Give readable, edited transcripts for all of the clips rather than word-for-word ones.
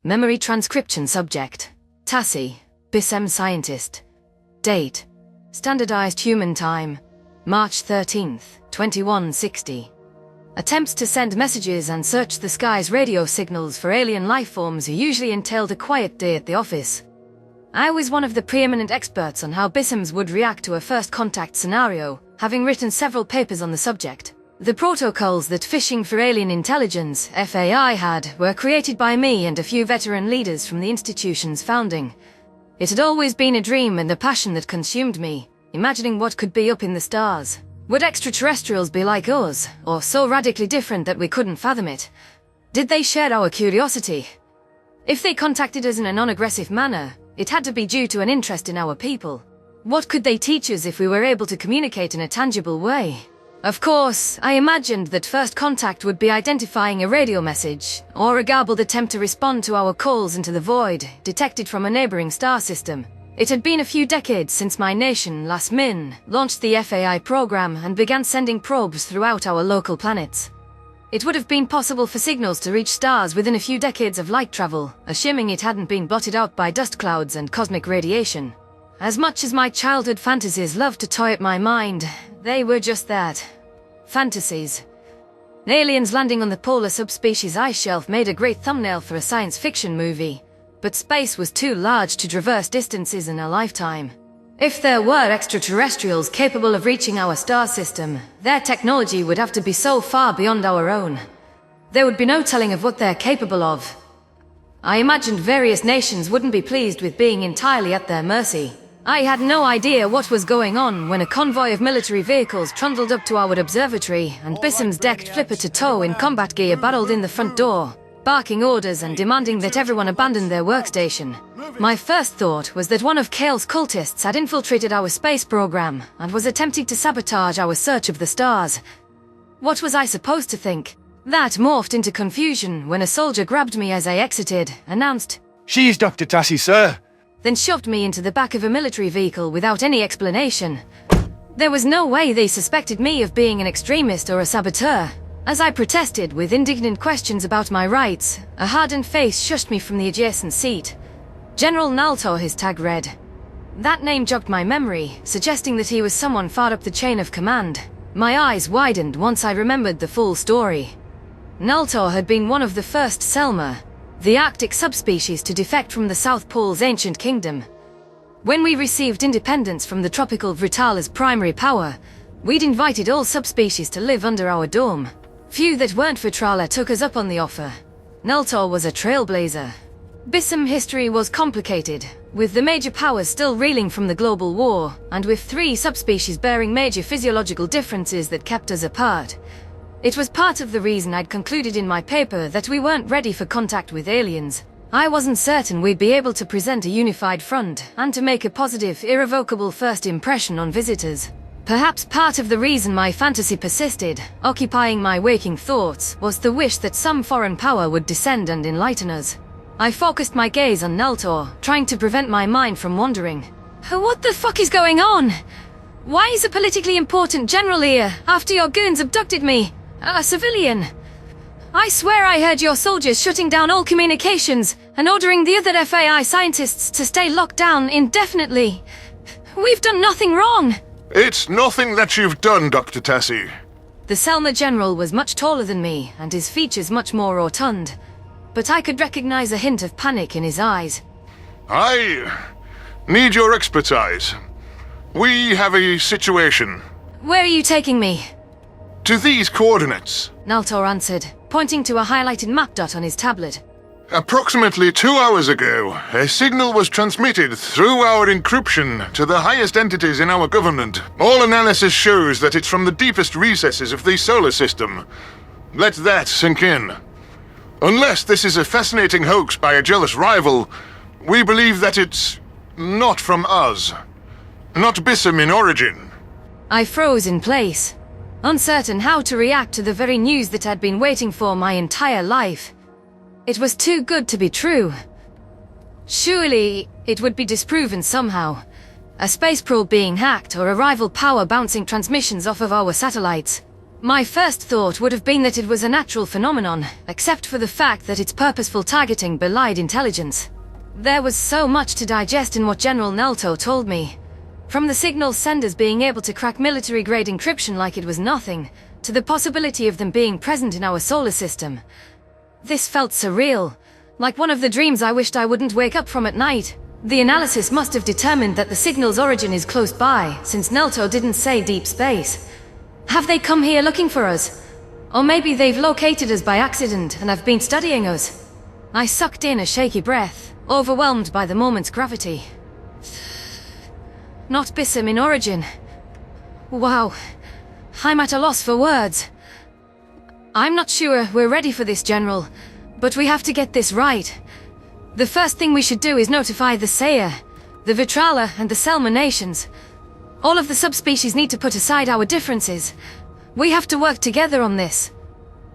Memory transcription subject. Tassi, Bissem scientist. Date. Standardized human time. March 13th, 2160. Attempts to send messages and search the sky's radio signals for alien lifeforms usually entailed a quiet day at the office. I was one of the preeminent experts on how Bissems would react to a first contact scenario, having written several papers on the subject. The protocols that Fishing for Alien Intelligence, FAI, had were created by me and a few veteran leaders from the institution's founding. It had always been a dream and a passion that consumed me, imagining what could be up in the stars. Would extraterrestrials be like us, or so radically different that we couldn't fathom it? Did they share our curiosity? If they contacted us in a non-aggressive manner, it had to be due to an interest in our people. What could they teach us if we were able to communicate in a tangible way? Of course, I imagined that first contact would be identifying a radio message, or a garbled attempt to respond to our calls into the void, detected from a neighboring star system. It had been a few decades since my nation, Las Min, launched the FAI program and began sending probes throughout our local planets. It would have been possible for signals to reach stars within a few decades of light travel, assuming it hadn't been blotted out by dust clouds and cosmic radiation. As much as my childhood fantasies loved to toy at my mind, they were just that. Fantasies. Aliens landing on the polar subspecies ice shelf made a great thumbnail for a science fiction movie, but space was too large to traverse distances in a lifetime. If there were extraterrestrials capable of reaching our star system, their technology would have to be so far beyond our own. There would be no telling of what they're capable of. I imagined various nations wouldn't be pleased with being entirely at their mercy. I had no idea what was going on when a convoy of military vehicles trundled up to our observatory and Bissem's decked flipper to tow in combat gear barreled in the front door, barking orders and demanding that everyone abandon their workstation. My first thought was that one of Kale's cultists had infiltrated our space program and was attempting to sabotage our search of the stars. What was I supposed to think? That morphed into confusion when a soldier grabbed me as I exited, announced, "She's Dr. Tassi, sir," then shoved me into the back of a military vehicle without any explanation. There was no way they suspected me of being an extremist or a saboteur. As I protested with indignant questions about my rights, a hardened face shushed me from the adjacent seat. General Naltor, his tag read. That name jogged my memory, suggesting that he was someone far up the chain of command. My eyes widened once I remembered the full story. Naltor had been one of the first Selma, the Arctic subspecies to defect from the South Pole's ancient kingdom. When we received independence from the tropical Vritala's primary power, we'd invited all subspecies to live under our dome. Few that weren't Vitrala took us up on the offer. Naltor was a trailblazer. Bissem history was complicated, with the major powers still reeling from the global war, and with 3 subspecies bearing major physiological differences that kept us apart. It was part of the reason I'd concluded in my paper that we weren't ready for contact with aliens. I wasn't certain we'd be able to present a unified front, and to make a positive, irrevocable first impression on visitors. Perhaps part of the reason my fantasy persisted, occupying my waking thoughts, was the wish that some foreign power would descend and enlighten us. I focused my gaze on Naltor, trying to prevent my mind from wandering. What the fuck is going on? Why is a politically important general here, after your goons abducted me? A civilian. I swear I heard your soldiers shutting down all communications and ordering the other FAI scientists to stay locked down indefinitely. We've done nothing wrong. It's nothing that you've done, Dr. Tassi. The Selma general was much taller than me and his features much more rotund, but I could recognize a hint of panic in his eyes. I need your expertise. We have a situation. Where are you taking me? To these coordinates. Naltor answered, pointing to a highlighted map dot on his tablet. Approximately 2 hours ago, a signal was transmitted through our encryption to the highest entities in our government. All analysis shows that it's from the deepest recesses of the solar system. Let that sink in. Unless this is a fascinating hoax by a jealous rival, we believe that it's not from us. Not Bissem in origin. I froze in place, uncertain how to react to the very news that I'd been waiting for my entire life. It was too good to be true. Surely, it would be disproven somehow. A space probe being hacked or a rival power bouncing transmissions off of our satellites. My first thought would have been that it was a natural phenomenon, except for the fact that its purposeful targeting belied intelligence. There was so much to digest in what General Nelto told me. From the signal senders being able to crack military-grade encryption like it was nothing, to the possibility of them being present in our solar system. This felt surreal, like one of the dreams I wished I wouldn't wake up from at night. The analysis must have determined that the signal's origin is close by, since Nelto didn't say deep space. Have they come here looking for us? Or maybe they've located us by accident and have been studying us. I sucked in a shaky breath, overwhelmed by the moment's gravity. Not Bissem in origin. Wow. I'm at a loss for words. I'm not sure we're ready for this, General, but we have to get this right. The first thing we should do is notify the Saya, the Vitrala, and the Selma nations. All of the subspecies need to put aside our differences. We have to work together on this.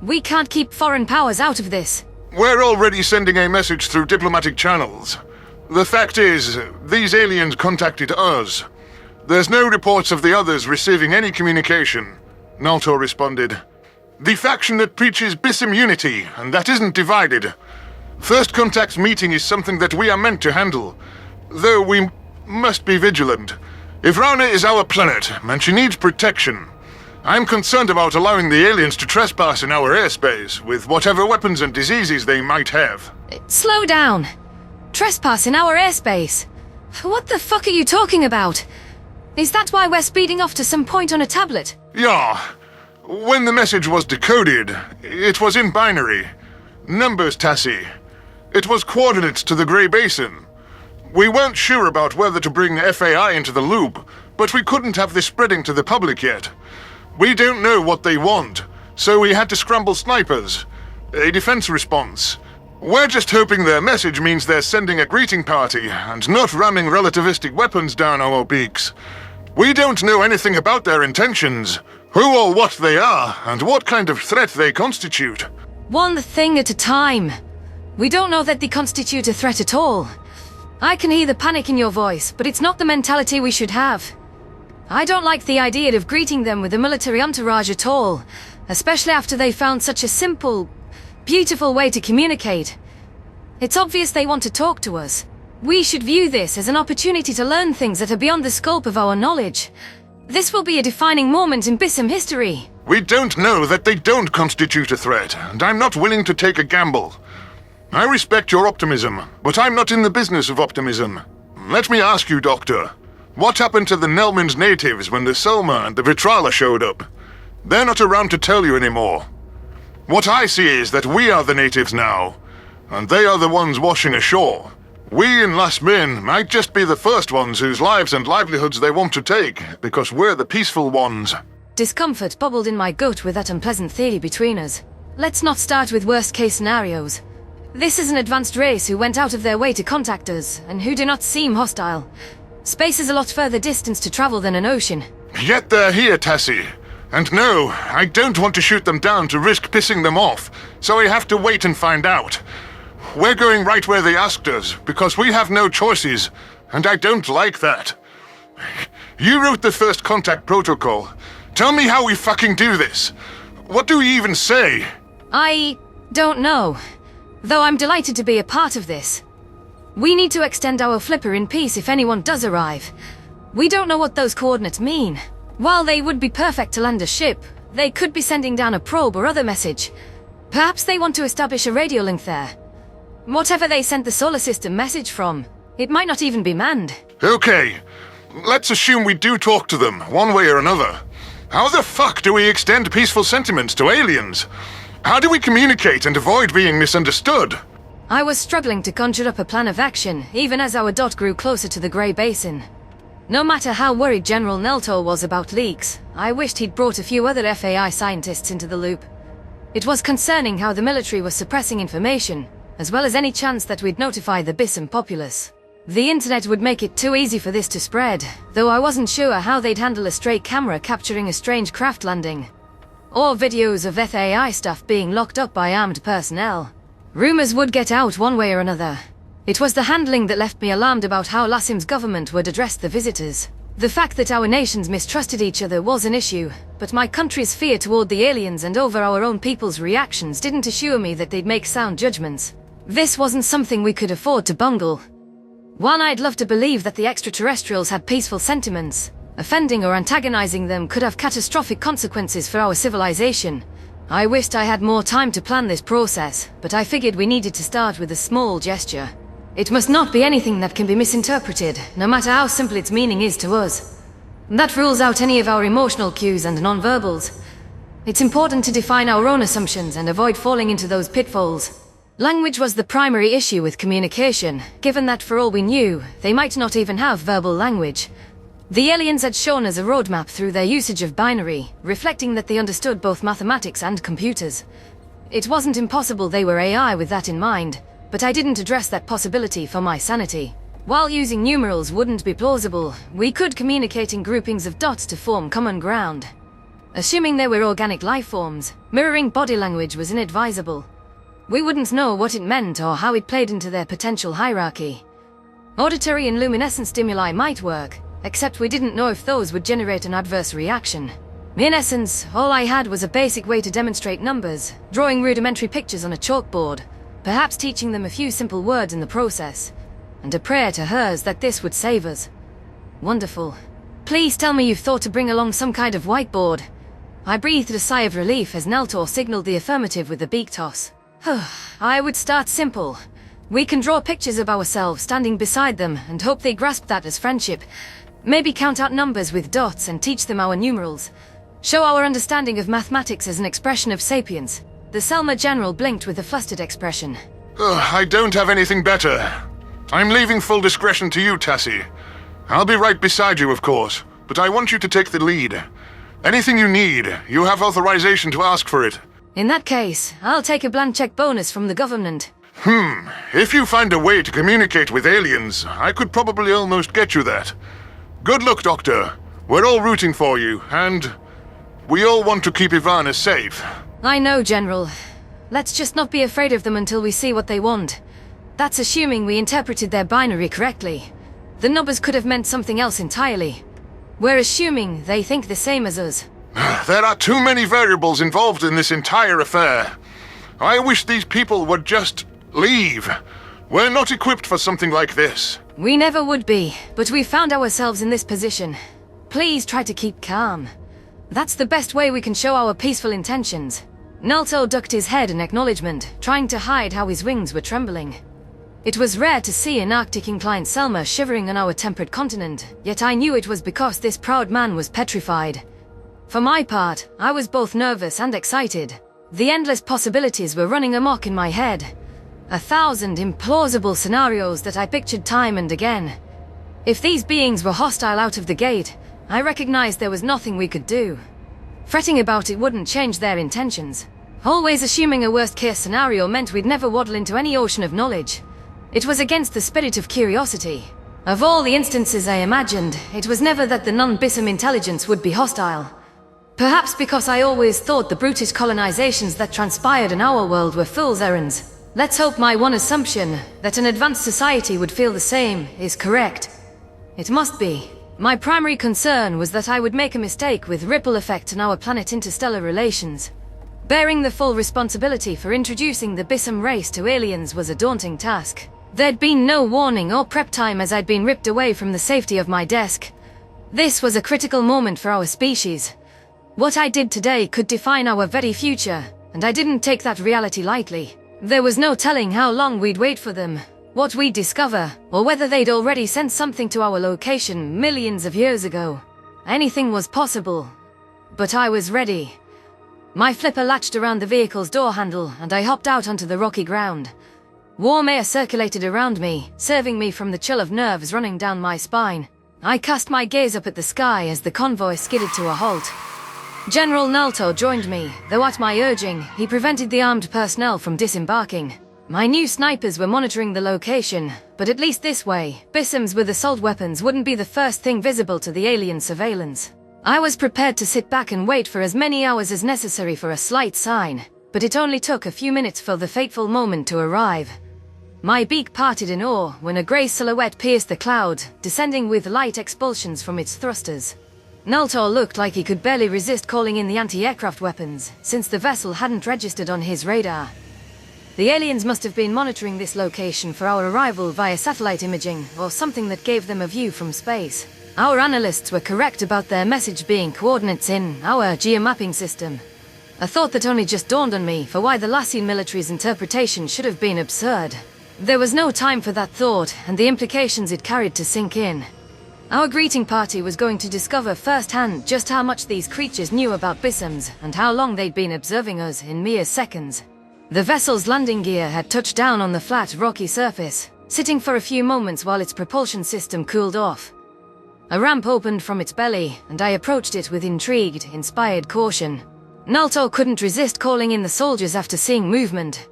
We can't keep foreign powers out of this. We're already sending a message through diplomatic channels. The fact is, these aliens contacted us. There's no reports of the others receiving any communication. Nalto responded. The faction that preaches Bissem unity, and that isn't divided. First Contact's meeting is something that we are meant to handle, though we must be vigilant. Ivrana is our planet, and she needs protection. I'm concerned about allowing the aliens to trespass in our airspace, with whatever weapons and diseases they might have. Slow down. Trespass in our airspace? What the fuck are you talking about? Is that why we're speeding off to some point on a tablet? Yeah. When the message was decoded, it was in binary. Numbers, Tassi. It was coordinates to the Grey Basin. We weren't sure about whether to bring FAI into the loop, but we couldn't have this spreading to the public yet. We don't know what they want, so we had to scramble snipers. A defense response. We're just hoping their message means they're sending a greeting party and not ramming relativistic weapons down our beaks. We don't know anything about their intentions, who or what they are, and what kind of threat they constitute. One thing at a time. We don't know that they constitute a threat at all. I can hear the panic in your voice, but it's not the mentality we should have. I don't like the idea of greeting them with a military entourage at all, especially after they found such a simple, beautiful way to communicate. It's obvious they want to talk to us. We should view this as an opportunity to learn things that are beyond the scope of our knowledge. This will be a defining moment in Bissem history. We don't know that they don't constitute a threat, and I'm not willing to take a gamble. I respect your optimism, but I'm not in the business of optimism. Let me ask you, Doctor, what happened to the Nelman's natives when the Selma and the Vitrala showed up? They're not around to tell you anymore. What I see is that we are the natives now, and they are the ones washing ashore. We in Last Min might just be the first ones whose lives and livelihoods they want to take, because we're the peaceful ones. Discomfort bubbled in my gut with that unpleasant theory between us. Let's not start with worst-case scenarios. This is an advanced race who went out of their way to contact us, and who do not seem hostile. Space is a lot further distance to travel than an ocean. Yet they're here, Tassi. And no, I don't want to shoot them down to risk pissing them off, so I have to wait and find out. We're going right where they asked us, because we have no choices, and I don't like that. You wrote the First Contact protocol. Tell me how we fucking do this. What do we even say? I don't know. Though I'm delighted to be a part of this. We need to extend our flipper in peace if anyone does arrive. We don't know what those coordinates mean. While they would be perfect to land a ship, they could be sending down a probe or other message. Perhaps they want to establish a radio link there. Whatever they sent the solar system message from, it might not even be manned. Okay, let's assume we do talk to them, one way or another. How the fuck do we extend peaceful sentiments to aliens? How do we communicate and avoid being misunderstood? I was struggling to conjure up a plan of action, even as our dot grew closer to the Grey Basin. No matter how worried General Nelto was about leaks, I wished he'd brought a few other FAI scientists into the loop. It was concerning how the military was suppressing information, as well as any chance that we'd notify the Bissem populace. The internet would make it too easy for this to spread, though I wasn't sure how they'd handle a stray camera capturing a strange craft landing. Or videos of FAI stuff being locked up by armed personnel. Rumors would get out one way or another. It was the handling that left me alarmed about how Lassim's government would address the visitors. The fact that our nations mistrusted each other was an issue, but my country's fear toward the aliens and over our own people's reactions didn't assure me that they'd make sound judgments. This wasn't something we could afford to bungle. While I'd love to believe that the extraterrestrials had peaceful sentiments, offending or antagonizing them could have catastrophic consequences for our civilization. I wished I had more time to plan this process, but I figured we needed to start with a small gesture. It must not be anything that can be misinterpreted, no matter how simple its meaning is to us. That rules out any of our emotional cues and nonverbals. It's important to define our own assumptions and avoid falling into those pitfalls. Language was the primary issue with communication, given that for all we knew, they might not even have verbal language. The aliens had shown us a roadmap through their usage of binary, reflecting that they understood both mathematics and computers. It wasn't impossible they were AI with that in mind, but I didn't address that possibility for my sanity. While using numerals wouldn't be plausible, we could communicate in groupings of dots to form common ground. Assuming they were organic life forms, mirroring body language was inadvisable. We wouldn't know what it meant or how it played into their potential hierarchy. Auditory and luminescent stimuli might work, except we didn't know if those would generate an adverse reaction. In essence, all I had was a basic way to demonstrate numbers, drawing rudimentary pictures on a chalkboard, perhaps teaching them a few simple words in the process, and a prayer to hers that this would save us. Wonderful. Please tell me you've thought to bring along some kind of whiteboard. I breathed a sigh of relief as Neltor signaled the affirmative with a beak toss. I would start simple. We can draw pictures of ourselves standing beside them and hope they grasp that as friendship. Maybe count out numbers with dots and teach them our numerals. Show our understanding of mathematics as an expression of sapience. The Selma General blinked with a flustered expression. I don't have anything better. I'm leaving full discretion to you, Tassi. I'll be right beside you, of course, but I want you to take the lead. Anything you need, you have authorization to ask for it. In that case, I'll take a blank check bonus from the government. If you find a way to communicate with aliens, I could probably almost get you that. Good luck, Doctor. We're all rooting for you, and we all want to keep Ivrana safe. I know, General. Let's just not be afraid of them until we see what they want. That's assuming we interpreted their binary correctly. The numbers could have meant something else entirely. We're assuming they think the same as us. There are too many variables involved in this entire affair. I wish these people would just leave. We're not equipped for something like this. We never would be, but we found ourselves in this position. Please try to keep calm. That's the best way we can show our peaceful intentions. Nalto ducked his head in acknowledgement, trying to hide how his wings were trembling. It was rare to see an Arctic-inclined Selma shivering on our temperate continent, yet I knew it was because this proud man was petrified. For my part, I was both nervous and excited. The endless possibilities were running amok in my head. 1,000 implausible scenarios that I pictured time and again. If these beings were hostile out of the gate, I recognized there was nothing we could do. Fretting about it wouldn't change their intentions. Always assuming a worst-case scenario meant we'd never waddle into any ocean of knowledge. It was against the spirit of curiosity. Of all the instances I imagined, it was never that the non-Bissem intelligence would be hostile. Perhaps because I always thought the brutish colonizations that transpired in our world were fool's errands. Let's hope my one assumption, that an advanced society would feel the same, is correct. It must be. My primary concern was that I would make a mistake with ripple effects on our planet-interstellar relations. Bearing the full responsibility for introducing the Bissem race to aliens was a daunting task. There'd been no warning or prep time as I'd been ripped away from the safety of my desk. This was a critical moment for our species. What I did today could define our very future, and I didn't take that reality lightly. There was no telling how long we'd wait for them, what we'd discover, or whether they'd already sent something to our location millions of years ago. Anything was possible, but I was ready. My flipper latched around the vehicle's door handle, and I hopped out onto the rocky ground. Warm air circulated around me, serving me from the chill of nerves running down my spine. I cast my gaze up at the sky as the convoy skidded to a halt. General Nalto joined me, though at my urging, he prevented the armed personnel from disembarking. My new snipers were monitoring the location, but at least this way, Bissems with assault weapons wouldn't be the first thing visible to the alien surveillance. I was prepared to sit back and wait for as many hours as necessary for a slight sign, but it only took a few minutes for the fateful moment to arrive. My beak parted in awe when a grey silhouette pierced the cloud, descending with light expulsions from its thrusters. Nultor looked like he could barely resist calling in the anti-aircraft weapons, since the vessel hadn't registered on his radar. The aliens must have been monitoring this location for our arrival via satellite imaging, or something that gave them a view from space. Our analysts were correct about their message being coordinates in our geomapping system. A thought that only just dawned on me for why the Lassian military's interpretation should have been absurd. There was no time for that thought, and the implications it carried to sink in. Our greeting party was going to discover firsthand just how much these creatures knew about Bissems, and how long they'd been observing us in mere seconds. The vessel's landing gear had touched down on the flat, rocky surface, sitting for a few moments while its propulsion system cooled off. A ramp opened from its belly, and I approached it with intrigued, inspired caution. Nultor couldn't resist calling in the soldiers after seeing movement.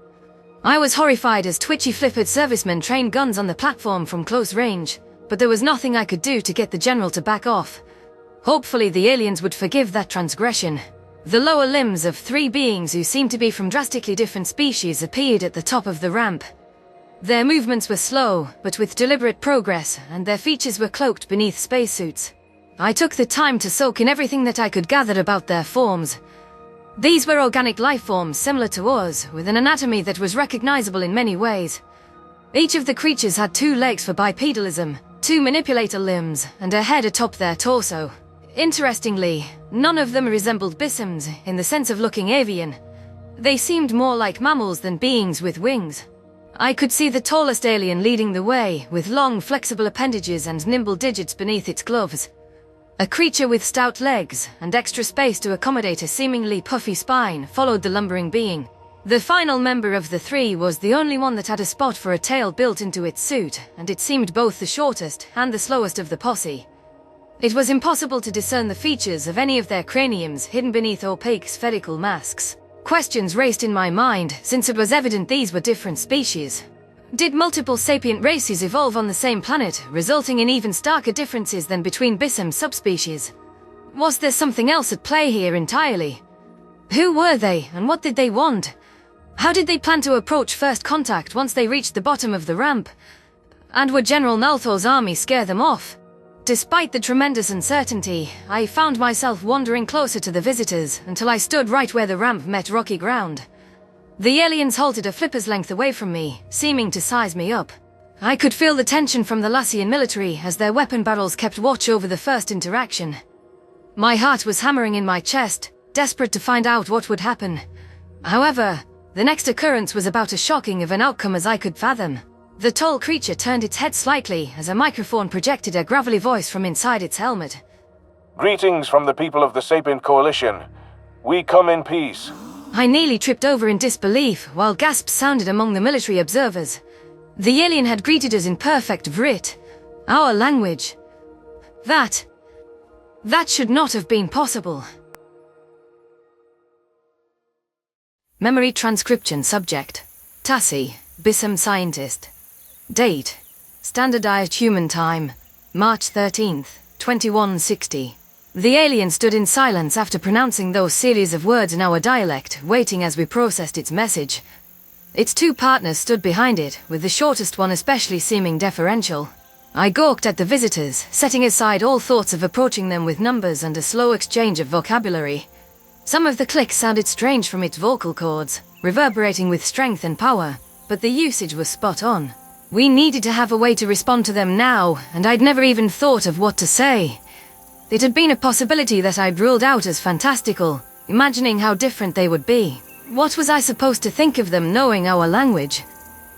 I was horrified as twitchy flippered servicemen trained guns on the platform from close range, but there was nothing I could do to get the general to back off. Hopefully the aliens would forgive that transgression. The lower limbs of three beings who seemed to be from drastically different species appeared at the top of the ramp. Their movements were slow, but with deliberate progress, and their features were cloaked beneath spacesuits. I took the time to soak in everything that I could gather about their forms. These were organic life forms similar to us, with an anatomy that was recognizable in many ways. Each of the creatures had 2 legs for bipedalism, 2 manipulator limbs, and a head atop their torso. Interestingly, none of them resembled Bissems in the sense of looking avian. They seemed more like mammals than beings with wings. I could see the tallest alien leading the way, with long, flexible appendages and nimble digits beneath its gloves. A creature with stout legs and extra space to accommodate a seemingly puffy spine followed the lumbering being. The final member of the 3 was the only one that had a spot for a tail built into its suit, and it seemed both the shortest and the slowest of the posse. It was impossible to discern the features of any of their craniums hidden beneath opaque spherical masks. Questions raced in my mind, since it was evident these were different species. Did multiple sapient races evolve on the same planet, resulting in even starker differences than between Bissem subspecies? Was there something else at play here entirely? Who were they, and what did they want? How did they plan to approach first contact once they reached the bottom of the ramp? And would General Nulthor's army scare them off? Despite the tremendous uncertainty, I found myself wandering closer to the visitors until I stood right where the ramp met rocky ground. The aliens halted a flipper's length away from me, seeming to size me up. I could feel the tension from the Lassian military as their weapon barrels kept watch over the first interaction. My heart was hammering in my chest, desperate to find out what would happen. However, the next occurrence was about as shocking of an outcome as I could fathom. The tall creature turned its head slightly as a microphone projected a gravelly voice from inside its helmet. Greetings from the people of the Sapient Coalition. We come in peace. I nearly tripped over in disbelief while gasps sounded among the military observers. The alien had greeted us in perfect Vrit, our language. That should not have been possible. Memory transcription subject. Tassi, Bissem scientist. Date. Standardized human time. March 13th, 2160. The alien stood in silence after pronouncing those series of words in our dialect, waiting as we processed its message. Its 2 partners stood behind it, with the shortest one especially seeming deferential. I gawked at the visitors, setting aside all thoughts of approaching them with numbers and a slow exchange of vocabulary. Some of the clicks sounded strange from its vocal cords, reverberating with strength and power, but the usage was spot on. We needed to have a way to respond to them now, and I'd never even thought of what to say. It had been a possibility that I'd ruled out as fantastical, imagining how different they would be. What was I supposed to think of them knowing our language?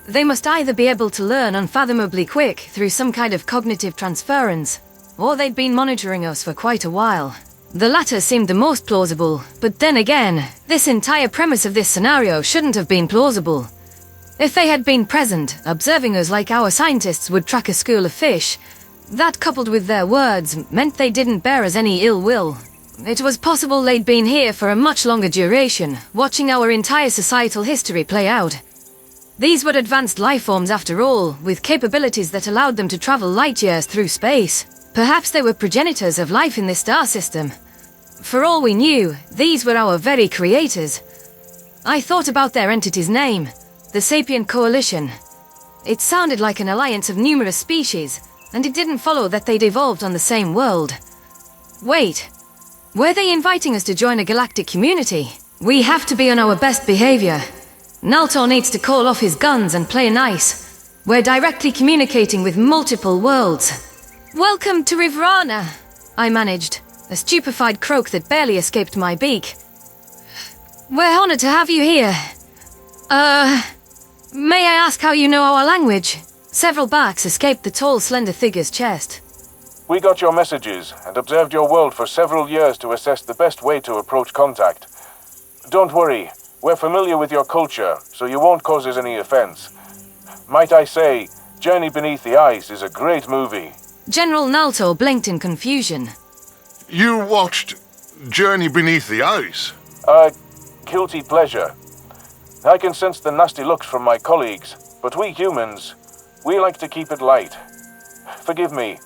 They must either be able to learn unfathomably quick through some kind of cognitive transference, or they'd been monitoring us for quite a while. The latter seemed the most plausible, but then again, this entire premise of this scenario shouldn't have been plausible. If they had been present, observing us like our scientists would track a school of fish, that coupled with their words meant they didn't bear us any ill will. It was possible they'd been here for a much longer duration, watching our entire societal history play out. These were advanced lifeforms after all, with capabilities that allowed them to travel light years through space. Perhaps they were progenitors of life in this star system. For all we knew, these were our very creators. I thought about their entity's name, the Sapient Coalition. It sounded like an alliance of numerous species, and it didn't follow that they'd evolved on the same world. Wait, were they inviting us to join a galactic community? We have to be on our best behavior. Naltor needs to call off his guns and play nice. We're directly communicating with multiple worlds. Welcome to Ivrana, I managed, a stupefied croak that barely escaped my beak. We're honored to have you here. May I ask how you know our language? Several barks escaped the tall, slender figure's chest. We got your messages and observed your world for several years to assess the best way to approach contact. Don't worry, we're familiar with your culture, so you won't cause us any offense. Might I say, Journey Beneath the Ice is a great movie. General Naltor blinked in confusion. You watched Journey Beneath the Ice? Guilty pleasure. I can sense the nasty looks from my colleagues, but we humans, we like to keep it light. Forgive me.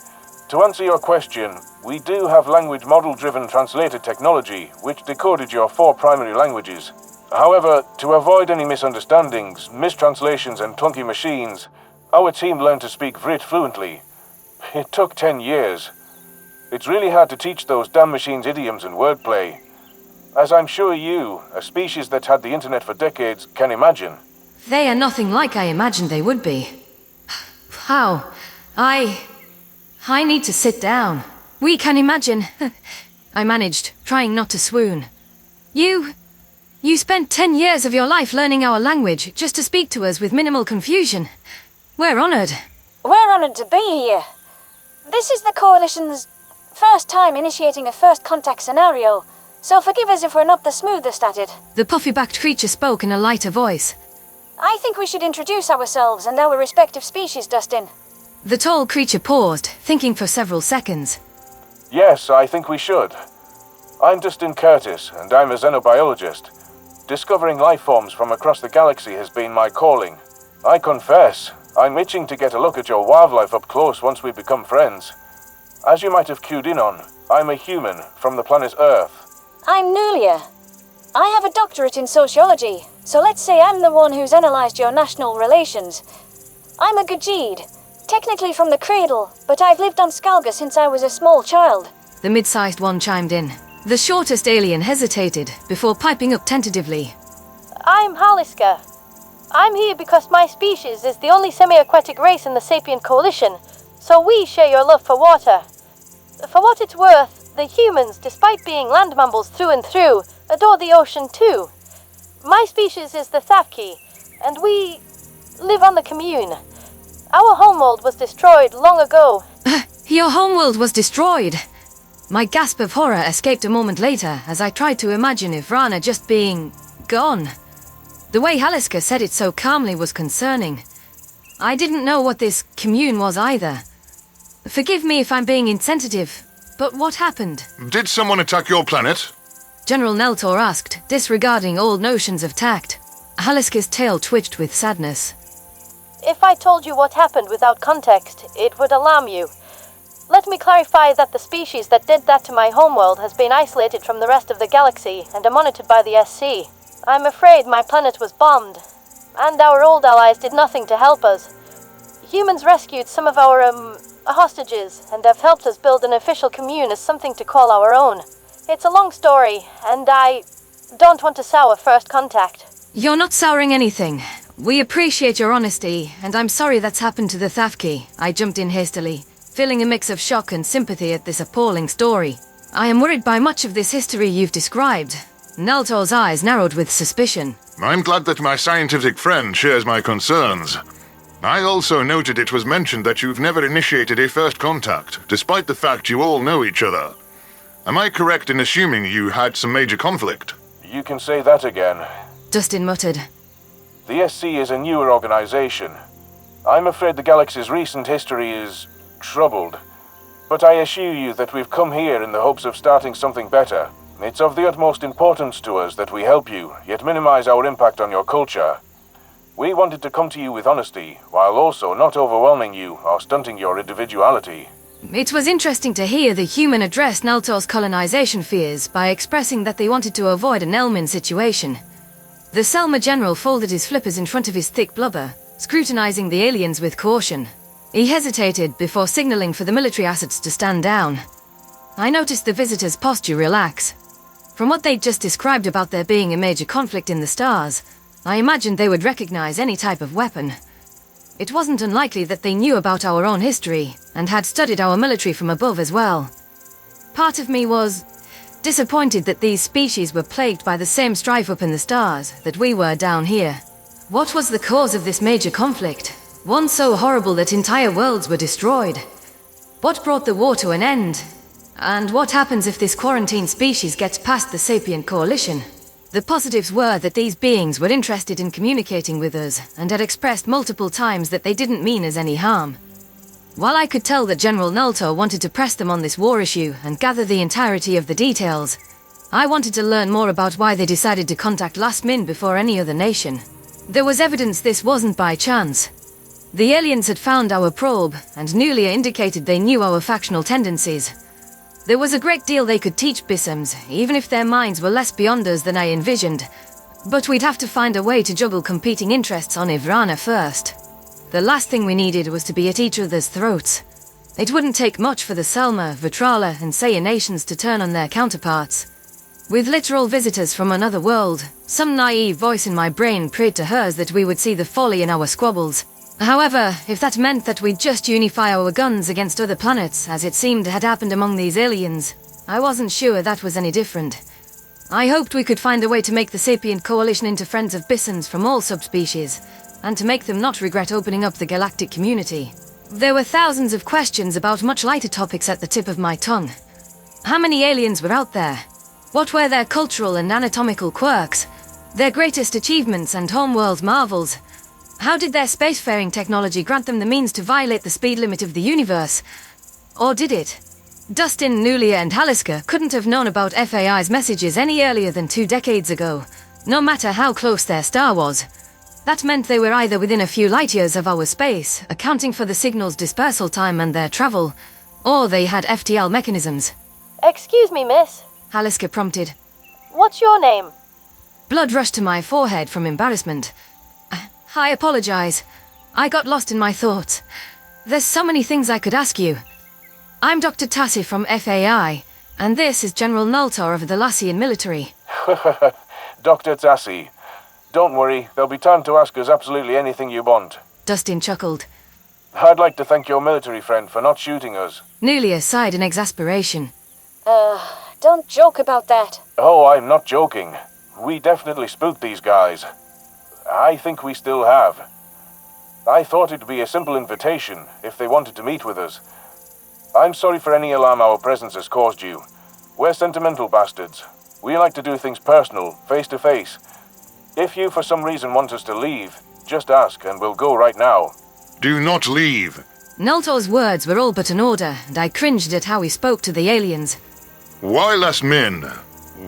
To answer your question, we do have language model-driven translated technology, which decoded your 4 primary languages. However, to avoid any misunderstandings, mistranslations and clunky machines, our team learned to speak Vrit fluently. It took 10 years. It's really hard to teach those damn machines idioms and wordplay. As I'm sure you, a species that's had the internet for decades, can imagine. They are nothing like I imagined they would be. How? I need to sit down. We can imagine. I managed, trying not to swoon. You spent 10 years of your life learning our language just to speak to us with minimal confusion. We're honored. We're honored to be here. This is the Coalition's first time initiating a first contact scenario, so forgive us if we're not the smoothest at it. The puffy-backed creature spoke in a lighter voice. I think we should introduce ourselves and our respective species, Dustin. The tall creature paused, thinking for several seconds. Yes, I think we should. I'm Dustin Curtis, and I'm a xenobiologist. Discovering life forms from across the galaxy has been my calling. I confess, I'm itching to get a look at your wildlife up close once we become friends. As you might have cued in on, I'm a human from the planet Earth. I'm Nulia. I have a doctorate in sociology, so let's say I'm the one who's analysed your national relations. I'm a Gajid, technically from the cradle, but I've lived on Skalga since I was a small child. The mid-sized one chimed in. The shortest alien hesitated, before piping up tentatively. I'm Haliska. I'm here because my species is the only semi-aquatic race in the Sapient Coalition, so we share your love for water. For what it's worth, the humans, despite being land mammals through and through, adore the ocean too. My species is the Thafki, and we live on the commune. Our homeworld was destroyed long ago. Your homeworld was destroyed! My gasp of horror escaped a moment later as I tried to imagine Ivrana just being gone. The way Haliska said it so calmly was concerning. I didn't know what this commune was either. Forgive me if I'm being insensitive, but what happened? Did someone attack your planet? General Naltor asked, disregarding all notions of tact. Haliska's tail twitched with sadness. If I told you what happened without context, it would alarm you. Let me clarify that the species that did that to my homeworld has been isolated from the rest of the galaxy and are monitored by the SC. I'm afraid my planet was bombed, and our old allies did nothing to help us. Humans rescued some of our, hostages and have helped us build an official commune as something to call our own. It's a long story, and I don't want to sour first contact. You're not souring anything. We appreciate your honesty, and I'm sorry that's happened to the Thafki. I jumped in hastily, feeling a mix of shock and sympathy at this appalling story. I am worried by much of this history you've described. Naltor's eyes narrowed with suspicion. I'm glad that my scientific friend shares my concerns. I also noted it was mentioned that you've never initiated a first contact, despite the fact you all know each other. Am I correct in assuming you had some major conflict? You can say that again. Dustin muttered. The SC is a newer organization. I'm afraid the galaxy's recent history is troubled. But I assure you that we've come here in the hopes of starting something better. It's of the utmost importance to us that we help you, yet minimize our impact on your culture. We wanted to come to you with honesty, while also not overwhelming you or stunting your individuality. It was interesting to hear the human address Naltor's colonization fears by expressing that they wanted to avoid an Elmin situation. The Selma general folded his flippers in front of his thick blubber, scrutinizing the aliens with caution. He hesitated before signaling for the military assets to stand down. I noticed the visitor's posture relax. From what they'd just described about there being a major conflict in the stars, I imagined they would recognize any type of weapon. It wasn't unlikely that they knew about our own history, and had studied our military from above as well. Part of me was disappointed that these species were plagued by the same strife up in the stars that we were down here. What was the cause of this major conflict? One so horrible that entire worlds were destroyed. What brought the war to an end? And what happens if this quarantine species gets past the Sapient Coalition? The positives were that these beings were interested in communicating with us, and had expressed multiple times that they didn't mean us any harm. While I could tell that General Nulto wanted to press them on this war issue and gather the entirety of the details, I wanted to learn more about why they decided to contact Last Min before any other nation. There was evidence this wasn't by chance. The aliens had found our probe, and Nulia indicated they knew our factional tendencies. There was a great deal they could teach Bissems, even if their minds were less beyond us than I envisioned. But we'd have to find a way to juggle competing interests on Ivrana first. The last thing we needed was to be at each other's throats. It wouldn't take much for the Selma, Vitrala, and Saya nations to turn on their counterparts. With literal visitors from another world, some naive voice in my brain prayed to hers that we would see the folly in our squabbles. However, if that meant that we'd just unify our guns against other planets, as it seemed had happened among these aliens, I wasn't sure that was any different. I hoped we could find a way to make the Sapient Coalition into friends of Bissems from all subspecies, and to make them not regret opening up the galactic community. There were thousands of questions about much lighter topics at the tip of my tongue. How many aliens were out there? What were their cultural and anatomical quirks? Their greatest achievements and homeworld marvels? How did their spacefaring technology grant them the means to violate the speed limit of the universe? Or did it? Dustin, Nulia, and Haliska couldn't have known about FAI's messages any earlier than 2 decades ago, no matter how close their star was. That meant they were either within a few light years of our space, accounting for the signal's dispersal time and their travel, or they had FTL mechanisms. Excuse me, miss. Haliska prompted. What's your name? Blood rushed to my forehead from embarrassment. I apologize. I got lost in my thoughts. There's so many things I could ask you. I'm Dr. Tassi from FAI, and this is General Nultor of the Lassian military. Dr. Tassi. Don't worry, there'll be time to ask us absolutely anything you want. Dustin chuckled. I'd like to thank your military friend for not shooting us. Nulia sighed in exasperation. Don't joke about that. Oh, I'm not joking. We definitely spooked these guys. I think we still have. I thought it'd be a simple invitation if they wanted to meet with us. I'm sorry for any alarm our presence has caused you. We're sentimental bastards. We like to do things personal, face to face. If you for some reason want us to leave, just ask and we'll go right now. Do not leave. Nultor's words were all but an order, and I cringed at how he spoke to the aliens. Why Last Min?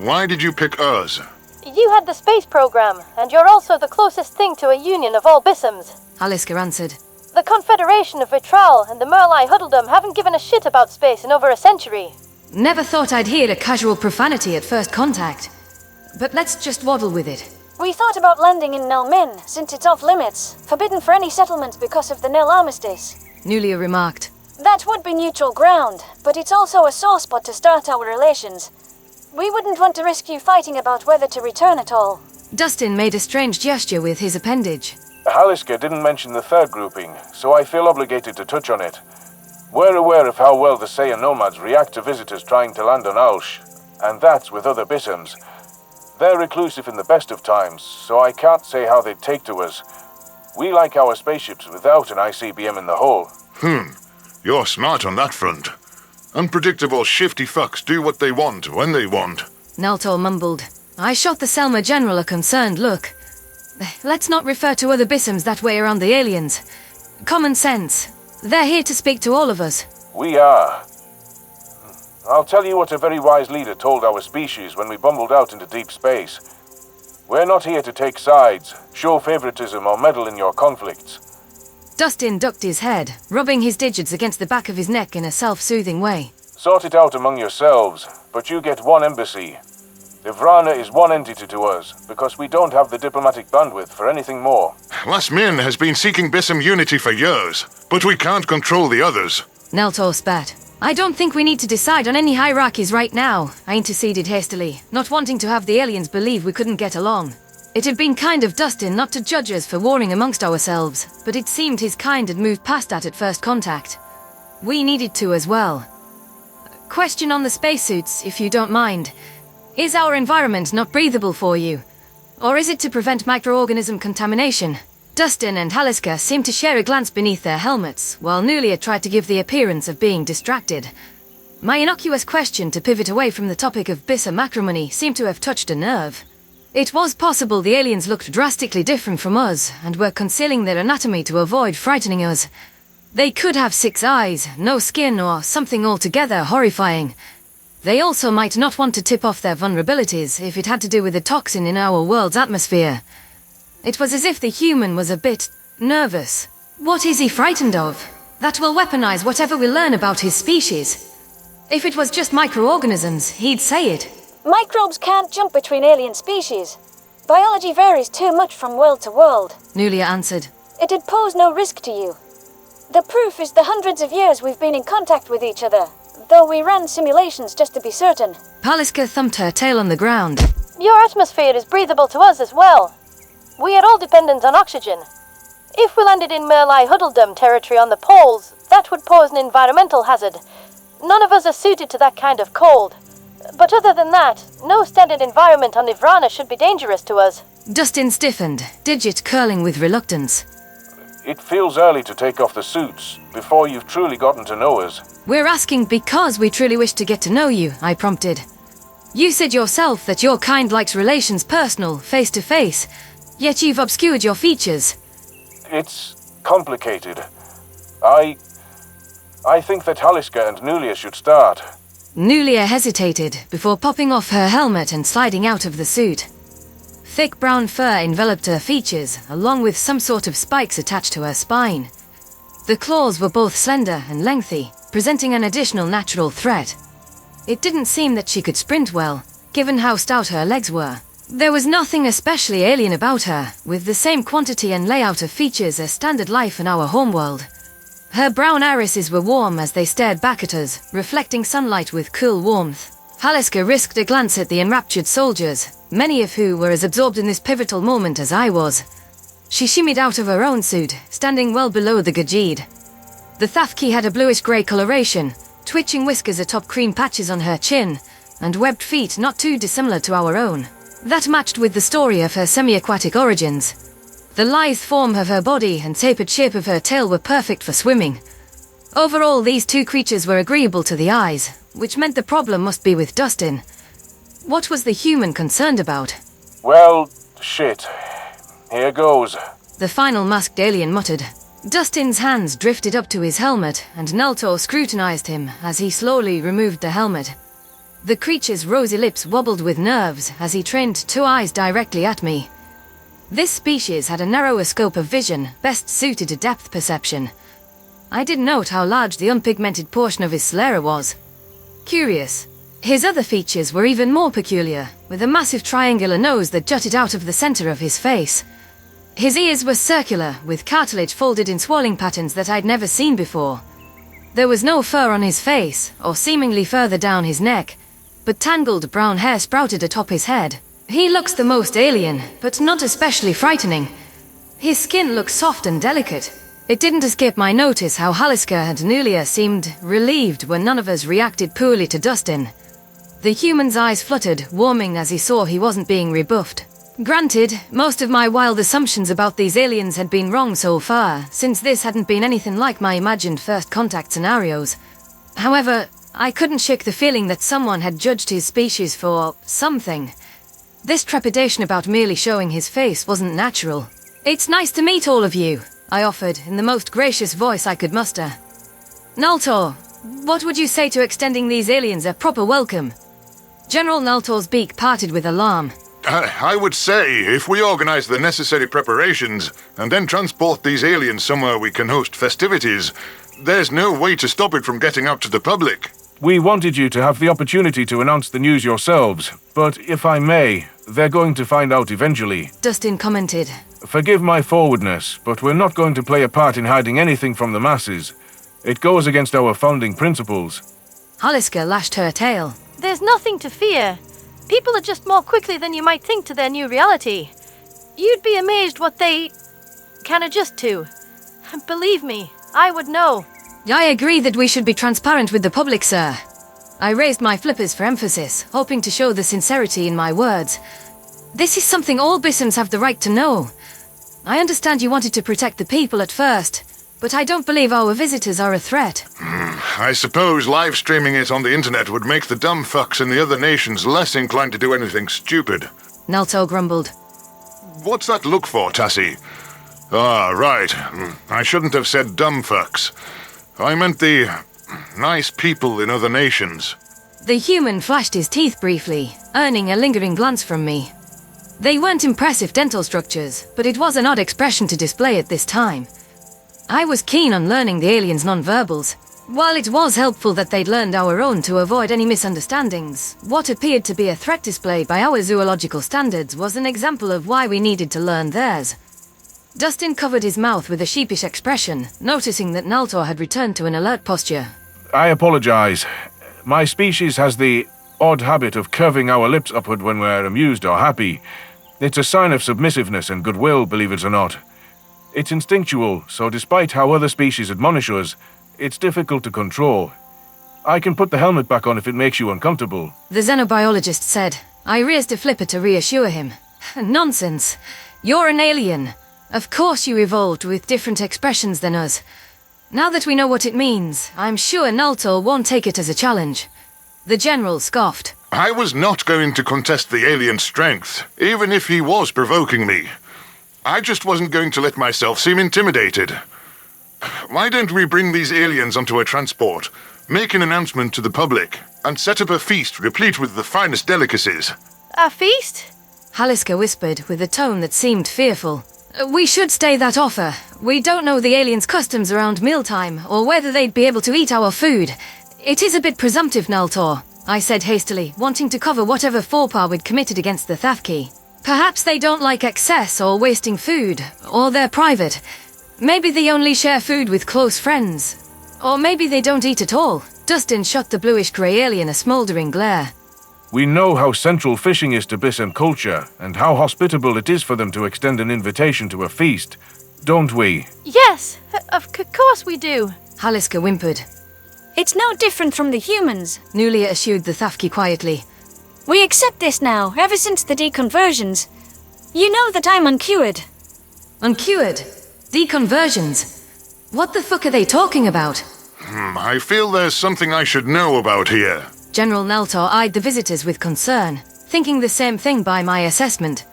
Why did you pick us? You had the space program, and you're also the closest thing to a union of all Bissems. Haliska answered. The Confederation of Vitral and the Merli Huddledom haven't given a shit about space in over a century. Never thought I'd hear a casual profanity at first contact. But let's just waddle with it. We thought about landing in Nelmin, since it's off limits, forbidden for any settlement because of the Nil Armistice. Nulia remarked. That would be neutral ground, but it's also a sore spot to start our relations. We wouldn't want to risk you fighting about whether to return at all. Dustin made a strange gesture with his appendage. Haliska didn't mention the third grouping, so I feel obligated to touch on it. We're aware of how well the Saiyan nomads react to visitors trying to land on Alsh, and that's with other Bissems. They're reclusive in the best of times, so I can't say how they'd take to us. We like our spaceships without an ICBM in the hull. You're smart on that front. Unpredictable, shifty fucks do what they want, when they want. Nultor mumbled. I shot the Selma General a concerned look. Let's not refer to other Bissems that way around the aliens. Common sense. They're here to speak to all of us. We are. I'll tell you what a very wise leader told our species when we bumbled out into deep space. We're not here to take sides, show favoritism, or meddle in your conflicts. Dustin ducked his head, rubbing his digits against the back of his neck in a self-soothing way. Sort it out among yourselves, but you get one embassy. Ivrana is one entity to us, because we don't have the diplomatic bandwidth for anything more. Last Min has been seeking Bissem unity for years, but we can't control the others. Neltor spat. I don't think we need to decide on any hierarchies right now, I interceded hastily, not wanting to have the aliens believe we couldn't get along. It had been kind of Dustin not to judge us for warring amongst ourselves, but it seemed his kind had moved past that at first contact. We needed to as well. Question on the spacesuits, if you don't mind. Is our environment not breathable for you? Or is it to prevent microorganism contamination? Dustin and Haliska seemed to share a glance beneath their helmets, while Nulia tried to give the appearance of being distracted. My innocuous question to pivot away from the topic of Bissem acrimony seemed to have touched a nerve. It was possible the aliens looked drastically different from us, and were concealing their anatomy to avoid frightening us. They could have 6 eyes, no skin, or something altogether horrifying. They also might not want to tip off their vulnerabilities if it had to do with a toxin in our world's atmosphere. It was as if the human was a bit nervous. What is he frightened of? That will weaponize whatever we learn about his species. If it was just microorganisms, he'd say it. Microbes can't jump between alien species. Biology varies too much from world to world. Nulia answered. It'd pose no risk to you. The proof is the hundreds of years we've been in contact with each other, though we ran simulations just to be certain. Paliska thumped her tail on the ground. Your atmosphere is breathable to us as well. We are all dependent on oxygen. If we landed in Merlai Huddledum territory on the poles, that would pose an environmental hazard. None of us are suited to that kind of cold. But other than that, no standard environment on Ivrana should be dangerous to us. Dustin stiffened, digit curling with reluctance. It feels early to take off the suits, before you've truly gotten to know us. We're asking because we truly wish to get to know you, I prompted. You said yourself that your kind likes relations personal, face to face, yet you've obscured your features. It's complicated. I think that Haliska and Nulia should start. Nulia hesitated, before popping off her helmet and sliding out of the suit. Thick brown fur enveloped her features, along with some sort of spikes attached to her spine. The claws were both slender and lengthy, presenting an additional natural threat. It didn't seem that she could sprint well, given how stout her legs were. There was nothing especially alien about her, with the same quantity and layout of features as standard life in our homeworld. Her brown irises were warm as they stared back at us, reflecting sunlight with cool warmth. Haliska risked a glance at the enraptured soldiers, many of who were as absorbed in this pivotal moment as I was. She shimmied out of her own suit, standing well below the Gajid. The Thafki had a bluish-grey coloration, twitching whiskers atop cream patches on her chin, and webbed feet not too dissimilar to our own. That matched with the story of her semi-aquatic origins. The lithe form of her body and tapered shape of her tail were perfect for swimming. Overall, these two creatures were agreeable to the eyes, which meant the problem must be with Dustin. What was the human concerned about? Well, shit. Here goes. The final masked alien muttered. Dustin's hands drifted up to his helmet, and Neltor scrutinized him as he slowly removed the helmet. The creature's rosy lips wobbled with nerves as he trained 2 eyes directly at me. This species had a narrower scope of vision, best suited to depth perception. I did note how large the unpigmented portion of his sclera was. Curious. His other features were even more peculiar, with a massive triangular nose that jutted out of the center of his face. His ears were circular, with cartilage folded in swirling patterns that I'd never seen before. There was no fur on his face, or seemingly further down his neck, but tangled brown hair sprouted atop his head. He looks the most alien, but not especially frightening. His skin looks soft and delicate. It didn't escape my notice how Haliska and Nulia seemed relieved when none of us reacted poorly to Dustin. The human's eyes fluttered, warming as he saw he wasn't being rebuffed. Granted, most of my wild assumptions about these aliens had been wrong so far, since this hadn't been anything like my imagined first contact scenarios. However, I couldn't shake the feeling that someone had judged his species for something. This trepidation about merely showing his face wasn't natural. "It's nice to meet all of you," I offered in the most gracious voice I could muster. "Naltor, what would you say to extending these aliens a proper welcome?" General Naltor's beak parted with alarm. I would say, if we organize the necessary preparations, and then transport these aliens somewhere we can host festivities, there's no way to stop it from getting out to the public. We wanted you to have the opportunity to announce the news yourselves, but if I may, they're going to find out eventually. Dustin commented. Forgive my forwardness, but we're not going to play a part in hiding anything from the masses. It goes against our founding principles. Haliska lashed her tail. There's nothing to fear. People adjust more quickly than you might think to their new reality. You'd be amazed what they can adjust to. Believe me, I would know. I agree that we should be transparent with the public, sir. I raised my flippers for emphasis, hoping to show the sincerity in my words. This is something all Bissems have the right to know. I understand you wanted to protect the people at first, but I don't believe our visitors are a threat. I suppose live streaming it on the internet would make the dumb fucks in the other nations less inclined to do anything stupid. Nalto grumbled. What's that look for, Tassi? Ah, right. I shouldn't have said dumb fucks. I meant the nice people in other nations. The human flashed his teeth briefly, earning a lingering glance from me. They weren't impressive dental structures, but it was an odd expression to display at this time. I was keen on learning the aliens' nonverbals. While it was helpful that they'd learned our own to avoid any misunderstandings, what appeared to be a threat display by our zoological standards was an example of why we needed to learn theirs. Dustin covered his mouth with a sheepish expression, noticing that Naltor had returned to an alert posture. I apologize. My species has the odd habit of curving our lips upward when we're amused or happy. It's a sign of submissiveness and goodwill, believe it or not. It's instinctual, so despite how other species admonish us, it's difficult to control. I can put the helmet back on if it makes you uncomfortable. The xenobiologist said. I raised a flipper to reassure him. Nonsense. You're an alien. Of course you evolved with different expressions than us. Now that we know what it means, I'm sure Naltor won't take it as a challenge. The general scoffed. I was not going to contest the alien's strength, even if he was provoking me. I just wasn't going to let myself seem intimidated. Why don't we bring these aliens onto a transport, make an announcement to the public, and set up a feast replete with the finest delicacies? A feast? Haliska whispered with a tone that seemed fearful. We should stay that offer. We don't know the aliens' customs around mealtime, or whether they'd be able to eat our food. It is a bit presumptive, Naltor, I said hastily, wanting to cover whatever faux pas we'd committed against the Thafki. Perhaps they don't like excess or wasting food, or they're private. Maybe they only share food with close friends. Or maybe they don't eat at all. Dustin shot the bluish-grey alien a smouldering glare. We know how central fishing is to Bissem culture, and how hospitable it is for them to extend an invitation to a feast, don't we? Yes, of course we do. Haliska whimpered. It's no different from the humans. Nulia assured the Thafki quietly. We accept this now, ever since the deconversions. You know that I'm uncured. Uncured? Deconversions? What the fuck are they talking about? I feel there's something I should know about here. General Naltor eyed the visitors with concern, thinking the same thing by my assessment.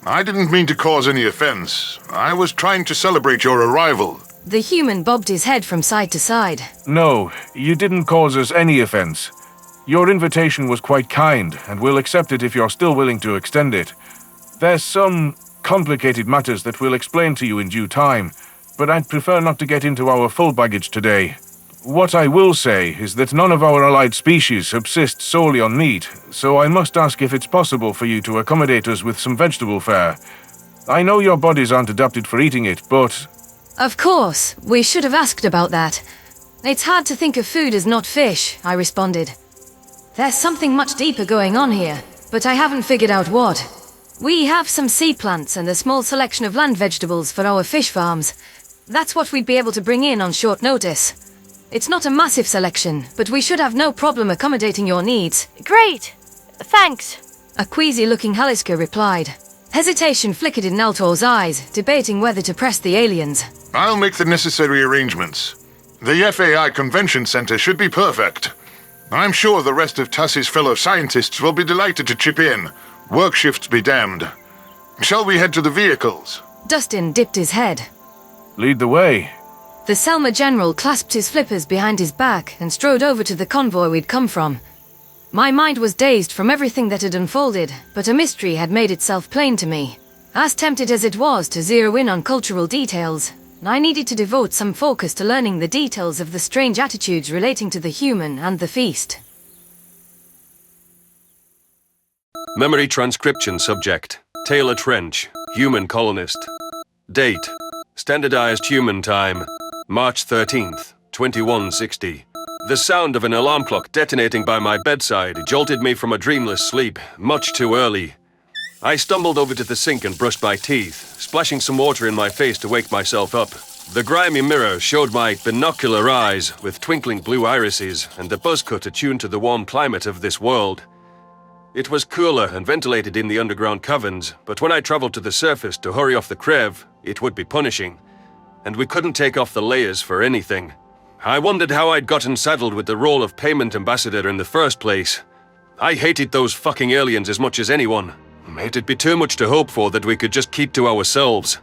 I didn't mean to cause any offense. I was trying to celebrate your arrival. The human bobbed his head from side to side. No, you didn't cause us any offense. Your invitation was quite kind, and we'll accept it if you're still willing to extend it. There's some complicated matters that we'll explain to you in due time, but I'd prefer not to get into our full baggage today. What I will say is that none of our allied species subsist solely on meat, so I must ask if it's possible for you to accommodate us with some vegetable fare. I know your bodies aren't adapted for eating it, but... Of course, we should have asked about that. It's hard to think of food as not fish, I responded. There's something much deeper going on here, but I haven't figured out what. We have some sea plants and a small selection of land vegetables for our fish farms. That's what we'd be able to bring in on short notice. It's not a massive selection, but we should have no problem accommodating your needs. Great! Thanks. A queasy-looking Haliska replied. Hesitation flickered in Naltor's eyes, debating whether to press the aliens. I'll make the necessary arrangements. The FAI Convention Center should be perfect. I'm sure the rest of Tassi's fellow scientists will be delighted to chip in. Work shifts be damned. Shall we head to the vehicles? Dustin dipped his head. Lead the way. The Selma General clasped his flippers behind his back and strode over to the convoy we'd come from. My mind was dazed from everything that had unfolded, but a mystery had made itself plain to me. As tempted as it was to zero in on cultural details, I needed to devote some focus to learning the details of the strange attitudes relating to the human and the feast. Memory transcription subject. Taylor Trench, human colonist. Date. Standardized human time. March 13th, 2160. The sound of an alarm clock detonating by my bedside jolted me from a dreamless sleep, much too early. I stumbled over to the sink and brushed my teeth, splashing some water in my face to wake myself up. The grimy mirror showed my binocular eyes with twinkling blue irises and a buzz cut attuned to the warm climate of this world. It was cooler and ventilated in the underground caverns, but when I traveled to the surface to hurry off the Krev, it would be punishing. And we couldn't take off the layers for anything. I wondered how I'd gotten saddled with the role of payment ambassador in the first place. I hated those fucking aliens as much as anyone. It'd be too much to hope for that we could just keep to ourselves.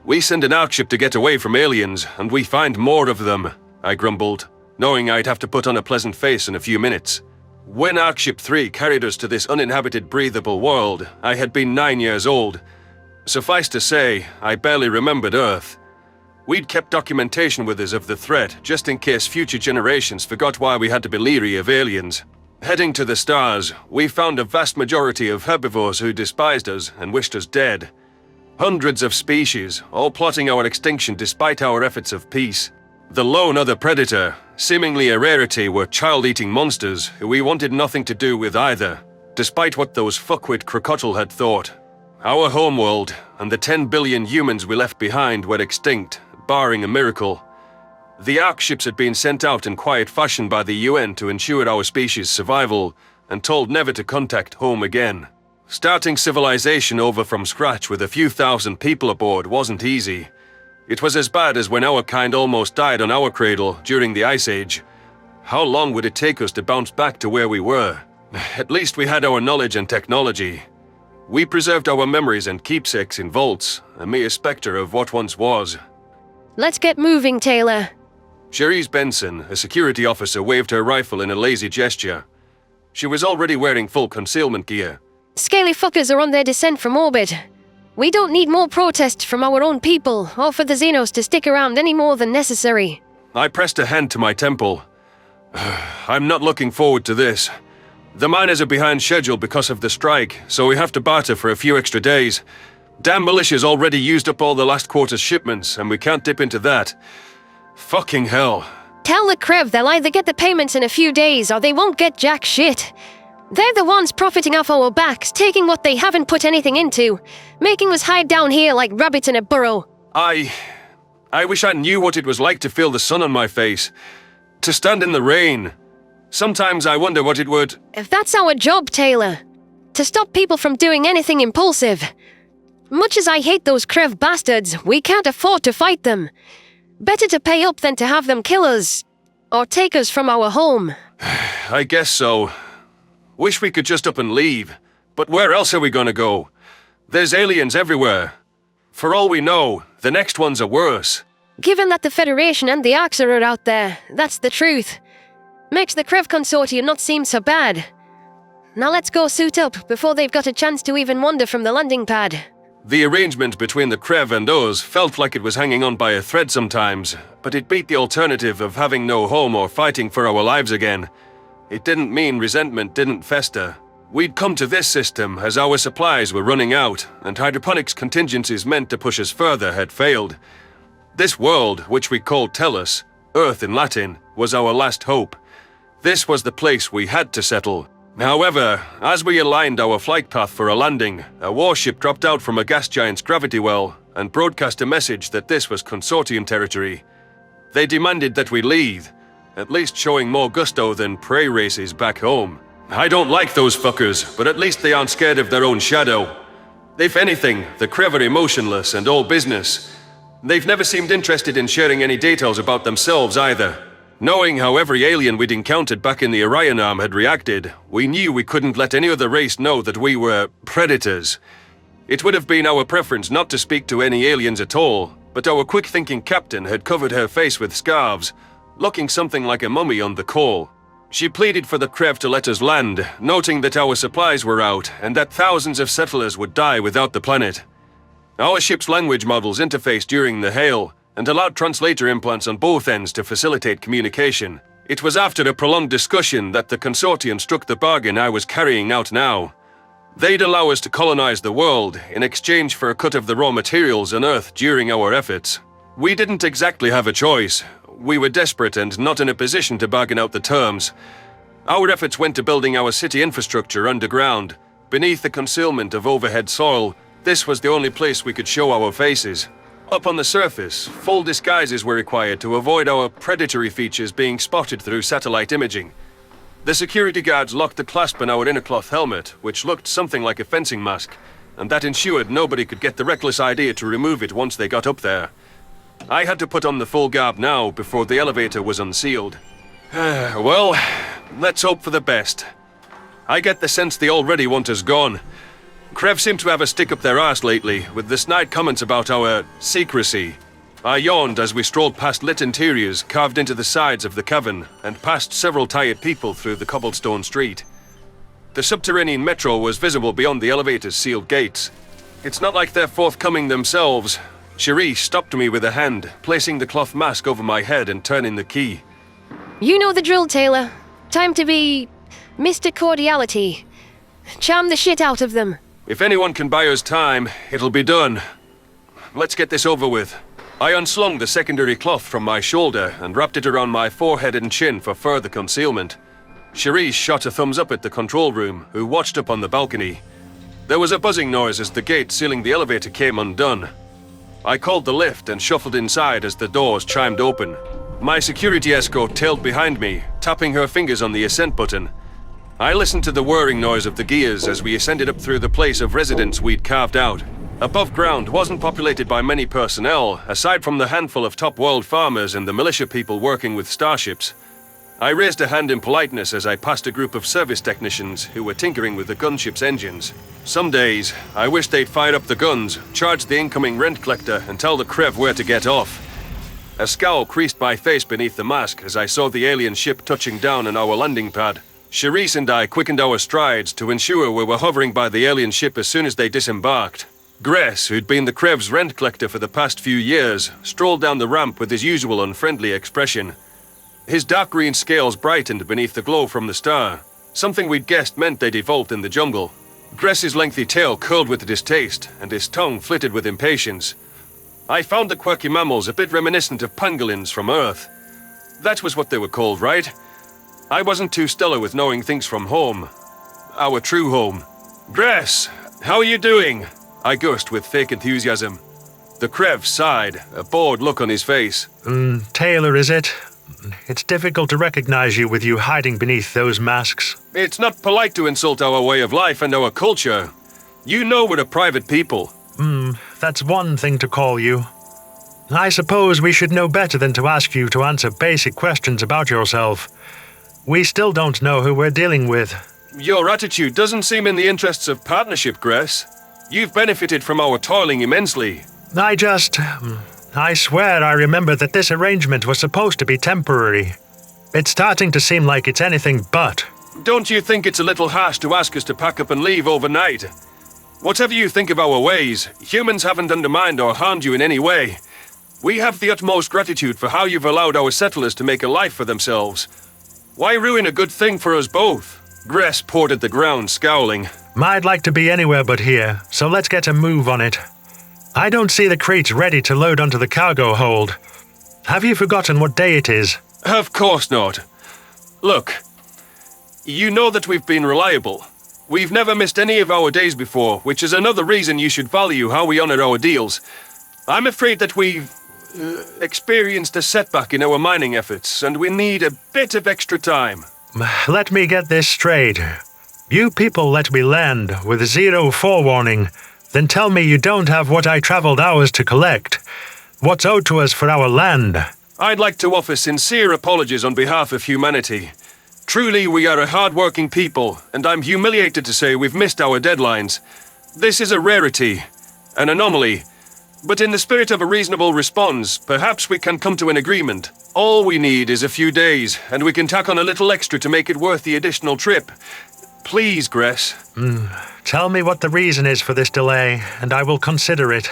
We send an Arxur to get away from aliens, and we find more of them, I grumbled, knowing I'd have to put on a pleasant face in a few minutes. When Arxur 3 carried us to this uninhabited breathable world, I had been 9 years old. Suffice to say, I barely remembered Earth. We'd kept documentation with us of the threat, just in case future generations forgot why we had to be leery of aliens. Heading to the stars, we found a vast majority of herbivores who despised us and wished us dead. Hundreds of species, all plotting our extinction despite our efforts of peace. The lone other predator, seemingly a rarity, were child-eating monsters who we wanted nothing to do with either, despite what those fuckwit Crocodile had thought. Our homeworld and the 10 billion humans we left behind were extinct, barring a miracle. The Ark ships had been sent out in quiet fashion by the UN to ensure our species' survival, and told never to contact home again. Starting civilization over from scratch with a few thousand people aboard wasn't easy. It was as bad as when our kind almost died on our cradle during the Ice Age. How long would it take us to bounce back to where we were? At least we had our knowledge and technology. We preserved our memories and keepsakes in vaults, a mere spectre of what once was. Let's get moving, Taylor. Cherise Benson, a security officer, waved her rifle in a lazy gesture. She was already wearing full concealment gear. Scaly fuckers are on their descent from orbit. We don't need more protests from our own people, or for the Xenos to stick around any more than necessary. I pressed a hand to my temple. I'm not looking forward to this. The miners are behind schedule because of the strike, so we have to barter for a few extra days. Damn militia's already used up all the last quarter's shipments, and we can't dip into that. Fucking hell. Tell the Krev they'll either get the payments in a few days or they won't get jack shit. They're the ones profiting off our backs, taking what they haven't put anything into, making us hide down here like rabbits in a burrow. I wish I knew what it was like to feel the sun on my face. To stand in the rain. Sometimes I wonder what it would... If that's our job, Taylor. To stop people from doing anything impulsive. Much as I hate those Krev bastards, we can't afford to fight them. Better to pay up than to have them kill us. Or take us from our home. I guess so. Wish we could just up and leave. But where else are we gonna go? There's aliens everywhere. For all we know, the next ones are worse. Given that the Federation and the Arxur are out there, that's the truth. Makes the Krev Consortium not seem so bad. Now let's go suit up before they've got a chance to even wander from the landing pad. The arrangement between the Krev and us felt like it was hanging on by a thread sometimes, but it beat the alternative of having no home or fighting for our lives again. It didn't mean resentment didn't fester. We'd come to this system as our supplies were running out, and hydroponics contingencies meant to push us further had failed. This world, which we called Tellus, Earth in Latin, was our last hope. This was the place we had to settle. However, as we aligned our flight path for a landing, a warship dropped out from a gas giant's gravity well and broadcast a message that this was Consortium territory. They demanded that we leave, at least showing more gusto than prey races back home. I don't like those fuckers, but at least they aren't scared of their own shadow. If anything, the Krev are emotionless and all business. They've never seemed interested in sharing any details about themselves either. Knowing how every alien we'd encountered back in the Orion Arm had reacted, we knew we couldn't let any other race know that we were predators. It would have been our preference not to speak to any aliens at all, but our quick-thinking captain had covered her face with scarves, looking something like a mummy on the call. She pleaded for the Krev to let us land, noting that our supplies were out and that thousands of settlers would die without the planet. Our ship's language models interfaced during the hail, and allowed translator implants on both ends to facilitate communication. It was after a prolonged discussion that the Consortium struck the bargain I was carrying out now. They'd allow us to colonize the world in exchange for a cut of the raw materials on Earth during our efforts. We didn't exactly have a choice. We were desperate and not in a position to bargain out the terms. Our efforts went to building our city infrastructure underground. Beneath the concealment of overhead soil, this was the only place we could show our faces. Up on the surface, full disguises were required to avoid our predatory features being spotted through satellite imaging. The security guards locked the clasp on our inner cloth helmet, which looked something like a fencing mask, and that ensured nobody could get the reckless idea to remove it once they got up there. I had to put on the full garb now before the elevator was unsealed. Well, let's hope for the best. I get the sense they already want us gone. Krev seem to have a stick up their arse lately, with the snide comments about our secrecy. I yawned as we strolled past lit interiors carved into the sides of the cavern, and past several tired people through the cobblestone street. The subterranean metro was visible beyond the elevator's sealed gates. It's not like they're forthcoming themselves. Cherie stopped me with a hand, placing the cloth mask over my head and turning the key. You know the drill, Taylor. Time to be Mr. Cordiality. Charm the shit out of them. If anyone can buy us time, it'll be done. Let's get this over with. I unslung the secondary cloth from my shoulder and wrapped it around my forehead and chin for further concealment. Cherie shot a thumbs up at the control room, who watched up on the balcony. There was a buzzing noise as the gate sealing the elevator came undone. I called the lift and shuffled inside as the doors chimed open. My security escort tailed behind me, tapping her fingers on the ascent button. I listened to the whirring noise of the gears as we ascended up through the place of residence we'd carved out. Above ground wasn't populated by many personnel, aside from the handful of top-world farmers and the militia people working with starships. I raised a hand in politeness as I passed a group of service technicians who were tinkering with the gunship's engines. Some days, I wished they'd fire up the guns, charge the incoming rent collector, and tell the Krev where to get off. A scowl creased my face beneath the mask as I saw the alien ship touching down on our landing pad. Charisse and I quickened our strides to ensure we were hovering by the alien ship as soon as they disembarked. Gress, who'd been the Krev's rent collector for the past few years, strolled down the ramp with his usual unfriendly expression. His dark green scales brightened beneath the glow from the star, something we'd guessed meant they'd evolved in the jungle. Gress's lengthy tail curled with distaste, and his tongue flitted with impatience. I found the quirky mammals a bit reminiscent of pangolins from Earth. That was what they were called, right? I wasn't too stellar with knowing things from home. Our true home. Gress, how are you doing? I gushed with fake enthusiasm. The Krev sighed, a bored look on his face. Taylor, is it? It's difficult to recognize you with you hiding beneath those masks. It's not polite to insult our way of life and our culture. You know we're a private people. That's one thing to call you. I suppose we should know better than to ask you to answer basic questions about yourself. We still don't know who we're dealing with. Your attitude doesn't seem in the interests of partnership, Gress. You've benefited from our toiling immensely. I swear I remember that this arrangement was supposed to be temporary. It's starting to seem like it's anything but. Don't you think it's a little harsh to ask us to pack up and leave overnight? Whatever you think of our ways, humans haven't undermined or harmed you in any way. We have the utmost gratitude for how you've allowed our settlers to make a life for themselves. Why ruin a good thing for us both? Gress poured at the ground, scowling. I'd like to be anywhere but here, so let's get a move on it. I don't see the crates ready to load onto the cargo hold. Have you forgotten what day it is? Of course not. Look, you know that we've been reliable. We've never missed any of our days before, which is another reason you should value how we honor our deals. I'm afraid that we've experienced a setback in our mining efforts, and we need a bit of extra time. Let me get this straight. You people let me land with zero forewarning, then tell me you don't have what I traveled hours to collect. What's owed to us for our land? I'd like to offer sincere apologies on behalf of humanity. Truly, we are a hard-working people, and I'm humiliated to say we've missed our deadlines. This is a rarity, an anomaly. But in the spirit of a reasonable response, perhaps we can come to an agreement. All we need is a few days, and we can tack on a little extra to make it worth the additional trip. Please, Gress. Tell me what the reason is for this delay, and I will consider it.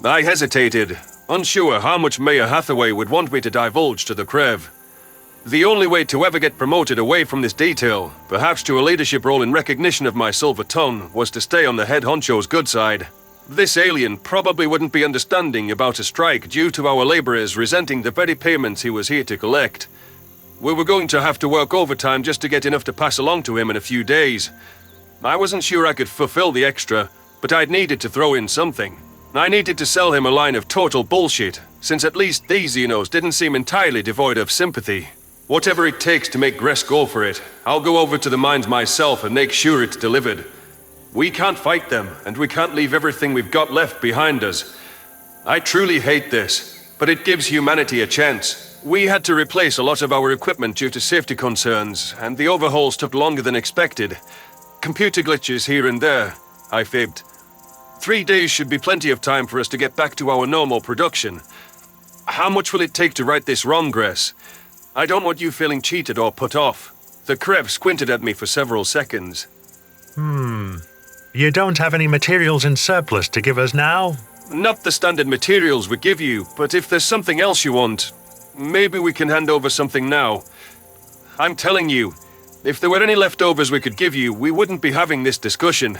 I hesitated. unsure how much Mayor Hathaway would want me to divulge to the Krev. The only way to ever get promoted away from this detail, perhaps to a leadership role in recognition of my silver tongue, was to stay on the head honcho's good side. This alien probably wouldn't be understanding about a strike due to our laborers resenting the very payments he was here to collect. We were going to have to work overtime just to get enough to pass along to him in a few days. I wasn't sure I could fulfill the extra, but I'd needed to throw in something. I needed to sell him a line of total bullshit, since at least these Xenos didn't seem entirely devoid of sympathy. Whatever it takes to make Gress go for it, I'll go over to the mines myself and make sure it's delivered. We can't fight them, and we can't leave everything we've got left behind us. I truly hate this, but it gives humanity a chance. We had to replace a lot of our equipment due to safety concerns, and the overhauls took longer than expected. Computer glitches here and there, I fibbed. 3 days should be plenty of time for us to get back to our normal production. How much will it take to right this wrong, Gress? I don't want you feeling cheated or put off. The Krev squinted at me for several seconds. You don't have any materials in surplus to give us now? Not the standard materials we give you, but if there's something else you want, maybe we can hand over something now. I'm telling you, if there were any leftovers we could give you, we wouldn't be having this discussion.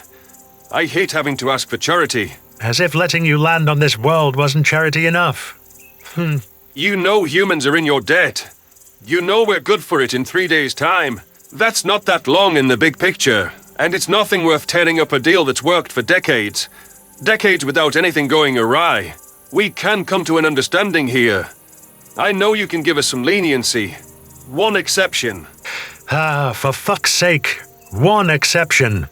I hate having to ask for charity. As if letting you land on this world wasn't charity enough. You know humans are in your debt. You know we're good for it in 3 days' time. That's not that long in the big picture, and it's nothing worth tearing up a deal that's worked for decades. Decades without anything going awry. We can come to an understanding here. I know you can give us some leniency. One exception. For fuck's sake. One exception.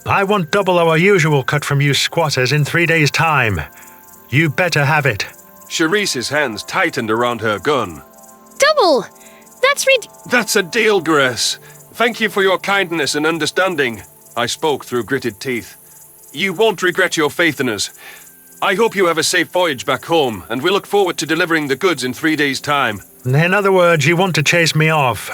I want double our usual cut from you squatters in 3 days' time. You better have it. Cherise's hands tightened around her gun. Double! That's a deal, Gress. Thank you for your kindness and understanding, I spoke through gritted teeth. You won't regret your faith in us. I hope you have a safe voyage back home, and we look forward to delivering the goods in 3 days' time. In other words, you want to chase me off.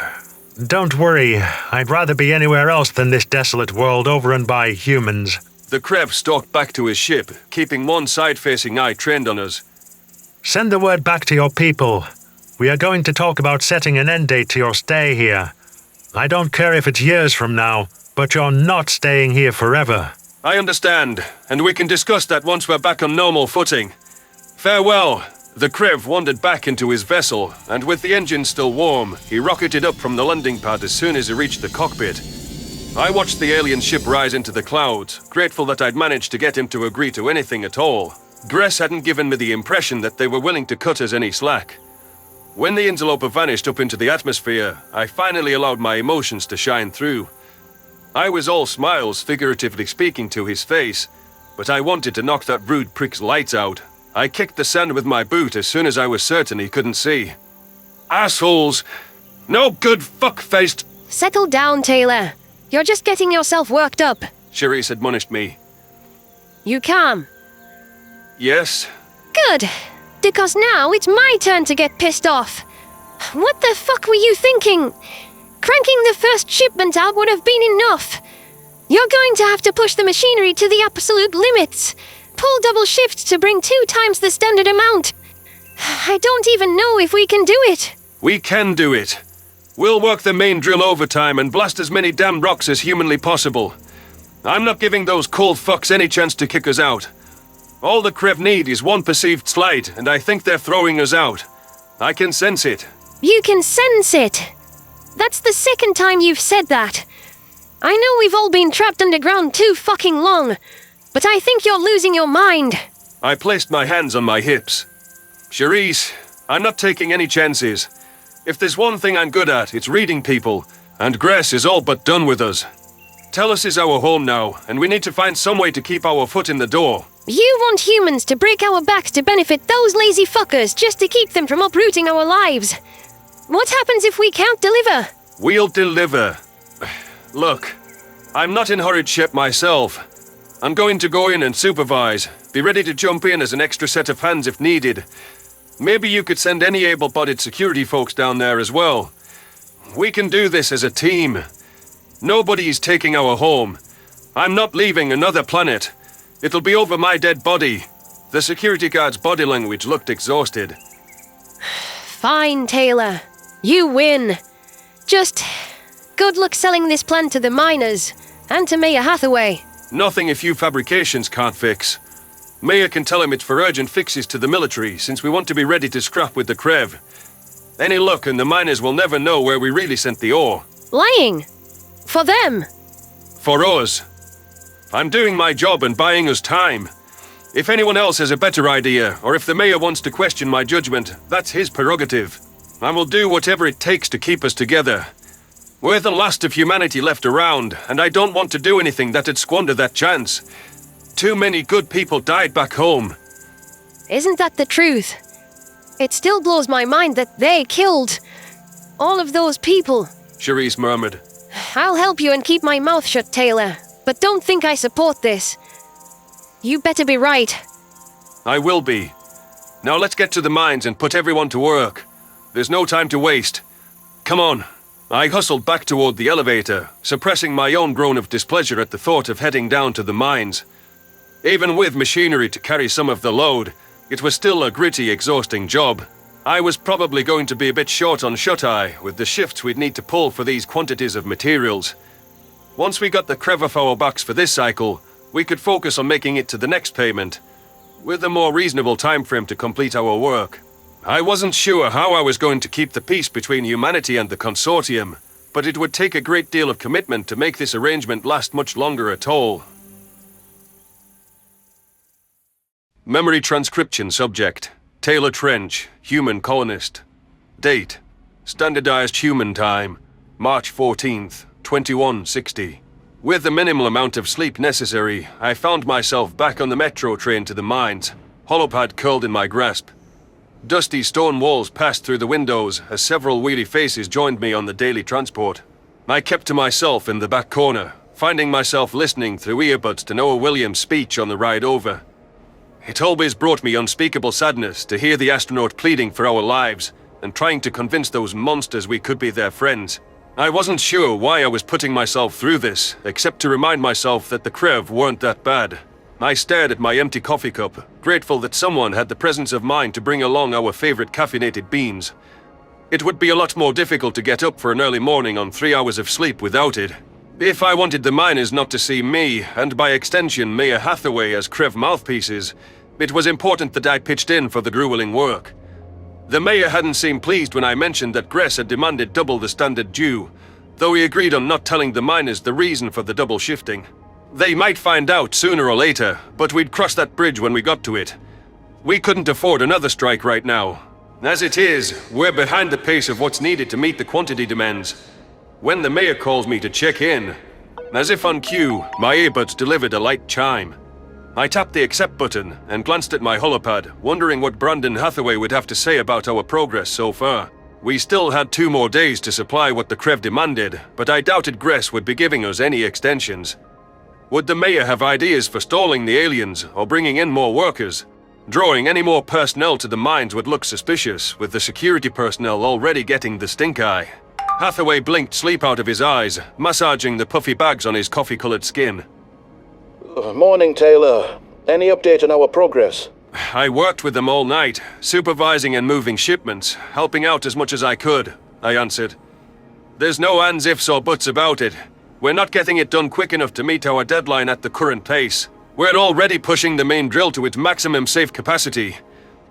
Don't worry, I'd rather be anywhere else than this desolate world overrun by humans. The Krev stalked back to his ship, keeping one side-facing eye trained on us. Send the word back to your people. We are going to talk about setting an end date to your stay here. I don't care if it's years from now, but you're not staying here forever. I understand, and we can discuss that once we're back on normal footing. Farewell. The Krev wandered back into his vessel, and with the engine still warm, he rocketed up from the landing pad as soon as he reached the cockpit. I watched the alien ship rise into the clouds, grateful that I'd managed to get him to agree to anything at all. Gress hadn't given me the impression that they were willing to cut us any slack. When the interloper vanished up into the atmosphere, I finally allowed my emotions to shine through. I was all smiles, figuratively speaking, to his face, but I wanted to knock that rude prick's lights out. I kicked the sand with my boot as soon as I was certain he couldn't see. Assholes! No good fuck-faced— Settle down, Taylor. You're just getting yourself worked up. Cherise admonished me. You calm. Yes? Good. Because now it's my turn to get pissed off. What the fuck were you thinking? Cranking the first shipment out would have been enough. You're going to have to push the machinery to the absolute limits. Pull double shifts to bring 2 times the standard amount. I don't even know if we can do it. We can do it. We'll work the main drill overtime and blast as many damn rocks as humanly possible. I'm not giving those cold fucks any chance to kick us out. All the Krev need is one perceived slight, and I think they're throwing us out. I can sense it. You can sense it. That's the second time you've said that. I know we've all been trapped underground too fucking long, but I think you're losing your mind. I placed my hands on my hips. Cherise, I'm not taking any chances. If there's one thing I'm good at, it's reading people, and Gress is all but done with us. Tellus is our home now, and we need to find some way to keep our foot in the door. You want humans to break our backs to benefit those lazy fuckers just to keep them from uprooting our lives. What happens if we can't deliver? We'll deliver. Look, I'm not in hurried ship myself. I'm going to go in and supervise. Be ready to jump in as an extra set of hands if needed. Maybe you could send any able-bodied security folks down there as well. We can do this as a team. Nobody's taking our home. I'm not leaving another planet. It'll be over my dead body. The security guard's body language looked exhausted. Fine, Taylor. You win. Just good luck selling this plan to the miners and to Mayor Hathaway. Nothing a few fabrications can't fix. Mayor can tell him it's for urgent fixes to the military, since we want to be ready to scrap with the Krev. Any luck and the miners will never know where we really sent the ore. Lying. For them. For us. I'm doing my job and buying us time. If anyone else has a better idea, or if the mayor wants to question my judgment, that's his prerogative. I will do whatever it takes to keep us together. We're the last of humanity left around, and I don't want to do anything that'd squander that chance. Too many good people died back home. Isn't that the truth? It still blows my mind that they killed all of those people. Charisse murmured. I'll help you and keep my mouth shut, Taylor. But don't think I support this. You better be right. I will be. Now let's get to the mines and put everyone to work. There's no time to waste. Come on. I hustled back toward the elevator, suppressing my own groan of displeasure at the thought of heading down to the mines. Even with machinery to carry some of the load, it was still a gritty, exhausting job. I was probably going to be a bit short on shut-eye with the shifts we'd need to pull for these quantities of materials. Once we got the Krev off our backs for this cycle, we could focus on making it to the next payment, with a more reasonable time frame to complete our work. I wasn't sure how I was going to keep the peace between humanity and the Consortium, but it would take a great deal of commitment to make this arrangement last much longer at all. Memory transcription subject: Taylor Trench, human colonist. Date: standardized human time, March 14th, 2160. With the minimal amount of sleep necessary, I found myself back on the metro train to the mines, holopad curled in my grasp. Dusty stone walls passed through the windows as several weary faces joined me on the daily transport. I kept to myself in the back corner, finding myself listening through earbuds to Noah Williams' speech on the ride over. It always brought me unspeakable sadness to hear the astronaut pleading for our lives and trying to convince those monsters we could be their friends. I wasn't sure why I was putting myself through this, except to remind myself that the Krev weren't that bad. I stared at my empty coffee cup, grateful that someone had the presence of mind to bring along our favorite caffeinated beans. It would be a lot more difficult to get up for an early morning on 3 hours of sleep without it. If I wanted the miners not to see me, and by extension Mayor Hathaway, as Krev mouthpieces, it was important that I pitched in for the grueling work. The mayor hadn't seemed pleased when I mentioned that Gress had demanded double the standard due, though he agreed on not telling the miners the reason for the double shifting. They might find out sooner or later, but we'd cross that bridge when we got to it. We couldn't afford another strike right now. As it is, we're behind the pace of what's needed to meet the quantity demands. When the mayor calls me to check in, as if on cue, my earbuds delivered a light chime. I tapped the accept button and glanced at my holopad, wondering what Brandon Hathaway would have to say about our progress so far. We still had 2 more days to supply what the Krev demanded, but I doubted Gress would be giving us any extensions. Would the mayor have ideas for stalling the aliens or bringing in more workers? Drawing any more personnel to the mines would look suspicious, with the security personnel already getting the stink eye. Hathaway blinked sleep out of his eyes, massaging the puffy bags on his coffee-colored skin. Morning, Taylor. Any update on our progress? I worked with them all night, supervising and moving shipments, helping out as much as I could, I answered. There's no ands, ifs or buts about it. We're not getting it done quick enough to meet our deadline at the current pace. We're already pushing the main drill to its maximum safe capacity.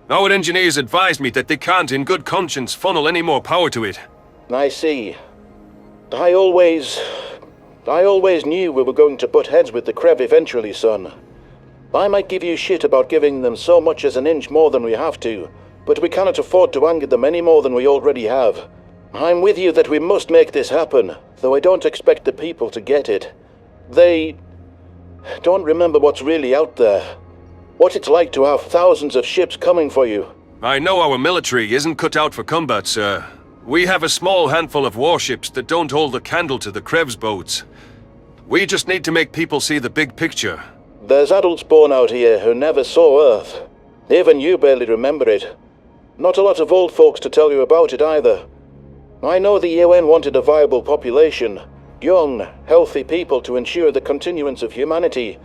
Our engineers advised me that they can't in good conscience funnel any more power to it. I see. I always knew we were going to butt heads with the Krev eventually, son. I might give you shit about giving them so much as an inch more than we have to, but we cannot afford to anger them any more than we already have. I'm with you that we must make this happen, though I don't expect the people to get it. They don't remember what's really out there. What it's like to have thousands of ships coming for you. I know our military isn't cut out for combat, sir. We have a small handful of warships that don't hold a candle to the Krev's boats. We just need to make people see the big picture. There's adults born out here who never saw Earth. Even you barely remember it. Not a lot of old folks to tell you about it either. I know the UN wanted a viable population, young, healthy people to ensure the continuance of humanity,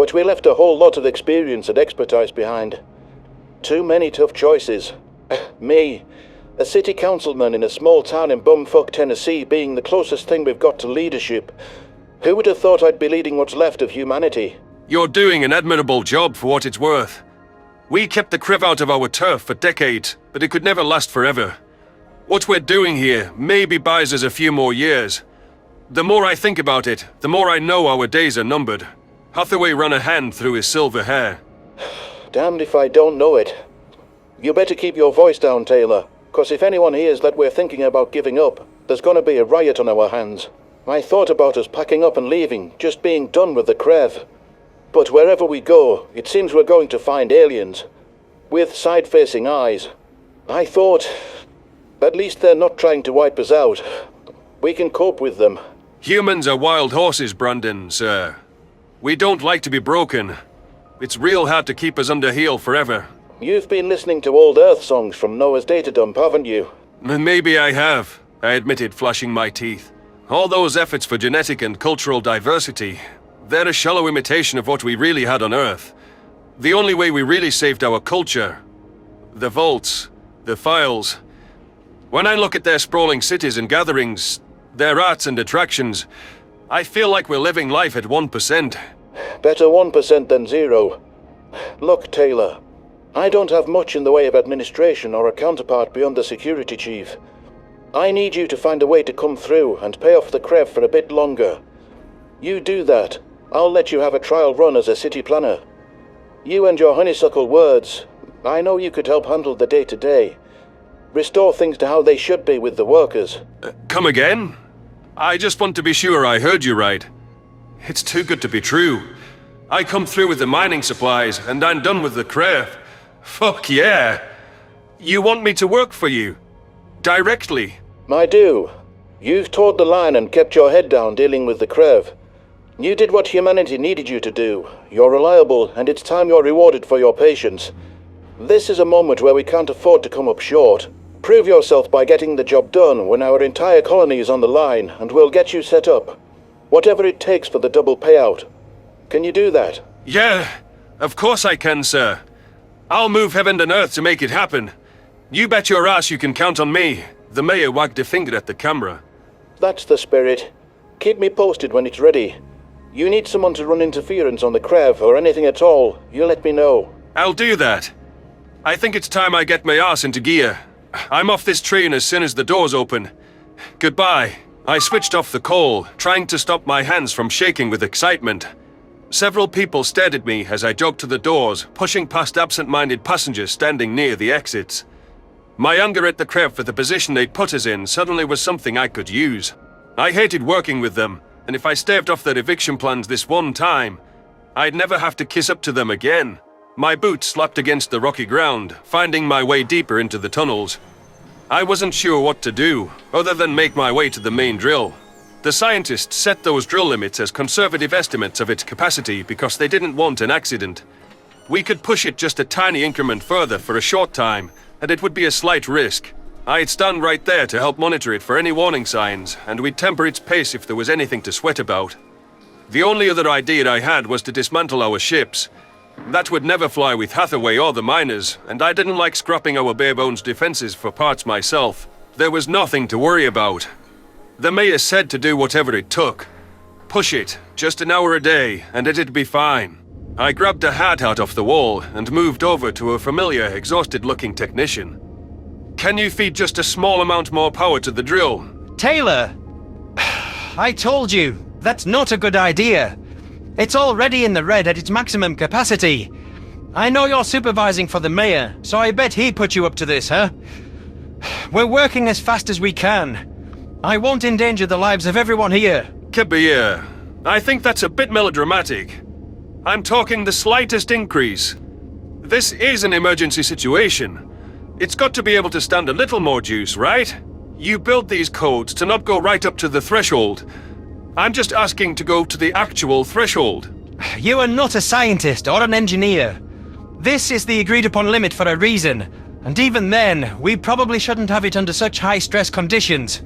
But we left a whole lot of experience and expertise behind. Too many tough choices. Me, a city councilman in a small town in bumfuck Tennessee, being the closest thing we've got to leadership. Who would have thought I'd be leading what's left of humanity? You're doing an admirable job for what it's worth. We kept the Krev out of our turf for decades, but it could never last forever. What we're doing here maybe buys us a few more years. The more I think about it, the more I know our days are numbered. Hathaway ran a hand through his silver hair. Damned if I don't know it. You better keep your voice down, Taylor, 'cause if anyone hears that we're thinking about giving up, there's gonna be a riot on our hands. I thought about us packing up and leaving, just being done with the Krev. But wherever we go, it seems we're going to find aliens. With side-facing eyes. I thought, at least they're not trying to wipe us out. We can cope with them. Humans are wild horses, Brandon, sir. We don't like to be broken. It's real hard to keep us under heel forever. You've been listening to old Earth songs from Noah's data dump, haven't you? Maybe I have, I admitted, flashing my teeth. All those efforts for genetic and cultural diversity, they're a shallow imitation of what we really had on Earth. The only way we really saved our culture. The vaults, the files. When I look at their sprawling cities and gatherings, their arts and attractions, I feel like we're living life at 1%. Better 1% than 0. Look, Taylor, I don't have much in the way of administration or a counterpart beyond the security chief. I need you to find a way to come through and pay off the Krev for a bit longer. You do that, I'll let you have a trial run as a city planner. You and your honeysuckle words, I know you could help handle the day-to-day. Restore things to how they should be with the workers. Come again? I just want to be sure I heard you right. It's too good to be true. I come through with the mining supplies, and I'm done with the Krev. Fuck yeah! You want me to work for you? Directly? I do. You've towed the line and kept your head down dealing with the Krev. You did what humanity needed you to do. You're reliable, and it's time you're rewarded for your patience. This is a moment where we can't afford to come up short. Prove yourself by getting the job done when our entire colony is on the line, and we'll get you set up. Whatever it takes for the double payout. Can you do that? Yeah, of course I can, sir. I'll move heaven and earth to make it happen. You bet your ass you can count on me. The mayor wagged a finger at the camera. That's the spirit. Keep me posted when it's ready. You need someone to run interference on the Krev or anything at all, you let me know. I'll do that. I think it's time I get my ass into gear. I'm off this train as soon as the doors open. Goodbye. I switched off the call, trying to stop my hands from shaking with excitement. Several people stared at me as I jogged to the doors, pushing past absent-minded passengers standing near the exits. My anger at the Krev for the position they'd put us in suddenly was something I could use. I hated working with them, and if I staved off their eviction plans this one time, I'd never have to kiss up to them again. My boots slapped against the rocky ground, finding my way deeper into the tunnels. I wasn't sure what to do, other than make my way to the main drill. The scientists set those drill limits as conservative estimates of its capacity because they didn't want an accident. We could push it just a tiny increment further for a short time, and it would be a slight risk. I'd stand right there to help monitor it for any warning signs, and we'd temper its pace if there was anything to sweat about. The only other idea I had was to dismantle our ships. That would never fly with Hathaway or the miners, and I didn't like scrapping our bare-bones defenses for parts myself. There was nothing to worry about. The mayor said to do whatever it took. Push it, just an hour a day, and it'd be fine. I grabbed a hat out off the wall and moved over to a familiar, exhausted-looking technician. Can you feed just a small amount more power to the drill? Taylor! I told you, that's not a good idea. It's already in the red at its maximum capacity. I know you're supervising for the mayor, so I bet he put you up to this, huh? We're working as fast as we can. I won't endanger the lives of everyone here. Kabir, I think that's a bit melodramatic. I'm talking the slightest increase. This is an emergency situation. It's got to be able to stand a little more juice, right? You build these codes to not go right up to the threshold. I'm just asking to go to the actual threshold. You are not a scientist or an engineer. This is the agreed-upon limit for a reason, and even then, we probably shouldn't have it under such high-stress conditions.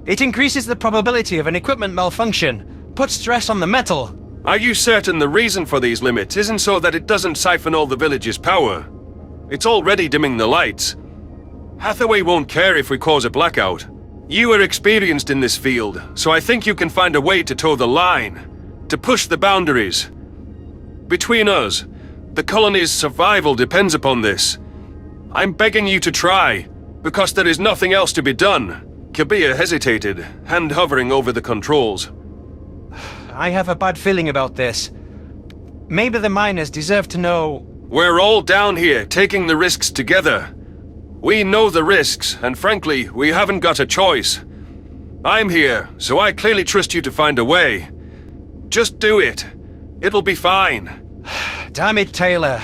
It increases the probability of an equipment malfunction, puts stress on the metal. Are you certain the reason for these limits isn't so that it doesn't siphon all the village's power? It's already dimming the lights. Hathaway won't care if we cause a blackout. You are experienced in this field, so I think you can find a way to toe the line, to push the boundaries. Between us, the colony's survival depends upon this. I'm begging you to try, because there is nothing else to be done. Kabir hesitated, hand hovering over the controls. I have a bad feeling about this. Maybe the miners deserve to know... We're all down here, taking the risks together. We know the risks, and frankly, we haven't got a choice. I'm here, so I clearly trust you to find a way. Just do it. It'll be fine. Damn it, Taylor.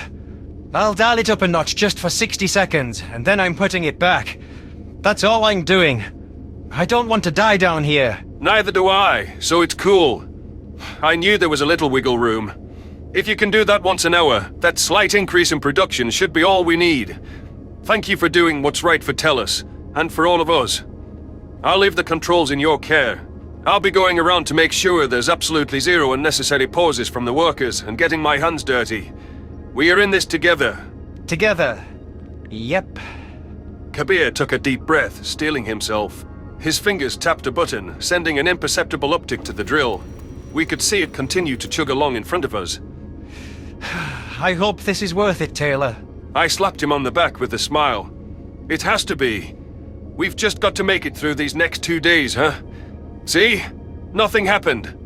I'll dial it up a notch just for 60 seconds, and then I'm putting it back. That's all I'm doing. I don't want to die down here. Neither do I, so it's cool. I knew there was a little wiggle room. If you can do that once an hour, that slight increase in production should be all we need. Thank you for doing what's right for Tellus, and for all of us. I'll leave the controls in your care. I'll be going around to make sure there's absolutely zero unnecessary pauses from the workers and getting my hands dirty. We are in this together. Together. Yep. Kabir took a deep breath, steeling himself. His fingers tapped a button, sending an imperceptible uptick to the drill. We could see it continue to chug along in front of us. I hope this is worth it, Taylor. I slapped him on the back with a smile. It has to be. We've just got to make it through these next 2 days, huh? See? Nothing happened.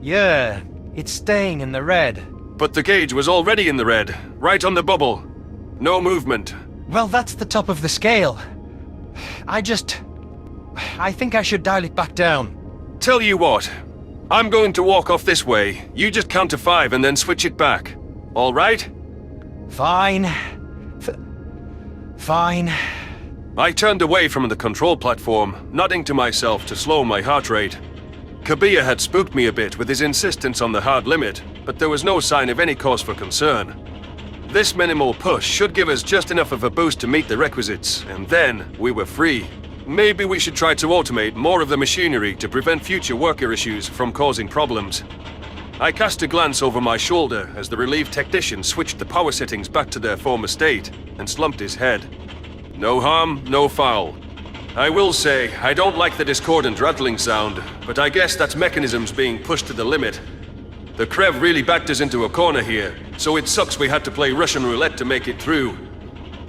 Yeah, it's staying in the red. But the gauge was already in the red, right on the bubble. No movement. Well, that's the top of the scale. I think I should dial it back down. Tell you what. I'm going to walk off this way. You just count to 5 and then switch it back. All right? Fine. Fine. I turned away from the control platform, nodding to myself to slow my heart rate. Kabir had spooked me a bit with his insistence on the hard limit, but there was no sign of any cause for concern. This minimal push should give us just enough of a boost to meet the requisites, and then we were free. Maybe we should try to automate more of the machinery to prevent future worker issues from causing problems. I cast a glance over my shoulder as the relieved technician switched the power settings back to their former state and slumped his head. No harm, no foul. I will say, I don't like the discordant rattling sound, but I guess that's mechanisms being pushed to the limit. The Krev really backed us into a corner here, so it sucks we had to play Russian roulette to make it through.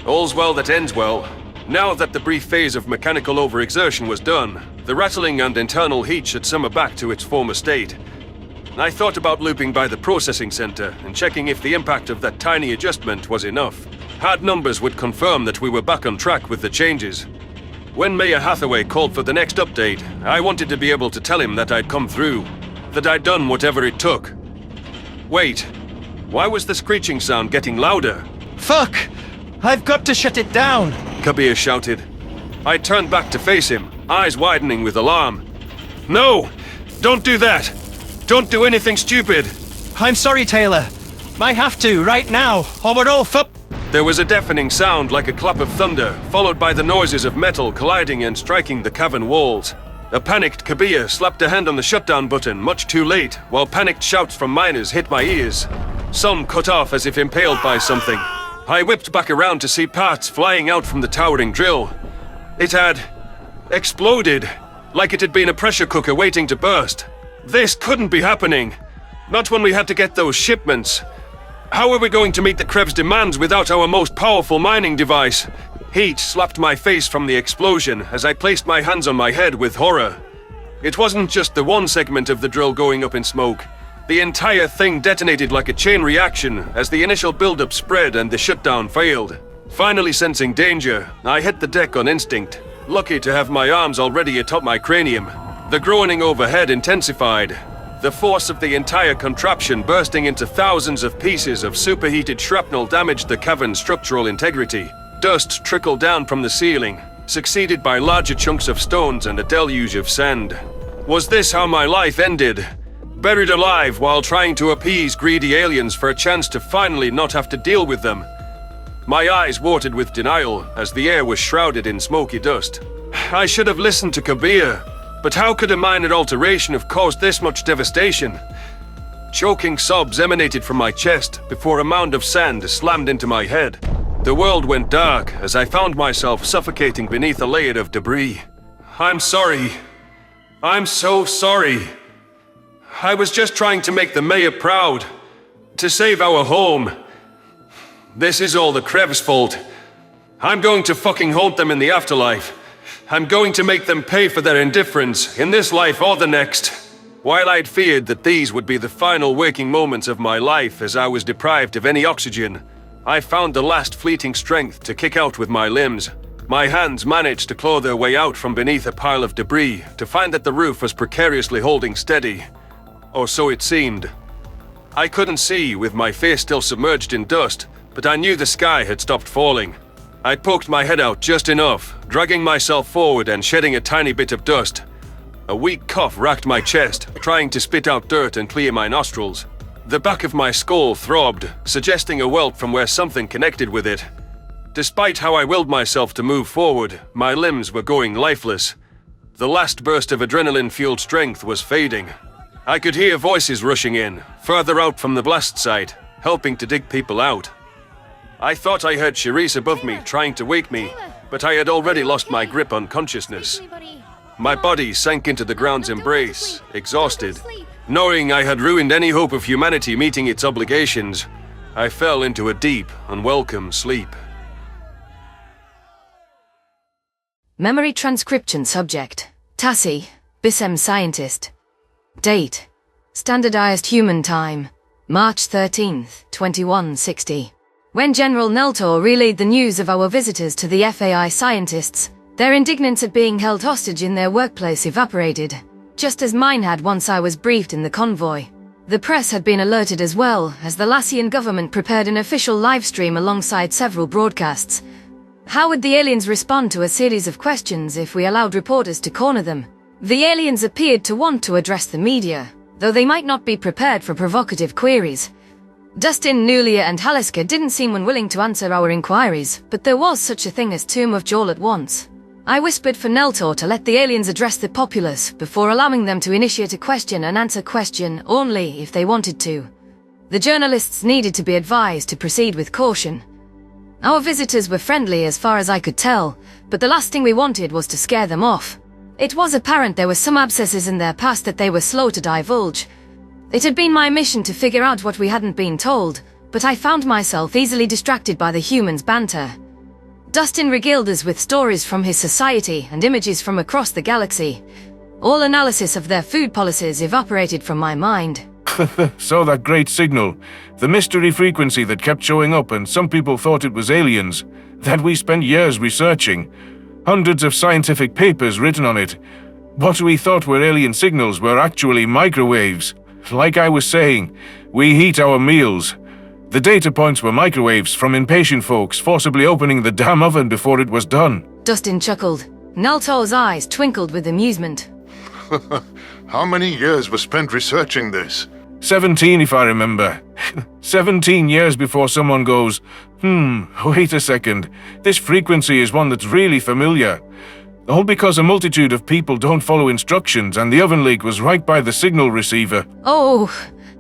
All's well that ends well. Now that the brief phase of mechanical overexertion was done, the rattling and internal heat should simmer back to its former state. I thought about looping by the processing center and checking if the impact of that tiny adjustment was enough. Hard numbers would confirm that we were back on track with the changes. When Mayor Hathaway called for the next update, I wanted to be able to tell him that I'd come through, that I'd done whatever it took. Wait, why was the screeching sound getting louder? Fuck! I've got to shut it down! Kabir shouted. I turned back to face him, eyes widening with alarm. No! Don't do that! Don't do anything stupid! I'm sorry, Taylor. I have to, right now, or we're all There was a deafening sound like a clap of thunder, followed by the noises of metal colliding and striking the cavern walls. A panicked Kabir slapped a hand on the shutdown button much too late, while panicked shouts from miners hit my ears. Some cut off as if impaled by something. I whipped back around to see parts flying out from the towering drill. It had exploded, like it had been a pressure cooker waiting to burst. This couldn't be happening. Not when we had to get those shipments. How are we going to meet the Krev's demands without our most powerful mining device? Heat slapped my face from the explosion as I placed my hands on my head with horror. It wasn't just the one segment of the drill going up in smoke. The entire thing detonated like a chain reaction as the initial buildup spread and the shutdown failed. Finally sensing danger, I hit the deck on instinct, lucky to have my arms already atop my cranium. The groaning overhead intensified. The force of the entire contraption bursting into thousands of pieces of superheated shrapnel damaged the cavern's structural integrity. Dust trickled down from the ceiling, succeeded by larger chunks of stones and a deluge of sand. Was this how my life ended? Buried alive while trying to appease greedy aliens for a chance to finally not have to deal with them. My eyes watered with denial as the air was shrouded in smoky dust. I should have listened to Kabir. But how could a minor alteration have caused this much devastation? Choking sobs emanated from my chest before a mound of sand slammed into my head. The world went dark as I found myself suffocating beneath a layer of debris. I'm sorry. I'm so sorry. I was just trying to make the mayor proud. To save our home. This is all the Krev's fault. I'm going to fucking haunt them in the afterlife. I'm going to make them pay for their indifference in this life or the next. While I'd feared that these would be the final waking moments of my life as I was deprived of any oxygen, I found the last fleeting strength to kick out with my limbs. My hands managed to claw their way out from beneath a pile of debris to find that the roof was precariously holding steady. Or so it seemed. I couldn't see with my face still submerged in dust, but I knew the sky had stopped falling. I poked my head out just enough, dragging myself forward and shedding a tiny bit of dust. A weak cough racked my chest, trying to spit out dirt and clear my nostrils. The back of my skull throbbed, suggesting a welt from where something connected with it. Despite how I willed myself to move forward, my limbs were going lifeless. The last burst of adrenaline-fueled strength was fading. I could hear voices rushing in, further out from the blast site, helping to dig people out. I thought I heard Charisse above me trying to wake me, but I had already lost my grip on consciousness. My body sank into the ground's embrace, exhausted. Knowing I had ruined any hope of humanity meeting its obligations, I fell into a deep, unwelcome sleep. Memory transcription subject. Tassi, Bissem scientist. Date. Standardized human time. March 13th, 2160. When General Neltor relayed the news of our visitors to the FAI scientists, their indignance at being held hostage in their workplace evaporated, just as mine had once I was briefed in the convoy. The press had been alerted as well, as the Lassian government prepared an official livestream alongside several broadcasts. How would the aliens respond to a series of questions if we allowed reporters to corner them? The aliens appeared to want to address the media, though they might not be prepared for provocative queries. Dustin, Nulia and Haliska didn't seem unwilling to answer our inquiries, but there was such a thing as Tomb of Jol at once. I whispered for Neltor to let the aliens address the populace before allowing them to initiate a question and answer question only if they wanted to. The journalists needed to be advised to proceed with caution. Our visitors were friendly as far as I could tell, but the last thing we wanted was to scare them off. It was apparent there were some abscesses in their past that they were slow to divulge. It had been my mission to figure out what we hadn't been told, but I found myself easily distracted by the humans' banter. Dustin regaled us with stories from his society and images from across the galaxy. All analysis of their food policies evaporated from my mind. So that great signal, the mystery frequency that kept showing up and some people thought it was aliens, that we spent years researching. Hundreds of scientific papers written on it. What we thought were alien signals were actually microwaves. Like I was saying, we heat our meals. The data points were microwaves from impatient folks forcibly opening the damn oven before it was done. Dustin chuckled. Neltor's eyes twinkled with amusement. How many years were spent researching this? 17 if I remember. 17 years before someone goes, wait a second, this frequency is one that's really familiar. All because a multitude of people don't follow instructions and the oven leak was right by the signal receiver. Oh,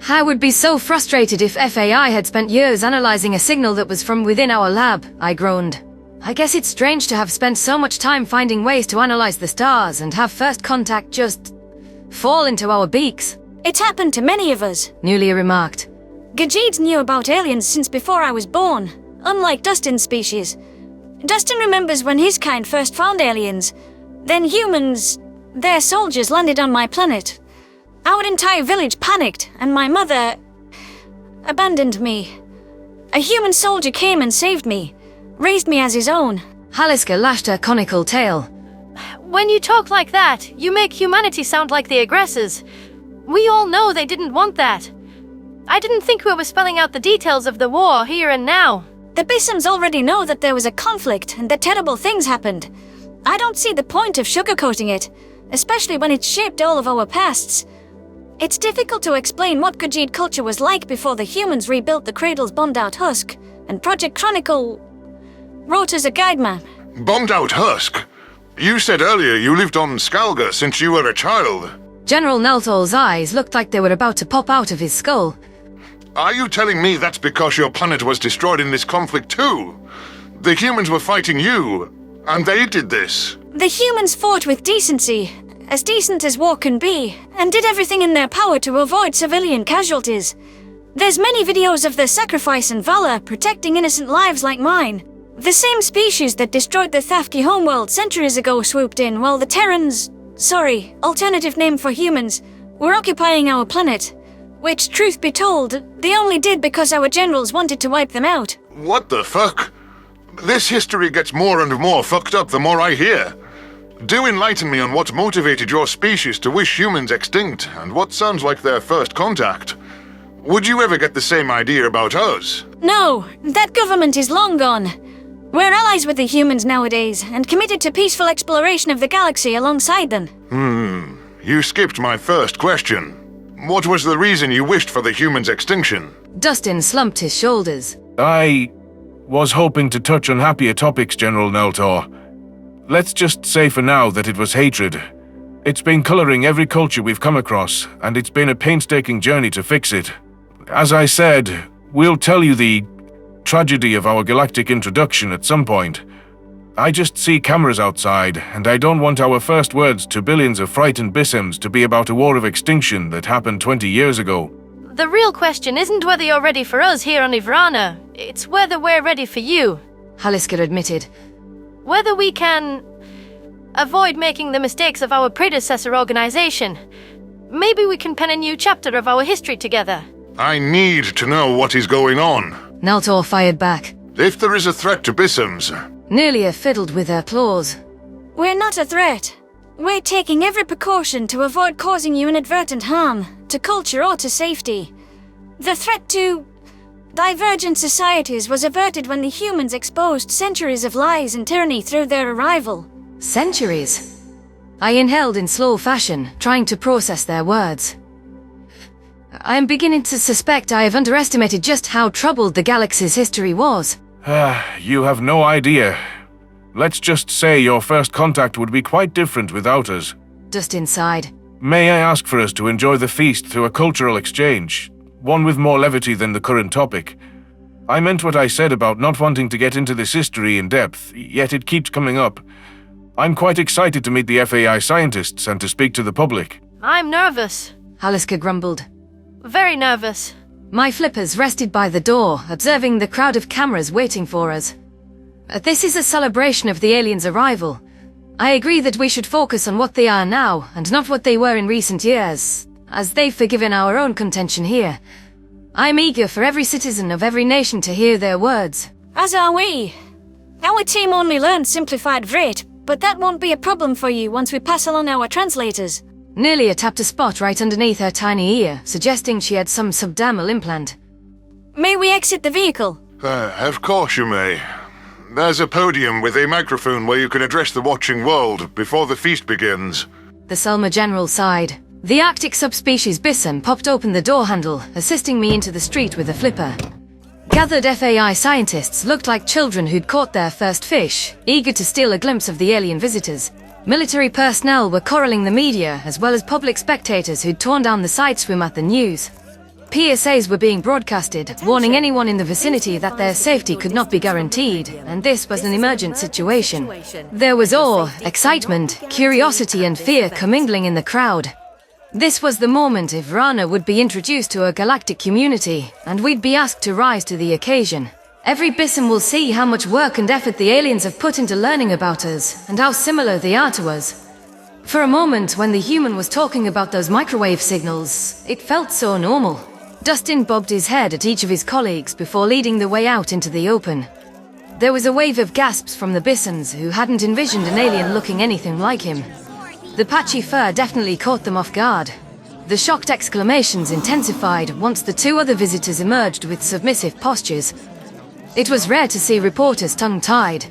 I would be so frustrated if FAI had spent years analyzing a signal that was from within our lab, I groaned. I guess it's strange to have spent so much time finding ways to analyze the stars and have first contact just fall into our beaks. It's happened to many of us, Nulia remarked. Gajeeds knew about aliens since before I was born, unlike Dustin's species. Dustin remembers when his kind first found aliens. Then humans, their soldiers landed on my planet. Our entire village panicked, and my mother abandoned me. A human soldier came and saved me, raised me as his own. Haliska lashed her conical tail. When you talk like that, you make humanity sound like the aggressors. We all know they didn't want that. I didn't think we were spelling out the details of the war here and now. The Bissems already know that there was a conflict and that terrible things happened. I don't see the point of sugarcoating it, especially when it shaped all of our pasts. It's difficult to explain what Gajeed culture was like before the humans rebuilt the cradle's bombed-out husk, and Project Chronicle wrote us a guide map. Bombed-out husk? You said earlier you lived on Skalga since you were a child. General Nelthor's eyes looked like they were about to pop out of his skull. Are you telling me that's because your planet was destroyed in this conflict too? The humans were fighting you, and they did this. The humans fought with decency, as decent as war can be, and did everything in their power to avoid civilian casualties. There's many videos of their sacrifice and valor protecting innocent lives like mine. The same species that destroyed the Thafki homeworld centuries ago swooped in while the Terrans, alternative name for humans, were occupying our planet. Which, truth be told, they only did because our generals wanted to wipe them out. What the fuck? This history gets more and more fucked up the more I hear. Do enlighten me on what motivated your species to wish humans extinct, and what sounds like their first contact. Would you ever get the same idea about us? No, that government is long gone. We're allies with the humans nowadays, and committed to peaceful exploration of the galaxy alongside them. You skipped my first question. What was the reason you wished for the humans' extinction? Dustin slumped his shoulders. I was hoping to touch on happier topics, General Neltor. Let's just say for now that it was hatred. It's been coloring every culture we've come across, and it's been a painstaking journey to fix it. As I said, we'll tell you the tragedy of our galactic introduction at some point. I just see cameras outside, and I don't want our first words to billions of frightened Bissems to be about a war of extinction that happened 20 years ago. The real question isn't whether you're ready for us here on Ivrana, it's whether we're ready for you. Haliska admitted. Whether we can avoid making the mistakes of our predecessor organization. Maybe we can pen a new chapter of our history together. I need to know what is going on. Neltor fired back. If there is a threat to Bissems... Nelia fiddled with her claws. We're not a threat. We're taking every precaution to avoid causing you inadvertent harm, to culture or to safety. The threat to divergent societies was averted when the humans exposed centuries of lies and tyranny through their arrival. Centuries? I inhaled in slow fashion, trying to process their words. I am beginning to suspect I have underestimated just how troubled the galaxy's history was. You have no idea. Let's just say your first contact would be quite different without us. Dustin sighed. May I ask for us to enjoy the feast through a cultural exchange? One with more levity than the current topic. I meant what I said about not wanting to get into this history in depth, yet it keeps coming up. I'm quite excited to meet the FAI scientists and to speak to the public. I'm nervous. Haliska grumbled. Very nervous. My flippers rested by the door, observing the crowd of cameras waiting for us. This is a celebration of the aliens' arrival. I agree that we should focus on what they are now, and not what they were in recent years, as they've forgiven our own contention here. I'm eager for every citizen of every nation to hear their words. As are we. Our team only learned simplified Vrait, but that won't be a problem for you once we pass along our translators. Nelia tapped a spot right underneath her tiny ear, suggesting she had some subdermal implant. May we exit the vehicle? Of course you may. There's a podium with a microphone where you can address the watching world before the feast begins. The Selma General sighed. The Arctic subspecies Bissem popped open the door handle, assisting me into the street with a flipper. Gathered FAI scientists looked like children who'd caught their first fish, eager to steal a glimpse of the alien visitors. Military personnel were corralling the media, as well as public spectators who'd torn down the side swim at the news. PSAs were being broadcasted, warning anyone in the vicinity that their safety could not be guaranteed, and this was an emergent situation. There was awe, excitement, curiosity and fear commingling in the crowd. This was the moment Ivrana would be introduced to a galactic community, and we'd be asked to rise to the occasion. Every Bissem will see how much work and effort the aliens have put into learning about us, and how similar they are to us. For a moment, when the human was talking about those microwave signals, it felt so normal. Dustin bobbed his head at each of his colleagues before leading the way out into the open. There was a wave of gasps from the Bissems, who hadn't envisioned an alien looking anything like him. The patchy fur definitely caught them off guard. The shocked exclamations intensified once the two other visitors emerged with submissive postures. It was rare to see reporters tongue-tied.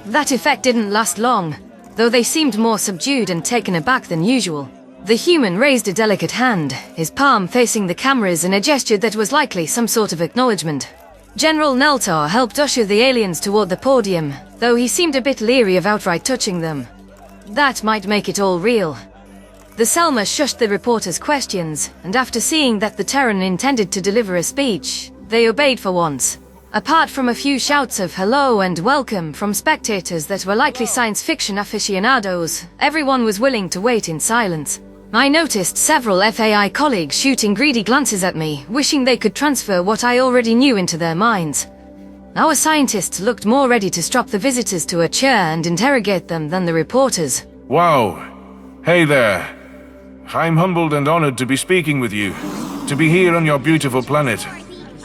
That effect didn't last long, though they seemed more subdued and taken aback than usual. The human raised a delicate hand, his palm facing the cameras in a gesture that was likely some sort of acknowledgement. General Neltor helped usher the aliens toward the podium, though he seemed a bit leery of outright touching them. That might make it all real. The Selma shushed the reporters' questions, and after seeing that the Terran intended to deliver a speech, they obeyed for once. Apart from a few shouts of hello and welcome from spectators that were likely science fiction aficionados, everyone was willing to wait in silence. I noticed several FAI colleagues shooting greedy glances at me, wishing they could transfer what I already knew into their minds. Our scientists looked more ready to strap the visitors to a chair and interrogate them than the reporters. Wow. Hey there. I'm humbled and honored to be speaking with you, to be here on your beautiful planet.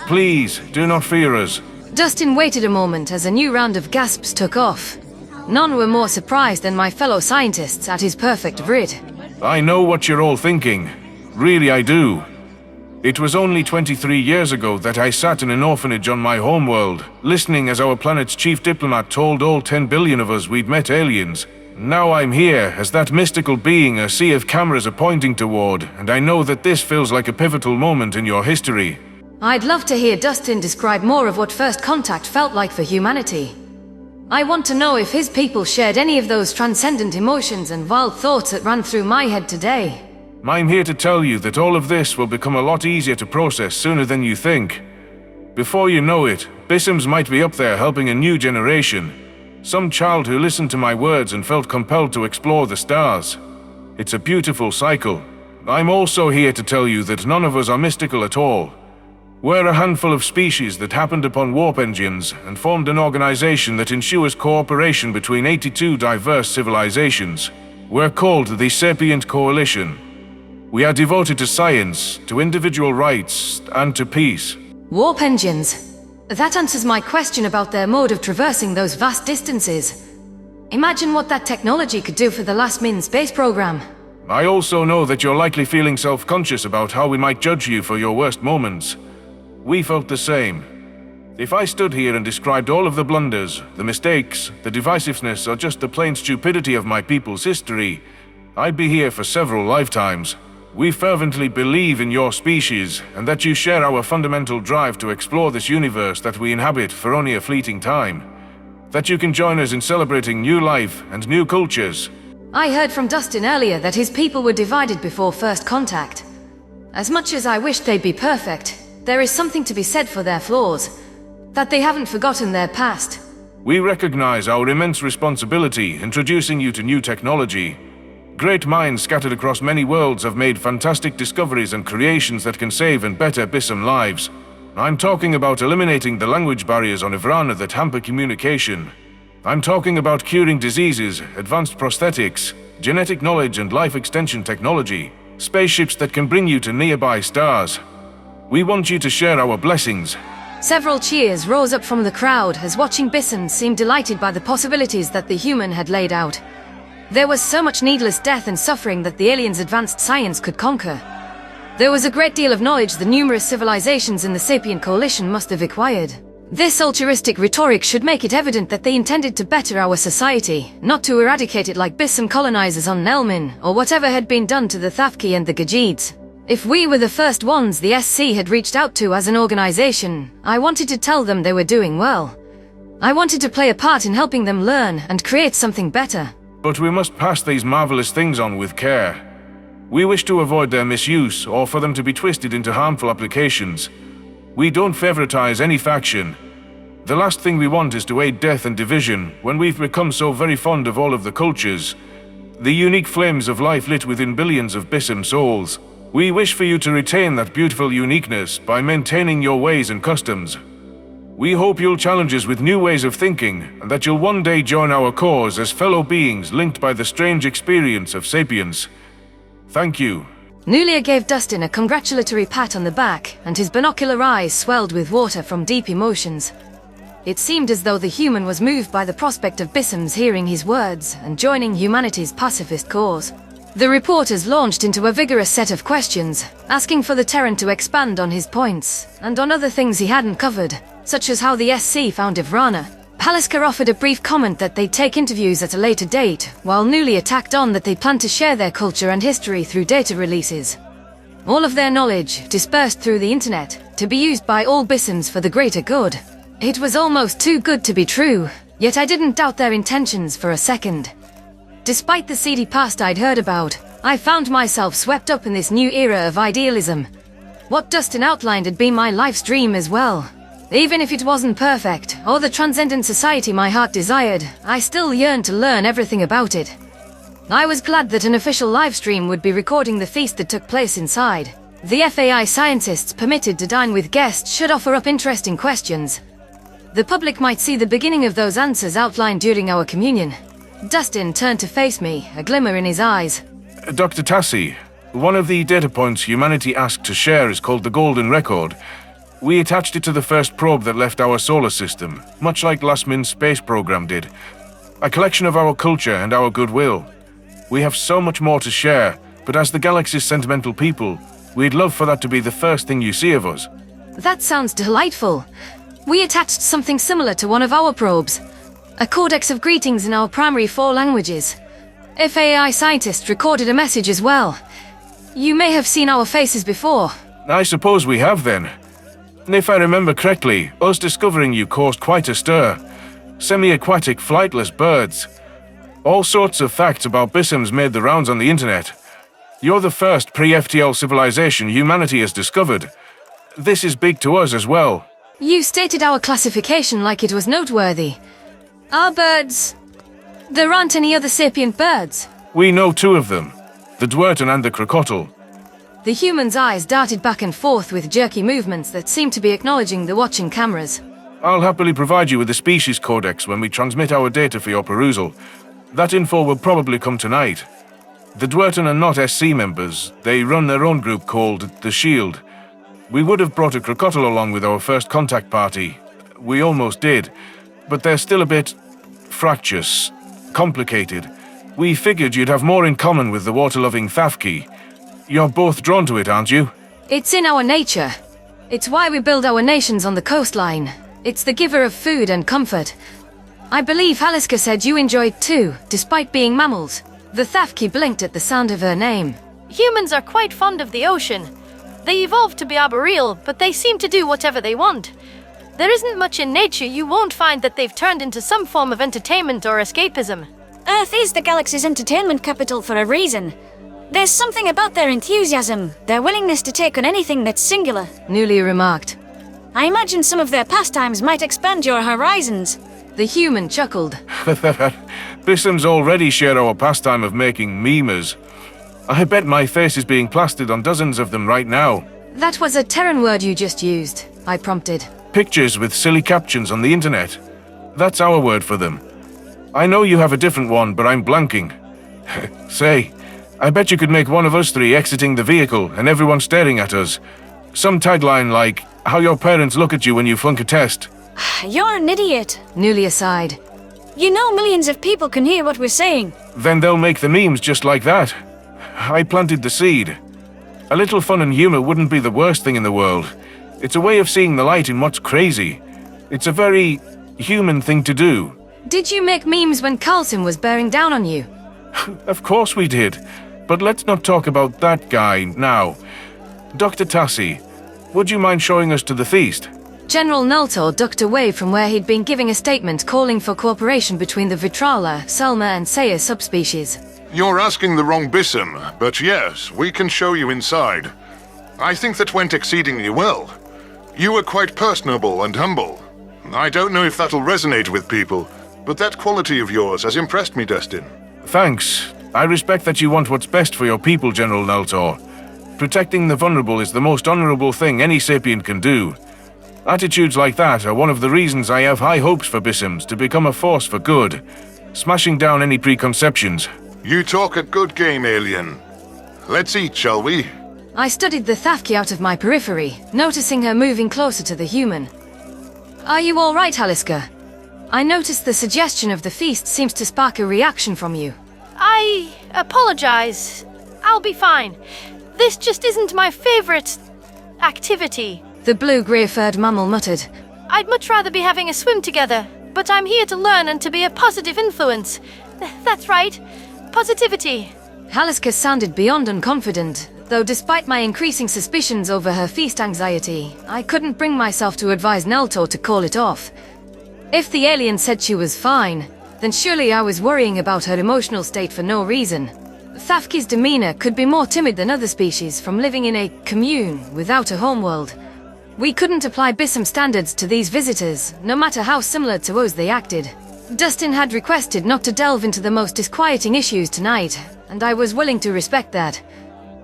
Please, do not fear us. Dustin waited a moment as a new round of gasps took off. None were more surprised than my fellow scientists at his perfect grid. I know what you're all thinking. Really, I do. It was only 23 years ago that I sat in an orphanage on my homeworld, listening as our planet's chief diplomat told all 10 billion of us we'd met aliens. Now I'm here as that mystical being a sea of cameras are pointing toward, and I know that this feels like a pivotal moment in your history. I'd love to hear Dustin describe more of what first contact felt like for humanity. I want to know if his people shared any of those transcendent emotions and wild thoughts that ran through my head today. I'm here to tell you that all of this will become a lot easier to process sooner than you think. Before you know it, Bissems might be up there helping a new generation. Some child who listened to my words and felt compelled to explore the stars. It's a beautiful cycle. I'm also here to tell you that none of us are mystical at all. We're a handful of species that happened upon warp engines and formed an organization that ensures cooperation between 82 diverse civilizations. We're called the Sapient Coalition. We are devoted to science, to individual rights, and to peace. Warp engines. That answers my question about their mode of traversing those vast distances. Imagine what that technology could do for the last Min space program. I also know that you're likely feeling self-conscious about how we might judge you for your worst moments. We felt the same. If I stood here and described all of the blunders, the mistakes, the divisiveness, or just the plain stupidity of my people's history, I'd be here for several lifetimes. We fervently believe in your species, and that you share our fundamental drive to explore this universe that we inhabit for only a fleeting time. That you can join us in celebrating new life and new cultures. I heard from Dustin earlier that his people were divided before first contact. As much as I wished they'd be perfect, there is something to be said for their flaws. That they haven't forgotten their past. We recognize our immense responsibility introducing you to new technology. Great minds scattered across many worlds have made fantastic discoveries and creations that can save and better Bissem lives. I'm talking about eliminating the language barriers on Ivrana that hamper communication. I'm talking about curing diseases, advanced prosthetics, genetic knowledge and life extension technology, spaceships that can bring you to nearby stars. We want you to share our blessings. Several cheers rose up from the crowd as watching Bissem seemed delighted by the possibilities that the human had laid out. There was so much needless death and suffering that the aliens' advanced science could conquer. There was a great deal of knowledge the numerous civilizations in the Sapient Coalition must have acquired. This altruistic rhetoric should make it evident that they intended to better our society, not to eradicate it like Bissem colonizers on Nelmin, or whatever had been done to the Thafki and the Gajids. If we were the first ones the SC had reached out to as an organization, I wanted to tell them they were doing well. I wanted to play a part in helping them learn and create something better. But we must pass these marvelous things on with care. We wish to avoid their misuse or for them to be twisted into harmful applications. We don't favoritize any faction. The last thing we want is to aid death and division when we've become so very fond of all of the cultures. The unique flames of life lit within billions of Bissem souls. We wish for you to retain that beautiful uniqueness by maintaining your ways and customs. We hope you'll challenge us with new ways of thinking, and that you'll one day join our cause as fellow beings linked by the strange experience of sapience. Thank you. Nulia gave Dustin a congratulatory pat on the back, and his binocular eyes swelled with water from deep emotions. It seemed as though the human was moved by the prospect of Bissem's hearing his words and joining humanity's pacifist cause. The reporters launched into a vigorous set of questions, asking for the Terran to expand on his points, and on other things he hadn't covered, such as how the SC found Ivrana. Paliska offered a brief comment that they'd take interviews at a later date, while Nulia tacked on that they plan to share their culture and history through data releases. All of their knowledge, dispersed through the internet, to be used by all Bissems for the greater good. It was almost too good to be true, yet I didn't doubt their intentions for a second. Despite the seedy past I'd heard about, I found myself swept up in this new era of idealism. What Dustin outlined had been my life's dream as well. Even if it wasn't perfect, or the transcendent society my heart desired, I still yearned to learn everything about it. I was glad that an official livestream would be recording the feast that took place inside. The FAI scientists permitted to dine with guests should offer up interesting questions. The public might see the beginning of those answers outlined during our communion. Dustin turned to face me, a glimmer in his eyes. Dr. Tassi, one of the data points humanity asked to share is called the Golden Record. We attached it to the first probe that left our solar system, much like Lasmin's space program did. A collection of our culture and our goodwill. We have so much more to share, but as the galaxy's sentimental people, we'd love for that to be the first thing you see of us. That sounds delightful. We attached something similar to one of our probes. A codex of greetings in our primary 4 languages. FAI scientists recorded a message as well. You may have seen our faces before. I suppose we have then. And if I remember correctly, us discovering you caused quite a stir. Semi-aquatic flightless birds. All sorts of facts about Bissem's made the rounds on the internet. You're the first pre-FTL civilization humanity has discovered. This is big to us as well. You stated our classification like it was noteworthy. Our birds... There aren't any other sapient birds. We know 2 of them. The Dwerton and the Crocodile. The human's eyes darted back and forth with jerky movements that seemed to be acknowledging the watching cameras. I'll happily provide you with the species codex when we transmit our data for your perusal. That info will probably come tonight. The Dwerton are not SC members. They run their own group called The Shield. We would have brought a Crocodile along with our first contact party. We almost did. But they're still a bit... fractious. Complicated. We figured you'd have more in common with the water-loving Thafki. You're both drawn to it, aren't you? It's in our nature. It's why we build our nations on the coastline. It's the giver of food and comfort. I believe Haliska said you enjoyed too, despite being mammals. The Thafki blinked at the sound of her name. Humans are quite fond of the ocean. They evolved to be arboreal, but they seem to do whatever they want. There isn't much in nature you won't find that they've turned into some form of entertainment or escapism. Earth is the galaxy's entertainment capital for a reason. There's something about their enthusiasm, their willingness to take on anything that's singular. Nulia remarked. I imagine some of their pastimes might expand your horizons. The human chuckled. Bissem's already shared our pastime of making memers. I bet my face is being plastered on dozens of them right now. That was a Terran word you just used, I prompted. Pictures with silly captions on the internet. That's our word for them. I know you have a different one, but I'm blanking. Say, I bet you could make one of us 3 exiting the vehicle and everyone staring at us. Some tagline like, how your parents look at you when you flunk a test. You're an idiot. Nulia sighed. You know millions of people can hear what we're saying. Then they'll make the memes just like that. I planted the seed. A little fun and humor wouldn't be the worst thing in the world. It's a way of seeing the light in what's crazy. It's a very human thing to do. Did you make memes when Carlson was bearing down on you? Of course we did. But let's not talk about that guy now. Dr. Tassi, would you mind showing us to the feast? General Nultor ducked away from where he'd been giving a statement calling for cooperation between the Vitrala, Selma and Saya subspecies. You're asking the wrong Bissem, but yes, we can show you inside. I think that went exceedingly well. You were quite personable and humble. I don't know if that'll resonate with people, but that quality of yours has impressed me, Dustin. Thanks. I respect that you want what's best for your people, General Nultor. Protecting the vulnerable is the most honorable thing any sapient can do. Attitudes like that are one of the reasons I have high hopes for Bissems to become a force for good, smashing down any preconceptions. You talk a good game, alien. Let's eat, shall we? I studied the Thafki out of my periphery, noticing her moving closer to the human. Are you all right, Haliska? I noticed the suggestion of the feast seems to spark a reaction from you. I apologize. I'll be fine. This just isn't my favorite activity. The blue-grey-furred mammal muttered. I'd much rather be having a swim together, but I'm here to learn and to be a positive influence. That's right. Positivity. Haliska sounded beyond unconfident, though despite my increasing suspicions over her feast anxiety, I couldn't bring myself to advise Nultor to call it off. If the alien said she was fine, then surely I was worrying about her emotional state for no reason. Thafki's demeanor could be more timid than other species from living in a commune without a homeworld. We couldn't apply Bissem standards to these visitors, no matter how similar to us they acted. Dustin had requested not to delve into the most disquieting issues tonight, and I was willing to respect that.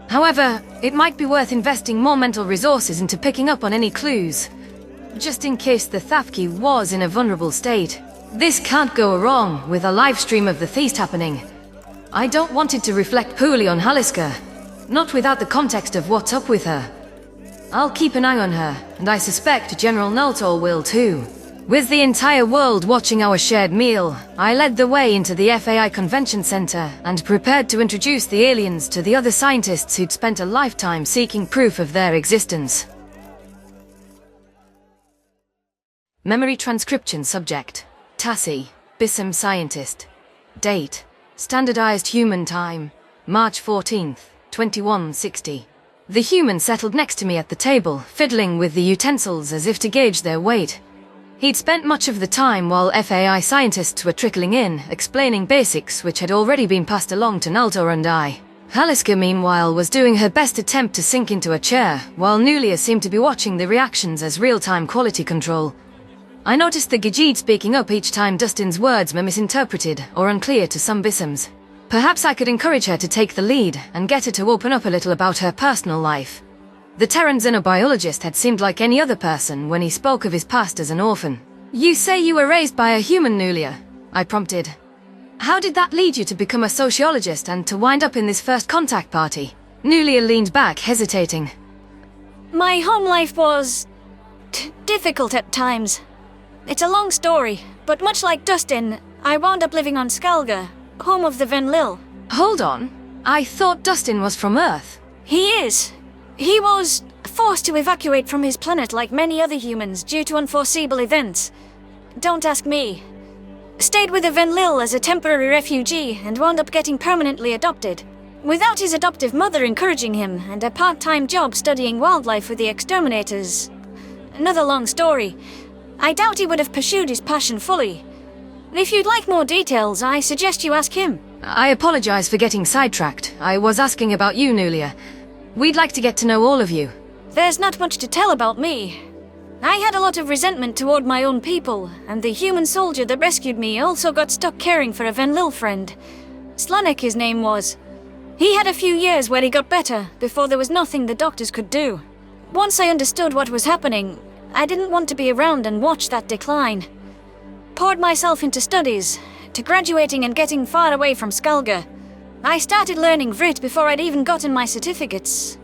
However, it might be worth investing more mental resources into picking up on any clues, just in case the Thafki was in a vulnerable state. This can't go wrong with a live stream of the feast happening. I don't want it to reflect poorly on Haliska, not without the context of what's up with her. I'll keep an eye on her, and I suspect General Nultor will too. With the entire world watching our shared meal, I led the way into the FAI Convention Center and prepared to introduce the aliens to the other scientists who'd spent a lifetime seeking proof of their existence. Memory transcription subject: Tassi, Bissem scientist. Date: standardized human time, March 14th, 2160. The human settled next to me at the table, fiddling with the utensils as if to gauge their weight. He'd spent much of the time while FAI scientists were trickling in, explaining basics which had already been passed along to Nultor and I. Haliska, meanwhile, was doing her best attempt to sink into a chair, while Nulia seemed to be watching the reactions as real-time quality control. I noticed the Gajid speaking up each time Dustin's words were misinterpreted or unclear to some Bissems. Perhaps I could encourage her to take the lead and get her to open up a little about her personal life. The Terran xenobiologist had seemed like any other person when he spoke of his past as an orphan. "You say you were raised by a human, Nulia," I prompted. "How did that lead you to become a sociologist and to wind up in this first contact party?" Nulia leaned back, hesitating. My home life was difficult at times. It's a long story, but much like Dustin, I wound up living on Skalga, home of the Venlil. Hold on. I thought Dustin was from Earth. He is. He was forced to evacuate from his planet like many other humans due to unforeseeable events. Don't ask me. Stayed with the Venlil as a temporary refugee and wound up getting permanently adopted. Without his adoptive mother encouraging him and a part-time job studying wildlife with the exterminators. Another long story. I doubt he would have pursued his passion fully. If you'd like more details, I suggest you ask him. I apologize for getting sidetracked. I was asking about you, Nulia. We'd like to get to know all of you. There's not much to tell about me. I had a lot of resentment toward my own people, and the human soldier that rescued me also got stuck caring for a Venlil friend. Slanek his name was. He had a few years where he got better, before there was nothing the doctors could do. Once I understood what was happening, I didn't want to be around and watch that decline. Poured myself into studies, to graduating and getting far away from Skalga. I started learning Vrit before I'd even gotten my certificates.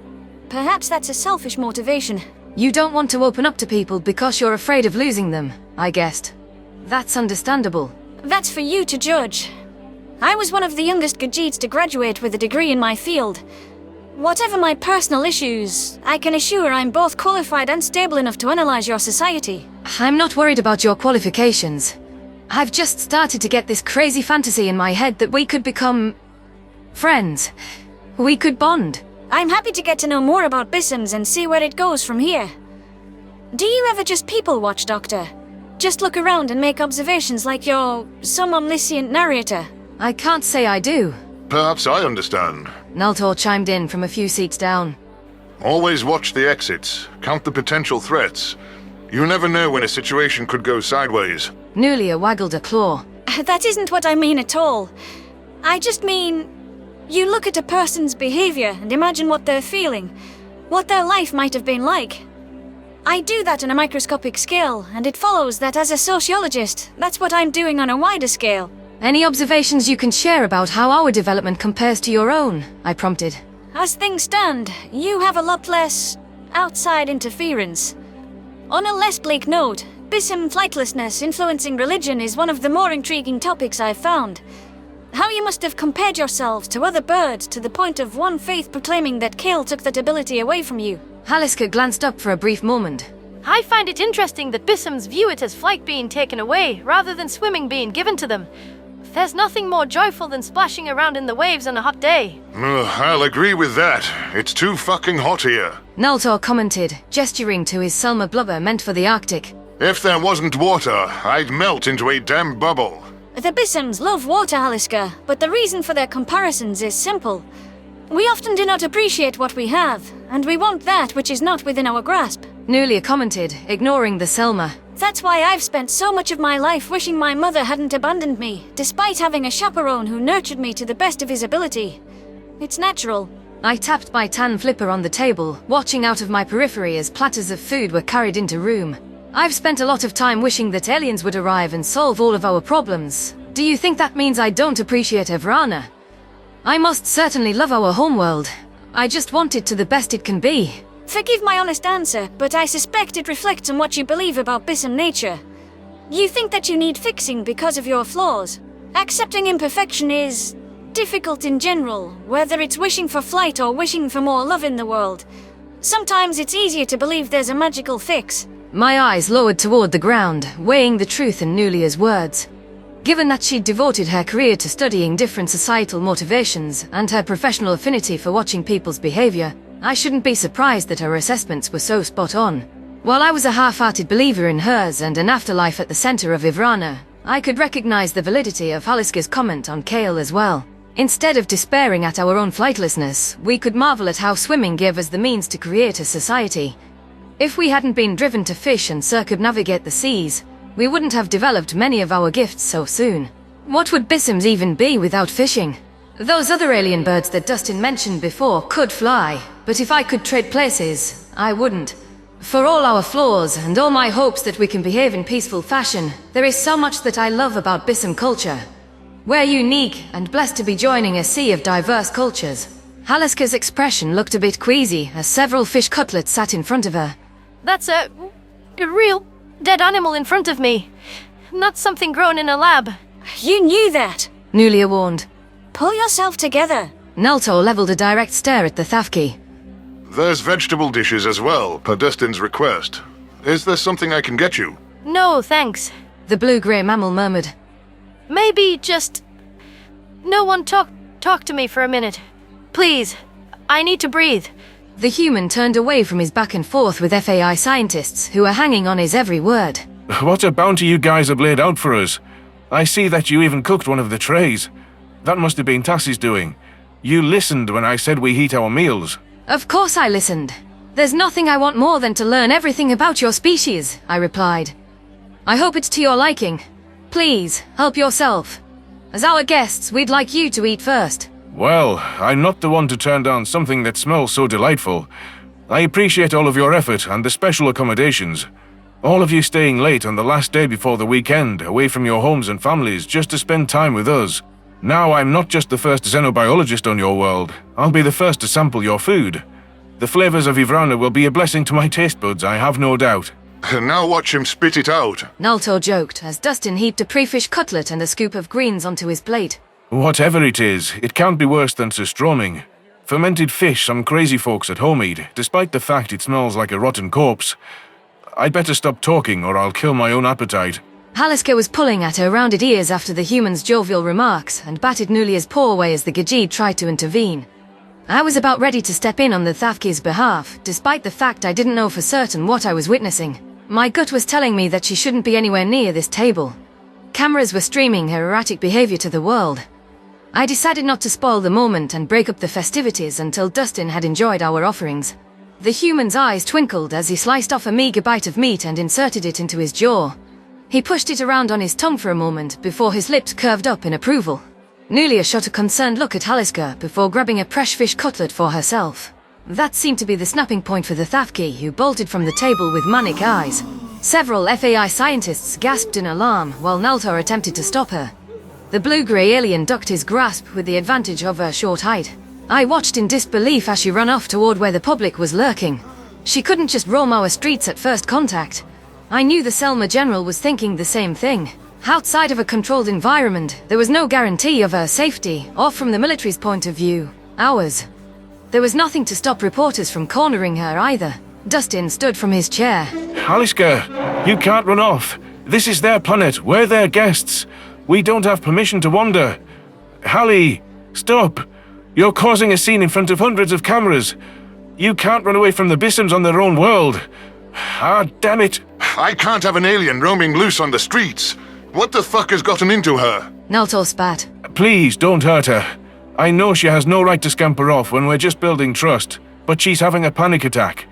Perhaps that's a selfish motivation. You don't want to open up to people because you're afraid of losing them, I guessed. That's understandable. That's for you to judge. I was one of the youngest Gajids to graduate with a degree in my field. Whatever my personal issues, I can assure I'm both qualified and stable enough to analyze your society. I'm not worried about your qualifications. I've just started to get this crazy fantasy in my head that we could become friends. We could bond. I'm happy to get to know more about Bissems and see where it goes from here. Do you ever just people watch, Doctor? Just look around and make observations like you're some omniscient narrator? I can't say I do. Perhaps I understand. Nultor chimed in from a few seats down. Always watch the exits, count the potential threats. You never know when a situation could go sideways. Nulia waggled a claw. That isn't what I mean at all. I just mean, you look at a person's behavior and imagine what they're feeling, what their life might have been like. I do that on a microscopic scale, and it follows that as a sociologist, that's what I'm doing on a wider scale. Any observations you can share about how our development compares to your own? I prompted. As things stand, you have a lot less outside interference. On a less bleak note, Bissem flightlessness influencing religion is one of the more intriguing topics I've found. How you must have compared yourselves to other birds to the point of one faith proclaiming that Kale took that ability away from you. Haliska glanced up for a brief moment. I find it interesting that Bissems view it as flight being taken away, rather than swimming being given to them. There's nothing more joyful than splashing around in the waves on a hot day. I'll agree with that. It's too fucking hot here. Nultor commented, gesturing to his Selma blubber meant for the Arctic. If there wasn't water, I'd melt into a damn bubble. The Bissems love water, Haliska, but the reason for their comparisons is simple. We often do not appreciate what we have, and we want that which is not within our grasp. Nulia commented, ignoring the Selma. That's why I've spent so much of my life wishing my mother hadn't abandoned me, despite having a chaperone who nurtured me to the best of his ability. It's natural. I tapped my tan flipper on the table, watching out of my periphery as platters of food were carried into room. I've spent a lot of time wishing that aliens would arrive and solve all of our problems. Do you think that means I don't appreciate Ivrana? I must certainly love our homeworld. I just want it to the best it can be. Forgive my honest answer, but I suspect it reflects on what you believe about Bissem nature. You think that you need fixing because of your flaws. Accepting imperfection is difficult in general, whether it's wishing for flight or wishing for more love in the world. Sometimes it's easier to believe there's a magical fix. My eyes lowered toward the ground, weighing the truth in Nulia's words. Given that she'd devoted her career to studying different societal motivations and her professional affinity for watching people's behavior, I shouldn't be surprised that her assessments were so spot on. While I was a half-hearted believer in hers and an afterlife at the center of Ivrana, I could recognize the validity of Haliska's comment on Kale as well. Instead of despairing at our own flightlessness, we could marvel at how swimming gave us the means to create a society. If we hadn't been driven to fish and circumnavigate the seas, we wouldn't have developed many of our gifts so soon. What would Bissems even be without fishing? Those other alien birds that Dustin mentioned before could fly, but if I could trade places, I wouldn't. For all our flaws and all my hopes that we can behave in peaceful fashion, there is so much that I love about Bissem culture. We're unique and blessed to be joining a sea of diverse cultures. Haliska's expression looked a bit queasy as several fish cutlets sat in front of her. That's a real dead animal in front of me. Not something grown in a lab. You knew that! Nulia warned. Pull yourself together. Nalto leveled a direct stare at the Thafki. There's vegetable dishes as well, per Dustin's request. Is there something I can get you? No, thanks. The blue-grey mammal murmured. Maybe just... No one talk to me for a minute. Please. I need to breathe. The human turned away from his back and forth with FAI scientists who were hanging on his every word. What a bounty you guys have laid out for us. I see that you even cooked one of the trays. That must have been Tassi's doing. You listened when I said we heat our meals. Of course I listened. There's nothing I want more than to learn everything about your species, I replied. I hope it's to your liking. Please, help yourself. As our guests, we'd like you to eat first. Well, I'm not the one to turn down something that smells so delightful. I appreciate all of your effort and the special accommodations. All of you staying late on the last day before the weekend, away from your homes and families, just to spend time with us. Now I'm not just the first xenobiologist on your world, I'll be the first to sample your food. The flavors of Ivrana will be a blessing to my taste buds, I have no doubt. Now watch him spit it out. Nalto joked as Dustin heaped a pre-fish cutlet and a scoop of greens onto his plate. Whatever it is, it can't be worse than surstroming. Fermented fish some crazy folks at home eat, despite the fact it smells like a rotten corpse. I'd better stop talking or I'll kill my own appetite. Haliska was pulling at her rounded ears after the human's jovial remarks and batted Nulia's paw away as the Gajid tried to intervene. I was about ready to step in on the Thafki's behalf, despite the fact I didn't know for certain what I was witnessing. My gut was telling me that she shouldn't be anywhere near this table. Cameras were streaming her erratic behavior to the world. I decided not to spoil the moment and break up the festivities until Dustin had enjoyed our offerings. The human's eyes twinkled as he sliced off a meager bite of meat and inserted it into his jaw. He pushed it around on his tongue for a moment before his lips curved up in approval. Nulia shot a concerned look at Haliska before grabbing a fresh fish cutlet for herself. That seemed to be the snapping point for the Thafki, who bolted from the table with manic eyes. Several FAI scientists gasped in alarm while Naltor attempted to stop her. The blue-grey alien ducked his grasp with the advantage of her short height. I watched in disbelief as she ran off toward where the public was lurking. She couldn't just roam our streets at first contact. I knew the Selma General was thinking the same thing. Outside of a controlled environment, there was no guarantee of her safety, or from the military's point of view, ours. There was nothing to stop reporters from cornering her either. Dustin stood from his chair. Haliska, you can't run off. This is their planet, we're their guests. We don't have permission to wander. Hallie, stop. You're causing a scene in front of hundreds of cameras. You can't run away from the Bissems on their own world. Ah, damn it. I can't have an alien roaming loose on the streets. What the fuck has gotten into her? Naltor spat. Please, don't hurt her. I know she has no right to scamper off when we're just building trust, but she's having a panic attack.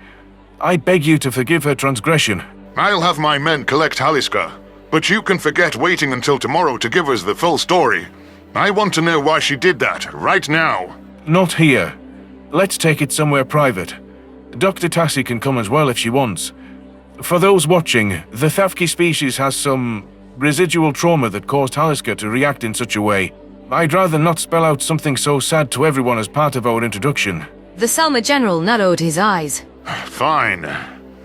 I beg you to forgive her transgression. I'll have my men collect Haliska, but you can forget waiting until tomorrow to give us the full story. I want to know why she did that, right now. Not here. Let's take it somewhere private. Dr. Tassi can come as well if she wants. For those watching, the Thafki species has some residual trauma that caused Haliska to react in such a way. I'd rather not spell out something so sad to everyone as part of our introduction. The Selma General narrowed his eyes. Fine.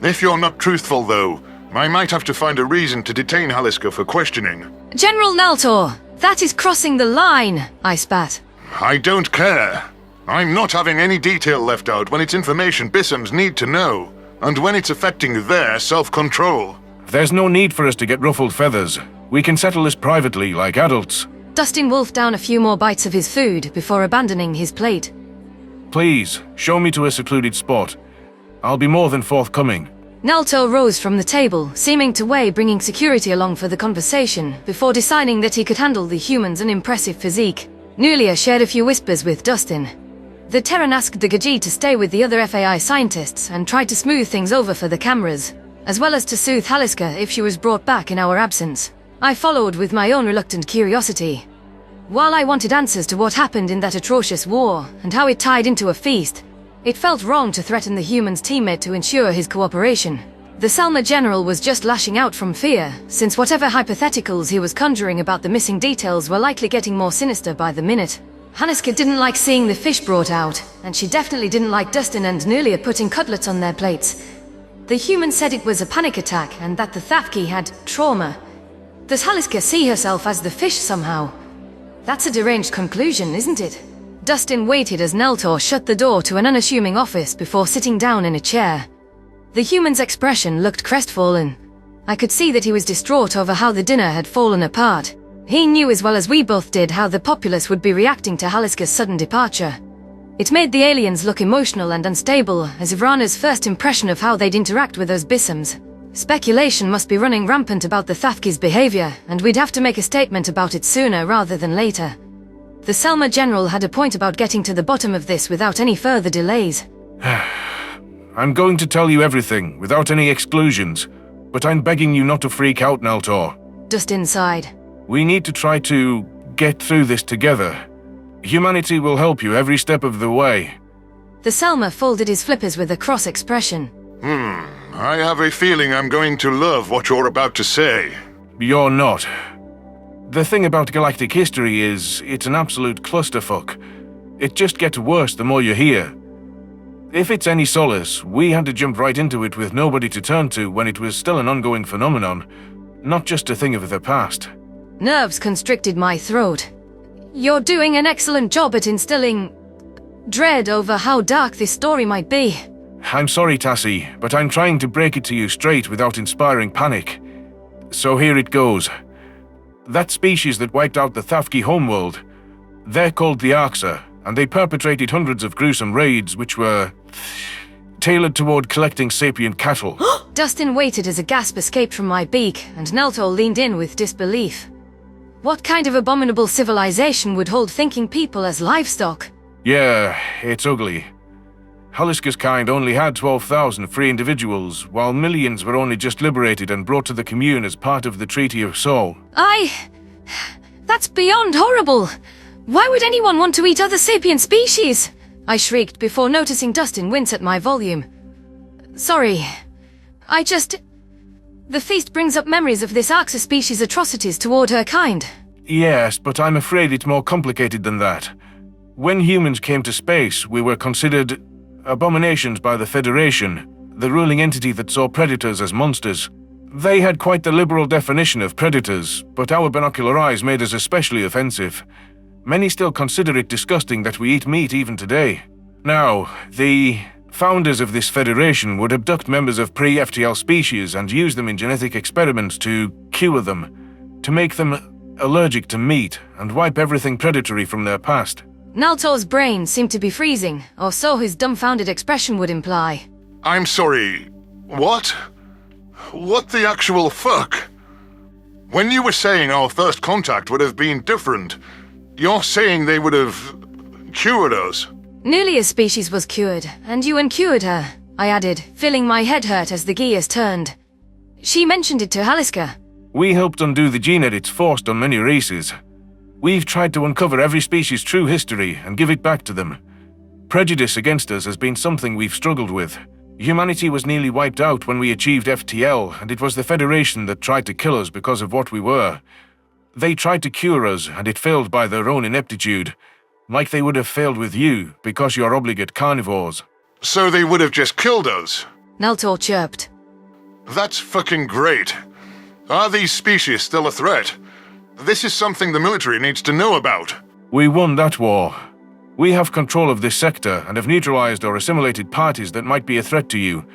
If you're not truthful, though, I might have to find a reason to detain Haliska for questioning. General Naltor, that is crossing the line, I spat. I don't care. I'm not having any detail left out when it's information Bissems need to know, and when it's affecting their self-control. There's no need for us to get ruffled feathers. We can settle this privately, like adults. Dustin wolfed down a few more bites of his food before abandoning his plate. Please, show me to a secluded spot. I'll be more than forthcoming. Naltor rose from the table, seeming to weigh bringing security along for the conversation, before deciding that he could handle the human's unimpressive physique. Nulia shared a few whispers with Dustin. The Terran asked the Gajid to stay with the other FAI scientists and tried to smooth things over for the cameras, as well as to soothe Haliska if she was brought back in our absence. I followed with my own reluctant curiosity. While I wanted answers to what happened in that atrocious war and how it tied into a feast, it felt wrong to threaten the human's teammate to ensure his cooperation. The Selma General was just lashing out from fear, since whatever hypotheticals he was conjuring about the missing details were likely getting more sinister by the minute. Haniska didn't like seeing the fish brought out, and she definitely didn't like Dustin and Nulia putting cutlets on their plates. The human said it was a panic attack and that the Thafki had trauma. Does Haliska see herself as the fish somehow? That's a deranged conclusion, isn't it? Dustin waited as Naltor shut the door to an unassuming office before sitting down in a chair. The human's expression looked crestfallen. I could see that he was distraught over how the dinner had fallen apart. He knew as well as we both did how the populace would be reacting to Haliska's sudden departure. It made the aliens look emotional and unstable, as Ivrana's first impression of how they'd interact with us Bissems. Speculation must be running rampant about the Thafki's behavior, and we'd have to make a statement about it sooner rather than later. The Selma General had a point about getting to the bottom of this without any further delays. I'm going to tell you everything, without any exclusions, but I'm begging you not to freak out, Naltor. Dustin sighed. We need to try to get through this together. Humanity will help you every step of the way. The Selma folded his flippers with a cross expression. I have a feeling I'm going to love what you're about to say. You're not. The thing about galactic history is, it's an absolute clusterfuck. It just gets worse the more you hear. If it's any solace, we had to jump right into it with nobody to turn to when it was still an ongoing phenomenon, not just a thing of the past. Nerves constricted my throat. You're doing an excellent job at instilling dread over how dark this story might be. I'm sorry, Tassi, but I'm trying to break it to you straight without inspiring panic. So here it goes. That species that wiped out the Thafki homeworld, they're called the Arxur, and they perpetrated hundreds of gruesome raids which were tailored toward collecting sapient cattle. Dustin waited as a gasp escaped from my beak, and Naltor leaned in with disbelief. What kind of abominable civilization would hold thinking people as livestock? Yeah, it's ugly. Haliska's kind only had 12,000 free individuals, while millions were only just liberated and brought to the commune as part of the Treaty of Soul. That's beyond horrible! Why would anyone want to eat other sapient species? I shrieked before noticing Dustin wince at my volume. Sorry. The feast brings up memories of this Arxur species' atrocities toward her kind. Yes, but I'm afraid it's more complicated than that. When humans came to space, we were considered abominations by the Federation, the ruling entity that saw predators as monsters. They had quite the liberal definition of predators, but our binocular eyes made us especially offensive. Many still consider it disgusting that we eat meat even today. Now, the founders of this federation would abduct members of pre-FTL species and use them in genetic experiments to cure them, to make them allergic to meat and wipe everything predatory from their past. Naltor's brain seemed to be freezing, or so his dumbfounded expression would imply. I'm sorry. What? What the actual fuck? When you were saying our first contact would have been different, you're saying they would have cured us? Nearly a species was cured, and you uncured her, I added, feeling my head hurt as the gears turned. She mentioned it to Haliska. We helped undo the gene edits forced on many races. We've tried to uncover every species' true history and give it back to them. Prejudice against us has been something we've struggled with. Humanity was nearly wiped out when we achieved FTL, and it was the Federation that tried to kill us because of what we were. They tried to cure us, and it failed by their own ineptitude. Like they would have failed with you, because you're obligate carnivores. So they would have just killed us? Naltor chirped. That's fucking great. Are these species still a threat? This is something the military needs to know about. We won that war. We have control of this sector and have neutralized or assimilated parties that might be a threat to you.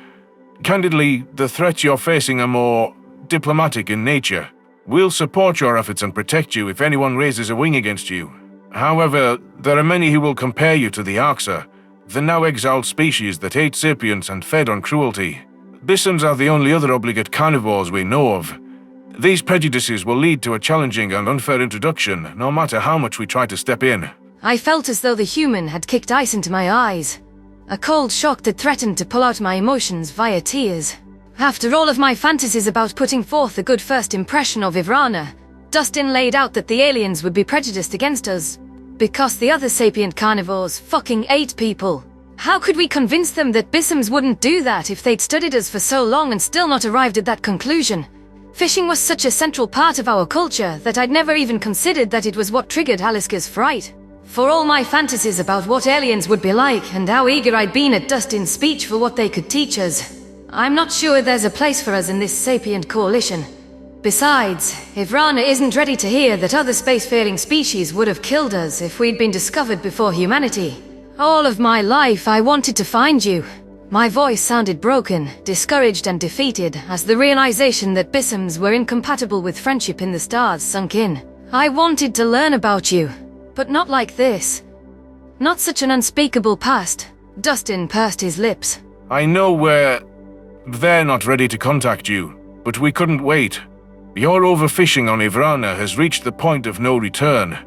Candidly, the threats you're facing are more diplomatic in nature. We'll support your efforts and protect you if anyone raises a wing against you. However, there are many who will compare you to the Arxur, the now exiled species that ate sapients and fed on cruelty. Bissems are the only other obligate carnivores we know of. These prejudices will lead to a challenging and unfair introduction, no matter how much we try to step in. I felt as though the human had kicked ice into my eyes. A cold shock that threatened to pull out my emotions via tears. After all of my fantasies about putting forth a good first impression of Ivrana, Dustin laid out that the aliens would be prejudiced against us. Because the other sapient carnivores fucking ate people. How could we convince them that Bissems wouldn't do that if they'd studied us for so long and still not arrived at that conclusion? Fishing was such a central part of our culture that I'd never even considered that it was what triggered Haliska's fright. For all my fantasies about what aliens would be like and how eager I'd been at Dustin's speech for what they could teach us, I'm not sure there's a place for us in this Sapient Coalition. Besides, Ivrana isn't ready to hear that other spacefaring species would have killed us if we'd been discovered before humanity. All of my life I wanted to find you. My voice sounded broken, discouraged and defeated as the realization that Bissems were incompatible with friendship in the stars sunk in. I wanted to learn about you, but not like this. Not such an unspeakable past. Dustin pursed his lips. I know they're not ready to contact you, but we couldn't wait. Your overfishing on Ivrana has reached the point of no return.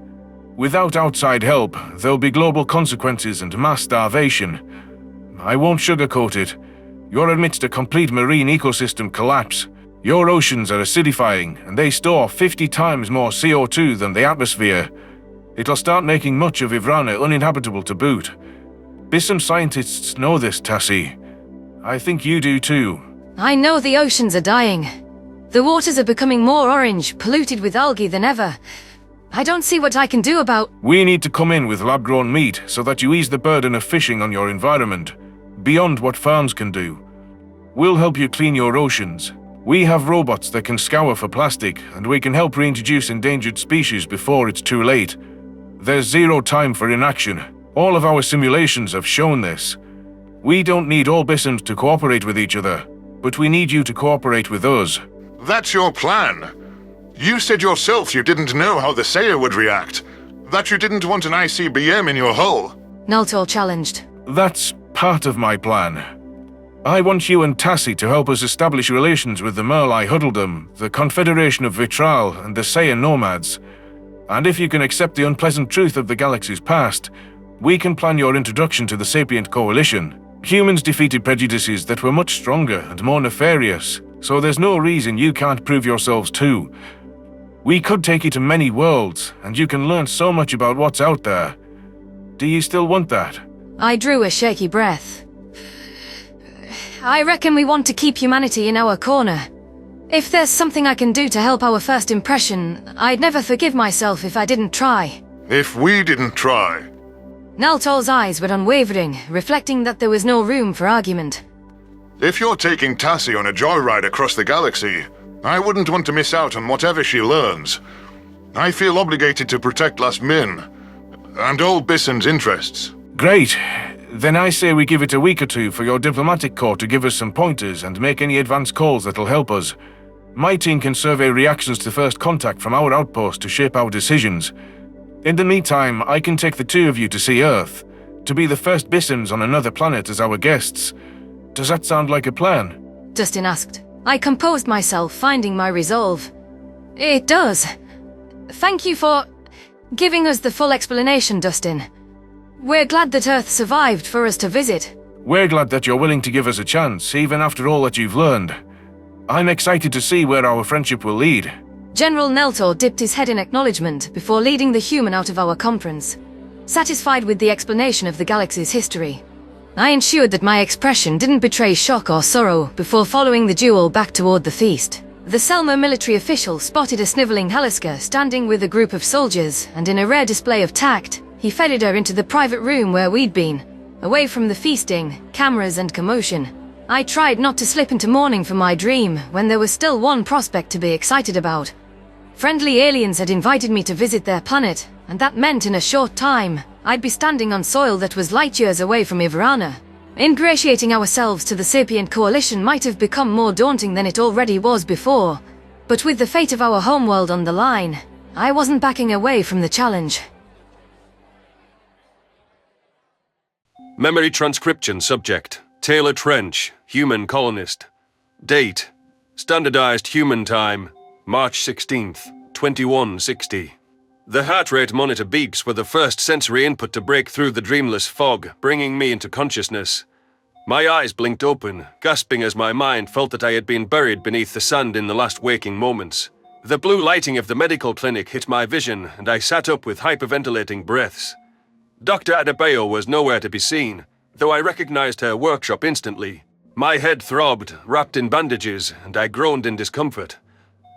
Without outside help, there'll be global consequences and mass starvation. I won't sugarcoat it. You're amidst a complete marine ecosystem collapse. Your oceans are acidifying, and they store 50 times more CO2 than the atmosphere. It'll start making much of Ivrana uninhabitable to boot. Bissem scientists know this, Tassi. I think you do too. I know the oceans are dying. The waters are becoming more orange, polluted with algae than ever. I don't see what I can do about— We need to come in with lab-grown meat so that you ease the burden of fishing on your environment, beyond what farms can do. We'll help you clean your oceans. We have robots that can scour for plastic, and we can help reintroduce endangered species before it's too late. There's zero time for inaction. All of our simulations have shown this. We don't need all Bissems to cooperate with each other, but we need you to cooperate with us. That's your plan. You said yourself you didn't know how the Sayer would react. That you didn't want an ICBM in your hull. Naltor challenged. That's part of my plan. I want you and Tassi to help us establish relations with the Merli Huddledom, the Confederation of Vitral, and the Sayer Nomads. And if you can accept the unpleasant truth of the galaxy's past, we can plan your introduction to the Sapient Coalition. Humans defeated prejudices that were much stronger and more nefarious, so there's no reason you can't prove yourselves too. We could take you to many worlds, and you can learn so much about what's out there. Do you still want that? I drew a shaky breath. I reckon we want to keep humanity in our corner. If there's something I can do to help our first impression, I'd never forgive myself if I didn't try. If we didn't try. Naltor's eyes were unwavering, reflecting that there was no room for argument. If you're taking Tassi on a joyride across the galaxy, I wouldn't want to miss out on whatever she learns. I feel obligated to protect Las Min, and all Bissem's interests. Great. Then I say we give it a week or two for your diplomatic corps to give us some pointers and make any advance calls that'll help us. My team can survey reactions to first contact from our outpost to shape our decisions. In the meantime, I can take the two of you to see Earth, to be the first Bissems on another planet as our guests. Does that sound like a plan? Dustin asked. I composed myself, finding my resolve. It does. Thank you for giving us the full explanation, Dustin. We're glad that Earth survived for us to visit. We're glad that you're willing to give us a chance, even after all that you've learned. I'm excited to see where our friendship will lead. General Neltor dipped his head in acknowledgement before leading the human out of our conference. Satisfied with the explanation of the galaxy's history, I ensured that my expression didn't betray shock or sorrow before following the duo back toward the feast. The Selma military official spotted a sniveling Heliska standing with a group of soldiers, and in a rare display of tact, he feted her into the private room where we'd been, away from the feasting, cameras and commotion. I tried not to slip into mourning for my dream when there was still one prospect to be excited about. Friendly aliens had invited me to visit their planet, and that meant in a short time, I'd be standing on soil that was light years away from Ivrana. Ingratiating ourselves to the Sapient Coalition might have become more daunting than it already was before, but with the fate of our homeworld on the line, I wasn't backing away from the challenge. Memory transcription subject. Taylor Trench, human colonist. Date. Standardized human time. March 16th, 2160. The heart rate monitor beeps were the first sensory input to break through the dreamless fog, bringing me into consciousness. My eyes blinked open, gasping as my mind felt that I had been buried beneath the sand in the last waking moments. The blue lighting of the medical clinic hit my vision, and I sat up with hyperventilating breaths. Dr. Adebayo was nowhere to be seen, though I recognized her workshop instantly. My head throbbed, wrapped in bandages, and I groaned in discomfort.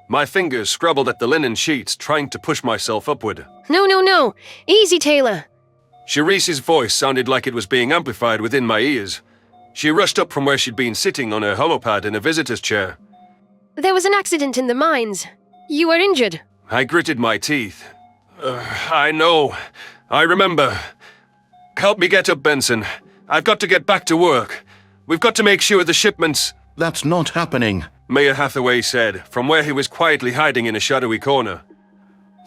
My fingers scrabbled at the linen sheets, trying to push myself upward. No. Easy, Taylor. Cherise's voice sounded like it was being amplified within my ears. She rushed up from where she'd been sitting on her homopad in a visitor's chair. There was an accident in the mines. You were injured. I gritted my teeth. I know. I remember. Help me get up, Benson. I've got to get back to work. We've got to make sure the shipments... That's not happening, Mayor Hathaway said, from where he was quietly hiding in a shadowy corner.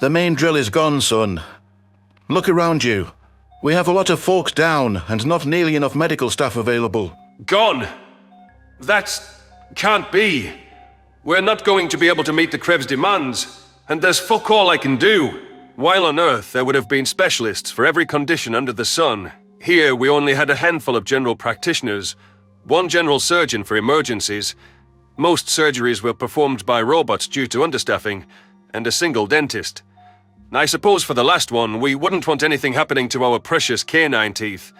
The main drill is gone, son. Look around you. We have a lot of folks down, and not nearly enough medical staff available. Gone? That can't be. We're not going to be able to meet the Krev's demands, and there's fuck all I can do. While on Earth, there would have been specialists for every condition under the sun. Here, we only had a handful of general practitioners, one general surgeon for emergencies. Most surgeries were performed by robots due to understaffing, and a single dentist. I suppose for the last one, we wouldn't want anything happening to our precious canine teeth.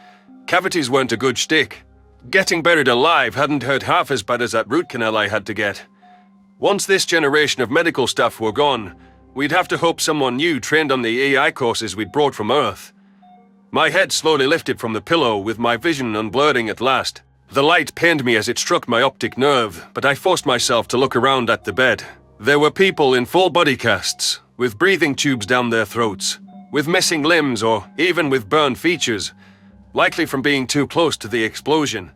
Cavities weren't a good shtick. Getting buried alive hadn't hurt half as bad as that root canal I had to get. Once this generation of medical staff were gone, we'd have to hope someone new trained on the AI courses we'd brought from Earth. My head slowly lifted from the pillow, with my vision unblurring at last. The light pained me as it struck my optic nerve, but I forced myself to look around at the bed. There were people in full body casts, with breathing tubes down their throats, with missing limbs or even with burned features, likely from being too close to the explosion.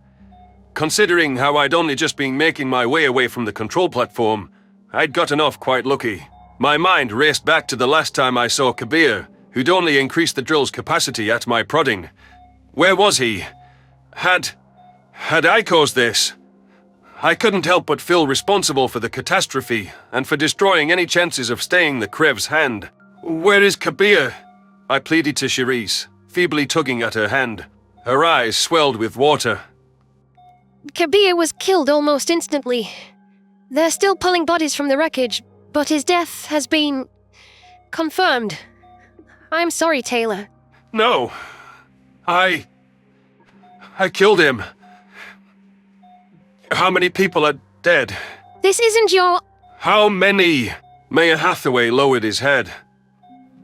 Considering how I'd only just been making my way away from the control platform, I'd gotten off quite lucky. My mind raced back to the last time I saw Kabir, who'd only increased the drill's capacity at my prodding. Where was he? Had I caused this? I couldn't help but feel responsible for the catastrophe and for destroying any chances of staying the Krev's hand. Where is Kabir? I pleaded to Cherise, feebly tugging at her hand. Her eyes swelled with water. Kabir was killed almost instantly. They're still pulling bodies from the wreckage, but his death has been... confirmed. I'm sorry, Taylor. No. I killed him. How many people are dead? This isn't your... How many? Mayor Hathaway lowered his head.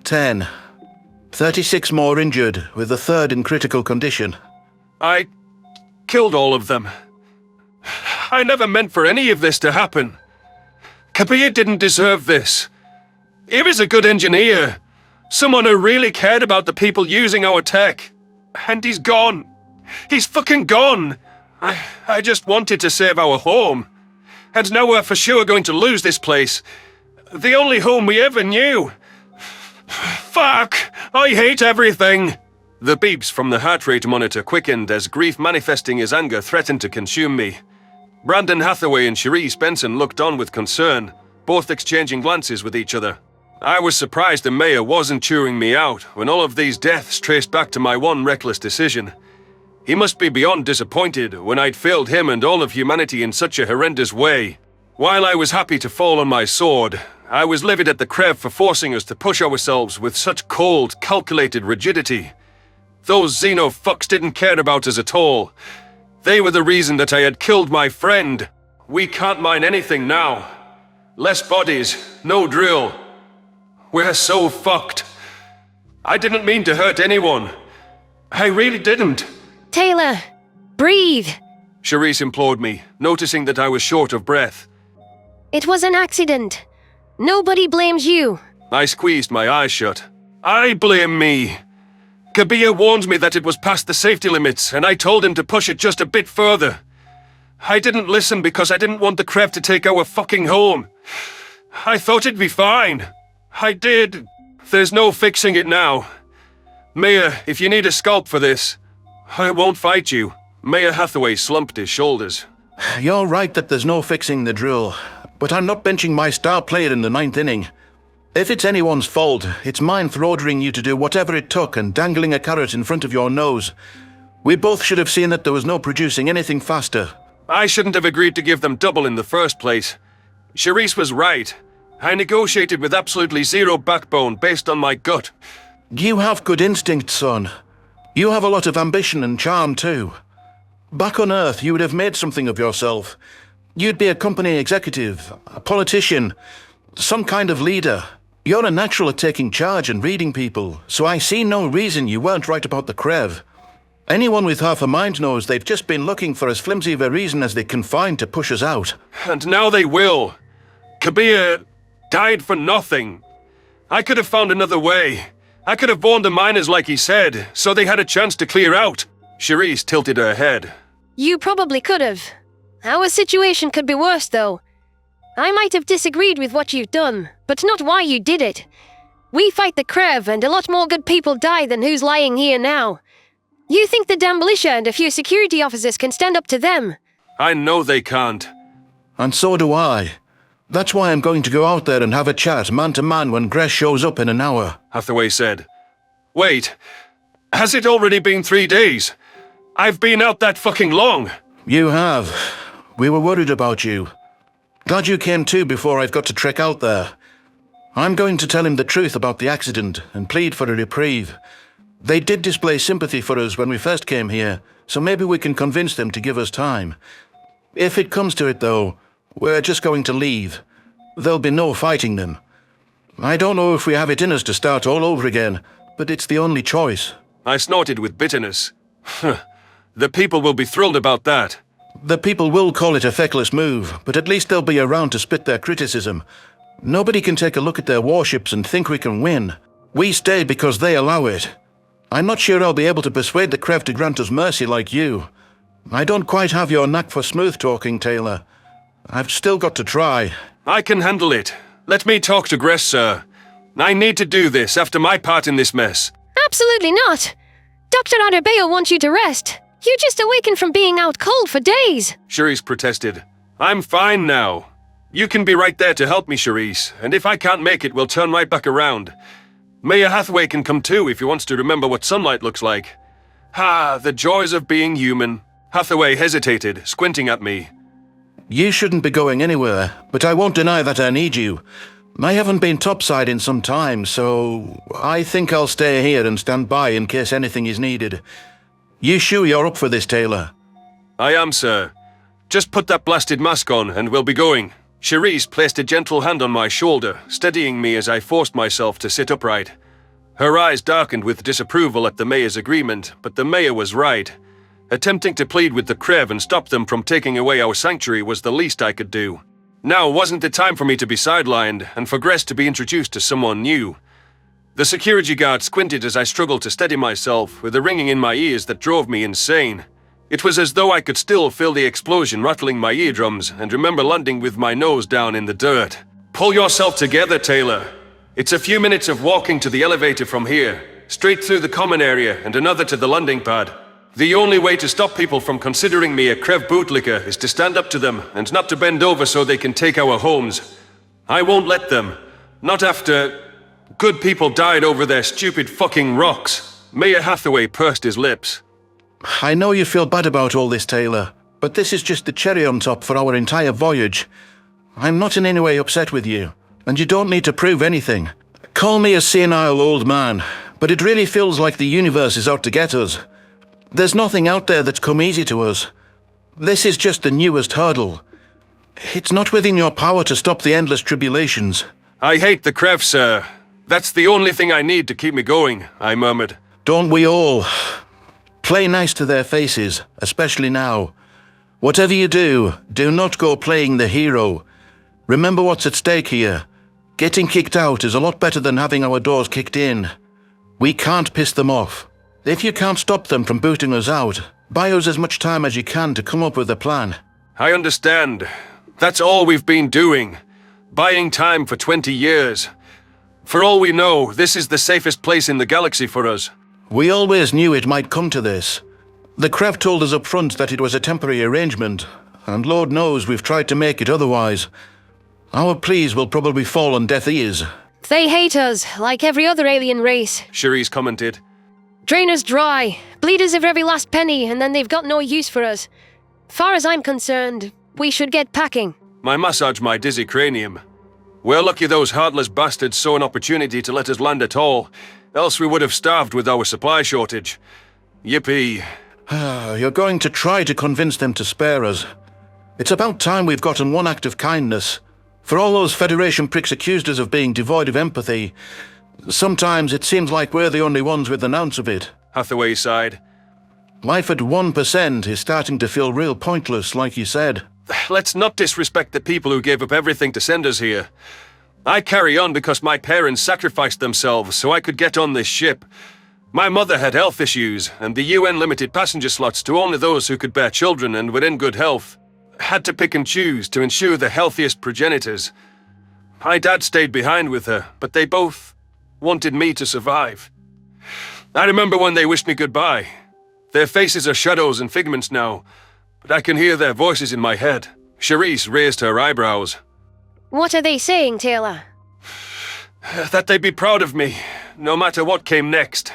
10. 36 more injured, with the third in critical condition. I killed all of them. I never meant for any of this to happen. Kabir didn't deserve this. He was a good engineer. Someone who really cared about the people using our tech. And he's gone. He's fucking gone. I just wanted to save our home. And now we're for sure going to lose this place. The only home we ever knew. Fuck! I hate everything! The beeps from the heart rate monitor quickened as grief manifesting as anger threatened to consume me. Brandon Hathaway and Cherise Benson looked on with concern, both exchanging glances with each other. I was surprised the mayor wasn't chewing me out when all of these deaths traced back to my one reckless decision. He must be beyond disappointed when I'd failed him and all of humanity in such a horrendous way. While I was happy to fall on my sword, I was livid at the Krev for forcing us to push ourselves with such cold, calculated rigidity. Those xeno-fucks didn't care about us at all. They were the reason that I had killed my friend. We can't mine anything now. Less bodies, no drill. We're so fucked. I didn't mean to hurt anyone. I really didn't. Taylor, breathe. Charisse implored me, noticing that I was short of breath. It was an accident. Nobody blames you. I squeezed my eyes shut. I blame me. Kabir warned me that it was past the safety limits, and I told him to push it just a bit further. I didn't listen because I didn't want the Krev to take our fucking home. I thought it'd be fine. I did. There's no fixing it now. Mayor, if you need a scalp for this, I won't fight you. Mayor Hathaway slumped his shoulders. You're right that there's no fixing the drill, but I'm not benching my star player in the 9th inning. If it's anyone's fault, it's mine for ordering you to do whatever it took and dangling a carrot in front of your nose. We both should have seen that there was no producing anything faster. I shouldn't have agreed to give them double in the first place. Charisse was right. I negotiated with absolutely zero backbone based on my gut. You have good instinct, son. You have a lot of ambition and charm, too. Back on Earth, you would have made something of yourself. You'd be a company executive, a politician, some kind of leader. You're a natural at taking charge and reading people, so I see no reason you weren't right about the Krev. Anyone with half a mind knows they've just been looking for as flimsy of a reason as they can find to push us out. And now they will. Kabir died for nothing. I could have found another way. I could have warned the miners like he said, so they had a chance to clear out. Charisse tilted her head. You probably could have. Our situation could be worse, though. I might have disagreed with what you've done, but not why you did it. We fight the Krev, and a lot more good people die than who's lying here now. You think the damn militia and a few security officers can stand up to them? I know they can't. And so do I. That's why I'm going to go out there and have a chat man to man when Gress shows up in an hour. Hathaway said. Wait, has it already been 3 days? I've been out that fucking long. You have. We were worried about you. Glad you came too before I've got to trek out there. I'm going to tell him the truth about the accident and plead for a reprieve. They did display sympathy for us when we first came here, so maybe we can convince them to give us time. If it comes to it, though, we're just going to leave. There'll be no fighting them. I don't know if we have it in us to start all over again, but it's the only choice. I snorted with bitterness. The people will be thrilled about that. The people will call it a feckless move, but at least they'll be around to spit their criticism. Nobody can take a look at their warships and think we can win. We stayed because they allow it. I'm not sure I'll be able to persuade the Krev to grant us mercy like you. I don't quite have your knack for smooth talking, Taylor. I've still got to try. I can handle it. Let me talk to Gress, sir. I need to do this after my part in this mess. Absolutely not. Dr. Adebayo wants you to rest. You just awakened from being out cold for days. Charisse protested. I'm fine now. You can be right there to help me, Charisse, and if I can't make it, we'll turn right back around. Mayor Hathaway can come too if he wants to remember what sunlight looks like. The joys of being human. Hathaway hesitated, squinting at me. You shouldn't be going anywhere, but I won't deny that I need you. I haven't been topside in some time, so I think I'll stay here and stand by in case anything is needed. You sure you're up for this, Taylor? I am, sir. Just put that blasted mask on and we'll be going. Charisse placed a gentle hand on my shoulder, steadying me as I forced myself to sit upright. Her eyes darkened with disapproval at the mayor's agreement, but the mayor was right. Attempting to plead with the Krev and stop them from taking away our sanctuary was the least I could do. Now wasn't the time for me to be sidelined and for Gress to be introduced to someone new. The security guard squinted as I struggled to steady myself, with a ringing in my ears that drove me insane. It was as though I could still feel the explosion rattling my eardrums and remember landing with my nose down in the dirt. Pull yourself together, Taylor. It's a few minutes of walking to the elevator from here, straight through the common area and another to the landing pad. The only way to stop people from considering me a Krev bootlicker is to stand up to them and not to bend over so they can take our homes. I won't let them. Not after good people died over their stupid fucking rocks. Mayor Hathaway pursed his lips. I know you feel bad about all this, Taylor, but this is just the cherry on top for our entire voyage. I'm not in any way upset with you, and you don't need to prove anything. Call me a senile old man, but it really feels like the universe is out to get us. There's nothing out there that's come easy to us. This is just the newest hurdle. It's not within your power to stop the endless tribulations. I hate the Krev, sir. That's the only thing I need to keep me going, I murmured. Don't we all? Play nice to their faces, especially now. Whatever you do, do not go playing the hero. Remember what's at stake here. Getting kicked out is a lot better than having our doors kicked in. We can't piss them off. If you can't stop them from booting us out, buy us as much time as you can to come up with a plan. I understand. That's all we've been doing. Buying time for 20 years. For all we know, this is the safest place in the galaxy for us. We always knew it might come to this. The Krev told us up front that it was a temporary arrangement, and Lord knows we've tried to make it otherwise. Our pleas will probably fall on deaf ears. They hate us, like every other alien race. Cherise commented. Drain us dry, bleed us of every last penny, and then they've got no use for us. Far as I'm concerned, we should get packing. Massage my dizzy cranium. We're lucky those heartless bastards saw an opportunity to let us land at all, else we would have starved with our supply shortage. Yippee. You're going to try to convince them to spare us. It's about time we've gotten one act of kindness. For all those Federation pricks accused us of being devoid of empathy, sometimes it seems like we're the only ones with an ounce of it. Hathaway sighed. Life at 1% is starting to feel real pointless, like you said. Let's not disrespect the people who gave up everything to send us here. I carry on because my parents sacrificed themselves so I could get on this ship. My mother had health issues, and the UN limited passenger slots to only those who could bear children and were in good health. Had to pick and choose to ensure the healthiest progenitors. My dad stayed behind with her, but they both wanted me to survive. I remember when they wished me goodbye. Their faces are shadows and figments now, but I can hear their voices in my head. Cherise raised her eyebrows. What are they saying, Taylor? That they'd be proud of me, no matter what came next.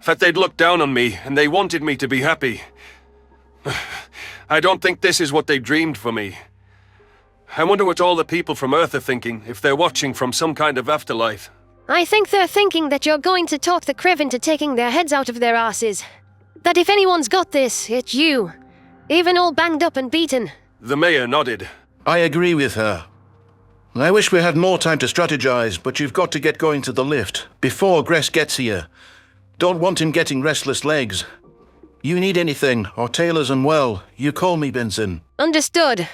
That they'd look down on me, and they wanted me to be happy. I don't think this is what they dreamed for me. I wonder what all the people from Earth are thinking, if they're watching from some kind of afterlife. I think they're thinking that you're going to talk the Krev into taking their heads out of their asses. That if anyone's got this, it's you. Even all banged up and beaten. The mayor nodded. I agree with her. I wish we had more time to strategize, but you've got to get going to the lift, before Gress gets here. Don't want him getting restless legs. You need anything, or Taylor's unwell, you call me, Benson. Understood.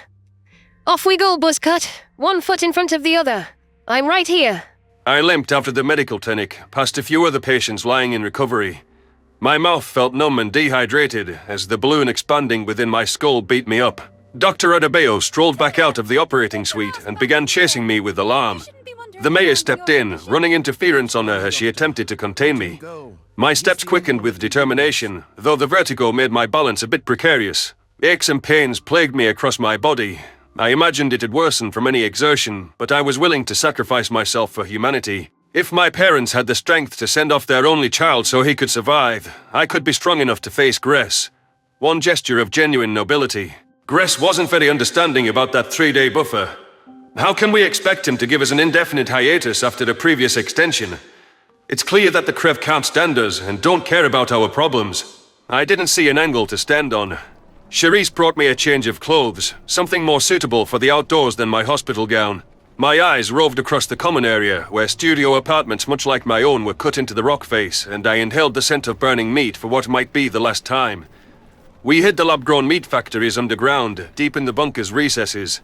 Off we go, Buzzcut. One foot in front of the other. I'm right here. I limped after the medical clinic, past a few other patients lying in recovery. My mouth felt numb and dehydrated as the balloon expanding within my skull beat me up. Dr. Adebayo strolled back out of the operating suite and began chasing me with alarm. The mayor stepped in, running interference on her as she attempted to contain me. My steps quickened with determination, though the vertigo made my balance a bit precarious. Aches and pains plagued me across my body. I imagined it had worsened from any exertion, but I was willing to sacrifice myself for humanity. If my parents had the strength to send off their only child so he could survive, I could be strong enough to face Gress. One gesture of genuine nobility. Gress wasn't very understanding about that 3-day buffer. How can we expect him to give us an indefinite hiatus after the previous extension? It's clear that the Krev can't stand us and don't care about our problems. I didn't see an angle to stand on. Cherise brought me a change of clothes, something more suitable for the outdoors than my hospital gown. My eyes roved across the common area, where studio apartments much like my own were cut into the rock face, and I inhaled the scent of burning meat for what might be the last time. We hid the lab-grown meat factories underground, deep in the bunker's recesses.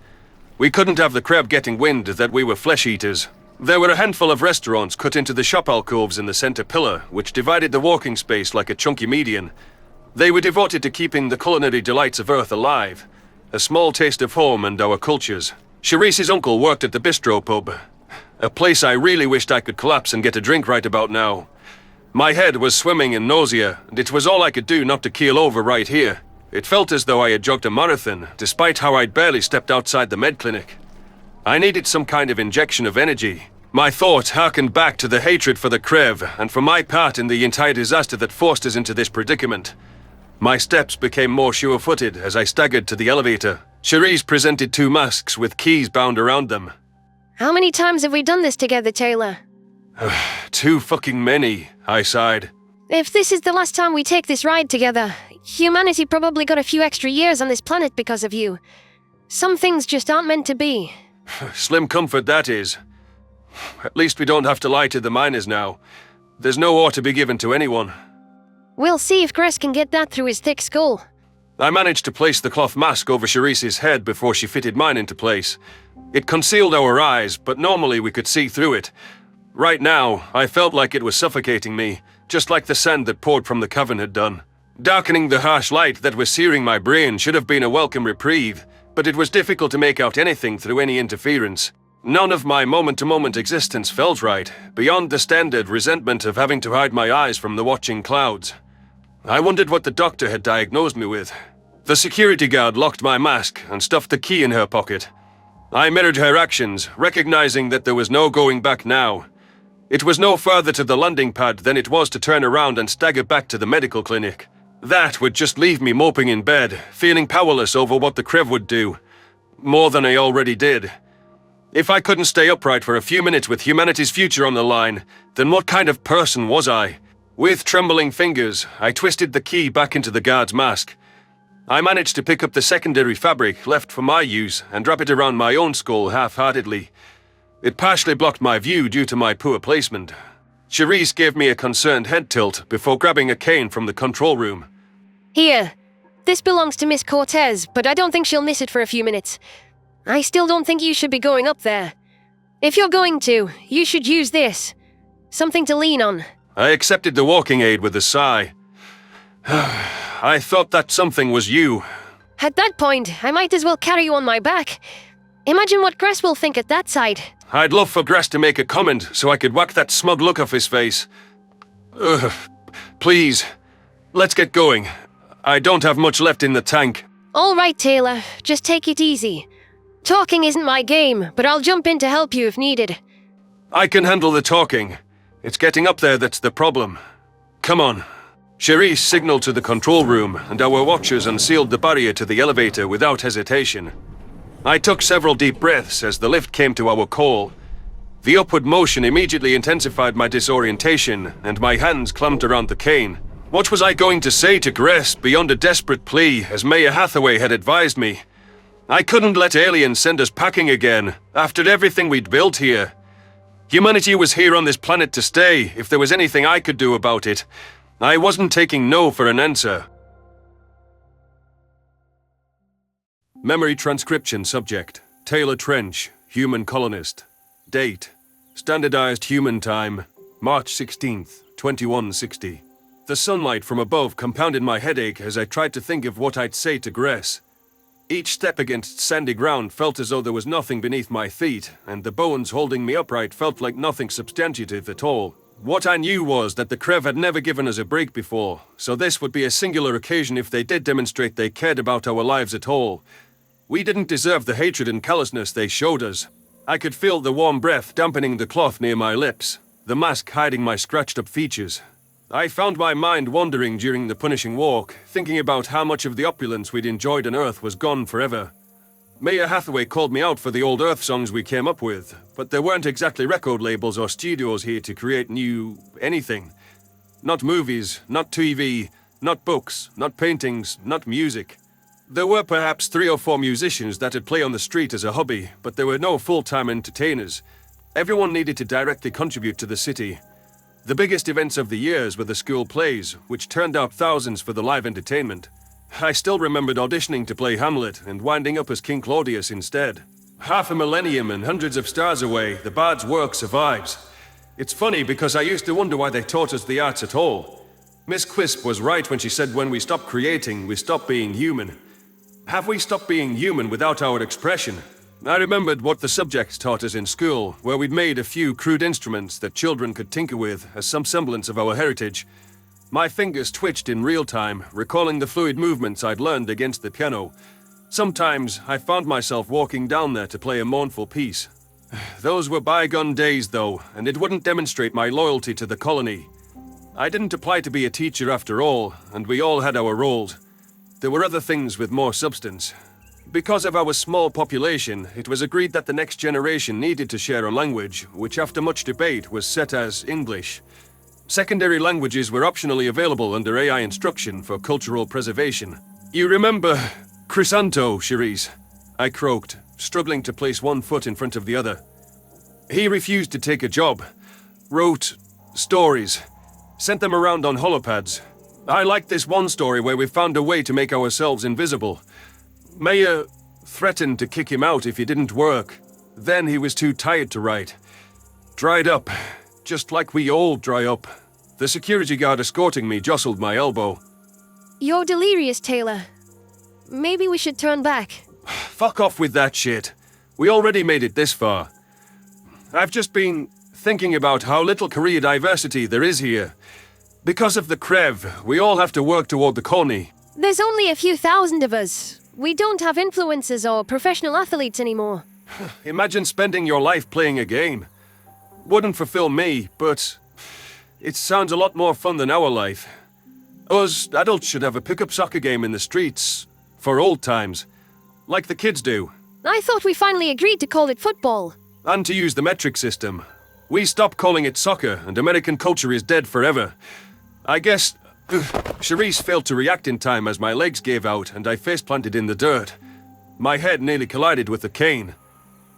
We couldn't have the Krev getting wind that we were flesh-eaters. There were a handful of restaurants cut into the shop alcoves in the center pillar, which divided the walking space like a chunky median. They were devoted to keeping the culinary delights of Earth alive, a small taste of home and our cultures. Cherise's uncle worked at the bistro pub, a place I really wished I could collapse and get a drink right about now. My head was swimming in nausea, and it was all I could do not to keel over right here. It felt as though I had jogged a marathon, despite how I'd barely stepped outside the med clinic. I needed some kind of injection of energy. My thoughts harkened back to the hatred for the Krev, and for my part in the entire disaster that forced us into this predicament. My steps became more sure-footed as I staggered to the elevator. Cherise presented 2 masks with keys bound around them. How many times have we done this together, Taylor? Too fucking many, I sighed. If this is the last time we take this ride together, humanity probably got a few extra years on this planet because of you. Some things just aren't meant to be. Slim comfort, that is. At least we don't have to lie to the miners now. There's no ore to be given to anyone. We'll see if Gress can get that through his thick skull. I managed to place the cloth mask over Cherise's head before she fitted mine into place. It concealed our eyes, but normally we could see through it. Right now, I felt like it was suffocating me, just like the sand that poured from the cavern had done. Darkening the harsh light that was searing my brain should have been a welcome reprieve, but it was difficult to make out anything through any interference. None of my moment-to-moment existence felt right, beyond the standard resentment of having to hide my eyes from the watching clouds. I wondered what the doctor had diagnosed me with. The security guard locked my mask and stuffed the key in her pocket. I mirrored her actions, recognizing that there was no going back now. It was no further to the landing pad than it was to turn around and stagger back to the medical clinic. That would just leave me moping in bed, feeling powerless over what the Krev would do. More than I already did. If I couldn't stay upright for a few minutes with humanity's future on the line, then what kind of person was I? With trembling fingers, I twisted the key back into the guard's mask. I managed to pick up the secondary fabric left for my use and wrap it around my own skull half-heartedly. It partially blocked my view due to my poor placement. Cherise gave me a concerned head tilt before grabbing a cane from the control room. Here. This belongs to Miss Cortez, but I don't think she'll miss it for a few minutes. I still don't think you should be going up there. If you're going to, you should use this. Something to lean on. I accepted the walking aid with a sigh. I thought that something was you. At that point, I might as well carry you on my back. Imagine what Gress will think at that side. I'd love for Gress to make a comment so I could whack that smug look off his face. Please, let's get going. I don't have much left in the tank. All right, Taylor. Just take it easy. Talking isn't my game, but I'll jump in to help you if needed. I can handle the talking. It's getting up there that's the problem. Come on. Cherise signaled to the control room, and our watchers unsealed the barrier to the elevator without hesitation. I took several deep breaths as the lift came to our call. The upward motion immediately intensified my disorientation, and my hands clamped around the cane. What was I going to say to Gress beyond a desperate plea, as Mayor Hathaway had advised me? I couldn't let aliens send us packing again, after everything we'd built here. Humanity was here on this planet to stay, if there was anything I could do about it. I wasn't taking no for an answer. Memory transcription subject. Taylor Trench, human colonist. Date. Standardized human time. March 16th, 2160. The sunlight from above compounded my headache as I tried to think of what I'd say to Gress. Each step against sandy ground felt as though there was nothing beneath my feet, and the bones holding me upright felt like nothing substantive at all. What I knew was that the Krev had never given us a break before, so this would be a singular occasion if they did demonstrate they cared about our lives at all. We didn't deserve the hatred and callousness they showed us. I could feel the warm breath dampening the cloth near my lips, the mask hiding my scratched-up features. I found my mind wandering during the punishing walk, thinking about how much of the opulence we'd enjoyed on Earth was gone forever. Mayor Hathaway called me out for the old Earth songs we came up with, but there weren't exactly record labels or studios here to create new anything. Not movies, not TV, not books, not paintings, not music. There were perhaps 3 or 4 musicians that'd play on the street as a hobby, but there were no full-time entertainers. Everyone needed to directly contribute to the city. The biggest events of the years were the school plays, which turned out thousands for the live entertainment. I still remembered auditioning to play Hamlet and winding up as King Claudius instead. Half a millennium and hundreds of stars away, the bard's work survives. It's funny because I used to wonder why they taught us the arts at all. Miss Quisp was right when she said when we stop creating, we stop being human. Have we stopped being human without our expression? I remembered what the subjects taught us in school, where we'd made a few crude instruments that children could tinker with as some semblance of our heritage. My fingers twitched in real time, recalling the fluid movements I'd learned against the piano. Sometimes I found myself walking down there to play a mournful piece. Those were bygone days, though, and it wouldn't demonstrate my loyalty to the colony. I didn't apply to be a teacher after all, and we all had our roles. There were other things with more substance. Because of our small population, it was agreed that the next generation needed to share a language, which after much debate was set as English. Secondary languages were optionally available under AI instruction for cultural preservation. You remember Chrysanto, Cherise? I croaked, struggling to place one foot in front of the other. He refused to take a job. Wrote stories. Sent them around on holopads. I liked this one story where we found a way to make ourselves invisible. Maya threatened to kick him out if he didn't work. Then he was too tired to write. Dried up, just like we all dry up. The security guard escorting me jostled my elbow. You're delirious, Taylor. Maybe we should turn back. Fuck off with that shit. We already made it this far. I've just been thinking about how little career diversity there is here. Because of the Krev, we all have to work toward the colony. There's only a few thousand of us. We don't have influencers or professional athletes anymore. Imagine spending your life playing a game. Wouldn't fulfill me, but it sounds a lot more fun than our life. Us adults should have a pickup soccer game in the streets, for old times, like the kids do. I thought we finally agreed to call it football. And to use the metric system. We stopped calling it soccer, and American culture is dead forever. I guess Cherise failed to react in time as my legs gave out and I face-planted in the dirt. My head nearly collided with the cane.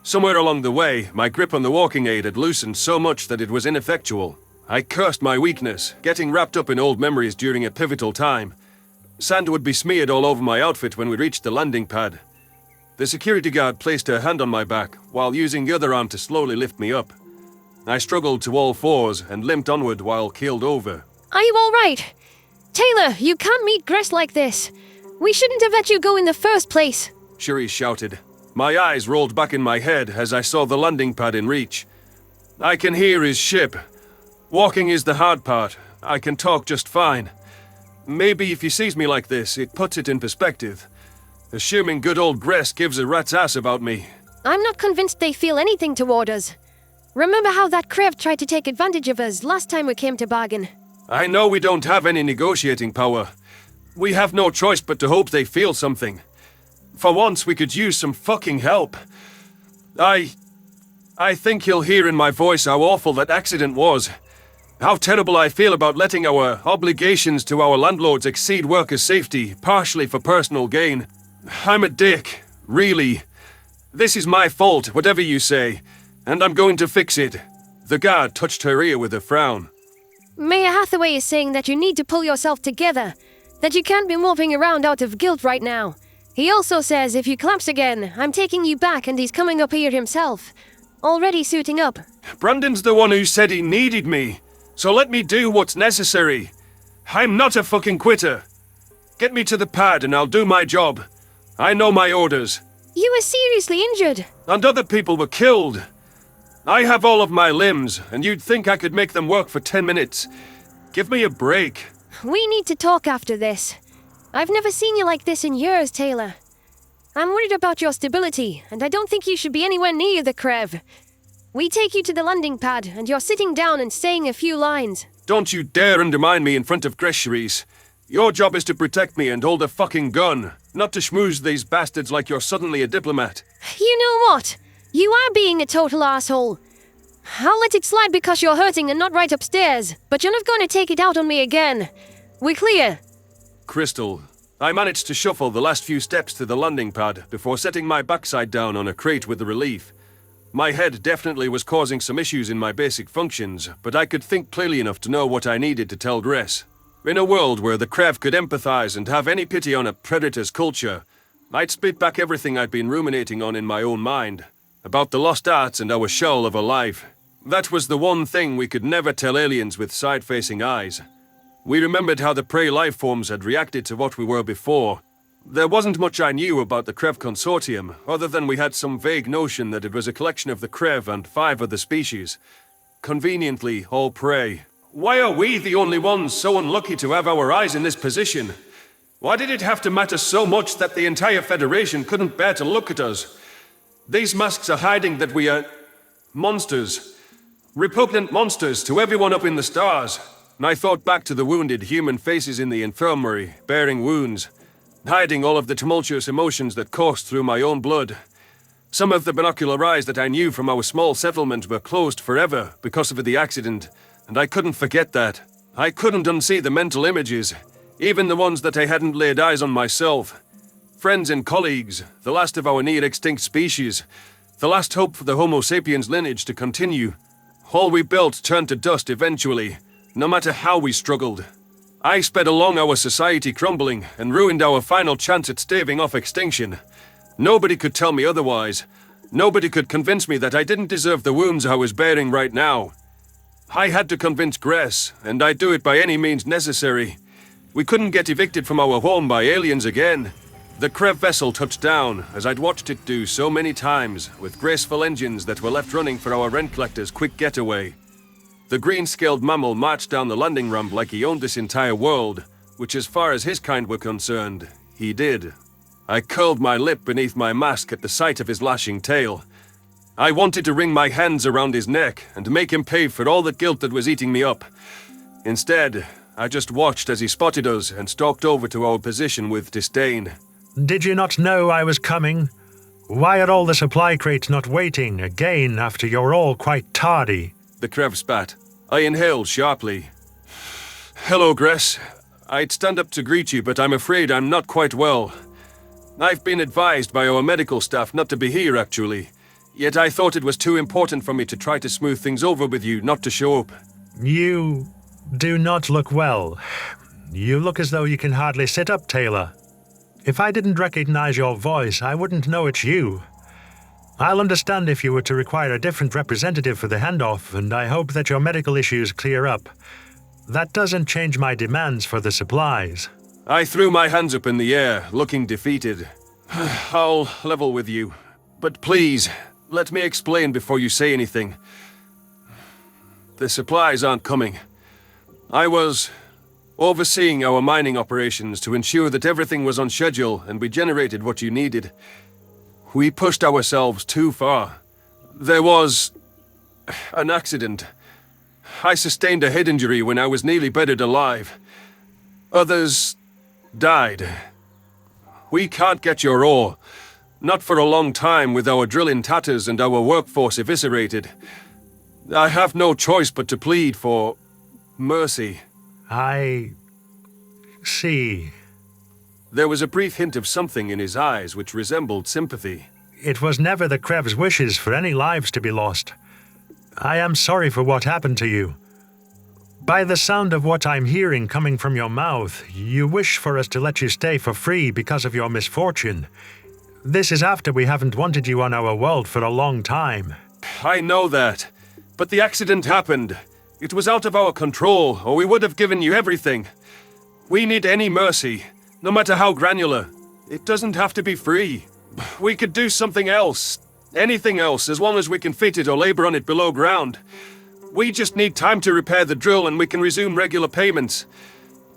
Somewhere along the way, my grip on the walking aid had loosened so much that it was ineffectual. I cursed my weakness, getting wrapped up in old memories during a pivotal time. Sand would be smeared all over my outfit when we reached the landing pad. The security guard placed her hand on my back, while using the other arm to slowly lift me up. I struggled to all fours and limped onward while keeled over. Are you all right? Taylor, you can't meet Gress like this. We shouldn't have let you go in the first place. Cherise shouted. My eyes rolled back in my head as I saw the landing pad in reach. I can hear his ship. Walking is the hard part. I can talk just fine. Maybe if he sees me like this, it puts it in perspective. Assuming good old Gress gives a rat's ass about me. I'm not convinced they feel anything toward us. Remember how that Krev tried to take advantage of us last time we came to bargain? I know we don't have any negotiating power. We have no choice but to hope they feel something. For once, we could use some fucking help. I think he'll hear in my voice how awful that accident was. How terrible I feel about letting our obligations to our landlords exceed workers' safety, partially for personal gain. I'm a dick, really. This is my fault, whatever you say, and I'm going to fix it. The guard touched her ear with a frown. Mayor Hathaway is saying that you need to pull yourself together, that you can't be moving around out of guilt right now. He also says if you collapse again, I'm taking you back and he's coming up here himself. Already suiting up. Brandon's the one who said he needed me, so let me do what's necessary. I'm not a fucking quitter. Get me to the pad and I'll do my job. I know my orders. You were seriously injured. And other people were killed. I have all of my limbs, and you'd think I could make them work for 10 minutes. Give me a break. We need to talk after this. I've never seen you like this in years, Taylor. I'm worried about your stability, and I don't think you should be anywhere near the Krev. We take you to the landing pad, and you're sitting down and saying a few lines. Don't you dare undermine me in front of Cherise. Your job is to protect me and hold a fucking gun, not to schmooze these bastards like you're suddenly a diplomat. You know what? You are being a total asshole. I'll let it slide because you're hurting and not right upstairs, but you're not going to take it out on me again. We're clear. Crystal, I managed to shuffle the last few steps to the landing pad before setting my backside down on a crate with the relief. My head definitely was causing some issues in my basic functions, but I could think clearly enough to know what I needed to tell Gress. In a world where the Krev could empathize and have any pity on a predator's culture, I'd spit back everything I'd been ruminating on in my own mind. About the lost arts and our shell of a life. That was the one thing we could never tell aliens with side-facing eyes. We remembered how the prey life forms had reacted to what we were before. There wasn't much I knew about the Krev Consortium, other than we had some vague notion that it was a collection of the Krev and 5 other species. Conveniently, all prey. Why are we the only ones so unlucky to have our eyes in this position? Why did it have to matter so much that the entire Federation couldn't bear to look at us? These masks are hiding that we are monsters. Repugnant monsters to everyone up in the stars. And I thought back to the wounded human faces in the infirmary, bearing wounds, hiding all of the tumultuous emotions that coursed through my own blood. Some of the binocular eyes that I knew from our small settlement were closed forever because of the accident, and I couldn't forget that. I couldn't unsee the mental images, even the ones that I hadn't laid eyes on myself. Friends and colleagues, the last of our near-extinct species, the last hope for the Homo sapiens lineage to continue. All we built turned to dust eventually, no matter how we struggled. I sped along our society crumbling and ruined our final chance at staving off extinction. Nobody could tell me otherwise. Nobody could convince me that I didn't deserve the wounds I was bearing right now. I had to convince Gress, and I'd do it by any means necessary. We couldn't get evicted from our home by aliens again. The Krev vessel touched down, as I'd watched it do so many times, with graceful engines that were left running for our rent collector's quick getaway. The green-scaled mammal marched down the landing ramp like he owned this entire world, which as far as his kind were concerned, he did. I curled my lip beneath my mask at the sight of his lashing tail. I wanted to wring my hands around his neck and make him pay for all the guilt that was eating me up. Instead, I just watched as he spotted us and stalked over to our position with disdain. Did you not know I was coming? Why are all the supply crates not waiting again after you're all quite tardy? The Krev spat. I inhaled sharply. Hello, Gress. I'd stand up to greet you, but I'm afraid I'm not quite well. I've been advised by our medical staff not to be here, actually. Yet I thought it was too important for me to try to smooth things over with you, not to show up. You do not look well. You look as though you can hardly sit up, Taylor. If I didn't recognize your voice, I wouldn't know it's you. I'll understand if you were to require a different representative for the handoff, and I hope that your medical issues clear up. That doesn't change my demands for the supplies. I threw my hands up in the air, looking defeated. I'll level with you. But please, let me explain before you say anything. The supplies aren't coming. I was overseeing our mining operations to ensure that everything was on schedule and we generated what you needed. We pushed ourselves too far. There was an accident. I sustained a head injury when I was nearly buried alive. Others died. We can't get your ore. Not for a long time with our drill in tatters and our workforce eviscerated. I have no choice but to plead for mercy. I see. There was a brief hint of something in his eyes which resembled sympathy. It was never the Krev's wishes for any lives to be lost. I am sorry for what happened to you. By the sound of what I'm hearing coming from your mouth, you wish for us to let you stay for free because of your misfortune. This is after we haven't wanted you on our world for a long time. I know that, but the accident happened. It was out of our control, or we would have given you everything. We need any mercy, no matter how granular. It doesn't have to be free. We could do something else. Anything else, as long as we can fit it or labor on it below ground. We just need time to repair the drill and we can resume regular payments.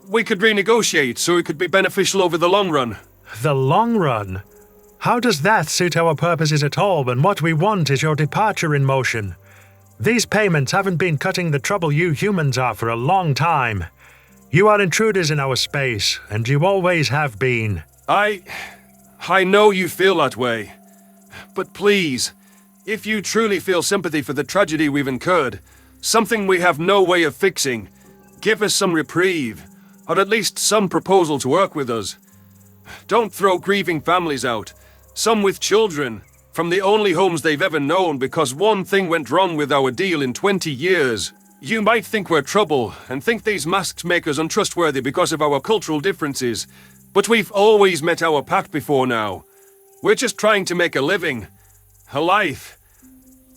We could renegotiate so it could be beneficial over the long run. The long run? How does that suit our purposes at all when what we want is your departure in motion? These payments haven't been cutting the trouble you humans are for a long time. You are intruders in our space, and you always have been. I know you feel that way. But please, if you truly feel sympathy for the tragedy we've incurred, something we have no way of fixing, give us some reprieve, or at least some proposal to work with us. Don't throw grieving families out, some with children, from the only homes they've ever known because one thing went wrong with our deal in 20 years. You might think we're trouble, and think these masks make us untrustworthy because of our cultural differences, but we've always met our pact before now. We're just trying to make a living. A life.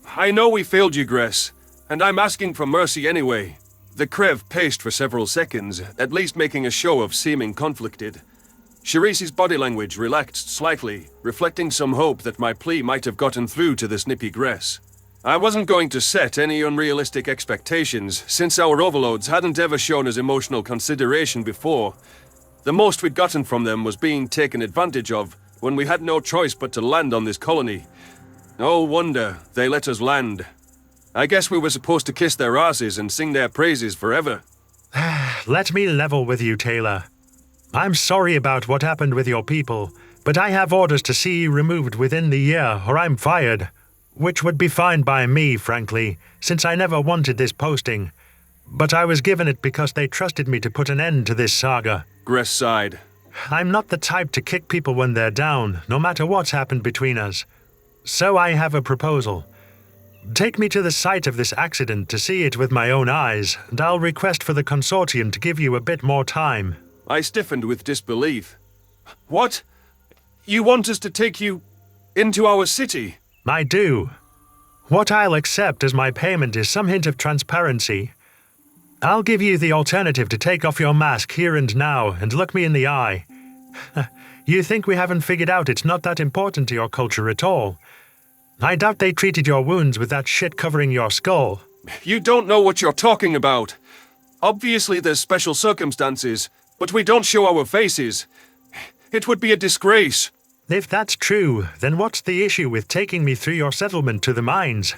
I know we failed you, Gress, and I'm asking for mercy anyway. The Krev paced for several seconds, at least making a show of seeming conflicted. Sharice's body language relaxed slightly, reflecting some hope that my plea might have gotten through to the snippy Gress. I wasn't going to set any unrealistic expectations, since our overlords hadn't ever shown us emotional consideration before. The most we'd gotten from them was being taken advantage of when we had no choice but to land on this colony. No wonder they let us land. I guess we were supposed to kiss their asses and sing their praises forever. Let me level with you, Taylor. I'm sorry about what happened with your people, but I have orders to see you removed within the year, or I'm fired. Which would be fine by me, frankly, since I never wanted this posting. But I was given it because they trusted me to put an end to this saga. Gress sighed. I'm not the type to kick people when they're down, no matter what's happened between us. So I have a proposal. Take me to the site of this accident to see it with my own eyes, and I'll request for the consortium to give you a bit more time. I stiffened with disbelief. What? You want us to take you into our city? I do. What I'll accept as my payment is some hint of transparency. I'll give you the alternative to take off your mask here and now and look me in the eye. You think we haven't figured out it's not that important to your culture at all? I doubt they treated your wounds with that shit covering your skull. You don't know what you're talking about. Obviously there's special circumstances, but we don't show our faces. It would be a disgrace. If that's true, then what's the issue with taking me through your settlement to the mines?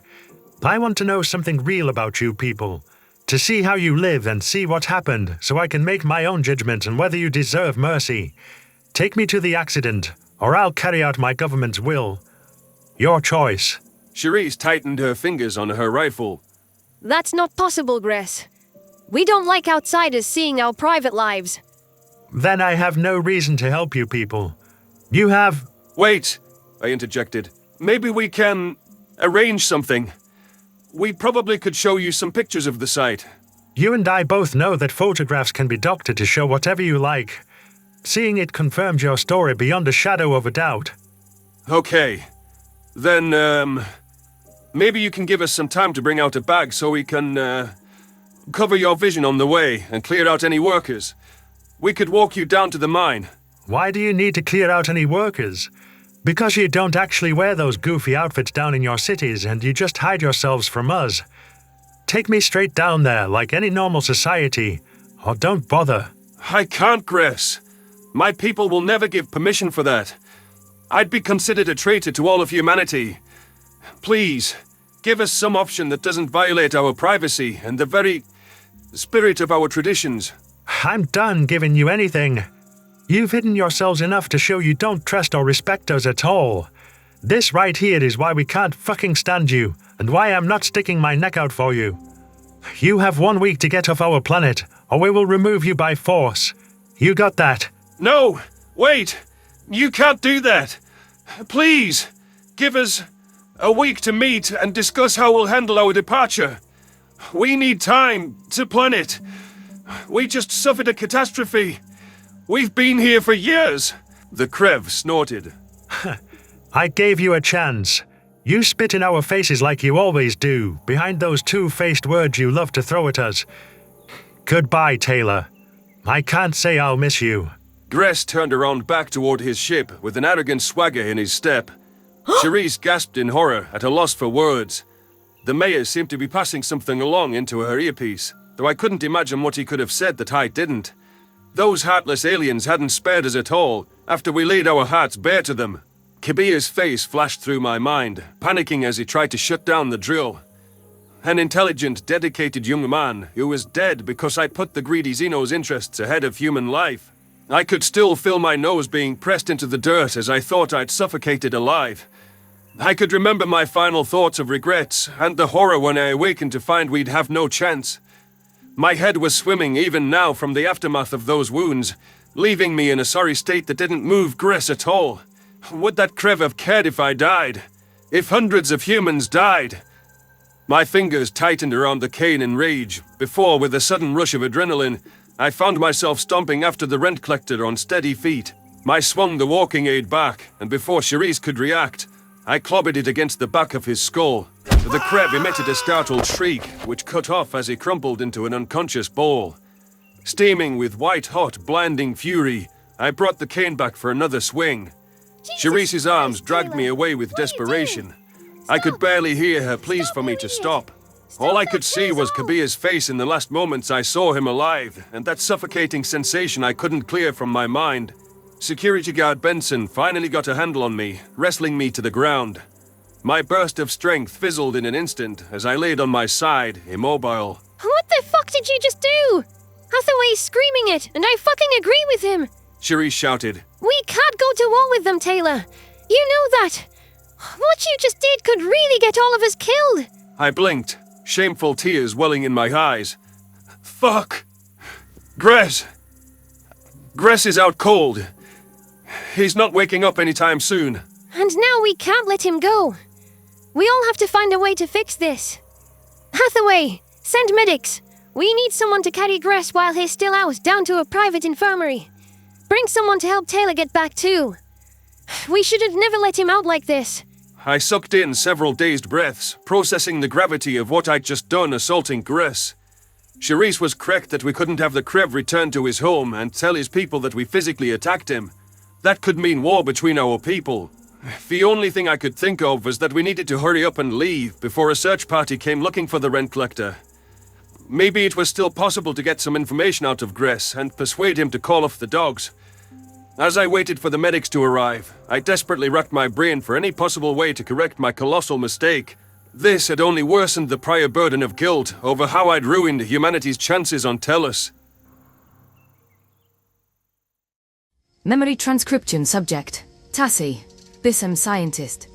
I want to know something real about you people. To see how you live and see what happened, so I can make my own judgment on whether you deserve mercy. Take me to the accident, or I'll carry out my government's will. Your choice. Cherise tightened her fingers on her rifle. That's not possible, Gress. We don't like outsiders seeing our private lives. Then I have no reason to help you people. You have... Wait, I interjected. Maybe we can arrange something. We probably could show you some pictures of the site. You and I both know that photographs can be doctored to show whatever you like. Seeing it confirms your story beyond a shadow of a doubt. Okay. Then, maybe you can give us some time to bring out a bag so we can, cover your vision on the way and clear out any workers. We could walk you down to the mine. Why do you need to clear out any workers? Because you don't actually wear those goofy outfits down in your cities and you just hide yourselves from us. Take me straight down there like any normal society, or don't bother. I can't, Gress. My people will never give permission for that. I'd be considered a traitor to all of humanity. Please, give us some option that doesn't violate our privacy and the very spirit of our traditions. I'm done giving you anything. You've hidden yourselves enough to show you don't trust or respect us at all. This right here is why we can't fucking stand you, and why I'm not sticking my neck out for you. You have 1 week to get off our planet, or we will remove you by force. You got that? No! Wait! You can't do that! Please! Give us a week to meet and discuss how we'll handle our departure. We need time to plan it. We just suffered a catastrophe. We've been here for years. The Krev snorted. I gave you a chance. You spit in our faces like you always do, behind those two-faced words you love to throw at us. Goodbye, Taylor. I can't say I'll miss you. Gress turned around back toward his ship with an arrogant swagger in his step. Cherise gasped in horror, at a loss for words. The mayor seemed to be passing something along into her earpiece, though I couldn't imagine what he could have said that I didn't. Those heartless aliens hadn't spared us at all, after we laid our hearts bare to them. Kabir's face flashed through my mind, panicking as he tried to shut down the drill. An intelligent, dedicated young man who was dead because I put the greedy Xeno's interests ahead of human life. I could still feel my nose being pressed into the dirt as I thought I'd suffocated alive. I could remember my final thoughts of regrets and the horror when I awakened to find we'd have no chance. My head was swimming even now from the aftermath of those wounds, leaving me in a sorry state that didn't move Gress at all. Would that Krev have cared if I died? If hundreds of humans died? My fingers tightened around the cane in rage, before, with a sudden rush of adrenaline, I found myself stomping after the rent collector on steady feet. I swung the walking aid back, and before Cherise could react, I clobbered it against the back of his skull. The Krev emitted a startled shriek, which cut off as he crumpled into an unconscious ball. Steaming with white-hot, blinding fury, I brought the cane back for another swing. Cherise's arms dragged me away with desperation. I could barely hear her pleas for me to stop. All I could see was Kabia's face in the last moments I saw him alive, and that suffocating sensation I couldn't clear from my mind. Security guard Benson finally got a handle on me, wrestling me to the ground. My burst of strength fizzled in an instant as I laid on my side, immobile. What the fuck did you just do? Hathaway's screaming it, and I fucking agree with him. Cherise shouted. We can't go to war with them, Taylor. You know that. What you just did could really get all of us killed. I blinked, shameful tears welling in my eyes. Fuck! Gress is out cold. He's not waking up anytime soon. And now we can't let him go. We all have to find a way to fix this. Hathaway, send medics. We need someone to carry Gress while he's still out down to a private infirmary. Bring someone to help Taylor get back too. We should have never let him out like this. I sucked in several dazed breaths, processing the gravity of what I'd just done assaulting Gress. Cherise was correct that we couldn't have the Krev return to his home and tell his people that we physically attacked him. That could mean war between our people. The only thing I could think of was that we needed to hurry up and leave before a search party came looking for the rent collector. Maybe it was still possible to get some information out of Gress and persuade him to call off the dogs. As I waited for the medics to arrive, I desperately racked my brain for any possible way to correct my colossal mistake. This had only worsened the prior burden of guilt over how I'd ruined humanity's chances on Tellus. Memory transcription subject. Tassi, Bissem scientist.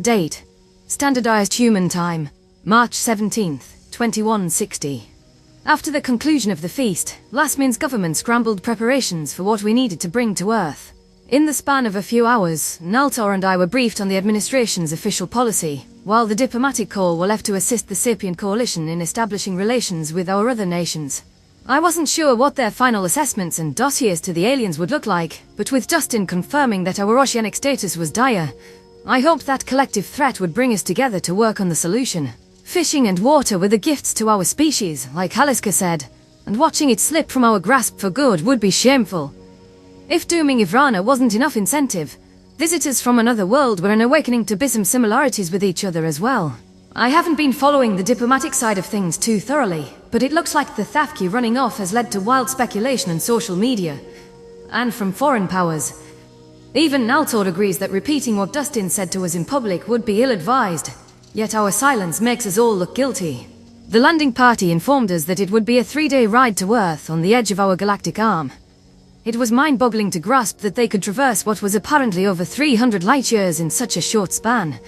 Date. Standardized human time. March 17th, 2160. After the conclusion of the feast, Lasmin's government scrambled preparations for what we needed to bring to Earth. In the span of a few hours, Naltor and I were briefed on the administration's official policy, while the diplomatic corps were left to assist the Sapient Coalition in establishing relations with our other nations. I wasn't sure what their final assessments and dossiers to the aliens would look like, but with Dustin confirming that our oceanic status was dire, I hoped that collective threat would bring us together to work on the solution. Fishing and water were the gifts to our species, like Haliska said, and watching it slip from our grasp for good would be shameful. If dooming Ivrana wasn't enough incentive, visitors from another world were an awakening to Bissem similarities with each other as well. I haven't been following the diplomatic side of things too thoroughly, but it looks like the Thafki running off has led to wild speculation on social media, and from foreign powers. Even Naltor agrees that repeating what Dustin said to us in public would be ill-advised. Yet our silence makes us all look guilty. The landing party informed us that it would be a 3-day ride to Earth on the edge of our galactic arm. It was mind-boggling to grasp that they could traverse what was apparently over 300 light-years in such a short span.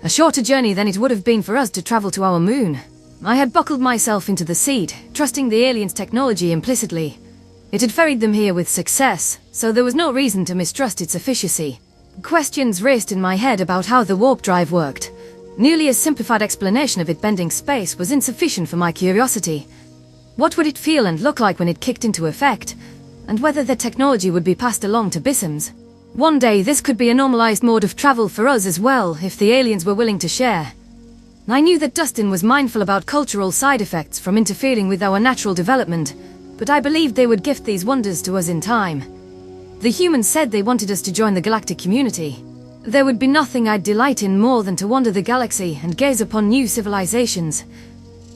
A shorter journey than it would have been for us to travel to our moon. I had buckled myself into the seat, trusting the aliens' technology implicitly. It had ferried them here with success, so there was no reason to mistrust its efficacy. Questions raced in my head about how the warp drive worked. Nearly a simplified explanation of it bending space was insufficient for my curiosity. What would it feel and look like when it kicked into effect? And whether the technology would be passed along to Bissems. One day this could be a normalized mode of travel for us as well, if the aliens were willing to share. I knew that Dustin was mindful about cultural side effects from interfering with our natural development, but I believed they would gift these wonders to us in time. The humans said they wanted us to join the galactic community. There would be nothing I'd delight in more than to wander the galaxy and gaze upon new civilizations.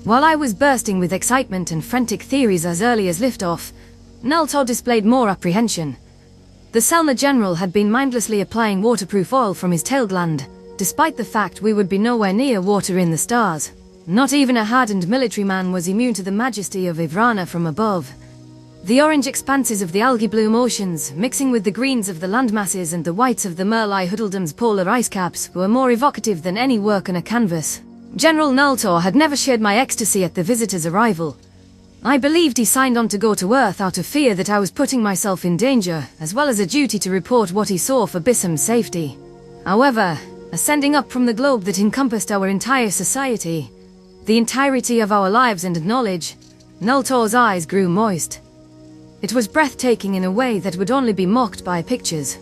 While I was bursting with excitement and frantic theories as early as liftoff, Naltor displayed more apprehension. The Selma General had been mindlessly applying waterproof oil from his tail gland, despite the fact we would be nowhere near water in the stars. Not even a hardened military man was immune to the majesty of Ivrana from above. The orange expanses of the algae bloom oceans, mixing with the greens of the landmasses and the whites of the Merli Huddledom's polar ice caps, were more evocative than any work on a canvas. General Naltor had never shared my ecstasy at the visitor's arrival. I believed he signed on to go to Earth out of fear that I was putting myself in danger, as well as a duty to report what he saw for Bissem's safety. However, ascending up from the globe that encompassed our entire society, the entirety of our lives and knowledge, Naltor's eyes grew moist. It was breathtaking in a way that would only be mocked by pictures.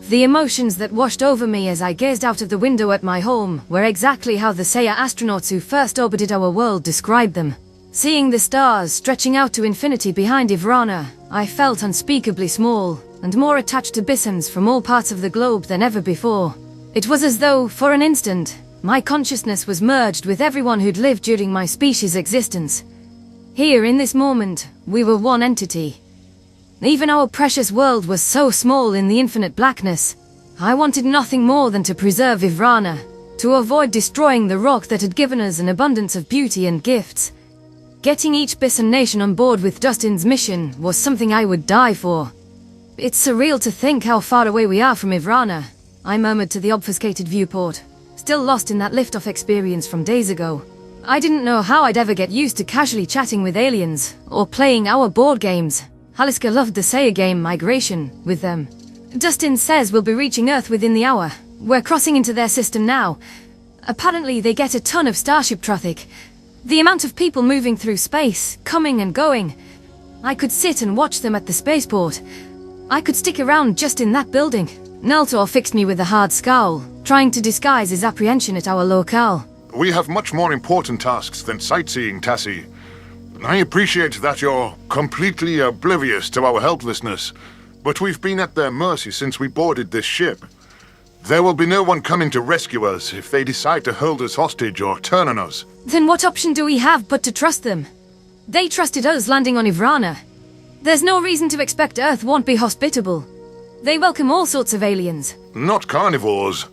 The emotions that washed over me as I gazed out of the window at my home were exactly how the Saya astronauts who first orbited our world described them. Seeing the stars stretching out to infinity behind Ivrana, I felt unspeakably small, and more attached to Bissems from all parts of the globe than ever before. It was as though, for an instant, My consciousness was merged with everyone who'd lived during my species' existence. Here, in this moment, we were one entity. Even our precious world was so small in the infinite blackness. I wanted nothing more than to preserve Ivrana, to avoid destroying the rock that had given us an abundance of beauty and gifts. Getting each Bissem nation on board with Dustin's mission was something I would die for. It's surreal to think how far away we are from Ivrana, I murmured to the obfuscated viewport, still lost in that liftoff experience from days ago. I didn't know how I'd ever get used to casually chatting with aliens, or playing our board games. Haliska loved the Saya game Migration with them. Dustin says we'll be reaching Earth within the hour. We're crossing into their system now. Apparently they get a ton of starship traffic. The amount of people moving through space, coming and going. I could sit and watch them at the spaceport. I could stick around just in that building. Naltor fixed me with a hard scowl, trying to disguise his apprehension at our locale. We have much more important tasks than sightseeing, Tassi. I appreciate that you're completely oblivious to our helplessness, but we've been at their mercy since we boarded this ship. There will be no one coming to rescue us if they decide to hold us hostage or turn on us. Then what option do we have but to trust them? They trusted us landing on Ivrana. There's no reason to expect Earth won't be hospitable. They welcome all sorts of aliens. Not carnivores.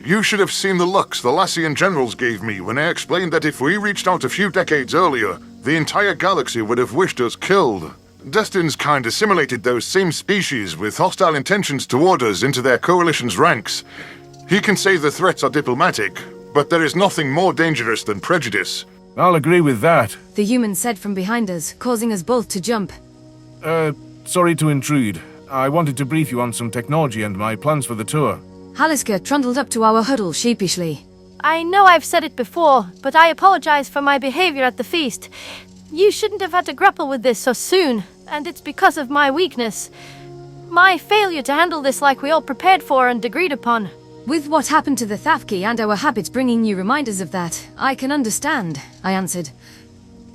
You should have seen the looks the Lassian generals gave me when I explained that if we reached out a few decades earlier, the entire galaxy would have wished us killed. Dustin's kind assimilated those same species with hostile intentions toward us into their coalition's ranks. He can say the threats are diplomatic, but there is nothing more dangerous than prejudice. I'll agree with that. The human said from behind us, causing us both to jump. Sorry to intrude. I wanted to brief you on some technology and my plans for the tour. Haliska trundled up to our huddle sheepishly. I know I've said it before, but I apologize for my behavior at the feast. You shouldn't have had to grapple with this so soon, and it's because of my weakness. My failure to handle this like we all prepared for and agreed upon. With what happened to the Thafki and our habits bringing you reminders of that, I can understand, I answered.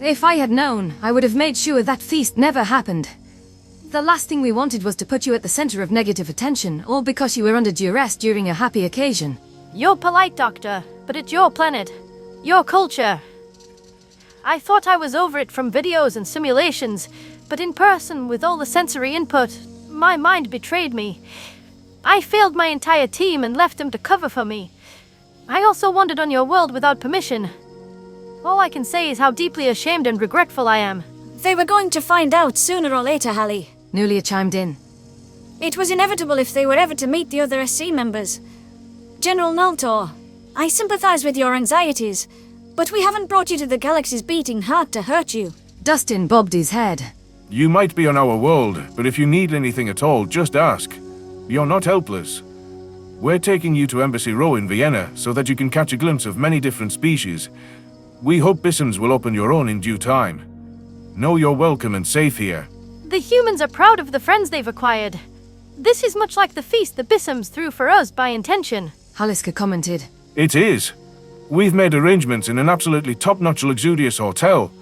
If I had known, I would have made sure that feast never happened. The last thing we wanted was to put you at the center of negative attention, all because you were under duress during a happy occasion. You're polite, Doctor, but it's your planet. Your culture. I thought I was over it from videos and simulations, but in person, with all the sensory input, my mind betrayed me. I failed my entire team and left them to cover for me. I also wandered on your world without permission. All I can say is how deeply ashamed and regretful I am. They were going to find out sooner or later, Hallie. Nulia chimed in. It was inevitable if they were ever to meet the other SC members. General Naltor, I sympathize with your anxieties, but we haven't brought you to the galaxy's beating heart to hurt you. Dustin bobbed his head. You might be on our world, but if you need anything at all, just ask. You're not helpless. We're taking you to Embassy Row in Vienna so that you can catch a glimpse of many different species. We hope Bissems will open your own in due time. Know you're welcome and safe here. The humans are proud of the friends they've acquired. This is much like the feast the Bissems threw for us by intention. Haliska commented. It is. We've made arrangements in an absolutely top-notch luxurious hotel.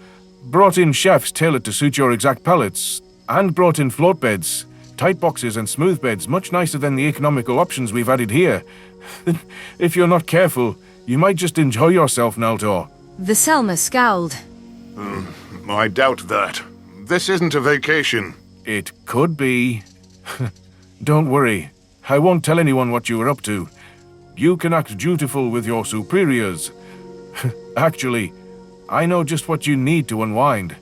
Brought in chefs tailored to suit your exact palates. And brought in float beds, tight boxes and smooth beds much nicer than the economical options we've added here. If you're not careful, you might just enjoy yourself, Naltor. The Selma scowled. I doubt that. This isn't a vacation. It could be. Don't worry. I won't tell anyone what you were up to. You can act dutiful with your superiors. Actually, I know just what you need to unwind.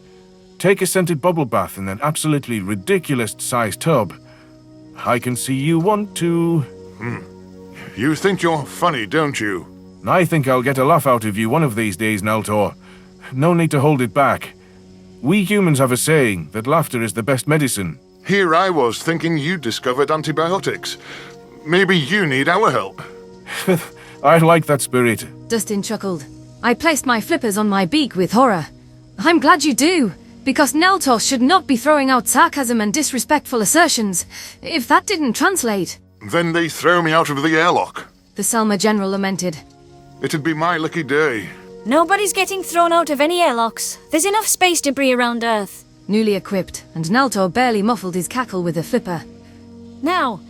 Take a scented bubble bath in an absolutely ridiculous-sized tub. I can see you want to... You think you're funny, don't you? I think I'll get a laugh out of you one of these days, Naltor. No need to hold it back. We humans have a saying that laughter is the best medicine. Here I was thinking you discovered antibiotics. Maybe you need our help. I like that spirit. Dustin chuckled. I placed my flippers on my beak with horror. I'm glad you do, because Naltor should not be throwing out sarcasm and disrespectful assertions. If that didn't translate... Then they throw me out of the airlock. The Selma general lamented. It'd be my lucky day. Nobody's getting thrown out of any airlocks. There's enough space debris around Earth. Nulia quipped, and Naltor barely muffled his cackle with a flipper. Now,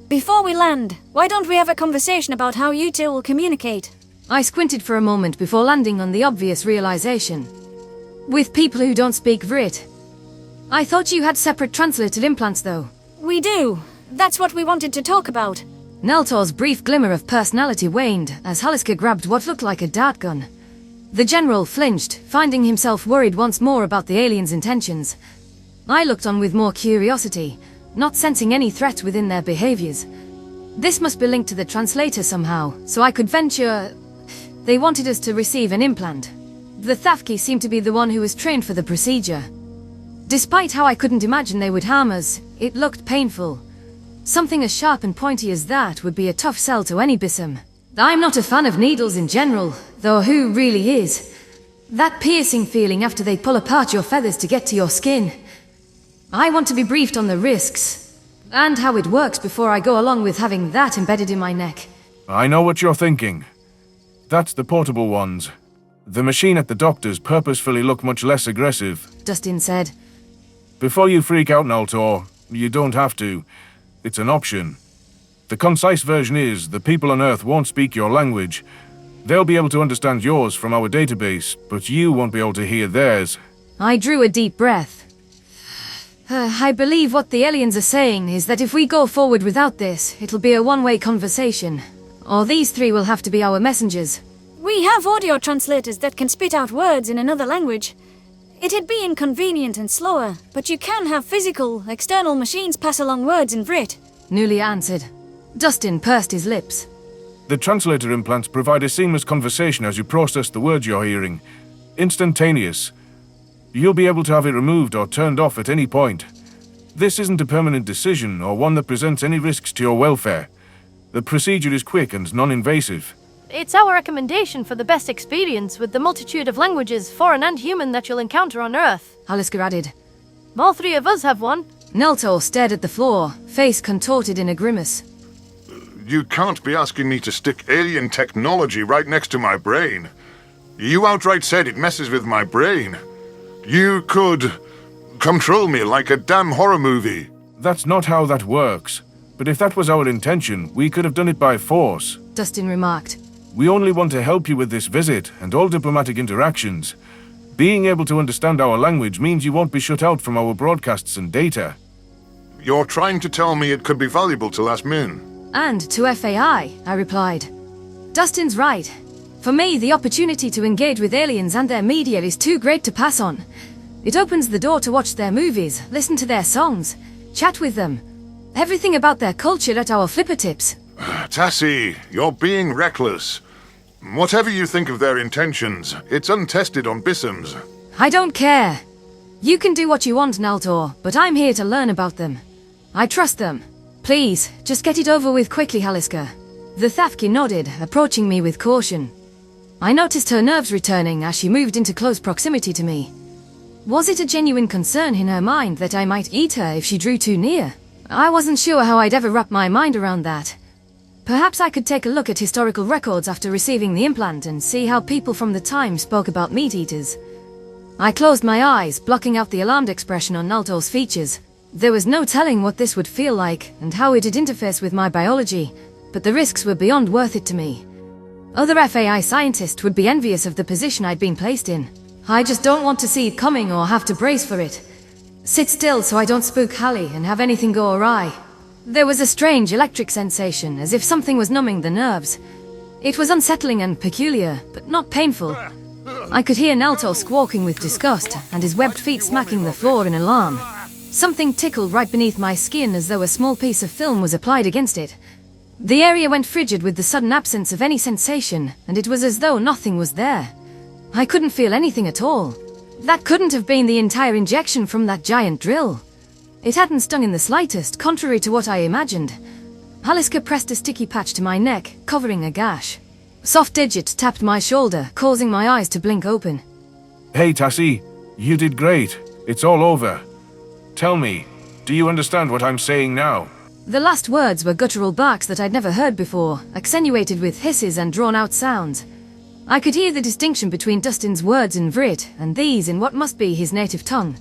before we land, why don't we have a conversation about how you two will communicate? I squinted for a moment before landing on the obvious realization. With people who don't speak Vrit. I thought you had separate translated implants, though. We do. That's what we wanted to talk about. Neltor's brief glimmer of personality waned as Haliska grabbed what looked like a dart gun. The general flinched, finding himself worried once more about the aliens' intentions. I looked on with more curiosity, not sensing any threat within their behaviors. This must be linked to the translator somehow, so I could venture... They wanted us to receive an implant. The Thafki seemed to be the one who was trained for the procedure. Despite how I couldn't imagine they would harm us, it looked painful. Something as sharp and pointy as that would be a tough sell to any Bissem. I'm not a fan of needles in general, though who really is? That piercing feeling after they pull apart your feathers to get to your skin. I want to be briefed on the risks, and how it works before I go along with having that embedded in my neck. I know what you're thinking. That's the portable ones. The machine at the doctor's purposefully look much less aggressive. Dustin said. Before you freak out, Naltor, you don't have to. It's an option. The concise version is, the people on Earth won't speak your language. They'll be able to understand yours from our database, but you won't be able to hear theirs. I drew a deep breath. I believe what the aliens are saying is that if we go forward without this, it'll be a one-way conversation. Or these three will have to be our messengers. We have audio translators that can spit out words in another language. It'd be inconvenient and slower, but you can have physical, external machines pass along words in Vrit. Nulia answered. Dustin pursed his lips. The translator implants provide a seamless conversation as you process the words you're hearing. Instantaneous. You'll be able to have it removed or turned off at any point. This isn't a permanent decision or one that presents any risks to your welfare. The procedure is quick and non-invasive. It's our recommendation for the best experience with the multitude of languages, foreign and human, that you'll encounter on Earth. Haliska added. All three of us have one. Neltor stared at the floor, face contorted in a grimace. You can't be asking me to stick alien technology right next to my brain. You outright said it messes with my brain. You could control me like a damn horror movie. That's not how that works. But if that was our intention, we could have done it by force. Dustin remarked. We only want to help you with this visit and all diplomatic interactions. Being able to understand our language means you won't be shut out from our broadcasts and data. You're trying to tell me it could be valuable to Lasmin. And to FAI, I replied. Dustin's right. For me, the opportunity to engage with aliens and their media is too great to pass on. It opens the door to watch their movies, listen to their songs, chat with them. Everything about their culture at our flippertips. Tassi, you're being reckless. Whatever you think of their intentions, it's untested on Bissems. I don't care. You can do what you want, Naltor, but I'm here to learn about them. I trust them. Please, just get it over with quickly, Haliska. The Thafki nodded, approaching me with caution. I noticed her nerves returning as she moved into close proximity to me. Was it a genuine concern in her mind that I might eat her if she drew too near? I wasn't sure how I'd ever wrap my mind around that. Perhaps I could take a look at historical records after receiving the implant and see how people from the time spoke about meat-eaters. I closed my eyes, blocking out the alarmed expression on Naltor's features. There was no telling what this would feel like and how it'd interface with my biology, but the risks were beyond worth it to me. Other FAI scientists would be envious of the position I'd been placed in. I just don't want to see it coming or have to brace for it. Sit still so I don't spook Hallie and have anything go awry. There was a strange electric sensation, as if something was numbing the nerves. It was unsettling and peculiar, but not painful. I could hear Naltor squawking with disgust, and his webbed feet smacking the floor in alarm. Something tickled right beneath my skin as though a small piece of film was applied against it. The area went frigid with the sudden absence of any sensation, and it was as though nothing was there. I couldn't feel anything at all. That couldn't have been the entire injection from that giant drill. It hadn't stung in the slightest, contrary to what I imagined. Haliska pressed a sticky patch to my neck, covering a gash. Soft digits tapped my shoulder, causing my eyes to blink open. Hey, Tassi, you did great. It's all over. Tell me, do you understand what I'm saying now? The last words were guttural barks that I'd never heard before, accentuated with hisses and drawn-out sounds. I could hear the distinction between Dustin's words in Vrit and these in what must be his native tongue.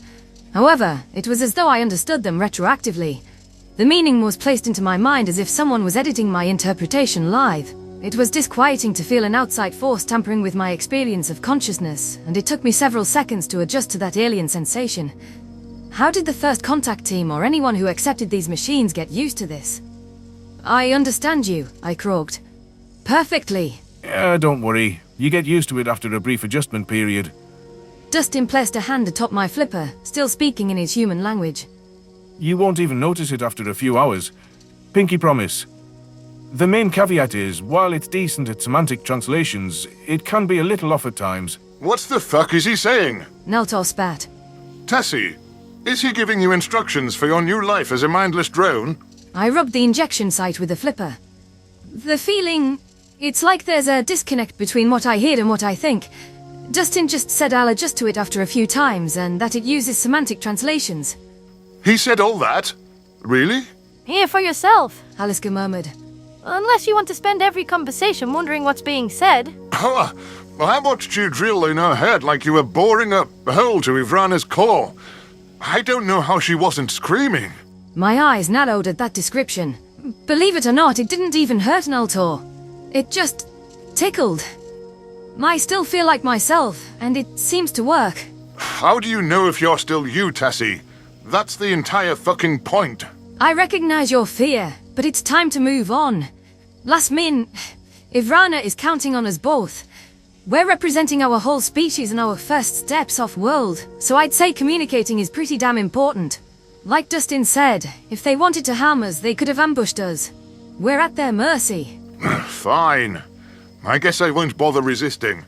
However, it was as though I understood them retroactively. The meaning was placed into my mind as if someone was editing my interpretation live. It was disquieting to feel an outside force tampering with my experience of consciousness, and it took me several seconds to adjust to that alien sensation. How did the first contact team or anyone who accepted these machines get used to this? I understand you, I croaked. Perfectly. Don't worry. You get used to it after a brief adjustment period. Dustin placed a hand atop my flipper, still speaking in his human language. You won't even notice it after a few hours. Pinky promise. The main caveat is, while it's decent at semantic translations, it can be a little off at times. What the fuck is he saying? Naltor spat. Tassi, is he giving you instructions for your new life as a mindless drone? I rubbed the injection site with the flipper. The feeling... it's like there's a disconnect between what I hear and what I think. Dustin just said I'll adjust to it after a few times, and that it uses semantic translations. He said all that? Really? Hear for yourself. Aliska murmured. Unless you want to spend every conversation wondering what's being said. Oh, well, I watched you drill in her head like you were boring a hole to Ivrana's core. I don't know how she wasn't screaming. My eyes narrowed at that description. Believe it or not, it didn't even hurt Naltor. It just... tickled. I still feel like myself, and it seems to work. How do you know if you're still you, Tassi? That's the entire fucking point. I recognize your fear, but it's time to move on. Last min... Ivrana is counting on us both. We're representing our whole species and our first steps off-world, so I'd say communicating is pretty damn important. Like Dustin said, if they wanted to harm us, they could have ambushed us. We're at their mercy. Fine. I guess I won't bother resisting.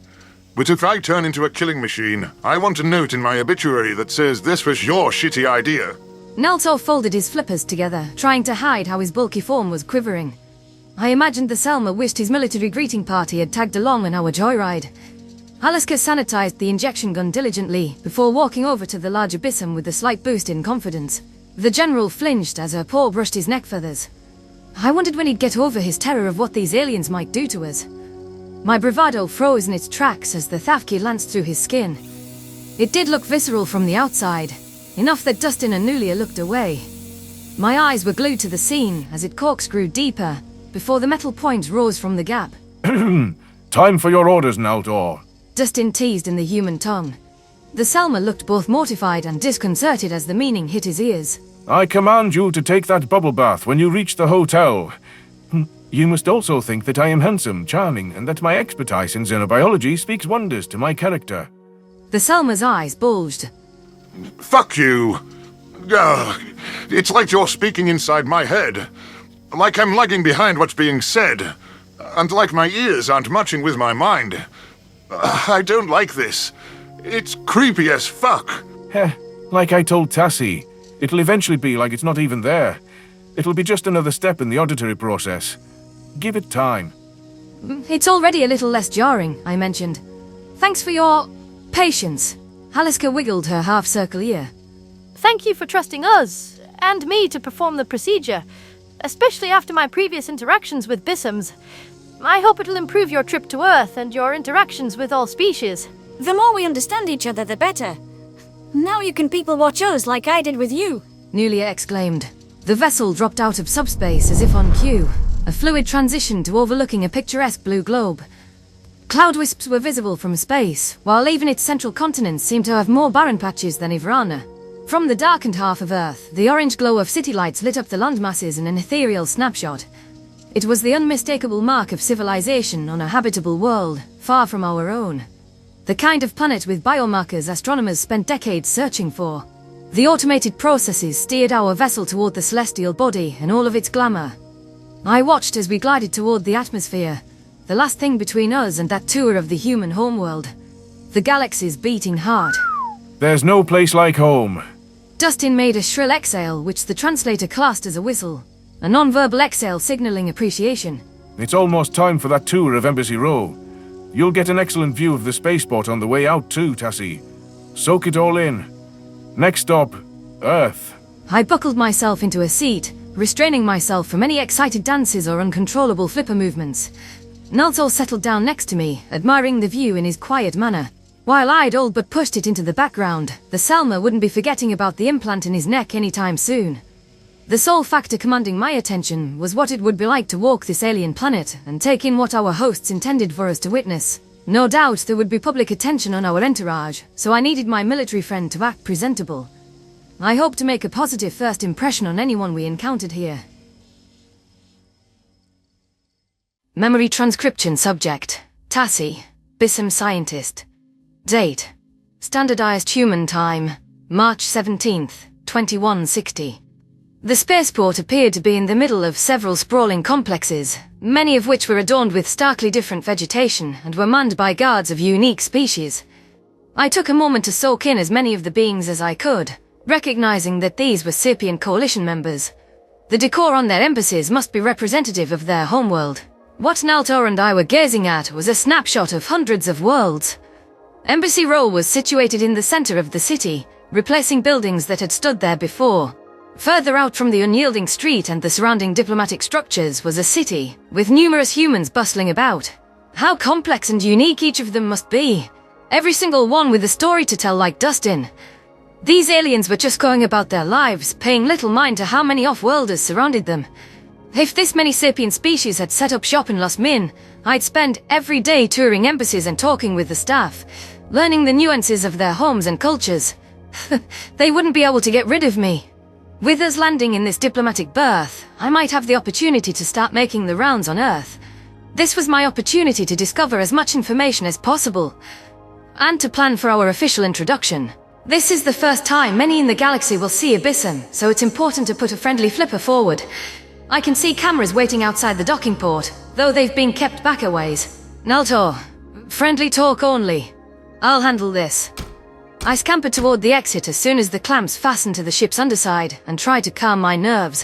But if I turn into a killing machine, I want a note in my obituary that says this was your shitty idea. Naltor folded his flippers together, trying to hide how his bulky form was quivering. I imagined the Selma wished his military greeting party had tagged along on our joyride. Aliska sanitized the injection gun diligently before walking over to the larger Bissem with a slight boost in confidence. The general flinched as her paw brushed his neck feathers. I wondered when he'd get over his terror of what these aliens might do to us. My bravado froze in its tracks as the Thafki lanced through his skin. It did look visceral from the outside, enough that Dustin and Nulia looked away. My eyes were glued to the scene as it corkscrewed deeper, before the metal point rose from the gap. Time for your orders, Naltor. Dustin teased in the human tongue. The Selma looked both mortified and disconcerted as the meaning hit his ears. I command you to take that bubble bath when you reach the hotel. You must also think that I am handsome, charming, and that my expertise in xenobiology speaks wonders to my character. The Selma's eyes bulged. Fuck you! Ugh. It's like you're speaking inside my head. Like I'm lagging behind what's being said. And like my ears aren't matching with my mind. I don't like this. It's creepy as fuck. Heh, like I told Tassi, it'll eventually be like it's not even there. It'll be just another step in the auditory process. Give it time. It's already a little less jarring, I mentioned. Thanks for your... patience. Aliska wiggled her half-circle ear. Thank you for trusting us, and me to perform the procedure, especially after my previous interactions with Bissems. I hope it'll improve your trip to Earth and your interactions with all species. The more we understand each other, the better. Now you can people watch us like I did with you. Nulia exclaimed. The vessel dropped out of subspace as if on cue, a fluid transition to overlooking a picturesque blue globe. Cloud wisps were visible from space, while even its central continents seemed to have more barren patches than Ivrana. From the darkened half of Earth, the orange glow of city lights lit up the landmasses in an ethereal snapshot. It was the unmistakable mark of civilization on a habitable world, far from our own. The kind of planet with biomarkers astronomers spent decades searching for. The automated processes steered our vessel toward the celestial body and all of its glamour. I watched as we glided toward the atmosphere, the last thing between us and that tour of the human homeworld. The galaxy's beating heart. There's no place like home. Dustin made a shrill exhale, which the translator classed as a whistle. A non-verbal exhale signaling appreciation. It's almost time for that tour of Embassy Row. You'll get an excellent view of the spaceport on the way out too, Tassi. Soak it all in. Next stop, Earth. I buckled myself into a seat, restraining myself from any excited dances or uncontrollable flipper movements. Naltor settled down next to me, admiring the view in his quiet manner. While I'd all but pushed it into the background, the Selma wouldn't be forgetting about the implant in his neck anytime soon. The sole factor commanding my attention was what it would be like to walk this alien planet and take in what our hosts intended for us to witness. No doubt there would be public attention on our entourage, so I needed my military friend to act presentable. I hope to make a positive first impression on anyone we encountered here. Memory transcription subject. Tassi, Bissem scientist. Date. Standardized human time. March 17th, 2160. The spaceport appeared to be in the middle of several sprawling complexes, many of which were adorned with starkly different vegetation and were manned by guards of unique species. I took a moment to soak in as many of the beings as I could, recognizing that these were Sapient Coalition members. The decor on their embassies must be representative of their homeworld. What Narrated and I were gazing at was a snapshot of hundreds of worlds. Embassy Row was situated in the center of the city, replacing buildings that had stood there before. Further out from the unyielding street and the surrounding diplomatic structures was a city, with numerous humans bustling about. How complex and unique each of them must be. Every single one with a story to tell like Dustin. These aliens were just going about their lives, paying little mind to how many off-worlders surrounded them. If this many sapient species had set up shop in Los Min, I'd spend every day touring embassies and talking with the staff, learning the nuances of their homes and cultures. They wouldn't be able to get rid of me. With us landing in this diplomatic berth, I might have the opportunity to start making the rounds on Earth. This was my opportunity to discover as much information as possible, and to plan for our official introduction. This is the first time many in the galaxy will see a Bissem, so it's important to put a friendly flipper forward. I can see cameras waiting outside the docking port, though they've been kept back a ways. Narrated, friendly talk only. I'll handle this. I scampered toward the exit as soon as the clamps fastened to the ship's underside and tried to calm my nerves.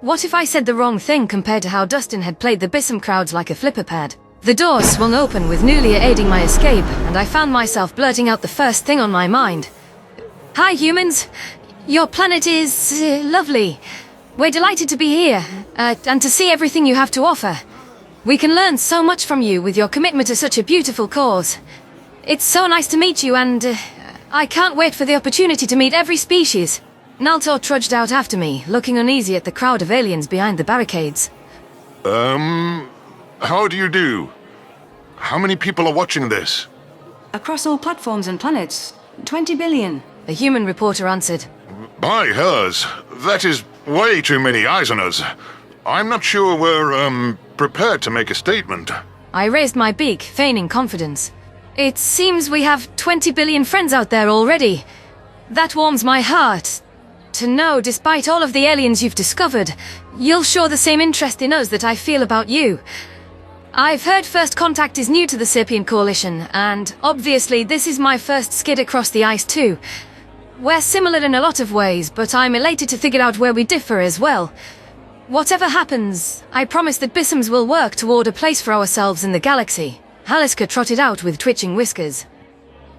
What if I said the wrong thing compared to how Dustin had played the Bissem crowds like a flipper pad? The door swung open with Nulia aiding my escape, and I found myself blurting out the first thing on my mind. Hi humans! Your planet is lovely. We're delighted to be here, and to see everything you have to offer. We can learn so much from you with your commitment to such a beautiful cause. It's so nice to meet you, and I can't wait for the opportunity to meet every species. Narrated trudged out after me, looking uneasy at the crowd of aliens behind the barricades. How do you do? How many people are watching this? Across all platforms and planets, 20 billion. A human reporter answered. By hers, that is way too many eyes on us. I'm not sure we're, prepared to make a statement. I raised my beak, feigning confidence. It seems we have 20 billion friends out there already. That warms my heart. To know, despite all of the aliens you've discovered, you'll show the same interest in us that I feel about you. I've heard First Contact is new to the Sapient Coalition, and obviously this is my first skid across the ice too. We're similar in a lot of ways, but I'm elated to figure out where we differ as well. Whatever happens, I promise that Bissems will work toward a place for ourselves in the galaxy. Haliska trotted out with twitching whiskers.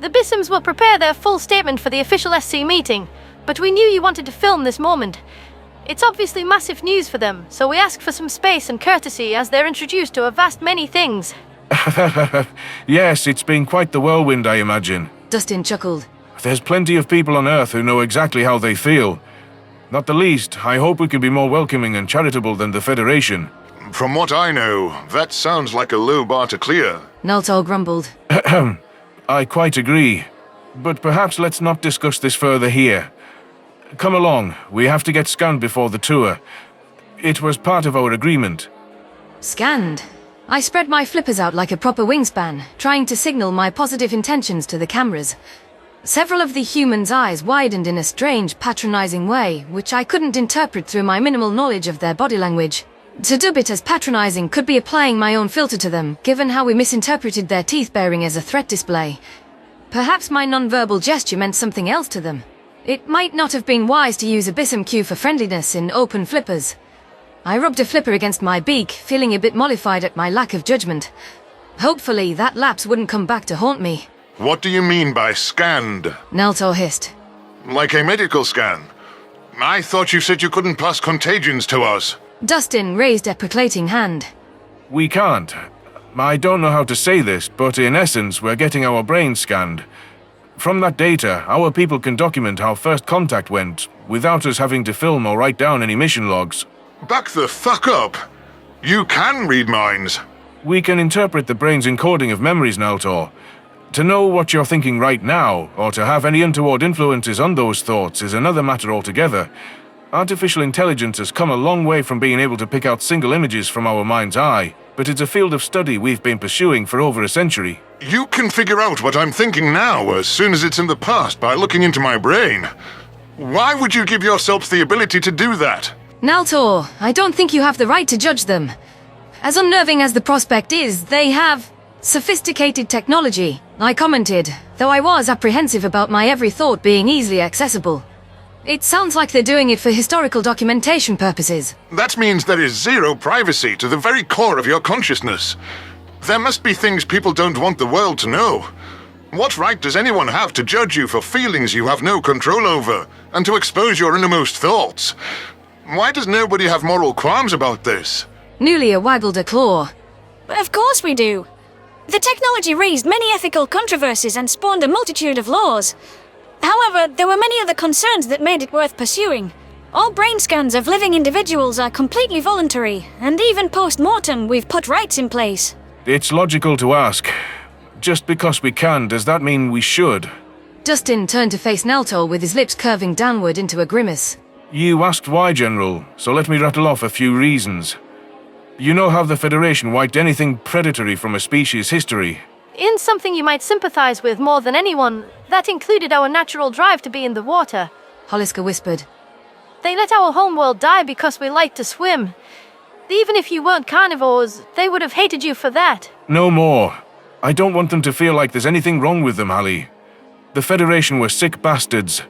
The Bissems will prepare their full statement for the official SC meeting, but we knew you wanted to film this moment. It's obviously massive news for them, so we ask for some space and courtesy as they're introduced to a vast many things. Yes, it's been quite the whirlwind, I imagine. Dustin chuckled. There's plenty of people on Earth who know exactly how they feel. Not the least, I hope we can be more welcoming and charitable than the Federation. From what I know, that sounds like a low bar to clear. Narrated grumbled. I quite agree. But perhaps let's not discuss this further here. Come along, we have to get scanned before the tour. It was part of our agreement. Scanned? I spread my flippers out like a proper wingspan, trying to signal my positive intentions to the cameras. Several of the humans' eyes widened in a strange, patronizing way, which I couldn't interpret through my minimal knowledge of their body language. To dub it as patronizing could be applying my own filter to them, given how we misinterpreted their teeth baring as a threat display. Perhaps my non-verbal gesture meant something else to them. It might not have been wise to use a Bissem cue for friendliness in open flippers. I rubbed a flipper against my beak, feeling a bit mollified at my lack of judgment. Hopefully that lapse wouldn't come back to haunt me. What do you mean by scanned? Narrated hissed. Like a medical scan? I thought you said you couldn't pass contagions to us. Dustin raised a deprecating hand. We can't. I don't know how to say this, but in essence, we're getting our brains scanned. From that data, our people can document how first contact went, without us having to film or write down any mission logs. Back the fuck up! You can read minds. We can interpret the brain's encoding of memories, Naltor. To know what you're thinking right now, or to have any untoward influences on those thoughts, is another matter altogether. Artificial intelligence has come a long way from being able to pick out single images from our mind's eye, but it's a field of study we've been pursuing for over a century. You can figure out what I'm thinking now as soon as it's in the past by looking into my brain. Why would you give yourselves the ability to do that? Naltor, I don't think you have the right to judge them. As unnerving as the prospect is, they have sophisticated technology, I commented, though I was apprehensive about my every thought being easily accessible. It sounds like they're doing it for historical documentation purposes. That means there is zero privacy to the very core of your consciousness. There must be things people don't want the world to know. What right does anyone have to judge you for feelings you have no control over, and to expose your innermost thoughts? Why does nobody have moral qualms about this? Nulia waggled a claw. Of course we do. The technology raised many ethical controversies and spawned a multitude of laws. However, there were many other concerns that made it worth pursuing. All brain scans of living individuals are completely voluntary, and even post-mortem we've put rights in place. It's logical to ask. Just because we can, does that mean we should? Dustin turned to face Naltor with his lips curving downward into a grimace. You asked why, General, so let me rattle off a few reasons. You know how the Federation wiped anything predatory from a species' history. In something you might sympathize with more than anyone, that included our natural drive to be in the water. Holliska whispered. They let our homeworld die because we liked to swim. Even if you weren't carnivores, they would have hated you for that. No more. I don't want them to feel like there's anything wrong with them, Hallie. The Federation were sick bastards.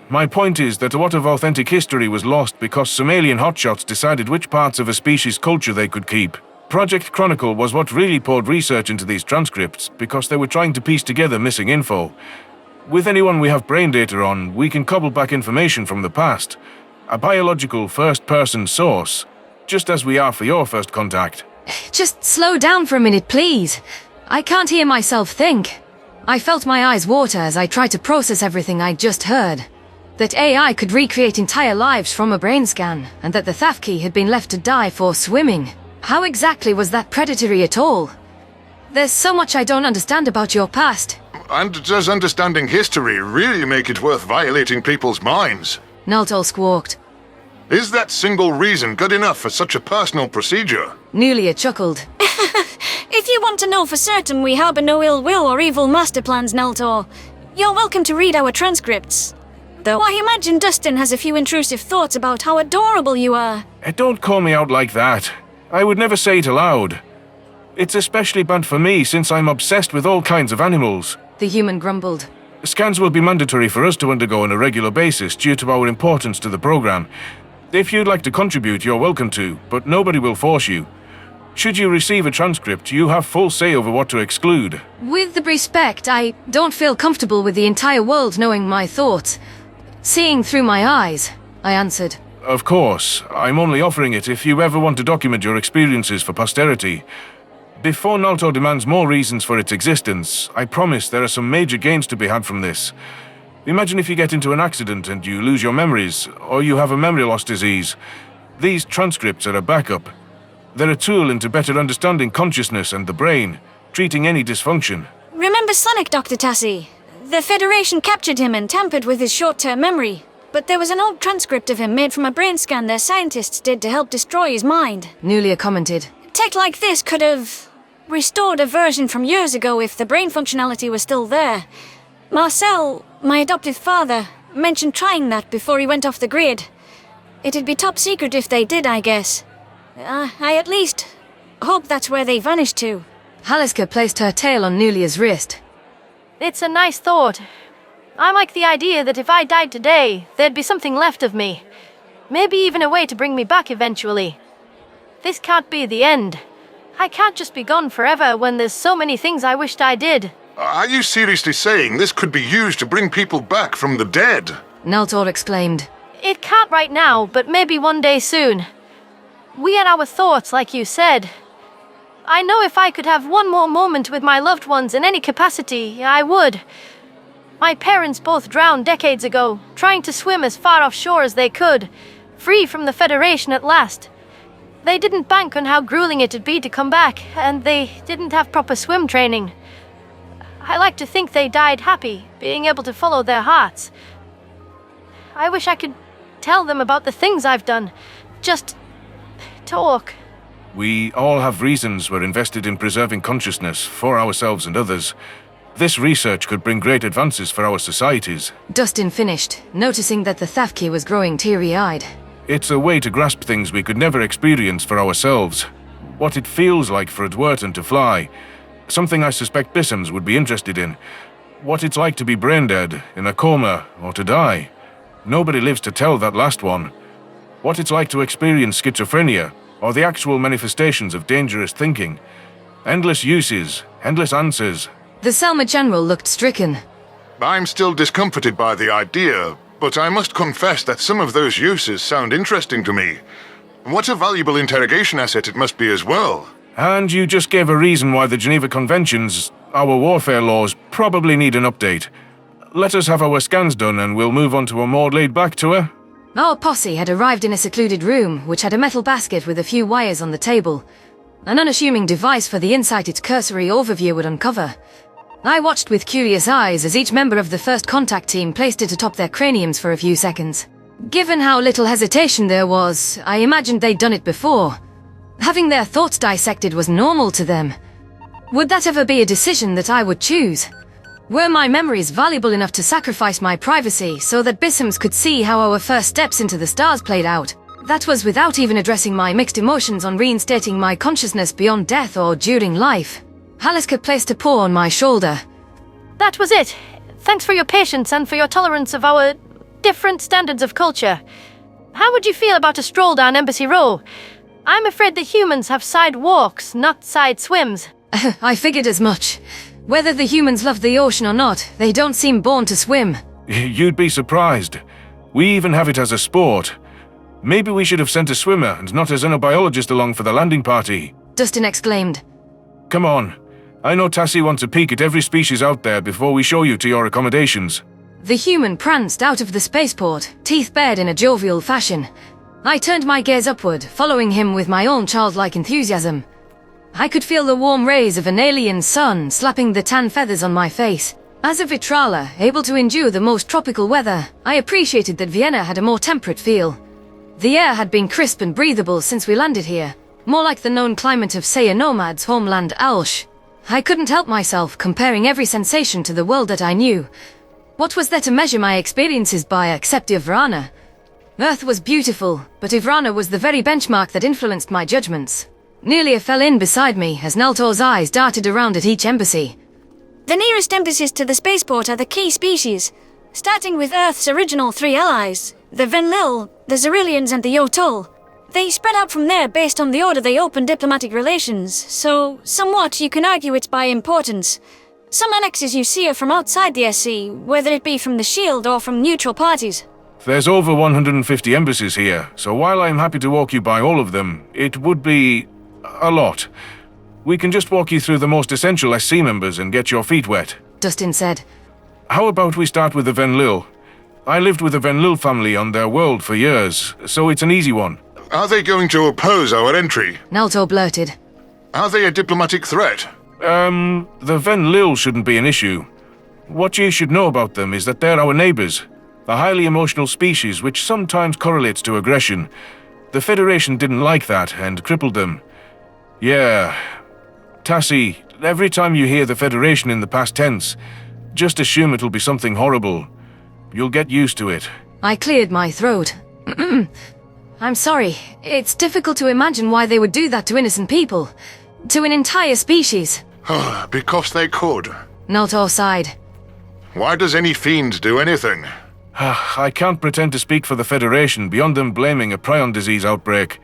My point is that a lot of authentic history was lost because some alien hotshots decided which parts of a species' culture they could keep. Project Chronicle was what really poured research into these transcripts because they were trying to piece together missing info. With anyone we have brain data on, we can cobble back information from the past. A biological first-person source, just as we are for your first contact. Just slow down for a minute, please. I can't hear myself think. I felt my eyes water as I tried to process everything I'd just heard. That AI could recreate entire lives from a brain scan, and that the Thafki had been left to die for swimming. How exactly was that predatory at all? There's so much I don't understand about your past. And does understanding history really make it worth violating people's minds? Naltor squawked. Is that single reason good enough for such a personal procedure? Nulia chuckled. If you want to know for certain we harbour no ill will or evil master plans, Naltor, you're welcome to read our transcripts. Though I imagine Dustin has a few intrusive thoughts about how adorable you are. Don't call me out like that. I would never say it aloud. It's especially bad for me since I'm obsessed with all kinds of animals. The human grumbled. Scans will be mandatory for us to undergo on a regular basis due to our importance to the program. If you'd like to contribute, you're welcome to, but nobody will force you. Should you receive a transcript, you have full say over what to exclude. With the respect, I don't feel comfortable with the entire world knowing my thoughts. Seeing through my eyes, I answered. Of course, I'm only offering it if you ever want to document your experiences for posterity. Before Naltor demands more reasons for its existence, I promise there are some major gains to be had from this. Imagine if you get into an accident and you lose your memories, or you have a memory loss disease. These transcripts are a backup. They're a tool into better understanding consciousness and the brain, treating any dysfunction. Remember Sonic, Dr. Tassi? The Federation captured him and tampered with his short-term memory. But there was an old transcript of him made from a brain scan their scientists did to help destroy his mind. Nulia commented. Tech like this could have restored a version from years ago if the brain functionality was still there. Marcel, my adoptive father, mentioned trying that before he went off the grid. It'd be top secret if they did, I guess. I at least hope that's where they vanished to. Haliska placed her tail on Nulia's wrist. It's a nice thought. I like the idea that if I died today, there'd be something left of me. Maybe even a way to bring me back eventually. This can't be the end. I can't just be gone forever when there's so many things I wished I did. Are you seriously saying this could be used to bring people back from the dead? Naltor exclaimed. It can't right now, but maybe one day soon. We had our thoughts, like you said. I know if I could have one more moment with my loved ones in any capacity, I would. My parents both drowned decades ago, trying to swim as far offshore as they could, free from the Federation at last. They didn't bank on how grueling it'd be to come back, and they didn't have proper swim training. I like to think they died happy, being able to follow their hearts. I wish I could tell them about the things I've done. Just talk. We all have reasons we're invested in preserving consciousness for ourselves and others. This research could bring great advances for our societies. Dustin finished, noticing that the Thafki was growing teary-eyed. It's a way to grasp things we could never experience for ourselves. What it feels like for a Dwerton to fly. Something I suspect Bissems would be interested in. What it's like to be brain-dead, in a coma, or to die. Nobody lives to tell that last one. What it's like to experience schizophrenia, or the actual manifestations of dangerous thinking. Endless uses, endless answers. The Selma General looked stricken. I'm still discomforted by the idea, but I must confess that some of those uses sound interesting to me. What a valuable interrogation asset it must be as well. And you just gave a reason why the Geneva Conventions, our warfare laws, probably need an update. Let us have our scans done and we'll move on to a more laid-back tour. Our posse had arrived in a secluded room, which had a metal basket with a few wires on the table. An unassuming device for the insight its cursory overview would uncover. I watched with curious eyes as each member of the first contact team placed it atop their craniums for a few seconds. Given how little hesitation there was, I imagined they'd done it before. Having their thoughts dissected was normal to them. Would that ever be a decision that I would choose? Were my memories valuable enough to sacrifice my privacy so that Bissems could see how our first steps into the stars played out? That was without even addressing my mixed emotions on reinstating my consciousness beyond death or during life. Haliska placed a paw on my shoulder. That was it. Thanks for your patience and for your tolerance of our different standards of culture. How would you feel about a stroll down Embassy Row? I'm afraid the humans have side walks, not side swims. I figured as much. Whether the humans love the ocean or not, they don't seem born to swim. You'd be surprised. We even have it as a sport. Maybe we should have sent a swimmer and not a xenobiologist along for the landing party. Dustin exclaimed. Come on. I know Tassi wants a peek at every species out there before we show you to your accommodations. The human pranced out of the spaceport, teeth bared in a jovial fashion. I turned my gaze upward, following him with my own childlike enthusiasm. I could feel the warm rays of an alien sun slapping the tan feathers on my face. As a Vitrala, able to endure the most tropical weather, I appreciated that Vienna had a more temperate feel. The air had been crisp and breathable since we landed here, more like the known climate of, say, a nomad's homeland Alsh. I couldn't help myself comparing every sensation to the world that I knew. What was there to measure my experiences by except Ivrana? Earth was beautiful, but Ivrana was the very benchmark that influenced my judgments. Nelia fell in beside me as Naltor's eyes darted around at each embassy. The nearest embassies to the spaceport are the key species, starting with Earth's original 3 allies, the Venlil, the Xerillians and the Yotol. They spread out from there based on the order they opened diplomatic relations, so somewhat you can argue it's by importance. Some annexes you see are from outside the SC, whether it be from the Shield or from neutral parties. There's over 150 embassies here, so while I'm happy to walk you by all of them, it would be a lot. We can just walk you through the most essential SC members and get your feet wet. Dustin said. How about we start with the Venlil? I lived with the Venlil family on their world for years, so it's an easy one. Are they going to oppose our entry? Naltor blurted. Are they a diplomatic threat? The Venlil shouldn't be an issue. What you should know about them is that they're our neighbors, a highly emotional species which sometimes correlates to aggression. The Federation didn't like that and crippled them. Yeah. Tassi, every time you hear the Federation in the past tense, just assume it'll be something horrible. You'll get used to it. I cleared my throat. I'm sorry. It's difficult to imagine why they would do that to innocent people. To an entire species. Because they could. Naltor sighed. Why does any fiend do anything? I can't pretend to speak for the Federation beyond them blaming a prion disease outbreak.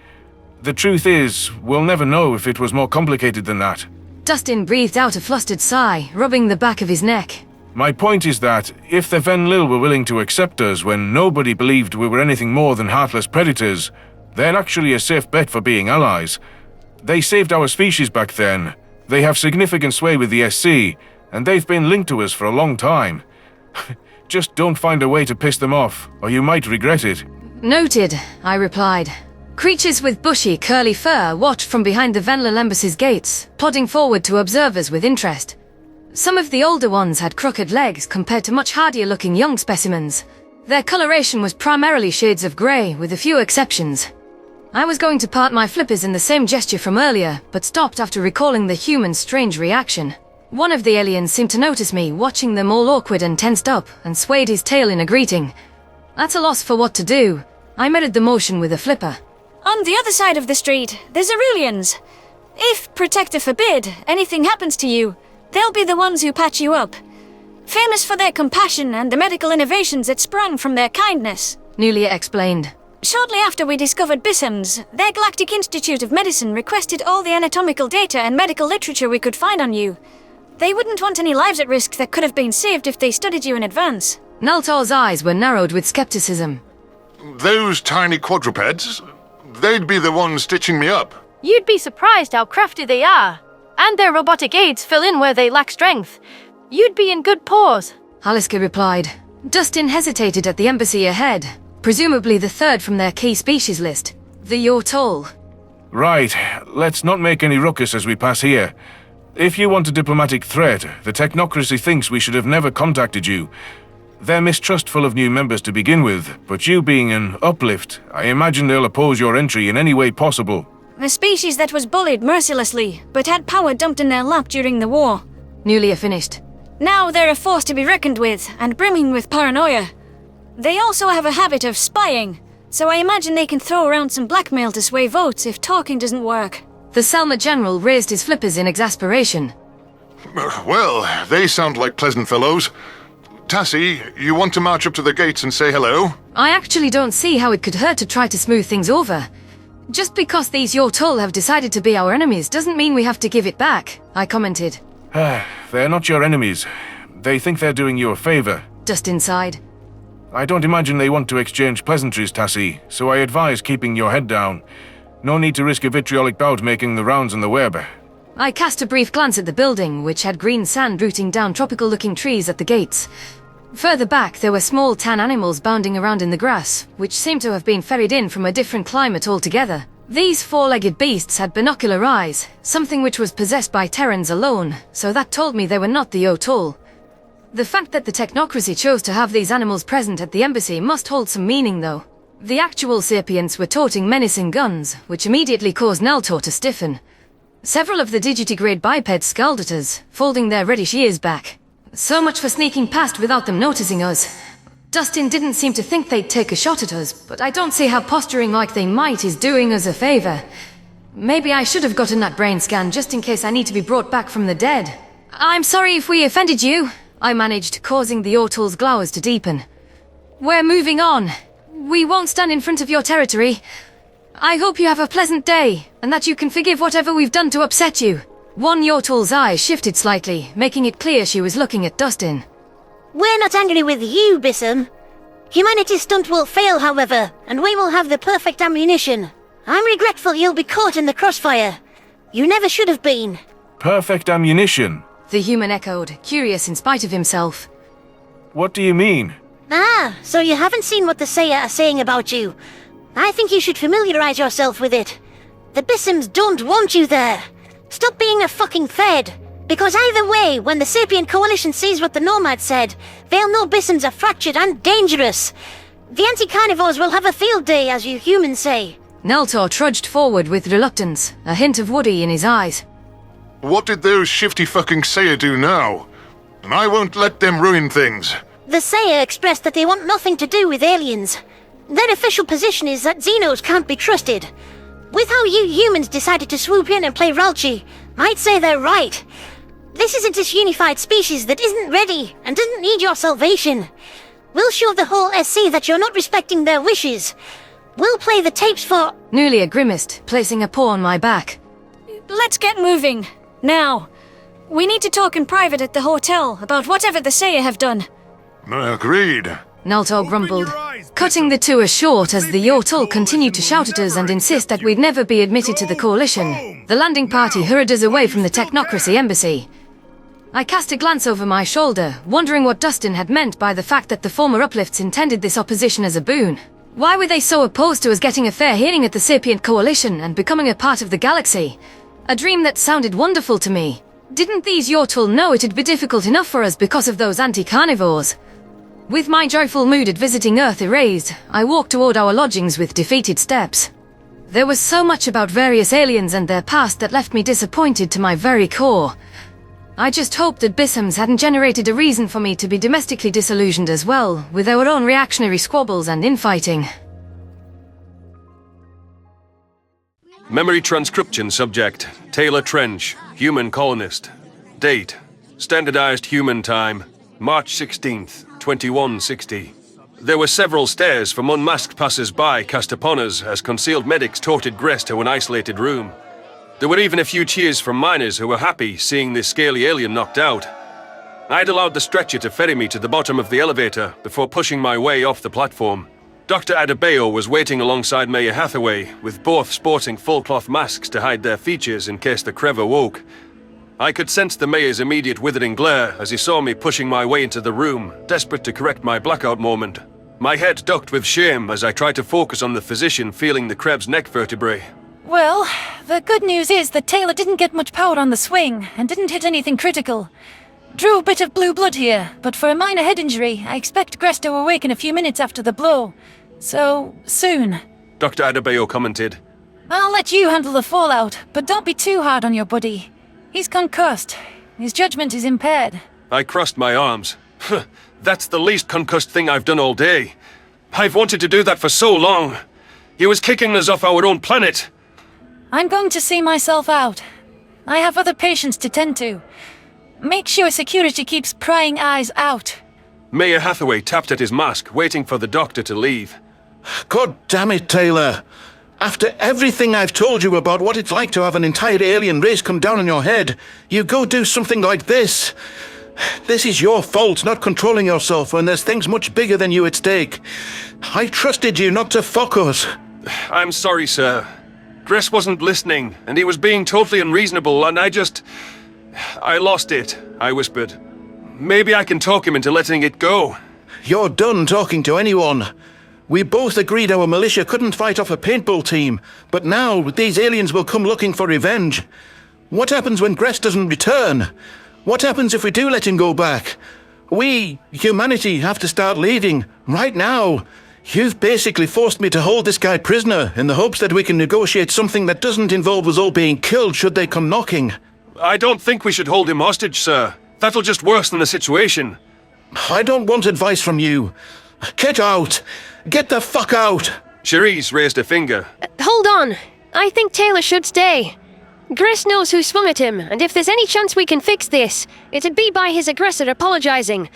The truth is, we'll never know if it was more complicated than that. Dustin breathed out a flustered sigh, rubbing the back of his neck. My point is that, if the Venlil were willing to accept us when nobody believed we were anything more than heartless predators, they're actually a safe bet for being allies. They saved our species back then. They have significant sway with the SC, and they've been linked to us for a long time. Just don't find a way to piss them off, or you might regret it. Noted, I replied. Creatures with bushy, curly fur watched from behind the Venlil Embassy's gates, plodding forward to observers with interest. Some of the older ones had crooked legs compared to much hardier-looking young specimens. Their coloration was primarily shades of grey, with a few exceptions. I was going to part my flippers in the same gesture from earlier, but stopped after recalling the human's strange reaction. One of the aliens seemed to notice me, watching them all awkward and tensed up, and swayed his tail in a greeting. At a loss for what to do, I mirrored the motion with a flipper. On the other side of the street, there's Aurelians. If, protector forbid, anything happens to you, they'll be the ones who patch you up. Famous for their compassion and the medical innovations that sprang from their kindness. Nulia explained. Shortly after we discovered Bissem's, their Galactic Institute of Medicine requested all the anatomical data and medical literature we could find on you. They wouldn't want any lives at risk that could have been saved if they studied you in advance. Naltor's eyes were narrowed with skepticism. Those tiny quadrupeds? They'd be the ones stitching me up. You'd be surprised how crafty they are. And their robotic aids fill in where they lack strength. You'd be in good paws. Haliska replied. Dustin hesitated at the embassy ahead, presumably the third from their key species list, the Yortol. Right, let's not make any ruckus as we pass here. If you want a diplomatic threat, the technocracy thinks we should have never contacted you. They're mistrustful of new members to begin with, but you being an uplift, I imagine they'll oppose your entry in any way possible. A species that was bullied mercilessly, but had power dumped in their lap during the war. Nulia finished. Now they're a force to be reckoned with, and brimming with paranoia. They also have a habit of spying, so I imagine they can throw around some blackmail to sway votes if talking doesn't work. The Selma General raised his flippers in exasperation. Well, they sound like pleasant fellows. Tassi, you want to march up to the gates and say hello? I actually don't see how it could hurt to try to smooth things over. Just because these Yortol have decided to be our enemies doesn't mean we have to give it back, I commented. They're not your enemies. They think they're doing you a favor. Dustin sighed. I don't imagine they want to exchange pleasantries, Tassi, so I advise keeping your head down. No need to risk a vitriolic bout making the rounds on the web. I cast a brief glance at the building, which had green sand rooting down tropical-looking trees at the gates. Further back, there were small tan animals bounding around in the grass, which seemed to have been ferried in from a different climate altogether. These four-legged beasts had binocular eyes, something which was possessed by Terrans alone, so that told me they were not the Otol. The fact that the technocracy chose to have these animals present at the embassy must hold some meaning, though. The actual Sapients were toting menacing guns, which immediately caused Naltor to stiffen. Several of the digitigrade bipeds scowled at us, folding their reddish ears back. So much for sneaking past without them noticing us. Dustin didn't seem to think they'd take a shot at us, but I don't see how posturing like they might is doing us a favor. Maybe I should have gotten that brain scan just in case I need to be brought back from the dead. I'm sorry if we offended you, I managed, causing the Ortol's glowers to deepen. We're moving on. We won't stand in front of your territory. I hope you have a pleasant day, and that you can forgive whatever we've done to upset you. One Yortol's eyes shifted slightly, making it clear she was looking at Dustin. We're not angry with you, Bissem. Humanity's stunt will fail, however, and we will have the perfect ammunition. I'm regretful you'll be caught in the crossfire. You never should have been. Perfect ammunition? The human echoed, curious in spite of himself. What do you mean? Ah, so you haven't seen what the Saya are saying about you. I think you should familiarize yourself with it. The Bissems don't want you there. Stop being a fucking Fed. Because either way, when the Sapient Coalition sees what the Nomads said, they'll know Bissems are fractured and dangerous. The anti-carnivores will have a field day, as you humans say. Naltor trudged forward with reluctance, a hint of Woody in his eyes. What did those shifty fucking Saya do now? And I won't let them ruin things. The Saya expressed that they want nothing to do with aliens. Their official position is that Xenos can't be trusted. With how you humans decided to swoop in and play Ralchi, I'd say they're right. This is a disunified species that isn't ready and doesn't need your salvation. We'll show the whole SC that you're not respecting their wishes. We'll play the tapes for— Nulia grimaced, placing a paw on my back. Let's get moving. Now. We need to talk in private at the hotel about whatever the Saya have done. Agreed. Naltor grumbled, cutting the tour short as the Yortol continued to shout at us and insist that we'd never be admitted to the Coalition. The landing party hurried us away from the Technocracy embassy. I cast a glance over my shoulder, wondering what Dustin had meant by the fact that the former uplifts intended this opposition as a boon. Why were they so opposed to us getting a fair hearing at the Sapient Coalition and becoming a part of the galaxy? A dream that sounded wonderful to me. Didn't these Yortul know it'd be difficult enough for us because of those anti-carnivores? With my joyful mood at visiting Earth erased, I walked toward our lodgings with defeated steps. There was so much about various aliens and their past that left me disappointed to my very core. I just hoped that Bissems hadn't generated a reason for me to be domestically disillusioned as well, with our own reactionary squabbles and infighting. Memory transcription subject, Taylor Trench, human colonist. Date, standardized human time, March 16th, 2160. There were several stares from unmasked passers-by cast upon us as concealed medics torted Gress to an isolated room. There were even a few cheers from miners who were happy seeing this scaly alien knocked out. I'd allowed the stretcher to ferry me to the bottom of the elevator before pushing my way off the platform. Dr. Adebayo was waiting alongside Mayor Hathaway, with both sporting full-cloth masks to hide their features in case the Krev awoke. I could sense the mayor's immediate withering glare as he saw me pushing my way into the room, desperate to correct my blackout moment. My head ducked with shame as I tried to focus on the physician feeling the Krev's neck vertebrae. Well, the good news is that Taylor didn't get much power on the swing and didn't hit anything critical. Drew a bit of blue blood here, but for a minor head injury, I expect Gress to awaken a few minutes after the blow. So, soon. Dr. Adebayo commented. I'll let you handle the fallout, but don't be too hard on your buddy. He's concussed. His judgment is impaired. I crossed my arms. That's the least concussed thing I've done all day. I've wanted to do that for so long. He was kicking us off our own planet. I'm going to see myself out. I have other patients to tend to. Make sure security keeps prying eyes out. Mayor Hathaway tapped at his mask, waiting for the doctor to leave. God damn it, Taylor. After everything I've told you about what it's like to have an entire alien race come down on your head, you go do something like this. This is your fault, not controlling yourself when there's things much bigger than you at stake. I trusted you not to fuck us. I'm sorry, sir. Gress wasn't listening, and he was being totally unreasonable, and I lost it, I whispered. Maybe I can talk him into letting it go. You're done talking to anyone. We both agreed our militia couldn't fight off a paintball team, but now these aliens will come looking for revenge. What happens when Gress doesn't return? What happens if we do let him go back? We, humanity, have to start leaving, right now. You've basically forced me to hold this guy prisoner in the hopes that we can negotiate something that doesn't involve us all being killed should they come knocking. I don't think we should hold him hostage, sir. That'll just worsen the situation. I don't want advice from you. Get out! Get the fuck out! Cherise raised a finger. Hold on. I think Taylor should stay. Gress knows who swung at him, and if there's any chance we can fix this, it'd be by his aggressor apologizing.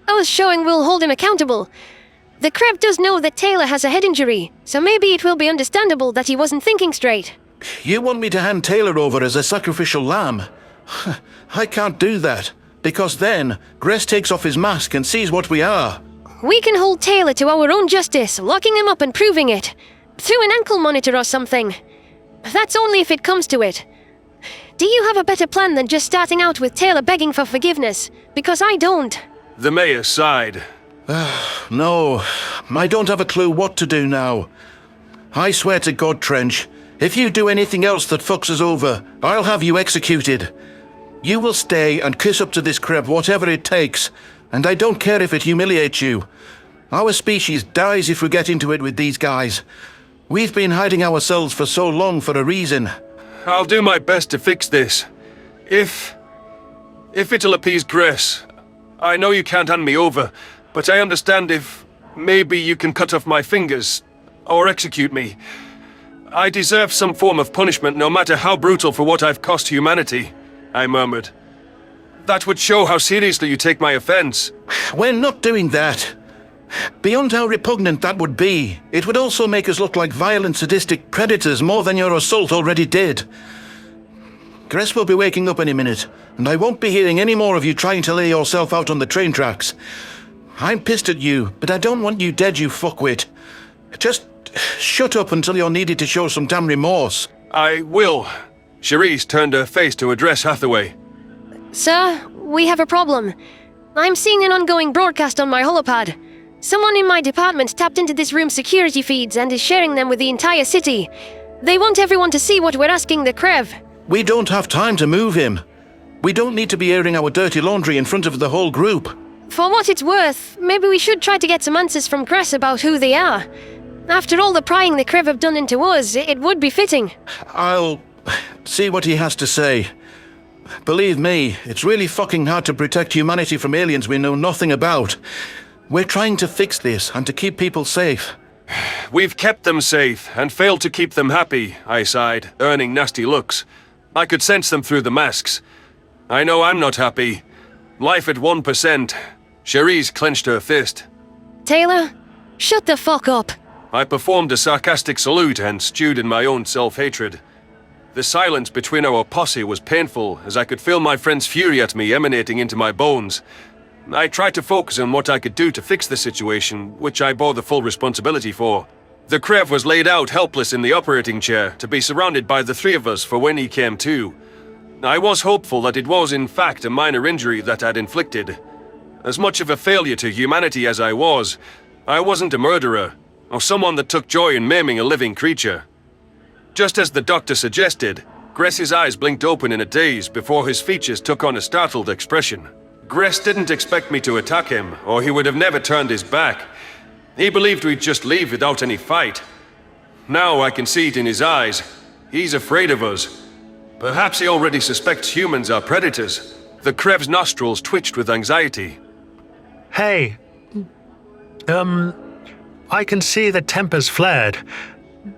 Us showing we'll hold him accountable. The Krev does know that Taylor has a head injury, so maybe it will be understandable that he wasn't thinking straight. You want me to hand Taylor over as a sacrificial lamb? I can't do that, because then Gress takes off his mask and sees what we are. We can hold Taylor to our own justice, locking him up and proving it. Through an ankle monitor or something. That's only if it comes to it. Do you have a better plan than just starting out with Taylor begging for forgiveness? Because I don't. The mayor sighed. No, I don't have a clue what to do now. I swear to God, Trench, if you do anything else that fucks us over, I'll have you executed. You will stay and kiss up to this Krev whatever it takes, and I don't care if it humiliates you. Our species dies if we get into it with these guys. We've been hiding ourselves for so long for a reason. I'll do my best to fix this. If it'll appease Gress. I know you can't hand me over, but I understand if maybe you can cut off my fingers or execute me. I deserve some form of punishment, no matter how brutal, for what I've cost humanity, I murmured. That would show how seriously you take my offense. We're not doing that. Beyond how repugnant that would be, it would also make us look like violent, sadistic predators more than your assault already did. Gress will be waking up any minute, and I won't be hearing any more of you trying to lay yourself out on the train tracks. I'm pissed at you, but I don't want you dead, you fuckwit. Just shut up until you're needed to show some damn remorse. I will. Cherise turned her face to address Hathaway. Sir, we have a problem. I'm seeing an ongoing broadcast on my holopad. Someone in my department tapped into this room's security feeds and is sharing them with the entire city. They want everyone to see what we're asking the Krev. We don't have time to move him. We don't need to be airing our dirty laundry in front of the whole group. For what it's worth, maybe we should try to get some answers from Gress about who they are. After all the prying the Krev have done into us, it would be fitting. I'll see what he has to say. Believe me, it's really fucking hard to protect humanity from aliens we know nothing about. We're trying to fix this and to keep people safe. We've kept them safe and failed to keep them happy, I sighed, earning nasty looks. I could sense them through the masks. I know I'm not happy. Life at 1%. Cherise clenched her fist. Taylor, shut the fuck up. I performed a sarcastic salute and stewed in my own self-hatred. The silence between our posse was painful, as I could feel my friend's fury at me emanating into my bones. I tried to focus on what I could do to fix the situation, which I bore the full responsibility for. The Krev was laid out helpless in the operating chair, to be surrounded by the three of us for when he came to. I was hopeful that it was in fact a minor injury that I'd inflicted. As much of a failure to humanity as I wasn't a murderer, or someone that took joy in maiming a living creature. Just as the doctor suggested, Gress's eyes blinked open in a daze before his features took on a startled expression. Gress didn't expect me to attack him, or he would have never turned his back. He believed we'd just leave without any fight. Now I can see it in his eyes. He's afraid of us. Perhaps he already suspects humans are predators. The Krev's nostrils twitched with anxiety. Hey. I can see the temper's flared.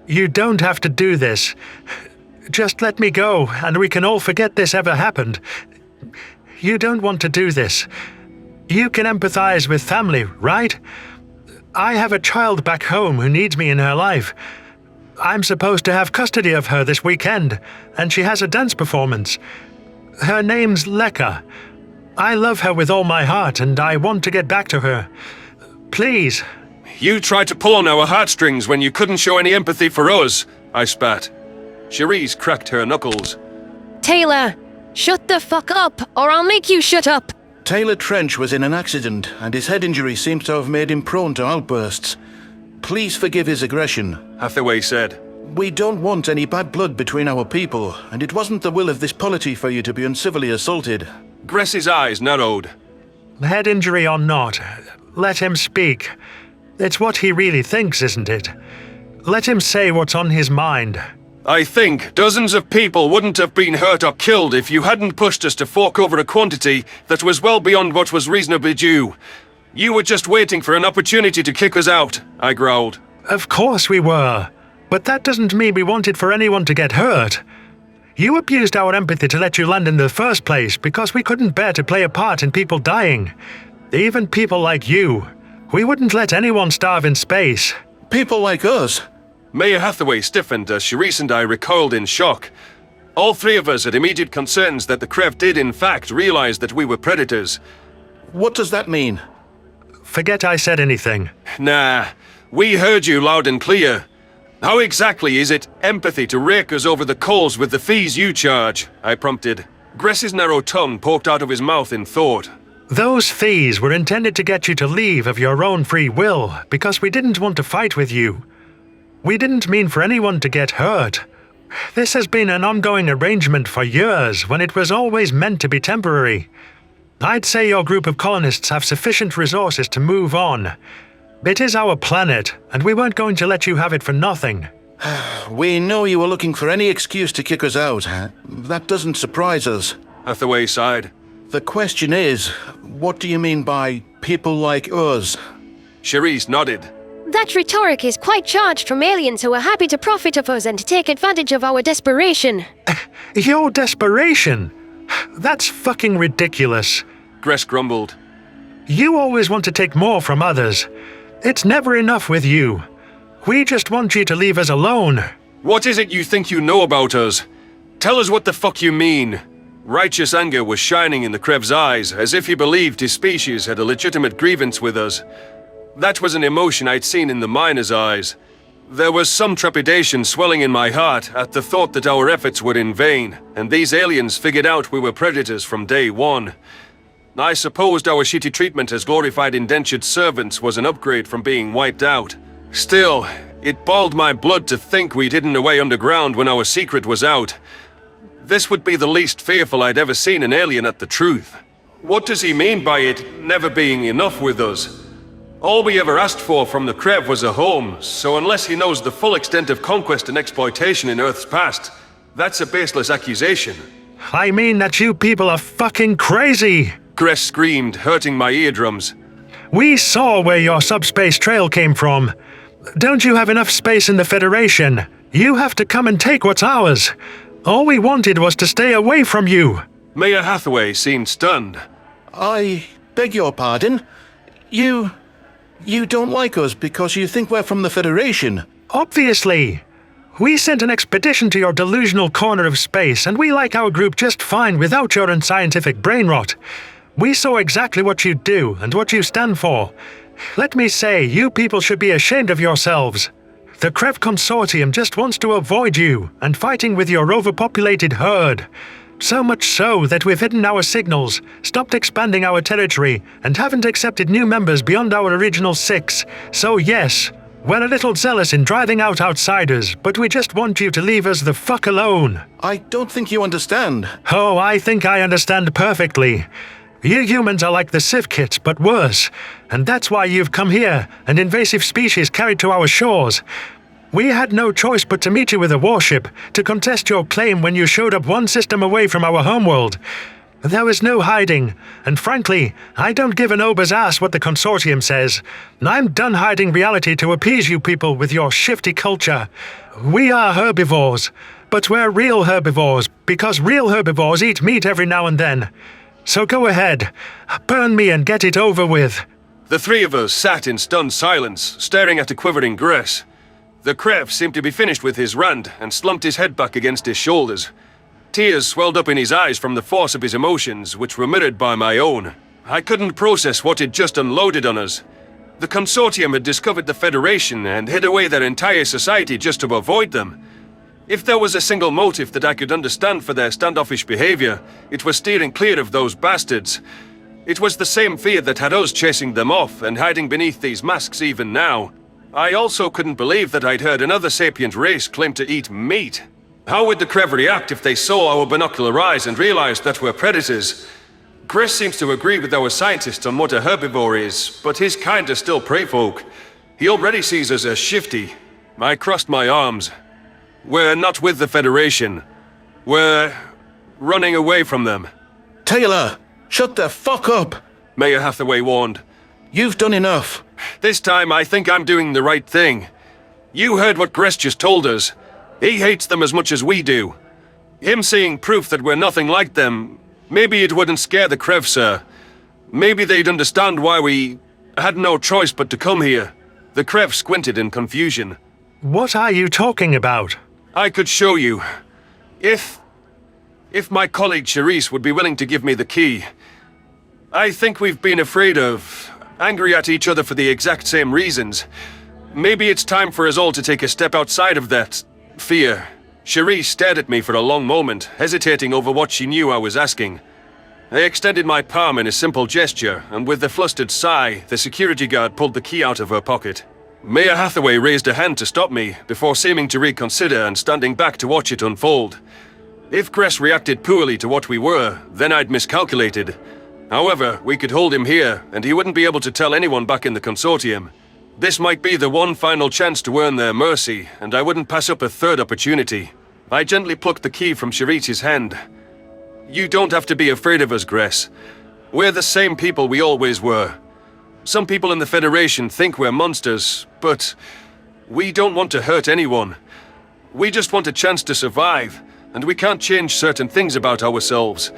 You don't have to do this. Just let me go, and we can all forget this ever happened. You don't want to do this. You can empathize with family, right? I have a child back home who needs me in her life. I'm supposed to have custody of her this weekend, and she has a dance performance. Her name's Lekka. I love her with all my heart, and I want to get back to her. Please. You tried to pull on our heartstrings when you couldn't show any empathy for us, I spat. Cherise cracked her knuckles. Taylor, shut the fuck up, or I'll make you shut up. Taylor Trench was in an accident, and his head injury seems to have made him prone to outbursts. Please forgive his aggression, Hathaway said. We don't want any bad blood between our people, and it wasn't the will of this polity for you to be uncivilly assaulted. Gress's eyes narrowed. Head injury or not, let him speak. It's what he really thinks, isn't it? Let him say what's on his mind. I think dozens of people wouldn't have been hurt or killed if you hadn't pushed us to fork over a quantity that was well beyond what was reasonably due. You were just waiting for an opportunity to kick us out, I growled. Of course we were, but that doesn't mean we wanted for anyone to get hurt. You abused our empathy to let you land in the first place because we couldn't bear to play a part in people dying. Even people like you. We wouldn't let anyone starve in space. People like us? Mayor Hathaway stiffened as Cherise and I recoiled in shock. All three of us had immediate concerns that the Krev did in fact realize that we were predators. What does that mean? Forget I said anything. Nah, we heard you loud and clear. How exactly is it empathy to rake us over the coals with the fees you charge? I prompted. Gress's narrow tongue poked out of his mouth in thought. Those fees were intended to get you to leave of your own free will, because we didn't want to fight with you. We didn't mean for anyone to get hurt. This has been an ongoing arrangement for years, when it was always meant to be temporary. I'd say your group of colonists have sufficient resources to move on. It is our planet, and we weren't going to let you have it for nothing. We know you were looking for any excuse to kick us out. That doesn't surprise us. Hathaway sighed. The question is, what do you mean by people like us? Cherise nodded. That rhetoric is quite charged from aliens who are happy to profit of us and to take advantage of our desperation. Your desperation? That's fucking ridiculous. Gress grumbled. You always want to take more from others. It's never enough with you. We just want you to leave us alone. What is it you think you know about us? Tell us what the fuck you mean. Righteous anger was shining in the Krev's eyes, as if he believed his species had a legitimate grievance with us. That was an emotion I'd seen in the miner's eyes. There was some trepidation swelling in my heart at the thought that our efforts were in vain, and these aliens figured out we were predators from day one. I supposed our shitty treatment as glorified indentured servants was an upgrade from being wiped out. Still, it boiled my blood to think we'd hidden away underground when our secret was out. This would be the least fearful I'd ever seen an alien at the truth. What does he mean by it never being enough with us? All we ever asked for from the Krev was a home, so unless he knows the full extent of conquest and exploitation in Earth's past, that's a baseless accusation. I mean that you people are fucking crazy! Gress screamed, hurting my eardrums. We saw where your subspace trail came from. Don't you have enough space in the Federation? You have to come and take what's ours. All we wanted was to stay away from you. Mayor Hathaway seemed stunned. I beg your pardon? You don't like us because you think we're from the Federation? Obviously. We sent an expedition to your delusional corner of space, and we like our group just fine without your unscientific brain rot. We saw exactly what you do and what you stand for. Let me say, you people should be ashamed of yourselves. The Krev Consortium just wants to avoid you and fighting with your overpopulated herd. So much so that we've hidden our signals, stopped expanding our territory, and haven't accepted new members beyond our original 6. So yes, we're a little zealous in driving out outsiders, but we just want you to leave us the fuck alone. I don't think you understand. Oh, I think I understand perfectly. You humans are like the Civ kits, but worse. And that's why you've come here, an invasive species carried to our shores. We had no choice but to meet you with a warship, to contest your claim when you showed up one system away from our homeworld. There was no hiding, and frankly, I don't give an ober's ass what the Consortium says. I'm done hiding reality to appease you people with your shifty culture. We are herbivores, but we're real herbivores, because real herbivores eat meat every now and then. So go ahead, burn me and get it over with. The three of us sat in stunned silence, staring at a quivering Gress. The Krev seemed to be finished with his rant and slumped his head back against his shoulders. Tears swelled up in his eyes from the force of his emotions, which were mirrored by my own. I couldn't process what had just unloaded on us. The Consortium had discovered the Federation and hid away their entire society just to avoid them. If there was a single motive that I could understand for their standoffish behavior, it was steering clear of those bastards. It was the same fear that had us chasing them off and hiding beneath these masks even now. I also couldn't believe that I'd heard another sapient race claim to eat meat. How would the Krev react if they saw our binocular eyes and realized that we're predators? Gress seems to agree with our scientist on what a herbivore is, but his kind are still prey folk. He already sees us as shifty. I crossed my arms. We're not with the Federation. We're running away from them. Taylor, shut the fuck up! Mayor Hathaway warned. You've done enough. This time I think I'm doing the right thing. You heard what Gress just told us. He hates them as much as we do. Him seeing proof that we're nothing like them, maybe it wouldn't scare the Krev, sir. Maybe they'd understand why we had no choice but to come here. The Krev squinted in confusion. What are you talking about? I could show you. If my colleague Charisse would be willing to give me the key. I think we've been afraid of, angry at each other for the exact same reasons. Maybe it's time for us all to take a step outside of that fear. Charisse stared at me for a long moment, hesitating over what she knew I was asking. I extended my palm in a simple gesture, and with a flustered sigh, the security guard pulled the key out of her pocket. Mayor Hathaway raised a hand to stop me, before seeming to reconsider and standing back to watch it unfold. If Gress reacted poorly to what we were, then I'd miscalculated. However, we could hold him here, and he wouldn't be able to tell anyone back in the Consortium. This might be the one final chance to earn their mercy, and I wouldn't pass up a third opportunity. I gently plucked the key from Charisse's hand. You don't have to be afraid of us, Gress. We're the same people we always were. Some people in the Federation think we're monsters, but we don't want to hurt anyone. We just want a chance to survive, and we can't change certain things about ourselves.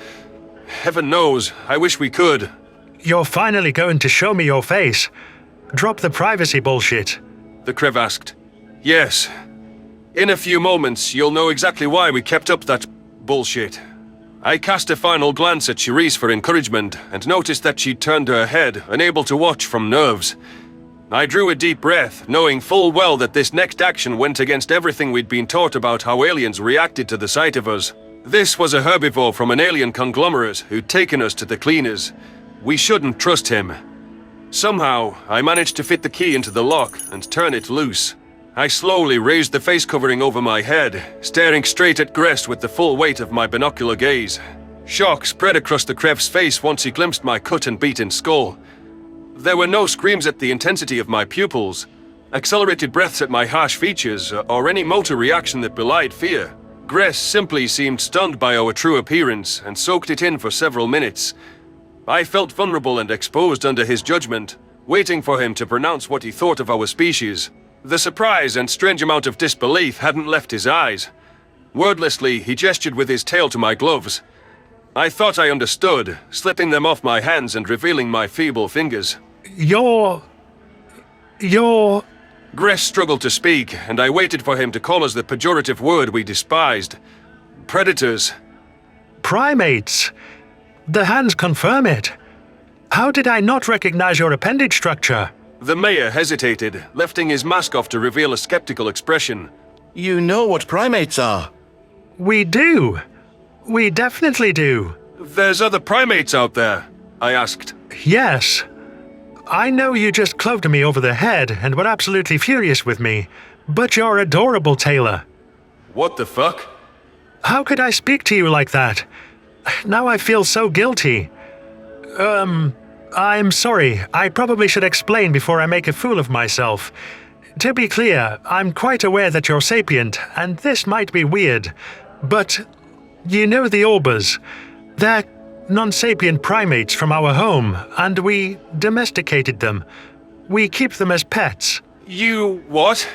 Heaven knows, I wish we could. You're finally going to show me your face. Drop the privacy bullshit. The Krev asked. Yes. In a few moments, you'll know exactly why we kept up that bullshit. I cast a final glance at Charisse for encouragement and noticed that she'd turned her head, unable to watch from nerves. I drew a deep breath, knowing full well that this next action went against everything we'd been taught about how aliens reacted to the sight of us. This was a herbivore from an alien conglomerate who'd taken us to the cleaners. We shouldn't trust him. Somehow, I managed to fit the key into the lock and turn it loose. I slowly raised the face covering over my head, staring straight at Grest with the full weight of my binocular gaze. Shock spread across the Krev's face once he glimpsed my cut and beaten skull. There were no screams at the intensity of my pupils, accelerated breaths at my harsh features, or any motor reaction that belied fear. Grest simply seemed stunned by our true appearance and soaked it in for several minutes. I felt vulnerable and exposed under his judgment, waiting for him to pronounce what he thought of our species. The surprise and strange amount of disbelief hadn't left his eyes. Wordlessly, he gestured with his tail to my gloves. I thought I understood, slipping them off my hands and revealing my feeble fingers. You're... Grest struggled to speak, and I waited for him to call us the pejorative word we despised. Predators. Primates. The hands confirm it. How did I not recognize your appendage structure? The mayor hesitated, lifting his mask off to reveal a skeptical expression. You know what primates are? We do. We definitely do. There's other primates out there, I asked. Yes. I know you just clubbed me over the head and were absolutely furious with me, but you're adorable, Taylor. What the fuck? How could I speak to you like that? Now I feel so guilty. I'm sorry. I probably should explain before I make a fool of myself. To be clear, I'm quite aware that you're sapient, and this might be weird, but you know the Orbers. They're non-sapient primates from our home, and we domesticated them. We keep them as pets. You what?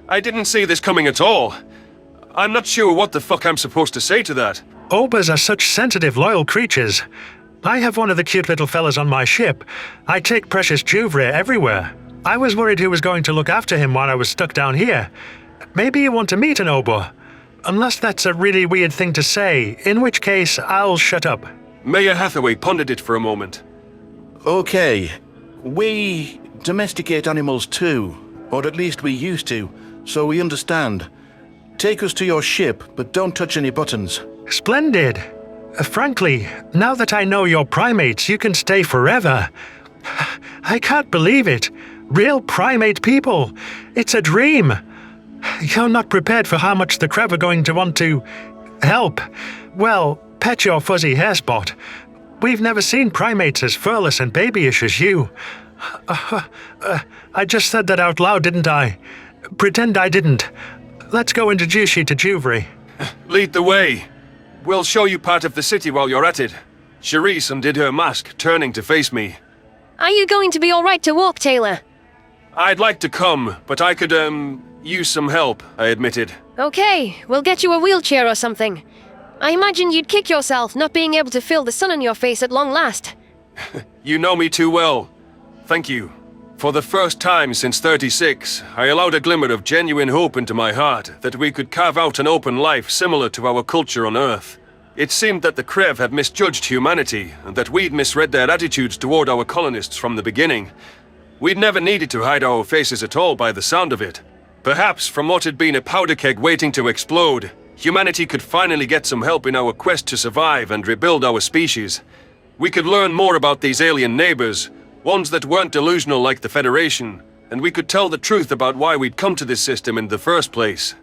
I didn't see this coming at all. I'm not sure what the fuck I'm supposed to say to that. Orbers are such sensitive, loyal creatures. I have one of the cute little fellas on my ship. I take precious Juvre everywhere. I was worried who was going to look after him while I was stuck down here. Maybe you want to meet an Ober. Unless that's a really weird thing to say, in which case I'll shut up. Mayor Hathaway pondered it for a moment. Okay, we domesticate animals too, or at least we used to, so we understand. Take us to your ship, but don't touch any buttons. Splendid. Frankly, now that I know you're primates, you can stay forever. I can't believe it. Real primate people. It's a dream. You're not prepared for how much the Krev are going to want to help. Well, pet your fuzzy hair spot. We've never seen primates as furless and babyish as you. I just said that out loud, didn't I? Pretend I didn't. Let's go introduce you to Juvre. Lead the way. We'll show you part of the city while you're at it. Charisse undid her mask, turning to face me. Are you going to be alright to walk, Taylor? I'd like to come, but I could, use some help, I admitted. Okay, we'll get you a wheelchair or something. I imagine you'd kick yourself not being able to feel the sun on your face at long last. You know me too well. Thank you. For the first time since 36, I allowed a glimmer of genuine hope into my heart that we could carve out an open life similar to our culture on Earth. It seemed that the Krev had misjudged humanity, and that we'd misread their attitudes toward our colonists from the beginning. We'd never needed to hide our faces at all by the sound of it. Perhaps from what had been a powder keg waiting to explode, humanity could finally get some help in our quest to survive and rebuild our species. We could learn more about these alien neighbors, ones that weren't delusional like the Federation, and we could tell the truth about why we'd come to this system in the first place.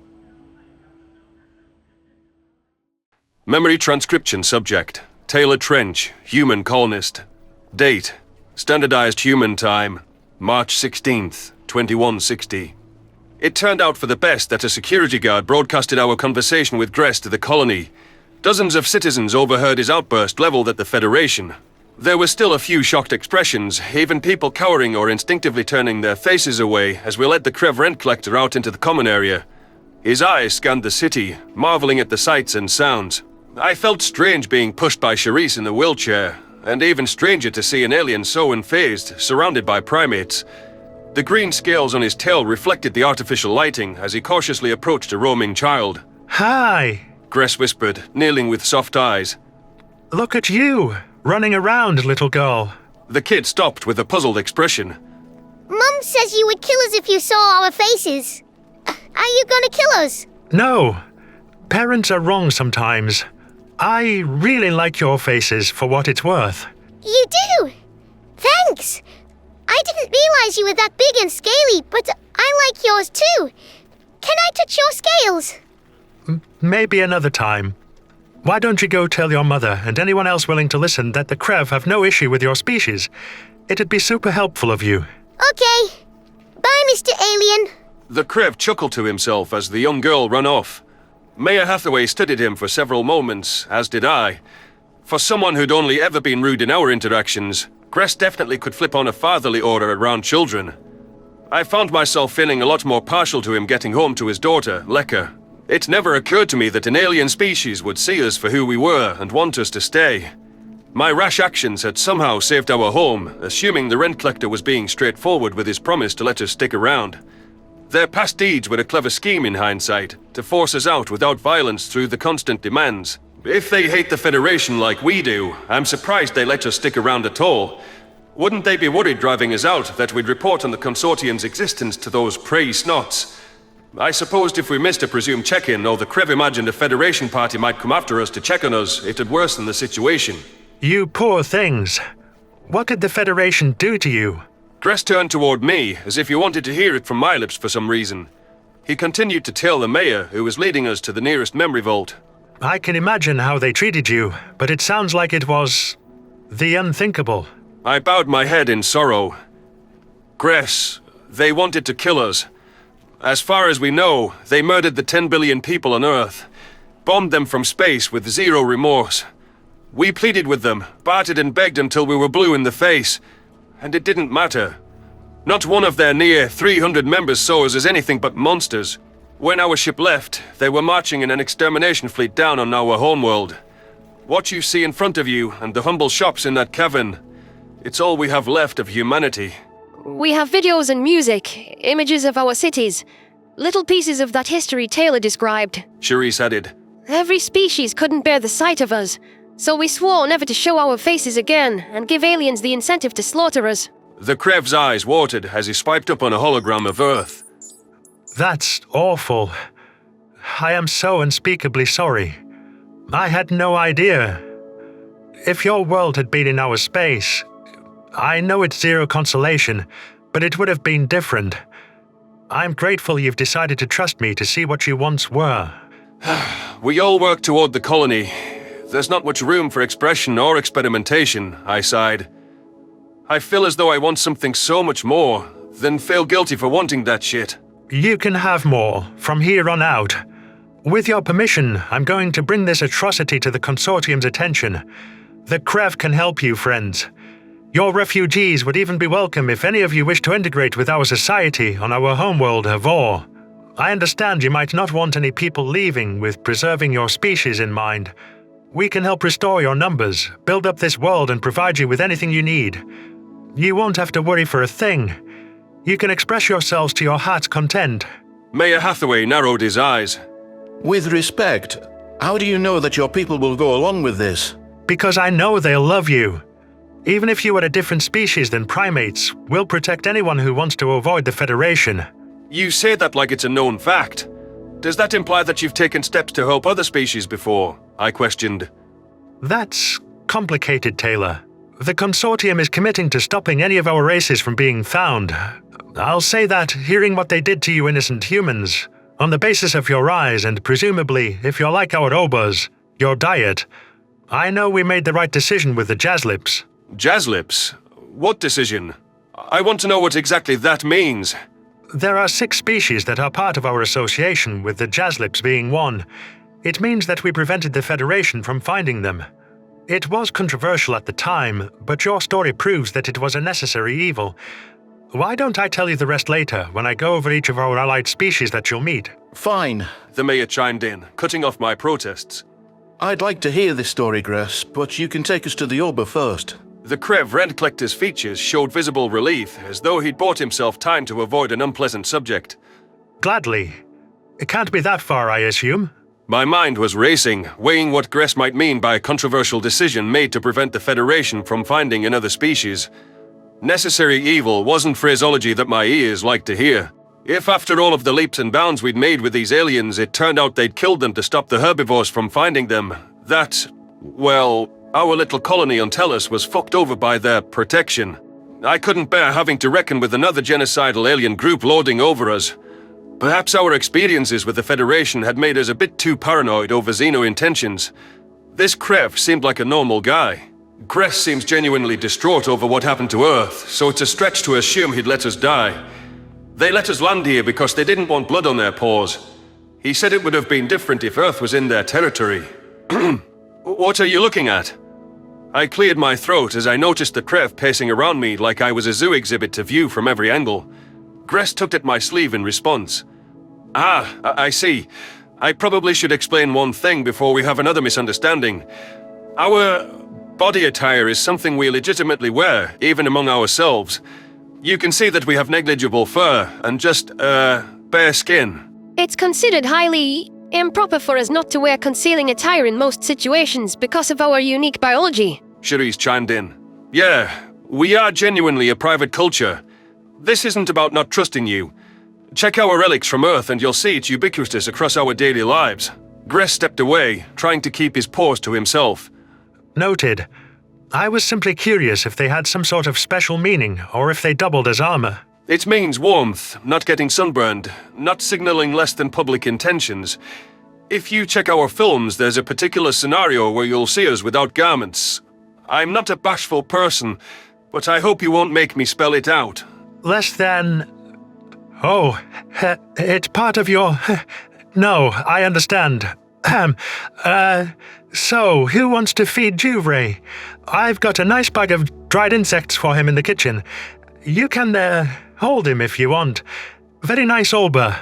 Memory transcription subject: Taylor Trench, human colonist. Date: standardized human time, March 16th, 2160. It turned out for the best that a security guard broadcasted our conversation with Grest to the colony. Dozens of citizens overheard his outburst leveled at the Federation. There were still a few shocked expressions, even people cowering or instinctively turning their faces away as we led the Krev rent collector out into the common area. His eyes scanned the city, marveling at the sights and sounds. I felt strange being pushed by Charisse in the wheelchair, and even stranger to see an alien so unfazed, surrounded by primates. The green scales on his tail reflected the artificial lighting as he cautiously approached a roaming child. Hi, Gress whispered, kneeling with soft eyes. Look at you, running around, little girl. The kid stopped with a puzzled expression. Mum says you would kill us if you saw our faces. Are you gonna kill us? No. Parents are wrong sometimes. I really like your faces for what it's worth. You do? Thanks. I didn't realize you were that big and scaly, but I like yours too. Can I touch your scales? Maybe another time. Why don't you go tell your mother and anyone else willing to listen that the Krev have no issue with your species? It'd be super helpful of you. Okay. Bye, Mr. Alien. The Krev chuckled to himself as the young girl ran off. Mayor Hathaway studied him for several moments, as did I. For someone who'd only ever been rude in our interactions, Gress definitely could flip on a fatherly order around children. I found myself feeling a lot more partial to him getting home to his daughter, Lekka. It never occurred to me that an alien species would see us for who we were and want us to stay. My rash actions had somehow saved our home, assuming the rent collector was being straightforward with his promise to let us stick around. Their past deeds were a clever scheme in hindsight, to force us out without violence through the constant demands. If they hate the Federation like we do, I'm surprised they let us stick around at all. Wouldn't they be worried driving us out that we'd report on the Consortium's existence to those prey snots? I supposed if we missed a presumed check-in, or the Krev imagined a Federation party might come after us to check on us, it'd worsen the situation. You poor things. What could the Federation do to you? Gress turned toward me, as if he wanted to hear it from my lips for some reason. He continued to tell the mayor, who was leading us to the nearest memory vault. I can imagine how they treated you, but it sounds like it was the unthinkable. I bowed my head in sorrow. Gress, they wanted to kill us. As far as we know, they murdered the 10 billion people on Earth, bombed them from space with zero remorse. We pleaded with them, bartered and begged until we were blue in the face, and it didn't matter. Not one of their near 300 members saw us as anything but monsters. When our ship left, they were marching in an extermination fleet down on our homeworld. What you see in front of you and the humble shops in that cavern, it's all we have left of humanity. We have videos and music, images of our cities, little pieces of that history Taylor described. Cherise added. Every species couldn't bear the sight of us, so we swore never to show our faces again and give aliens the incentive to slaughter us. The Krev's eyes watered as he swiped up on a hologram of Earth. That's awful. I am so unspeakably sorry. I had no idea. If your world had been in our space, I know it's zero consolation, but it would have been different. I'm grateful you've decided to trust me to see what you once were. We all work toward the colony. There's not much room for expression or experimentation, I sighed. I feel as though I want something so much more, then feel guilty for wanting that shit. You can have more, from here on out. With your permission, I'm going to bring this atrocity to the Consortium's attention. The Krev can help you, friends. Your refugees would even be welcome if any of you wish to integrate with our society on our homeworld, Havor. I understand you might not want any people leaving with preserving your species in mind. We can help restore your numbers, build up this world and provide you with anything you need. You won't have to worry for a thing. You can express yourselves to your heart's content. Mayor Hathaway narrowed his eyes. With respect, how do you know that your people will go along with this? Because I know they'll love you. Even if you are a different species than primates, we'll protect anyone who wants to avoid the Federation. You say that like it's a known fact. Does that imply that you've taken steps to help other species before? I questioned. That's complicated, Taylor. The Consortium is committing to stopping any of our races from being found. I'll say that, hearing what they did to you innocent humans, on the basis of your eyes and presumably, if you're like our obas, your diet, I know we made the right decision with the Jazzlips. Jazzlips? What decision? I want to know what exactly that means. There are 6 species that are part of our association, with the Jazzlips being one. It means that we prevented the Federation from finding them. It was controversial at the time, but your story proves that it was a necessary evil. Why don't I tell you the rest later, when I go over each of our allied species that you'll meet? Fine. The mayor chimed in, cutting off my protests. I'd like to hear this story, Gress, but you can take us to the Oba first. The Krev rent collector's features showed visible relief, as though he'd bought himself time to avoid an unpleasant subject. Gladly. It can't be that far, I assume? My mind was racing, weighing what Gress might mean by a controversial decision made to prevent the Federation from finding another species. Necessary evil wasn't phraseology that my ears like to hear. If after all of the leaps and bounds we'd made with these aliens, it turned out they'd killed them to stop the herbivores from finding them, well, our little colony on Tellus was fucked over by their protection. I couldn't bear having to reckon with another genocidal alien group lording over us. Perhaps our experiences with the Federation had made us a bit too paranoid over Xeno intentions. This Krev seemed like a normal guy. Gress seems genuinely distraught over what happened to Earth, so it's a stretch to assume he'd let us die. They let us land here because they didn't want blood on their paws. He said it would have been different if Earth was in their territory. What are you looking at? I cleared my throat as I noticed the Krev pacing around me like I was a zoo exhibit to view from every angle. Gress tugged at my sleeve in response. I see. I probably should explain one thing before we have another misunderstanding. Our body attire is something we legitimately wear, even among ourselves. You can see that we have negligible fur and just, bare skin. It's considered highly improper for us not to wear concealing attire in most situations because of our unique biology. Cherise chimed in. Yeah, we are genuinely a private culture. This isn't about not trusting you. Check our relics from Earth and you'll see it's ubiquitous across our daily lives. Gress stepped away, trying to keep his paws to himself. Noted. I was simply curious if they had some sort of special meaning, or if they doubled as armor. It means warmth, not getting sunburned, not signaling less than public intentions. If you check our films, there's a particular scenario where you'll see us without garments. I'm not a bashful person, but I hope you won't make me spell it out. Less than... Oh, it's part of your... No, I understand. So, who wants to feed Juvray? I've got a nice bag of dried insects for him in the kitchen. You can, hold him if you want. Very nice Olber.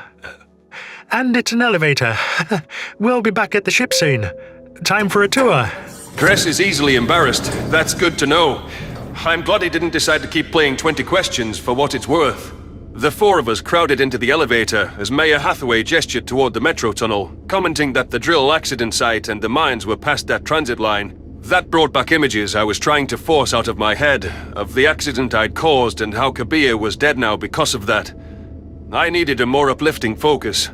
And it's an elevator. We'll be back at the ship soon. Time for a tour. Gress is easily embarrassed. That's good to know. I'm glad he didn't decide to keep playing 20 questions for what it's worth. The four of us crowded into the elevator as Mayor Hathaway gestured toward the metro tunnel, commenting that the drill accident site and the mines were past that transit line. That brought back images I was trying to force out of my head, of the accident I'd caused and how Kabir was dead now because of that. I needed a more uplifting focus.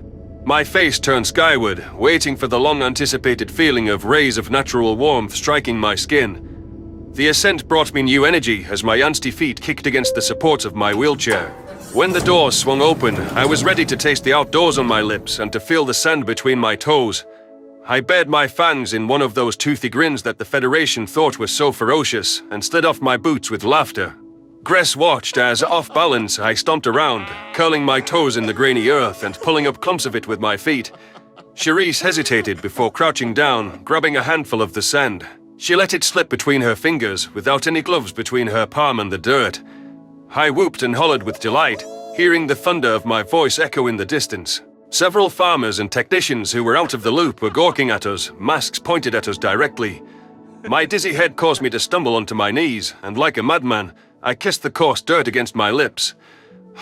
My face turned skyward, waiting for the long-anticipated feeling of rays of natural warmth striking my skin. The ascent brought me new energy as my angsty feet kicked against the supports of my wheelchair. When the doors swung open, I was ready to taste the outdoors on my lips and to feel the sand between my toes. I bared my fangs in one of those toothy grins that the Federation thought was so ferocious and slid off my boots with laughter. Gress watched as, off balance, I stomped around, curling my toes in the grainy earth and pulling up clumps of it with my feet. Cherise hesitated before crouching down, grabbing a handful of the sand. She let it slip between her fingers, without any gloves between her palm and the dirt. I whooped and hollered with delight, hearing the thunder of my voice echo in the distance. Several farmers and technicians who were out of the loop were gawking at us, masks pointed at us directly. My dizzy head caused me to stumble onto my knees, and like a madman, I kissed the coarse dirt against my lips.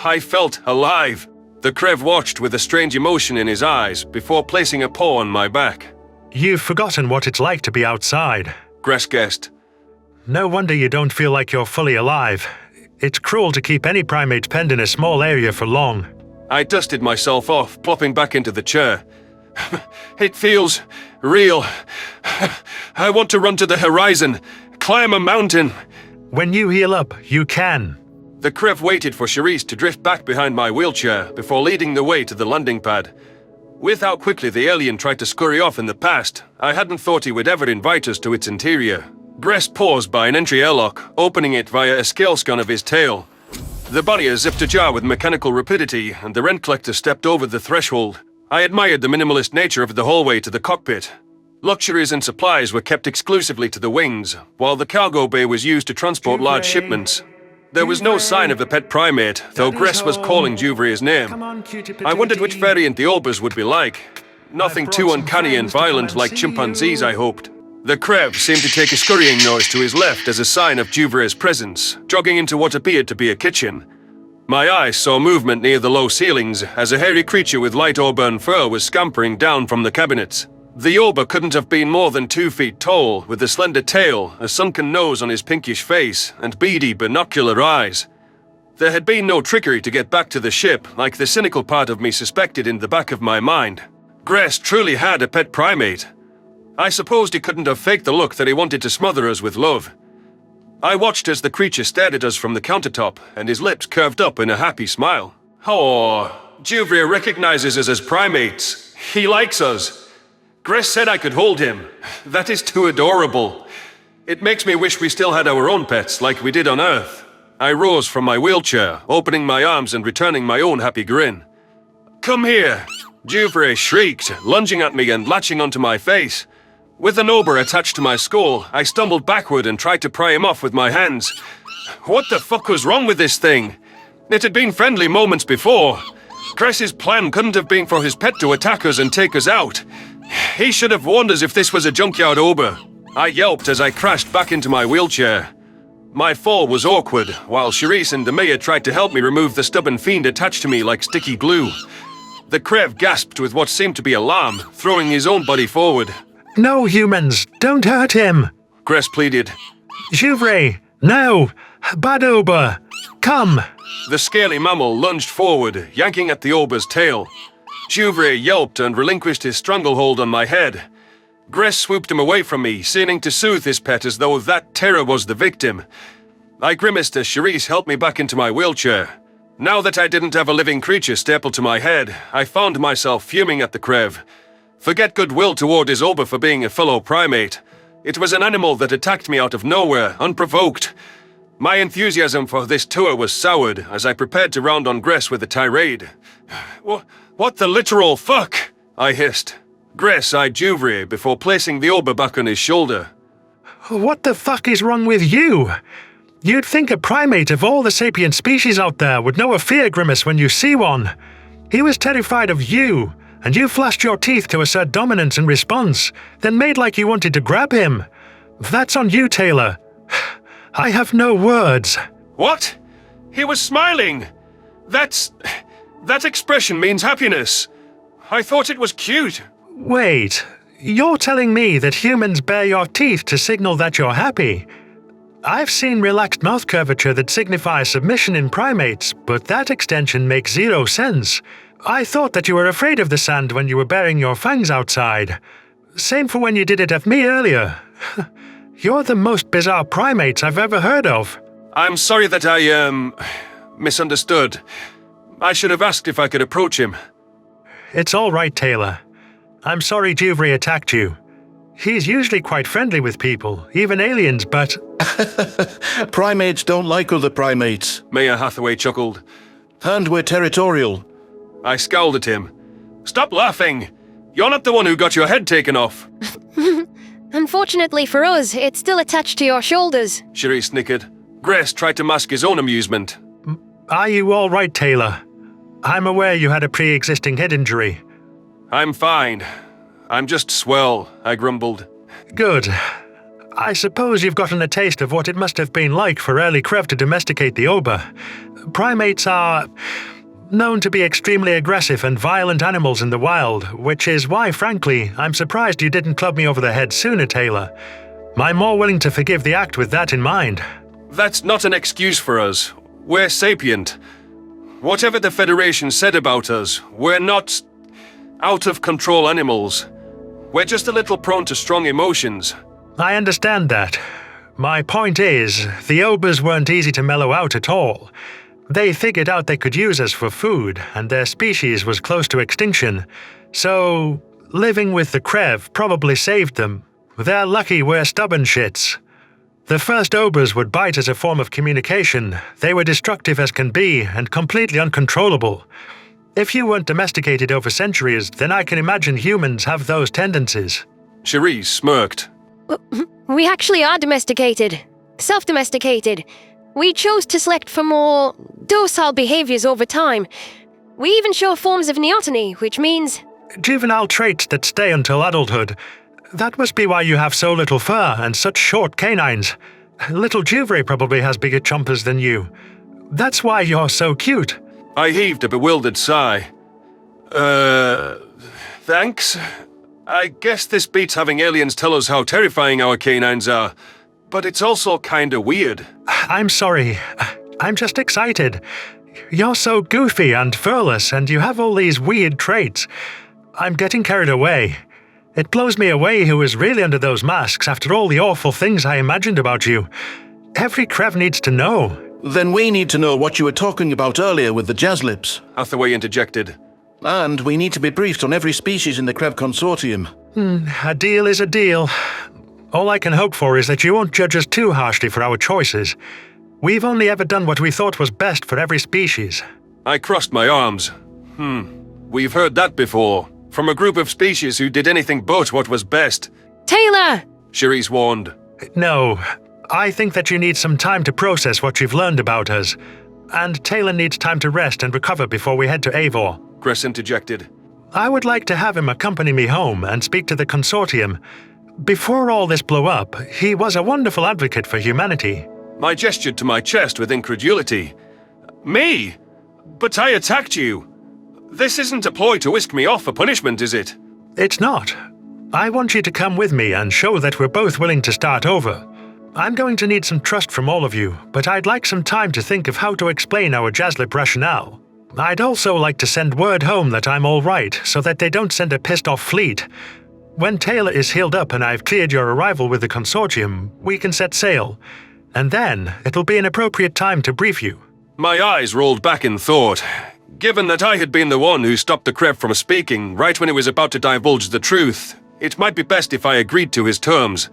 I felt alive. The Krev watched with a strange emotion in his eyes before placing a paw on my back. You've forgotten what it's like to be outside, Gress guessed. No wonder you don't feel like you're fully alive. It's cruel to keep any primate penned in a small area for long. I dusted myself off, plopping back into the chair. It feels real. I want to run to the horizon, climb a mountain. When you heal up, you can. The Krev waited for Cherise to drift back behind my wheelchair before leading the way to the landing pad. With how quickly the alien tried to scurry off in the past, I hadn't thought he would ever invite us to its interior. Gress paused by an entry airlock, opening it via a scale scan of his tail. The barrier zipped ajar with mechanical rapidity, and the rent collector stepped over the threshold. I admired the minimalist nature of the hallway to the cockpit. Luxuries and supplies were kept exclusively to the wings, while the cargo bay was used to transport large shipments. There was no sign of the pet primate, though Gress was calling Juvray's name. I wondered which variant the Olbers would be like. Nothing too uncanny and violent like chimpanzees, I hoped. The Krev seemed to take a scurrying noise to his left as a sign of Juvray's presence, jogging into what appeared to be a kitchen. My eyes saw movement near the low ceilings as a hairy creature with light auburn fur was scampering down from the cabinets. The oba couldn't have been more than 2 feet tall, with a slender tail, a sunken nose on his pinkish face, and beady, binocular eyes. There had been no trickery to get back to the ship, like the cynical part of me suspected in the back of my mind. Gress truly had a pet primate. I supposed he couldn't have faked the look that he wanted to smother us with love. I watched as the creature stared at us from the countertop, and his lips curved up in a happy smile. Oh, Juvria recognizes us as primates. He likes us. Gress said I could hold him. That is too adorable. It makes me wish we still had our own pets, like we did on Earth. I rose from my wheelchair, opening my arms and returning my own happy grin. Come here! Juvria shrieked, lunging at me and latching onto my face. With an oba attached to my skull, I stumbled backward and tried to pry him off with my hands. What the fuck was wrong with this thing? It had been friendly moments before. Gress's plan couldn't have been for his pet to attack us and take us out. He should have warned us if this was a junkyard oba. I yelped as I crashed back into my wheelchair. My fall was awkward, while Charisse and Demea tried to help me remove the stubborn fiend attached to me like sticky glue. The Krev gasped with what seemed to be alarm, throwing his own body forward. No, humans, don't hurt him. Gress pleaded. Juvre, no! Bad oba! Come! The scaly mammal lunged forward, yanking at the oba's tail. Juvre yelped and relinquished his stranglehold on my head. Gress swooped him away from me, seeming to soothe his pet as though that terror was the victim. I grimaced as Charisse helped me back into my wheelchair. Now that I didn't have a living creature stapled to my head, I found myself fuming at the Krev. Forget goodwill toward his oba for being a fellow primate. It was an animal that attacked me out of nowhere, unprovoked. My enthusiasm for this tour was soured as I prepared to round on Gress with a tirade. What the literal fuck? I hissed. Gress eyed Juvre before placing the oba back on his shoulder. What the fuck is wrong with you? You'd think a primate of all the sapient species out there would know a fear grimace when you see one. He was terrified of you, and you flashed your teeth to assert dominance in response, then made like you wanted to grab him. That's on you, Taylor. I have no words. What? He was smiling! That expression means happiness. I thought it was cute. Wait, you're telling me that humans bare your teeth to signal that you're happy? I've seen relaxed mouth curvature that signifies submission in primates, but that extension makes zero sense. I thought that you were afraid of the sand when you were baring your fangs outside. Same for when you did it at me earlier. You're the most bizarre primates I've ever heard of. I'm sorry that I, misunderstood. I should have asked if I could approach him. It's all right, Taylor. I'm sorry Juvre attacked you. He's usually quite friendly with people, even aliens, but... Primates don't like other primates. Mayor Hathaway chuckled. And we're territorial. I scowled at him. Stop laughing! You're not the one who got your head taken off. Unfortunately for us, it's still attached to your shoulders. Charisse snickered. Gress tried to mask his own amusement. Are you all right, Taylor? I'm aware you had a pre-existing head injury. I'm fine. I'm just swell, I grumbled. Good. I suppose you've gotten a taste of what it must have been like for early Krev to domesticate the oba. Primates are known to be extremely aggressive and violent animals in the wild, which is why, frankly, I'm surprised you didn't club me over the head sooner, Taylor. I'm more willing to forgive the act with that in mind. That's not an excuse for us. We're sapient. Whatever the Federation said about us, we're not out-of-control animals. We're just a little prone to strong emotions. I understand that. My point is, the obas weren't easy to mellow out at all. They figured out they could use us for food, and their species was close to extinction. So, living with the Krev probably saved them. They're lucky we're stubborn shits. The first obas would bite as a form of communication. They were destructive as can be, and completely uncontrollable. If you weren't domesticated over centuries, then I can imagine humans have those tendencies. Charisse smirked. We actually are domesticated. Self-domesticated. We chose to select for more docile behaviors over time. We even show forms of neoteny, which means... Juvenile traits that stay until adulthood. That must be why you have so little fur and such short canines. Little Juvre probably has bigger chompers than you. That's why you're so cute. I heaved a bewildered sigh. Thanks? I guess this beats having aliens tell us how terrifying our canines are, but it's also kinda weird. I'm sorry. I'm just excited. You're so goofy and furless, and you have all these weird traits. I'm getting carried away. It blows me away who is really under those masks after all the awful things I imagined about you. Every Krev needs to know. Then we need to know what you were talking about earlier with the jazz lips. Hathaway interjected. And we need to be briefed on every species in the Krev Consortium. A deal is a deal. All I can hope for is that you won't judge us too harshly for our choices. We've only ever done what we thought was best for every species. I crossed my arms. We've heard that before. From a group of species who did anything but what was best. Taylor! Cherise warned. No. I think that you need some time to process what you've learned about us. And Taylor needs time to rest and recover before we head to Eivor. Gress interjected. I would like to have him accompany me home and speak to the consortium. Before all this blew up, he was a wonderful advocate for humanity. I gestured to my chest with incredulity. Me? But I attacked you. This isn't a ploy to whisk me off for punishment, is it? It's not. I want you to come with me and show that we're both willing to start over. I'm going to need some trust from all of you, but I'd like some time to think of how to explain our jazzlip rationale. I'd also like to send word home that I'm all right, so that they don't send a pissed-off fleet. When Taylor is healed up and I've cleared your arrival with the consortium, we can set sail. And then, it'll be an appropriate time to brief you. My eyes rolled back in thought. Given that I had been the one who stopped the Krev from speaking right when he was about to divulge the truth, it might be best if I agreed to his terms.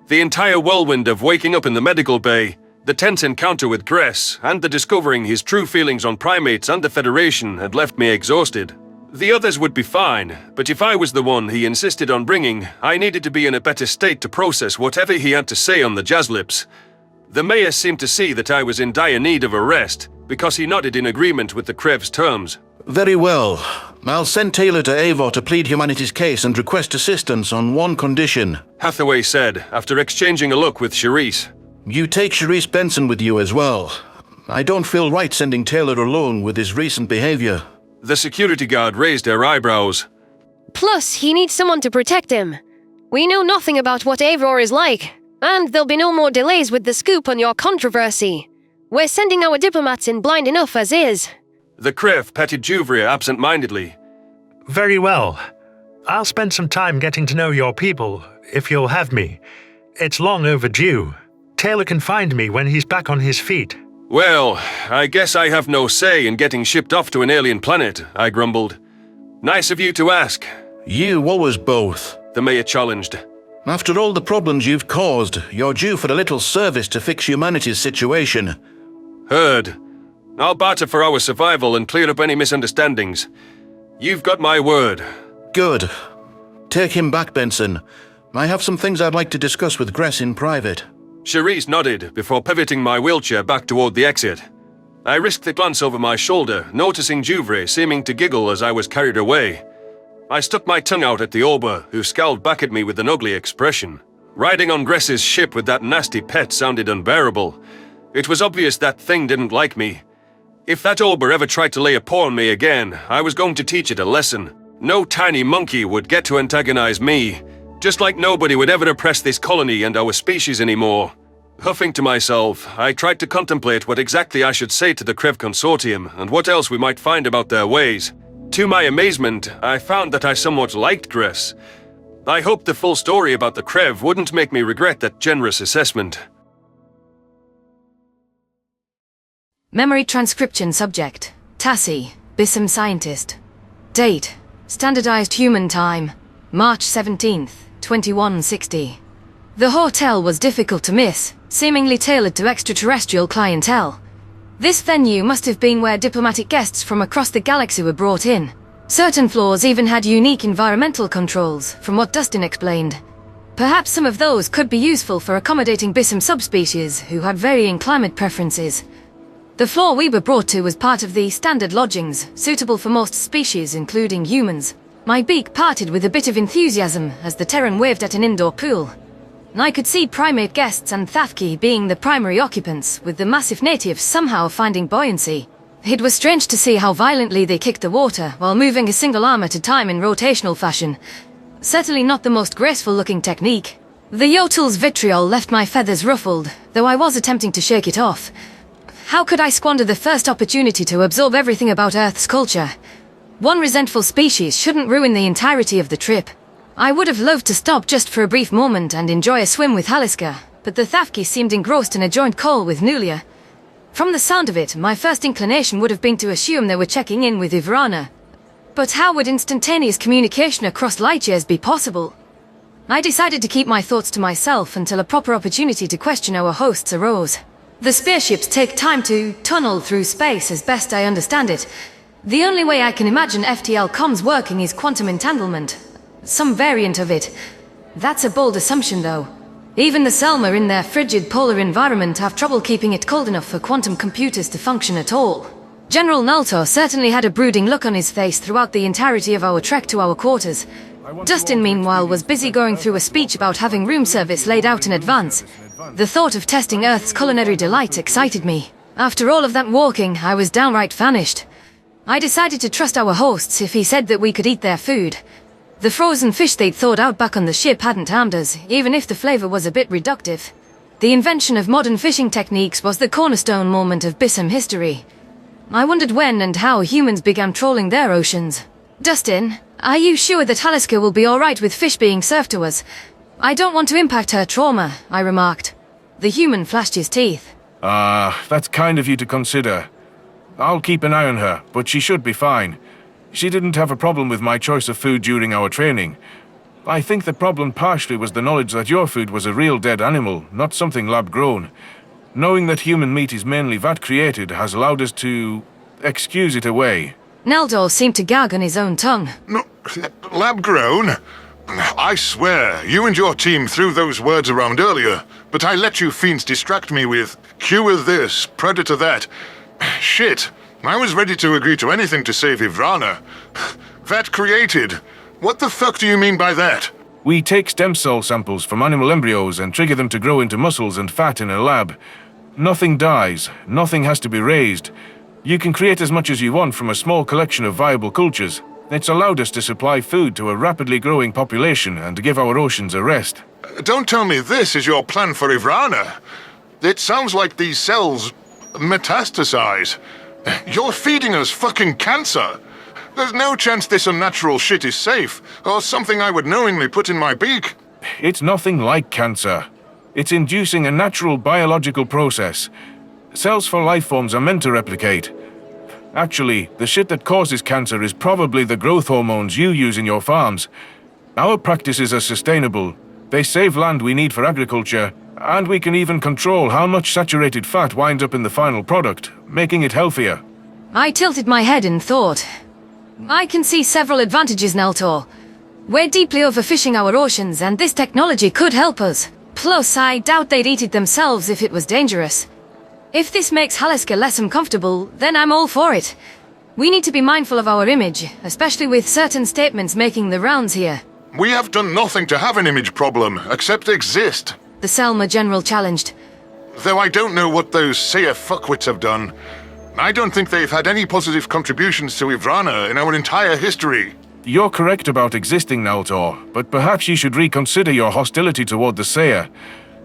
The entire whirlwind of waking up in the medical bay, the tense encounter with Gress, and the discovering his true feelings on primates and the Federation had left me exhausted. The others would be fine, but if I was the one he insisted on bringing, I needed to be in a better state to process whatever he had to say on the jazzlips. The mayor seemed to see that I was in dire need of a rest, because he nodded in agreement with the Krev's terms. Very well. I'll send Taylor to Eivor to plead humanity's case and request assistance on one condition. Hathaway said, after exchanging a look with Cherise. You take Cherise Benson with you as well. I don't feel right sending Taylor alone with his recent behavior. The security guard raised her eyebrows. Plus, he needs someone to protect him. We know nothing about what Eivor is like, and there'll be no more delays with the scoop on your controversy. We're sending our diplomats in blind enough as is. The Krev petted Juvria absent-mindedly. Very well. I'll spend some time getting to know your people, if you'll have me. It's long overdue. Taylor can find me when he's back on his feet. Well, I guess I have no say in getting shipped off to an alien planet, I grumbled. Nice of you to ask. You always both, the mayor challenged. After all the problems you've caused, you're due for a little service to fix humanity's situation. Heard. I'll barter for our survival and clear up any misunderstandings. You've got my word. Good. Take him back, Benson. I have some things I'd like to discuss with Gress in private. Cherise nodded before pivoting my wheelchair back toward the exit. I risked a glance over my shoulder, noticing Juvre seeming to giggle as I was carried away. I stuck my tongue out at the Ober, who scowled back at me with an ugly expression. Riding on Gress's ship with that nasty pet sounded unbearable. It was obvious that thing didn't like me. If that Ober ever tried to lay a paw on me again, I was going to teach it a lesson. No tiny monkey would get to antagonize me, just like nobody would ever oppress this colony and our species anymore. Huffing to myself, I tried to contemplate what exactly I should say to the Krev Consortium and what else we might find about their ways. To my amazement, I found that I somewhat liked Gress. I hoped the full story about the Krev wouldn't make me regret that generous assessment. Memory transcription subject. Tassi, Bissem scientist. Date. Standardized human time. March 17th, 2160. The hotel was difficult to miss, seemingly tailored to extraterrestrial clientele. This venue must have been where diplomatic guests from across the galaxy were brought in. Certain floors even had unique environmental controls, from what Dustin explained. Perhaps some of those could be useful for accommodating Bissem subspecies who had varying climate preferences. The floor we were brought to was part of the standard lodgings, suitable for most species, including humans. My beak parted with a bit of enthusiasm as the Terran waved at an indoor pool. I could see primate guests and Thafki being the primary occupants, with the massive natives somehow finding buoyancy. It was strange to see how violently they kicked the water while moving a single arm at a time in rotational fashion. Certainly not the most graceful-looking technique. The Yotel's vitriol left my feathers ruffled, though I was attempting to shake it off. How could I squander the first opportunity to absorb everything about Earth's culture? One resentful species shouldn't ruin the entirety of the trip. I would have loved to stop just for a brief moment and enjoy a swim with Haliska, but the Thafki seemed engrossed in a joint call with Nulia. From the sound of it, my first inclination would have been to assume they were checking in with Ivrana. But how would instantaneous communication across light years be possible? I decided to keep my thoughts to myself until a proper opportunity to question our hosts arose. The spaceships take time to tunnel through space as best I understand it. The only way I can imagine FTL comms working is quantum entanglement. Some variant of it. That's a bold assumption though. Even the Selma in their frigid polar environment have trouble keeping it cold enough for quantum computers to function at all. General Naltor certainly had a brooding look on his face throughout the entirety of our trek to our quarters. Dustin, meanwhile, was busy going through a speech about having room service laid out in advance. The thought of testing Earth's culinary delights excited me. After all of that walking, I was downright famished. I decided to trust our hosts if he said that we could eat their food. The frozen fish they'd thawed out back on the ship hadn't harmed us, even if the flavor was a bit reductive. The invention of modern fishing techniques was the cornerstone moment of Bissem history. I wondered when and how humans began trawling their oceans. Dustin, are you sure that Haliska will be alright with fish being served to us? I don't want to impact her trauma, I remarked. The human flashed his teeth. That's kind of you to consider. I'll keep an eye on her, but she should be fine. She didn't have a problem with my choice of food during our training. I think the problem partially was the knowledge that your food was a real dead animal, not something lab-grown. Knowing that human meat is mainly VAT-created has allowed us to excuse it away. Naldor seemed to gag on his own tongue. No, lab-grown? I swear, you and your team threw those words around earlier, but I let you fiends distract me with cure this, predator that. Shit, I was ready to agree to anything to save Ivrana. That created. What the fuck do you mean by that? We take stem cell samples from animal embryos and trigger them to grow into muscles and fat in a lab. Nothing dies, nothing has to be raised. You can create as much as you want from a small collection of viable cultures. It's allowed us to supply food to a rapidly growing population and to give our oceans a rest. Don't tell me this is your plan for Ivrana. It sounds like these cells metastasize. You're feeding us fucking cancer. There's no chance this unnatural shit is safe, or something I would knowingly put in my beak. It's nothing like cancer. It's inducing a natural biological process. Cells for life forms are meant to replicate. Actually, the shit that causes cancer is probably the growth hormones you use in your farms. Our practices are sustainable. They save land we need for agriculture, and we can even control how much saturated fat winds up in the final product, making it healthier. I tilted my head in thought. I can see several advantages, Naltor. We're deeply overfishing our oceans, and this technology could help us. Plus, I doubt they'd eat it themselves if it was dangerous. If this makes Haliska less uncomfortable, then I'm all for it. We need to be mindful of our image, especially with certain statements making the rounds here. We have done nothing to have an image problem, except exist. The Selma General challenged. Though I don't know what those Seer fuckwits have done. I don't think they've had any positive contributions to Ivrana in our entire history. You're correct about existing, Naltor, but perhaps you should reconsider your hostility toward the Seer.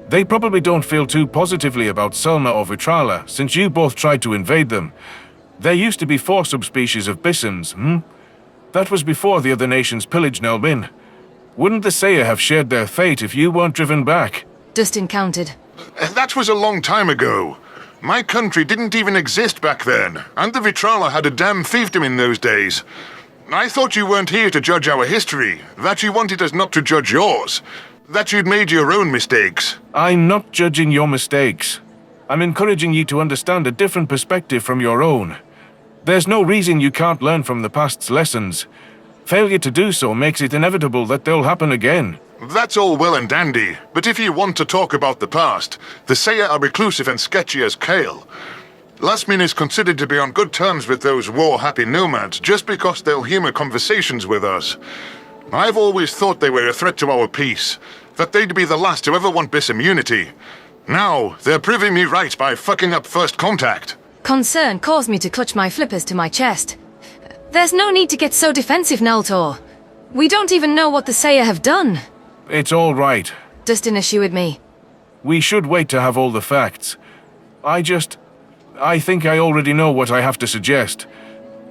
They probably don't feel too positively about Selma or Vitrala, since you both tried to invade them. There used to be 4 subspecies of Bissems, That was before the other nations pillaged Nelbin. Wouldn't the Seer have shared their fate if you weren't driven back? Dustin countered. That was a long time ago. My country didn't even exist back then, and the Vitrala had a damn fiefdom in those days. I thought you weren't here to judge our history, that you wanted us not to judge yours, that you'd made your own mistakes. I'm not judging your mistakes. I'm encouraging you to understand a different perspective from your own. There's no reason you can't learn from the past's lessons. Failure to do so makes it inevitable that they'll happen again. That's all well and dandy, but if you want to talk about the past, the Seer are reclusive and sketchy as kale. Lasmin is considered to be on good terms with those war-happy nomads just because they'll humor conversations with us. I've always thought they were a threat to our peace, that they'd be the last to ever want Bissem unity. Now, they're proving me right by fucking up first contact. Concern caused me to clutch my flippers to my chest. There's no need to get so defensive, Naltor. We don't even know what the Saya have done. It's all right. Dustin assured me. We should wait to have all the facts. I think I already know what I have to suggest.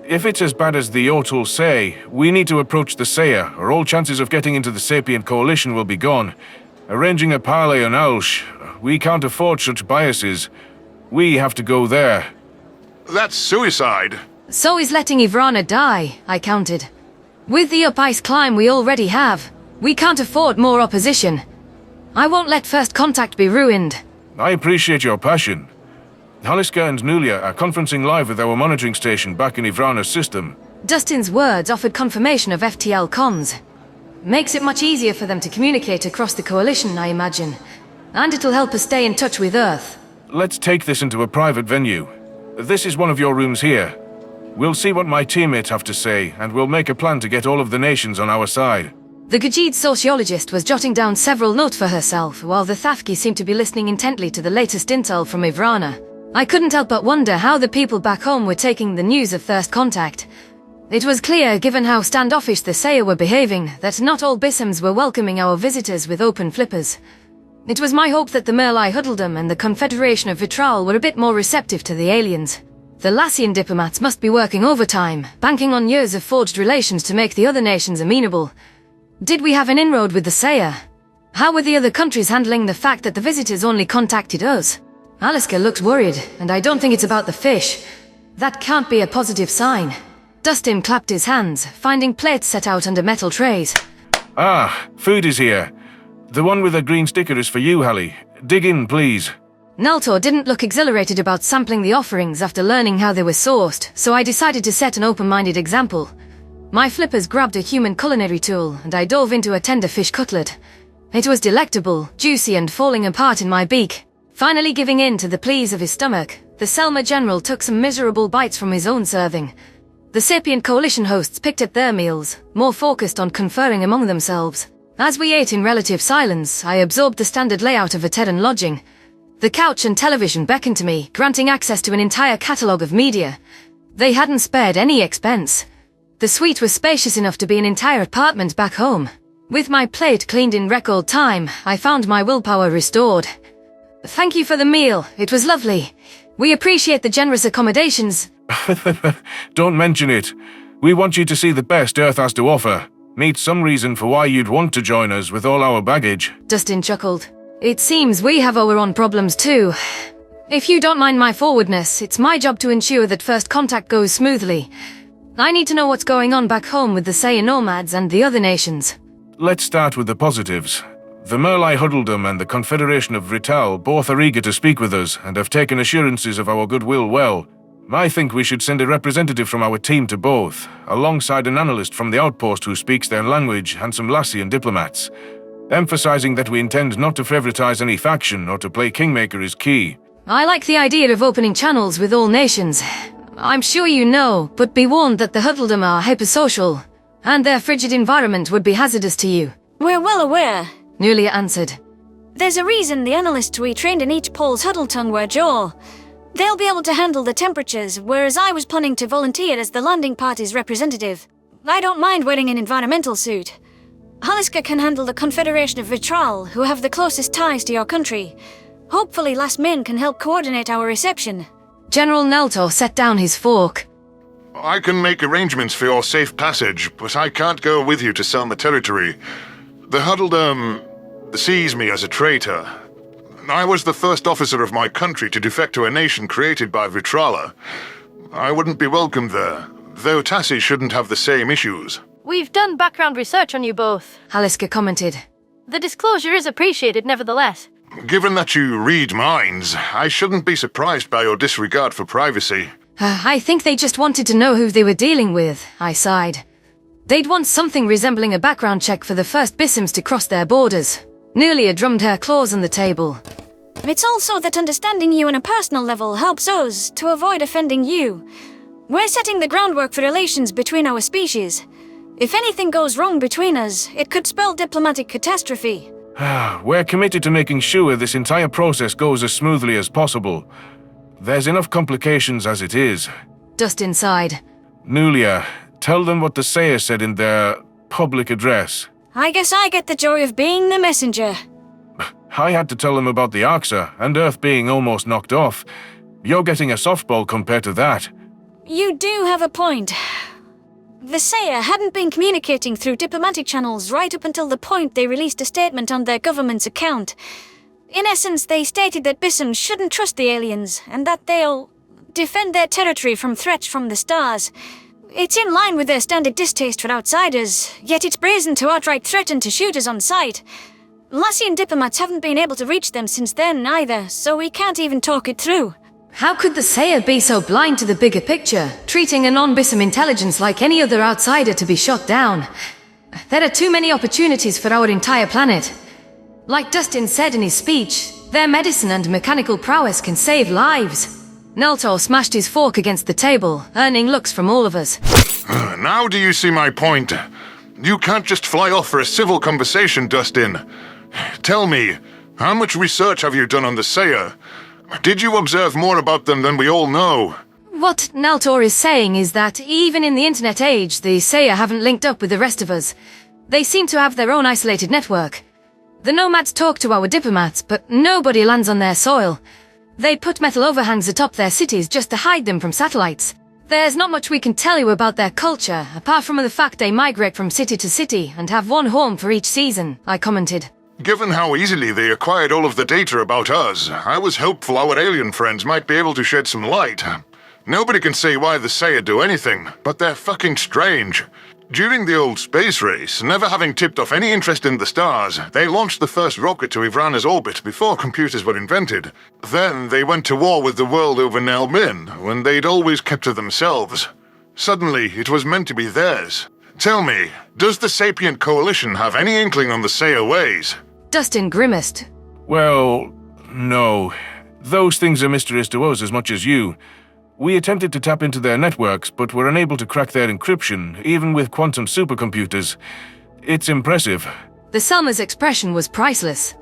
If it's as bad as the Otul say, we need to approach the Saya, or all chances of getting into the Sapient Coalition will be gone. Arranging a parley on Alsh, we can't afford such biases. We have to go there. That's suicide. So is letting Ivrana die, I countered. With the up-ice climb we already have, we can't afford more opposition. I won't let first contact be ruined. I appreciate your passion. Haliska and Nulia are conferencing live with our monitoring station back in Ivrana's system. Dustin's words offered confirmation of FTL comms. Makes it much easier for them to communicate across the coalition, I imagine. And it'll help us stay in touch with Earth. Let's take this into a private venue. This is one of your rooms here. We'll see what my teammates have to say, and we'll make a plan to get all of the nations on our side. The Gajid sociologist was jotting down several notes for herself, while the Thafki seemed to be listening intently to the latest intel from Ivrana. I couldn't help but wonder how the people back home were taking the news of first contact. It was clear, given how standoffish the Saya were behaving, that not all Bissems were welcoming our visitors with open flippers. It was my hope that the Merlai Huddledom and the Confederation of Vitral were a bit more receptive to the aliens. The Lassian diplomats must be working overtime, banking on years of forged relations to make the other nations amenable. Did we have an inroad with the Saya? How were the other countries handling the fact that the visitors only contacted us? Aliska looked worried, and I don't think it's about the fish. That can't be a positive sign. Dustin clapped his hands, finding plates set out under metal trays. Ah, food is here. The one with a green sticker is for you, Hallie. Dig in, please. Neltor didn't look exhilarated about sampling the offerings after learning how they were sourced, so I decided to set an open-minded example. My flippers grabbed a human culinary tool, and I dove into a tender fish cutlet. It was delectable, juicy, and falling apart in my beak. Finally giving in to the pleas of his stomach, the Selma General took some miserable bites from his own serving. The Sapient Coalition hosts picked at their meals, more focused on conferring among themselves. As we ate in relative silence, I absorbed the standard layout of a Terran lodging. The couch and television beckoned to me, granting access to an entire catalogue of media. They hadn't spared any expense. The suite was spacious enough to be an entire apartment back home. With my plate cleaned in record time, I found my willpower restored. Thank you for the meal, it was lovely. We appreciate the generous accommodations. Don't mention it. We want you to see the best Earth has to offer. Need some reason for why you'd want to join us with all our baggage. Dustin chuckled. It seems we have our own problems too. If you don't mind my forwardness, it's my job to ensure that first contact goes smoothly. I need to know what's going on back home with the Saya nomads and the other nations. Let's start with the positives. The Merlai Huddledom and the Confederation of Rital both are eager to speak with us and have taken assurances of our goodwill well. I think we should send a representative from our team to both, alongside an analyst from the outpost who speaks their language and some Lassian diplomats. Emphasizing that we intend not to favoritize any faction or to play kingmaker is key. I like the idea of opening channels with all nations. I'm sure you know, but be warned that the Huddledom are hypersocial, and their frigid environment would be hazardous to you. We're well aware, Nulia answered. There's a reason the analysts we trained in each pole's huddle tongue were Jaw. They'll be able to handle the temperatures, whereas I was planning to volunteer as the landing party's representative. I don't mind wearing an environmental suit. Haliska can handle the Confederation of Vitral, who have the closest ties to your country. Hopefully Last Min can help coordinate our reception. General Neltor set down his fork. I can make arrangements for your safe passage, but I can't go with you to Selma territory. The Huddledom sees me as a traitor. I was the first officer of my country to defect to a nation created by Vitrala. I wouldn't be welcome there, though Tassi shouldn't have the same issues. We've done background research on you both, Haliska commented. The disclosure is appreciated nevertheless. Given that you read minds, I shouldn't be surprised by your disregard for privacy. I think they just wanted to know who they were dealing with, I sighed. They'd want something resembling a background check for the first Bissems to cross their borders. Nulia drummed her claws on the table. It's also that understanding you on a personal level helps us to avoid offending you. We're setting the groundwork for relations between our species. If anything goes wrong between us, it could spell diplomatic catastrophe. We're committed to making sure this entire process goes as smoothly as possible. There's enough complications as it is. Dustin sighed. Nulia, tell them what the Saya said in their public address. I guess I get the joy of being the messenger. I had to tell them about the Arxur and Earth being almost knocked off. You're getting a softball compared to that. You do have a point. The Seiya hadn't been communicating through diplomatic channels right up until the point they released a statement on their government's account. In essence, they stated that Bissem shouldn't trust the aliens, and that they'll defend their territory from threats from the stars. It's in line with their standard distaste for outsiders, yet it's brazen to outright threaten to shoot us on sight. Lassian diplomats haven't been able to reach them since then either, so we can't even talk it through. How could the Seiya be so blind to the bigger picture, treating a non-Bissem intelligence like any other outsider to be shot down? There are too many opportunities for our entire planet. Like Dustin said in his speech, their medicine and mechanical prowess can save lives. Naltor smashed his fork against the table, earning looks from all of us. Now do you see my point? You can't just fly off for a civil conversation, Dustin. Tell me, how much research have you done on the Seiya? Did you observe more about them than we all know? What Naltor is saying is that even in the internet age, the Seiya haven't linked up with the rest of us. They seem to have their own isolated network. The nomads talk to our diplomats, but nobody lands on their soil. They put metal overhangs atop their cities just to hide them from satellites. There's not much we can tell you about their culture, apart from the fact they migrate from city to city and have one home for each season, I commented. Given how easily they acquired all of the data about us, I was hopeful our alien friends might be able to shed some light. Nobody can say why the Seiya do anything, but they're fucking strange. During the old space race, never having tipped off any interest in the stars, they launched the first rocket to Ivrana's orbit before computers were invented. Then they went to war with the world over Nelmin, when they'd always kept to themselves. Suddenly, it was meant to be theirs. Tell me, does the Sapient Coalition have any inkling on the Seiya ways? Dustin grimaced. Well, no. Those things are mysteries to us as much as you. We attempted to tap into their networks, but were unable to crack their encryption, even with quantum supercomputers. It's impressive. The Selma's expression was priceless.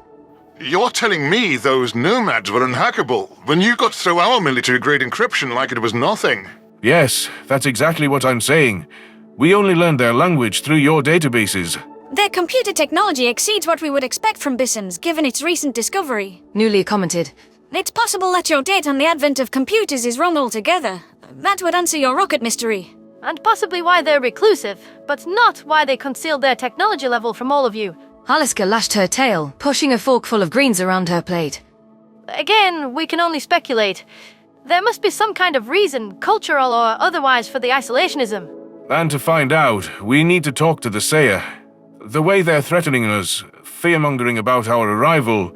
You're telling me those nomads were unhackable, when you got through our military-grade encryption like it was nothing? Yes, that's exactly what I'm saying. We only learned their language through your databases. Their computer technology exceeds what we would expect from Bissem's, given its recent discovery. Newly commented. It's possible that your date on the advent of computers is wrong altogether. That would answer your rocket mystery. And possibly why they're reclusive, but not why they concealed their technology level from all of you. Haliska lashed her tail, pushing a fork full of greens around her plate. Again, we can only speculate. There must be some kind of reason, cultural or otherwise, for the isolationism. And to find out, we need to talk to the Seiya. The way they're threatening us, fear-mongering about our arrival,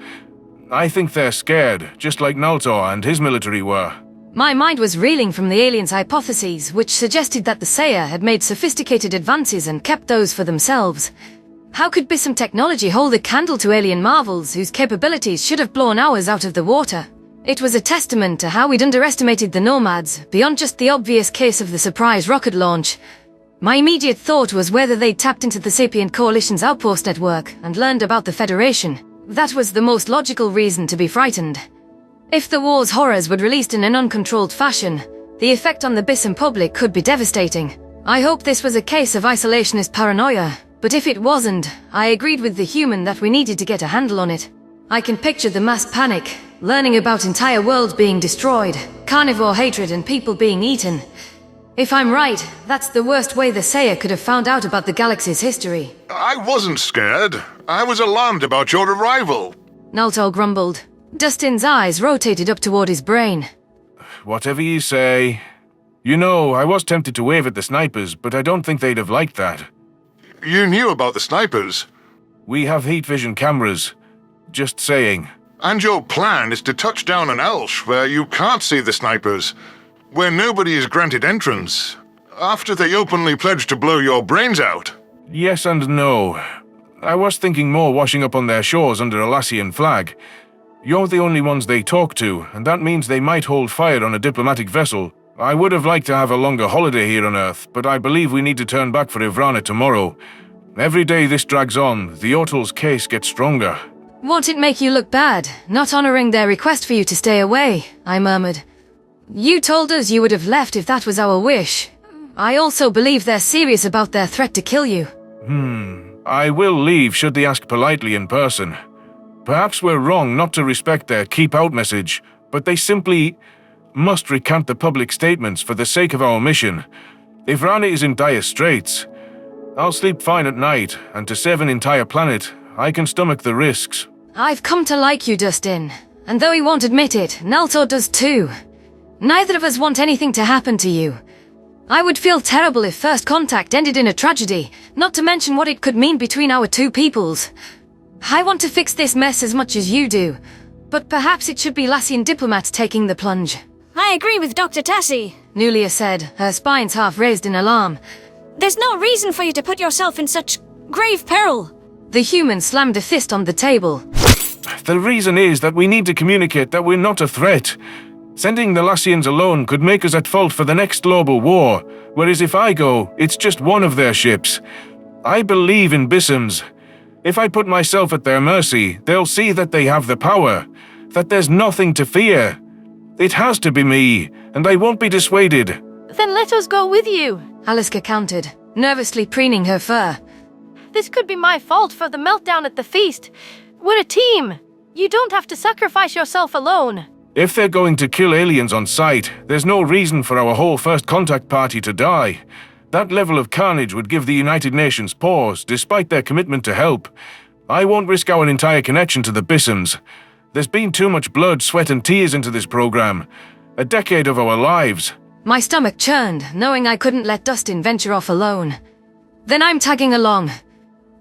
I think they're scared, just like Naltor and his military were. My mind was reeling from the aliens' hypotheses, which suggested that the Seiya had made sophisticated advances and kept those for themselves. How could Bissem technology hold a candle to alien marvels whose capabilities should have blown ours out of the water? It was a testament to how we'd underestimated the nomads, beyond just the obvious case of the surprise rocket launch. My immediate thought was whether they'd tapped into the Sapient Coalition's outpost network and learned about the Federation. That was the most logical reason to be frightened. If the war's horrors were released in an uncontrolled fashion, the effect on the Bissem public could be devastating. I hope this was a case of isolationist paranoia, but if it wasn't, I agreed with the human that we needed to get a handle on it. I can picture the mass panic, learning about entire worlds being destroyed, carnivore hatred and people being eaten. If I'm right, that's the worst way the Seiya could have found out about the galaxy's history. I wasn't scared. I was alarmed about your arrival. Naltor grumbled. Dustin's eyes rotated up toward his brain. Whatever you say. You know, I was tempted to wave at the snipers, but I don't think they'd have liked that. You knew about the snipers? We have heat vision cameras. Just saying. And your plan is to touch down on Elsh, where you can't see the snipers, where nobody is granted entrance, after they openly pledged to blow your brains out. Yes and no. I was thinking more washing up on their shores under a Lassian flag. You're the only ones they talk to, and that means they might hold fire on a diplomatic vessel. I would have liked to have a longer holiday here on Earth, but I believe we need to turn back for Ivrana tomorrow. Every day this drags on, the Ortal's case gets stronger. Won't it make you look bad, not honoring their request for you to stay away? I murmured. You told us you would have left if that was our wish. I also believe they're serious about their threat to kill you. I will leave should they ask politely in person. Perhaps we're wrong not to respect their keep out message, but they simply must recant the public statements for the sake of our mission. Ivrana is in dire straits. I'll sleep fine at night, and to save an entire planet, I can stomach the risks. I've come to like you, Dustin. And though he won't admit it, Naltor does too. Neither of us want anything to happen to you. I would feel terrible if first contact ended in a tragedy, not to mention what it could mean between our two peoples. I want to fix this mess as much as you do, but perhaps it should be Lassian diplomats taking the plunge. I agree with Dr. Tassi, Nulia said, her spines half raised in alarm. There's no reason for you to put yourself in such grave peril. The human slammed a fist on the table. The reason is that we need to communicate that we're not a threat. Sending the Lassians alone could make us at fault for the next global war, whereas if I go, it's just one of their ships. I believe in Bissems. If I put myself at their mercy, they'll see that they have the power, that there's nothing to fear. It has to be me, and I won't be dissuaded. Then let us go with you. Aliska countered, nervously preening her fur. This could be my fault for the meltdown at the feast. We're a team. You don't have to sacrifice yourself alone. If they're going to kill aliens on sight, there's no reason for our whole first contact party to die. That level of carnage would give the United Nations pause, despite their commitment to help. I won't risk our entire connection to the Bissems. There's been too much blood, sweat and tears into this program. A decade of our lives. My stomach churned, knowing I couldn't let Dustin venture off alone. Then I'm tagging along.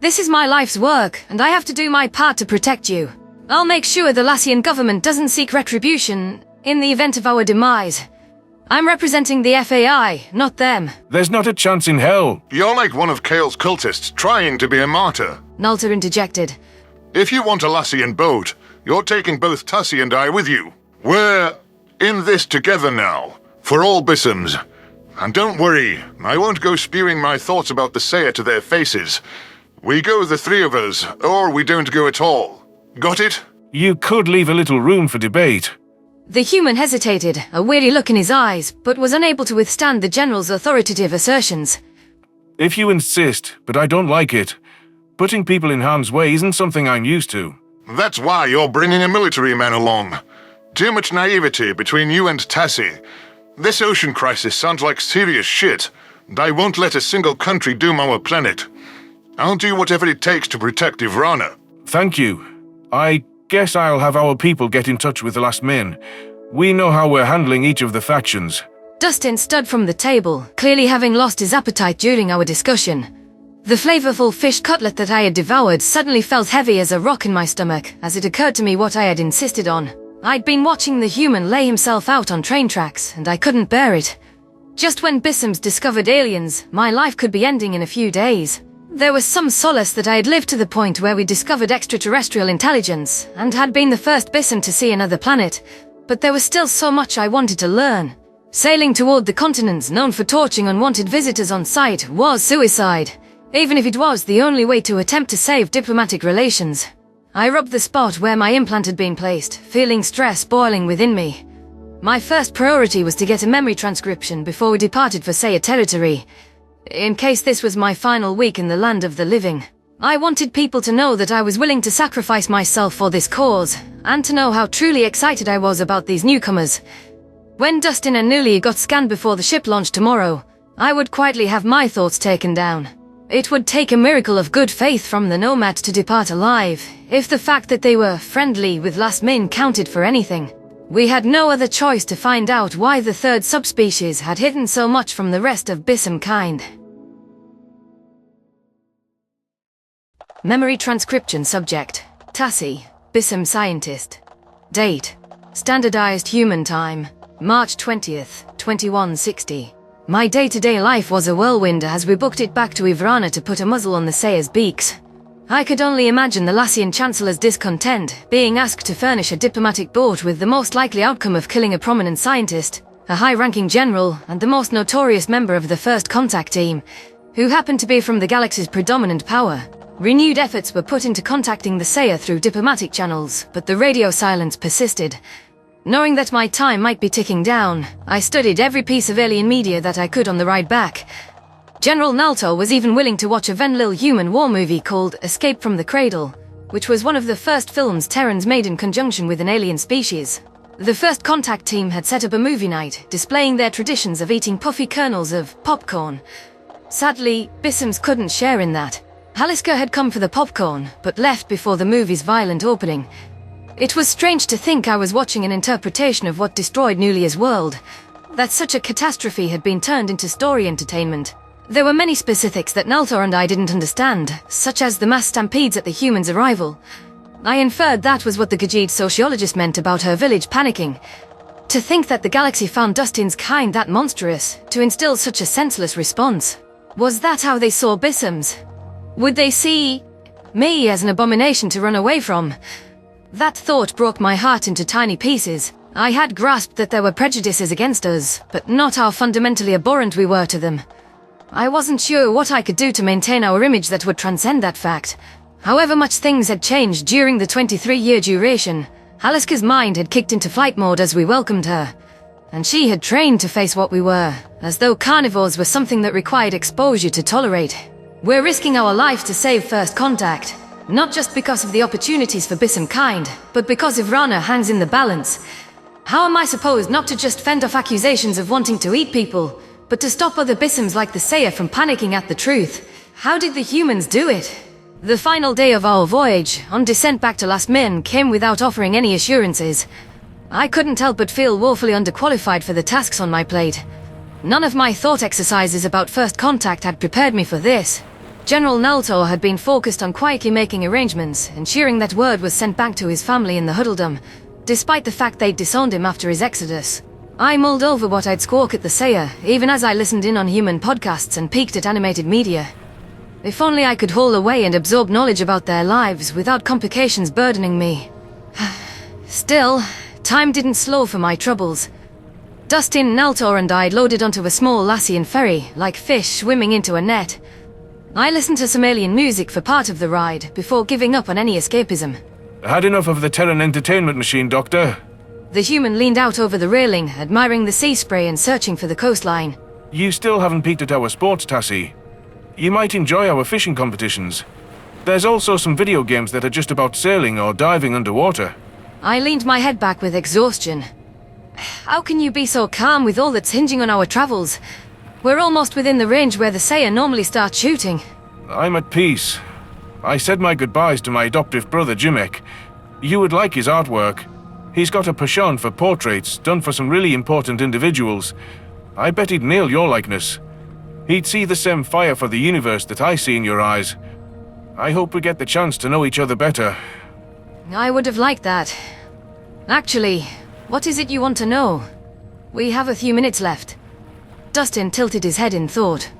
This is my life's work, and I have to do my part to protect you. I'll make sure the Lassian government doesn't seek retribution in the event of our demise. I'm representing the FAI, not them. There's not a chance in hell. You're like one of Kale's cultists trying to be a martyr. Naltor interjected. If you want a Lassian boat, you're taking both Tassi and I with you. We're in this together now, for all Bissems. And don't worry, I won't go spewing my thoughts about the Seer to their faces. We go the three of us, or we don't go at all. Got it? You could leave a little room for debate. The human hesitated, a weary look in his eyes, but was unable to withstand the general's authoritative assertions. If you insist, but I don't like it. Putting people in harm's way isn't something I'm used to. That's why you're bringing a military man along. Too much naivety between you and Tassi. This ocean crisis sounds like serious shit, and I won't let a single country doom our planet. I'll do whatever it takes to protect Ivrana. Thank you. I guess I'll have our people get in touch with the last men. We know how we're handling each of the factions. Dustin stood from the table, clearly having lost his appetite during our discussion. The flavorful fish cutlet that I had devoured suddenly felt heavy as a rock in my stomach, as it occurred to me what I had insisted on. I'd been watching the human lay himself out on train tracks, and I couldn't bear it. Just when Bissems discovered aliens, my life could be ending in a few days. There was some solace that I had lived to the point where we discovered extraterrestrial intelligence, and had been the first Bissem to see another planet, but there was still so much I wanted to learn. Sailing toward the continents known for torching unwanted visitors on sight was suicide, even if it was the only way to attempt to save diplomatic relations. I rubbed the spot where my implant had been placed, feeling stress boiling within me. My first priority was to get a memory transcription before we departed for Seir territory, in case this was my final week in the land of the living. I wanted people to know that I was willing to sacrifice myself for this cause, and to know how truly excited I was about these newcomers. When Dustin and Nuli got scanned before the ship launched tomorrow, I would quietly have my thoughts taken down. It would take a miracle of good faith from the nomads to depart alive, if the fact that they were friendly with last men counted for anything. We had no other choice to find out why the third subspecies had hidden so much from the rest of Bissem kind. Memory transcription subject: Tassi, Bissem scientist. Date: standardized human time, March 20th, 2160. My day-to-day life was a whirlwind as we booked it back to Ivrana to put a muzzle on the Seir's beaks. I could only imagine the Lassian Chancellor's discontent, being asked to furnish a diplomatic boat with the most likely outcome of killing a prominent scientist, a high-ranking general, and the most notorious member of the First Contact Team, who happened to be from the galaxy's predominant power. Renewed efforts were put into contacting the Seir through diplomatic channels, but the radio silence persisted. Knowing that my time might be ticking down, I studied every piece of alien media that I could on the ride back. General Naltor was even willing to watch a Venlil human war movie called Escape from the Cradle, which was one of the first films Terrans made in conjunction with an alien species. The First Contact team had set up a movie night, displaying their traditions of eating puffy kernels of popcorn. Sadly, Bissems couldn't share in that. Haliska had come for the popcorn, but left before the movie's violent opening. It was strange to think I was watching an interpretation of what destroyed Nulia's world, that such a catastrophe had been turned into story entertainment. There were many specifics that Naltor and I didn't understand, such as the mass stampedes at the humans' arrival. I inferred that was what the Gajid sociologist meant about her village panicking. To think that the galaxy found Dustin's kind that monstrous, to instill such a senseless response. Was that how they saw Bissems? Would they see me as an abomination to run away from? That thought broke my heart into tiny pieces. I had grasped that there were prejudices against us, but not how fundamentally abhorrent we were to them. I wasn't sure what I could do to maintain our image that would transcend that fact. However much things had changed during the 23-year duration, Haliska's mind had kicked into flight mode as we welcomed her. And she had trained to face what we were, as though carnivores were something that required exposure to tolerate. We're risking our life to save First Contact, not just because of the opportunities for Bissem kind, but because Ivrana hangs in the balance. How am I supposed not to just fend off accusations of wanting to eat people, but to stop other Bissems like the Sayer from panicking at the truth? How did the humans do it? The final day of our voyage, on descent back to Last Min, came without offering any assurances. I couldn't help but feel woefully underqualified for the tasks on my plate. None of my thought exercises about First Contact had prepared me for this. General Naltor had been focused on quietly making arrangements, ensuring that word was sent back to his family in the Huddledom, despite the fact they'd disowned him after his exodus. I mulled over what I'd squawk at the Sayer, even as I listened in on human podcasts and peeked at animated media. If only I could haul away and absorb knowledge about their lives without complications burdening me. Still, time didn't slow for my troubles. Dustin, Naltor and I loaded onto a small Lassian ferry, like fish swimming into a net. I listened to some alien music for part of the ride, before giving up on any escapism. Had enough of the Terran entertainment machine, Doctor. The human leaned out over the railing, admiring the sea spray and searching for the coastline. You still haven't peeked at our sports, Tassi. You might enjoy our fishing competitions. There's also some video games that are just about sailing or diving underwater. I leaned my head back with exhaustion. How can you be so calm with all that's hinging on our travels? We're almost within the range where the Sayer normally starts shooting. I'm at peace. I said my goodbyes to my adoptive brother Jimek. You would like his artwork. He's got a penchant for portraits done for some really important individuals. I bet he'd nail your likeness. He'd see the same fire for the universe that I see in your eyes. I hope we get the chance to know each other better. I would have liked that. Actually, what is it you want to know? We have a few minutes left. Dustin tilted his head in thought.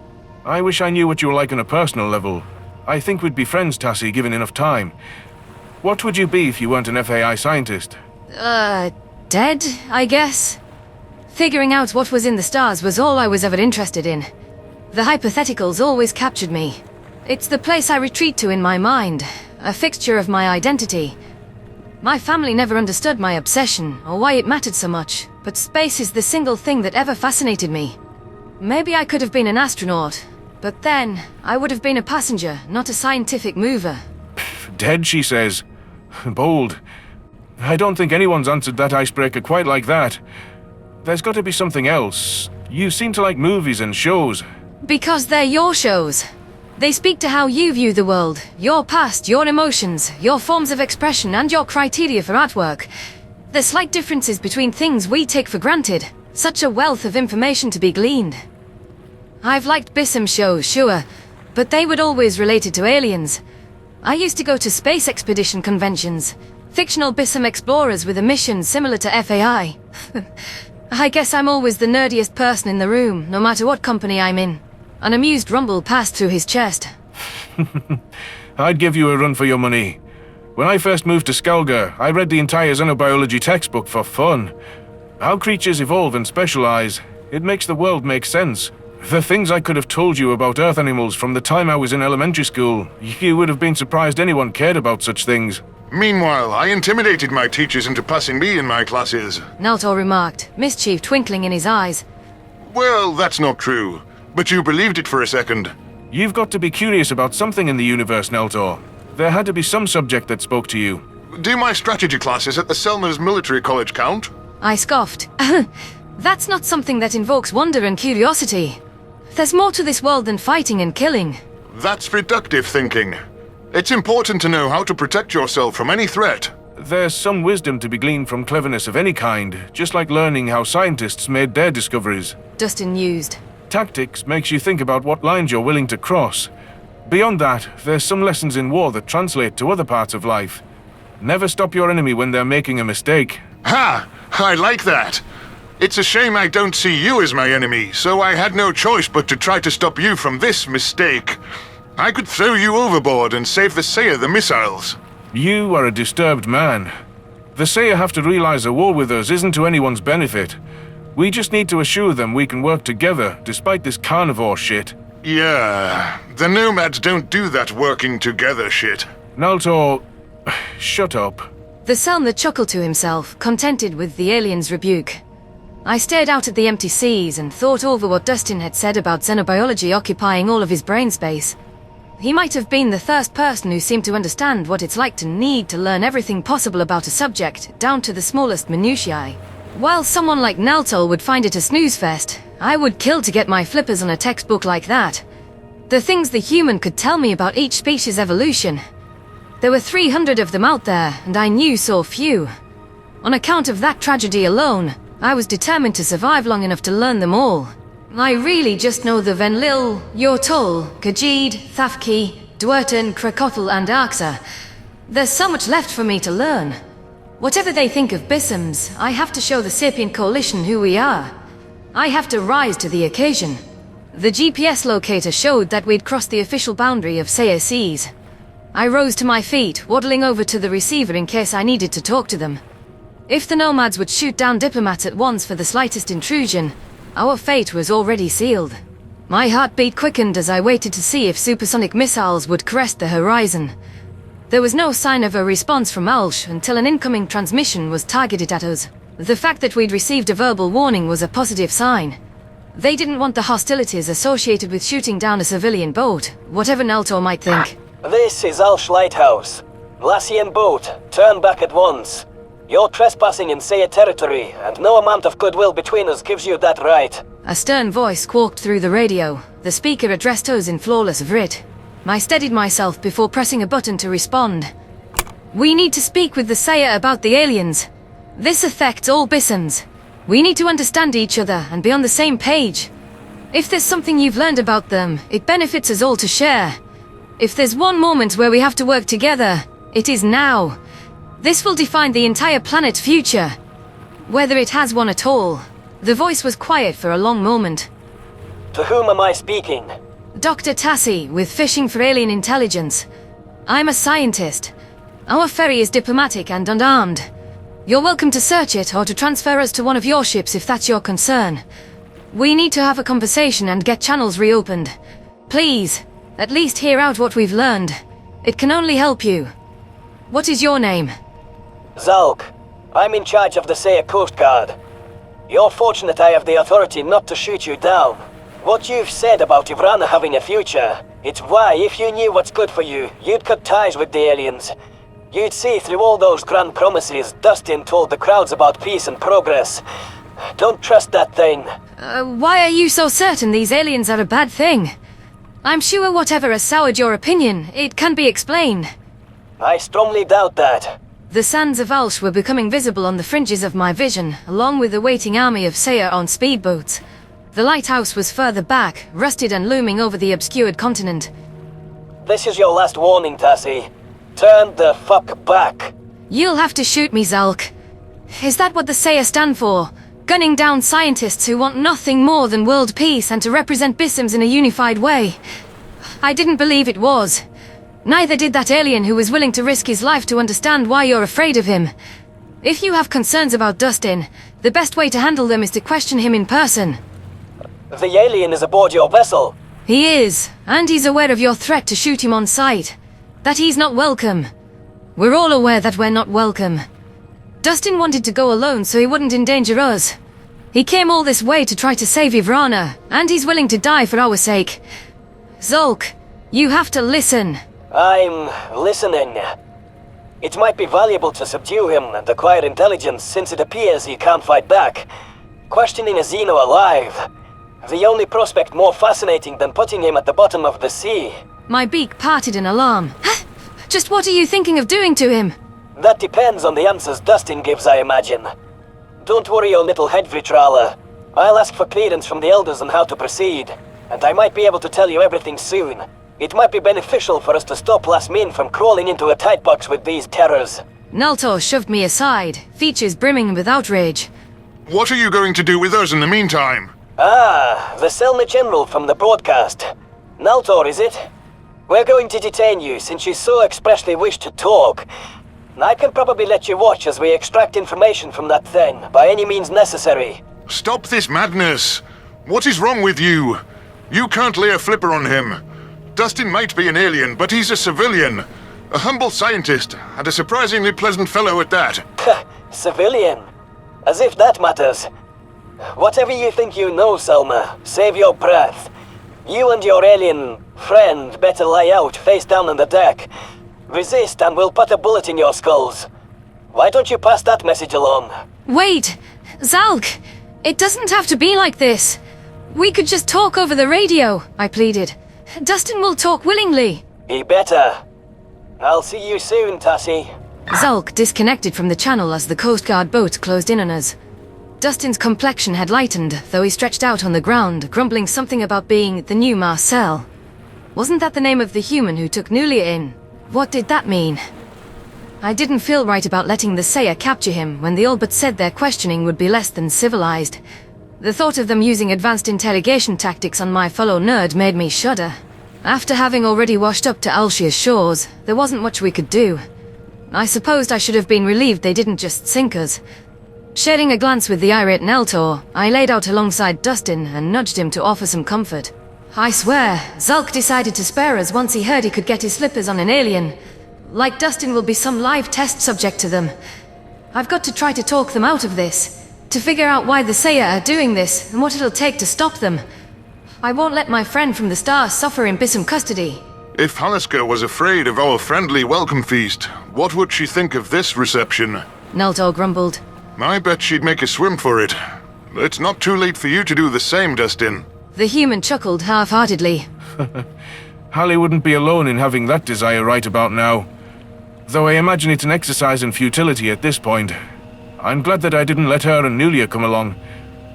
I wish I knew what you were like on a personal level. I think we'd be friends, Tassi, given enough time. What would you be if you weren't an FAI scientist? Dead, I guess? Figuring out what was in the stars was all I was ever interested in. The hypotheticals always captured me. It's the place I retreat to in my mind, a fixture of my identity. My family never understood my obsession, or why it mattered so much, but space is the single thing that ever fascinated me. Maybe I could have been an astronaut, but then I would have been a passenger, not a scientific mover. Dead, she says. Bold. I don't think anyone's answered that icebreaker quite like that. There's got to be something else. You seem to like movies and shows. Because they're your shows. They speak to how you view the world, your past, your emotions, your forms of expression, and your criteria for artwork. The slight differences between things we take for granted. Such a wealth of information to be gleaned. I've liked Bissem shows, sure, but they would always related to aliens. I used to go to space expedition conventions. Fictional Bissem explorers with a mission similar to FAI. I guess I'm always the nerdiest person in the room, no matter what company I'm in. An amused rumble passed through his chest. I'd give you a run for your money. When I first moved to Skalgar, I read the entire xenobiology textbook for fun. How creatures evolve and specialize, it makes the world make sense. The things I could have told you about Earth animals from the time I was in elementary school, you would have been surprised anyone cared about such things. Meanwhile, I intimidated my teachers into passing me in my classes. Naltor remarked, mischief twinkling in his eyes. Well, that's not true. But you believed it for a second. You've got to be curious about something in the universe, Naltor. There had to be some subject that spoke to you. Do my strategy classes at the Selmer's Military College count? I scoffed. That's not something that invokes wonder and curiosity. There's more to this world than fighting and killing. That's reductive thinking. It's important to know how to protect yourself from any threat. There's some wisdom to be gleaned from cleverness of any kind, just like learning how scientists made their discoveries. Dustin mused. Tactics makes you think about what lines you're willing to cross. Beyond that, there's some lessons in war that translate to other parts of life. Never stop your enemy when they're making a mistake. Ha! I like that! It's a shame I don't see you as my enemy, so I had no choice but to try to stop you from this mistake. I could throw you overboard and save the Seia the missiles. You are a disturbed man. The Seia have to realize a war with us isn't to anyone's benefit. We just need to assure them we can work together, despite this carnivore shit. Yeah, the nomads don't do that working together shit. Naltor, shut up. The Selmer chuckled to himself, contented with the alien's rebuke. I stared out at the empty seas and thought over what Dustin had said about xenobiology occupying all of his brain space. He might have been the first person who seemed to understand what it's like to need to learn everything possible about a subject, down to the smallest minutiae. While someone like Naltor would find it a snooze fest, I would kill to get my flippers on a textbook like that. The things the human could tell me about each species' evolution. There were 300 of them out there, and I knew so few. On account of that tragedy alone, I was determined to survive long enough to learn them all. I really just know the Venlil, Yortol, Khajiit, Thafki, Dwerten, Krakotl, and Arxur. There's so much left for me to learn. Whatever they think of Bissems, I have to show the Sapient Coalition who we are. I have to rise to the occasion. The GPS locator showed that we'd crossed the official boundary of Seia Seas. I rose to my feet, waddling over to the receiver in case I needed to talk to them. If the nomads would shoot down diplomats at once for the slightest intrusion, our fate was already sealed. My heartbeat quickened as I waited to see if supersonic missiles would crest the horizon. There was no sign of a response from Alsh until an incoming transmission was targeted at us. The fact that we'd received a verbal warning was a positive sign. They didn't want the hostilities associated with shooting down a civilian boat, whatever Naltor might think. This is Alsh Lighthouse. Lassian boat, turn back at once. You're trespassing in Seia territory, and no amount of goodwill between us gives you that right. A stern voice squawked through the radio. The speaker addressed us in flawless Vrit. I steadied myself before pressing a button to respond. We need to speak with the Seia about the aliens. This affects all Bissems. We need to understand each other and be on the same page. If there's something you've learned about them, it benefits us all to share. If there's one moment where we have to work together, it is now. This will define the entire planet's future. Whether it has one at all. The voice was quiet for a long moment. To whom am I speaking? Dr. Tassi, with Fishing for Alien Intelligence. I'm a scientist. Our ferry is diplomatic and unarmed. You're welcome to search it or to transfer us to one of your ships if that's your concern. We need to have a conversation and get channels reopened. Please, at least hear out what we've learned. It can only help you. What is your name? Zalk. I'm in charge of the Seia Coast Guard. You're fortunate I have the authority not to shoot you down. What you've said about Ivrana having a future, it's why if you knew what's good for you, you'd cut ties with the aliens. You'd see through all those grand promises Dustin told the crowds about peace and progress. Don't trust that thing. Why are you so certain these aliens are a bad thing? I'm sure whatever has soured your opinion, it can be explained. I strongly doubt that. The sands of Alsh were becoming visible on the fringes of my vision, along with the waiting army of Seia on speedboats. The lighthouse was further back, rusted and looming over the obscured continent. This is your last warning, Tassi. Turn the fuck back. You'll have to shoot me, Zalk. Is that what the Seia stand for? Gunning down scientists who want nothing more than world peace and to represent Bissems in a unified way? I didn't believe it was. Neither did that alien who was willing to risk his life to understand why you're afraid of him. If you have concerns about Dustin, the best way to handle them is to question him in person. The alien is aboard your vessel. He is, and he's aware of your threat to shoot him on sight. That he's not welcome. We're all aware that we're not welcome. Dustin wanted to go alone so he wouldn't endanger us. He came all this way to try to save Ivrana, and he's willing to die for our sake. Zulk, you have to listen. I'm listening. It might be valuable to subdue him and acquire intelligence since it appears he can't fight back. Questioning a Xeno alive. The only prospect more fascinating than putting him at the bottom of the sea. My beak parted in alarm. Just what are you thinking of doing to him? That depends on the answers Dustin gives, I imagine. Don't worry your little head, Vitrala. I'll ask for clearance from the elders on how to proceed, and I might be able to tell you everything soon. It might be beneficial for us to stop Lasmin from crawling into a tight box with these terrors. Naltor shoved me aside, features brimming with outrage. What are you going to do with us in the meantime? Ah, the Selma General from the broadcast. Naltor, is it? We're going to detain you since you so expressly wish to talk. I can probably let you watch as we extract information from that thing, by any means necessary. Stop this madness! What is wrong with you? You can't lay a flipper on him. Dustin might be an alien, but he's a civilian. A humble scientist, and a surprisingly pleasant fellow at that. Civilian? As if that matters. Whatever you think you know, Selma, save your breath. You and your alien friend better lie out face down on the deck. Resist and we'll put a bullet in your skulls. Why don't you pass that message along? Wait! Zalk! It doesn't have to be like this. We could just talk over the radio, I pleaded. Dustin will talk willingly. He better. I'll see you soon, Tassi. Zalk disconnected from the channel as the Coast Guard boat closed in on us. Dustin's complexion had lightened, though he stretched out on the ground, grumbling something about being the new Marcel. Wasn't that the name of the human who took Nulia in? What did that mean? I didn't feel right about letting the Seya capture him when they all but said their questioning would be less than civilized. The thought of them using advanced interrogation tactics on my fellow nerd made me shudder. After having already washed up to Arxur's shores, there wasn't much we could do. I supposed I should have been relieved they didn't just sink us. Sharing a glance with the irate Naltor, I laid out alongside Dustin and nudged him to offer some comfort. I swear, Zulk decided to spare us once he heard he could get his flippers on an alien. Like Dustin will be some live test subject to them. I've got to try to talk them out of this, to figure out why the Seya are doing this and what it'll take to stop them. I won't let my friend from the stars suffer in Bissem custody. If Halaska was afraid of our friendly welcome feast, what would she think of this reception? Naltor grumbled. I bet she'd make a swim for it. It's not too late for you to do the same, Dustin. The human chuckled half-heartedly. Hallie wouldn't be alone in having that desire right about now. Though I imagine it's an exercise in futility at this point. I'm glad that I didn't let her and Nulia come along.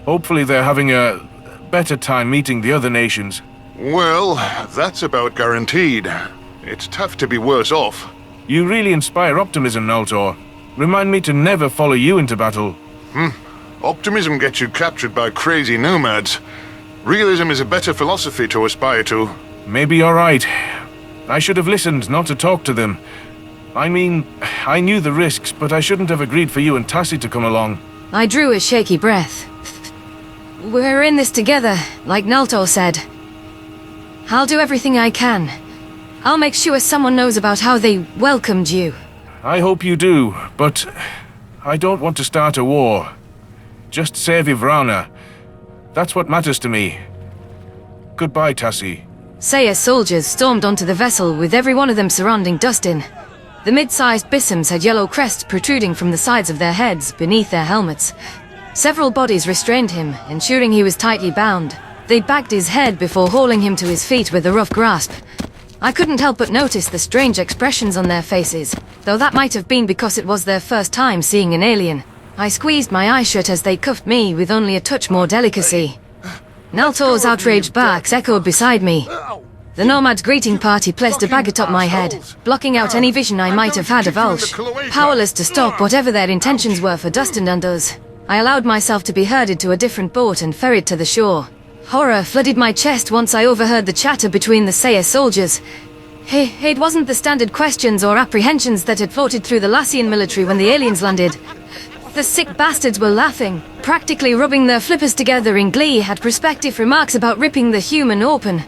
Hopefully they're having a better time meeting the other nations. Well, that's about guaranteed. It's tough to be worse off. You really inspire optimism, Naltor. Remind me to never follow you into battle. Optimism gets you captured by crazy nomads. Realism is a better philosophy to aspire to. Maybe you're right. I should have listened, not to talk to them. I mean, I knew the risks, but I shouldn't have agreed for you and Tassi to come along. I drew a shaky breath. We're in this together, like Naltor said. I'll do everything I can. I'll make sure someone knows about how they welcomed you. I hope you do, but I don't want to start a war. Just save Ivrana. That's what matters to me. Goodbye, Tassi. Seya soldiers stormed onto the vessel with every one of them surrounding Dustin. The mid-sized Bissems had yellow crests protruding from the sides of their heads beneath their helmets. Several bodies restrained him, ensuring he was tightly bound. They bagged his head before hauling him to his feet with a rough grasp. I couldn't help but notice the strange expressions on their faces, though that might have been because it was their first time seeing an alien. I squeezed my eye shut as they cuffed me with only a touch more delicacy. Naltor's outraged barks echoed beside me. The nomad's greeting party placed a bag atop my head, blocking out any vision I might have had of Alsh. Powerless to stop whatever their intentions were for Dustin and us, I allowed myself to be herded to a different boat and ferried to the shore. Horror flooded my chest once I overheard the chatter between the Seya soldiers. It wasn't the standard questions or apprehensions that had floated through the Lassian military when the aliens landed. The sick bastards were laughing, practically rubbing their flippers together in glee at prospective remarks about ripping the human open.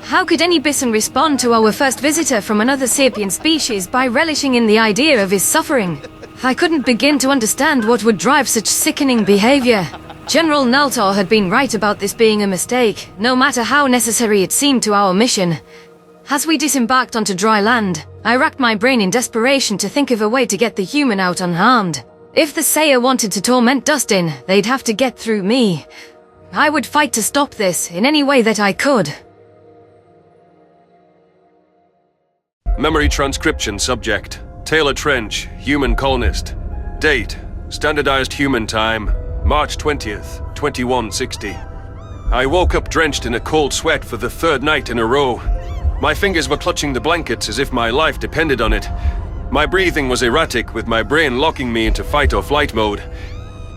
How could any Bissem respond to our first visitor from another sapient species by relishing in the idea of his suffering? I couldn't begin to understand what would drive such sickening behavior. General Naltor had been right about this being a mistake, no matter how necessary it seemed to our mission. As we disembarked onto dry land, I racked my brain in desperation to think of a way to get the human out unharmed. If the Sayer wanted to torment Dustin, they'd have to get through me. I would fight to stop this in any way that I could. Memory transcription subject. Taylor Trench, human colonist. Date, standardized human time, March 20th, 2160. I woke up drenched in a cold sweat for the third night in a row. My fingers were clutching the blankets as if my life depended on it. My breathing was erratic, with my brain locking me into fight or flight mode.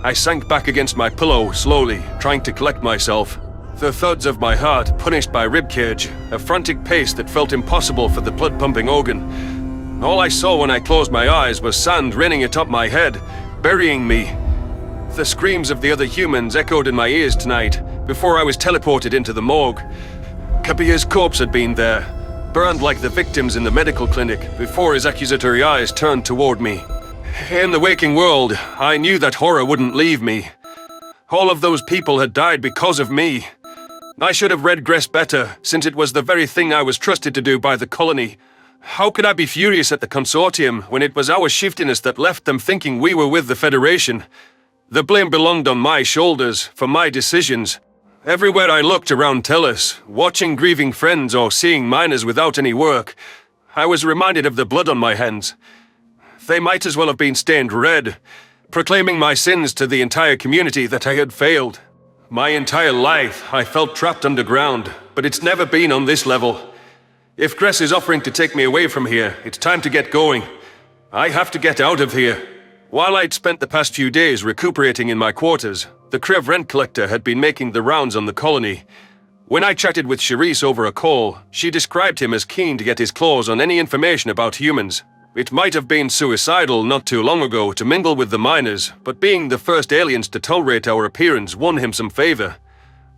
I sank back against my pillow, slowly, trying to collect myself. The thuds of my heart punished by ribcage, a frantic pace that felt impossible for the blood-pumping organ. All I saw when I closed my eyes was sand raining atop my head, burying me. The screams of the other humans echoed in my ears tonight, before I was teleported into the morgue. Kabir's corpse had been there, burned like the victims in the medical clinic, before his accusatory eyes turned toward me. In the waking world, I knew that horror wouldn't leave me. All of those people had died because of me. I should have read Gress better, since it was the very thing I was trusted to do by the colony. How could I be furious at the Consortium when it was our shiftiness that left them thinking we were with the Federation? The blame belonged on my shoulders, for my decisions. Everywhere I looked around Tellus, watching grieving friends or seeing miners without any work, I was reminded of the blood on my hands. They might as well have been stained red, proclaiming my sins to the entire community that I had failed. My entire life, I felt trapped underground, but it's never been on this level. If Gress is offering to take me away from here, it's time to get going. I have to get out of here. While I'd spent the past few days recuperating in my quarters, the Krev rent collector had been making the rounds on the colony. When I chatted with Charisse over a call, she described him as keen to get his claws on any information about humans. It might have been suicidal not too long ago to mingle with the miners, but being the first aliens to tolerate our appearance won him some favor.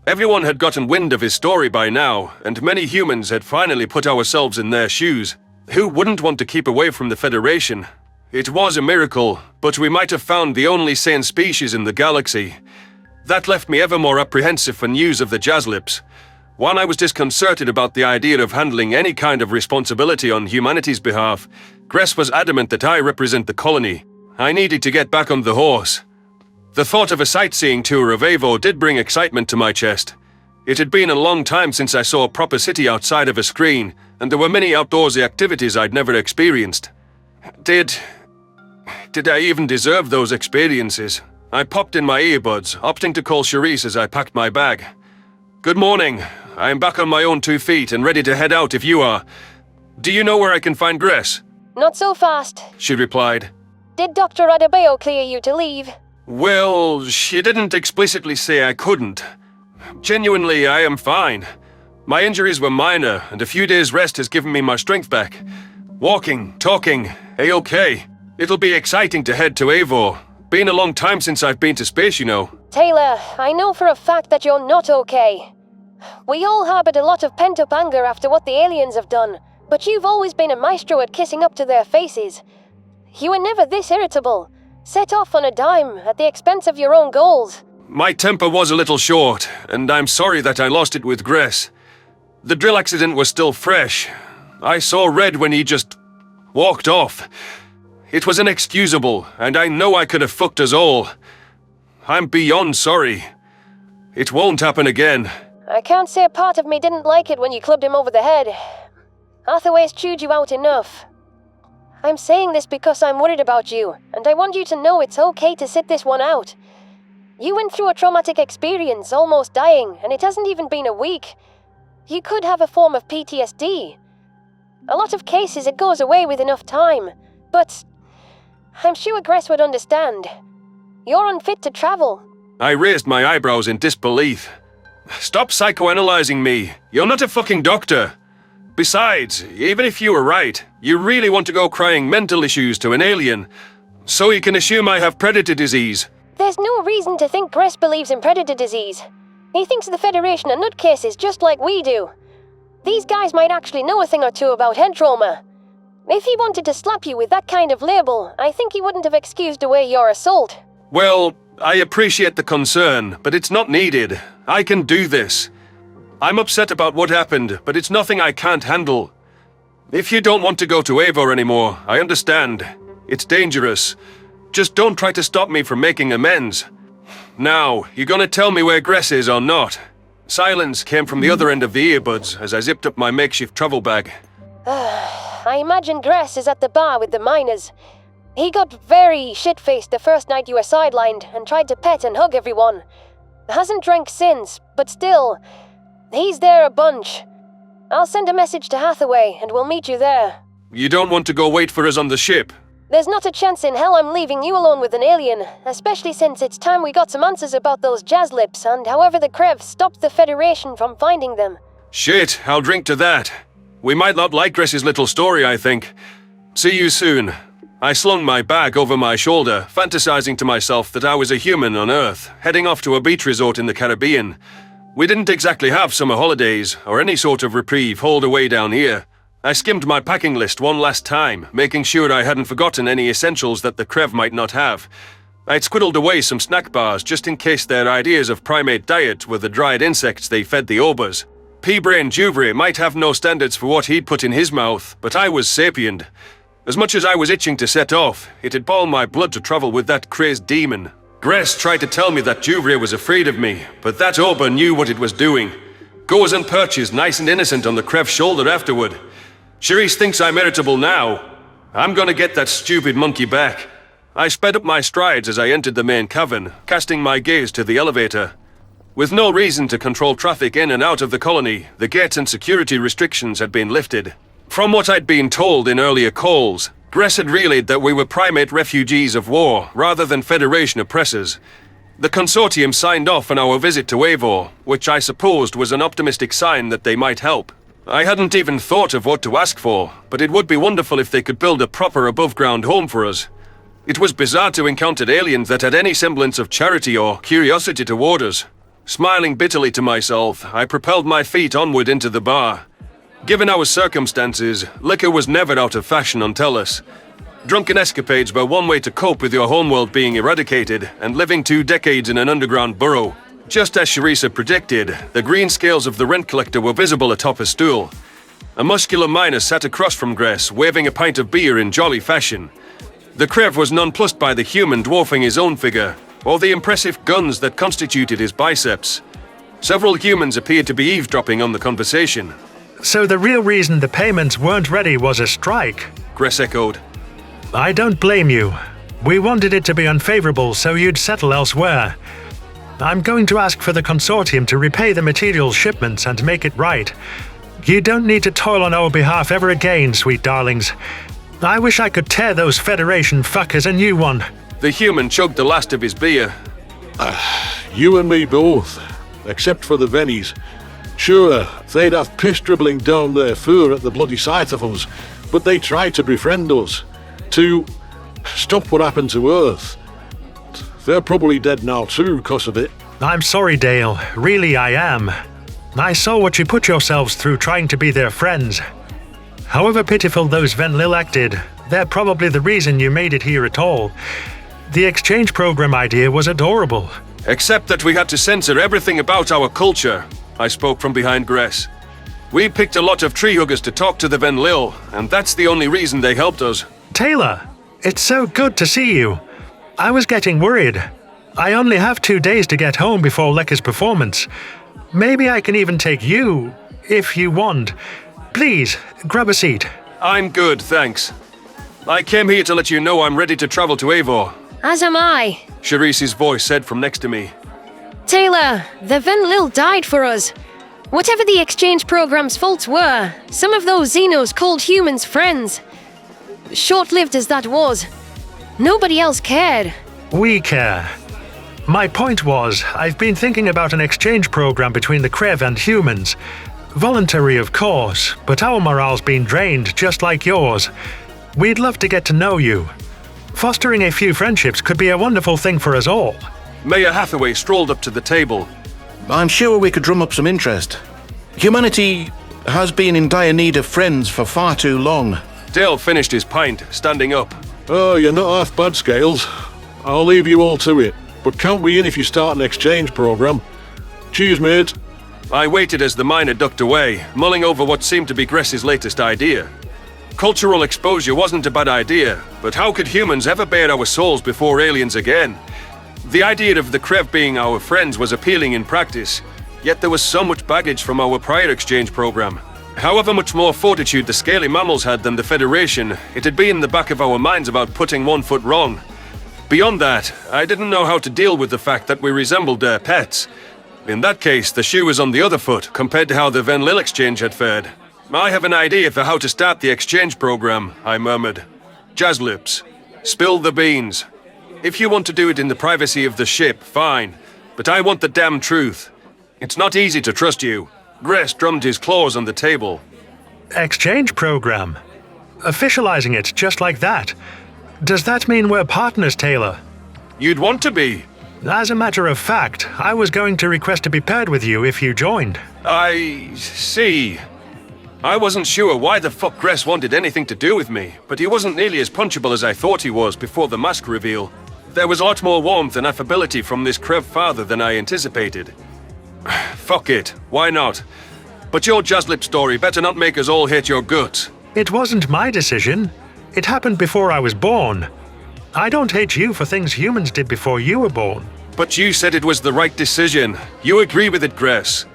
Everyone had gotten wind of his story by now, and many humans had finally put ourselves in their shoes. Who wouldn't want to keep away from the Federation? It was a miracle, but we might have found the only sane species in the galaxy. That left me ever more apprehensive for news of the Jazzlips. While I was disconcerted about the idea of handling any kind of responsibility on humanity's behalf, Gress was adamant that I represent the colony. I needed to get back on the horse. The thought of a sightseeing tour of Eivor did bring excitement to my chest. It had been a long time since I saw a proper city outside of a screen, and there were many outdoorsy activities I'd never experienced. Did I even deserve those experiences? I popped in my earbuds, opting to call Charisse as I packed my bag. Good morning. I am back on my own 2 feet and ready to head out if you are. Do you know where I can find Gress? Not so fast, She replied. Did Dr. Adebayo clear you to leave? Well, she didn't explicitly say I couldn't. Genuinely, I am fine. My injuries were minor, and a few days' rest has given me my strength back. Walking, talking, A-okay. It'll be exciting to head to Eivor. Been a long time since I've been to space, you know. Taylor, I know for a fact that you're not okay. We all harbored a lot of pent-up anger after what the aliens have done, but you've always been a maestro at kissing up to their faces. You were never this irritable. Set off on a dime at the expense of your own goals. My temper was a little short, and I'm sorry that I lost it with Gress. The drill accident was still fresh. I saw red when he just walked off. It was inexcusable, and I know I could have fucked us all. I'm beyond sorry. It won't happen again. I can't say a part of me didn't like it when you clubbed him over the head. Arthurways chewed you out enough. I'm saying this because I'm worried about you, and I want you to know it's okay to sit this one out. You went through a traumatic experience, almost dying, and it hasn't even been a week. You could have a form of PTSD. A lot of cases it goes away with enough time, but I'm sure Gress would understand. You're unfit to travel. I raised my eyebrows in disbelief. Stop psychoanalyzing me. You're not a fucking doctor. Besides, even if you were right, you really want to go crying mental issues to an alien, so you can assume I have predator disease. There's no reason to think Gress believes in predator disease. He thinks the Federation are nutcases just like we do. These guys might actually know a thing or two about head trauma. If he wanted to slap you with that kind of label, I think he wouldn't have excused away your assault. Well, I appreciate the concern, but it's not needed. I can do this. I'm upset about what happened, but it's nothing I can't handle. If you don't want to go to Eivor anymore, I understand. It's dangerous. Just don't try to stop me from making amends. Now, you gonna tell me where Gress is or not? Silence came from the other end of the earbuds as I zipped up my makeshift travel bag. I imagine Gress is at the bar with the miners. He got very shit-faced the first night you were sidelined and tried to pet and hug everyone. Hasn't drank since, but still, he's there a bunch. I'll send a message to Hathaway and we'll meet you there. You don't want to go wait for us on the ship? There's not a chance in hell I'm leaving you alone with an alien, especially since it's time we got some answers about those jazz lips and however the Krev stopped the Federation from finding them. Shit, I'll drink to that. We might not like Gress's little story, I think. See you soon. I slung my bag over my shoulder, fantasizing to myself that I was a human on Earth, heading off to a beach resort in the Caribbean. We didn't exactly have summer holidays, or any sort of reprieve hauled away down here. I skimmed my packing list one last time, making sure I hadn't forgotten any essentials that the Krev might not have. I'd squiddled away some snack bars just in case their ideas of primate diet were the dried insects they fed the obers. Pea-brain Juvre might have no standards for what he'd put in his mouth, but I was sapient. As much as I was itching to set off, it had boiled my blood to travel with that crazed demon. Gress tried to tell me that Juvre was afraid of me, but that ober knew what it was doing. Goes and perches nice and innocent on the Krev's shoulder afterward. Charisse thinks I'm irritable now. I'm gonna get that stupid monkey back. I sped up my strides as I entered the main cavern, casting my gaze to the elevator. With no reason to control traffic in and out of the colony, the gate and security restrictions had been lifted. From what I'd been told in earlier calls, Gress had relayed that we were primate refugees of war rather than Federation oppressors. The Consortium signed off on our visit to Eivor, which I supposed was an optimistic sign that they might help. I hadn't even thought of what to ask for, but it would be wonderful if they could build a proper above-ground home for us. It was bizarre to encounter aliens that had any semblance of charity or curiosity toward us. Smiling bitterly to myself, I propelled my feet onward into the bar. Given our circumstances, liquor was never out of fashion on Tellus. Drunken escapades were one way to cope with your homeworld being eradicated and living 2 decades in an underground burrow. Just as Charisse had predicted, the green scales of the rent collector were visible atop a stool. A muscular miner sat across from Gress, waving a pint of beer in jolly fashion. The Krev was nonplussed by the human dwarfing his own figure, or the impressive guns that constituted his biceps. Several humans appeared to be eavesdropping on the conversation. So the real reason the payments weren't ready was a strike? Gress echoed. I don't blame you. We wanted it to be unfavorable so you'd settle elsewhere. I'm going to ask for the Consortium to repay the materials shipments and make it right. You don't need to toil on our behalf ever again, sweet darlings. I wish I could tear those Federation fuckers a new one. The human chugged the last of his beer. You and me both, except for the Vennies. Sure, they'd have piss dribbling down their fur at the bloody sight of us, but they tried to befriend us, to stop what happened to Earth. They're probably dead now too, because of it. I'm sorry, Dale. Really, I am. I saw what you put yourselves through trying to be their friends. However pitiful those Venlil acted, they're probably the reason you made it here at all. The exchange program idea was adorable. Except that we had to censor everything about our culture, I spoke from behind Gress. We picked a lot of tree huggers to talk to the Venlil, and that's the only reason they helped us. Taylor, it's so good to see you. I was getting worried. I only have 2 days to get home before Lekka's performance. Maybe I can even take you, if you want. Please, grab a seat. I'm good, thanks. I came here to let you know I'm ready to travel to Eivor. As am I. Charisse's voice said from next to me. Taylor, the Venlil died for us. Whatever the exchange program's faults were, some of those Xenos called humans friends. Short-lived as that was, nobody else cared. We care. My point was, I've been thinking about an exchange program between the Krev and humans. Voluntary, of course, but our morale's been drained just like yours. We'd love to get to know you. Fostering a few friendships could be a wonderful thing for us all. Mayor Hathaway strolled up to the table. I'm sure we could drum up some interest. Humanity has been in dire need of friends for far too long. Dale finished his pint, standing up. Oh, you're not half bad, Scales. I'll leave you all to it. but count me in if you start an exchange program. Cheers, mate. I waited as the miner ducked away, mulling over what seemed to be Gress's latest idea. Cultural exposure wasn't a bad idea, but how could humans ever bear our souls before aliens again? The idea of the Krev being our friends was appealing in practice, yet there was so much baggage from our prior exchange program. However much more fortitude the scaly mammals had than the Federation, it'd be in the back of our minds about putting one foot wrong. Beyond that, I didn't know how to deal with the fact that we resembled their pets. In that case, the shoe was on the other foot compared to how the Van Lille exchange had fared. I have an idea for how to start the exchange program, I murmured. Jazzlips. Spill the beans. If you want to do it in the privacy of the ship, fine. But I want the damn truth. It's not easy to trust you. Gress drummed his claws on the table. Exchange program? Officializing it just like that? Does that mean we're partners, Taylor? You'd want to be. As a matter of fact, I was going to request to be paired with you if you joined. I see. I wasn't sure why the fuck Gress wanted anything to do with me, but he wasn't nearly as punchable as I thought he was before the mask reveal. There was a lot more warmth and affability from this Krev father than I anticipated. Fuck it, why not? But your Jazzlip story better not make us all hate your guts. It wasn't my decision. It happened before I was born. I don't hate you for things humans did before you were born. But you said it was the right decision. You agree with it, Gress.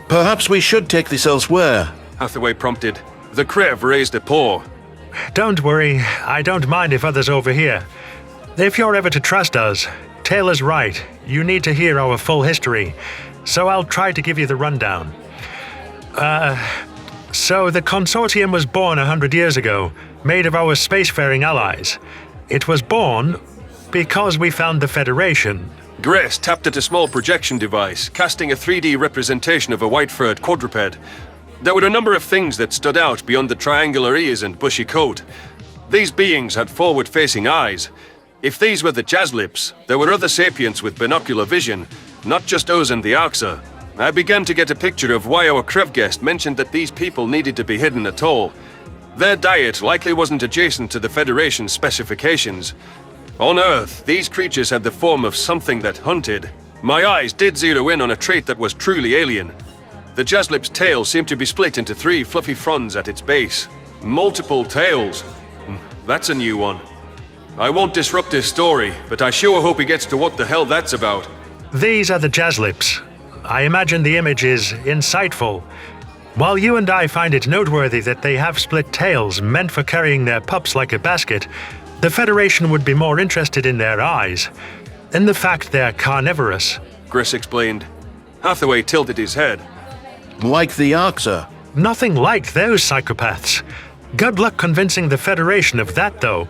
Perhaps we should take this elsewhere, Hathaway prompted. The Krev raised a paw. Don't worry, I don't mind if others overhear. If you're ever to trust us, Taylor's right. You need to hear our full history, so I'll try to give you the rundown. So the Consortium was born 100 years ago, made of our spacefaring allies. It was born because we found the Federation. Gress tapped at a small projection device, casting a 3D representation of a white-furred quadruped. There were a number of things that stood out beyond the triangular ears and bushy coat. These beings had forward-facing eyes. If these were the Jazzlips, there were other sapients with binocular vision, not just us and the Arxur. I began to get a picture of why our Krev guest mentioned that these people needed to be hidden at all. Their diet likely wasn't adjacent to the Federation's specifications. On Earth, these creatures had the form of something that hunted. My eyes did zero in on a trait that was truly alien. The Jazzlip's tail seemed to be split into 3 fluffy fronds at its base. Multiple tails. That's a new one. I won't disrupt his story, but I sure hope he gets to what the hell that's about. These are the Jazzlips. I imagine the image is insightful. While you and I find it noteworthy that they have split tails meant for carrying their pups like a basket, the Federation would be more interested in their eyes, in the fact they're carnivorous. Gress explained. Hathaway tilted his head. Like the Arxur? Nothing like those psychopaths. Good luck convincing the Federation of that, though.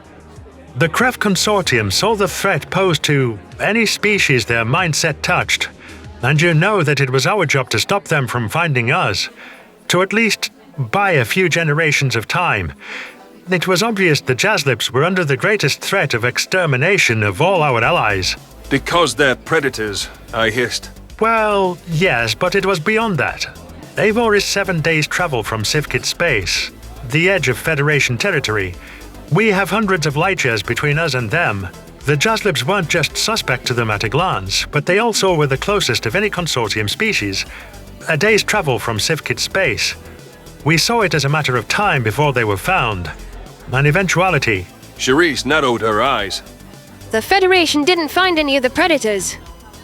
The Krev Consortium saw the threat posed to any species their mindset touched, and you know that it was our job to stop them from finding us, to at least buy a few generations of time. It was obvious the Jazzlips were under the greatest threat of extermination of all our allies. Because they're predators, I hissed. Well, yes, but it was beyond that. Eivor is 7 days' travel from Sivkit space, the edge of Federation territory. We have hundreds of light years between us and them. The Jazzlips weren't just suspect to them at a glance, but they also were the closest of any Consortium species. A day's travel from Sivkit space. We saw it as a matter of time before they were found. An eventuality. Charisse narrowed her eyes. The Federation didn't find any of the predators.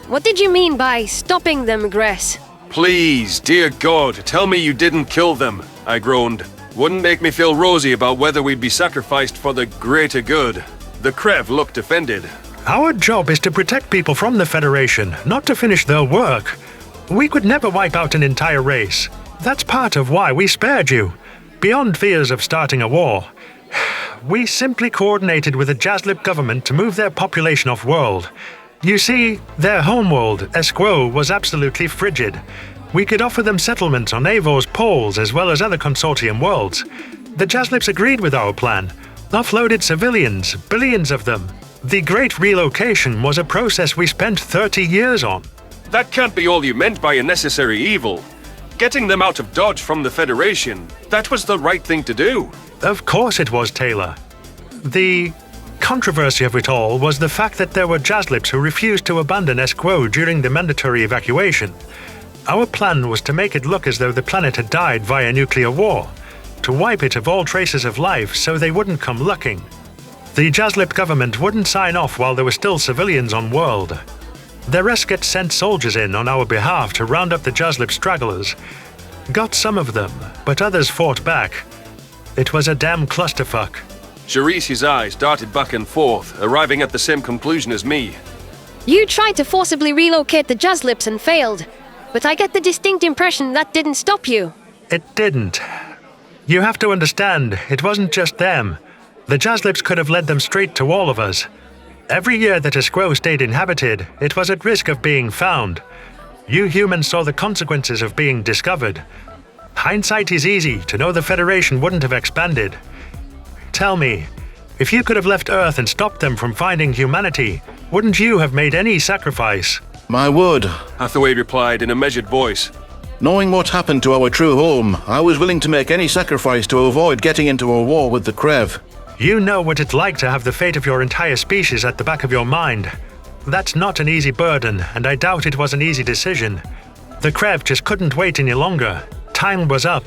What did you mean by stopping them, Gress? Please, dear God, tell me you didn't kill them, I groaned. Wouldn't make me feel rosy about whether we'd be sacrificed for the greater good. The Krev looked offended. Our job is to protect people from the Federation, not to finish their work. We could never wipe out an entire race. That's part of why we spared you. Beyond fears of starting a war. We simply coordinated with the Jazzlip government to move their population off-world. You see, their homeworld, Esquo, was absolutely frigid. We could offer them settlements on Eivor's poles as well as other Consortium worlds. The Jazzlips agreed with our plan. Offloaded civilians, billions of them. The Great Relocation was a process we spent 30 years on. That can't be all you meant by a necessary evil. Getting them out of Dodge from the Federation, that was the right thing to do. Of course it was, Taylor. The controversy of it all was the fact that there were Jazlips who refused to abandon Esquo during the mandatory evacuation. Our plan was to make it look as though the planet had died via nuclear war, to wipe it of all traces of life so they wouldn't come looking. The Jazlip government wouldn't sign off while there were still civilians on world. The Resket sent soldiers in on our behalf to round up the Jazlip stragglers. Got some of them, but others fought back. It was a damn clusterfuck. Jarice's eyes darted back and forth, arriving at the same conclusion as me. You tried to forcibly relocate the Jazlips and failed, but I get the distinct impression that didn't stop you. It didn't. You have to understand, it wasn't just them. The Jazlips could have led them straight to all of us. Every year that Esquo stayed inhabited, it was at risk of being found. You humans saw the consequences of being discovered. Hindsight is easy to know the Federation wouldn't have expanded. Tell me, if you could have left Earth and stopped them from finding humanity, wouldn't you have made any sacrifice? My word, Hathaway replied in a measured voice. Knowing what happened to our true home, I was willing to make any sacrifice to avoid getting into a war with the Krev. You know what it's like to have the fate of your entire species at the back of your mind. That's not an easy burden, and I doubt it was an easy decision. The Krev just couldn't wait any longer. Time was up.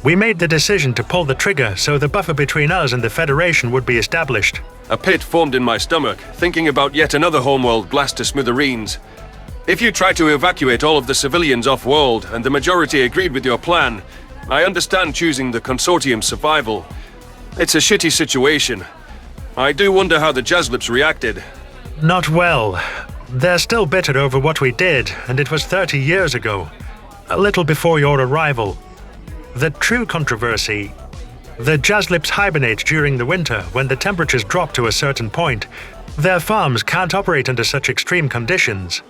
We made the decision to pull the trigger so the buffer between us and the Federation would be established. A pit formed in my stomach, thinking about yet another homeworld blast to smithereens. If you tried to evacuate all of the civilians off-world and the majority agreed with your plan, I understand choosing the Consortium's survival. It's a shitty situation. I do wonder how the Jazlips reacted. Not well. They're still bitter over what we did, and it was 30 years ago. A little before your arrival. The true controversy... The Jazlips hibernate during the winter when the temperatures drop to a certain point. Their farms can't operate under such extreme conditions.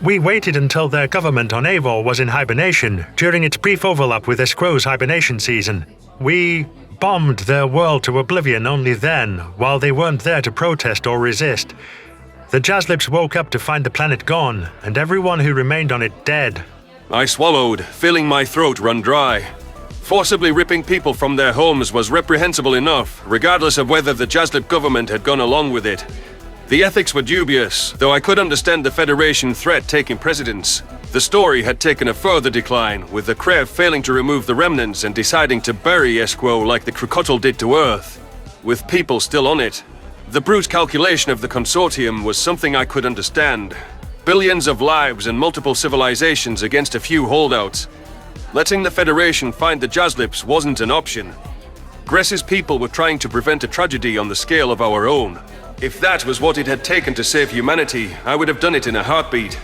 We waited until their government on Eivor was in hibernation during its brief overlap with Esquo's hibernation season. We bombed their world to oblivion only then, while they weren't there to protest or resist. The Jazlips woke up to find the planet gone, and everyone who remained on it dead. I swallowed, feeling my throat run dry. Forcibly ripping people from their homes was reprehensible enough, regardless of whether the Jazlip government had gone along with it. The ethics were dubious, though I could understand the Federation threat taking precedence. The story had taken a further decline, with the Krev failing to remove the remnants and deciding to bury Esquo like the Krokotl did to Earth, with people still on it. The brute calculation of the Consortium was something I could understand. Billions of lives and multiple civilizations against a few holdouts. Letting the Federation find the Jazlips wasn't an option. Gress's people were trying to prevent a tragedy on the scale of our own. If that was what it had taken to save humanity, I would have done it in a heartbeat.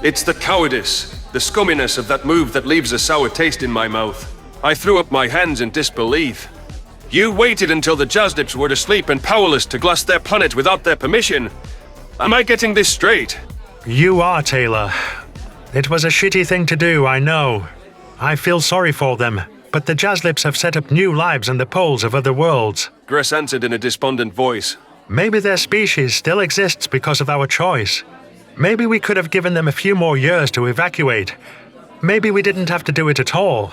It's the cowardice, the scumminess of that move that leaves a sour taste in my mouth. I threw up my hands in disbelief. You waited until the Jazlips were asleep and powerless to glass their planet without their permission. Am I getting this straight? You are, Taylor. It was a shitty thing to do, I know. I feel sorry for them, but the Jazlips have set up new lives on the poles of other worlds. Gress answered in a despondent voice. Maybe their species still exists because of our choice. Maybe we could have given them a few more years to evacuate. Maybe we didn't have to do it at all.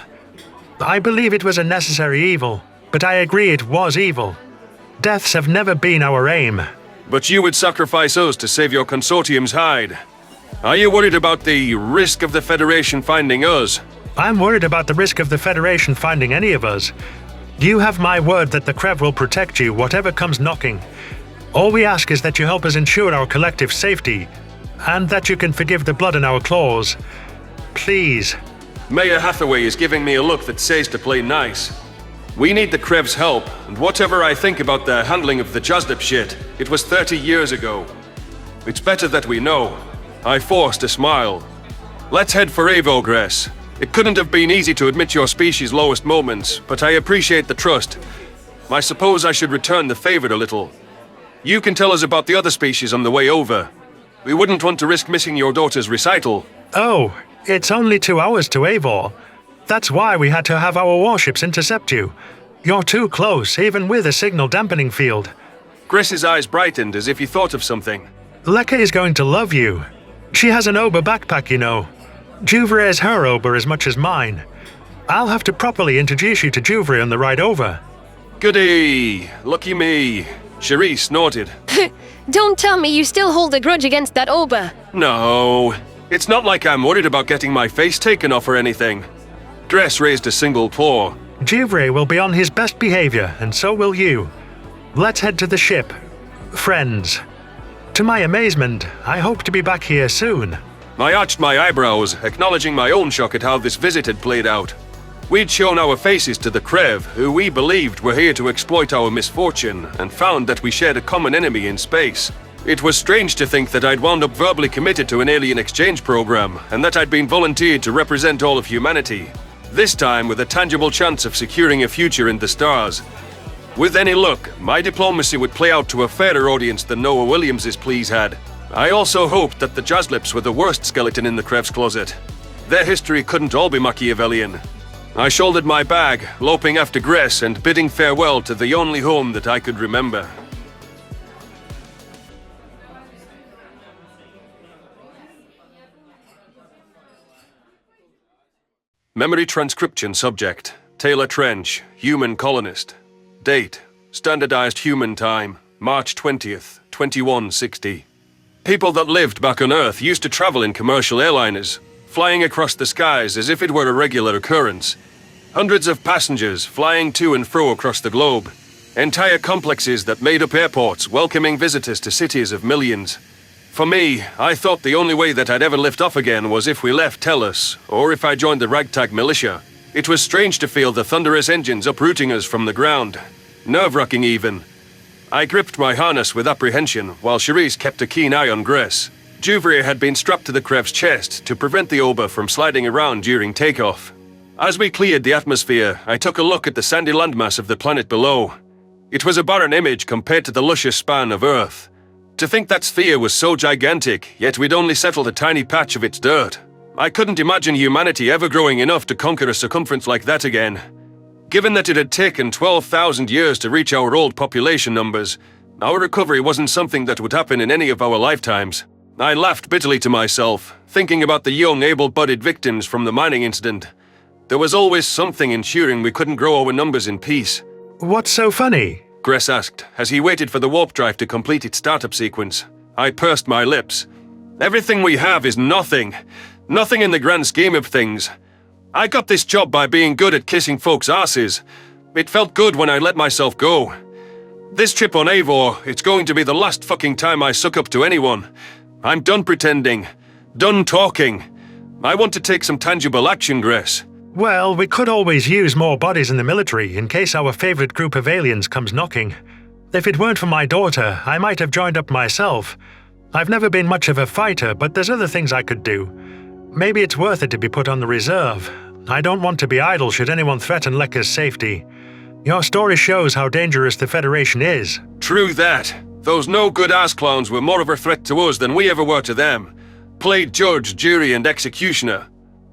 I believe it was a necessary evil, but I agree it was evil. Deaths have never been our aim. But you would sacrifice us to save your Consortium's hide. Are you worried about the risk of the Federation finding us? I'm worried about the risk of the Federation finding any of us. You have my word that the Krev will protect you, whatever comes knocking. All we ask is that you help us ensure our collective safety, and that you can forgive the blood in our claws. Please. Mayor Hathaway is giving me a look that says to play nice. We need the Krev's help, and whatever I think about their handling of the Jazlip shit, it was 30 years ago. It's better that we know. I forced a smile. Let's head for Eivor, Gress. It couldn't have been easy to admit your species' lowest moments, but I appreciate the trust. I suppose I should return the favor a little. You can tell us about the other species on the way over. We wouldn't want to risk missing your daughter's recital. Oh, it's only 2 hours to Eivor. That's why we had to have our warships intercept you. You're too close, even with a signal dampening field. Gress's eyes brightened as if he thought of something. Lekka is going to love you. She has an Oba backpack, you know. Juvre is her Oba as much as mine. I'll have to properly introduce you to Juvre on the ride over. Goody! Lucky me. Cherie snorted. Don't tell me you still hold a grudge against that Oba. No, it's not like I'm worried about getting my face taken off or anything. Dress raised a single paw. Juvre will be on his best behavior, and so will you. Let's head to the ship. Friends. To my amazement, I hope to be back here soon. I arched my eyebrows, acknowledging my own shock at how this visit had played out. We'd shown our faces to the Krev, who we believed were here to exploit our misfortune, and found that we shared a common enemy in space. It was strange to think that I'd wound up verbally committed to an alien exchange program, and that I'd been volunteered to represent all of humanity. This time with a tangible chance of securing a future in the stars. With any luck, my diplomacy would play out to a fairer audience than Noah Williams's pleas had. I also hoped that the Jazlips were the worst skeleton in the Krev's closet. Their history couldn't all be Machiavellian. I shouldered my bag, loping after Gress and bidding farewell to the only home that I could remember. Memory transcription subject, Taylor Trench, human colonist. Date, standardized human time, March 20th, 2160. People that lived back on Earth used to travel in commercial airliners, flying across the skies as if it were a regular occurrence. Hundreds of passengers flying to and fro across the globe. Entire complexes that made up airports welcoming visitors to cities of millions. For me, I thought the only way that I'd ever lift off again was if we left Tellus, or if I joined the ragtag militia. It was strange to feel the thunderous engines uprooting us from the ground. Nerve-wracking even. I gripped my harness with apprehension, while Cherise kept a keen eye on Gress. Juvre had been strapped to the Krev's chest to prevent the Oba from sliding around during takeoff. As we cleared the atmosphere, I took a look at the sandy landmass of the planet below. It was a barren image compared to the luscious span of Earth. To think that sphere was so gigantic, yet we'd only settled a tiny patch of its dirt. I couldn't imagine humanity ever growing enough to conquer a circumference like that again. Given that it had taken 12,000 years to reach our old population numbers, our recovery wasn't something that would happen in any of our lifetimes. I laughed bitterly to myself, thinking about the young, able-bodied victims from the mining incident. There was always something ensuring we couldn't grow our numbers in peace. What's so funny? Gress asked, as he waited for the warp drive to complete its startup sequence. I pursed my lips. Everything we have is nothing. Nothing in the grand scheme of things. I got this job by being good at kissing folks' asses. It felt good when I let myself go. This trip on Eivor, it's going to be the last fucking time I suck up to anyone. I'm done pretending. Done talking. I want to take some tangible action, Gress. Well, we could always use more bodies in the military in case our favorite group of aliens comes knocking. If it weren't for my daughter, I might have joined up myself. I've never been much of a fighter, but there's other things I could do. Maybe it's worth it to be put on the reserve. I don't want to be idle should anyone threaten Lekka's safety. Your story shows how dangerous the Federation is. True that. Those no-good ass clowns were more of a threat to us than we ever were to them. Played judge, jury, and executioner.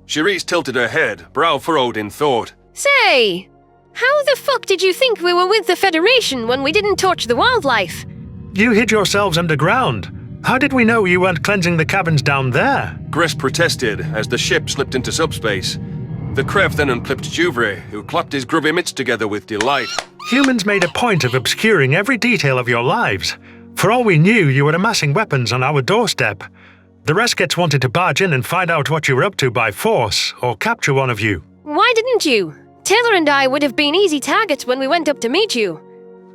Cherise tilted her head, brow furrowed in thought. Say, how the fuck did you think we were with the Federation when we didn't torch the wildlife? You hid yourselves underground. How did we know you weren't cleansing the cabins down there? Gress protested as the ship slipped into subspace. The Krev then unclipped Juvre, who clapped his grubby mitts together with delight. Humans made a point of obscuring every detail of your lives. For all we knew, you were amassing weapons on our doorstep. The Reskets wanted to barge in and find out what you were up to by force, or capture one of you. Why didn't you? Taylor and I would have been easy targets when we went up to meet you.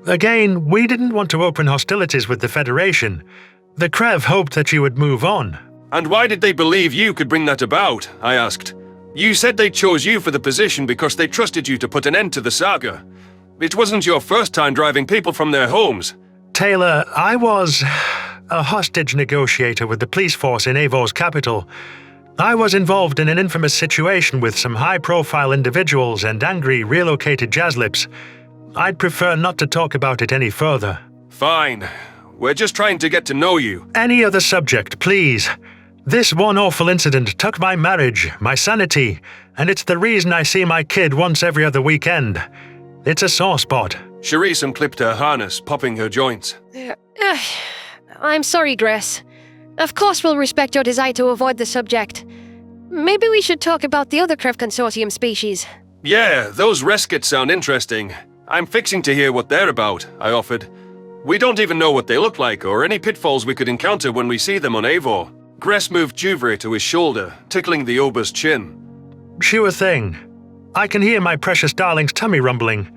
Again, we didn't want to open hostilities with the Federation. The Krev hoped that you would move on. And why did they believe you could bring that about? I asked. You said they chose you for the position because they trusted you to put an end to the saga. It wasn't your first time driving people from their homes. Taylor, I was a hostage negotiator with the police force in Eivor's capital. I was involved in an infamous situation with some high-profile individuals and angry relocated Jazlips. I'd prefer not to talk about it any further. Fine. We're just trying to get to know you. Any other subject, please. This one awful incident took my marriage, my sanity, and it's the reason I see my kid once every other weekend. It's a sore spot. Cherise unclipped her harness, popping her joints. I'm sorry, Gress. Of course we'll respect your desire to avoid the subject. Maybe we should talk about the other Krev Consortium species. Yeah, those Reskets sound interesting. I'm fixing to hear what they're about, I offered. We don't even know what they look like or any pitfalls we could encounter when we see them on Eivor. Gress moved Juvre to his shoulder, tickling the Ober's chin. Sure thing. I can hear my precious darling's tummy rumbling.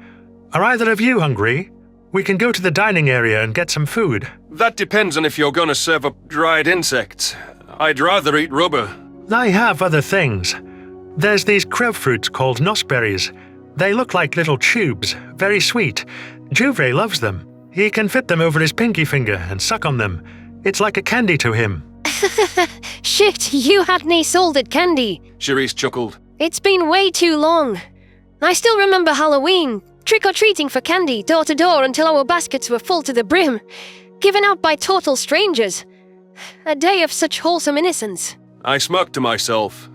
Are either of you hungry? We can go to the dining area and get some food. That depends on if you're gonna serve up dried insects. I'd rather eat rubber. I have other things. There's these Krev fruits called nosberries. They look like little tubes, very sweet. Juvre loves them. He can fit them over his pinky finger and suck on them. It's like a candy to him. Shit, you had me sold at candy. Charisse chuckled. It's been way too long. I still remember Halloween, trick-or-treating for candy, door to door until our baskets were full to the brim, given out by total strangers. A day of such wholesome innocence. I smirked to myself.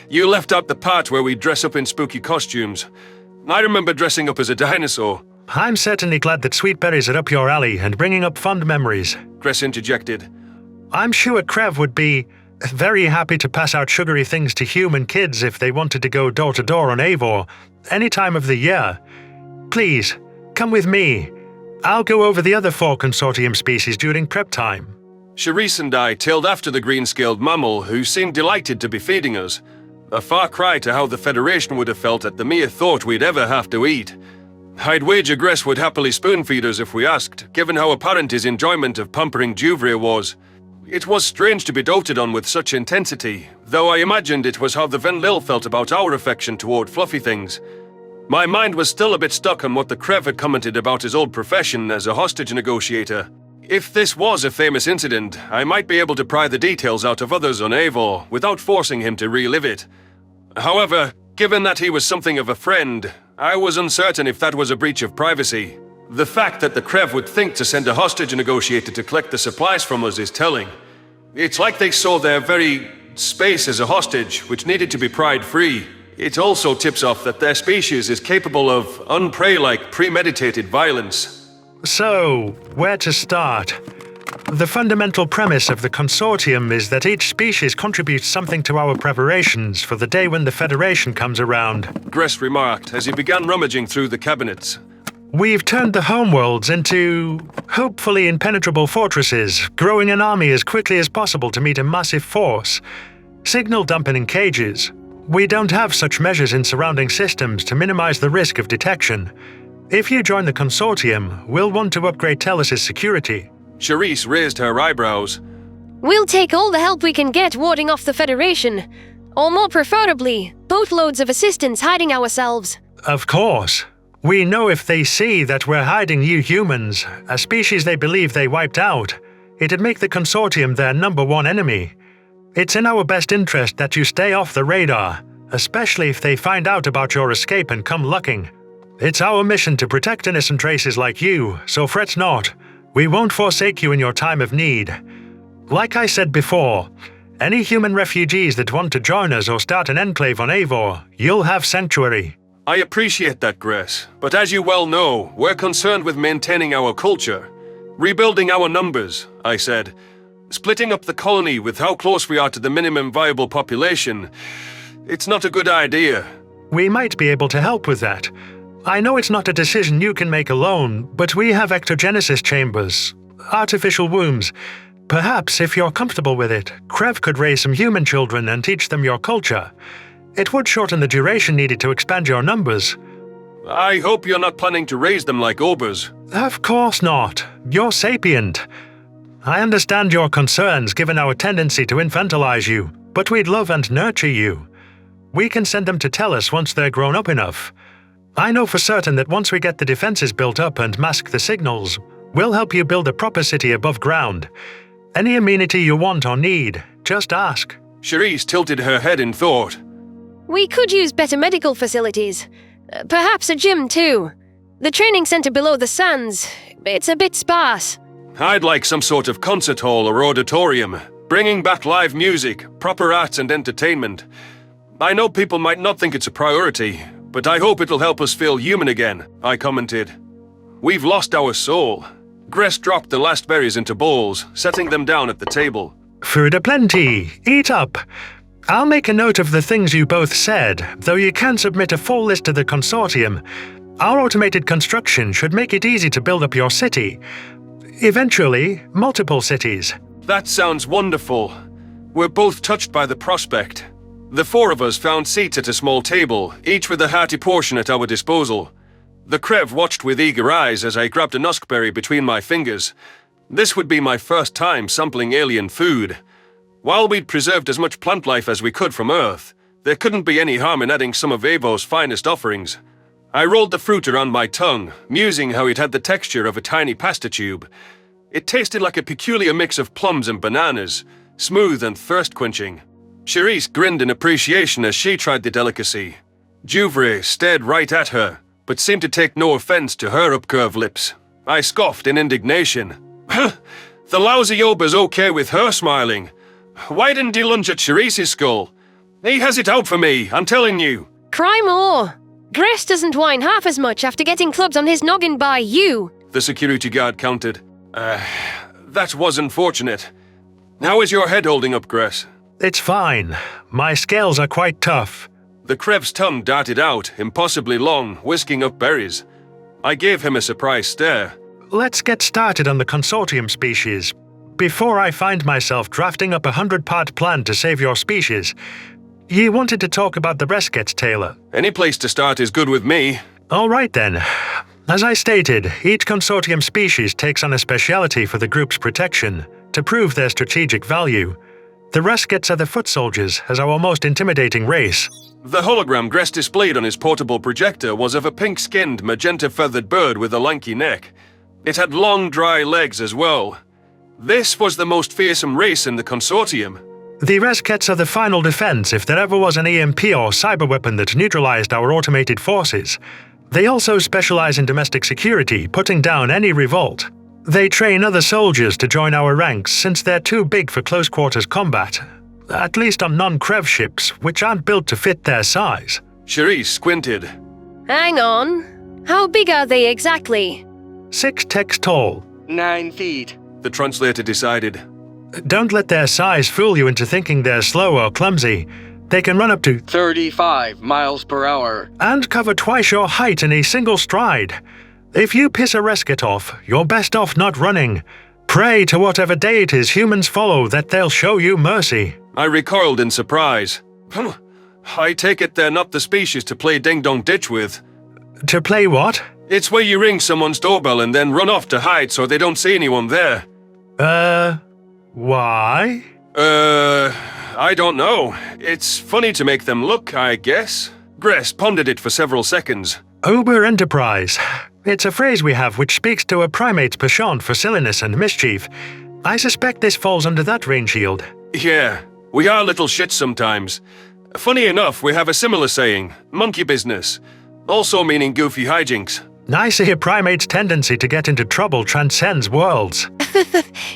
You left out the part where we dress up in spooky costumes. I remember dressing up as a dinosaur. I'm certainly glad that sweet berries are up your alley and bringing up fond memories. Gress interjected. I'm sure Krev would be very happy to pass out sugary things to human kids if they wanted to go door to door on Eivor, any time of the year. Please, come with me. I'll go over the other 4 consortium species during prep time. Charisse and I tailed after the green-scaled mammal, who seemed delighted to be feeding us. A far cry to how the Federation would have felt at the mere thought we'd ever have to eat. I'd wager Gress would happily spoon-feed us if we asked, given how apparent his enjoyment of pampering Juvre was. It was strange to be doted on with such intensity, though I imagined it was how the Venlil felt about our affection toward fluffy things. My mind was still a bit stuck on what the Krev had commented about his old profession as a hostage negotiator. If this was a famous incident, I might be able to pry the details out of others on Eivor without forcing him to relive it. However, given that he was something of a friend, I was uncertain if that was a breach of privacy. The fact that the Krev would think to send a hostage negotiator to collect the supplies from us is telling. It's like they saw their very space as a hostage, which needed to be pried free. It also tips off that their species is capable of unprey-like premeditated violence. So, where to start? The fundamental premise of the consortium is that each species contributes something to our preparations for the day when the Federation comes around. Gress remarked as he began rummaging through the cabinets. We've turned the homeworlds into, hopefully impenetrable fortresses, growing an army as quickly as possible to meet a massive force. Signal dumping in cages. We don't have such measures in surrounding systems to minimize the risk of detection. If you join the consortium, we'll want to upgrade Tellus's security. Charisse raised her eyebrows. We'll take all the help we can get warding off the Federation. Or more preferably, boatloads of assistance hiding ourselves. Of course. We know if they see that we're hiding you humans, a species they believe they wiped out, it'd make the consortium their #1 enemy. It's in our best interest that you stay off the radar, especially if they find out about your escape and come looking. It's our mission to protect innocent races like you, so fret not. We won't forsake you in your time of need. Like I said before, any human refugees that want to join us or start an enclave on Eivor, you'll have sanctuary. I appreciate that, Gress, but as you well know, we're concerned with maintaining our culture. Rebuilding our numbers, I said. Splitting up the colony with how close we are to the minimum viable population, it's not a good idea. We might be able to help with that. I know it's not a decision you can make alone, but we have ectogenesis chambers, artificial wombs. Perhaps, if you're comfortable with it, Krev could raise some human children and teach them your culture. It would shorten the duration needed to expand your numbers. I hope you're not planning to raise them like obers. Of course not. You're sapient. I understand your concerns given our tendency to infantilize you, but we'd love and nurture you. We can send them to Tellus once they're grown up enough. I know for certain that once we get the defenses built up and mask the signals, we'll help you build a proper city above ground. Any amenity you want or need, just ask. Charisse tilted her head in thought. We could use better medical facilities. Perhaps a gym too. The training center below the sands, it's a bit sparse. I'd like some sort of concert hall or auditorium, bringing back live music, proper arts and entertainment. I know people might not think it's a priority, but I hope it'll help us feel human again, I commented. We've lost our soul. Gress dropped the last berries into bowls, setting them down at the table. Food aplenty. Eat up. I'll make a note of the things you both said, though you can submit a full list to the consortium. Our automated construction should make it easy to build up your city. Eventually, multiple cities. That sounds wonderful. We're both touched by the prospect. The four of us found seats at a small table, each with a hearty portion at our disposal. The Krev watched with eager eyes as I grabbed a nuskberry between my fingers. This would be my first time sampling alien food. While we'd preserved as much plant life as we could from Earth, there couldn't be any harm in adding some of Avo's finest offerings. I rolled the fruit around my tongue, musing how it had the texture of a tiny pasta tube. It tasted like a peculiar mix of plums and bananas, smooth and thirst-quenching. Cherise grinned in appreciation as she tried the delicacy. Juvre stared right at her, but seemed to take no offense to her upcurved lips. I scoffed in indignation. The lousy Ober's okay with her smiling. Why didn't he lunge at Cherise's skull? He has it out for me, I'm telling you. Cry more. Gress doesn't whine half as much after getting clubbed on his noggin by you. The security guard countered. That was unfortunate. How is your head holding up, Gress? It's fine. My scales are quite tough. The Krev's tongue darted out, impossibly long, whisking up berries. I gave him a surprised stare. Let's get started on the consortium species. Before I find myself drafting up a 100-part plan to save your species, ye wanted to talk about the Reskets, Taylor. Any place to start is good with me. All right then. As I stated, each consortium species takes on a speciality for the group's protection, to prove their strategic value. The Reskets are the foot soldiers, as our most intimidating race. The hologram Gress displayed on his portable projector was of a pink-skinned, magenta-feathered bird with a lanky neck. It had long, dry legs as well. This was the most fearsome race in the consortium. The Reskets are the final defense if there ever was an EMP or cyber weapon that neutralized our automated forces. They also specialize in domestic security, putting down any revolt. They train other soldiers to join our ranks since they're too big for close-quarters combat. At least on non-Krev ships, which aren't built to fit their size. Cherise squinted. Hang on. How big are they exactly? 6 techs tall. 9 feet. The translator decided. Don't let their size fool you into thinking they're slow or clumsy. They can run up to 35 miles per hour. And cover twice your height in a single stride. If you piss a Resket off, you're best off not running. Pray to whatever deities humans follow that they'll show you mercy. I recoiled in surprise. I take it they're not the species to play ding-dong ditch with. To play what? It's where you ring someone's doorbell and then run off to hide so they don't see anyone there. Why? I don't know. It's funny to make them look, I guess. Gress pondered it for several seconds. Uber Enterprise. It's a phrase we have which speaks to a primate's penchant for silliness and mischief. I suspect this falls under that rain shield. Yeah, we are little shits sometimes. Funny enough, we have a similar saying, monkey business, also meaning goofy hijinks. I see a primate's tendency to get into trouble transcends worlds.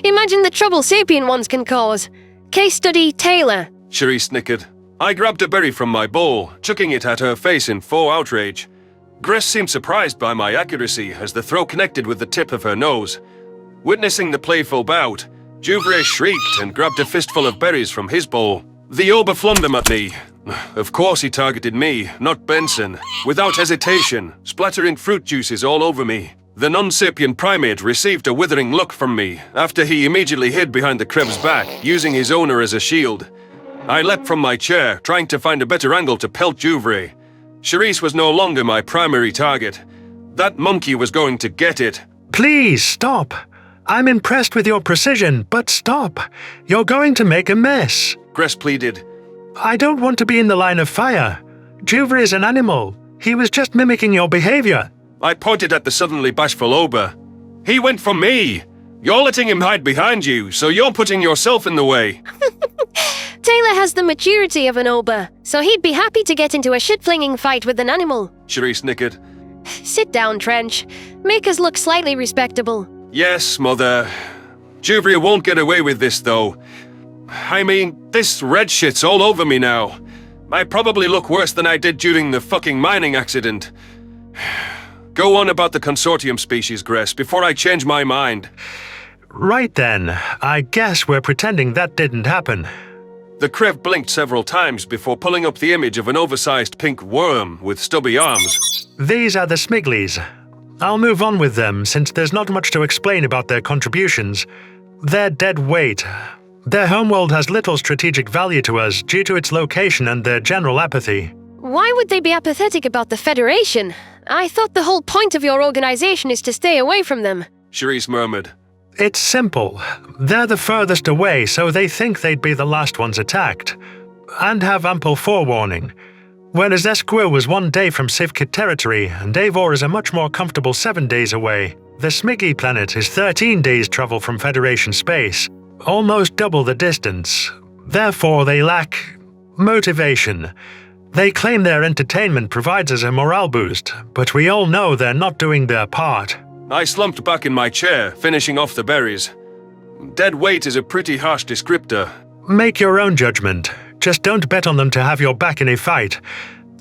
Imagine the trouble sapient ones can cause. Case study Taylor. Cherise snickered. I grabbed a berry from my bowl, chucking it at her face in full outrage. Gress seemed surprised by my accuracy as the throw connected with the tip of her nose. Witnessing the playful bout, Juvre shrieked and grabbed a fistful of berries from his bowl. The Ober flung them at me. Of course he targeted me, not Benson, without hesitation, splattering fruit juices all over me. The non-sapient primate received a withering look from me after he immediately hid behind the Krev's back, using his owner as a shield. I leapt from my chair, trying to find a better angle to pelt Juvre. Cherise was no longer my primary target. That monkey was going to get it. Please, stop. I'm impressed with your precision, but stop. You're going to make a mess. Gress pleaded. I don't want to be in the line of fire. Juvre is an animal. He was just mimicking your behavior. I pointed at the suddenly bashful Ober. He went for me. You're letting him hide behind you, so you're putting yourself in the way. Taylor has the maturity of an Ober, so he'd be happy to get into a shit-flinging fight with an animal. Cherise snickered. Sit down, Trench. Make us look slightly respectable. Yes, Mother. Juvre won't get away with this, though. I mean, this red shit's all over me now. I probably look worse than I did during the fucking mining accident. Go on about the consortium species, Gress, before I change my mind. Right then, I guess we're pretending that didn't happen. The Krev blinked several times before pulling up the image of an oversized pink worm with stubby arms. These are the Smigglies. I'll move on with them since there's not much to explain about their contributions. They're dead weight. Their homeworld has little strategic value to us due to its location and their general apathy. Why would they be apathetic about the Federation? I thought the whole point of your organization is to stay away from them. Charisse murmured. It's simple. They're the furthest away, so they think they'd be the last ones attacked. And have ample forewarning. Whereas Esquire was 1 day from Sivkit territory, and Devour is a much more comfortable 7 days away. The Smiggy planet is 13 days travel from Federation space, almost double the distance. Therefore, they lack motivation. They claim their entertainment provides us a morale boost, but we all know they're not doing their part. I slumped back in my chair, finishing off the berries. Dead weight is a pretty harsh descriptor. Make your own judgment. Just don't bet on them to have your back in a fight.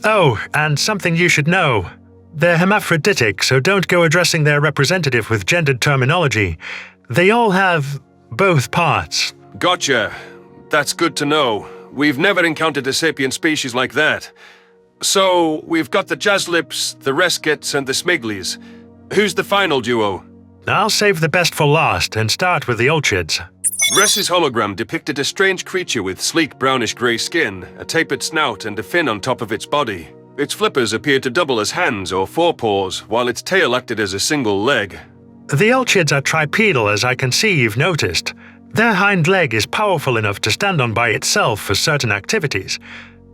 Oh, and something you should know. They're hermaphroditic, so don't go addressing their representative with gendered terminology. They all have both parts. Gotcha. That's good to know. We've never encountered a sapient species like that. So, we've got the Jazzlips, the Reskets, and the Smiglies. Who's the final duo? I'll save the best for last and start with the Olchids. Ress's hologram depicted a strange creature with sleek brownish-grey skin, a tapered snout, and a fin on top of its body. Its flippers appeared to double as hands or forepaws, while its tail acted as a single leg. The Olchids are tripedal, as I can see you've noticed. Their hind leg is powerful enough to stand on by itself for certain activities.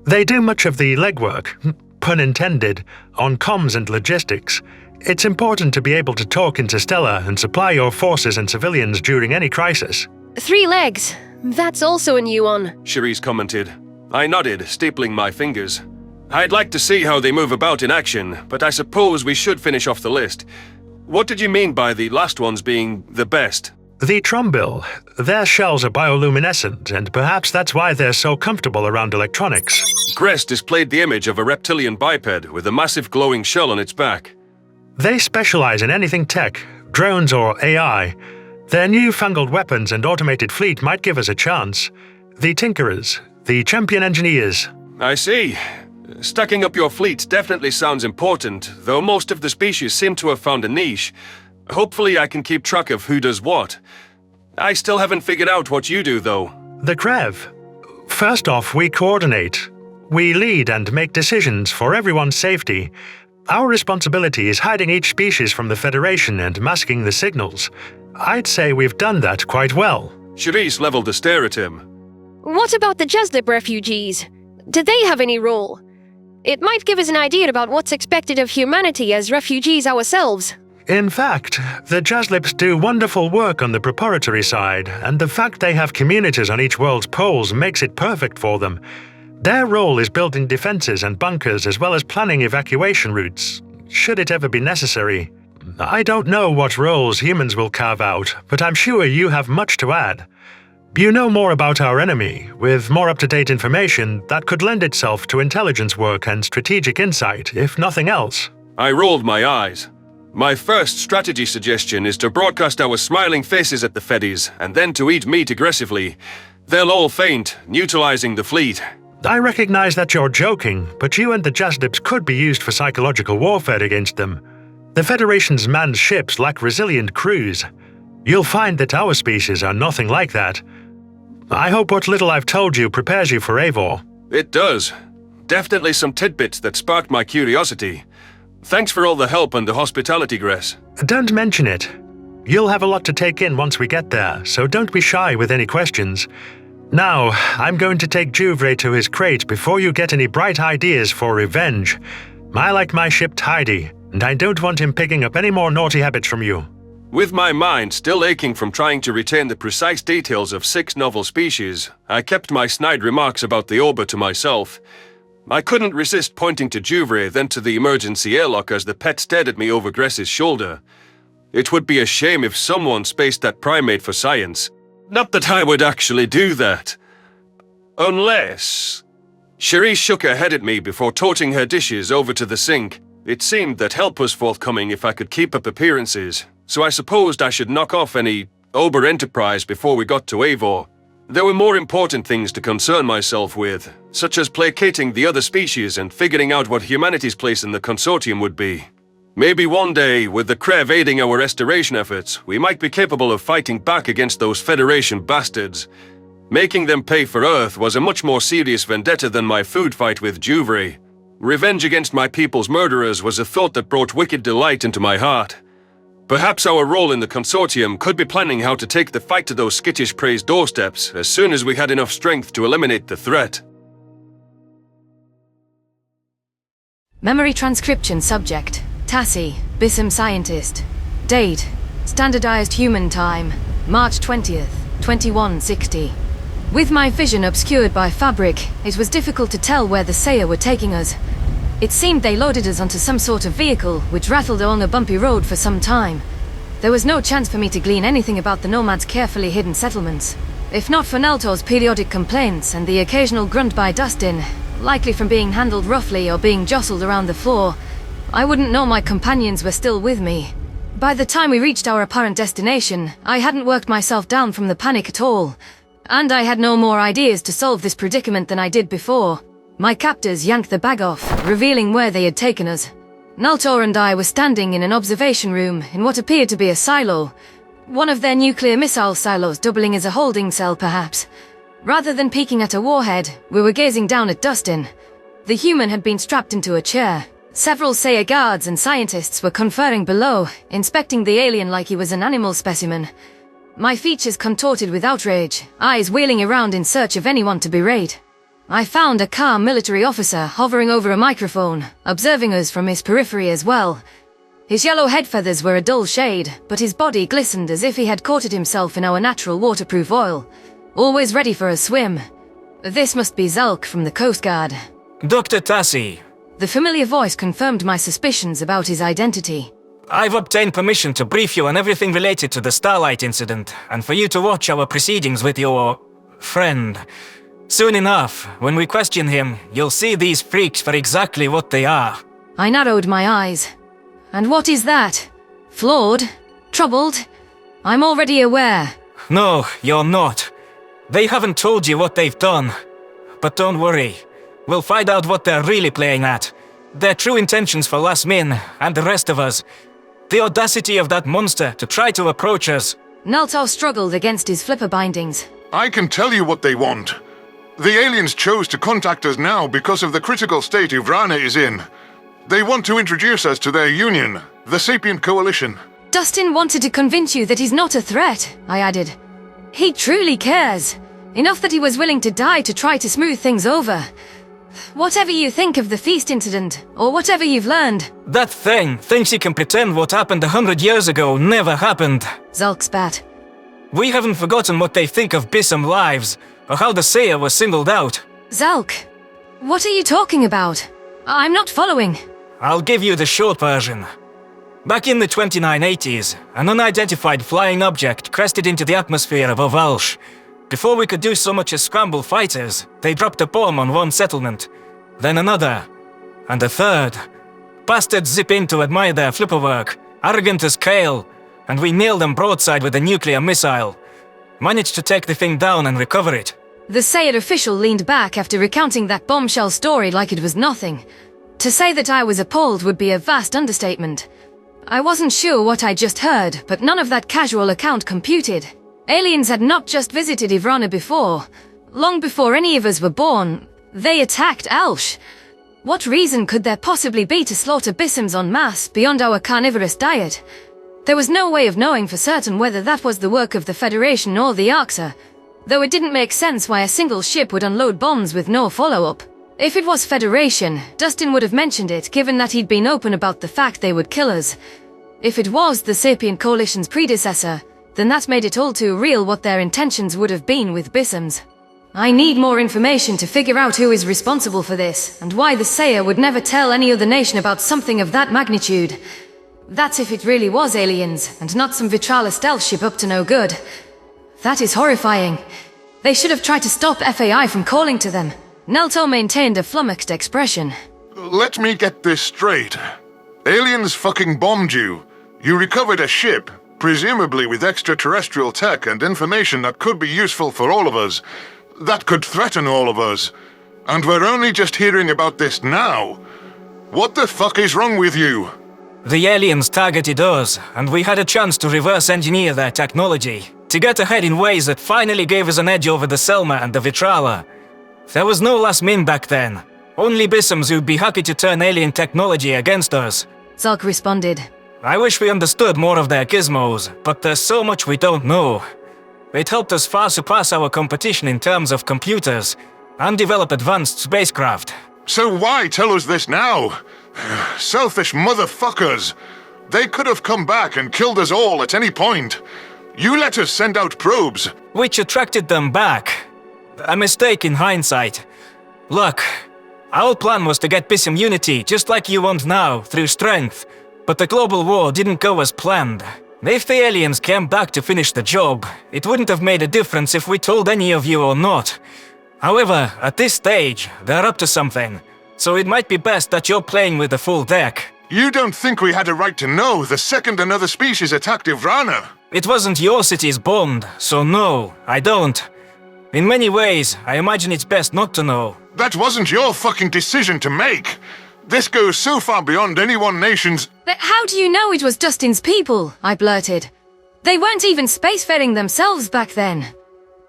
They do much of the legwork, pun intended, on comms and logistics. It's important to be able to talk interstellar and supply your forces and civilians during any crisis. 3 legs. That's also a new one. Charisse commented. I nodded, stapling my fingers. I'd like to see how they move about in action, but I suppose we should finish off the list. What did you mean by the last ones being the best? The Trombill. Their shells are bioluminescent, and perhaps that's why they're so comfortable around electronics. Gress displayed the image of a reptilian biped with a massive glowing shell on its back. They specialize in anything tech, drones or AI. Their newfangled weapons and automated fleet might give us a chance. The Tinkerers, the champion engineers. I see. Stacking up your fleet definitely sounds important, though most of the species seem to have found a niche. Hopefully I can keep track of who does what. I still haven't figured out what you do, though. The Krev. First off, we coordinate. We lead and make decisions for everyone's safety. Our responsibility is hiding each species from the Federation and masking the signals. I'd say we've done that quite well. Charisse leveled a stare at him. What about the Jazzlip refugees? Did they have any role? It might give us an idea about what's expected of humanity as refugees ourselves. In fact, the Jazzlips do wonderful work on the preparatory side, and the fact they have communities on each world's poles makes it perfect for them. Their role is building defenses and bunkers as well as planning evacuation routes, should it ever be necessary. I don't know what roles humans will carve out, but I'm sure you have much to add. You know more about our enemy, with more up-to-date information that could lend itself to intelligence work and strategic insight, if nothing else. I rolled my eyes. My first strategy suggestion is to broadcast our smiling faces at the Feddies, and then to eat meat aggressively. They'll all faint, neutralizing the fleet. I recognize that you're joking, but you and the Jazzlips could be used for psychological warfare against them. The Federation's manned ships lack resilient crews. You'll find that our species are nothing like that. I hope what little I've told you prepares you for Eivor. It does. Definitely some tidbits that sparked my curiosity. Thanks for all the help and the hospitality, Gress. Don't mention it. You'll have a lot to take in once we get there, so don't be shy with any questions. Now, I'm going to take Juvre to his crate before you get any bright ideas for revenge. I like my ship tidy, and I don't want him picking up any more naughty habits from you. With my mind still aching from trying to retain the precise details of 6 novel species, I kept my snide remarks about the Oba to myself. I couldn't resist pointing to Juvre, then to the emergency airlock as the pet stared at me over Gress's shoulder. It would be a shame if someone spaced that primate for science. Not that I would actually do that. Unless... Charisse shook her head at me before toting her dishes over to the sink. It seemed that help was forthcoming if I could keep up appearances, so I supposed I should knock off any Ober enterprise before we got to Eivor. There were more important things to concern myself with, such as placating the other species and figuring out what humanity's place in the consortium would be. Maybe one day, with the Krev aiding our restoration efforts, we might be capable of fighting back against those Federation bastards. Making them pay for Earth was a much more serious vendetta than my food fight with Juvry. Revenge against my people's murderers was a thought that brought wicked delight into my heart. Perhaps our role in the consortium could be planning how to take the fight to those skittish prey's doorsteps as soon as we had enough strength to eliminate the threat. Memory transcription subject. Tassi, Bissem scientist. Date. Standardized human time. March 20th, 2160. With my vision obscured by fabric, it was difficult to tell where the Saya were taking us. It seemed they loaded us onto some sort of vehicle, which rattled along a bumpy road for some time. There was no chance for me to glean anything about the nomads' carefully hidden settlements. If not for Neltor's periodic complaints and the occasional grunt by Dustin, likely from being handled roughly or being jostled around the floor, I wouldn't know my companions were still with me. By the time we reached our apparent destination, I hadn't worked myself down from the panic at all. And I had no more ideas to solve this predicament than I did before. My captors yanked the bag off, revealing where they had taken us. Naltor and I were standing in an observation room in what appeared to be a silo. One of their nuclear missile silos doubling as a holding cell, perhaps. Rather than peeking at a warhead, we were gazing down at Dustin. The human had been strapped into a chair. Several Saya guards and scientists were conferring below, inspecting the alien like he was an animal specimen. My features contorted with outrage, eyes wheeling around in search of anyone to berate. I found a calm military officer hovering over a microphone, observing us from his periphery as well. His yellow head feathers were a dull shade, but his body glistened as if he had coated himself in our natural waterproof oil. Always ready for a swim. This must be Zelk from the Coast Guard. Dr. Tassi. The familiar voice confirmed my suspicions about his identity. I've obtained permission to brief you on everything related to the Starlight incident, and for you to watch our proceedings with your friend. Soon enough, when we question him, you'll see these freaks for exactly what they are. I narrowed my eyes. And what is that? Flawed? Troubled? I'm already aware. No, you're not. They haven't told you what they've done. But don't worry. We'll find out what they're really playing at. Their true intentions for Lasmin and the rest of us. The audacity of that monster to try to approach us. Naltor struggled against his flipper bindings. I can tell you what they want. The aliens chose to contact us now because of the critical state Ivrana is in. They want to introduce us to their union, the Sapient Coalition. Dustin wanted to convince you that he's not a threat, I added. He truly cares. Enough that he was willing to die to try to smooth things over. Whatever you think of the feast incident, or whatever you've learned... That thing thinks he can pretend what happened 100 years ago never happened. Zelk spat. We haven't forgotten what they think of Bissem lives, or how the Saya was singled out. Zelk, what are you talking about? I'm not following. I'll give you the short version. Back in the 2980s, an unidentified flying object crested into the atmosphere of Ovalsh. Before we could do so much as scramble fighters, they dropped a bomb on one settlement, then another, and a third. Bastards zip in to admire their flipperwork, arrogant as kale, and we nailed them broadside with a nuclear missile. Managed to take the thing down and recover it. The Sayed official leaned back after recounting that bombshell story like it was nothing. To say that I was appalled would be a vast understatement. I wasn't sure what I just heard, but none of that casual account computed. Aliens had not just visited Ivrana before. Long before any of us were born, they attacked Alsh. What reason could there possibly be to slaughter Bissems en masse beyond our carnivorous diet? There was no way of knowing for certain whether that was the work of the Federation or the Arxur, though it didn't make sense why a single ship would unload bombs with no follow-up. If it was Federation, Dustin would have mentioned it, given that he'd been open about the fact they would kill us. If it was the Sapient Coalition's predecessor, then that made it all too real what their intentions would have been with Bissems. I need more information to figure out who is responsible for this, and why the Saya would never tell any other nation about something of that magnitude. That's if it really was aliens, and not some Vitrala stealth ship up to no good. That is horrifying. They should have tried to stop FAI from calling to them. Nelto maintained a flummoxed expression. Let me get this straight. Aliens fucking bombed you. You recovered a ship, presumably with extraterrestrial tech and information that could be useful for all of us. That could threaten all of us. And we're only just hearing about this now. What the fuck is wrong with you? The aliens targeted us, and we had a chance to reverse engineer their technology, to get ahead in ways that finally gave us an edge over the Selma and the Vitrala. There was no last min back then. Only Bissems who'd be happy to turn alien technology against us. Zalk responded. I wish we understood more of their gizmos, but there's so much we don't know. It helped us far surpass our competition in terms of computers, and develop advanced spacecraft. So why tell us this now? Selfish motherfuckers! They could have come back and killed us all at any point. You let us send out probes. Which attracted them back. A mistake in hindsight. Look, our plan was to get Bissem unity just like you want now, through strength. But the global war didn't go as planned. If the aliens came back to finish the job, it wouldn't have made a difference if we told any of you or not. However, at this stage, they're up to something. So it might be best that you're playing with the full deck. You don't think we had a right to know the second another species attacked Ivrana? It wasn't your city's bond, so no, I don't. In many ways, I imagine it's best not to know. That wasn't your fucking decision to make. This goes so far beyond any one nation's— But how do you know it was Dustin's people? I blurted. They weren't even spacefaring themselves back then.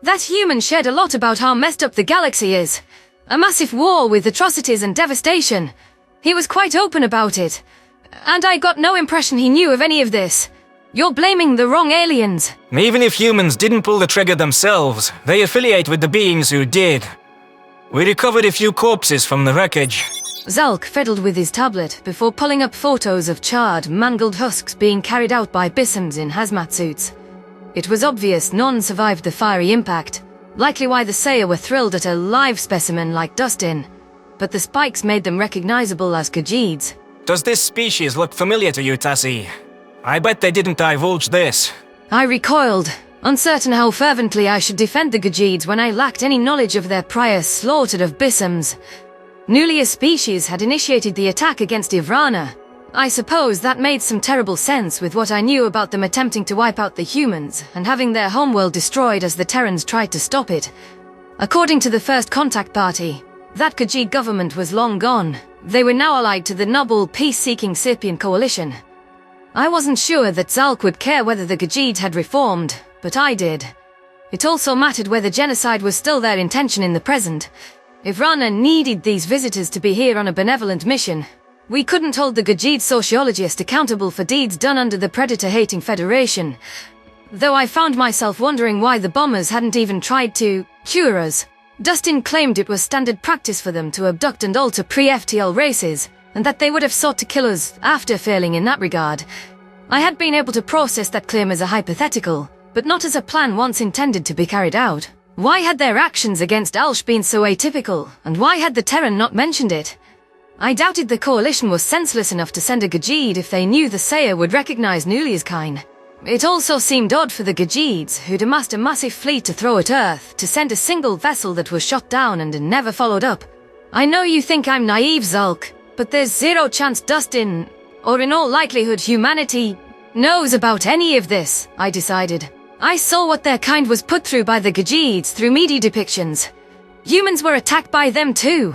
That human shared a lot about how messed up the galaxy is. A massive war with atrocities and devastation. He was quite open about it. And I got no impression he knew of any of this. You're blaming the wrong aliens. Even if humans didn't pull the trigger themselves, they affiliate with the beings who did. We recovered a few corpses from the wreckage. Zalk fiddled with his tablet before pulling up photos of charred, mangled husks being carried out by Bissems in hazmat suits. It was obvious none survived the fiery impact, likely why the Saya were thrilled at a live specimen like Dustin. But the spikes made them recognizable as Khajiits. Does this species look familiar to you, Tassi? I bet they didn't divulge this. I recoiled, uncertain how fervently I should defend the Khajiits when I lacked any knowledge of their prior slaughter of Bissems. Newly a species had initiated the attack against Ivrana. I suppose that made some terrible sense with what I knew about them attempting to wipe out the humans and having their homeworld destroyed as the Terrans tried to stop it. According to the first contact party, that Khajiit government was long gone. They were now allied to the noble, peace-seeking Sapient Coalition. I wasn't sure that Zalk would care whether the Khajiit had reformed, but I did. It also mattered whether genocide was still their intention in the present. Ivrana needed these visitors to be here on a benevolent mission. We couldn't hold the Khajiit sociologist accountable for deeds done under the predator-hating Federation. Though I found myself wondering why the bombers hadn't even tried to cure us. Dustin claimed it was standard practice for them to abduct and alter pre-FTL races, and that they would have sought to kill us after failing in that regard. I had been able to process that claim as a hypothetical, but not as a plan once intended to be carried out. Why had their actions against Alsh been so atypical, and why had the Terran not mentioned it? I doubted the Coalition was senseless enough to send a Khajiit if they knew the Saya would recognize Nulia's kind. It also seemed odd for the Khajiits, who'd amassed a massive fleet to throw at Earth, to send a single vessel that was shot down and never followed up. I know you think I'm naive, Zalk, but there's zero chance Dustin, or in all likelihood humanity, knows about any of this, I decided. I saw what their kind was put through by the Khajiits through media depictions. Humans were attacked by them too.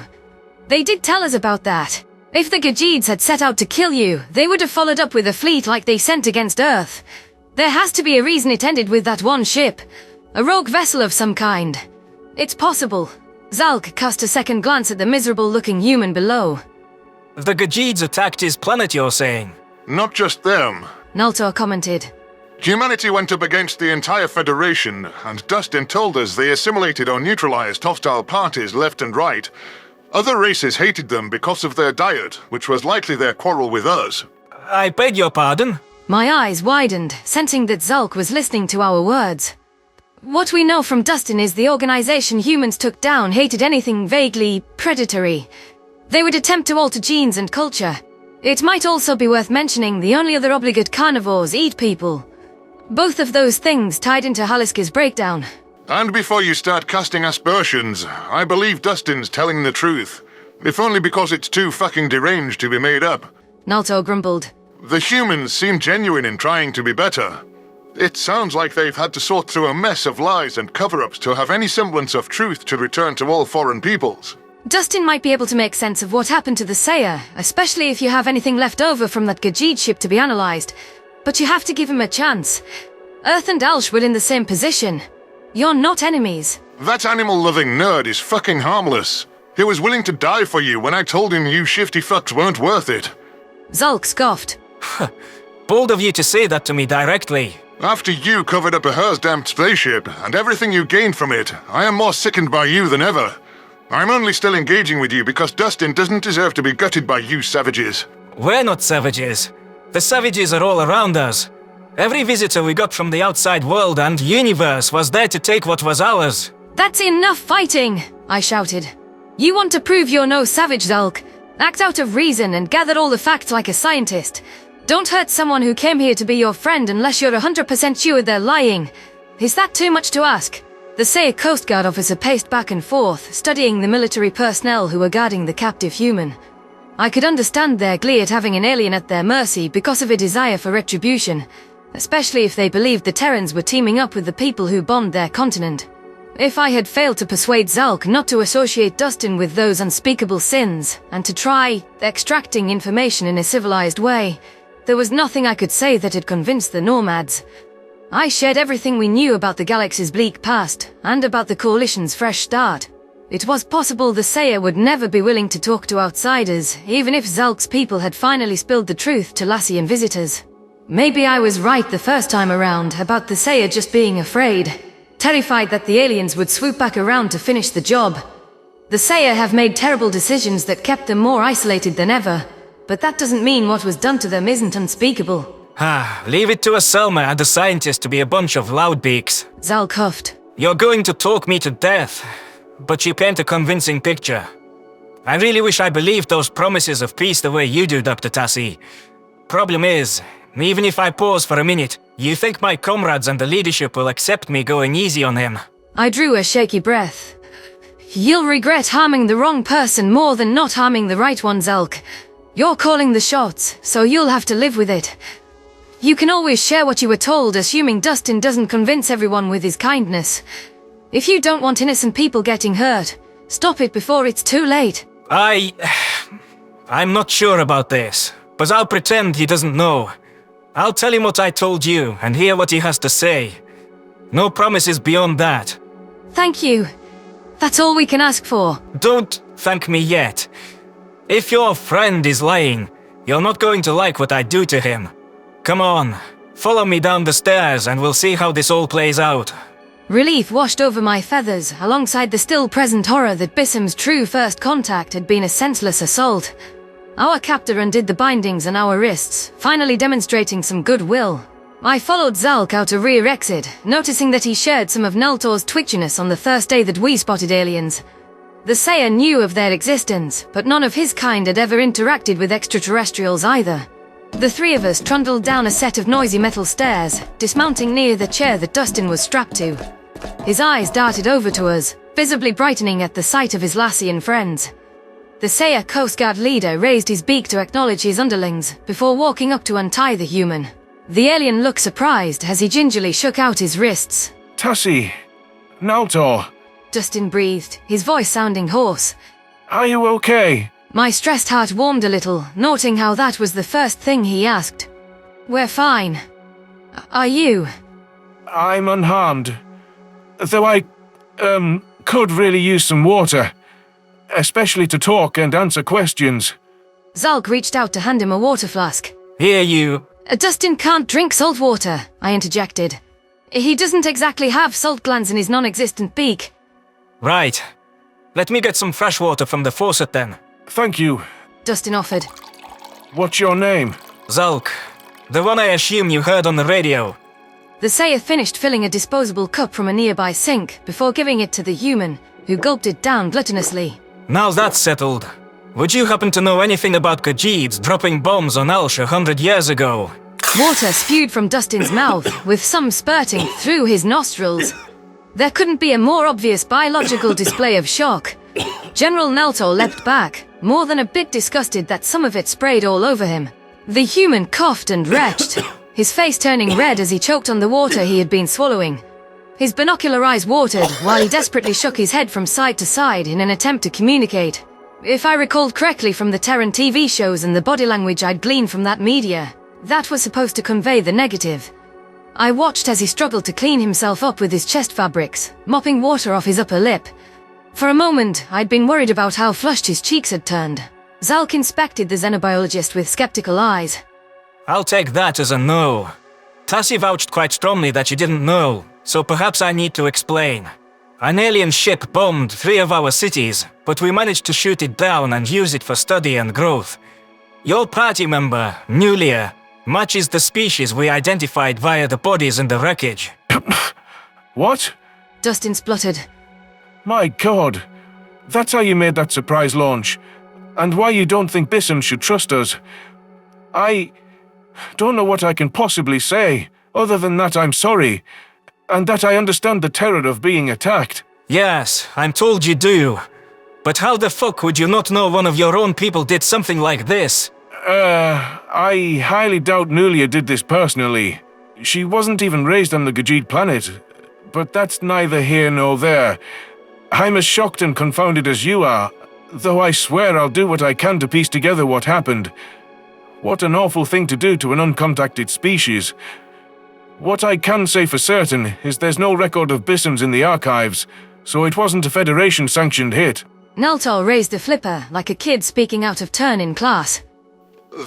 They did tell us about that. If the Khajiits had set out to kill you, they would have followed up with a fleet like they sent against Earth. There has to be a reason it ended with that one ship. A rogue vessel of some kind. It's possible. Zalk cast a second glance at the miserable-looking human below. The Khajiits attacked his planet, you're saying? Not just them. Naltor commented. Humanity went up against the entire Federation, and Dustin told us they assimilated or neutralized hostile parties left and right. Other races hated them because of their diet, which was likely their quarrel with us. I beg your pardon? My eyes widened, sensing that Zalk was listening to our words. What we know from Dustin is the organization humans took down hated anything vaguely predatory. They would attempt to alter genes and culture. It might also be worth mentioning the only other obligate carnivores eat people. Both of those things tied into Haliska's breakdown. And before you start casting aspersions, I believe Dustin's telling the truth. If only because it's too fucking deranged to be made up. Naltor grumbled. The humans seem genuine in trying to be better. It sounds like they've had to sort through a mess of lies and cover-ups to have any semblance of truth to return to all foreign peoples. Dustin might be able to make sense of what happened to the Sayer, especially if you have anything left over from that Gajid ship to be analysed. But you have to give him a chance. Earth and Alsh were in the same position. You're not enemies. That animal-loving nerd is fucking harmless. He was willing to die for you when I told him you shifty fucks weren't worth it. Zulk scoffed. Bold of you to say that to me directly. After you covered up a Hear's-damped spaceship, and everything you gained from it, I am more sickened by you than ever. I'm only still engaging with you because Dustin doesn't deserve to be gutted by you savages. We're not savages. The savages are all around us. Every visitor we got from the outside world and universe was there to take what was ours. That's enough fighting, I shouted. You want to prove you're no savage, Zulk? Act out of reason and gather all the facts like a scientist. Don't hurt someone who came here to be your friend unless you're 100% sure they're lying. Is that too much to ask? The Sayer Coast Guard officer paced back and forth, studying the military personnel who were guarding the captive human. I could understand their glee at having an alien at their mercy because of a desire for retribution, especially if they believed the Terrans were teaming up with the people who bombed their continent. If I had failed to persuade Zulk not to associate Dustin with those unspeakable sins, and to try extracting information in a civilized way, there was nothing I could say that had convinced the Nomads. I shared everything we knew about the galaxy's bleak past, and about the Coalition's fresh start. It was possible the Sayer would never be willing to talk to outsiders, even if Zulk's people had finally spilled the truth to Lassian visitors. Maybe I was right the first time around about the Sayer just being afraid, terrified that the aliens would swoop back around to finish the job. The Sayer have made terrible decisions that kept them more isolated than ever, but that doesn't mean what was done to them isn't unspeakable. Leave it to a Selma and a scientist to be a bunch of loudbeaks. Zulk huffed. You're going to talk me to death, but you paint a convincing picture. I really wish I believed those promises of peace the way you do, Dr. Tassi. Problem is, even if I pause for a minute, you think my comrades and the leadership will accept me going easy on him? I drew a shaky breath. You'll regret harming the wrong person more than not harming the right one, Zulk. You're calling the shots, so you'll have to live with it. You can always share what you were told, assuming Dustin doesn't convince everyone with his kindness. If you don't want innocent people getting hurt, stop it before it's too late. I'm not sure about this, but I'll pretend he doesn't know. I'll tell him what I told you and hear what he has to say. No promises beyond that. Thank you. That's all we can ask for. Don't thank me yet. If your friend is lying, you're not going to like what I do to him. Come on, follow me down the stairs and we'll see how this all plays out. Relief washed over my feathers, alongside the still-present horror that Bissem's true first contact had been a senseless assault. Our captor undid the bindings on our wrists, finally demonstrating some goodwill. I followed Zulk out a rear exit, noticing that he shared some of Neltor's twitchiness on the first day that we spotted aliens. The Sayer knew of their existence, but none of his kind had ever interacted with extraterrestrials either. The three of us trundled down a set of noisy metal stairs, dismounting near the chair that Dustin was strapped to. His eyes darted over to us, visibly brightening at the sight of his Lassian friends. The Sayer Coast Guard leader raised his beak to acknowledge his underlings, before walking up to untie the human. The alien looked surprised as he gingerly shook out his wrists. Tassi, Naltor. Dustin breathed, his voice sounding hoarse. Are you okay? My stressed heart warmed a little, noting how that was the first thing he asked. We're fine. Are you? I'm unharmed. Though I, could really use some water. Especially to talk and answer questions. Zulk reached out to hand him a water flask. Here you... Dustin can't drink salt water, I interjected. He doesn't exactly have salt glands in his non-existent beak. Right. Let me get some fresh water from the faucet then. Thank you. Dustin offered. What's your name? Zulk. The one I assume you heard on the radio. The Sayer finished filling a disposable cup from a nearby sink before giving it to the human, who gulped it down gluttonously. Now that's settled. Would you happen to know anything about Gajids dropping bombs on Alsh 100 years ago? Water spewed from Dustin's mouth, with some spurting through his nostrils. There couldn't be a more obvious biological display of shock. General Neltor leapt back, more than a bit disgusted that some of it sprayed all over him. The human coughed and retched, his face turning red as he choked on the water he had been swallowing. His binocular eyes watered while he desperately shook his head from side to side in an attempt to communicate. If I recalled correctly from the Terran TV shows and the body language I'd gleaned from that media, that was supposed to convey the negative. I watched as he struggled to clean himself up with his chest fabrics, mopping water off his upper lip. For a moment, I'd been worried about how flushed his cheeks had turned. Zalk inspected the xenobiologist with skeptical eyes. I'll take that as a no. Tassi vouched quite strongly that she didn't know, so perhaps I need to explain. An alien ship bombed 3 of our cities, but we managed to shoot it down and use it for study and growth. Your party member, Nulia, matches the species we identified via the bodies in the wreckage. What? Dustin spluttered. My god. That's how you made that surprise launch. And why you don't think Bissem should trust us. I don't know what I can possibly say, other than that I'm sorry. And that I understand the terror of being attacked. Yes, I'm told you do. But how the fuck would you not know one of your own people did something like this? I highly doubt Nulia did this personally. She wasn't even raised on the Gajid planet. But that's neither here nor there. I'm as shocked and confounded as you are, though I swear I'll do what I can to piece together what happened. What an awful thing to do to an uncontacted species. What I can say for certain is there's no record of Bissems in the archives, so it wasn't a Federation-sanctioned hit. Naltor raised a flipper, like a kid speaking out of turn in class.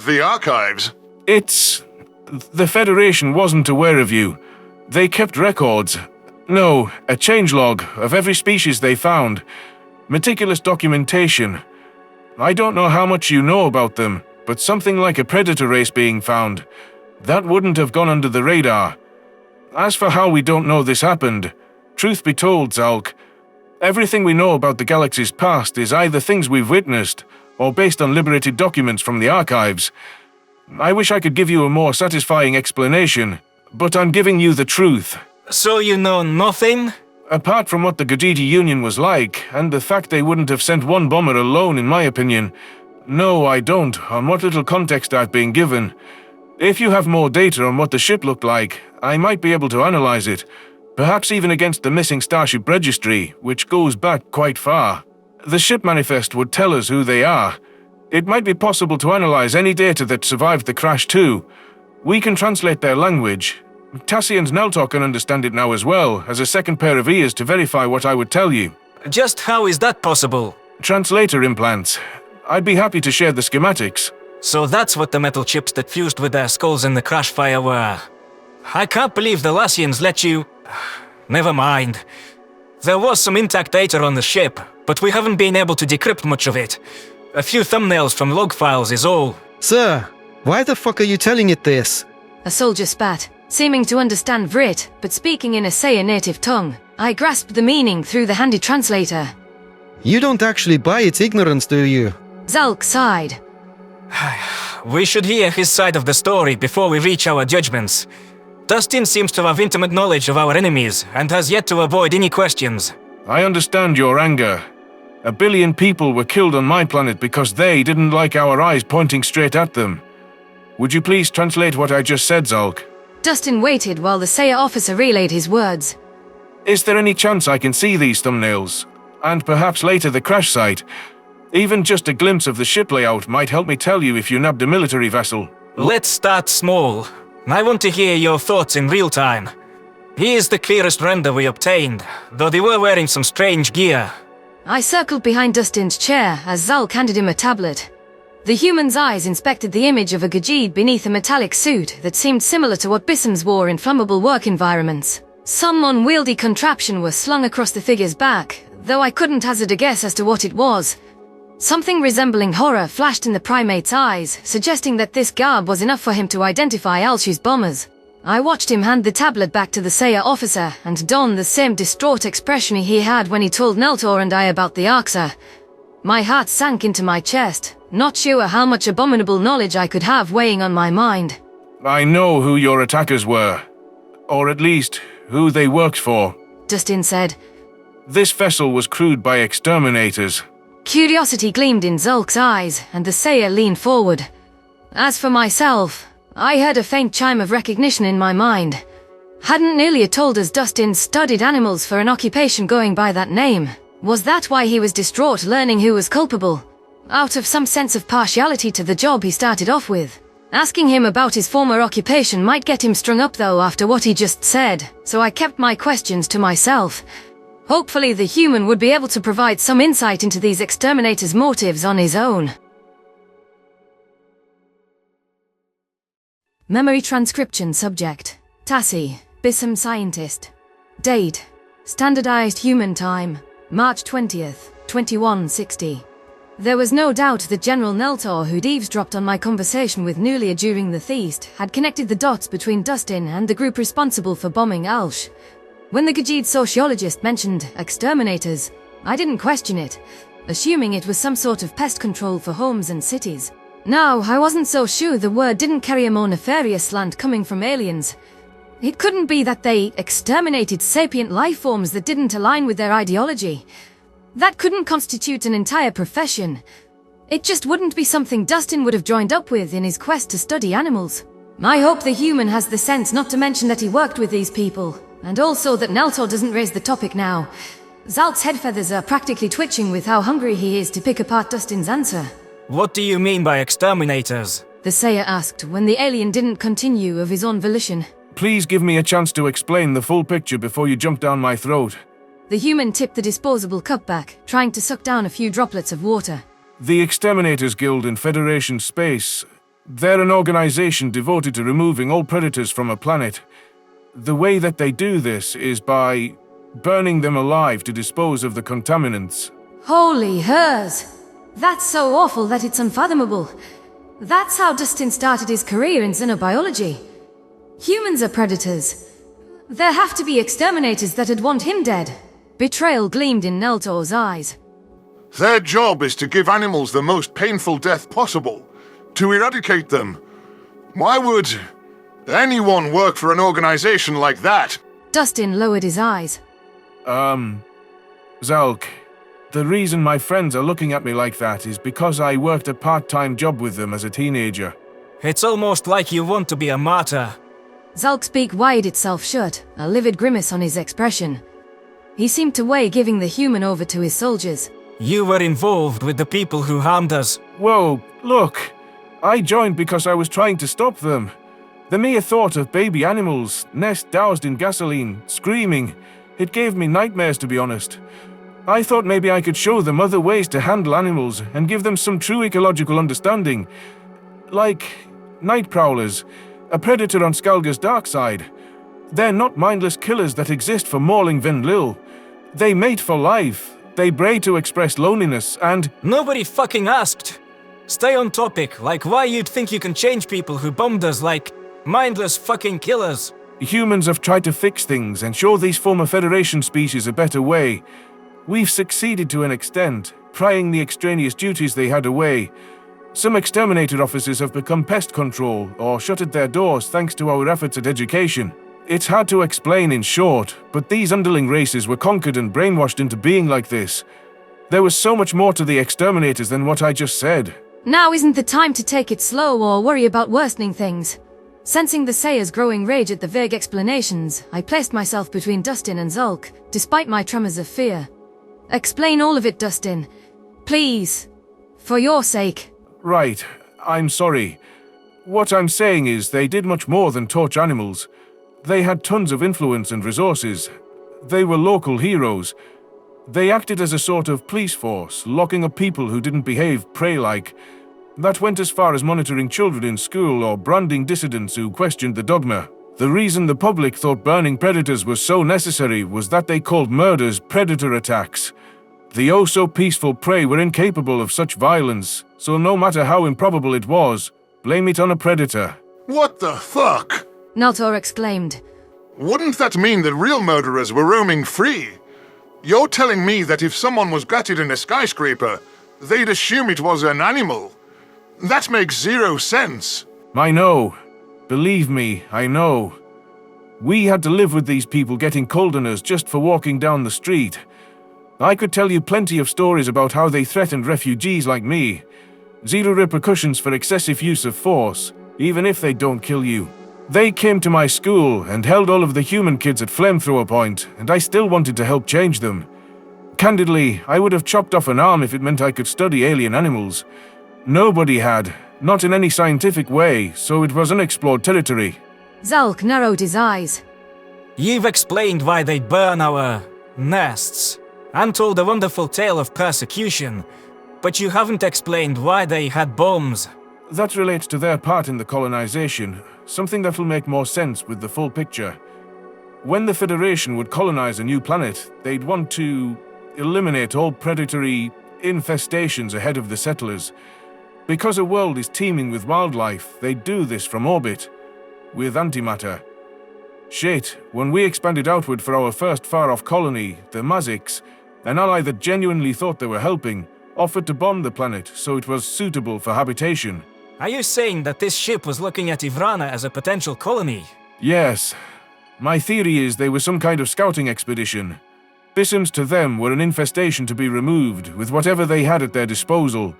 The archives? The Federation wasn't aware of you. They kept records. No, a changelog of every species they found. Meticulous documentation. I don't know how much you know about them, but something like a predator race being found. That wouldn't have gone under the radar. As for how we don't know this happened, truth be told, Zalk, everything we know about the galaxy's past is either things we've witnessed, or based on liberated documents from the archives. I wish I could give you a more satisfying explanation, but I'm giving you the truth. So you know nothing? Apart from what the Gajiti Union was like, and the fact they wouldn't have sent one bomber alone, in my opinion. No, I don't, on what little context I've been given. If you have more data on what the ship looked like, I might be able to analyze it. Perhaps even against the missing Starship Registry, which goes back quite far. The ship manifest would tell us who they are. It might be possible to analyze any data that survived the crash too. We can translate their language. Tassi and Naltor can understand it now as well, as a second pair of ears to verify what I would tell you. Just how is that possible? Translator implants. I'd be happy to share the schematics. So that's what the metal chips that fused with their skulls in the crash fire were. I can't believe the Lassians let you... Never mind. There was some intact data on the ship, but we haven't been able to decrypt much of it. A few thumbnails from log files is all. Sir, why the fuck are you telling it this? A soldier spat, seeming to understand Vrit, but speaking in a Saya native tongue. I grasped the meaning through the handy translator. You don't actually buy its ignorance, do you? Zalk sighed. We should hear his side of the story before we reach our judgments. Dustin seems to have intimate knowledge of our enemies, and has yet to avoid any questions. I understand your anger. 1 billion people were killed on my planet because they didn't like our eyes pointing straight at them. Would you please translate what I just said, Zalk? Dustin waited while the Saya officer relayed his words. Is there any chance I can see these thumbnails? And perhaps later the crash site? Even just a glimpse of the ship layout might help me tell you if you nabbed a military vessel. Let's start small. I want to hear your thoughts in real time. Here's the clearest render we obtained, though they were wearing some strange gear. I circled behind Dustin's chair as Zalk handed him a tablet. The human's eyes inspected the image of a Gajid beneath a metallic suit that seemed similar to what Bissems wore in flammable work environments. Some unwieldy contraption was slung across the figure's back, though I couldn't hazard a guess as to what it was. Something resembling horror flashed in the primate's eyes, suggesting that this garb was enough for him to identify Alshu's bombers. I watched him hand the tablet back to the Saya officer and don the same distraught expression he had when he told Naltor and I about the Arxur. My heart sank into my chest, not sure how much abominable knowledge I could have weighing on my mind. I know who your attackers were. Or at least, who they worked for. Dustin said. This vessel was crewed by exterminators. Curiosity gleamed in Zalk's eyes, and the Saya leaned forward. As for myself, I heard a faint chime of recognition in my mind. Hadn't Nulia told us Dustin studied animals for an occupation going by that name? Was that why he was distraught learning who was culpable? Out of some sense of partiality to the job he started off with. Asking him about his former occupation might get him strung up though after what he just said, so I kept my questions to myself. Hopefully the human would be able to provide some insight into these exterminators' motives on his own. Memory transcription subject. Tassi, Bissem scientist. Date. Standardized human time. March 20th, 2160. There was no doubt that General Neltor, who'd eavesdropped on my conversation with Nulia during the feast, had connected the dots between Dustin and the group responsible for bombing Alsh. When the Gajid sociologist mentioned exterminators, I didn't question it, assuming it was some sort of pest control for homes and cities. No, I wasn't so sure the word didn't carry a more nefarious slant coming from aliens. It couldn't be that they exterminated sapient life forms that didn't align with their ideology. That couldn't constitute an entire profession. It just wouldn't be something Dustin would have joined up with in his quest to study animals. I hope the human has the sense not to mention that he worked with these people, and also that Neltor doesn't raise the topic now. Zalk's head feathers are practically twitching with how hungry he is to pick apart Dustin's answer. What do you mean by exterminators? The Sayer asked when the alien didn't continue of his own volition. Please give me a chance to explain the full picture before you jump down my throat. The human tipped the disposable cup back, trying to suck down a few droplets of water. The Exterminators Guild in Federation Space. They're an organization devoted to removing all predators from a planet. The way that they do this is by burning them alive to dispose of the contaminants. Holy hers! That's so awful that it's unfathomable. That's how Dustin started his career in xenobiology. Humans are predators. There have to be exterminators that'd want him dead. Betrayal gleamed in Neltor's eyes. Their job is to give animals the most painful death possible, to eradicate them. Why would anyone work for an organization like that? Dustin lowered his eyes. Zalk, the reason my friends are looking at me like that is because I worked a part-time job with them as a teenager. It's almost like you want to be a martyr. Zalk's beak wired itself shut, a livid grimace on his expression. He seemed to weigh giving the human over to his soldiers. You were involved with the people who harmed us. Whoa, look! I joined because I was trying to stop them. The mere thought of baby animals, nest doused in gasoline, screaming, it gave me nightmares, to be honest. I thought maybe I could show them other ways to handle animals and give them some true ecological understanding. Like night prowlers, a predator on Skalga's dark side. They're not mindless killers that exist for mauling Venlil. They mate for life. They bray to express loneliness and— Nobody fucking asked. Stay on topic, like why you'd think you can change people who bombed us like mindless fucking killers. Humans have tried to fix things and show these former Federation species a better way. We've succeeded to an extent, prying the extraneous duties they had away. Some exterminator officers have become pest control or shuttered their doors thanks to our efforts at education. It's hard to explain in short, but these underling races were conquered and brainwashed into being like this. There was so much more to the exterminators than what I just said. Now isn't the time to take it slow or worry about worsening things. Sensing the Sayer's growing rage at the vague explanations, I placed myself between Dustin and Zalk, despite my tremors of fear. Explain all of it, Dustin. Please. For your sake. Right. I'm sorry. What I'm saying is they did much more than torch animals. They had tons of influence and resources. They were local heroes. They acted as a sort of police force, locking up people who didn't behave prey-like. That went as far as monitoring children in school or branding dissidents who questioned the dogma. The reason the public thought burning predators was so necessary was that they called murders predator attacks. The oh-so-peaceful prey were incapable of such violence, so no matter how improbable it was, blame it on a predator. What the fuck? Neltor exclaimed. Wouldn't that mean that real murderers were roaming free? You're telling me that if someone was gutted in a skyscraper, they'd assume it was an animal? That makes zero sense. I know. Believe me, I know. We had to live with these people getting cold on us just for walking down the street. I could tell you plenty of stories about how they threatened refugees like me. Zero repercussions for excessive use of force, even if they don't kill you. They came to my school and held all of the human kids at flamethrower point, and I still wanted to help change them. Candidly, I would have chopped off an arm if it meant I could study alien animals. Nobody had, not in any scientific way, so it was unexplored territory. Zalk narrowed his eyes. You've explained why they burn our nests, and told a wonderful tale of persecution, but you haven't explained why they had bombs. That relates to their part in the colonization, something that will make more sense with the full picture. When the Federation would colonize a new planet, they'd want to eliminate all predatory infestations ahead of the settlers. Because a world is teeming with wildlife, they do this from orbit, with antimatter. Shit, when we expanded outward for our first far-off colony, the Maziks, an ally that genuinely thought they were helping, offered to bomb the planet so it was suitable for habitation. Are you saying that this ship was looking at Ivrana as a potential colony? Yes. My theory is they were some kind of scouting expedition. Bissems to them were an infestation to be removed with whatever they had at their disposal.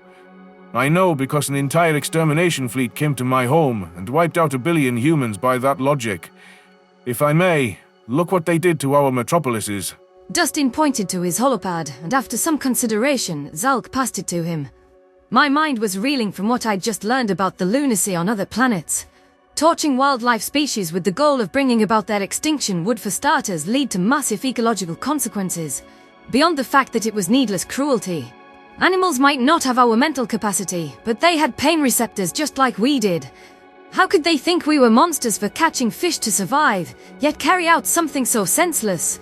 I know because an entire extermination fleet came to my home and wiped out 1 billion humans by that logic. If I may, look what they did to our metropolises. Dustin pointed to his holopad, and after some consideration, Zalk passed it to him. My mind was reeling from what I'd just learned about the lunacy on other planets. Torching wildlife species with the goal of bringing about their extinction would, for starters, lead to massive ecological consequences, beyond the fact that it was needless cruelty. Animals might not have our mental capacity, but they had pain receptors just like we did. How could they think we were monsters for catching fish to survive, yet carry out something so senseless?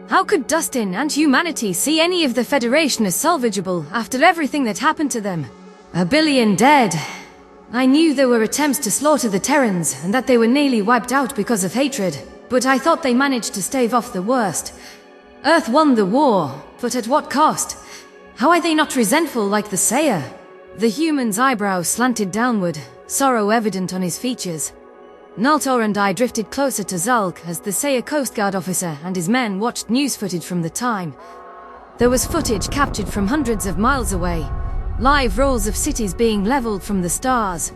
How could Dustin and humanity see any of the Federation as salvageable after everything that happened to them? 1 billion dead. I knew there were attempts to slaughter the Terrans and that they were nearly wiped out because of hatred, but I thought they managed to stave off the worst. Earth won the war, but at what cost? How are they not resentful like the Sayer? The human's eyebrows slanted downward, sorrow evident on his features. Naltor and I drifted closer to Zalk as the Sayer Coast Guard officer and his men watched news footage from the time. There was footage captured from hundreds of miles away, live rolls of cities being leveled from the stars.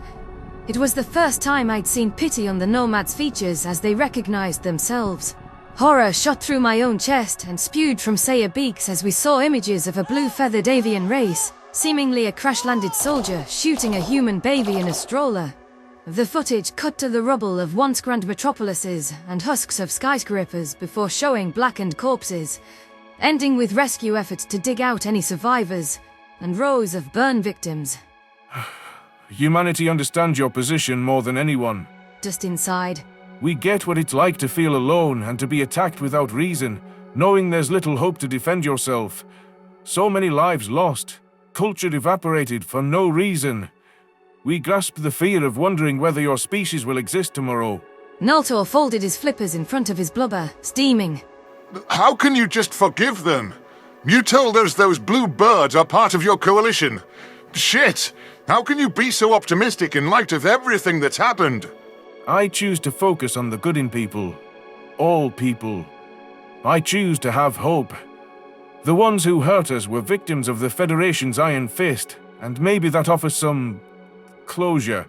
It was the first time I'd seen pity on the nomads' features as they recognized themselves. Horror shot through my own chest and spewed from Sayer beaks as we saw images of a blue-feathered avian race, seemingly a crash-landed soldier shooting a human baby in a stroller. The footage cut to the rubble of once grand metropolises and husks of skyscrapers before showing blackened corpses, ending with rescue efforts to dig out any survivors, and rows of burn victims. Humanity understands your position more than anyone. Dustin sighed. We get what it's like to feel alone and to be attacked without reason, knowing there's little hope to defend yourself. So many lives lost, culture evaporated for no reason. We grasp the fear of wondering whether your species will exist tomorrow. Naltor folded his flippers in front of his blubber, steaming. How can you just forgive them? You told us those blue birds are part of your coalition. Shit! How can you be so optimistic in light of everything that's happened? I choose to focus on the good in people. All people. I choose to have hope. The ones who hurt us were victims of the Federation's iron fist, and maybe that offers some closure.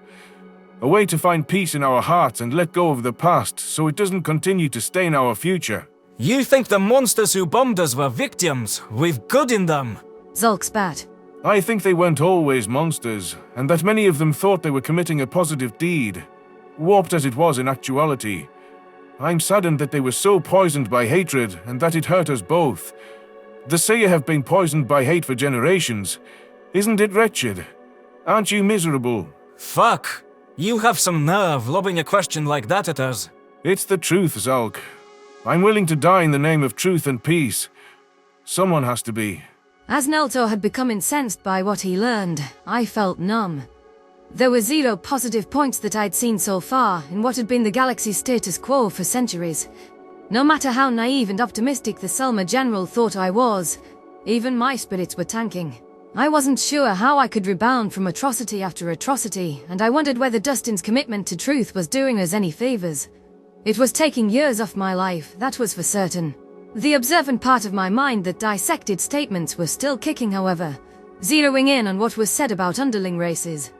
A way to find peace in our hearts and let go of the past so it doesn't continue to stain our future. You think the monsters who bombed us were victims, with good in them? Zalk spat. I think they weren't always monsters, and that many of them thought they were committing a positive deed, warped as it was in actuality. I'm saddened that they were so poisoned by hatred and that it hurt us both. The Sayer have been poisoned by hate for generations. Isn't it wretched? Aren't you miserable? Fuck. You have some nerve lobbing a question like that at us. It's the truth, Zalk. I'm willing to die in the name of truth and peace. Someone has to be. As Naltor had become incensed by what he learned, I felt numb. There were 0 positive points that I'd seen so far in what had been the galaxy's status quo for centuries. No matter how naive and optimistic the Selma General thought I was, even my spirits were tanking. I wasn't sure how I could rebound from atrocity after atrocity, and I wondered whether Dustin's commitment to truth was doing us any favors. It was taking years off my life, that was for certain. The observant part of my mind that dissected statements was still kicking, however, zeroing in on what was said about underling races.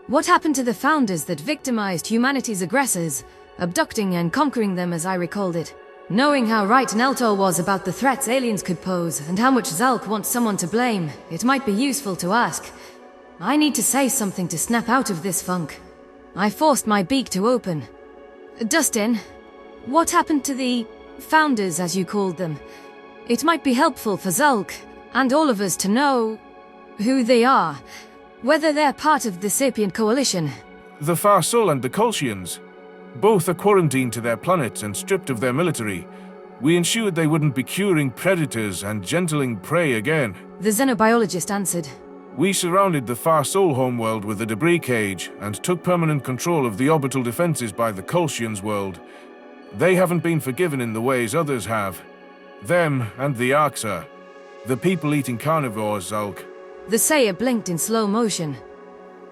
What happened to the founders that victimized humanity's aggressors, abducting and conquering them as I recalled it. Knowing how right Neltor was about the threats aliens could pose, and how much Zalk wants someone to blame, it might be useful to ask. I need to say something to snap out of this funk. I forced my beak to open. Dustin, what happened to the founders, as you called them? It might be helpful for Zalk, and all of us, to know who they are, whether they're part of the Sapient Coalition. The Farsol and the Colchians. Both are quarantined to their planets and stripped of their military. We ensured they wouldn't be curing predators and gentling prey again. The xenobiologist answered. We surrounded the Farsol homeworld with a debris cage and took permanent control of the orbital defenses by the Colchians world. They haven't been forgiven in the ways others have. Them and the Arxur. The people-eating carnivores, Zalk. The Sayer blinked in slow motion.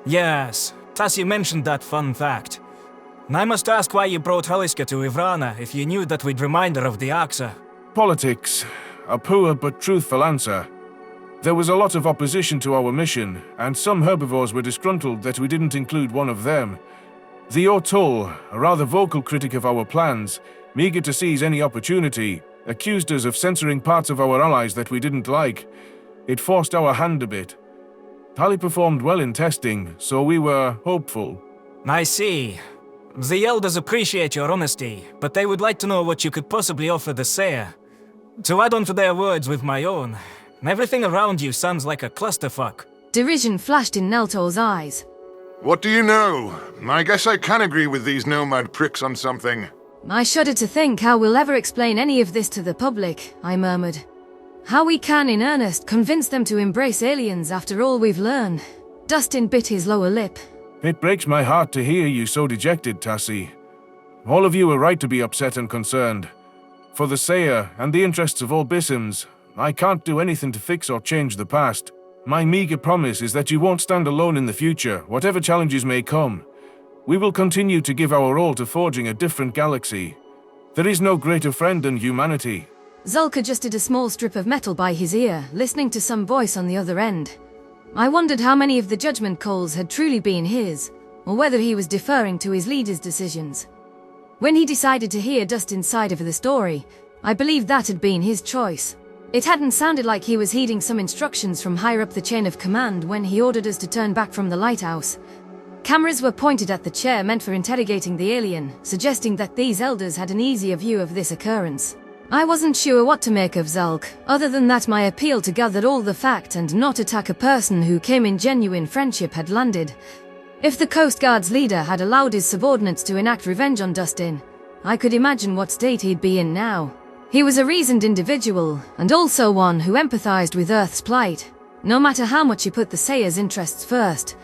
Yes, Tassi mentioned that fun fact. And I must ask why you brought Haliska to Ivrana if you knew that we'd remind her of the Arxur. Politics. A poor but truthful answer. There was a lot of opposition to our mission, and some herbivores were disgruntled that we didn't include one of them. The Ortul, a rather vocal critic of our plans, eager to seize any opportunity, accused us of censoring parts of our allies that we didn't like. It forced our hand a bit. Hali performed well in testing, so we were hopeful. I see. The Elders appreciate your honesty, but they would like to know what you could possibly offer the Sayer. To add on to their words with my own, everything around you sounds like a clusterfuck. Derision flashed in Neltor's eyes. What do you know? I guess I can agree with these nomad pricks on something. I shudder to think how we'll ever explain any of this to the public, I murmured. How we can, in earnest, convince them to embrace aliens after all we've learned. Dustin bit his lower lip. It breaks my heart to hear you so dejected, Tassi. All of you are right to be upset and concerned. For the Sayer and the interests of all Bissems, I can't do anything to fix or change the past. My meager promise is that you won't stand alone in the future, whatever challenges may come. We will continue to give our all to forging a different galaxy. There is no greater friend than humanity. Zalk adjusted a small strip of metal by his ear, listening to some voice on the other end. I wondered how many of the judgment calls had truly been his, or whether he was deferring to his leader's decisions. When he decided to hear Dustin's side of the story, I believed that had been his choice. It hadn't sounded like he was heeding some instructions from higher up the chain of command when he ordered us to turn back from the lighthouse. Cameras were pointed at the chair meant for interrogating the alien, suggesting that these elders had an easier view of this occurrence. I wasn't sure what to make of Zalk, other than that my appeal to gather all the fact and not attack a person who came in genuine friendship had landed. If the Coast Guard's leader had allowed his subordinates to enact revenge on Dustin, I could imagine what state he'd be in now. He was a reasoned individual, and also one who empathized with Earth's plight, no matter how much he put the Sayer's interests first.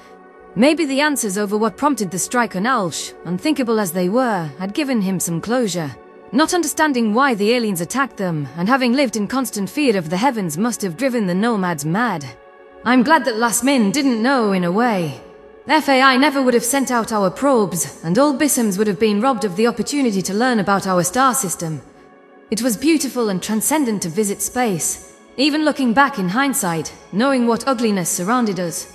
Maybe the answers over what prompted the strike on Alsh, unthinkable as they were, had given him some closure. Not understanding why the aliens attacked them, and having lived in constant fear of the heavens must have driven the nomads mad. I'm glad that Last Min didn't know, in a way. FAI never would have sent out our probes, and all Bissems would have been robbed of the opportunity to learn about our star system. It was beautiful and transcendent to visit space, even looking back in hindsight, knowing what ugliness surrounded us.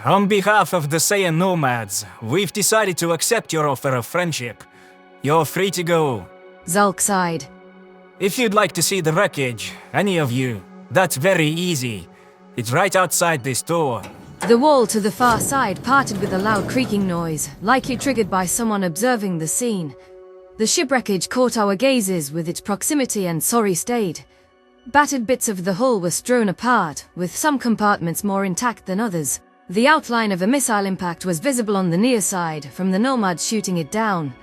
On behalf of the Sayer nomads, we've decided to accept your offer of friendship. You're free to go. Zalk sighed. If you'd like to see the wreckage, any of you, that's very easy. It's right outside this door. The wall to the far side parted with a loud creaking noise, likely triggered by someone observing the scene. The shipwreckage caught our gazes with its proximity and sorry state. Battered bits of the hull were strewn apart, with some compartments more intact than others. The outline of a missile impact was visible on the near side, from the nomads shooting it down.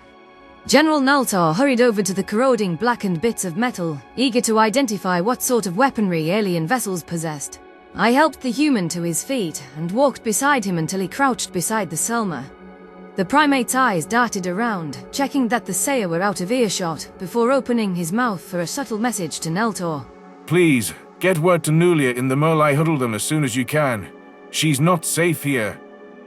General Naltar hurried over to the corroding blackened bits of metal, eager to identify what sort of weaponry alien vessels possessed. I helped the human to his feet, and walked beside him until he crouched beside the Selma. The primate's eyes darted around, checking that the Sayer were out of earshot, before opening his mouth for a subtle message to Neltor. Please, get word to Nulia in the Merlai Huddledom as soon as you can. She's not safe here.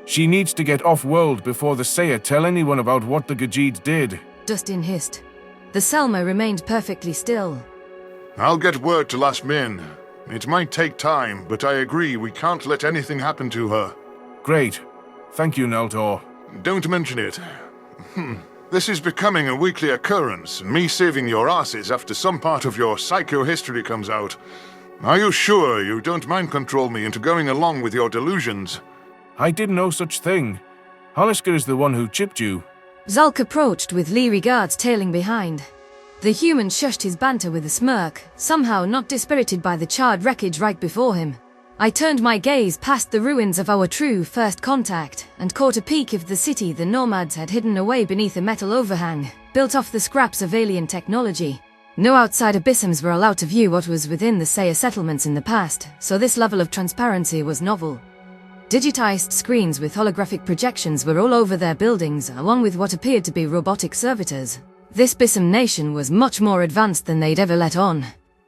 She needs to get off-world before the Sayer tell anyone about what the Gajeeds did. Dustin hissed. The Selma remained perfectly still. I'll get word to Last Min. It might take time, but I agree we can't let anything happen to her. Great. Thank you, Neltor. Don't mention it. This is becoming a weekly occurrence, me saving your asses after some part of your psycho-history comes out. Are you sure you don't mind-control me into going along with your delusions? I did no such thing. Hollisker is the one who chipped you. Zalk approached with leery guards tailing behind. The human shushed his banter with a smirk, somehow not dispirited by the charred wreckage right before him. I turned my gaze past the ruins of our true first contact, and caught a peek of the city the nomads had hidden away beneath a metal overhang, built off the scraps of alien technology. No outsider Bissems were allowed to view what was within the Saya settlements in the past, so this level of transparency was novel. Digitized screens with holographic projections were all over their buildings, along with what appeared to be robotic servitors. This Bissem nation was much more advanced than they'd ever let on.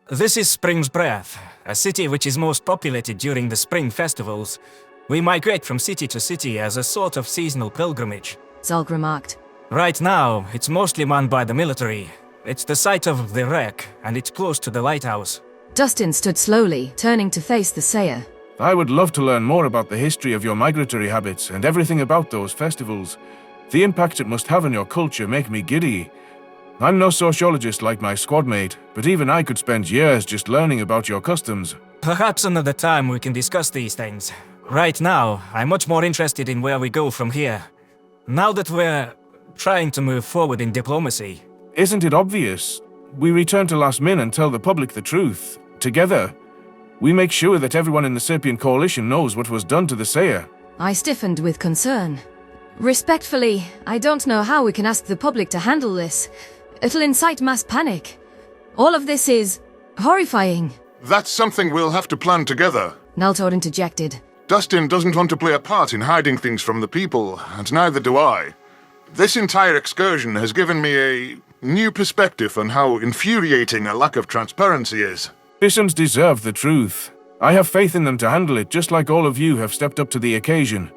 This is Spring's Breath, a city which is most populated during the spring festivals. We migrate from city to city as a sort of seasonal pilgrimage. Zalk remarked. Right now, it's mostly manned by the military. It's the site of the wreck, and it's close to the lighthouse. Dustin stood slowly, turning to face the Saya. I would love to learn more about the history of your migratory habits and everything about those festivals. The impact it must have on your culture make me giddy. I'm no sociologist like my squad mate, but even I could spend years just learning about your customs. Perhaps another time we can discuss these things. Right now, I'm much more interested in where we go from here. Now that we're trying to move forward in diplomacy. Isn't it obvious? We return to Last Min and tell the public the truth. Together. We make sure that everyone in the Sapient Coalition knows what was done to the Saya. I stiffened with concern. Respectfully, I don't know how we can ask the public to handle this. It'll incite mass panic. All of this is horrifying. That's something we'll have to plan together. Naltor interjected. Dustin doesn't want to play a part in hiding things from the people, and neither do I. This entire excursion has given me a new perspective on how infuriating a lack of transparency is. Bissems deserve the truth. I have faith in them to handle it, just like all of you have stepped up to the occasion.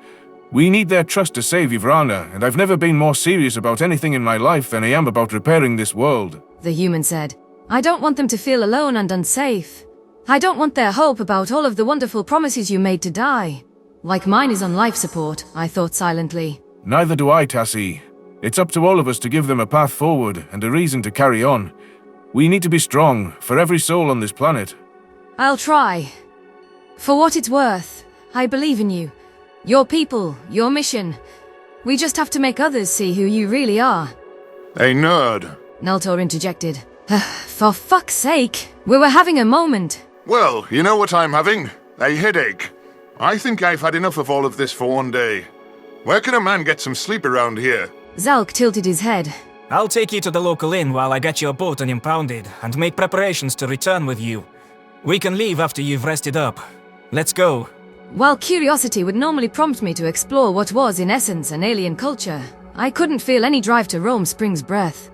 We need their trust to save Ivrana, and I've never been more serious about anything in my life than I am about repairing this world. The human said. I don't want them to feel alone and unsafe. I don't want their hope about all of the wonderful promises you made to die. Like mine is on life support, I thought silently. Neither do I, Tassi. It's up to all of us to give them a path forward and a reason to carry on. We need to be strong, for every soul on this planet. I'll try. For what it's worth, I believe in you. Your people, your mission. We just have to make others see who you really are. A nerd. Naltor interjected. For fuck's sake, we were having a moment. Well, you know what I'm having? A headache. I think I've had enough of all of this for one day. Where can a man get some sleep around here? Zalk tilted his head. I'll take you to the local inn while I get your boat unimpounded and make preparations to return with you. We can leave after you've rested up. Let's go. While curiosity would normally prompt me to explore what was in essence an alien culture, I couldn't feel any drive to roam Spring's Breath.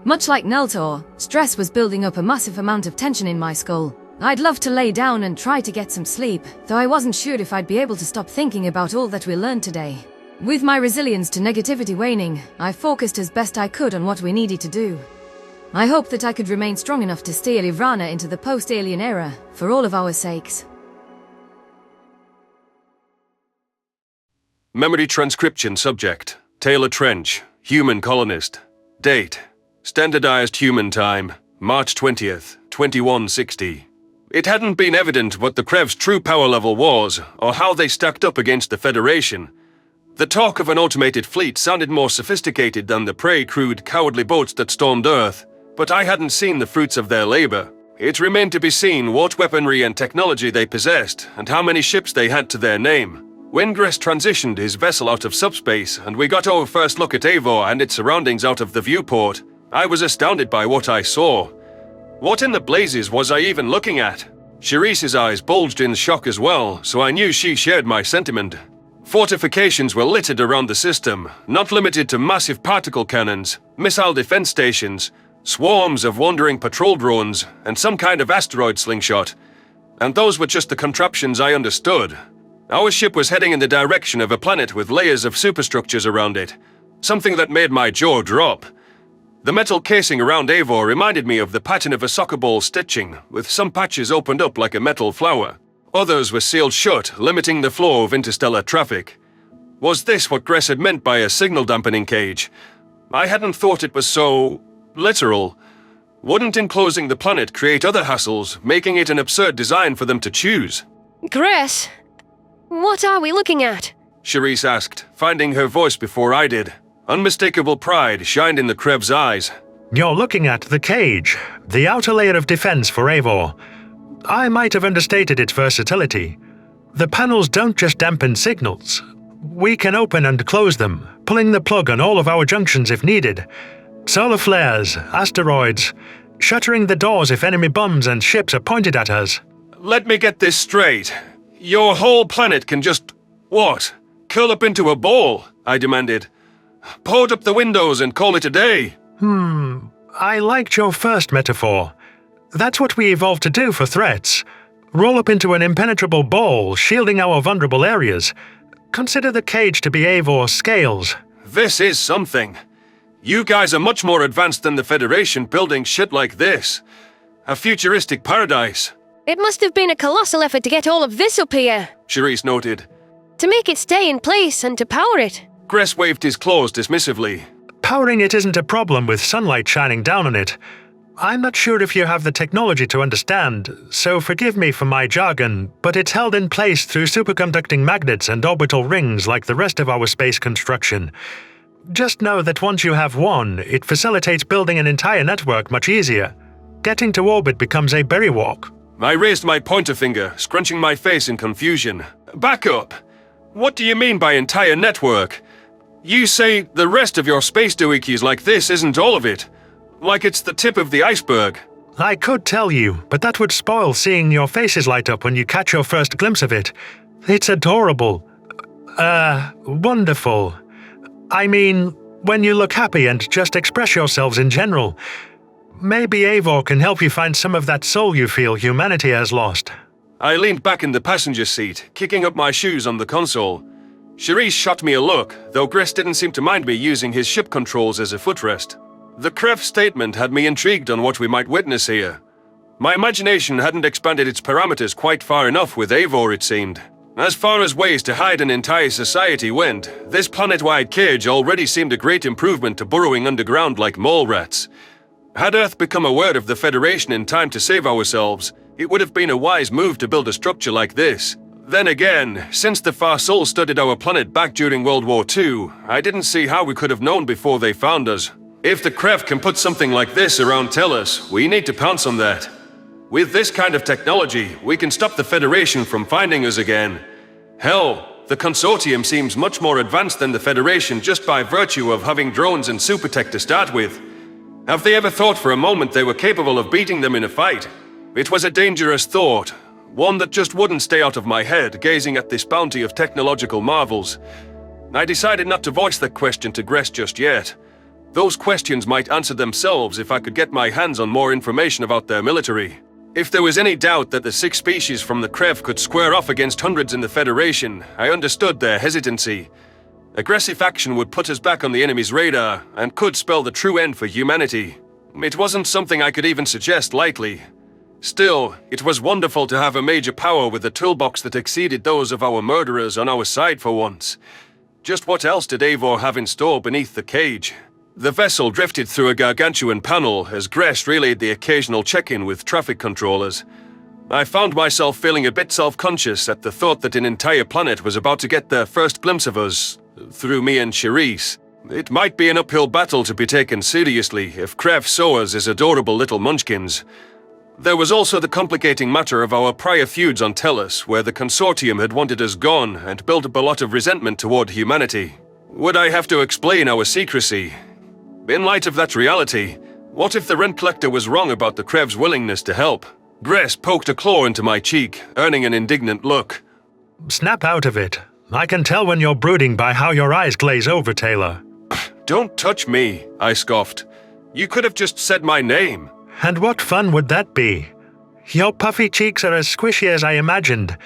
Much like Naltor, stress was building up a massive amount of tension in my skull. I'd love to lay down and try to get some sleep, though I wasn't sure if I'd be able to stop thinking about all that we learned today. With my resilience to negativity waning, I focused as best I could on what we needed to do. I hoped that I could remain strong enough to steer Ivrana into the post-alien era, for all of our sakes. Memory transcription subject. Taylor Trench, human colonist. Date. Standardized human time, March 20th, 2160. It hadn't been evident what the Krev's true power level was, or how they stacked up against the Federation. The talk of an automated fleet sounded more sophisticated than the prey-crewed, cowardly boats that stormed Earth, but I hadn't seen the fruits of their labor. It remained to be seen what weaponry and technology they possessed, and how many ships they had to their name. When Gress transitioned his vessel out of subspace, and we got our first look at Eivor and its surroundings out of the viewport, I was astounded by what I saw. What in the blazes was I even looking at? Sharice's eyes bulged in shock as well, so I knew she shared my sentiment. Fortifications were littered around the system, not limited to massive particle cannons, missile defense stations, swarms of wandering patrol drones, and some kind of asteroid slingshot. And those were just the contraptions I understood. Our ship was heading in the direction of a planet with layers of superstructures around it, something that made my jaw drop. The metal casing around Eivor reminded me of the pattern of a soccer ball stitching, with some patches opened up like a metal flower. Others were sealed shut, limiting the flow of interstellar traffic. Was this what Gress had meant by a signal dampening cage? I hadn't thought it was so literal. Wouldn't enclosing the planet create other hassles, making it an absurd design for them to choose? Gress, what are we looking at? Charisse asked, finding her voice before I did. Unmistakable pride shined in the Krev's eyes. You're looking at the cage, the outer layer of defense for Eivor. I might have understated its versatility. The panels don't just dampen signals. We can open and close them, pulling the plug on all of our junctions if needed. Solar flares, asteroids, shuttering the doors if enemy bombs and ships are pointed at us. Let me get this straight. Your whole planet can just, what? Curl up into a ball, I demanded. Board up the windows and call it a day. I liked your first metaphor. That's what we evolved to do for threats. Roll up into an impenetrable ball, shielding our vulnerable areas. Consider the cage to be Eivor's scales. This is something. You guys are much more advanced than the Federation building shit like this. A futuristic paradise. It must have been a colossal effort to get all of this up here. Charisse noted. To make it stay in place and to power it. Gress waved his claws dismissively. Powering it isn't a problem with sunlight shining down on it. I'm not sure if you have the technology to understand, so forgive me for my jargon, but it's held in place through superconducting magnets and orbital rings like the rest of our space construction. Just know that once you have one, it facilitates building an entire network much easier. Getting to orbit becomes a berry walk. I raised my pointer finger, scrunching my face in confusion. Back up! What do you mean by entire network? You say the rest of your space doohickeys like this isn't all of it? Like it's the tip of the iceberg? I could tell you, but that would spoil seeing your faces light up when you catch your first glimpse of it. It's adorable. Wonderful. I mean, when you look happy and just express yourselves in general. Maybe Eivor can help you find some of that soul you feel humanity has lost. I leaned back in the passenger seat, kicking up my shoes on the console. Charisse shot me a look, though Gress didn't seem to mind me using his ship controls as a footrest. The Krev statement had me intrigued on what we might witness here. My imagination hadn't expanded its parameters quite far enough with Eivor, it seemed. As far as ways to hide an entire society went, this planet-wide cage already seemed a great improvement to burrowing underground like mole rats. Had Earth become aware of the Federation in time to save ourselves, it would have been a wise move to build a structure like this. Then again, since the Far Sol studied our planet back during World War II, I didn't see how we could have known before they found us. If the Krev can put something like this around Tellus, we need to pounce on that. With this kind of technology, we can stop the Federation from finding us again. Hell, the Consortium seems much more advanced than the Federation just by virtue of having drones and supertech to start with. Have they ever thought for a moment they were capable of beating them in a fight? It was a dangerous thought, one that just wouldn't stay out of my head, gazing at this bounty of technological marvels. I decided not to voice that question to Gress just yet. Those questions might answer themselves if I could get my hands on more information about their military. If there was any doubt that the 6 species from the Krev could square off against hundreds in the Federation, I understood their hesitancy. Aggressive action would put us back on the enemy's radar, and could spell the true end for humanity. It wasn't something I could even suggest lightly. Still, it was wonderful to have a major power with a toolbox that exceeded those of our murderers on our side for once. Just what else did Eivor have in store beneath the cage? The vessel drifted through a gargantuan panel as Gress relayed the occasional check-in with traffic controllers. I found myself feeling a bit self-conscious at the thought that an entire planet was about to get their first glimpse of us, through me and Charisse. It might be an uphill battle to be taken seriously if Krev saw us as adorable little munchkins. There was also the complicating matter of our prior feuds on Tellus, where the Consortium had wanted us gone and built up a lot of resentment toward humanity. Would I have to explain our secrecy? In light of that reality, what if the rent collector was wrong about the Krev's willingness to help? Gress poked a claw into my cheek, earning an indignant look. Snap out of it. I can tell when you're brooding by how your eyes glaze over, Taylor. Don't touch me, I scoffed. You could have just said my name. And what fun would that be? Your puffy cheeks are as squishy as I imagined.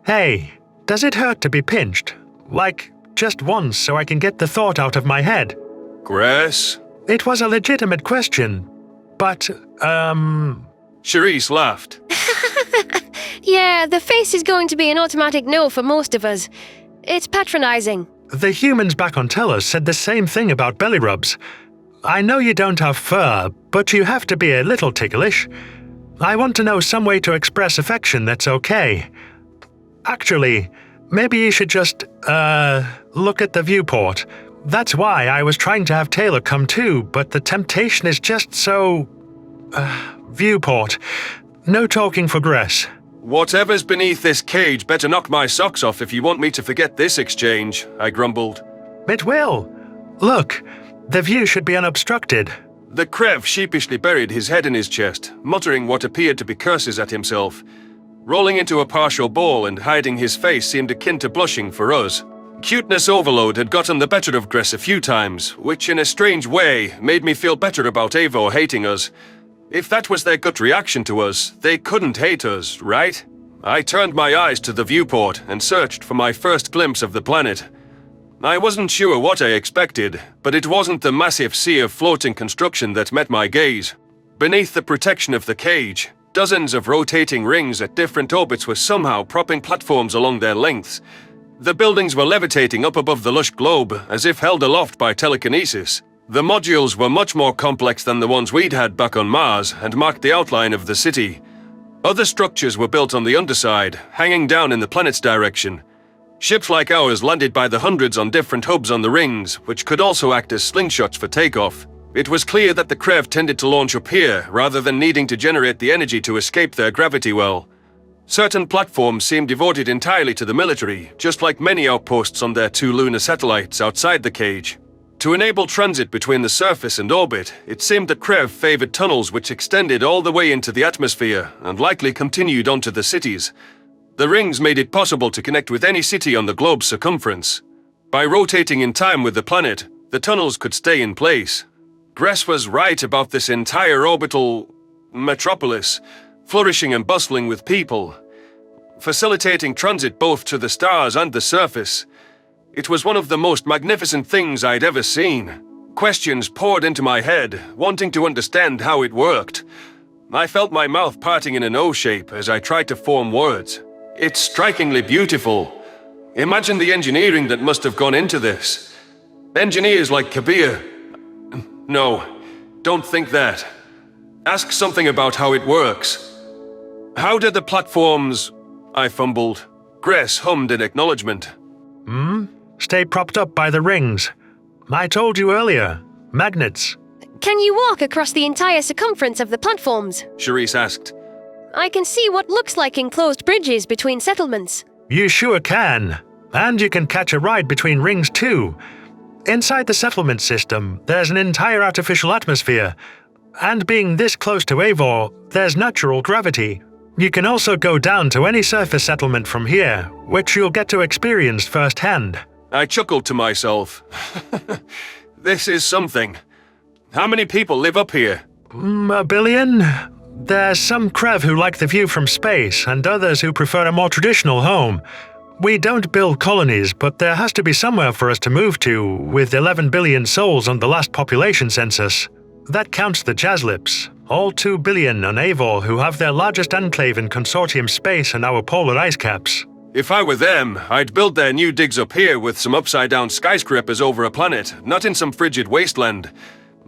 Hey, does it hurt to be pinched? Like, just once so I can get the thought out of my head? Gress? It was a legitimate question, but, Charisse laughed. Yeah, the face is going to be an automatic no for most of us. It's patronizing. The humans back on Tellus said the same thing about belly rubs. I know you don't have fur, but you have to be a little ticklish. I want to know some way to express affection that's okay. Actually, maybe you should just, look at the viewport. That's why I was trying to have Taylor come too, but the temptation is just so... viewport. No talking for Gress. Whatever's beneath this cage better knock my socks off if you want me to forget this exchange, I grumbled. It will. Look, the view should be unobstructed. The Krev sheepishly buried his head in his chest, muttering what appeared to be curses at himself. Rolling into a partial ball and hiding his face seemed akin to blushing for us. Cuteness overload had gotten the better of Gress a few times, which in a strange way made me feel better about Eivor hating us. If that was their gut reaction to us, they couldn't hate us, right? I turned my eyes to the viewport and searched for my first glimpse of the planet. I wasn't sure what I expected, but it wasn't the massive sea of floating construction that met my gaze. Beneath the protection of the cage, dozens of rotating rings at different orbits were somehow propping platforms along their lengths. The buildings were levitating up above the lush globe, as if held aloft by telekinesis. The modules were much more complex than the ones we'd had back on Mars and marked the outline of the city. Other structures were built on the underside, hanging down in the planet's direction. Ships like ours landed by the hundreds on different hubs on the rings, which could also act as slingshots for takeoff. It was clear that the Krev tended to launch up here, rather than needing to generate the energy to escape their gravity well. Certain platforms seemed devoted entirely to the military, just like many outposts on their 2 lunar satellites outside the cage. To enable transit between the surface and orbit, it seemed that Krev favored tunnels which extended all the way into the atmosphere and likely continued onto the cities. The rings made it possible to connect with any city on the globe's circumference. By rotating in time with the planet, the tunnels could stay in place. Gress was right about this entire orbital metropolis, flourishing and bustling with people, facilitating transit both to the stars and the surface. It was one of the most magnificent things I'd ever seen. Questions poured into my head, wanting to understand how it worked. I felt my mouth parting in an O shape as I tried to form words. It's strikingly beautiful. Imagine the engineering that must have gone into this. Engineers like Kabir. No, don't think that. Ask something about how it works. How did the platforms... I fumbled. Gress hummed in acknowledgement. Stay propped up by the rings. I told you earlier. Magnets. Can you walk across the entire circumference of the platforms? Charisse asked. I can see what looks like enclosed bridges between settlements. You sure can. And you can catch a ride between rings too. Inside the settlement system, there's an entire artificial atmosphere. And being this close to Eivor, there's natural gravity. You can also go down to any surface settlement from here, which you'll get to experience firsthand. I chuckled to myself. This is something. How many people live up here? 1 billion? There's some Krev who like the view from space, and others who prefer a more traditional home. We don't build colonies, but there has to be somewhere for us to move to, with 11 billion souls on the last population census. That counts the Jazlips, all 2 billion on Eivor who have their largest enclave in Consortium space and our polar ice caps. If I were them, I'd build their new digs up here with some upside-down skyscrapers over a planet, not in some frigid wasteland.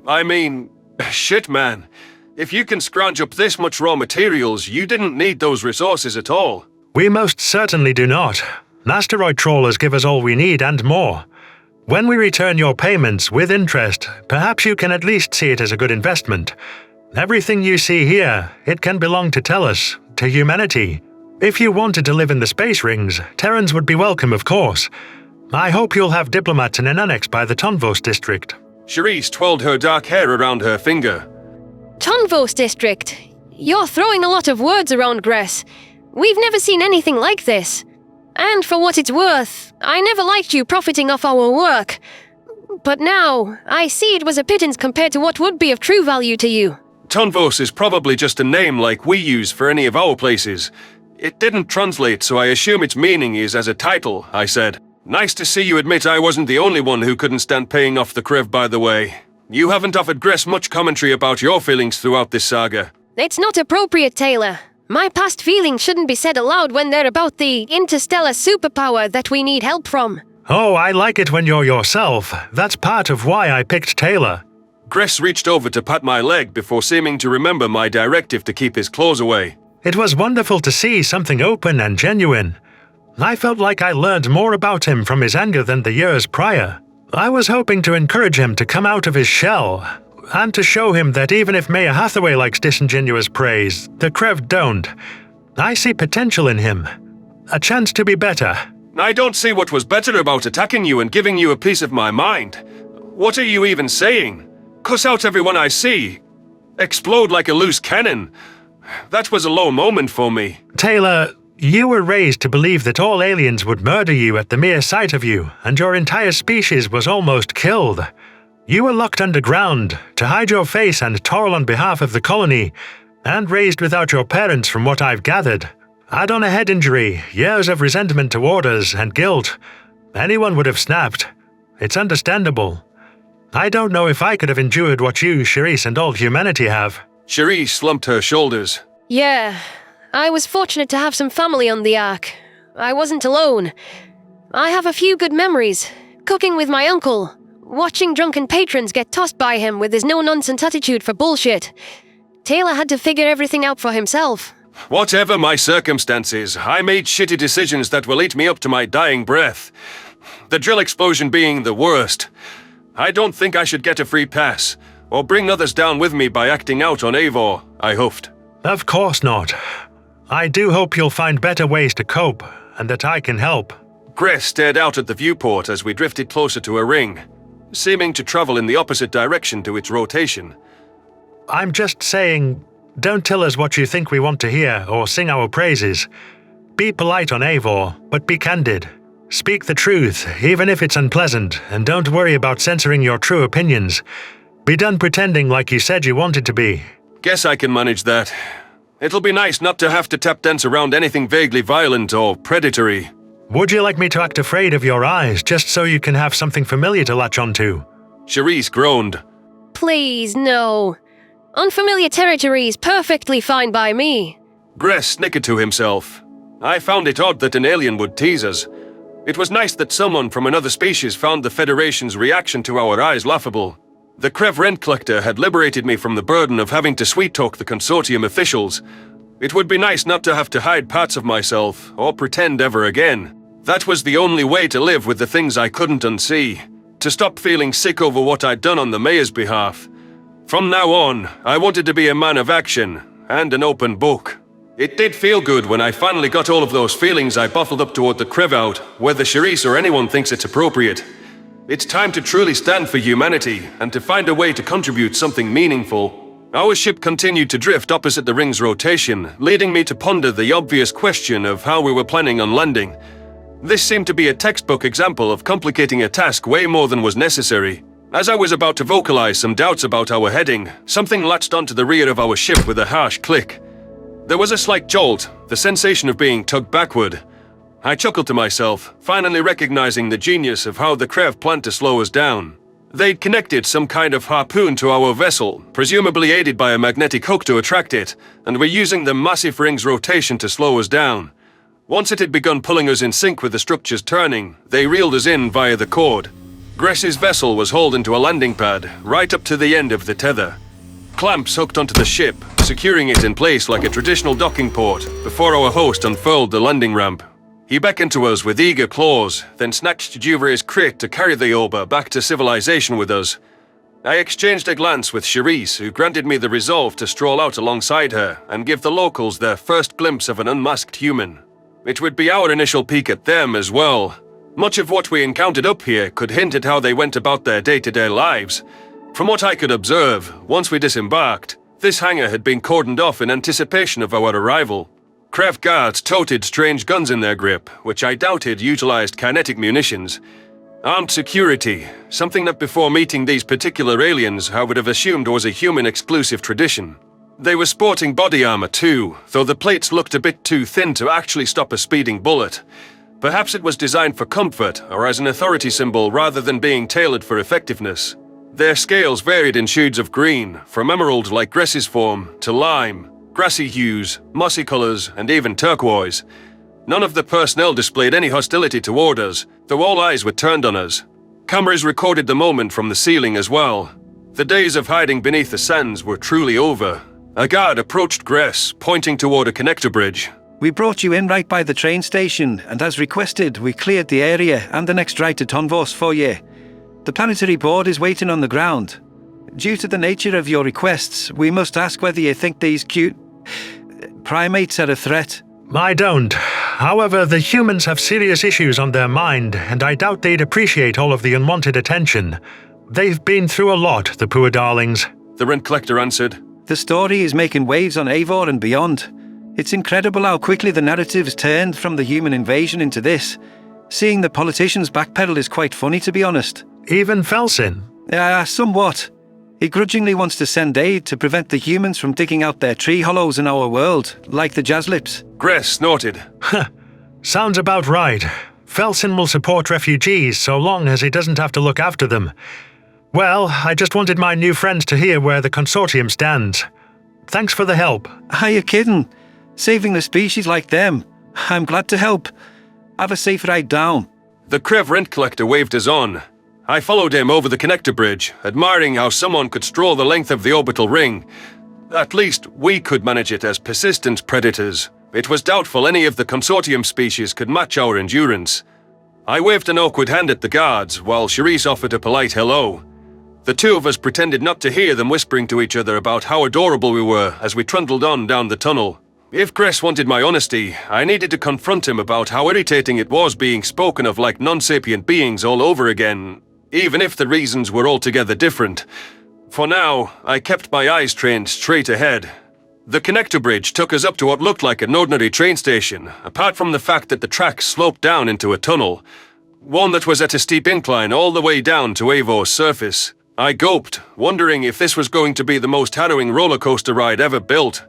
I mean, shit man. If you can scrounge up this much raw materials, you didn't need those resources at all. We most certainly do not. Asteroid trawlers give us all we need and more. When we return your payments with interest, perhaps you can at least see it as a good investment. Everything you see here, it can belong to Tellus, to humanity. If you wanted to live in the space rings, Terrans would be welcome, of course. I hope you'll have diplomats in an annex by the Tonvos district. Charisse twirled her dark hair around her finger. Tonvos district? You're throwing a lot of words around, Gress. We've never seen anything like this. And for what it's worth, I never liked you profiting off our work. But now, I see it was a pittance compared to what would be of true value to you. Tonvos is probably just a name like we use for any of our places. It didn't translate, so I assume its meaning is as a title, I said. Nice to see you admit I wasn't the only one who couldn't stand paying off the Krev, by the way. You haven't offered Gress much commentary about your feelings throughout this saga. It's not appropriate, Taylor. My past feelings shouldn't be said aloud when they're about the interstellar superpower that we need help from. Oh, I like it when you're yourself. That's part of why I picked Taylor. Gress reached over to pat my leg before seeming to remember my directive to keep his claws away. It was wonderful to see something open and genuine. I felt like I learned more about him from his anger than the years prior. I was hoping to encourage him to come out of his shell, and to show him that even if Mayor Hathaway likes disingenuous praise, the Krev don't. I see potential in him. A chance to be better. I don't see what was better about attacking you and giving you a piece of my mind. What are you even saying? Cuss out everyone I see. Explode like a loose cannon. That was a low moment for me. Taylor, you were raised to believe that all aliens would murder you at the mere sight of you, and your entire species was almost killed. You were locked underground to hide your face and toil on behalf of the colony, and raised without your parents from what I've gathered. Add on a head injury, years of resentment toward us, and guilt. Anyone would have snapped. It's understandable. I don't know if I could have endured what you, Charisse, and all humanity have. Charisse slumped her shoulders. Yeah, I was fortunate to have some family on the Ark. I wasn't alone. I have a few good memories. Cooking with my uncle. Watching drunken patrons get tossed by him with his no-nonsense attitude for bullshit. Taylor had to figure everything out for himself. Whatever my circumstances, I made shitty decisions that will eat me up to my dying breath. The drill explosion being the worst. I don't think I should get a free pass, or bring others down with me by acting out on Eivor, I huffed. Of course not. I do hope you'll find better ways to cope, and that I can help. Gress stared out at the viewport as we drifted closer to a ring, seeming to travel in the opposite direction to its rotation. I'm just saying, don't tell us what you think we want to hear or sing our praises. Be polite on Eivor, but be candid. Speak the truth, even if it's unpleasant, and don't worry about censoring your true opinions. Be done pretending like you said you wanted to be. Guess I can manage that. It'll be nice not to have to tap dance around anything vaguely violent or predatory. Would you like me to act afraid of your eyes, just so you can have something familiar to latch onto? Charisse groaned. Please, no. Unfamiliar territory is perfectly fine by me. Gress snickered to himself. I found it odd that an alien would tease us. It was nice that someone from another species found the Federation's reaction to our eyes laughable. The Krev rent collector had liberated me from the burden of having to sweet-talk the Consortium officials. It would be nice not to have to hide parts of myself, or pretend ever again. That was the only way to live with the things I couldn't unsee. To stop feeling sick over what I'd done on the Mayor's behalf. From now on, I wanted to be a man of action, and an open book. It did feel good when I finally got all of those feelings I bottled up toward the Krev out, whether Charisse or anyone thinks it's appropriate. It's time to truly stand for humanity, and to find a way to contribute something meaningful. Our ship continued to drift opposite the ring's rotation, leading me to ponder the obvious question of how we were planning on landing. This seemed to be a textbook example of complicating a task way more than was necessary. As I was about to vocalize some doubts about our heading, something latched onto the rear of our ship with a harsh click. There was a slight jolt, the sensation of being tugged backward. I chuckled to myself, finally recognizing the genius of how the Krev planned to slow us down. They'd connected some kind of harpoon to our vessel, presumably aided by a magnetic hook to attract it, and were using the massive ring's rotation to slow us down. Once it had begun pulling us in sync with the structures turning, they reeled us in via the cord. Gress's vessel was hauled into a landing pad, right up to the end of the tether. Clamps hooked onto the ship, securing it in place like a traditional docking port, before our host unfurled the landing ramp. He beckoned to us with eager claws, then snatched Juvray's crate to carry the Oba back to civilization with us. I exchanged a glance with Charisse, who granted me the resolve to stroll out alongside her and give the locals their first glimpse of an unmasked human. It would be our initial peek at them as well. Much of what we encountered up here could hint at how they went about their day-to-day lives. From what I could observe, once we disembarked, this hangar had been cordoned off in anticipation of our arrival. Krev guards toted strange guns in their grip, which I doubted utilized kinetic munitions. Armed security, something that before meeting these particular aliens I would have assumed was a human-exclusive tradition. They were sporting body armor too, though the plates looked a bit too thin to actually stop a speeding bullet. Perhaps it was designed for comfort, or as an authority symbol rather than being tailored for effectiveness. Their scales varied in shades of green, from emerald like Gress's form, to lime, grassy hues, mossy colors, and even turquoise. None of the personnel displayed any hostility toward us, though all eyes were turned on us. Cameras recorded the moment from the ceiling as well. The days of hiding beneath the sands were truly over. A guard approached Gress, pointing toward a connector bridge. We brought you in right by the train station, and as requested, we cleared the area and the next ride to Tonvos for you. The planetary board is waiting on the ground. Due to the nature of your requests, we must ask whether you think these cute primates are a threat. I don't. However, the humans have serious issues on their mind, and I doubt they'd appreciate all of the unwanted attention. They've been through a lot, the poor darlings. The rent collector answered. The story is making waves on Eivor and beyond. It's incredible how quickly the narrative's turned from the human invasion into this. Seeing the politicians backpedal is quite funny, to be honest. Even Felsin? Somewhat. He grudgingly wants to send aid to prevent the humans from digging out their tree hollows in our world, like the Jazzlips. Gress snorted. Sounds about right. Felsin will support refugees so long as he doesn't have to look after them. Well, I just wanted my new friends to hear where the consortium stands. Thanks for the help. Are you kidding? Saving a species like them. I'm glad to help. Have a safe ride down. The Krev rent collector waved us on. I followed him over the connector bridge, admiring how someone could stroll the length of the orbital ring. At least, we could manage it as persistent predators. It was doubtful any of the consortium species could match our endurance. I waved an awkward hand at the guards, while Charisse offered a polite hello. The two of us pretended not to hear them whispering to each other about how adorable we were as we trundled on down the tunnel. If Gress wanted my honesty, I needed to confront him about how irritating it was being spoken of like non-sapient beings all over again, even if the reasons were altogether different. For now, I kept my eyes trained straight ahead. The connector bridge took us up to what looked like an ordinary train station, apart from the fact that the tracks sloped down into a tunnel. One that was at a steep incline all the way down to Eivor's surface. I gulped, wondering if this was going to be the most harrowing roller coaster ride ever built.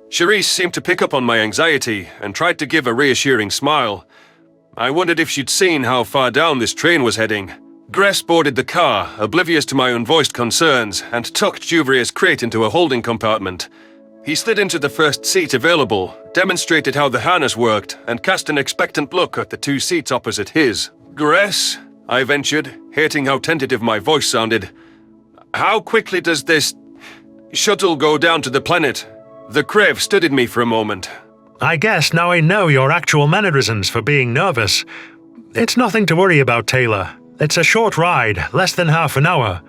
Charisse seemed to pick up on my anxiety and tried to give a reassuring smile. I wondered if she'd seen how far down this train was heading. Gress boarded the car, oblivious to my unvoiced concerns, and tucked Juvria's crate into a holding compartment. He slid into the first seat available, demonstrated how the harness worked, and cast an expectant look at the two seats opposite his. Gress, I ventured, hating how tentative my voice sounded. How quickly does this shuttle go down to the planet? The Krev studied me for a moment. I guess now I know your actual mannerisms for being nervous. It's nothing to worry about, Taylor. It's a short ride, less than half an hour.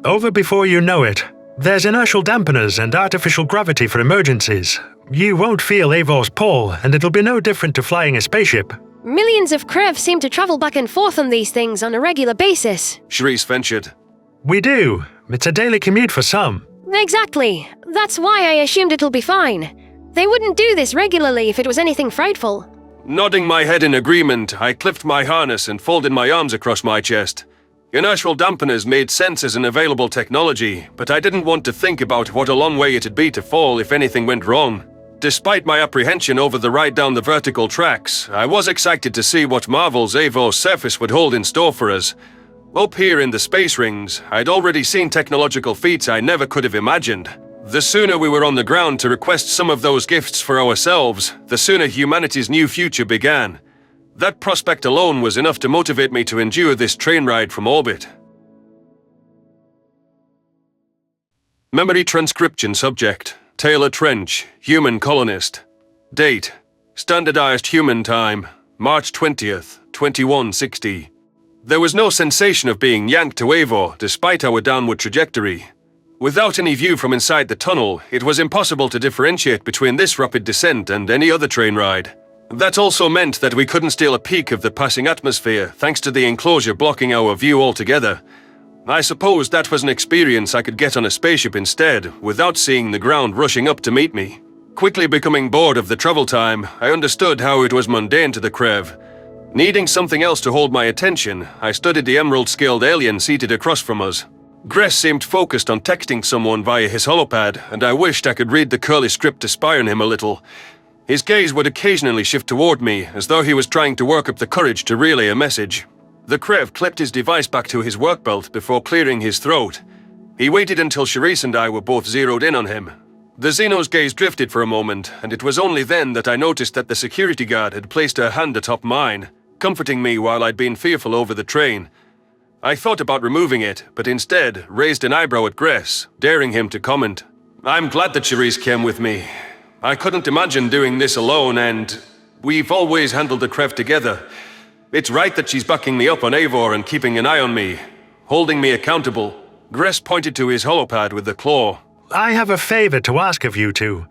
Over before you know it. There's inertial dampeners and artificial gravity for emergencies. You won't feel Eivor's pull, and it'll be no different to flying a spaceship. Millions of Krev seem to travel back and forth on these things on a regular basis. Charisse ventured. We do. It's a daily commute for some. Exactly. That's why I assumed it'll be fine. They wouldn't do this regularly if it was anything frightful. Nodding my head in agreement, I clipped my harness and folded my arms across my chest. Inertial dampeners made sense as an available technology, but I didn't want to think about what a long way it'd be to fall if anything went wrong. Despite my apprehension over the ride down the vertical tracks, I was excited to see what marvels Eivor's surface would hold in store for us. Up here in the space rings, I'd already seen technological feats I never could have imagined. The sooner we were on the ground to request some of those gifts for ourselves, the sooner humanity's new future began. That prospect alone was enough to motivate me to endure this train ride from orbit. Memory transcription subject, Taylor Trench, human colonist. Date, standardized human time, March 20th, 2160. There was no sensation of being yanked to Eivor, despite our downward trajectory. Without any view from inside the tunnel, it was impossible to differentiate between this rapid descent and any other train ride. That also meant that we couldn't steal a peek of the passing atmosphere, thanks to the enclosure blocking our view altogether. I suppose that was an experience I could get on a spaceship instead, without seeing the ground rushing up to meet me. Quickly becoming bored of the travel time, I understood how it was mundane to the Krev. Needing something else to hold my attention, I studied the emerald-scaled alien seated across from us. Gress seemed focused on texting someone via his holopad, and I wished I could read the curly script to spy on him a little. His gaze would occasionally shift toward me, as though he was trying to work up the courage to relay a message. The Krev clipped his device back to his work belt before clearing his throat. He waited until Charisse and I were both zeroed in on him. The Xeno's gaze drifted for a moment, and it was only then that I noticed that the security guard had placed her hand atop mine, comforting me while I'd been fearful over the train. I thought about removing it, but instead raised an eyebrow at Gress, daring him to comment. I'm glad that Cherise came with me. I couldn't imagine doing this alone, and we've always handled the Krev together. It's right that she's backing me up on Eivor and keeping an eye on me, holding me accountable. Gress pointed to his holopad with the claw. I have a favor to ask of you two.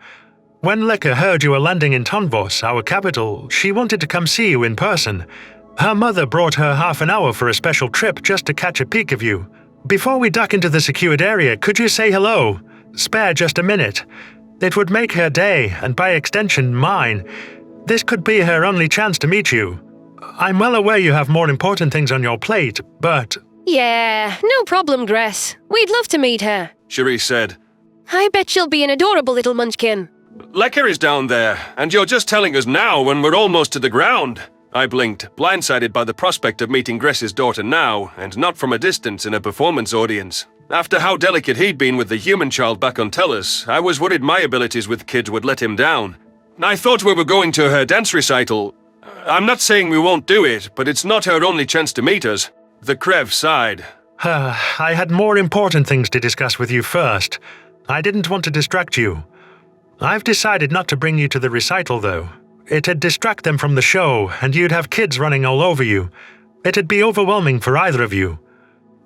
When Leka heard you were landing in Tonvos, our capital, she wanted to come see you in person. Her mother brought her half an hour for a special trip just to catch a peek of you. Before we duck into the secured area, could you say hello? Spare just a minute. It would make her day, and by extension, mine. This could be her only chance to meet you. I'm well aware you have more important things on your plate, but... Yeah, no problem, Gress. We'd love to meet her. Cherise said. I bet she'll be an adorable little munchkin. Leka is down there, and you're just telling us now when we're almost to the ground. I blinked, blindsided by the prospect of meeting Gress's daughter now, and not from a distance in a performance audience. After how delicate he'd been with the human child back on Tellus, I was worried my abilities with kids would let him down. I thought we were going to her dance recital. I'm not saying we won't do it, but it's not her only chance to meet us. The Krev sighed. I had more important things to discuss with you first. I didn't want to distract you. I've decided not to bring you to the recital, though. It'd distract them from the show, and you'd have kids running all over you. It'd be overwhelming for either of you.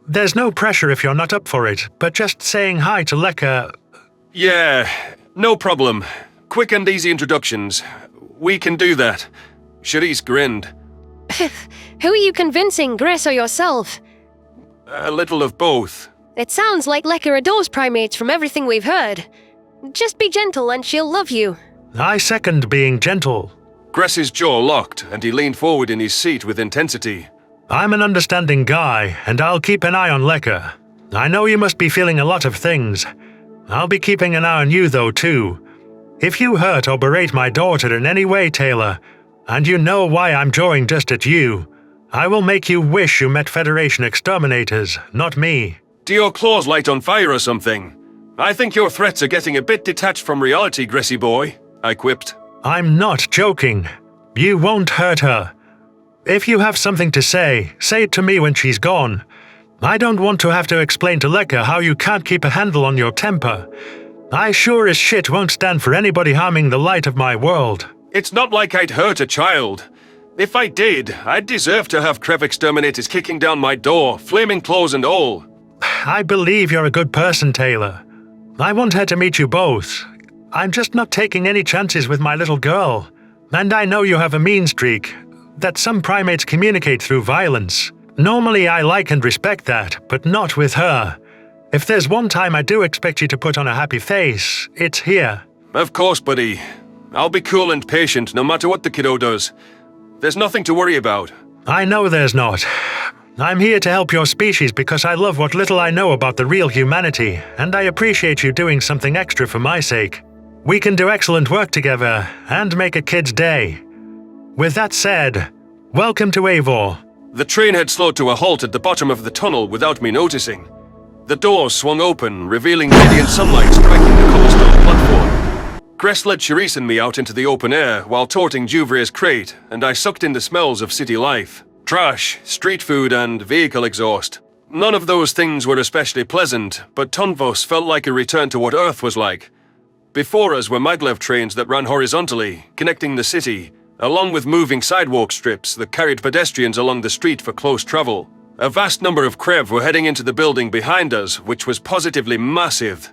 There's no pressure if you're not up for it, but just saying hi to Leka... Yeah, no problem. Quick and easy introductions. We can do that. Cherise grinned. Who are you convincing, Gress or yourself? A little of both. It sounds like Leka adores primates from everything we've heard. Just be gentle and she'll love you. I second being gentle. Gress's jaw locked, and he leaned forward in his seat with intensity. I'm an understanding guy, and I'll keep an eye on Leka. I know you must be feeling a lot of things. I'll be keeping an eye on you, though, too. If you hurt or berate my daughter in any way, Taylor, and you know why I'm drawing just at you, I will make you wish you met Federation exterminators, not me. Do your claws light on fire or something? I think your threats are getting a bit detached from reality, Gressy boy, I quipped. I'm not joking. You won't hurt her. If you have something to say it to me when she's gone. I don't want to have to explain to Leka how you can't keep a handle on your temper. I sure as shit won't stand for anybody harming the light of my world. It's not like I'd hurt a child. If I did, I'd deserve to have Krev exterminators kicking down my door, flaming claws and all. I believe you're a good person, Taylor. I want her to meet you both. I'm just not taking any chances with my little girl. And I know you have a mean streak, that some primates communicate through violence. Normally I like and respect that, but not with her. If there's one time I do expect you to put on a happy face, it's here. Of course, buddy. I'll be cool and patient no matter what the kiddo does. There's nothing to worry about. I know there's not. I'm here to help your species because I love what little I know about the real humanity, and I appreciate you doing something extra for my sake. We can do excellent work together and make a kid's day. With that said, welcome to Eivor. The train had slowed to a halt at the bottom of the tunnel without me noticing. The doors swung open, revealing radiant sunlight striking the cobblestone platform. Gress led Cherise and me out into the open air while torting Juvre's crate, and I sucked in the smells of city life. Trash, street food, and vehicle exhaust. None of those things were especially pleasant, but Tonvos felt like a return to what Earth was like. Before us were maglev trains that ran horizontally, connecting the city, along with moving sidewalk strips that carried pedestrians along the street for close travel. A vast number of Krev were heading into the building behind us, which was positively massive.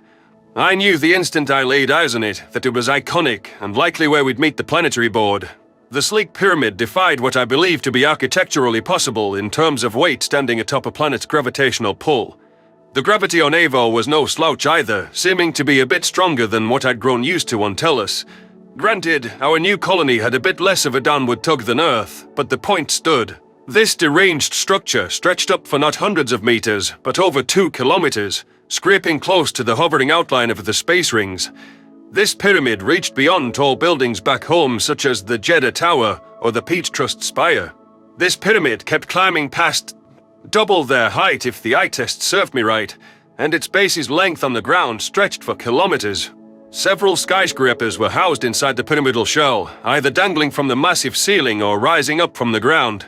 I knew the instant I laid eyes on it that it was iconic and likely where we'd meet the planetary board. The sleek pyramid defied what I believed to be architecturally possible in terms of weight standing atop a planet's gravitational pull. The gravity on Eivor was no slouch either, seeming to be a bit stronger than what I'd grown used to on Tellus. Granted, our new colony had a bit less of a downward tug than Earth, but the point stood. This deranged structure stretched up for not hundreds of meters, but over 2 kilometers, scraping close to the hovering outline of the space rings. This pyramid reached beyond tall buildings back home such as the Jeddah Tower or the Peach Trust Spire. This pyramid kept climbing past double their height if the eye test served me right, and its base's length on the ground stretched for kilometers. Several skyscrapers were housed inside the pyramidal shell, either dangling from the massive ceiling or rising up from the ground.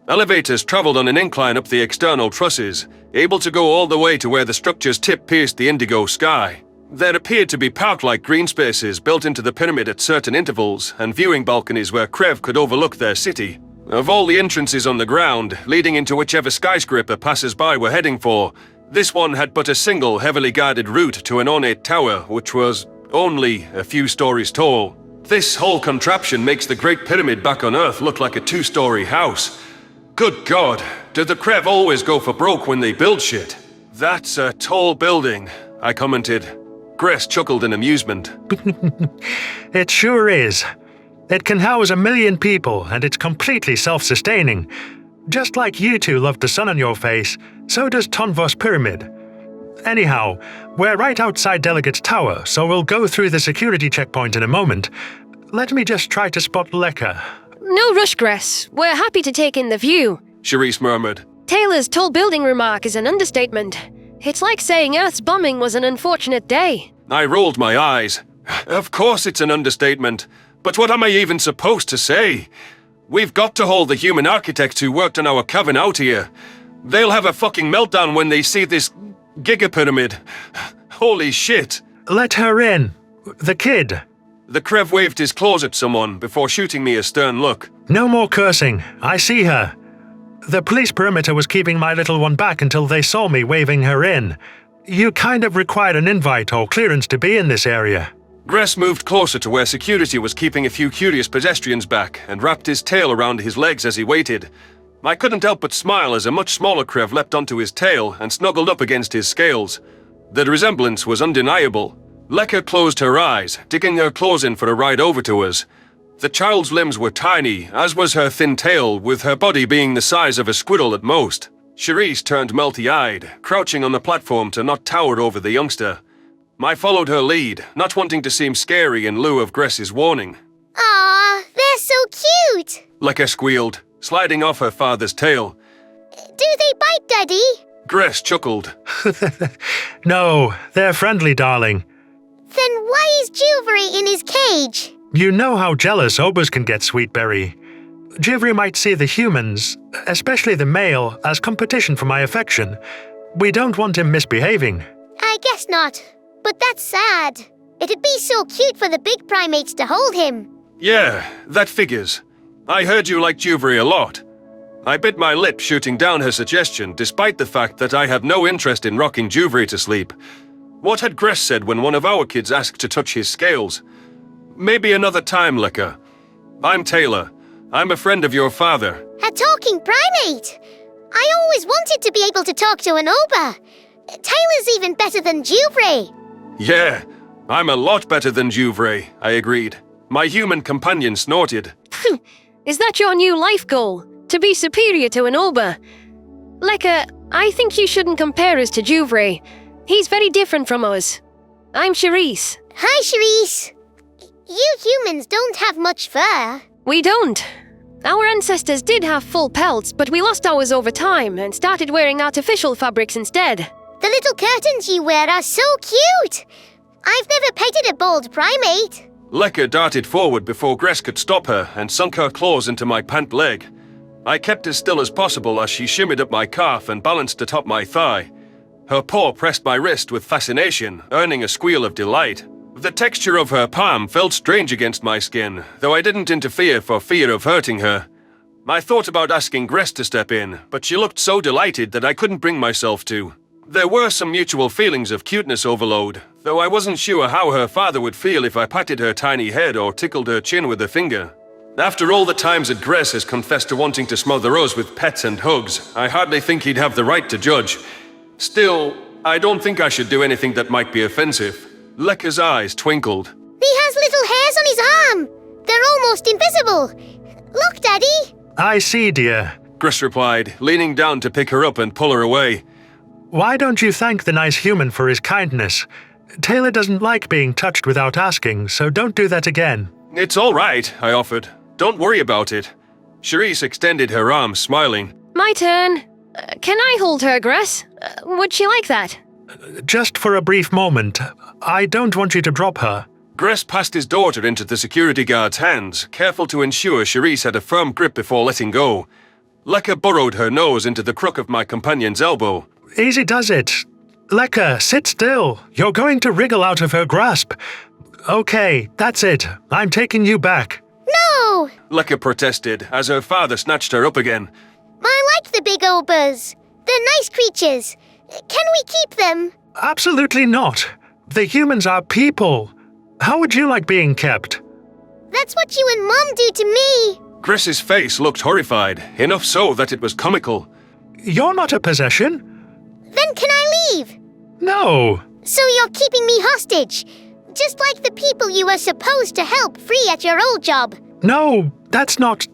Elevators traveled on an incline up the external trusses, able to go all the way to where the structure's tip pierced the indigo sky. There appeared to be park-like green spaces built into the pyramid at certain intervals, and viewing balconies where Krev could overlook their city. Of all the entrances on the ground, leading into whichever skyscraper passers-by were heading for, this one had but a single heavily guarded route to an ornate tower, which was only a few stories tall. This whole contraption makes the Great Pyramid back on Earth look like a 2-story house. Good God, do the Krev always go for broke when they build shit? That's a tall building, I commented. Gress chuckled in amusement. It sure is. It can house 1 million people, and it's completely self-sustaining. Just like you two love the sun on your face, so does Tonvos Pyramid. Anyhow, we're right outside Delegate's Tower, so we'll go through the security checkpoint in a moment. Let me just try to spot Lekka. No rush, Gress. We're happy to take in the view. Charisse murmured. Taylor's tall building remark is an understatement. It's like saying Earth's bombing was an unfortunate day. I rolled my eyes. Of course it's an understatement. But what am I even supposed to say? We've got to hold the human architects who worked on our cavern out here. They'll have a fucking meltdown when they see this gigapyramid. Holy shit. Let her in. The kid. The Krev waved his claws at someone before shooting me a stern look. No more cursing. I see her. The police perimeter was keeping my little one back until they saw me waving her in. You kind of required an invite or clearance to be in this area. Gress moved closer to where security was keeping a few curious pedestrians back and wrapped his tail around his legs as he waited. I couldn't help but smile as a much smaller Krev leapt onto his tail and snuggled up against his scales. The resemblance was undeniable. Lekka closed her eyes, digging her claws in for a ride over to us. The child's limbs were tiny, as was her thin tail, with her body being the size of a squirrel at most. Charisse turned melty-eyed, crouching on the platform to not tower over the youngster. I followed her lead, not wanting to seem scary in lieu of Gress's warning. Aw, they're so cute! Lekka squealed, sliding off her father's tail. Do they bite, Daddy? Gress chuckled. No, they're friendly, darling. Then why is Juvary in his cage? You know how jealous obas can get, Sweetberry. Jivry might see the humans, especially the male, as competition for my affection. We don't want him misbehaving. I guess not. But that's sad. It'd be so cute for the big primates to hold him. Yeah, that figures. I heard you liked Juvary a lot. I bit my lip shooting down her suggestion, despite the fact that I have no interest in rocking Juvary to sleep. What had Gress said when one of our kids asked to touch his scales? Maybe another time, Lekka. I'm Taylor. I'm a friend of your father. A talking primate! I always wanted to be able to talk to an oba. Taylor's even better than Juvary. Yeah, I'm a lot better than Juvary, I agreed. My human companion snorted. Is that your new life goal? To be superior to an oba? Lekka, I think you shouldn't compare us to Juvary. He's very different from us. I'm Charisse. Hi, Charisse. You humans don't have much fur. We don't. Our ancestors did have full pelts, but we lost ours over time and started wearing artificial fabrics instead. The little curtains you wear are so cute! I've never petted a bald primate. Lekka darted forward before Gress could stop her and sunk her claws into my pant leg. I kept as still as possible as she shimmied up my calf and balanced atop my thigh. Her paw pressed my wrist with fascination, earning a squeal of delight. The texture of her palm felt strange against my skin, though I didn't interfere for fear of hurting her. I thought about asking Gress to step in, but she looked so delighted that I couldn't bring myself to. There were some mutual feelings of cuteness overload, though I wasn't sure how her father would feel if I patted her tiny head or tickled her chin with a finger. After all the times that Gress has confessed to wanting to smother us with pets and hugs, I hardly think he'd have the right to judge. Still, I don't think I should do anything that might be offensive. Lekka's eyes twinkled. He has little hairs on his arm. They're almost invisible. Look, Daddy. I see, dear. Gress replied, leaning down to pick her up and pull her away. Why don't you thank the nice human for his kindness? Taylor doesn't like being touched without asking, so don't do that again. It's all right, I offered. Don't worry about it. Charisse extended her arm, smiling. My turn. Can I hold her, Gress? Would she like that? Just for a brief moment. I don't want you to drop her. Gress passed his daughter into the security guard's hands, careful to ensure Charisse had a firm grip before letting go. Lekka burrowed her nose into the crook of my companion's elbow. Easy does it. Lekka, sit still. You're going to wriggle out of her grasp. Okay, that's it. I'm taking you back. No! Lekka protested as her father snatched her up again. I like the big obers. They're nice creatures. Can we keep them? Absolutely not. The humans are people. How would you like being kept? That's what you and Mom do to me. Gress's face looked horrified, enough so that it was comical. You're not a possession. Then can I leave? No. So you're keeping me hostage, just like the people you were supposed to help free at your old job. No, that's not...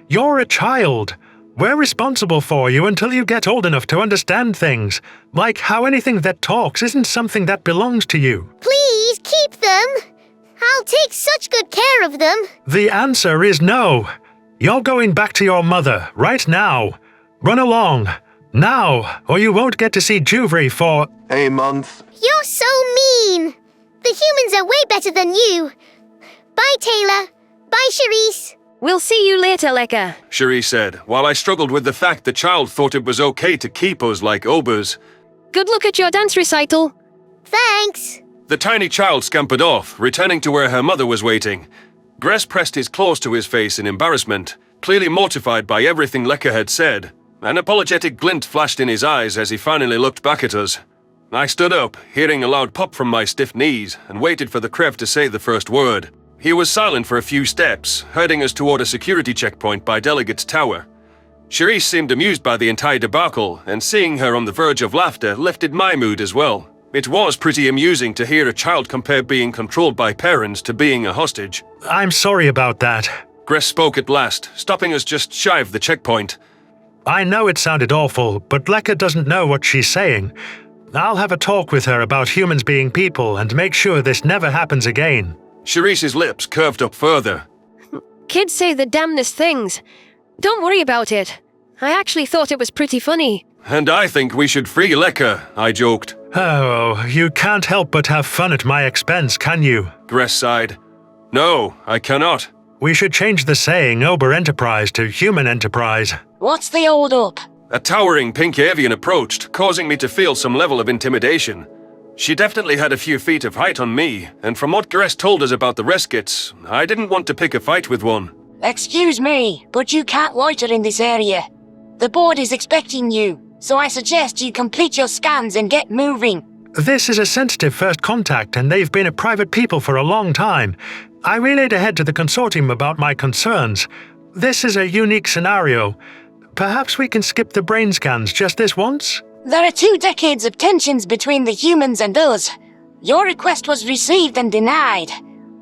You're a child. We're responsible for you until you get old enough to understand things, like how anything that talks isn't something that belongs to you. Please keep them. I'll take such good care of them. The answer is no. You're going back to your mother, right now. Run along. Now, or you won't get to see Juvri for... a month. You're so mean. The humans are way better than you. Bye, Taylor. Bye, Charisse. We'll see you later, Lekka, Charisse said, while I struggled with the fact the child thought it was okay to keep us like obers. Good luck at your dance recital. Thanks. The tiny child scampered off, returning to where her mother was waiting. Gress pressed his claws to his face in embarrassment, clearly mortified by everything Lekka had said. An apologetic glint flashed in his eyes as he finally looked back at us. I stood up, hearing a loud pop from my stiff knees, and waited for the Krev to say the first word. He was silent for a few steps, herding us toward a security checkpoint by Delegate's Tower. Charisse seemed amused by the entire debacle, and seeing her on the verge of laughter lifted my mood as well. It was pretty amusing to hear a child compare being controlled by parents to being a hostage. I'm sorry about that. Gress spoke at last, stopping us just shy of the checkpoint. I know it sounded awful, but Lekka doesn't know what she's saying. I'll have a talk with her about humans being people and make sure this never happens again. Charisse's lips curved up further. Kids say the damnedest things. Don't worry about it. I actually thought it was pretty funny. And I think we should free Lekka, I joked. Oh, you can't help but have fun at my expense, can you? Gress sighed. No, I cannot. We should change the saying Ober Enterprise to Human Enterprise. What's the hold up? A towering pink avian approached, causing me to feel some level of intimidation. She definitely had a few feet of height on me, and from what Gress told us about the Reskits, I didn't want to pick a fight with one. Excuse me, but you can't loiter in this area. The board is expecting you, so I suggest you complete your scans and get moving. This is a sensitive first contact, and they've been a private people for a long time. I relayed ahead to the consortium about my concerns. This is a unique scenario. Perhaps we can skip the brain scans just this once? There are 2 decades of tensions between the humans and us. Your request was received and denied.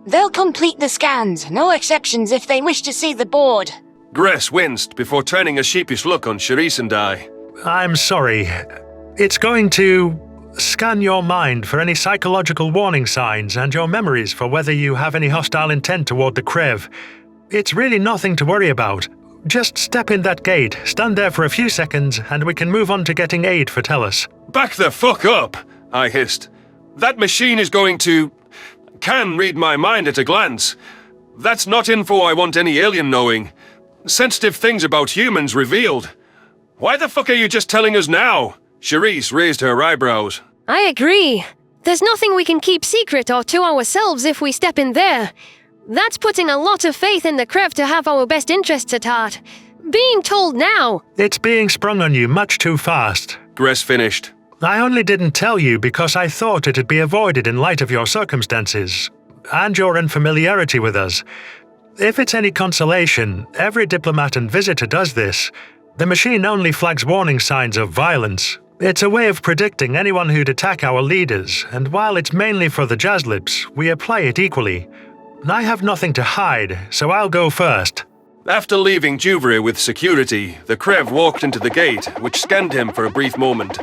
They'll complete the scans, no exceptions if they wish to see the board. Gress winced before turning a sheepish look on Charisse and I. I'm sorry. It's going to scan your mind for any psychological warning signs and your memories for whether you have any hostile intent toward the Krev. It's really nothing to worry about. Just step in that gate, stand there for a few seconds, and we can move on to getting aid for Tellus. Back the fuck up, I hissed. That machine is going to... can read my mind at a glance. That's not info I want any alien knowing. Sensitive things about humans revealed. Why the fuck are you just telling us now? Charisse raised her eyebrows. I agree. There's nothing we can keep secret or to ourselves if we step in there. That's putting a lot of faith in the Krev to have our best interests at heart. Being told now... It's being sprung on you much too fast. Gress finished. I only didn't tell you because I thought it'd be avoided in light of your circumstances, and your unfamiliarity with us. If it's any consolation, every diplomat and visitor does this. The machine only flags warning signs of violence. It's a way of predicting anyone who'd attack our leaders, and while it's mainly for the jazzlips, we apply it equally. I have nothing to hide, so I'll go first. After leaving Juvri with security, the Krev walked into the gate, which scanned him for a brief moment.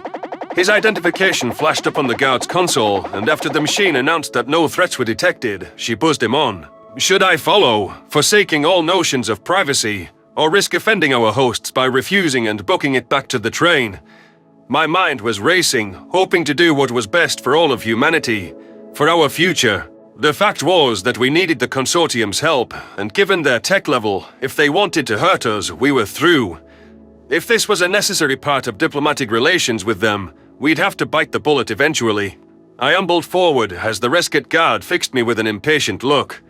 His identification flashed up on the guard's console, and after the machine announced that no threats were detected, she buzzed him on. Should I follow, forsaking all notions of privacy, or risk offending our hosts by refusing and booking it back to the train? My mind was racing, hoping to do what was best for all of humanity, for our future. The fact was that we needed the Consortium's help, and given their tech level, if they wanted to hurt us, we were through. If this was a necessary part of diplomatic relations with them, we'd have to bite the bullet eventually. I ambled forward as the rescue guard fixed me with an impatient look.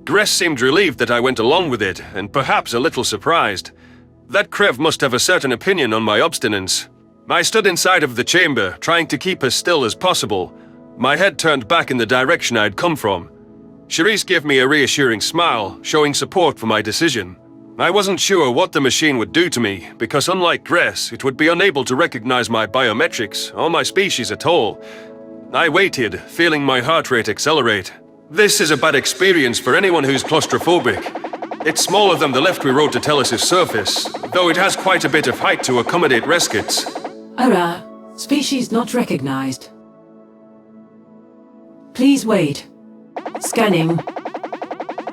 Gress seemed relieved that I went along with it, and perhaps a little surprised. That Krev must have a certain opinion on my obstinance. I stood inside of the chamber, trying to keep as still as possible, my head turned back in the direction I'd come from. Cherise gave me a reassuring smile, showing support for my decision. I wasn't sure what the machine would do to me, because unlike Gress, it would be unable to recognize my biometrics or my species at all. I waited, feeling my heart rate accelerate. This is a bad experience for anyone who's claustrophobic. It's smaller than the left we rode to Telus' surface, though it has quite a bit of height to accommodate rescues. Error. Species not recognized. Please wait. Scanning.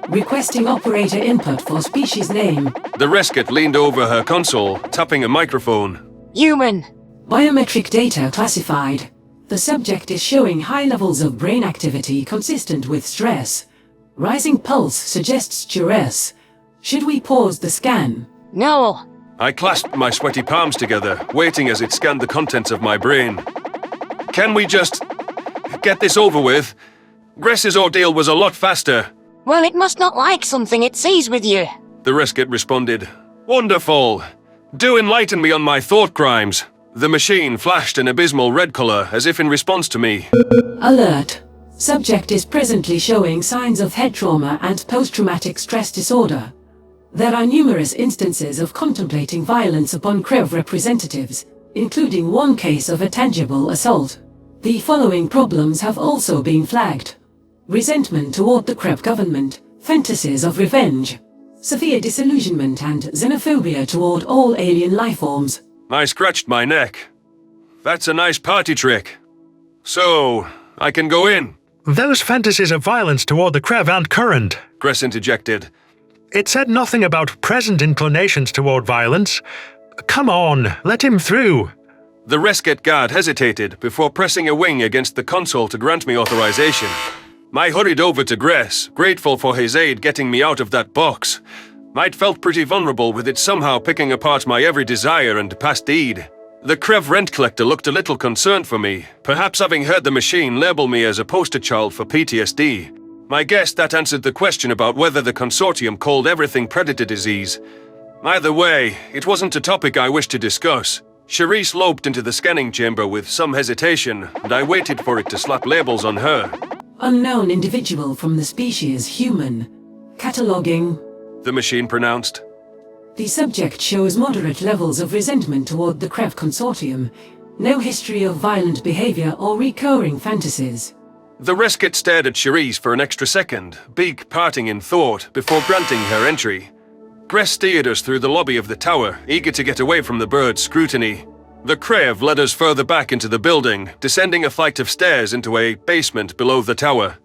Requesting operator input for species name. The rescue leaned over her console, tapping a microphone. Human. Biometric data classified. The subject is showing high levels of brain activity consistent with stress. Rising pulse suggests stress. Should we pause the scan? No. I clasped my sweaty palms together, waiting as it scanned the contents of my brain. Can we just get this over with? Gress's ordeal was a lot faster. Well, it must not like something it sees with you. The rescue responded. Wonderful. Do enlighten me on my thought crimes. The machine flashed an abysmal red color as if in response to me. Alert. Subject is presently showing signs of head trauma and post-traumatic stress disorder. There are numerous instances of contemplating violence upon Krev representatives, including one case of a tangible assault. The following problems have also been flagged. Resentment toward the Krev government, fantasies of revenge, severe disillusionment and xenophobia toward all alien lifeforms. I scratched my neck. That's a nice party trick. So, I can go in. Those fantasies of violence toward the Krev aren't current. Gress interjected. It said nothing about present inclinations toward violence. Come on, let him through. The rescue guard hesitated before pressing a wing against the console to grant me authorization. I hurried over to Gress, grateful for his aid getting me out of that box. I'd felt pretty vulnerable with it somehow picking apart my every desire and past deed. The Krev rent collector looked a little concerned for me, perhaps having heard the machine label me as a poster child for PTSD. I guess that answered the question about whether the Consortium called everything predator disease. Either way, it wasn't a topic I wished to discuss. Cherise loped into the scanning chamber with some hesitation, and I waited for it to slap labels on her. Unknown individual from the species human. Cataloging. The machine pronounced. The subject shows moderate levels of resentment toward the Krev Consortium. No history of violent behavior or recurring fantasies. The rescue stared at Cherise for an extra second, beak parting in thought, before granting her entry. Gress steered us through the lobby of the tower, eager to get away from the bird's scrutiny. The Krev led us further back into the building, descending a flight of stairs into a basement below the tower.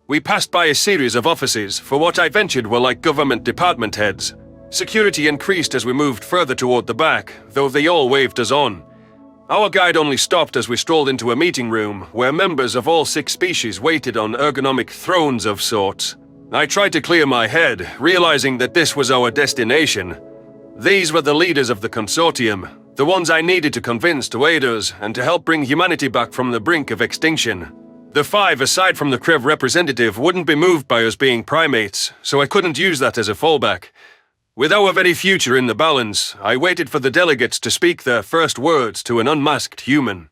We passed by a series of offices, for what I ventured were like government department heads. Security increased as we moved further toward the back, though they all waved us on. Our guide only stopped as we strolled into a meeting room, where members of all 6 species waited on ergonomic thrones of sorts. I tried to clear my head, realizing that this was our destination. These were the leaders of the Consortium, the ones I needed to convince to aid us and to help bring humanity back from the brink of extinction. The 5, aside from the Krev representative, wouldn't be moved by us being primates, so I couldn't use that as a fallback. With our very future in the balance, I waited for the delegates to speak their first words to an unmasked human.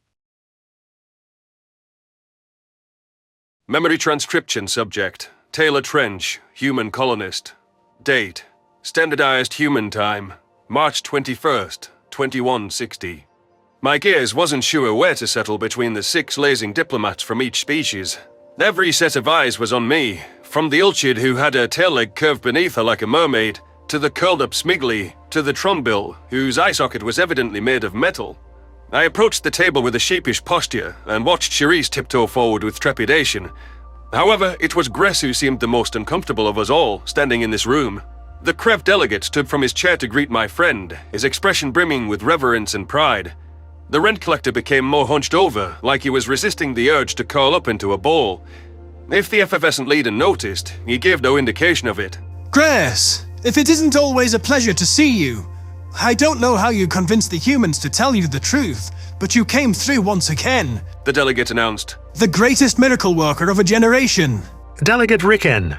Memory transcription subject. Taylor Trench, human colonist. Date. Standardized human time. March 21st, 2160. My gaze wasn't sure where to settle between the 6 lazing diplomats from each species. Every set of eyes was on me, from the Ulchid who had her tail leg curved beneath her like a mermaid, to the curled-up Smiggly, to the Trumbill, whose eye socket was evidently made of metal. I approached the table with a sheepish posture and watched Cherise tiptoe forward with trepidation. However, it was Gress who seemed the most uncomfortable of us all, standing in this room. The Krev delegate stood from his chair to greet my friend, his expression brimming with reverence and pride. The rent collector became more hunched over, like he was resisting the urge to curl up into a ball. If the effervescent leader noticed, he gave no indication of it. Grace, if it isn't always a pleasure to see you, I don't know how you convinced the humans to tell you the truth, but you came through once again. The delegate announced. The greatest miracle worker of a generation. Delegate Ricken.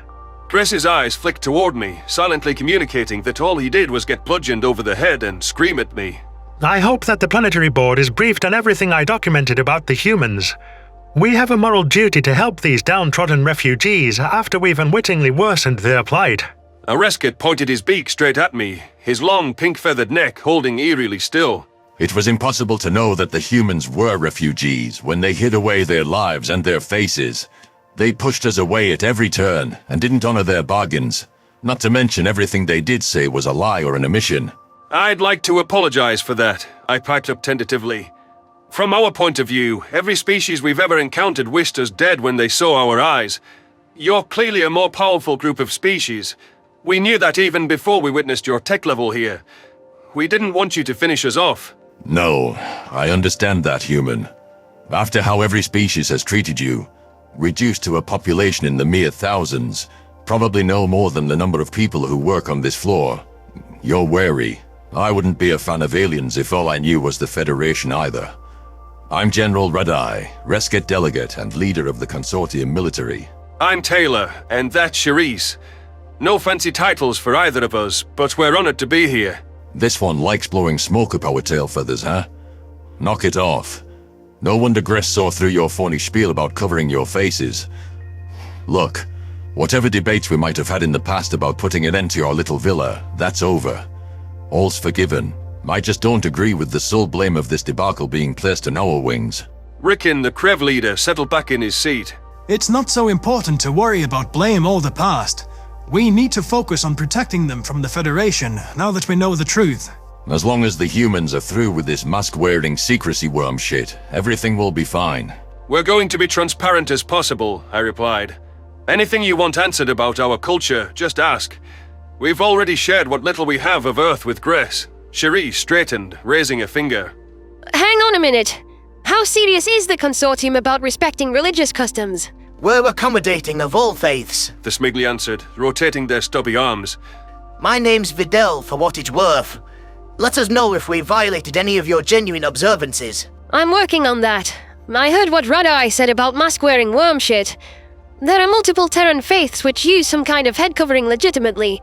Grace's eyes flicked toward me, silently communicating that all he did was get bludgeoned over the head and scream at me. I hope that the Planetary Board is briefed on everything I documented about the humans. We have a moral duty to help these downtrodden refugees after we've unwittingly worsened their plight. A rescate pointed his beak straight at me, his long pink-feathered neck holding eerily still. It was impossible to know that the humans were refugees when they hid away their lives and their faces. They pushed us away at every turn and didn't honor their bargains. Not to mention everything they did say was a lie or an omission. I'd like to apologize for that, I piped up tentatively. From our point of view, every species we've ever encountered wished us dead when they saw our eyes. You're clearly a more powerful group of species. We knew that even before we witnessed your tech level here. We didn't want you to finish us off. No, I understand that, human. After how every species has treated you, reduced to a population in the mere thousands, probably no more than the number of people who work on this floor, you're wary. I wouldn't be a fan of aliens if all I knew was the Federation either. I'm General Red-Eye, Rescate Delegate and leader of the Consortium military. I'm Taylor, and that's Charisse. No fancy titles for either of us, but we're honored to be here. This one likes blowing smoke up our tail feathers, huh? Knock it off. No wonder Gress saw through your phony spiel about covering your faces. Look, whatever debates we might have had in the past about putting an end to your little villa, that's over. All's forgiven. I just don't agree with the sole blame of this debacle being placed on our wings. Ricken, the Krev leader, settled back in his seat. It's not so important to worry about blame or the past. We need to focus on protecting them from the Federation, now that we know the truth. As long as the humans are through with this mask-wearing secrecy worm shit, everything will be fine. We're going to be transparent as possible, I replied. Anything you want answered about our culture, just ask. We've already shared what little we have of Earth with Grace. Cherie straightened, raising a finger. Hang on a minute. How serious is the Consortium about respecting religious customs? We're accommodating of all faiths, the Smigly answered, rotating their stubby arms. My name's Vidal, for what it's worth. Let us know if we violated any of your genuine observances. I'm working on that. I heard what Red-Eye said about mask-wearing worm shit. There are multiple Terran faiths which use some kind of head covering legitimately.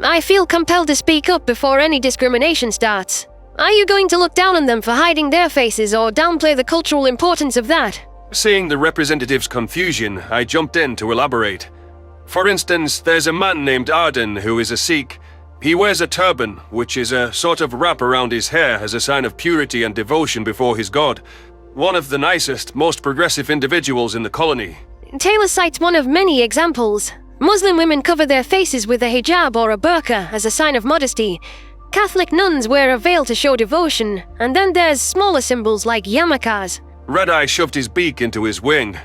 I feel compelled to speak up before any discrimination starts. Are you going to look down on them for hiding their faces or downplay the cultural importance of that? Seeing the representative's confusion, I jumped in to elaborate. For instance, there's a man named Arden who is a Sikh. He wears a turban, which is a sort of wrap around his hair as a sign of purity and devotion before his god. One of the nicest, most progressive individuals in the colony. Taylor cites one of many examples. Muslim women cover their faces with a hijab or a burqa as a sign of modesty. Catholic nuns wear a veil to show devotion, and then there's smaller symbols like yarmulkes. Red-Eye shoved his beak into his wing.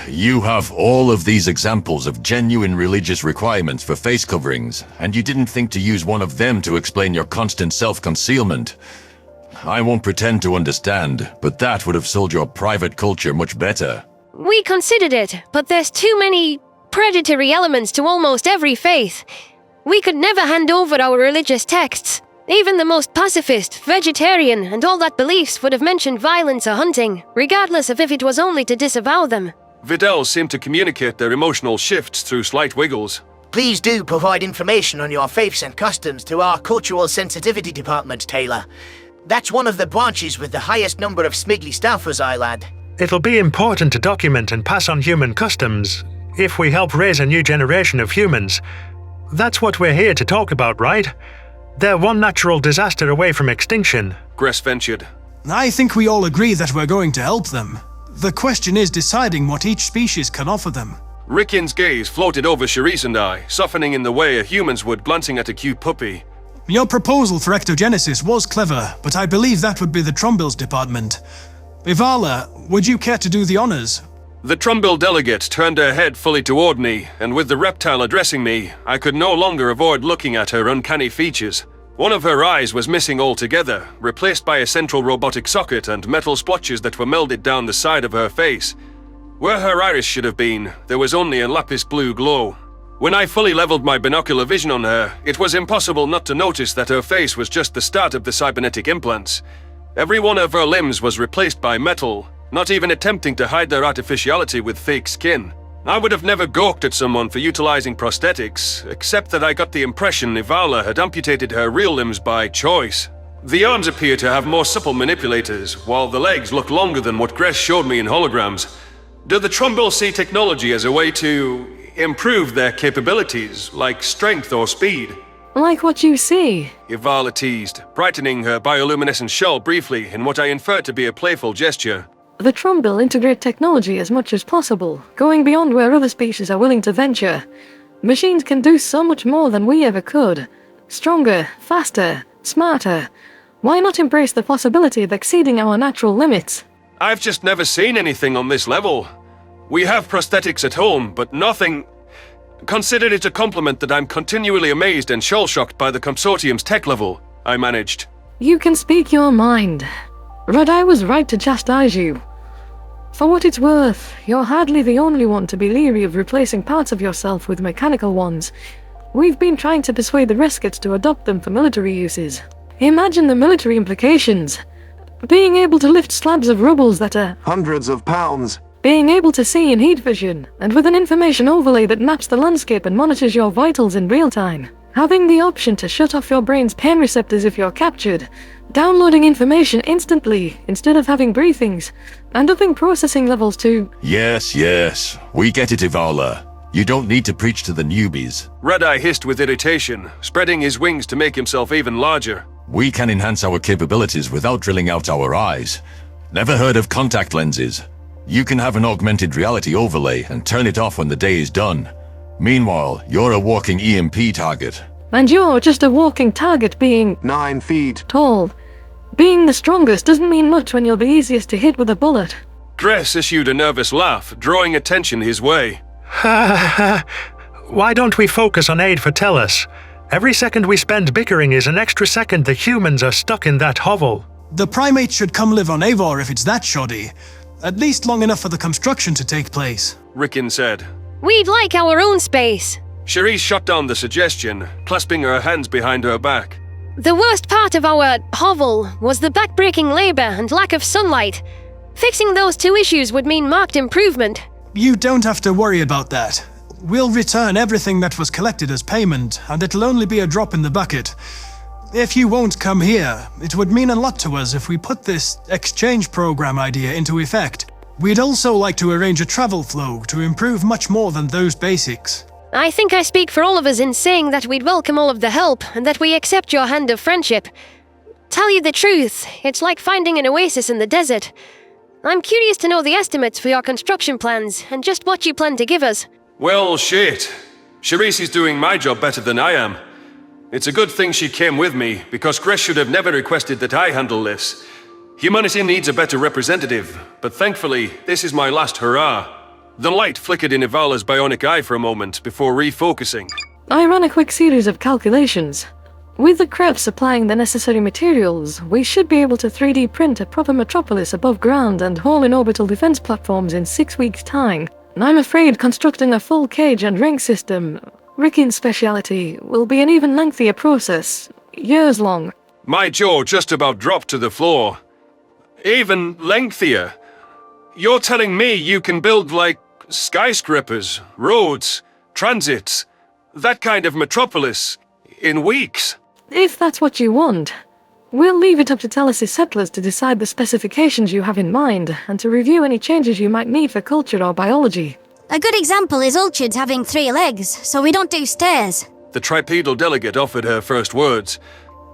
You have all of these examples of genuine religious requirements for face coverings, and you didn't think to use one of them to explain your constant self-concealment. I won't pretend to understand, but that would have sold your private culture much better. We considered it, but there's too many predatory elements to almost every faith. We could never hand over our religious texts. Even the most pacifist, vegetarian, and all that beliefs would have mentioned violence or hunting, regardless of if it was only to disavow them. Vidal seemed to communicate their emotional shifts through slight wiggles. Please do provide information on your faiths and customs to our Cultural Sensitivity Department, Taylor. That's one of the branches with the highest number of Smigly staffers, lad. It'll be important to document and pass on human customs if we help raise a new generation of humans. That's what we're here to talk about, right? They're one natural disaster away from extinction. Gress ventured. I think we all agree that we're going to help them. The question is deciding what each species can offer them. Ricken's gaze floated over Charisse and I, softening in the way a human's would glancing at a cute puppy. Your proposal for ectogenesis was clever, but I believe that would be the Trumbills department. Ivala, would you care to do the honors? The Trumbill delegate turned her head fully toward me, and with the reptile addressing me, I could no longer avoid looking at her uncanny features. One of her eyes was missing altogether, replaced by a central robotic socket and metal splotches that were melded down the side of her face. Where her iris should have been, there was only a lapis blue glow. When I fully leveled my binocular vision on her, it was impossible not to notice that her face was just the start of the cybernetic implants. Every one of her limbs was replaced by metal, not even attempting to hide their artificiality with fake skin. I would have never gawked at someone for utilizing prosthetics, except that I got the impression Ivrana had amputated her real limbs by choice. The arms appear to have more supple manipulators, while the legs look longer than what Gress showed me in holograms. Do the Trumbull see technology as a way to improve their capabilities, like strength or speed? Like what you see? Ivrana teased, brightening her bioluminescent shell briefly in what I inferred to be a playful gesture. The Trumbull integrate technology as much as possible, going beyond where other species are willing to venture. Machines can do so much more than we ever could. Stronger, faster, smarter. Why not embrace the possibility of exceeding our natural limits? I've just never seen anything on this level. We have prosthetics at home, but nothing... Consider it a compliment that I'm continually amazed and shell-shocked by the Consortium's tech level, I managed. You can speak your mind. But I was right to chastise you. For what it's worth, you're hardly the only one to be leery of replacing parts of yourself with mechanical ones. We've been trying to persuade the Reskets to adopt them for military uses. Imagine the military implications. Being able to lift slabs of rubbles that are hundreds of pounds. Being able to see in heat vision, and with an information overlay that maps the landscape and monitors your vitals in real time. Having the option to shut off your brain's pain receptors if you're captured. Downloading information instantly, instead of having briefings. And upping processing levels too. Yes, we get it, Ivrana. You don't need to preach to the newbies. Red-Eye hissed with irritation, spreading his wings to make himself even larger. We can enhance our capabilities without drilling out our eyes. Never heard of contact lenses? You can have an augmented reality overlay and turn it off when the day is done. Meanwhile, you're a walking EMP target. And you're just a walking target being 9 feet tall. Being the strongest doesn't mean much when you're the easiest to hit with a bullet. Gress issued a nervous laugh, drawing attention his way. Why don't we focus on aid for Tellus? Every second we spend bickering is an extra second the humans are stuck in that hovel. The primates should come live on Eivor if it's that shoddy. At least long enough for the construction to take place. Rickon said. We'd like our own space. Cherise shot down the suggestion, clasping her hands behind her back. The worst part of our hovel was the backbreaking labor and lack of sunlight. Fixing those two issues would mean marked improvement. You don't have to worry about that. We'll return everything that was collected as payment, and it'll only be a drop in the bucket. If you won't come here, it would mean a lot to us if we put this exchange program idea into effect. We'd also like to arrange a travel flow to improve much more than those basics. I think I speak for all of us in saying that we'd welcome all of the help and that we accept your hand of friendship. Tell you the truth, it's like finding an oasis in the desert. I'm curious to know the estimates for your construction plans and just what you plan to give us. Well, shit. Cherise is doing my job better than I am. It's a good thing she came with me, because Gress should have never requested that I handle this. Humanity needs a better representative, but thankfully, this is my last hurrah. The light flickered in Ivrana's bionic eye for a moment before refocusing. I ran a quick series of calculations. With the Krev supplying the necessary materials, we should be able to 3D print a proper metropolis above ground and haul in orbital defense platforms in 6 weeks' time. I'm afraid constructing a full cage and ring system, Rickin's speciality, will be an even lengthier process, years long. My jaw just about dropped to the floor. Even lengthier? You're telling me you can build, like, skyscrapers, roads, transits, that kind of metropolis, in weeks? If that's what you want. We'll leave it up to Tellus' settlers to decide the specifications you have in mind, and to review any changes you might need for culture or biology. A good example is orchids having 3 legs, so we don't do stairs. The tripedal delegate offered her first words.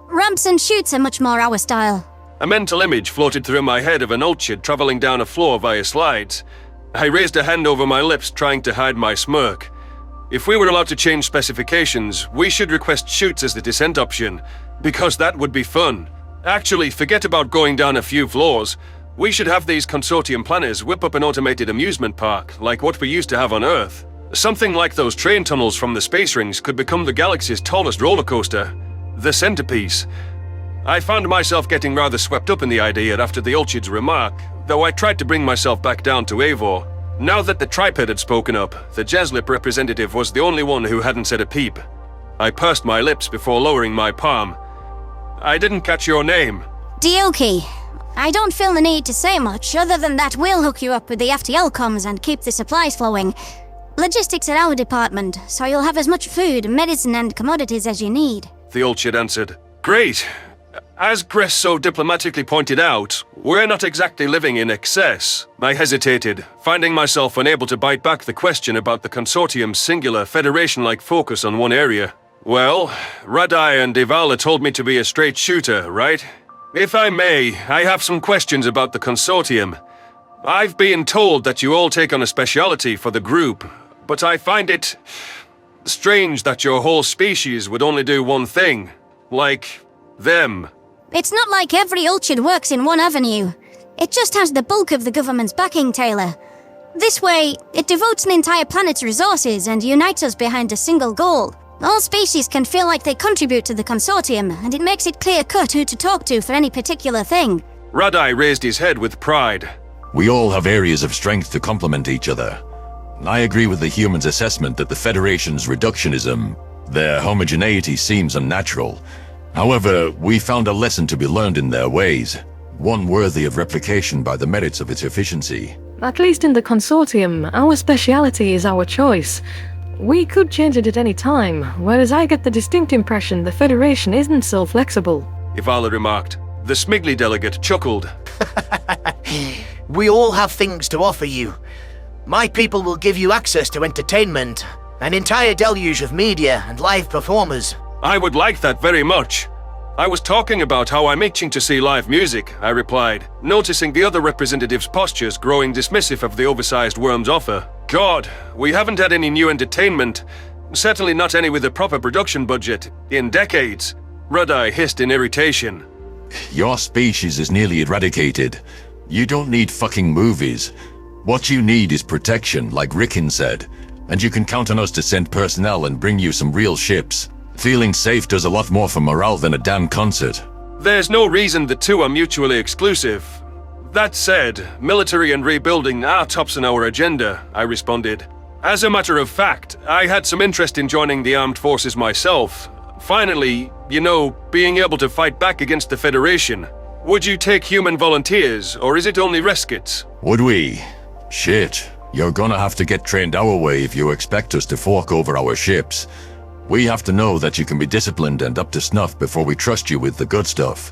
Ramps and chutes are much more our style. A mental image floated through my head of an orchid traveling down a floor via slides. I raised a hand over my lips, trying to hide my smirk. If we were allowed to change specifications, we should request chutes as the descent option, because that would be fun. Actually, forget about going down a few floors. We should have these consortium planners whip up an automated amusement park, like what we used to have on Earth. Something like those train tunnels from the space rings could become the galaxy's tallest roller coaster. the centerpiece. I found myself getting rather swept up in the idea after the Ulchid's remark, though I tried to bring myself back down to Eivor. Now that the triped had spoken up, the Jeslip representative was the only one who hadn't said a peep. I pursed my lips before lowering my palm. I didn't catch your name. Dioki. I don't feel the need to say much, other than that we'll hook you up with the FTL comms and keep the supplies flowing. Logistics at our department, so you'll have as much food, medicine and commodities as you need. The Ulchid answered. Great. As Gress so diplomatically pointed out, we're not exactly living in excess. I hesitated, finding myself unable to bite back the question about the Consortium's singular Federation-like focus on one area. Well, Radai and Ivala told me to be a straight shooter, right? If I may, I have some questions about the Consortium. I've been told that you all take on a speciality for the group, but I find it strange that your whole species would only do one thing. Like, them. It's not like every Ulchid works in one avenue. It just has the bulk of the government's backing, Taylor. This way, it devotes an entire planet's resources and unites us behind a single goal. All species can feel like they contribute to the Consortium, and it makes it clear-cut who to talk to for any particular thing. Radai raised his head with pride. We all have areas of strength to complement each other. I agree with the humans' assessment that the Federation's reductionism, their homogeneity seems unnatural. However, we found a lesson to be learned in their ways, one worthy of replication by the merits of its efficiency. At least in the Consortium, our speciality is our choice. We could change it at any time, whereas I get the distinct impression the Federation isn't so flexible. Ivala remarked. The Smigly delegate chuckled. We all have things to offer you. My people will give you access to entertainment, an entire deluge of media and live performers. I would like that very much. I was talking about how I'm itching to see live music, I replied, noticing the other representatives' postures growing dismissive of the oversized worm's offer. God, we haven't had any new entertainment, certainly not any with a proper production budget, in decades. Radai hissed in irritation. Your species is nearly eradicated. You don't need fucking movies. What you need is protection, like Rickon said, and you can count on us to send personnel and bring you some real ships. Feeling safe does a lot more for morale than a damn concert. There's no reason the two are mutually exclusive. That said, military and rebuilding are tops on our agenda, I responded. As a matter of fact, I had some interest in joining the armed forces myself. Finally, you know, being able to fight back against the Federation. Would you take human volunteers, or is it only rescues? Would we? Shit. You're gonna have to get trained our way if you expect us to fork over our ships. We have to know that you can be disciplined and up to snuff before we trust you with the good stuff.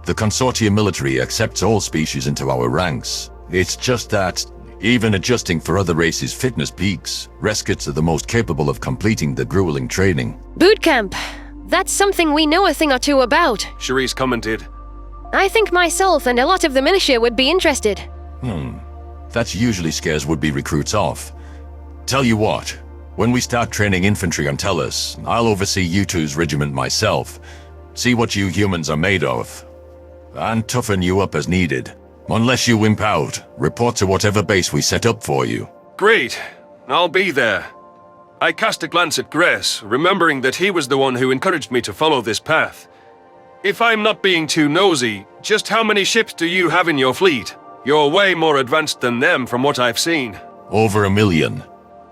The Consortium military accepts all species into our ranks. It's just that, even adjusting for other races' fitness peaks, rescues are the most capable of completing the grueling training. Boot camp. That's something we know a thing or two about. Charisse commented. I think myself and a lot of the militia would be interested. That usually scares would-be recruits off. Tell you what, when we start training infantry on Tellus, I'll oversee you two's regiment myself. See what you humans are made of. And toughen you up as needed. Unless you wimp out, report to whatever base we set up for you. Great. I'll be there. I cast a glance at Gress, remembering that he was the one who encouraged me to follow this path. If I'm not being too nosy, just how many ships do you have in your fleet? You're way more advanced than them from what I've seen. Over 1 million.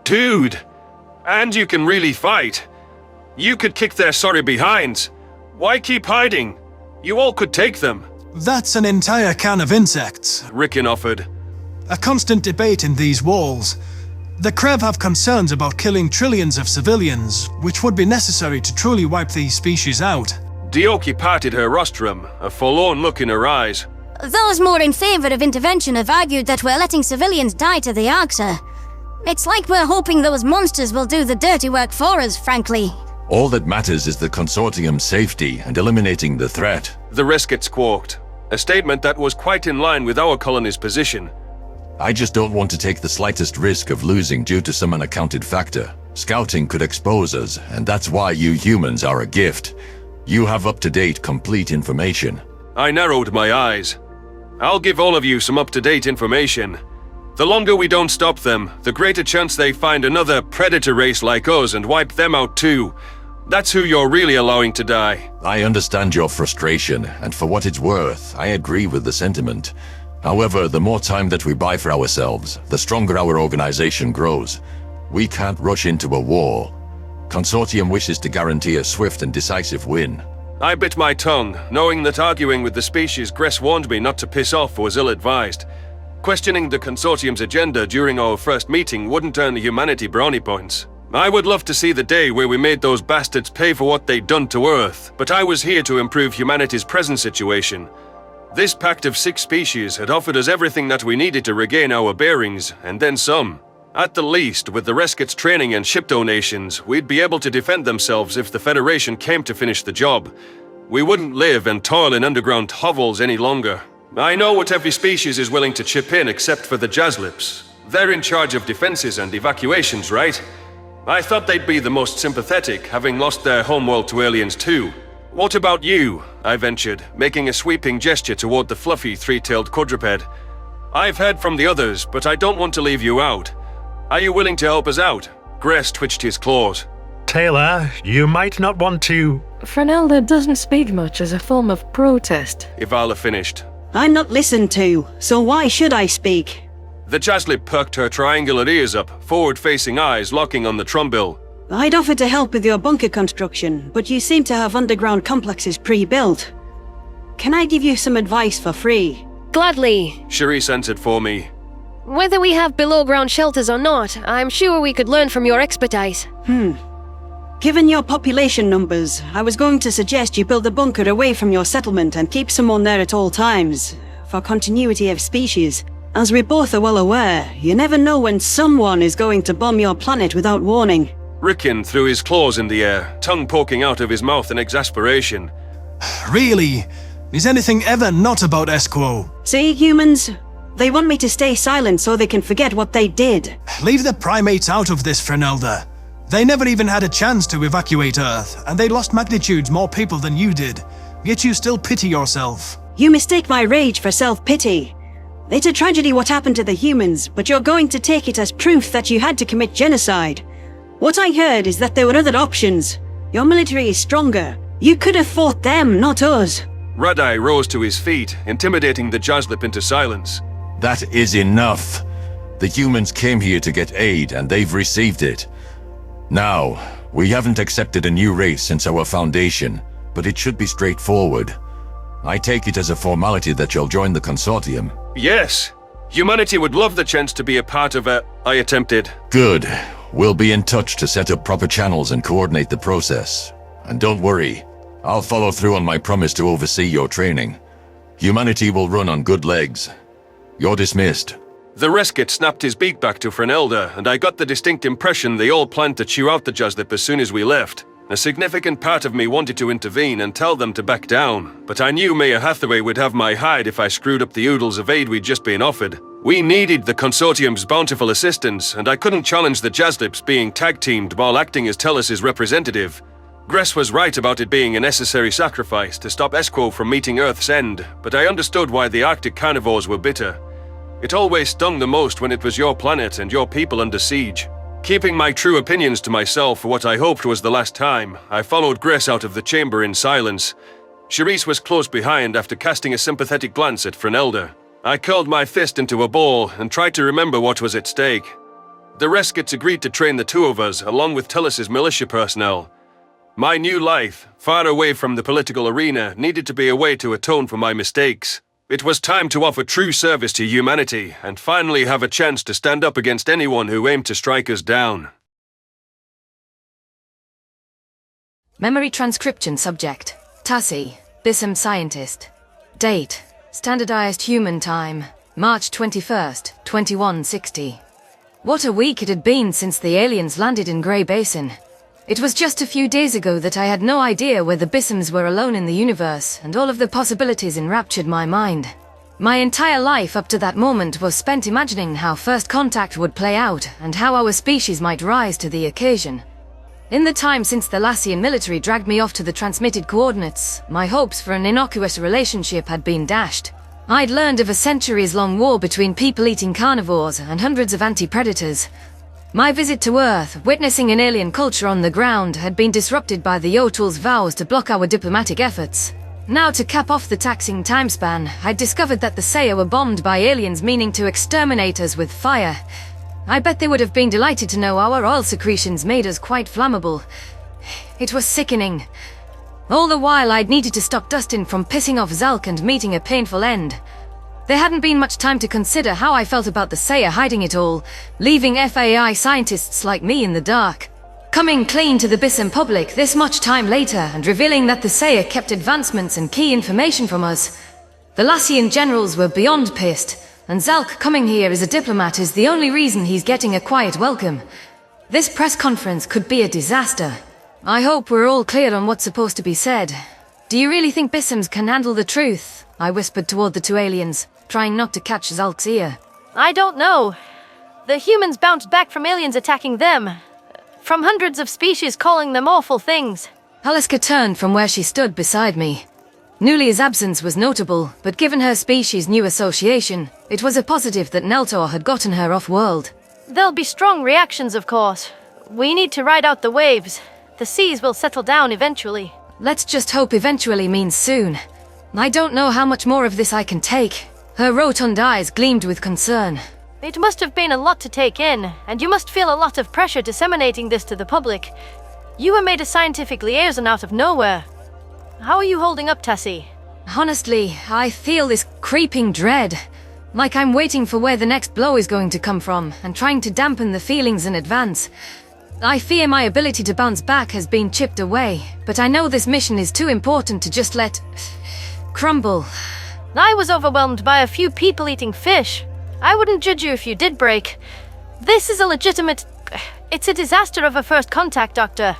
Dude! And you can really fight. You could kick their sorry behinds. Why keep hiding? You all could take them. That's an entire can of insects, Rickon offered. A constant debate in these walls. The Krev have concerns about killing trillions of civilians, which would be necessary to truly wipe these species out. Dioki parted her rostrum, a forlorn look in her eyes. Those more in favor of intervention have argued that we're letting civilians die to the Arxur. It's like we're hoping those monsters will do the dirty work for us, frankly. All that matters is the Consortium's safety and eliminating the threat. The rescues squawked, a statement that was quite in line with our colony's position. I just don't want to take the slightest risk of losing due to some unaccounted factor. Scouting could expose us, and that's why you humans are a gift. You have up-to-date, complete information. I narrowed my eyes. I'll give all of you some up-to-date information. The longer we don't stop them, the greater chance they find another predator race like us and wipe them out too. That's who you're really allowing to die. I understand your frustration, and for what it's worth, I agree with the sentiment. However, the more time that we buy for ourselves, the stronger our organization grows. We can't rush into a war. Consortium wishes to guarantee a swift and decisive win. I bit my tongue, knowing that arguing with the species Gress warned me not to piss off was ill-advised. Questioning the Consortium's agenda during our first meeting wouldn't earn the humanity brownie points. I would love to see the day where we made those bastards pay for what they'd done to Earth, but I was here to improve humanity's present situation. This pact of 6 species had offered us everything that we needed to regain our bearings, and then some. At the least, with the Rescue's training and ship donations, we'd be able to defend themselves if the Federation came to finish the job. We wouldn't live and toil in underground hovels any longer. I know what every species is willing to chip in except for the Jazlips. They're in charge of defenses and evacuations, right? I thought they'd be the most sympathetic, having lost their homeworld to aliens too. What about you? I ventured, making a sweeping gesture toward the fluffy 3-tailed quadruped. I've heard from the others, but I don't want to leave you out. Are you willing to help us out? Gress twitched his claws. Taylor, you might not want to... Frenelda doesn't speak much as a form of protest. Ivala finished. I'm not listened to, so why should I speak? The Jaslip perked her triangular ears up, forward-facing eyes locking on the trumbill. I'd offer to help with your bunker construction, but you seem to have underground complexes pre-built. Can I give you some advice for free? Gladly. Cherise answered for me. Whether we have below-ground shelters or not, I'm sure we could learn from your expertise. Given your population numbers, I was going to suggest you build a bunker away from your settlement and keep someone there at all times, for continuity of species. As we both are well aware, you never know when someone is going to bomb your planet without warning. Rickon threw his claws in the air, tongue poking out of his mouth in exasperation. Really? Is anything ever not about Esquo? See, humans? They want me to stay silent so they can forget what they did. Leave the primates out of this, Frenelda. They never even had a chance to evacuate Earth, and they lost magnitudes more people than you did. Yet you still pity yourself. You mistake my rage for self-pity. It's a tragedy what happened to the humans, but you're going to take it as proof that you had to commit genocide. What I heard is that there were other options. Your military is stronger. You could have fought them, not us. Radai rose to his feet, intimidating the Jaslip into silence. That is enough. The humans came here to get aid, and they've received it. Now, we haven't accepted a new race since our foundation, but it should be straightforward. I take it as a formality that you'll join the consortium. Yes. Humanity would love the chance to be a part of it, I attempted. Good. We'll be in touch to set up proper channels and coordinate the process. And don't worry, I'll follow through on my promise to oversee your training. Humanity will run on good legs. You're dismissed. The Resket snapped his beak back to Frenelda, and I got the distinct impression they all planned to chew out the Jaslip as soon as we left. A significant part of me wanted to intervene and tell them to back down, but I knew Mayor Hathaway would have my hide if I screwed up the oodles of aid we'd just been offered. We needed the Consortium's bountiful assistance, and I couldn't challenge the Jazlips being tag-teamed while acting as Tellus's representative. Gress was right about it being a necessary sacrifice to stop Esquo from meeting Earth's end, but I understood why the Arctic carnivores were bitter. It always stung the most when it was your planet and your people under siege. Keeping my true opinions to myself for what I hoped was the last time, I followed Gress out of the chamber in silence. Cherise was close behind after casting a sympathetic glance at Frenelda. I curled my fist into a ball and tried to remember what was at stake. The Reskets agreed to train the two of us along with Tellus's militia personnel. My new life, far away from the political arena, needed to be a way to atone for my mistakes. It was time to offer true service to humanity and finally have a chance to stand up against anyone who aimed to strike us down. Memory transcription subject. Tassi, Bissem scientist. Date. Standardized human time. March 21st, 2160. What a week it had been since the aliens landed in Grey Basin. It was just a few days ago that I had no idea where the Bissems were alone in the universe, and all of the possibilities enraptured my mind. My entire life up to that moment was spent imagining how first contact would play out, and how our species might rise to the occasion. In the time since the Lassian military dragged me off to the transmitted coordinates, my hopes for an innocuous relationship had been dashed. I'd learned of a centuries-long war between people-eating carnivores and hundreds of anti-predators. My visit to Earth, witnessing an alien culture on the ground, had been disrupted by the Yotul's vows to block our diplomatic efforts. Now, to cap off the taxing time span, I discovered that the Saya were bombed by aliens meaning to exterminate us with fire. I bet they would have been delighted to know our oil secretions made us quite flammable. It was sickening. All the while, I'd needed to stop Dustin from pissing off Zalk and meeting a painful end. There hadn't been much time to consider how I felt about the Saya hiding it all, leaving FAI scientists like me in the dark. Coming clean to the Bissem public this much time later and revealing that the Saya kept advancements and key information from us. The Lassian generals were beyond pissed, and Zalk coming here as a diplomat is the only reason he's getting a quiet welcome. This press conference could be a disaster. I hope we're all clear on what's supposed to be said. Do you really think Bissems can handle the truth? I whispered toward the two aliens, trying not to catch Zalk's ear. I don't know. The humans bounced back from aliens attacking them. From hundreds of species calling them awful things. Halaska turned from where she stood beside me. Nulia's absence was notable, but given her species' new association, it was a positive that Neltor had gotten her off-world. There'll be strong reactions, of course. We need to ride out the waves. The seas will settle down eventually. Let's just hope eventually means soon. I don't know how much more of this I can take. Her rotund eyes gleamed with concern. It must have been a lot to take in, and you must feel a lot of pressure disseminating this to the public. You were made a scientific liaison out of nowhere. How are you holding up, Tassi? Honestly, I feel this creeping dread. Like I'm waiting for where the next blow is going to come from, and trying to dampen the feelings in advance. I fear my ability to bounce back has been chipped away, but I know this mission is too important to just let crumble. I was overwhelmed by a few people eating fish. I wouldn't judge you if you did break. This is a legitimate... It's a disaster of a first contact, Doctor.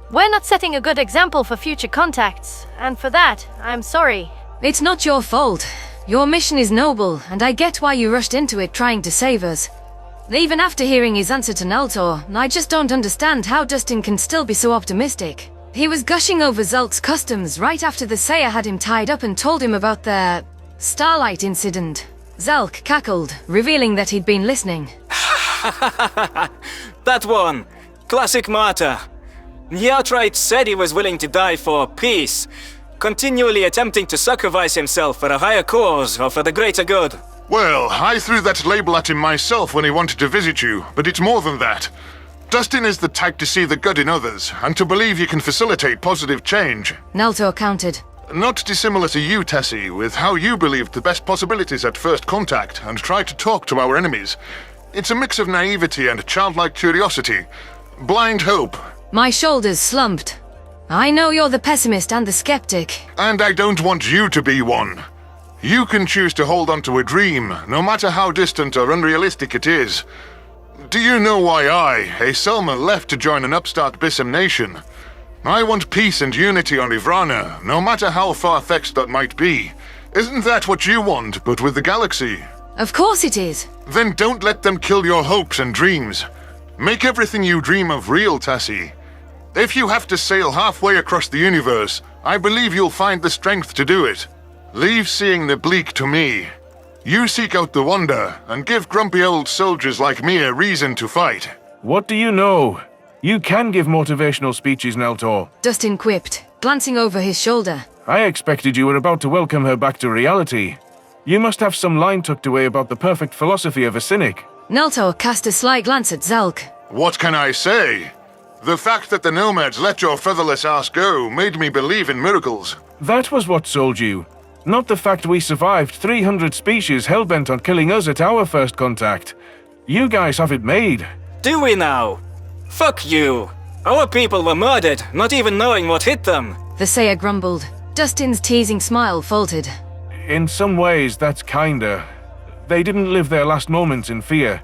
We're not setting a good example for future contacts, and for that, I'm sorry. It's not your fault. Your mission is noble, and I get why you rushed into it trying to save us. Even after hearing his answer to Neltor, I just don't understand how Dustin can still be so optimistic. He was gushing over Zalk's customs right after the Saya had him tied up and told him about their... Starlight incident. Zalk cackled, revealing that he'd been listening. That one! Classic martyr. He outright said he was willing to die for peace, continually attempting to sacrifice himself for a higher cause or for the greater good. Well, I threw that label at him myself when he wanted to visit you, but it's more than that. Dustin is the type to see the good in others, and to believe you can facilitate positive change. Neltor countered. Not dissimilar to you, Tassi, with how you believed the best possibilities at first contact and tried to talk to our enemies. It's a mix of naivety and childlike curiosity. Blind hope. My shoulders slumped. I know you're the pessimist and the skeptic. And I don't want you to be one. You can choose to hold on to a dream, no matter how distant or unrealistic it is. Do you know why I, a Selma, left to join an upstart Bissem nation? I want peace and unity on Ivrana, no matter how far-fetched that might be. Isn't that what you want, but with the galaxy? Of course it is. Then don't let them kill your hopes and dreams. Make everything you dream of real, Tassi. If you have to sail halfway across the universe, I believe you'll find the strength to do it. Leave seeing the bleak to me. You seek out the wonder, and give grumpy old soldiers like me a reason to fight. What do you know? You can give motivational speeches, Neltor. Dustin quipped, glancing over his shoulder. I expected you were about to welcome her back to reality. You must have some line tucked away about the perfect philosophy of a cynic. Neltor cast a sly glance at Zalk. What can I say? The fact that the nomads let your featherless ass go made me believe in miracles. That was what sold you. Not the fact we survived 300 species hellbent on killing us at our first contact. You guys have it made. Do we now? Fuck you! Our people were murdered, not even knowing what hit them. The Saya grumbled. Dustin's teasing smile faltered. In some ways, that's kinda. They didn't live their last moments in fear.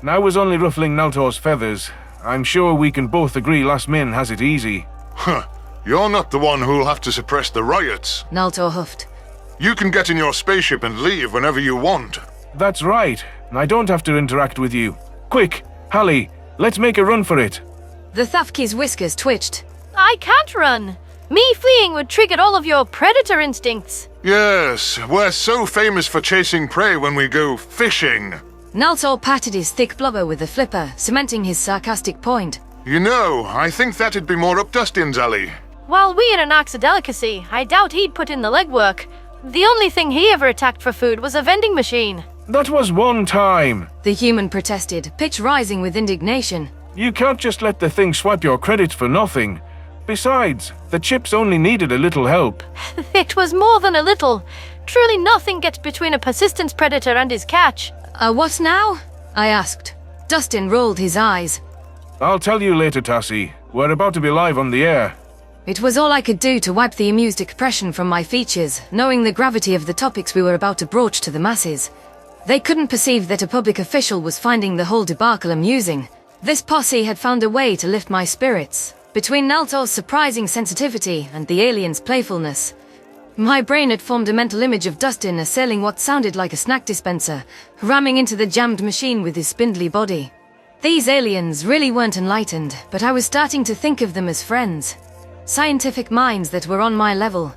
And I was only ruffling Neltor's feathers. I'm sure we can both agree Last Min has it easy. Huh. You're not the one who'll have to suppress the riots. Neltor huffed. You can get in your spaceship and leave whenever you want. That's right. And I don't have to interact with you. Quick, Hallie, let's make a run for it. The Thafki's whiskers twitched. I can't run. Me fleeing would trigger all of your predator instincts. Yes, we're so famous for chasing prey when we go fishing. Naltor patted his thick blubber with the flipper, cementing his sarcastic point. You know, I think that'd be more up Dustin's alley. While we are an Arxur delicacy, I doubt he'd put in the legwork. The only thing he ever attacked for food was a vending machine. That was one time. The human protested, pitch rising with indignation. You can't just let the thing swipe your credits for nothing. Besides, the chips only needed a little help. It was more than a little. Truly nothing gets between a persistence predator and his catch. What now? I asked. Dustin rolled his eyes. I'll tell you later, Tassi. We're about to be live on the air. It was all I could do to wipe the amused expression from my features, knowing the gravity of the topics we were about to broach to the masses. They couldn't perceive that a public official was finding the whole debacle amusing. This posse had found a way to lift my spirits. Between Naltor's surprising sensitivity and the alien's playfulness, my brain had formed a mental image of Dustin assailing what sounded like a snack dispenser, ramming into the jammed machine with his spindly body. These aliens really weren't enlightened, but I was starting to think of them as friends. Scientific minds that were on my level.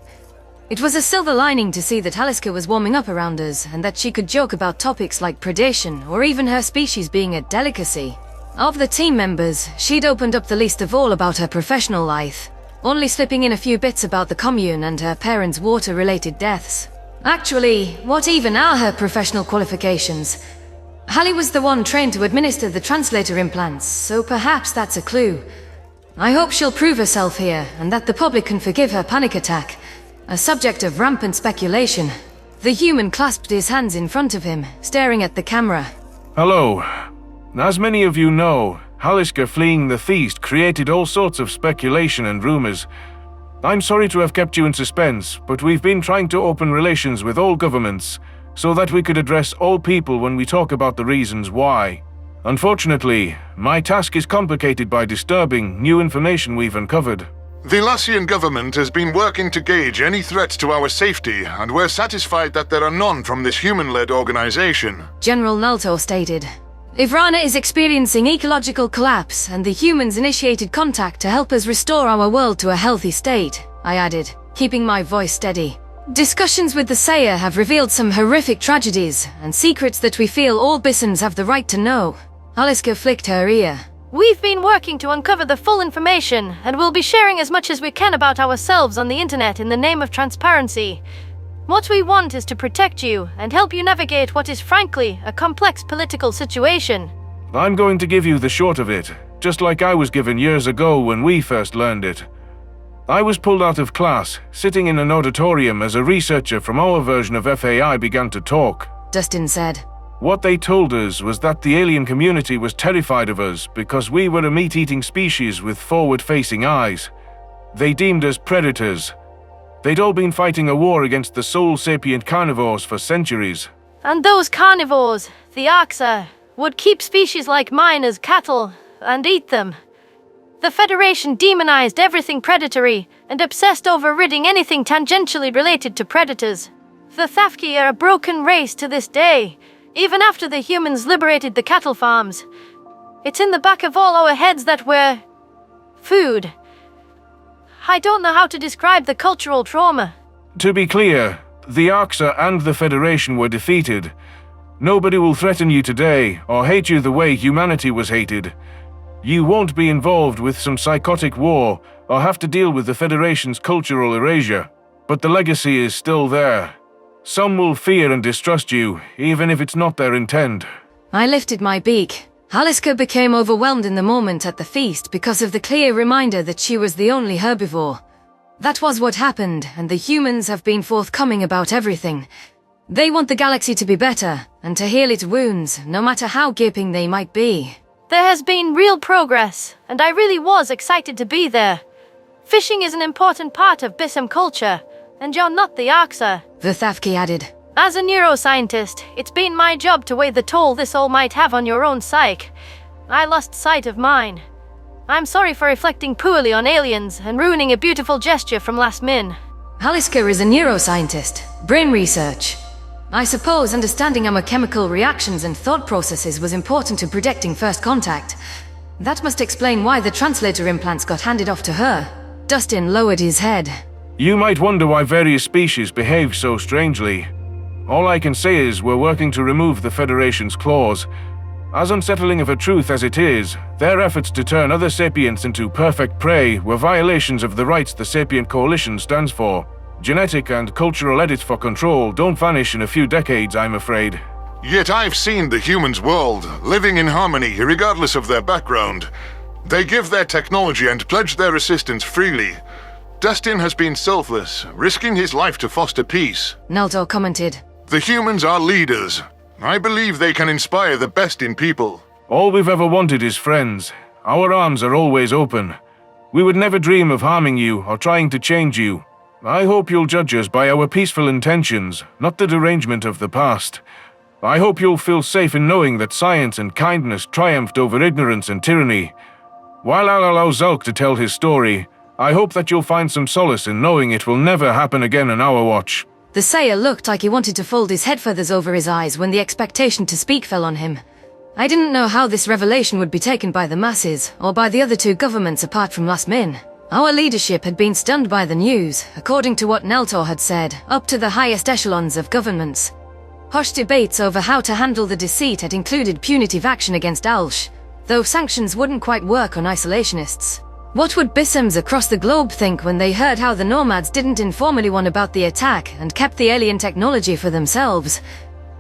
It was a silver lining to see that Haliska was warming up around us, and that she could joke about topics like predation, or even her species being a delicacy. Of the team members, she'd opened up the least of all about her professional life, only slipping in a few bits about the commune and her parents' water-related deaths. Actually, what even are her professional qualifications? Hallie was the one trained to administer the translator implants, so perhaps that's a clue. I hope she'll prove herself here, and that the public can forgive her panic attack, a subject of rampant speculation. The human clasped his hands in front of him, staring at the camera. Hello. As many of you know, Haliska fleeing the feast created all sorts of speculation and rumors. I'm sorry to have kept you in suspense, but we've been trying to open relations with all governments, so that we could address all people when we talk about the reasons why. Unfortunately, my task is complicated by disturbing new information we've uncovered. The Lassian government has been working to gauge any threats to our safety, and we're satisfied that there are none from this human-led organization. General Naltor stated. Ivrana is experiencing ecological collapse, and the humans initiated contact to help us restore our world to a healthy state, I added, keeping my voice steady. Discussions with the Sayer have revealed some horrific tragedies, and secrets that we feel all Bissems have the right to know. Haliska flicked her ear. We've been working to uncover the full information, and we'll be sharing as much as we can about ourselves on the internet in the name of transparency. What we want is to protect you, and help you navigate what is frankly a complex political situation. I'm going to give you the short of it, just like I was given years ago when we first learned it. I was pulled out of class, sitting in an auditorium as a researcher from our version of FAI began to talk. Dustin said. What they told us was that the alien community was terrified of us because we were a meat-eating species with forward-facing eyes. They deemed us predators. They'd all been fighting a war against the sole sapient carnivores for centuries. And those carnivores, the Arxur, would keep species like mine as cattle and eat them. The Federation demonized everything predatory and obsessed over ridding anything tangentially related to predators. The Thafki are a broken race to this day, even after the humans liberated the cattle farms. It's in the back of all our heads that we're food. I don't know how to describe the cultural trauma. To be clear, the Arxur and the Federation were defeated. Nobody will threaten you today or hate you the way humanity was hated. You won't be involved with some psychotic war or have to deal with the Federation's cultural erasure. But the legacy is still there. Some will fear and distrust you, even if it's not their intent. I lifted my beak. Haliska became overwhelmed in the moment at the feast because of the clear reminder that she was the only herbivore. That was what happened, and the humans have been forthcoming about everything. They want the galaxy to be better, and to heal its wounds, no matter how gaping they might be. There has been real progress, and I really was excited to be there. Fishing is an important part of Bissem culture, and you're not the Arxur, the Thafki added. As a neuroscientist, it's been my job to weigh the toll this all might have on your own psyche. I lost sight of mine. I'm sorry for reflecting poorly on aliens and ruining a beautiful gesture from last min. Haliska is a neuroscientist. Brain research. I suppose understanding our chemical reactions and thought processes was important to predicting first contact. That must explain why the translator implants got handed off to her. Dustin lowered his head. You might wonder why various species behave so strangely. All I can say is we're working to remove the Federation's claws. As unsettling of a truth as it is, their efforts to turn other sapients into perfect prey were violations of the rights the Sapient Coalition stands for. Genetic and cultural edits for control don't vanish in a few decades, I'm afraid. Yet I've seen the humans' world, living in harmony regardless of their background. They give their technology and pledge their assistance freely. Dustin has been selfless, risking his life to foster peace. Naltor commented. The humans are leaders. I believe they can inspire the best in people. All we've ever wanted is friends. Our arms are always open. We would never dream of harming you or trying to change you. I hope you'll judge us by our peaceful intentions, not the derangement of the past. I hope you'll feel safe in knowing that science and kindness triumphed over ignorance and tyranny. While I'll allow Zulk to tell his story, I hope that you'll find some solace in knowing it will never happen again on our watch. The Sayer looked like he wanted to fold his head feathers over his eyes when the expectation to speak fell on him. I didn't know how this revelation would be taken by the masses, or by the other two governments apart from Lasmin. Our leadership had been stunned by the news, according to what Neltor had said, up to the highest echelons of governments. Hushed debates over how to handle the deceit had included punitive action against Alsh, though sanctions wouldn't quite work on isolationists. What would Bissems across the globe think when they heard how the Nomads didn't inform anyone about the attack and kept the alien technology for themselves?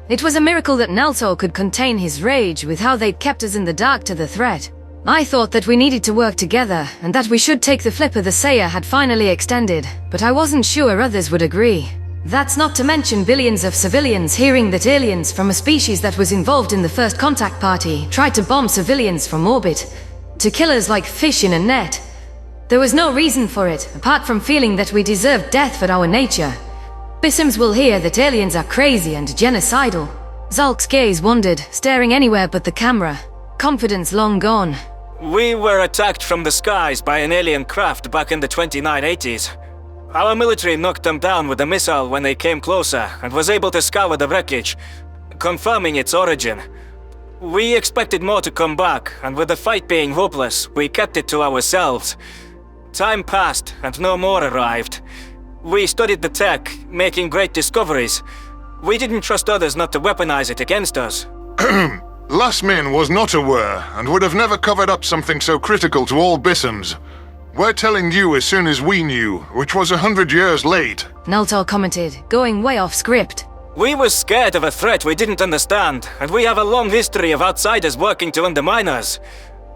It was a miracle that Neltor could contain his rage with how they'd kept us in the dark to the threat. I thought that we needed to work together and that we should take the flipper the Sayer had finally extended, but I wasn't sure others would agree. That's not to mention billions of civilians hearing that aliens from a species that was involved in the first contact party tried to bomb civilians from orbit, to kill us like fish in a net. There was no reason for it, apart from feeling that we deserved death for our nature. Bissems will hear that aliens are crazy and genocidal. Zulk's gaze wandered, staring anywhere but the camera. Confidence long gone. We were attacked from the skies by an alien craft back in the 2980s. Our military knocked them down with a missile when they came closer and was able to scour the wreckage, confirming its origin. We expected more to come back, and with the fight being hopeless, we kept it to ourselves. Time passed, and no more arrived. We studied the tech, making great discoveries. We didn't trust others not to weaponize it against us. Lasmin was not aware, and would have never covered up something so critical to all Bissems. We're telling you as soon as we knew, which was 100 years late. Neltor commented, going way off script. We were scared of a threat we didn't understand, and we have a long history of outsiders working to undermine us.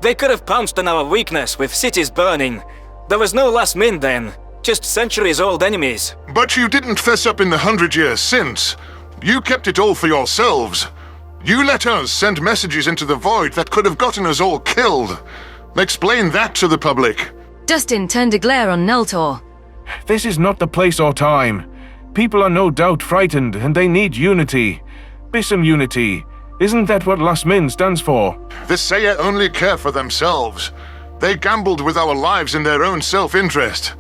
They could have pounced on our weakness with cities burning. There was no Lasmin then, just centuries-old enemies. But you didn't fess up in the 100 years since. You kept it all for yourselves. You let us send messages into the void that could have gotten us all killed. Explain that to the public. Dustin turned a glare on Neltor. This is not the place or time. People are no doubt frightened, and they need unity. Bissem unity. Isn't that what Lasmin stands for? The Sayer only care for themselves. They gambled with our lives in their own self-interest.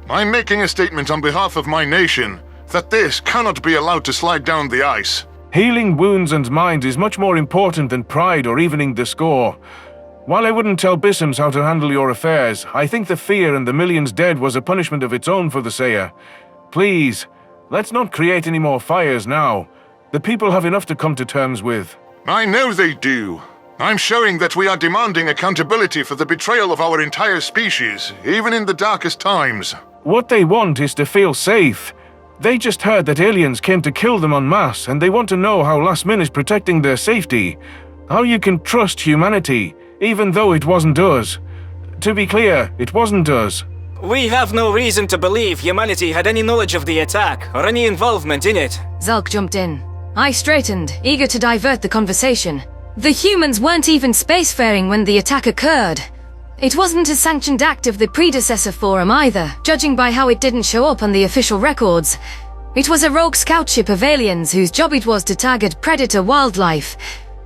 I'm making a statement on behalf of my nation that this cannot be allowed to slide down the ice. Healing wounds and minds is much more important than pride or evening the score. While I wouldn't tell Bissems how to handle your affairs, I think the fear and the millions dead was a punishment of its own for the Sayer. Please, let's not create any more fires now. The people have enough to come to terms with. I know they do. I'm showing that we are demanding accountability for the betrayal of our entire species, even in the darkest times. What they want is to feel safe. They just heard that aliens came to kill them en masse, and they want to know how Lasmin is protecting their safety. How you can trust humanity, even though it wasn't us. To be clear, it wasn't us. We have no reason to believe humanity had any knowledge of the attack, or any involvement in it. Zulk jumped in. I straightened, eager to divert the conversation. The humans weren't even spacefaring when the attack occurred. It wasn't a sanctioned act of the predecessor forum either, judging by how it didn't show up on the official records. It was a rogue scout ship of aliens whose job it was to target predator wildlife.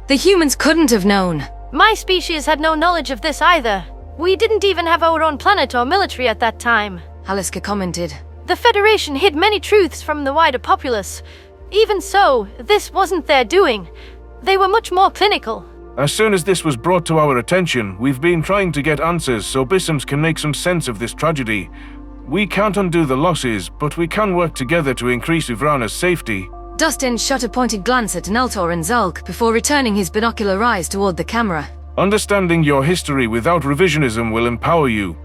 The humans couldn't have known. My species had no knowledge of this either. We didn't even have our own planet or military at that time. Haliska commented. The Federation hid many truths from the wider populace. Even so, this wasn't their doing. They were much more clinical. As soon as this was brought to our attention, we've been trying to get answers so Bissems can make some sense of this tragedy. We can't undo the losses, but we can work together to increase Ivrana's safety. Dustin shot a pointed glance at Naltor and Zulk before returning his binocular eyes toward the camera. Understanding your history without revisionism will empower you.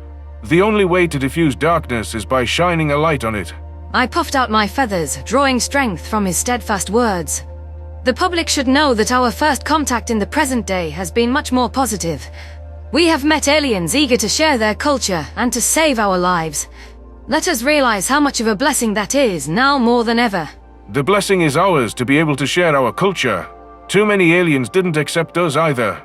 The only way to diffuse darkness is by shining a light on it. I puffed out my feathers, drawing strength from his steadfast words. The public should know that our first contact in the present day has been much more positive. We have met aliens eager to share their culture and to save our lives. Let us realize how much of a blessing that is, now more than ever. The blessing is ours to be able to share our culture. Too many aliens didn't accept us either.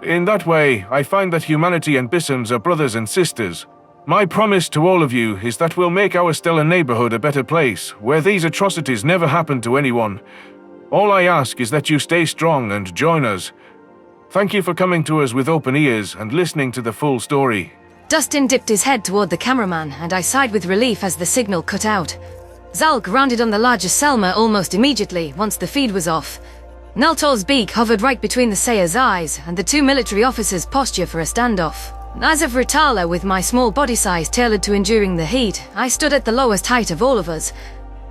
In that way, I find that humanity and Bissems are brothers and sisters. My promise to all of you is that we'll make our stellar neighborhood a better place, where these atrocities never happen to anyone. All I ask is that you stay strong and join us. Thank you for coming to us with open ears and listening to the full story. Dustin dipped his head toward the cameraman, and I sighed with relief as the signal cut out. Zulk rounded on the larger Selma almost immediately, once the feed was off. Naltor's beak hovered right between the Sayer's eyes, and the two military officers' posture for a standoff. As of Ritala, with my small body size tailored to enduring the heat, I stood at the lowest height of all of us.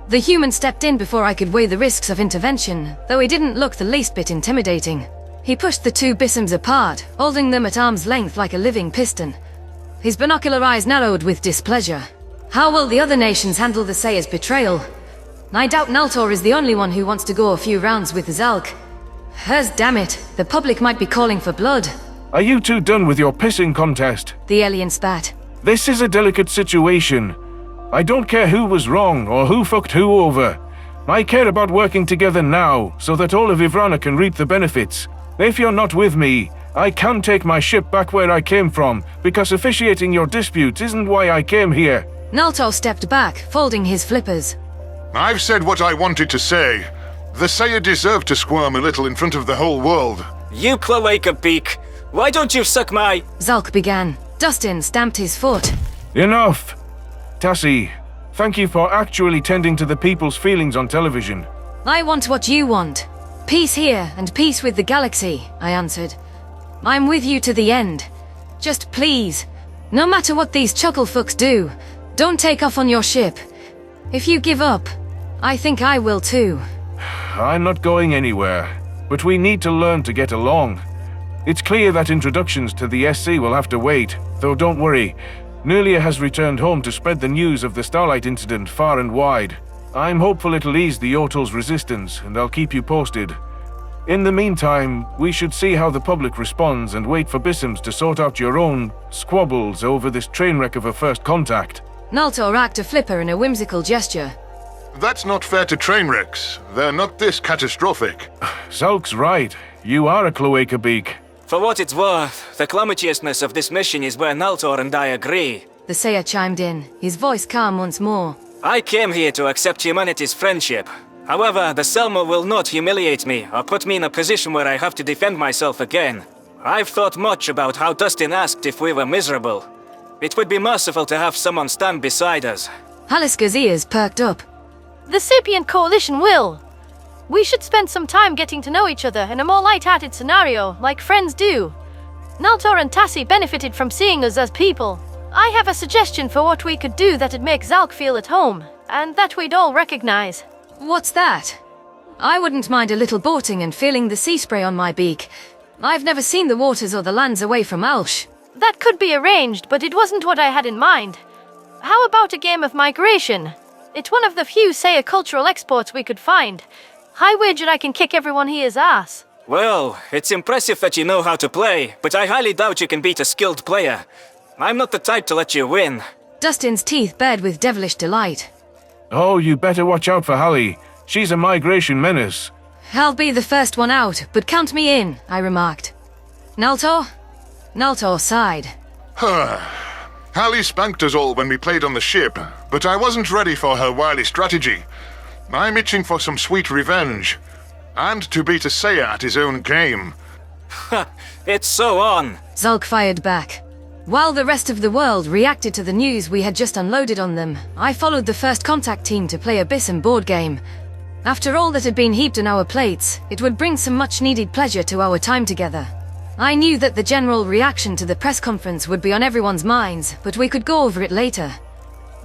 The human stepped in before I could weigh the risks of intervention, though he didn't look the least bit intimidating. He pushed the two Bissems apart, holding them at arm's length like a living piston. His binocular eyes narrowed with displeasure. How will the other nations handle the Sayer's betrayal? I doubt Naltor is the only one who wants to go a few rounds with Zulk. Hers, damn it, the public might be calling for blood. Are you two done with your pissing contest? The alien spat. This is a delicate situation. I don't care who was wrong or who fucked who over. I care about working together now, so that all of Ivrana can reap the benefits. If you're not with me, I can take my ship back where I came from, because officiating your disputes isn't why I came here. Naltor stepped back, folding his flippers. I've said what I wanted to say. The Sayer deserved to squirm a little in front of the whole world. You cloaca beak! Why don't you suck my— Zulk began. Dustin stamped his foot. Enough! Tassi, thank you for actually tending to the people's feelings on television. I want what you want. Peace here and peace with the galaxy, I answered. I'm with you to the end. Just please, no matter what these chucklefucks do, don't take off on your ship. If you give up, I think I will too. I'm not going anywhere, but we need to learn to get along. It's clear that introductions to the SC will have to wait, though don't worry. Nulia has returned home to spread the news of the Starlight incident far and wide. I'm hopeful it'll ease the Ortal's resistance, and I'll keep you posted. In the meantime, we should see how the public responds and wait for Bissems to sort out your own squabbles over this train wreck of a first contact. Naltor racked a flipper in a whimsical gesture. That's not fair to train wrecks. They're not this catastrophic. Zulk's right. You are a cloaca beak. For what it's worth, the calamitiousness of this mission is where Naltor and I agree. The Sayer chimed in, his voice calm once more. I came here to accept humanity's friendship. However, the Selma will not humiliate me or put me in a position where I have to defend myself again. I've thought much about how Dustin asked if we were miserable. It would be merciful to have someone stand beside us. Haliska's ears perked up. The Sapient Coalition will. We should spend some time getting to know each other in a more light-hearted scenario, like friends do. Naltor and Tassi benefited from seeing us as people. I have a suggestion for what we could do that'd make Zulk feel at home, and that we'd all recognize. What's that? I wouldn't mind a little boating and feeling the sea spray on my beak. I've never seen the waters or the lands away from Alsh. That could be arranged, but it wasn't what I had in mind. How about a game of migration? It's one of the few Sayer cultural exports we could find. I wager I can kick everyone here's ass. Well, it's impressive that you know how to play, but I highly doubt you can beat a skilled player. I'm not the type to let you win. Dustin's teeth bared with devilish delight. Oh, you better watch out for Hallie. She's a migration menace. I'll be the first one out, but count me in, I remarked. Naltor? Naltor sighed. Hallie spanked us all when we played on the ship, but I wasn't ready for her wily strategy. I'm itching for some sweet revenge. And to beat a Sayer at his own game. It's so on. Zulk fired back. While the rest of the world reacted to the news we had just unloaded on them, I followed the first contact team to play a Bissem board game. After all that had been heaped on our plates, it would bring some much-needed pleasure to our time together. I knew that the general reaction to the press conference would be on everyone's minds, but we could go over it later.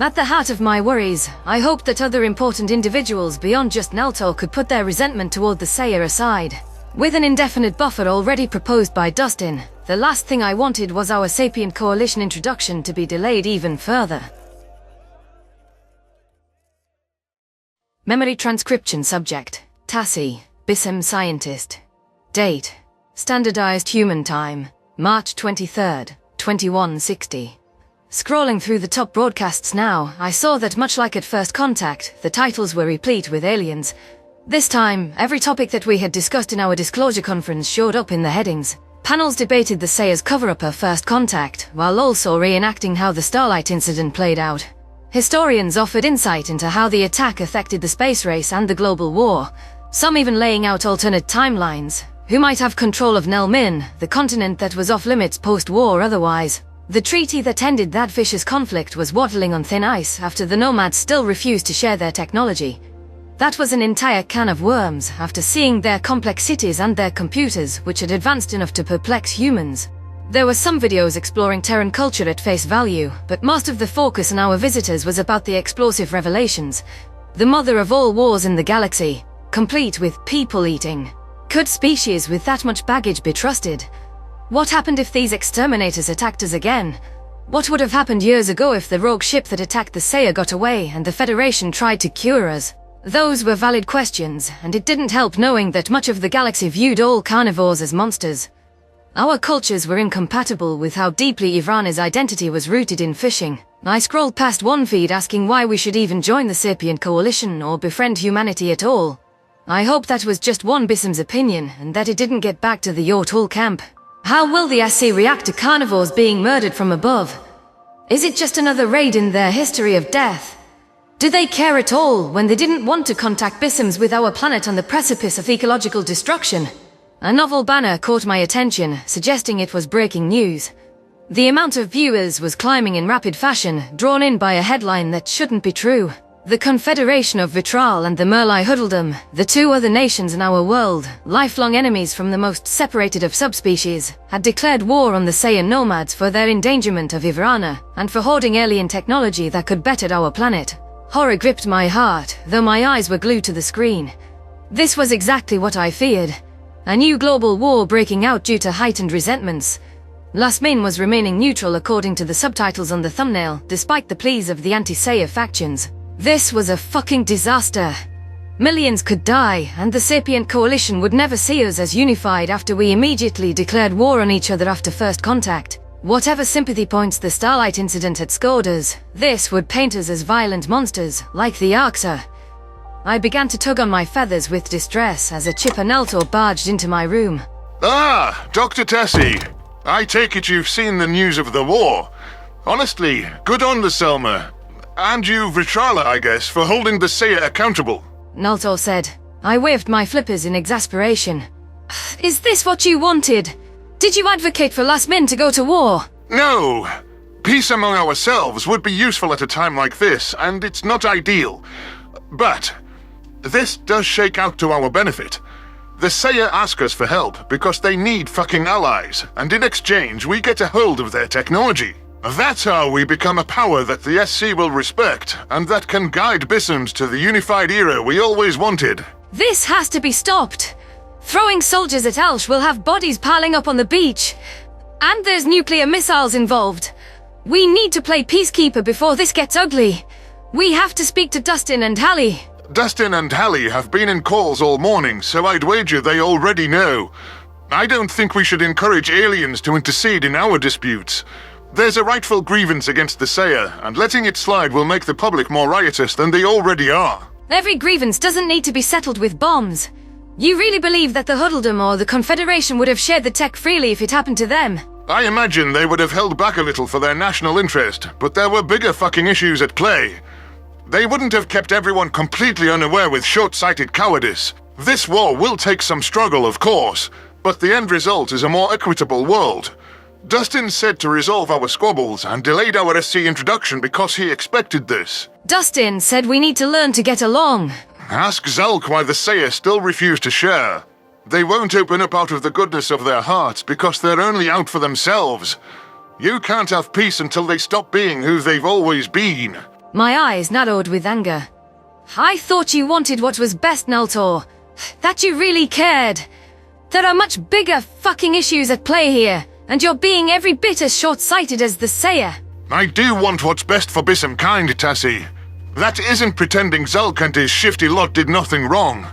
At the heart of my worries, I hoped that other important individuals beyond just Neltor could put their resentment toward the Sayer aside. With an indefinite buffer already proposed by Dustin, the last thing I wanted was our Sapient Coalition introduction to be delayed even further. Memory transcription subject: Tassi, Bissem scientist. Date: standardized human time, March 23rd, 2160. Scrolling through the top broadcasts now, I saw that much like at first contact, the titles were replete with aliens. This time, every topic that we had discussed in our disclosure conference showed up in the headings. Panels debated the Sayer's cover-up of first contact, while also reenacting how the Starlight incident played out. Historians offered insight into how the attack affected the space race and the global war, some even laying out alternate timelines. Who might have control of Nelmin, the continent that was off-limits post-war otherwise? The treaty that ended that vicious conflict was waddling on thin ice after the nomads still refused to share their technology. That was an entire can of worms after seeing their complex cities and their computers, which had advanced enough to perplex humans. There were some videos exploring Terran culture at face value, but most of the focus on our visitors was about the explosive revelations. The mother of all wars in the galaxy, complete with people eating. Could species with that much baggage be trusted? What happened if these exterminators attacked us again? What would have happened years ago if the rogue ship that attacked the Sayer got away and the Federation tried to cure us? Those were valid questions, and it didn't help knowing that much of the galaxy viewed all carnivores as monsters. Our cultures were incompatible with how deeply Ivrana's identity was rooted in fishing. I scrolled past one feed asking why we should even join the Sapient Coalition or befriend humanity at all. I hope that was just one Bissem's opinion and that it didn't get back to the Yortul camp. How will the SC react to carnivores being murdered from above? Is it just another raid in their history of death? Do they care at all when they didn't want to contact Bissems with our planet on the precipice of ecological destruction? A novel banner caught my attention, suggesting it was breaking news. The amount of viewers was climbing in rapid fashion, drawn in by a headline that shouldn't be true. The Confederation of Vitral and the Merlai Huddledom, the two other nations in our world, lifelong enemies from the most separated of subspecies, had declared war on the Sayer nomads for their endangerment of Ivrana, and for hoarding alien technology that could better our planet. Horror gripped my heart, though my eyes were glued to the screen. This was exactly what I feared. A new global war breaking out due to heightened resentments. Lasmin was remaining neutral according to the subtitles on the thumbnail, despite the pleas of the anti-Sayer factions. This was a fucking disaster. Millions could die, and the Sapient Coalition would never see us as unified after we immediately declared war on each other after first contact. Whatever sympathy points the Starlight incident had scored us, this would paint us as violent monsters, like the Arxur. I began to tug on my feathers with distress as a chipper Neltor barged into my room. Ah, Dr. Tassi. I take it you've seen the news of the war. Honestly, good on the Selma. And you, Vitrala, I guess, for holding the Sayer accountable. Neltor said. I waved my flippers in exasperation. Is this what you wanted? Did you advocate for Lasmin to go to war? No. Peace among ourselves would be useful at a time like this, and it's not ideal. But this does shake out to our benefit. The Sayer ask us for help because they need fucking allies, and in exchange we get a hold of their technology. That's how we become a power that the SC will respect, and that can guide Bissems to the unified era we always wanted. This has to be stopped. Throwing soldiers at Elsh will have bodies piling up on the beach. And there's nuclear missiles involved. We need to play peacekeeper before this gets ugly. We have to speak to Dustin and Hallie. Dustin and Hallie have been in calls all morning, so I'd wager they already know. I don't think we should encourage aliens to intercede in our disputes. There's a rightful grievance against the Sayer, and letting it slide will make the public more riotous than they already are. Every grievance doesn't need to be settled with bombs. You really believe that the Huddledom or the Confederation would have shared the tech freely if it happened to them? I imagine they would have held back a little for their national interest, but there were bigger fucking issues at play. They wouldn't have kept everyone completely unaware with short-sighted cowardice. This war will take some struggle, of course, but the end result is a more equitable world. Dustin said to resolve our squabbles and delayed our SC introduction because he expected this. Dustin said we need to learn to get along. Ask Zalk why the Sayer still refuse to share. They won't open up out of the goodness of their hearts because they're only out for themselves. You can't have peace until they stop being who they've always been. My eyes narrowed with anger. I thought you wanted what was best, Naltor. That you really cared. There are much bigger fucking issues at play here, and you're being every bit as short-sighted as the Sayer. I do want what's best for Bissem kind, Tassi. That isn't pretending Zulk and his shifty lot did nothing wrong.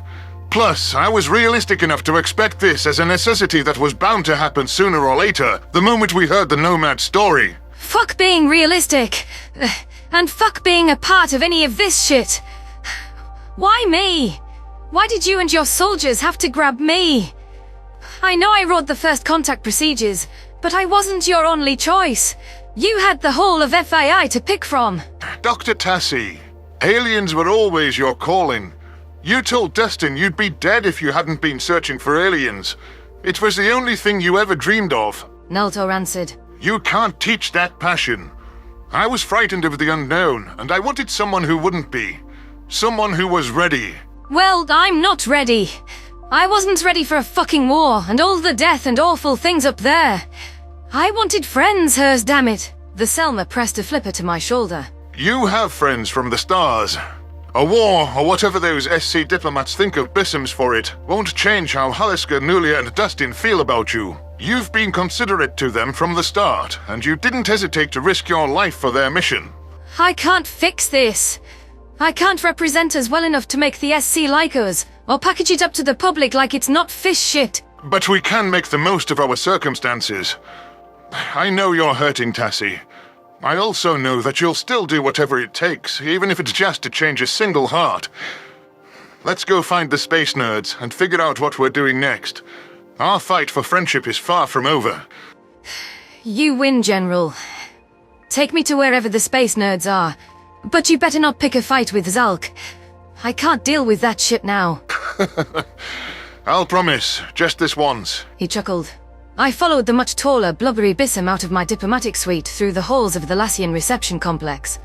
Plus, I was realistic enough to expect this as a necessity that was bound to happen sooner or later, the moment we heard the Nomad story. Fuck being realistic. And fuck being a part of any of this shit. Why me? Why did you and your soldiers have to grab me? I know I wrote the first contact procedures, but I wasn't your only choice. You had the whole of FII to pick from. Dr. Tassi, aliens were always your calling. You told Dustin you'd be dead if you hadn't been searching for aliens. It was the only thing you ever dreamed of. Naltor answered. You can't teach that passion. I was frightened of the unknown, and I wanted someone who wouldn't be. Someone who was ready. Well, I'm not ready. I wasn't ready for a fucking war, and all the death and awful things up there. I wanted friends, hers, damn it. The Selma pressed a flipper to my shoulder. You have friends from the stars. A war, or whatever those SC diplomats think of Bissems for it, won't change how Haliska, Nulia, and Dustin feel about you. You've been considerate to them from the start, and you didn't hesitate to risk your life for their mission. I can't fix this. I can't represent us well enough to make the SC like us, or package it up to the public like it's not fish shit. But we can make the most of our circumstances. I know you're hurting, Tassi. I also know that you'll still do whatever it takes, even if it's just to change a single heart. Let's go find the space nerds and figure out what we're doing next. Our fight for friendship is far from over. You win, General. Take me to wherever the space nerds are, but you better not pick a fight with Zulk. I can't deal with that shit now. I'll promise, just this once. He chuckled. I followed the much taller, blubbery Bissem out of my diplomatic suite through the halls of the Lassian reception complex.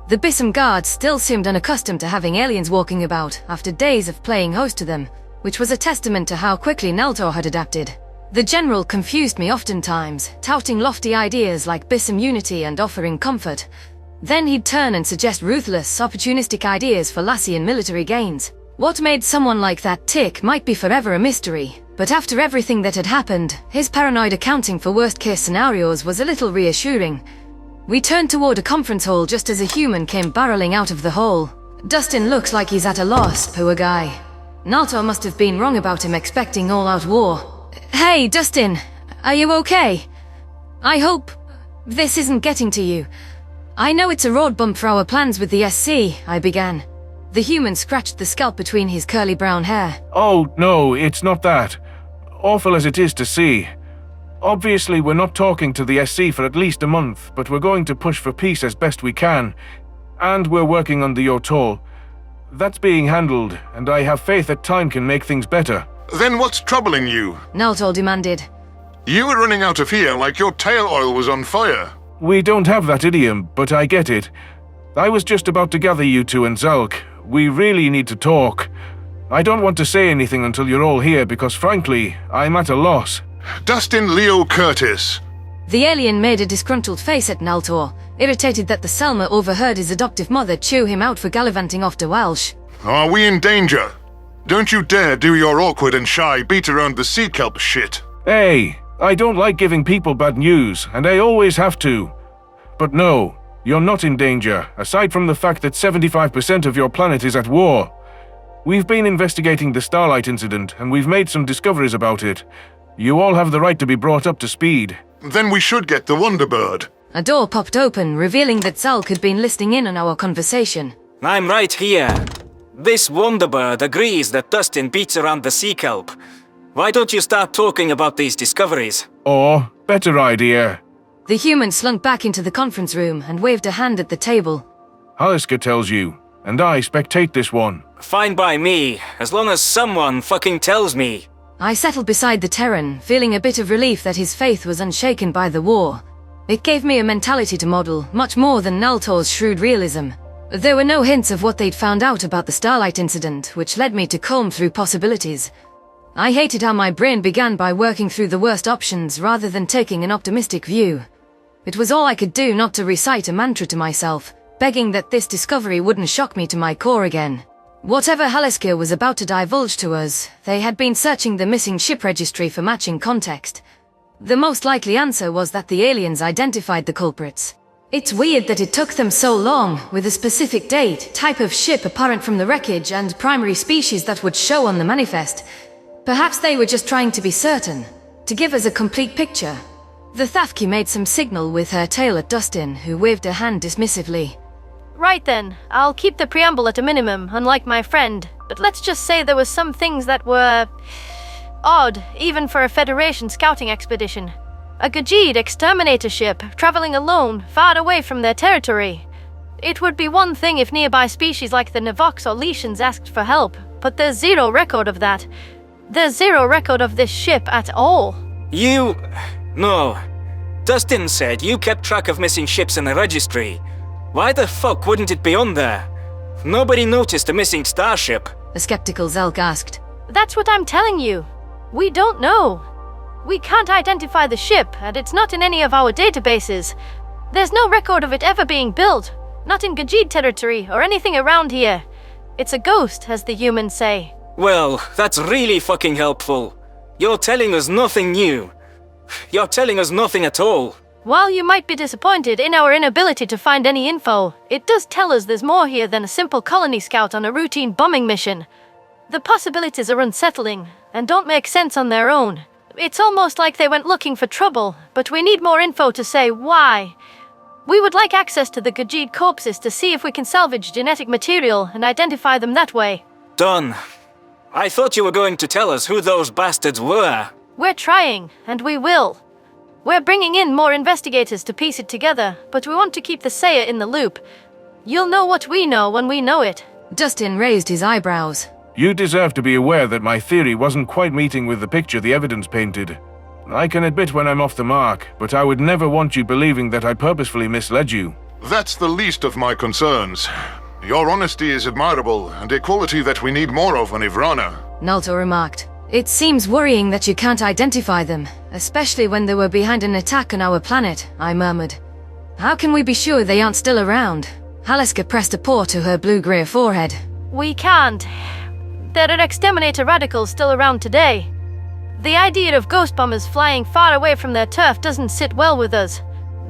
The Bissem guards still seemed unaccustomed to having aliens walking about after days of playing host to them, which was a testament to how quickly Naltor had adapted. The General confused me oftentimes, touting lofty ideas like Bissem unity and offering comfort. Then he'd turn and suggest ruthless, opportunistic ideas for Lassian military gains. What made someone like that tick might be forever a mystery, but after everything that had happened, his paranoid accounting for worst-case scenarios was a little reassuring. We turned toward a conference hall just as a human came barreling out of the hall. Dustin looks like he's at a loss, poor guy. Naltor must have been wrong about him expecting all-out war. Hey, Dustin, are you okay? I hope this isn't getting to you. I know it's a road bump for our plans with the SC, I began. The human scratched the scalp between his curly brown hair. Oh, no, it's not that. Awful as it is to see. Obviously, we're not talking to the SC for at least a month, but we're going to push for peace as best we can. And we're working on the Yotol. That's being handled, and I have faith that time can make things better. Then what's troubling you? Naltor demanded. You were running out of here like your tail oil was on fire. We don't have that idiom, but I get it. I was just about to gather you two and Zulk. We really need to talk. I don't want to say anything until you're all here because, frankly, I'm at a loss. Dustin Leo Curtis. The alien made a disgruntled face at Naltor, irritated that the Selma overheard his adoptive mother chew him out for gallivanting off to Welsh. Are we in danger? Don't you dare do your awkward and shy beat around the sea kelp shit. Hey, I don't like giving people bad news, and I always have to. But no, you're not in danger, aside from the fact that 75% of your planet is at war. We've been investigating the Starlight incident, and we've made some discoveries about it. You all have the right to be brought up to speed. Then we should get the Wonderbird. A door popped open, revealing that Zulk had been listening in on our conversation. I'm right here. This Wonderbird agrees that Dustin beats around the sea kelp. Why don't you start talking about these discoveries? Or, better idea. The human slunk back into the conference room and waved a hand at the table. Haliska tells you, and I spectate this one. Fine by me, as long as someone fucking tells me. I settled beside the Terran, feeling a bit of relief that his faith was unshaken by the war. It gave me a mentality to model, much more than Naltor's shrewd realism. There were no hints of what they'd found out about the Starlight incident, which led me to comb through possibilities. I hated how my brain began by working through the worst options rather than taking an optimistic view. It was all I could do not to recite a mantra to myself, begging that this discovery wouldn't shock me to my core again. Whatever Halaska was about to divulge to us, they had been searching the missing ship registry for matching context. The most likely answer was that the aliens identified the culprits. It's weird that it took them so long, with a specific date, type of ship apparent from the wreckage, and primary species that would show on the manifest. Perhaps they were just trying to be certain, to give us a complete picture. The Thafki made some signal with her tail at Dustin, who waved a hand dismissively. Right then, I'll keep the preamble at a minimum, unlike my friend. But let's just say there were some things that were odd, even for a Federation scouting expedition. A Gajid exterminator ship, traveling alone, far away from their territory. It would be one thing if nearby species like the Navox or Letians asked for help, but there's zero record of that. There's zero record of this ship at all. No. Dustin said you kept track of missing ships in the registry. Why the fuck wouldn't it be on there? Nobody noticed a missing starship. A skeptical Zelk asked. That's what I'm telling you. We don't know. We can't identify the ship, and it's not in any of our databases. There's no record of it ever being built. Not in Gajid territory or anything around here. It's a ghost, as the humans say. Well, that's really fucking helpful. You're telling us nothing new. You're telling us nothing at all. While you might be disappointed in our inability to find any info, it does tell us there's more here than a simple colony scout on a routine bombing mission. The possibilities are unsettling, and don't make sense on their own. It's almost like they went looking for trouble, but we need more info to say why. We would like access to the Gajid corpses to see if we can salvage genetic material and identify them that way. Done. I thought you were going to tell us who those bastards were. We're trying, and we will. We're bringing in more investigators to piece it together, but we want to keep the Sayer in the loop. You'll know what we know when we know it. Dustin raised his eyebrows. You deserve to be aware that my theory wasn't quite meeting with the picture the evidence painted. I can admit when I'm off the mark, but I would never want you believing that I purposefully misled you. That's the least of my concerns. Your honesty is admirable, and a quality that we need more of on Ivrana. Nalto remarked. It seems worrying that you can't identify them, especially when they were behind an attack on our planet, I murmured. How can we be sure they aren't still around? Halaska pressed a paw to her blue-grey forehead. We can't. There are exterminator radicals still around today. The idea of ghost bombers flying far away from their turf doesn't sit well with us.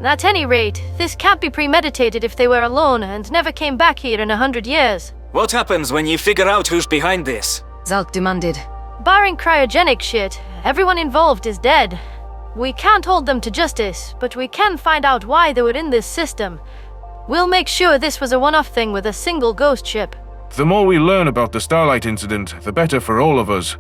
At any rate, this can't be premeditated if they were alone and never came back here in 100 years. What happens when you figure out who's behind this? Zalk demanded. Barring cryogenic shit, everyone involved is dead. We can't hold them to justice, but we can find out why they were in this system. We'll make sure this was a one-off thing with a single ghost ship. The more we learn about the Starlight incident, the better for all of us.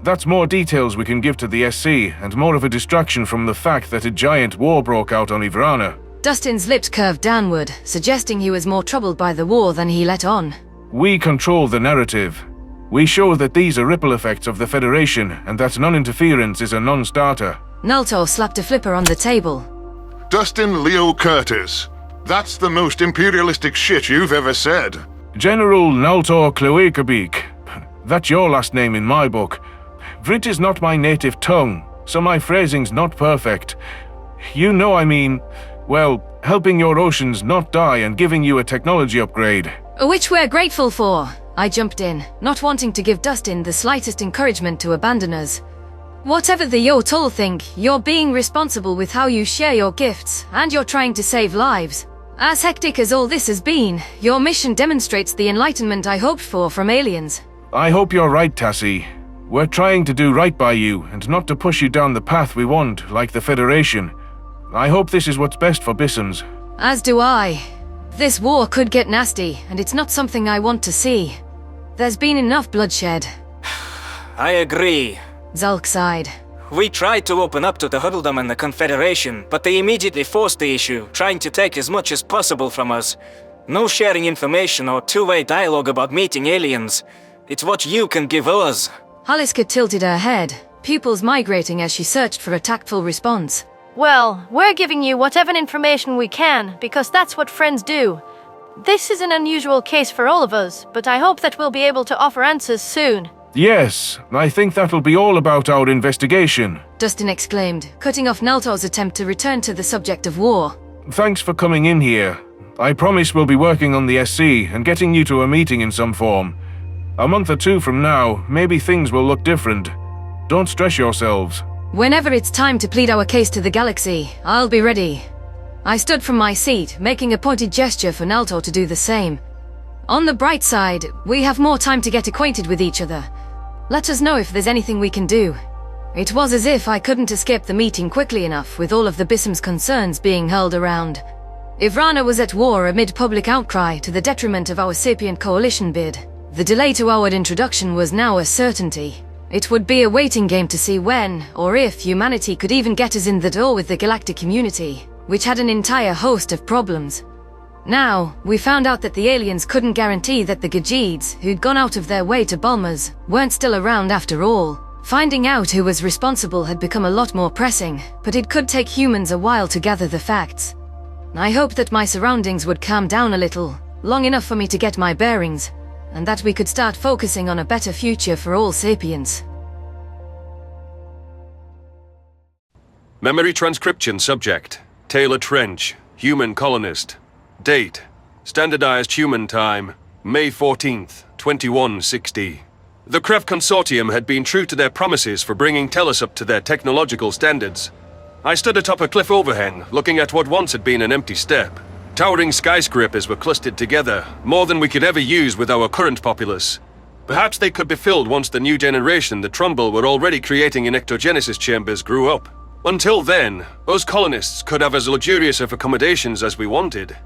That's more details we can give to the SC, and more of a distraction from the fact that a giant war broke out on Ivrana. Dustin's lips curved downward, suggesting he was more troubled by the war than he let on. We control the narrative. We show that these are ripple effects of the Federation, and that non-interference is a non-starter. Nalto slapped a flipper on the table. Dustin Leo Curtis. That's the most imperialistic shit you've ever said. General Naltor Cloakabik. That's your last name in my book. Vrit is not my native tongue, so my phrasing's not perfect. You know I mean, well, helping your oceans not die and giving you a technology upgrade. Which we're grateful for. I jumped in, not wanting to give Dustin the slightest encouragement to abandon us. Whatever the Yotol think, you're being responsible with how you share your gifts, and you're trying to save lives. As hectic as all this has been, your mission demonstrates the enlightenment I hoped for from aliens. I hope you're right, Tassi. We're trying to do right by you, and not to push you down the path we want, like the Federation. I hope this is what's best for Bissems. As do I. This war could get nasty, and it's not something I want to see. There's been enough bloodshed. I agree. Zalk sighed. We tried to open up to the Huddledom and the Confederation, but they immediately forced the issue, trying to take as much as possible from us. No sharing information or two-way dialogue about meeting aliens. It's what you can give us. Halaska tilted her head, pupils migrating as she searched for a tactful response. Well, we're giving you whatever information we can, because that's what friends do. This is an unusual case for all of us, but I hope that we'll be able to offer answers soon. Yes, I think that'll be all about our investigation. Dustin exclaimed, cutting off Naltor's attempt to return to the subject of war. Thanks for coming in here. I promise we'll be working on the SC and getting you to a meeting in some form. A month or two from now, maybe things will look different. Don't stress yourselves. Whenever it's time to plead our case to the galaxy, I'll be ready. I stood from my seat, making a pointed gesture for Nalto to do the same. On the bright side, we have more time to get acquainted with each other. Let us know if there's anything we can do. It was as if I couldn't escape the meeting quickly enough with all of the Bissem's concerns being hurled around. Ivrana was at war amid public outcry to the detriment of our Sapient Coalition bid. The delay to our introduction was now a certainty. It would be a waiting game to see when, or if, humanity could even get us in the door with the galactic community, which had an entire host of problems. Now, we found out that the aliens couldn't guarantee that the Gajeeds, who'd gone out of their way to bomb us, weren't still around after all. Finding out who was responsible had become a lot more pressing, but it could take humans a while to gather the facts. I hoped that my surroundings would calm down a little, long enough for me to get my bearings, and that we could start focusing on a better future for all sapiens. Memory transcription subject. Taylor Trench, human colonist. Date. Standardized human time. May 14th, 2160. The Krev Consortium had been true to their promises for bringing Tellus up to their technological standards. I stood atop a cliff overhang, looking at what once had been an empty steppe. Towering skyscrapers were clustered together, more than we could ever use with our current populace. Perhaps they could be filled once the new generation the Trumbull were already creating in ectogenesis chambers grew up. Until then, us colonists could have as luxurious of accommodations as we wanted.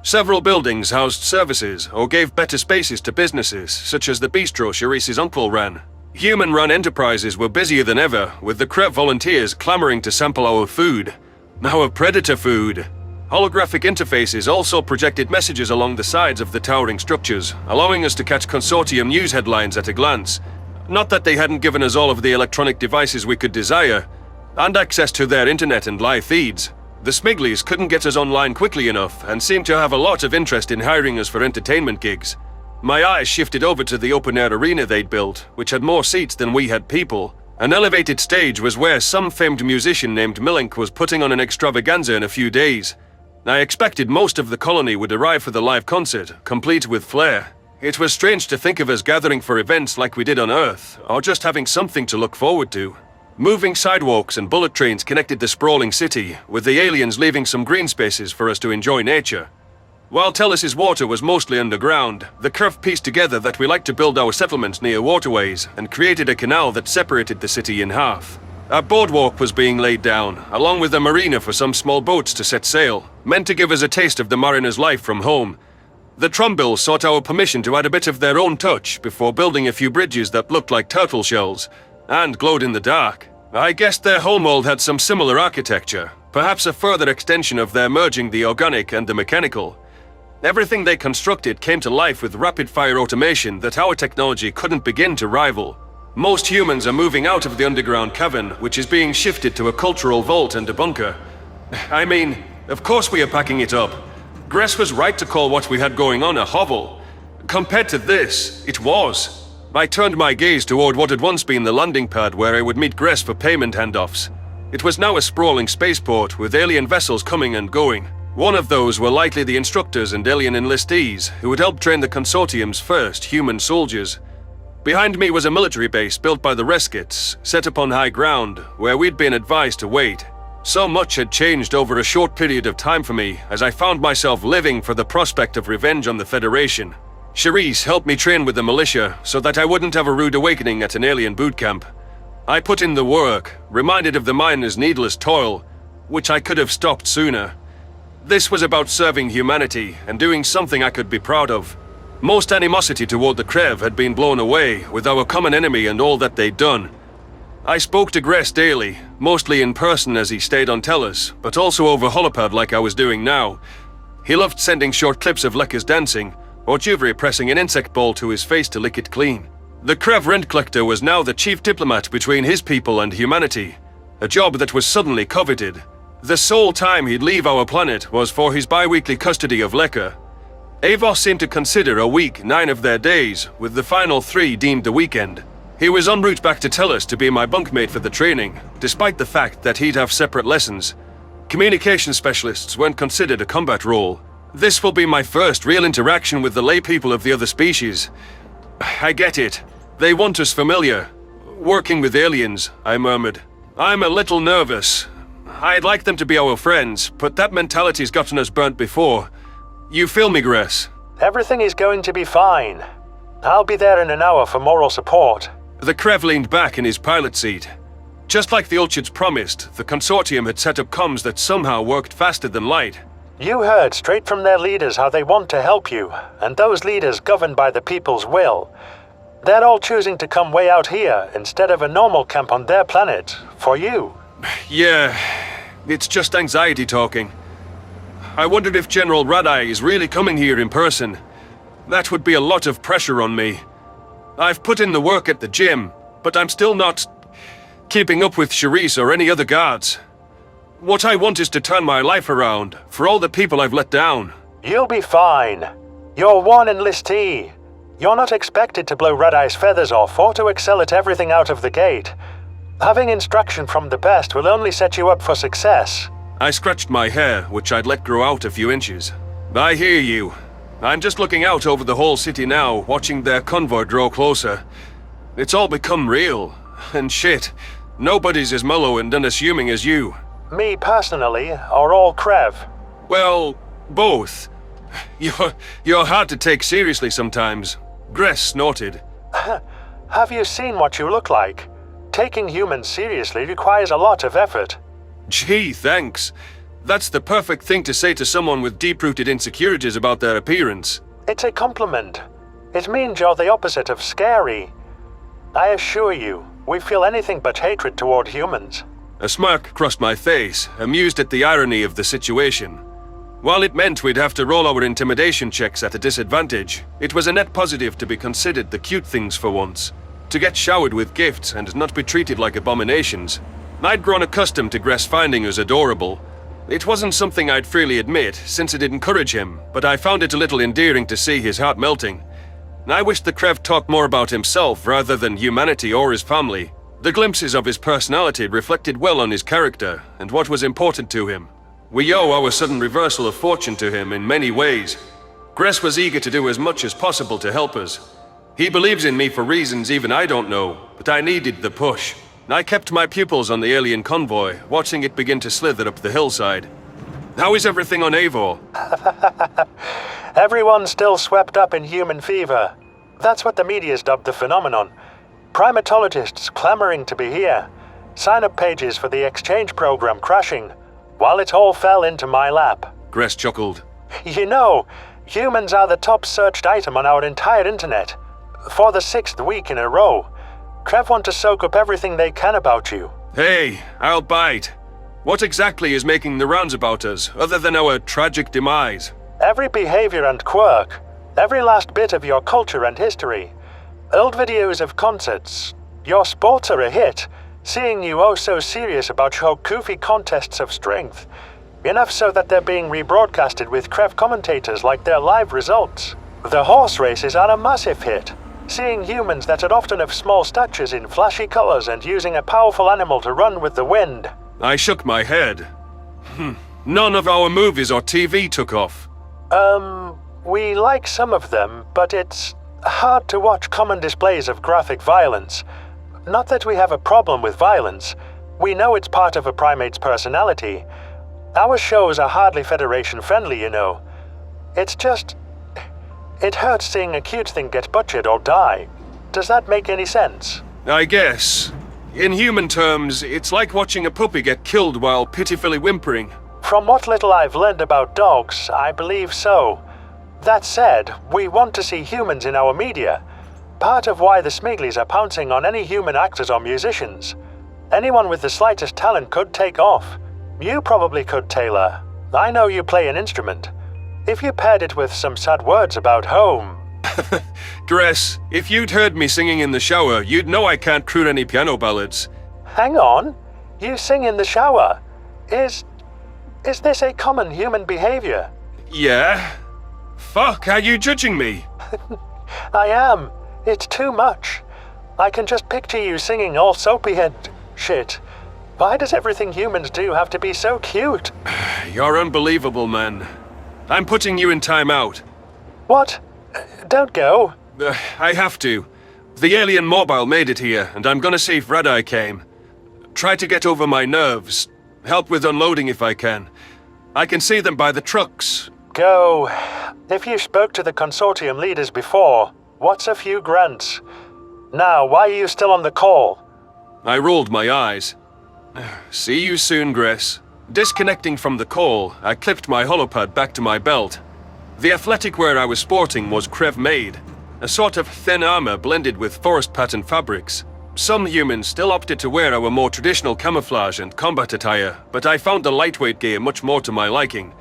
Several buildings housed services or gave better spaces to businesses, such as the bistro Charis's uncle ran. Human-run enterprises were busier than ever, with the Krev volunteers clamoring to sample our food. Our predator food. Holographic interfaces also projected messages along the sides of the towering structures, allowing us to catch Consortium news headlines at a glance. Not that they hadn't given us all of the electronic devices we could desire, and access to their internet and live feeds. The Smiglies couldn't get us online quickly enough, and seemed to have a lot of interest in hiring us for entertainment gigs. My eyes shifted over to the open-air arena they'd built, which had more seats than we had people. An elevated stage was where some famed musician named Millink was putting on an extravaganza in a few days. I expected most of the colony would arrive for the live concert, complete with flair. It was strange to think of us gathering for events like we did on Earth, or just having something to look forward to. Moving sidewalks and bullet trains connected the sprawling city, with the aliens leaving some green spaces for us to enjoy nature. While Tellus's water was mostly underground, the Krev pieced together that we liked to build our settlements near waterways and created a canal that separated the city in half. A boardwalk was being laid down, along with a marina for some small boats to set sail, meant to give us a taste of the mariner's life from home. The Trumbull sought our permission to add a bit of their own touch before building a few bridges that looked like turtle shells, and glowed in the dark. I guessed their homeworld had some similar architecture, perhaps a further extension of their merging the organic and the mechanical. Everything they constructed came to life with rapid-fire automation that our technology couldn't begin to rival. Most humans are moving out of the underground cavern, which is being shifted to a cultural vault and a bunker. I mean, of course we are packing it up. Gress was right to call what we had going on a hovel. Compared to this, it was. I turned my gaze toward what had once been the landing pad where I would meet Gress for payment handoffs. It was now a sprawling spaceport with alien vessels coming and going. One of those were likely the instructors and alien enlistees who would help train the Consortium's first human soldiers. Behind me was a military base built by the Reskits, set upon high ground, where we'd been advised to wait. So much had changed over a short period of time for me, as I found myself living for the prospect of revenge on the Federation. Charis helped me train with the militia, so that I wouldn't have a rude awakening at an alien boot camp. I put in the work, reminded of the miners' needless toil, which I could have stopped sooner. This was about serving humanity, and doing something I could be proud of. Most animosity toward the Krev had been blown away, with our common enemy and all that they'd done. I spoke to Gress daily, mostly in person as he stayed on Tellus, but also over holopad like I was doing now. He loved sending short clips of Lekker's dancing, or Juvri pressing an insect ball to his face to lick it clean. The Krev rent collector was now the chief diplomat between his people and humanity, a job that was suddenly coveted. The sole time he'd leave our planet was for his bi-weekly custody of Lekker. Avos seemed to consider a week 9 of their days, with the final 3 deemed the weekend. He was en route back to Tellus to be my bunkmate for the training, despite the fact that he'd have separate lessons. Communication specialists weren't considered a combat role, This will be my first real interaction with the lay people of the other species. I get it. They want us familiar. Working with aliens, I murmured. I'm a little nervous. I'd like them to be our friends, but that mentality's gotten us burnt before. You feel me, Gress? Everything is going to be fine. I'll be there in an hour for moral support. The Krev leaned back in his pilot seat. Just like the Ulchids promised, the Consortium had set up comms that somehow worked faster than light. You heard straight from their leaders how they want to help you, and those leaders governed by the people's will. They're all choosing to come way out here instead of a normal camp on their planet, for you. Yeah, it's just anxiety talking. I wondered if General Radai is really coming here in person. That would be a lot of pressure on me. I've put in the work at the gym, but I'm still not keeping up with Charisse or any other guards. What I want is to turn my life around, for all the people I've let down. You'll be fine. You're one enlistee. You're not expected to blow Radai's feathers off or to excel at everything out of the gate. Having instruction from the best will only set you up for success. I scratched my hair, which I'd let grow out a few inches. I hear you. I'm just looking out over the whole city now, watching their convoy draw closer. It's all become real. And shit, nobody's as mellow and unassuming as you. Me personally, or all Krev? Well, both. You're hard to take seriously sometimes. Gress snorted. Have you seen what you look like? Taking humans seriously requires a lot of effort. Gee, thanks. That's the perfect thing to say to someone with deep-rooted insecurities about their appearance. It's a compliment. It means you're the opposite of scary. I assure you, we feel anything but hatred toward humans. A smirk crossed my face, amused at the irony of the situation. While it meant we'd have to roll our intimidation checks at a disadvantage, it was a net positive to be considered the cute things for once. To get showered with gifts and not be treated like abominations. I'd grown accustomed to Gress finding us adorable. It wasn't something I'd freely admit, since it'd encourage him, but I found it a little endearing to see his heart melting. I wished the Krev talked more about himself rather than humanity or his family. The glimpses of his personality reflected well on his character and what was important to him. We owe our sudden reversal of fortune to him in many ways. Gress was eager to do as much as possible to help us. He believes in me for reasons even I don't know, but I needed the push. I kept my pupils on the alien convoy, watching it begin to slither up the hillside. How is everything on Eivor? Everyone's still swept up in human fever. That's what the media's dubbed the phenomenon. Primatologists clamoring to be here. Sign-up pages for the exchange program crashing, while it all fell into my lap. Gress chuckled. You know, humans are the top searched item on our entire internet. For the 6th week in a row. Krev want to soak up everything they can about you. Hey, I'll bite. What exactly is making the rounds about us, other than our tragic demise? Every behavior and quirk. Every last bit of your culture and history. Old videos of concerts. Your sports are a hit. Seeing you oh so serious about your goofy contests of strength. Enough so that they're being rebroadcasted with Krev commentators like their live results. The horse races are a massive hit. Seeing humans that are often of small statures in flashy colors and using a powerful animal to run with the wind. I shook my head. None of our movies or TV took off. We like some of them, but it's hard to watch common displays of graphic violence. Not that we have a problem with violence. We know it's part of a primate's personality. Our shows are hardly Federation friendly, you know. It's just... it hurts seeing a cute thing get butchered or die. Does that make any sense? I guess. In human terms, it's like watching a puppy get killed while pitifully whimpering. From what little I've learned about dogs, I believe so. That said, we want to see humans in our media. Part of why the Smiglies are pouncing on any human actors or musicians. Anyone with the slightest talent could take off. You probably could, Taylor. I know you play an instrument. If you paired it with some sad words about home... Gress, if you'd heard me singing in the shower, you'd know I can't croon any piano ballads. Hang on. You sing in the shower. Is this a common human behavior? Yeah. Fuck, are you judging me? I am. It's too much. I can just picture you singing all soapy and... shit. Why does everything humans do have to be so cute? You're unbelievable, man. I'm putting you in timeout. What? Don't go. I have to. The alien mobile made it here, and I'm gonna see if Red-Eye came. Try to get over my nerves. Help with unloading if I can. I can see them by the trucks. Go. If you spoke to the consortium leaders before, what's a few grunts? Now, why are you still on the call? I rolled my eyes. See you soon, Gress. Disconnecting from the call, I clipped my holopad back to my belt. The athletic wear I was sporting was Krev made, a sort of thin armor blended with forest pattern fabrics. Some humans still opted to wear our more traditional camouflage and combat attire, but I found the lightweight gear much more to my liking.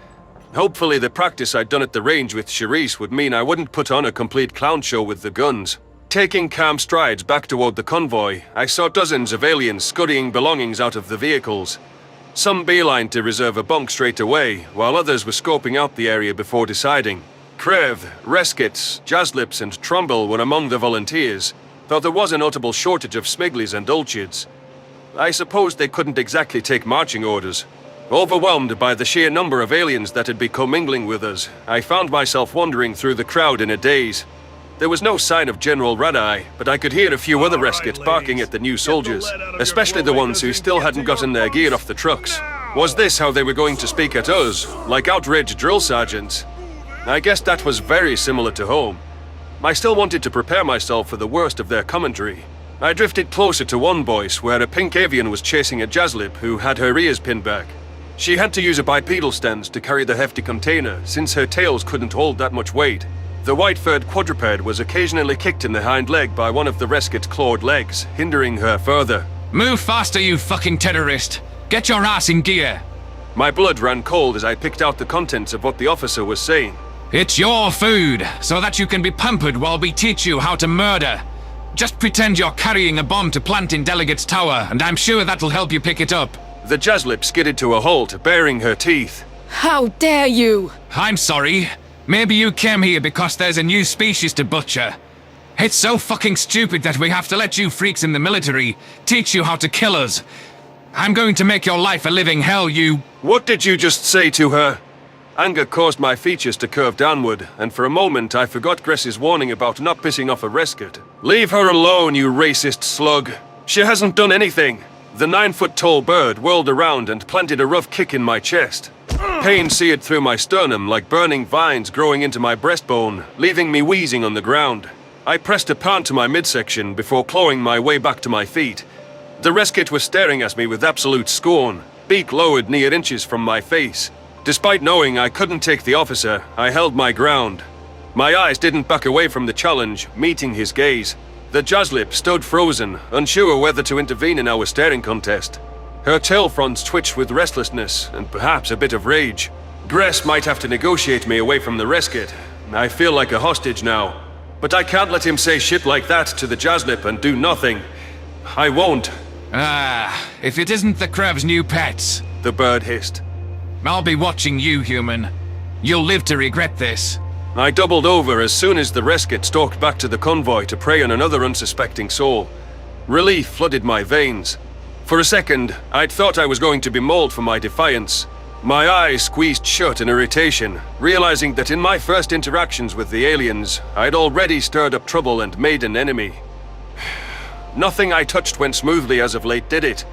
Hopefully the practice I'd done at the range with Charisse would mean I wouldn't put on a complete clown show with the guns. Taking calm strides back toward the convoy, I saw dozens of aliens scurrying belongings out of the vehicles. Some beelined to reserve a bunk straight away, while others were scoping out the area before deciding. Krev, Reskits, Jazlips and Trumbull were among the volunteers, though there was a notable shortage of Smiglies and Ulchids. I suppose they couldn't exactly take marching orders. Overwhelmed by the sheer number of aliens that had been commingling with us, I found myself wandering through the crowd in a daze. There was no sign of General Red-Eye, but I could hear a few other Reskits barking at the new soldiers, especially the ones who still hadn't gotten their gear off the trucks. Was this how they were going to speak at us, like outraged drill sergeants? I guess that was very similar to home. I still wanted to prepare myself for the worst of their commentary. I drifted closer to one voice where a pink avian was chasing a Jazlip who had her ears pinned back. She had to use a bipedal stance to carry the hefty container, since her tails couldn't hold that much weight. The white-furred quadruped was occasionally kicked in the hind leg by one of the Reskit's clawed legs, hindering her further. Move faster, you fucking terrorist! Get your ass in gear! My blood ran cold as I picked out the contents of what the officer was saying. It's your food, so that you can be pampered while we teach you how to murder. Just pretend you're carrying a bomb to plant in Delegate's tower, and I'm sure that'll help you pick it up. The Jazlip skidded to a halt, baring her teeth. How dare you! I'm sorry. Maybe you came here because there's a new species to butcher. It's so fucking stupid that we have to let you freaks in the military teach you how to kill us. I'm going to make your life a living hell, you... What did you just say to her? Anger caused my features to curve downward, and for a moment I forgot Gress's warning about not pissing off a Reskit. Leave her alone, you racist slug. She hasn't done anything. The 9-foot-tall bird whirled around and planted a rough kick in my chest. Pain seared through my sternum like burning vines growing into my breastbone, leaving me wheezing on the ground. I pressed a palm to my midsection before clawing my way back to my feet. The Reskit was staring at me with absolute scorn, beak lowered near inches from my face. Despite knowing I couldn't take the officer, I held my ground. My eyes didn't back away from the challenge, meeting his gaze. The Jazlip stood frozen, unsure whether to intervene in our staring contest. Her tail fronts twitched with restlessness, and perhaps a bit of rage. Gress might have to negotiate me away from the Reskit. I feel like a hostage now. But I can't let him say shit like that to the Jazlip and do nothing. I won't. If it isn't the Krev's new pets, the bird hissed. I'll be watching you, human. You'll live to regret this. I doubled over as soon as the Reskit stalked back to the convoy to prey on another unsuspecting soul. Relief flooded my veins. For a second, I'd thought I was going to be mauled for my defiance. My eyes squeezed shut in irritation, realizing that in my first interactions with the aliens, I'd already stirred up trouble and made an enemy. Nothing I touched went smoothly as of late, did it?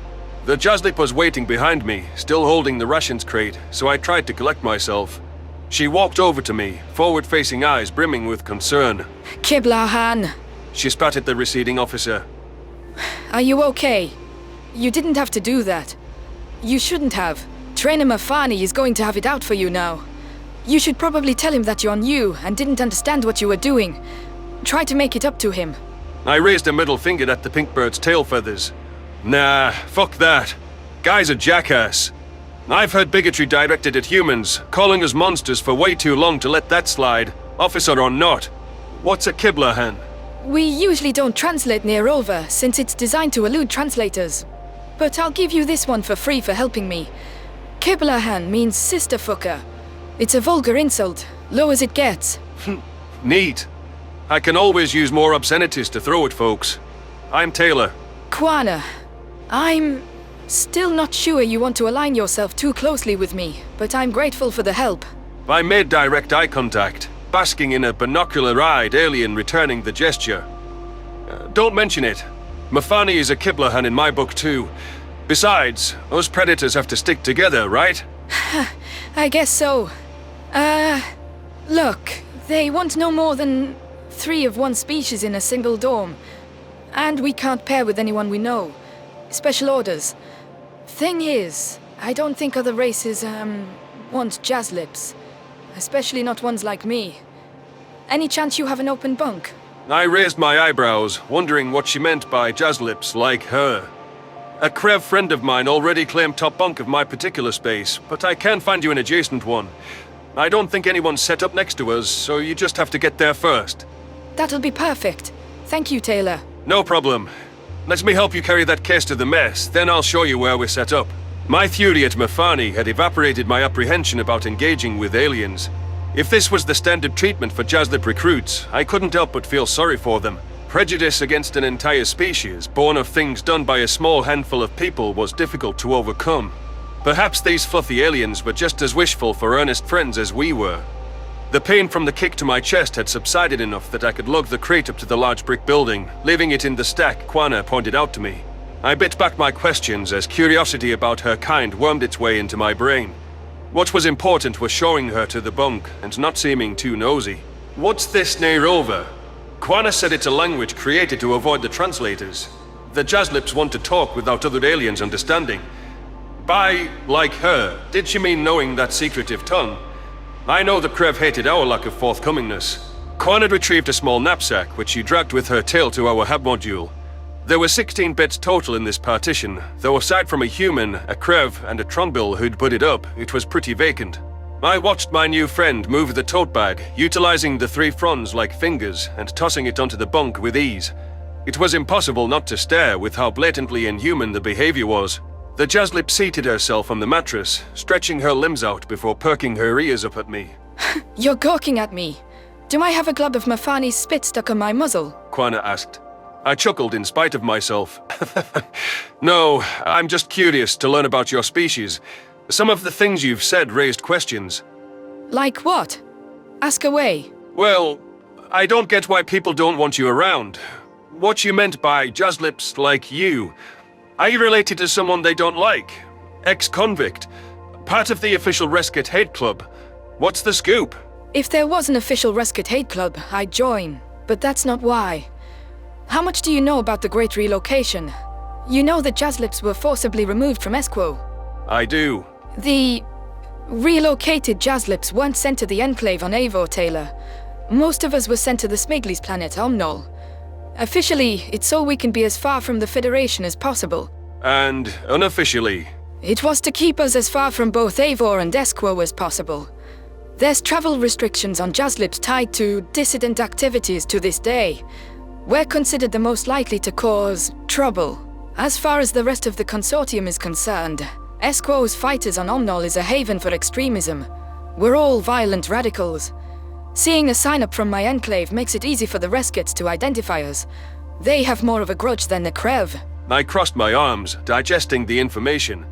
The Jazlip was waiting behind me, still holding the rations crate, so I tried to collect myself. She walked over to me, forward-facing eyes brimming with concern. Kiblahan, She spat at the receding officer. are you okay? You didn't have to do that. You shouldn't have. Trainer Mafani is going to have it out for you now. You should probably tell him that you're new and didn't understand what you were doing. Try to make it up to him. I raised a middle finger at the pink bird's tail feathers. Nah, fuck that. Guy's a jackass. I've heard bigotry directed at humans, calling us monsters for way too long to let that slide, officer or not. What's a Kiblahan? We usually don't translate near over, since it's designed to elude translators. But I'll give you this one for free for helping me. Kiblahan means sister fucker. It's a vulgar insult, low as it gets. Neat. I can always use more obscenities to throw at folks. I'm Taylor. Kwana, I'm still not sure you want to align yourself too closely with me, but I'm grateful for the help. I made direct eye contact, basking in a binocular-eyed alien returning the gesture. Don't mention it. Mafani is a Kiblahan in my book too. Besides, us predators have to stick together, right? I guess so. Look, they want no more than 3 of one species in a single dorm. And we can't pair with anyone we know. Special orders. Thing is, I don't think other races, want jazz lips. Especially not ones like me. Any chance you have an open bunk? I raised my eyebrows, wondering what she meant by jazz lips like her. A Krev friend of mine already claimed top bunk of my particular space, but I can find you an adjacent one. I don't think anyone's set up next to us, so you just have to get there first. That'll be perfect. Thank you, Taylor. No problem. Let me help you carry that case to the mess, then I'll show you where we're set up. My theory at Mafani had evaporated my apprehension about engaging with aliens. If this was the standard treatment for Jaslip recruits, I couldn't help but feel sorry for them. Prejudice against an entire species, born of things done by a small handful of people, was difficult to overcome. Perhaps these fluffy aliens were just as wishful for earnest friends as we were. The pain from the kick to my chest had subsided enough that I could lug the crate up to the large brick building, leaving it in the stack Quana pointed out to me. I bit back my questions as curiosity about her kind wormed its way into my brain. What was important was showing her to the bunk and not seeming too nosy. What's this Narrated? Quana said it's a language created to avoid the translators. The Jazlips want to talk without other aliens understanding. By, like her, did she mean knowing that secretive tongue? I know the Krev hated our lack of forthcomingness. Quana had retrieved a small knapsack, which she dragged with her tail to our hub module. There were 16 beds total in this partition, though aside from a human, a Krev, and a Tronbil who'd put it up, it was pretty vacant. I watched my new friend move the tote bag, utilizing the 3 fronds like fingers and tossing it onto the bunk with ease. It was impossible not to stare with how blatantly inhuman the behavior was. The Jaslip seated herself on the mattress, stretching her limbs out before perking her ears up at me. You're gawking at me. Do I have a glob of Mafani's spit stuck on my muzzle? Quana asked. I chuckled in spite of myself. No, I'm just curious to learn about your species. Some of the things you've said raised questions. Like what? Ask away. Well, I don't get why people don't want you around. What you meant by Jazlips like you. Are you related to someone they don't like? Ex-convict? Part of the official Rescue Hate Club? What's the scoop? If there was an official Rescue Hate Club, I'd join. But that's not why. How much do you know about the Great Relocation? You know that Jazlips were forcibly removed from Esquo. I do. The relocated Jazlips weren't sent to the Enclave on Eivor, Taylor. Most of us were sent to the Smigli's planet, Omnol. Officially, it's so we can be as far from the Federation as possible. And unofficially? It was to keep us as far from both Eivor and Esquo as possible. There's travel restrictions on Jazlips tied to dissident activities to this day. We're considered the most likely to cause trouble. As far as the rest of the consortium is concerned, Esquo's fighters on Omnol is a haven for extremism. We're all violent radicals. Seeing a sign-up from my enclave makes it easy for the Reskits to identify us. They have more of a grudge than the Krev. I crossed my arms, digesting the information.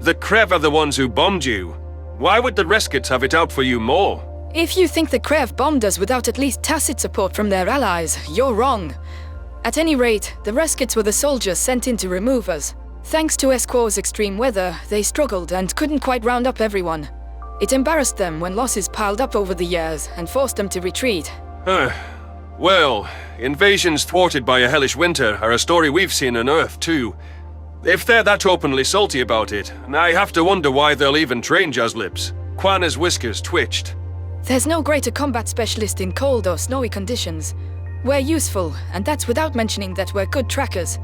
The Krev are the ones who bombed you. Why would the Reskits have it out for you more? If you think the Krev bombed us without at least tacit support from their allies, you're wrong. At any rate, the Reskits were the soldiers sent in to remove us. Thanks to Esquo's extreme weather, they struggled and couldn't quite round up everyone. It embarrassed them when losses piled up over the years and forced them to retreat. Well, invasions thwarted by a hellish winter are a story we've seen on Earth too. If they're that openly salty about it, I have to wonder why they'll even train Jazlips. Quana's whiskers twitched. There's no greater combat specialist in cold or snowy conditions. We're useful, and that's without mentioning that we're good trackers.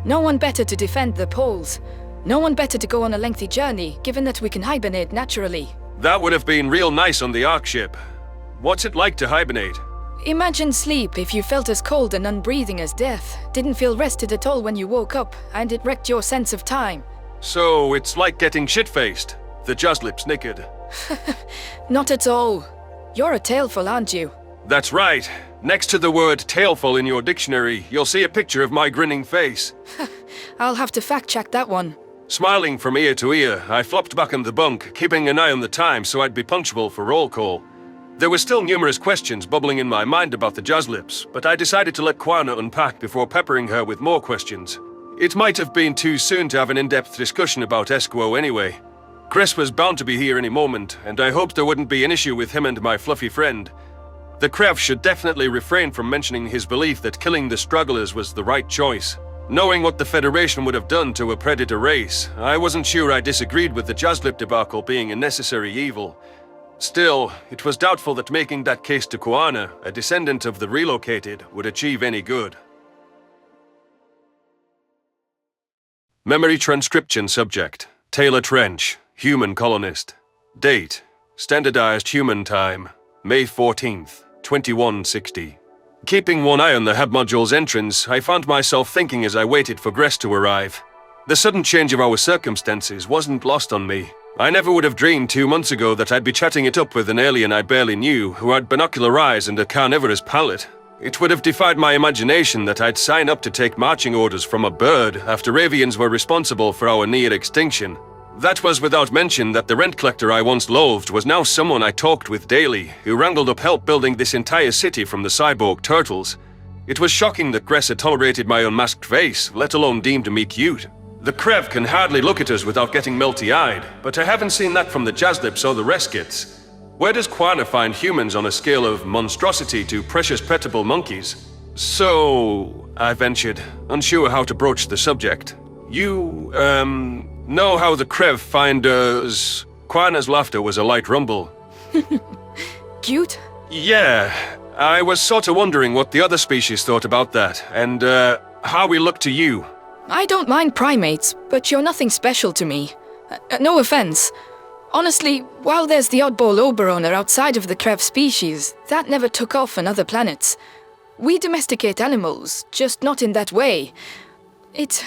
No one better to defend the poles. No one better to go on a lengthy journey, given that we can hibernate naturally. That would have been real nice on the Ark ship. What's it like to hibernate? Imagine sleep if you felt as cold and unbreathing as death, didn't feel rested at all when you woke up, and it wrecked your sense of time. So it's like getting shit-faced. The Jazlips snickered. Not at all. You're a tailful, aren't you? That's right. Next to the word tailful in your dictionary, you'll see a picture of my grinning face. I'll have to fact-check that one. Smiling from ear to ear, I flopped back in the bunk, keeping an eye on the time so I'd be punctual for roll call. There were still numerous questions bubbling in my mind about the Jazlips, but I decided to let Quana unpack before peppering her with more questions. It might have been too soon to have an in-depth discussion about Esquo anyway. Chris was bound to be here any moment, and I hoped there wouldn't be an issue with him and my fluffy friend. The Krev should definitely refrain from mentioning his belief that killing the strugglers was the right choice. Knowing what the Federation would have done to a predator race, I wasn't sure I disagreed with the Jazlip debacle being a necessary evil. Still, it was doubtful that making that case to Quana, a descendant of the relocated, would achieve any good. Memory transcription subject: Taylor Trench, human colonist. Date: standardized human time, May 14th, 2160. Keeping one eye on the hub module's entrance, I found myself thinking as I waited for Gress to arrive. The sudden change of our circumstances wasn't lost on me. I never would have dreamed 2 months ago that I'd be chatting it up with an alien I barely knew, who had binocular eyes and a carnivorous palate. It would have defied my imagination that I'd sign up to take marching orders from a bird after avians were responsible for our near extinction. That was without mention that the rent collector I once loathed was now someone I talked with daily, who wrangled up help building this entire city from the cyborg turtles. It was shocking that Gress had tolerated my unmasked face, let alone deemed me cute. The Krev can hardly look at us without getting melty-eyed, but I haven't seen that from the Jazlips or the Reskits. Where does Quana find humans on a scale of monstrosity to precious petable monkeys? So, I ventured, unsure how to broach the subject. You, know how the Krev find us? Quana's laughter was a light rumble. Cute? Yeah, I was sort of wondering what the other species thought about that, and, how we look to you. I don't mind primates, but you're nothing special to me. No offense. Honestly, while there's the oddball Oberoner outside of the Krev species, that never took off on other planets. We domesticate animals, just not in that way. It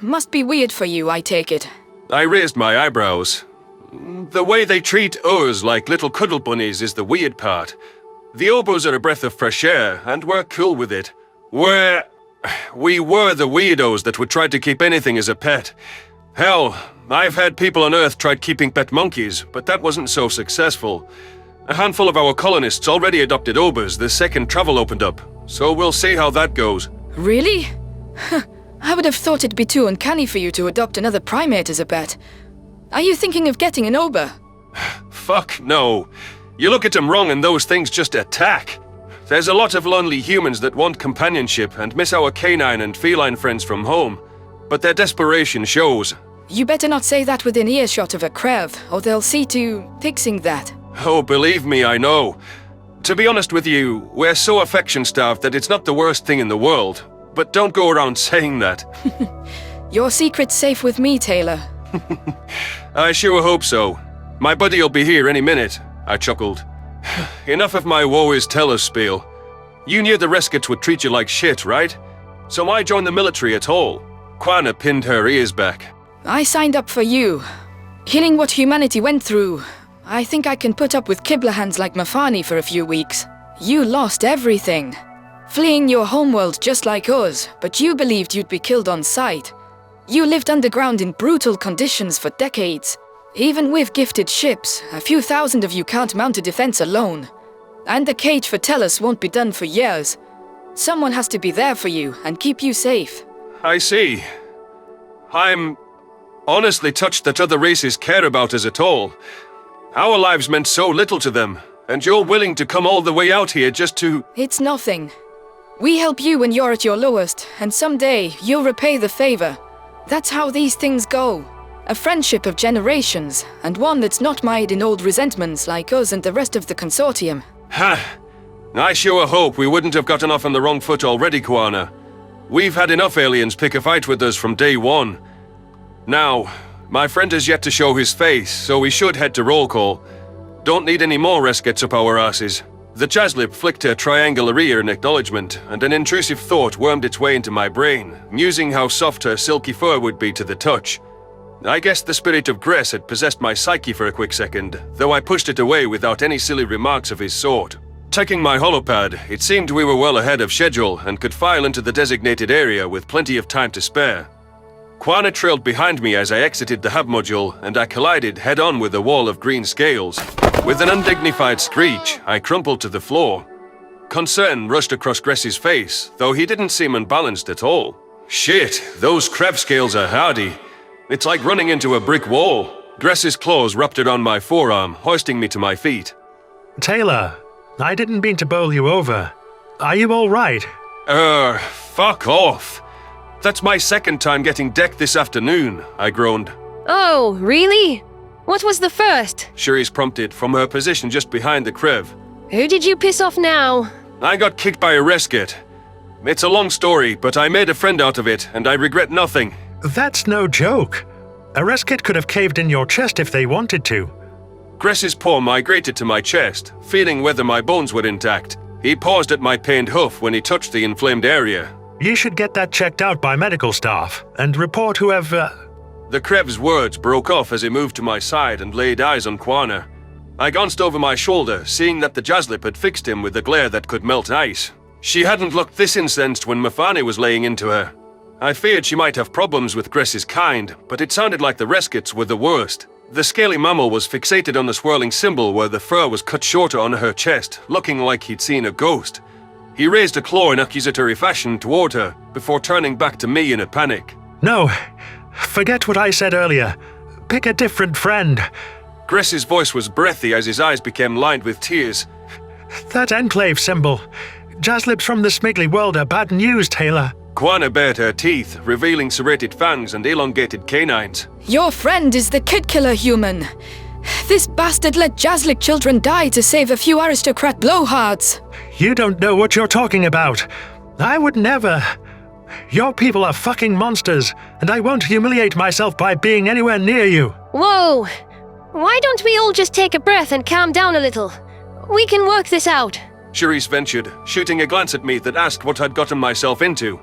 must be weird for you, I take it. I raised my eyebrows. The way they treat us like little cuddle bunnies is the weird part. The Obos are a breath of fresh air, and we're cool with it. We were the weirdos that would try to keep anything as a pet. Hell, I've had people on Earth tried keeping pet monkeys, but that wasn't so successful. A handful of our colonists already adopted Obers the second travel opened up, so we'll see how that goes. Really? I would have thought it'd be too uncanny for you to adopt another primate as a pet. Are you thinking of getting an Ober? Fuck no. You look at them wrong and those things just attack. There's a lot of lonely humans that want companionship and miss our canine and feline friends from home, but their desperation shows. You better not say that within earshot of a Krev, or they'll see to fixing that. Oh, believe me, I know. To be honest with you, we're so affection-starved that it's not the worst thing in the world, but don't go around saying that. Your secret's safe with me, Taylor. I sure hope so. My buddy'll be here any minute, I chuckled. Enough of my woe is tell us spiel. You knew the Reskits would treat you like shit, right? So why join the military at all? Quana pinned her ears back. I signed up for you. Killing what humanity went through. I think I can put up with Kibla hands like Mafani for a few weeks. You lost everything. Fleeing your homeworld just like us, but you believed you'd be killed on sight. You lived underground in brutal conditions for decades. Even with gifted ships, a few thousand of you can't mount a defense alone. And the cage for Tellus won't be done for years. Someone has to be there for you and keep you safe. I see. I'm honestly touched that other races care about us at all. Our lives meant so little to them, and you're willing to come all the way out here just to... It's nothing. We help you when you're at your lowest, and someday you'll repay the favor. That's how these things go. A friendship of generations, and one that's not mired in old resentments like us and the rest of the consortium. Ha! I sure hope we wouldn't have gotten off on the wrong foot already, Quana. We've had enough aliens pick a fight with us from day one. Now, my friend has yet to show his face, so we should head to roll call. Don't need any more Reskits up our asses. The Jazlip flicked her triangular ear in acknowledgement, and an intrusive thought wormed its way into my brain, musing how soft her silky fur would be to the touch. I guess the spirit of Gress had possessed my psyche for a quick second, though I pushed it away without any silly remarks of his sort. Checking my holopad, it seemed we were well ahead of schedule and could file into the designated area with plenty of time to spare. Quana trailed behind me as I exited the hub module, and I collided head-on with a wall of green scales. With an undignified screech, I crumpled to the floor. Concern rushed across Gress's face, though he didn't seem unbalanced at all. Shit, those Krev scales are hardy. It's like running into a brick wall. Gress's claws wrapped around my forearm, hoisting me to my feet. Taylor, I didn't mean to bowl you over. Are you all right? Fuck off. That's my second time getting decked this afternoon, I groaned. Oh, really? What was the first? Cherise prompted from her position just behind the Krev. Who did you piss off now? I got kicked by a resket. It's a long story, but I made a friend out of it, and I regret nothing. That's no joke. A resket could have caved in your chest if they wanted to. Gress's paw migrated to my chest, feeling whether my bones were intact. He paused at my pained hoof when he touched the inflamed area. You should get that checked out by medical staff, and report whoever... The Krev's words broke off as he moved to my side and laid eyes on Quana. I glanced over my shoulder, seeing that the Jaslip had fixed him with a glare that could melt ice. She hadn't looked this incensed when Mafani was laying into her. I feared she might have problems with Gress's kind, but it sounded like the Reskets were the worst. The scaly mammal was fixated on the swirling symbol where the fur was cut shorter on her chest, looking like he'd seen a ghost. He raised a claw in accusatory fashion toward her, before turning back to me in a panic. No, forget what I said earlier. Pick a different friend. Gress's voice was breathy as his eyes became lined with tears. That enclave symbol. Jaslips from the Smiggly world are bad news, Taylor. Quana bared her teeth, revealing serrated fangs and elongated canines. Your friend is the kid-killer human. This bastard let Jaslik children die to save a few aristocrat blowhards. You don't know what you're talking about. I would never. Your people are fucking monsters, and I won't humiliate myself by being anywhere near you. Whoa! Why don't we all just take a breath and calm down a little? We can work this out. Cherise ventured, shooting a glance at me that asked what I'd gotten myself into.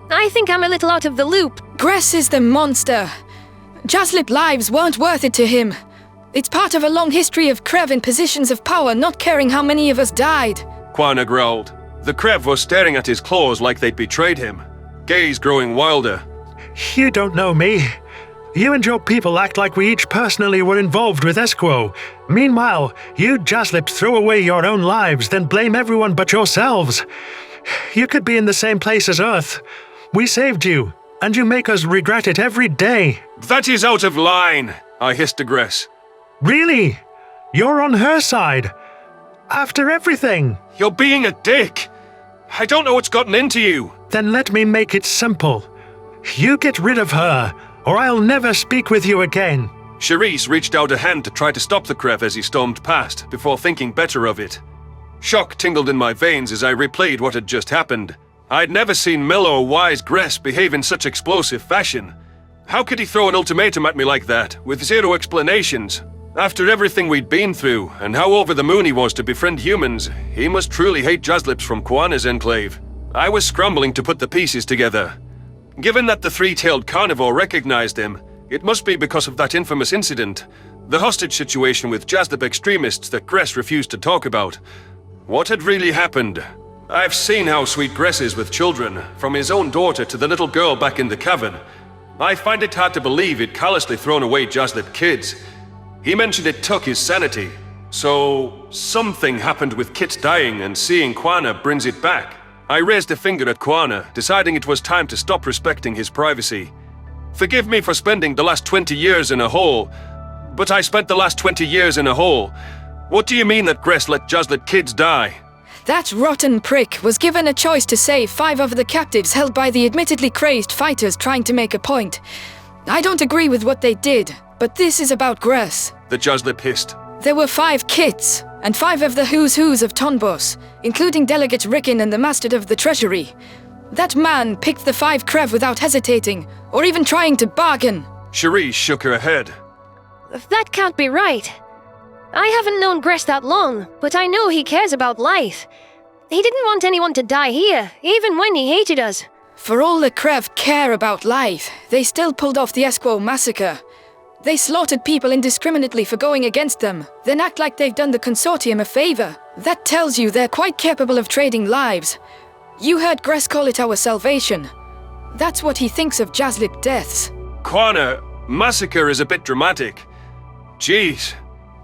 I think I'm a little out of the loop. Gress is the monster. Jaslip lives weren't worth it to him. It's part of a long history of Krev in positions of power not caring how many of us died. Quana growled. The Krev was staring at his claws like they'd betrayed him, gaze growing wilder. You don't know me. You and your people act like we each personally were involved with Esquo. Meanwhile, you Jaslips throw away your own lives, then blame everyone but yourselves. You could be in the same place as Earth. We saved you, and you make us regret it every day. That is out of line, I hissed to Gress. Really? You're on her side? After everything? You're being a dick. I don't know what's gotten into you. Then let me make it simple. You get rid of her, or I'll never speak with you again. Cherise reached out a hand to try to stop the Krev as he stormed past, before thinking better of it. Shock tingled in my veins as I replayed what had just happened. I'd never seen mellow, wise Gress behave in such explosive fashion. How could he throw an ultimatum at me like that, with zero explanations? After everything we'd been through, and how over the moon he was to befriend humans, he must truly hate Jaslips from Quana's enclave. I was scrambling to put the pieces together. Given that the three-tailed carnivore recognized him, it must be because of that infamous incident, the hostage situation with Jaslip extremists that Gress refused to talk about. What had really happened? I've seen how sweet Gress is with children, from his own daughter to the little girl back in the cavern. I find it hard to believe he'd callously thrown away Jaslip kids. He mentioned it took his sanity. So, something happened with Kit dying, and seeing Quana brings it back. I raised a finger at Quana, deciding it was time to stop respecting his privacy. Forgive me for spending the last 20 years in a hole, but I spent the last 20 years in a hole. What do you mean that Gress let Jaslip kids die? That rotten prick was given a choice to save 5 of the captives held by the admittedly crazed fighters trying to make a point. I don't agree with what they did, but this is about Gress. The Jaslip hissed. There were 5 kits, and 5 of the who's of Tonbos, including Delegate Rickon and the Master of the Treasury. That man picked the 5 Krev without hesitating, or even trying to bargain. Cherise shook her head. That can't be right. I haven't known Gress that long, but I know he cares about life. He didn't want anyone to die here, even when he hated us. For all the Krev care about life, they still pulled off the Esquo massacre. They slaughtered people indiscriminately for going against them, then act like they've done the Consortium a favor. That tells you they're quite capable of trading lives. You heard Gress call it our salvation. That's what he thinks of Jaslip deaths. Quana, massacre is a bit dramatic. Jeez.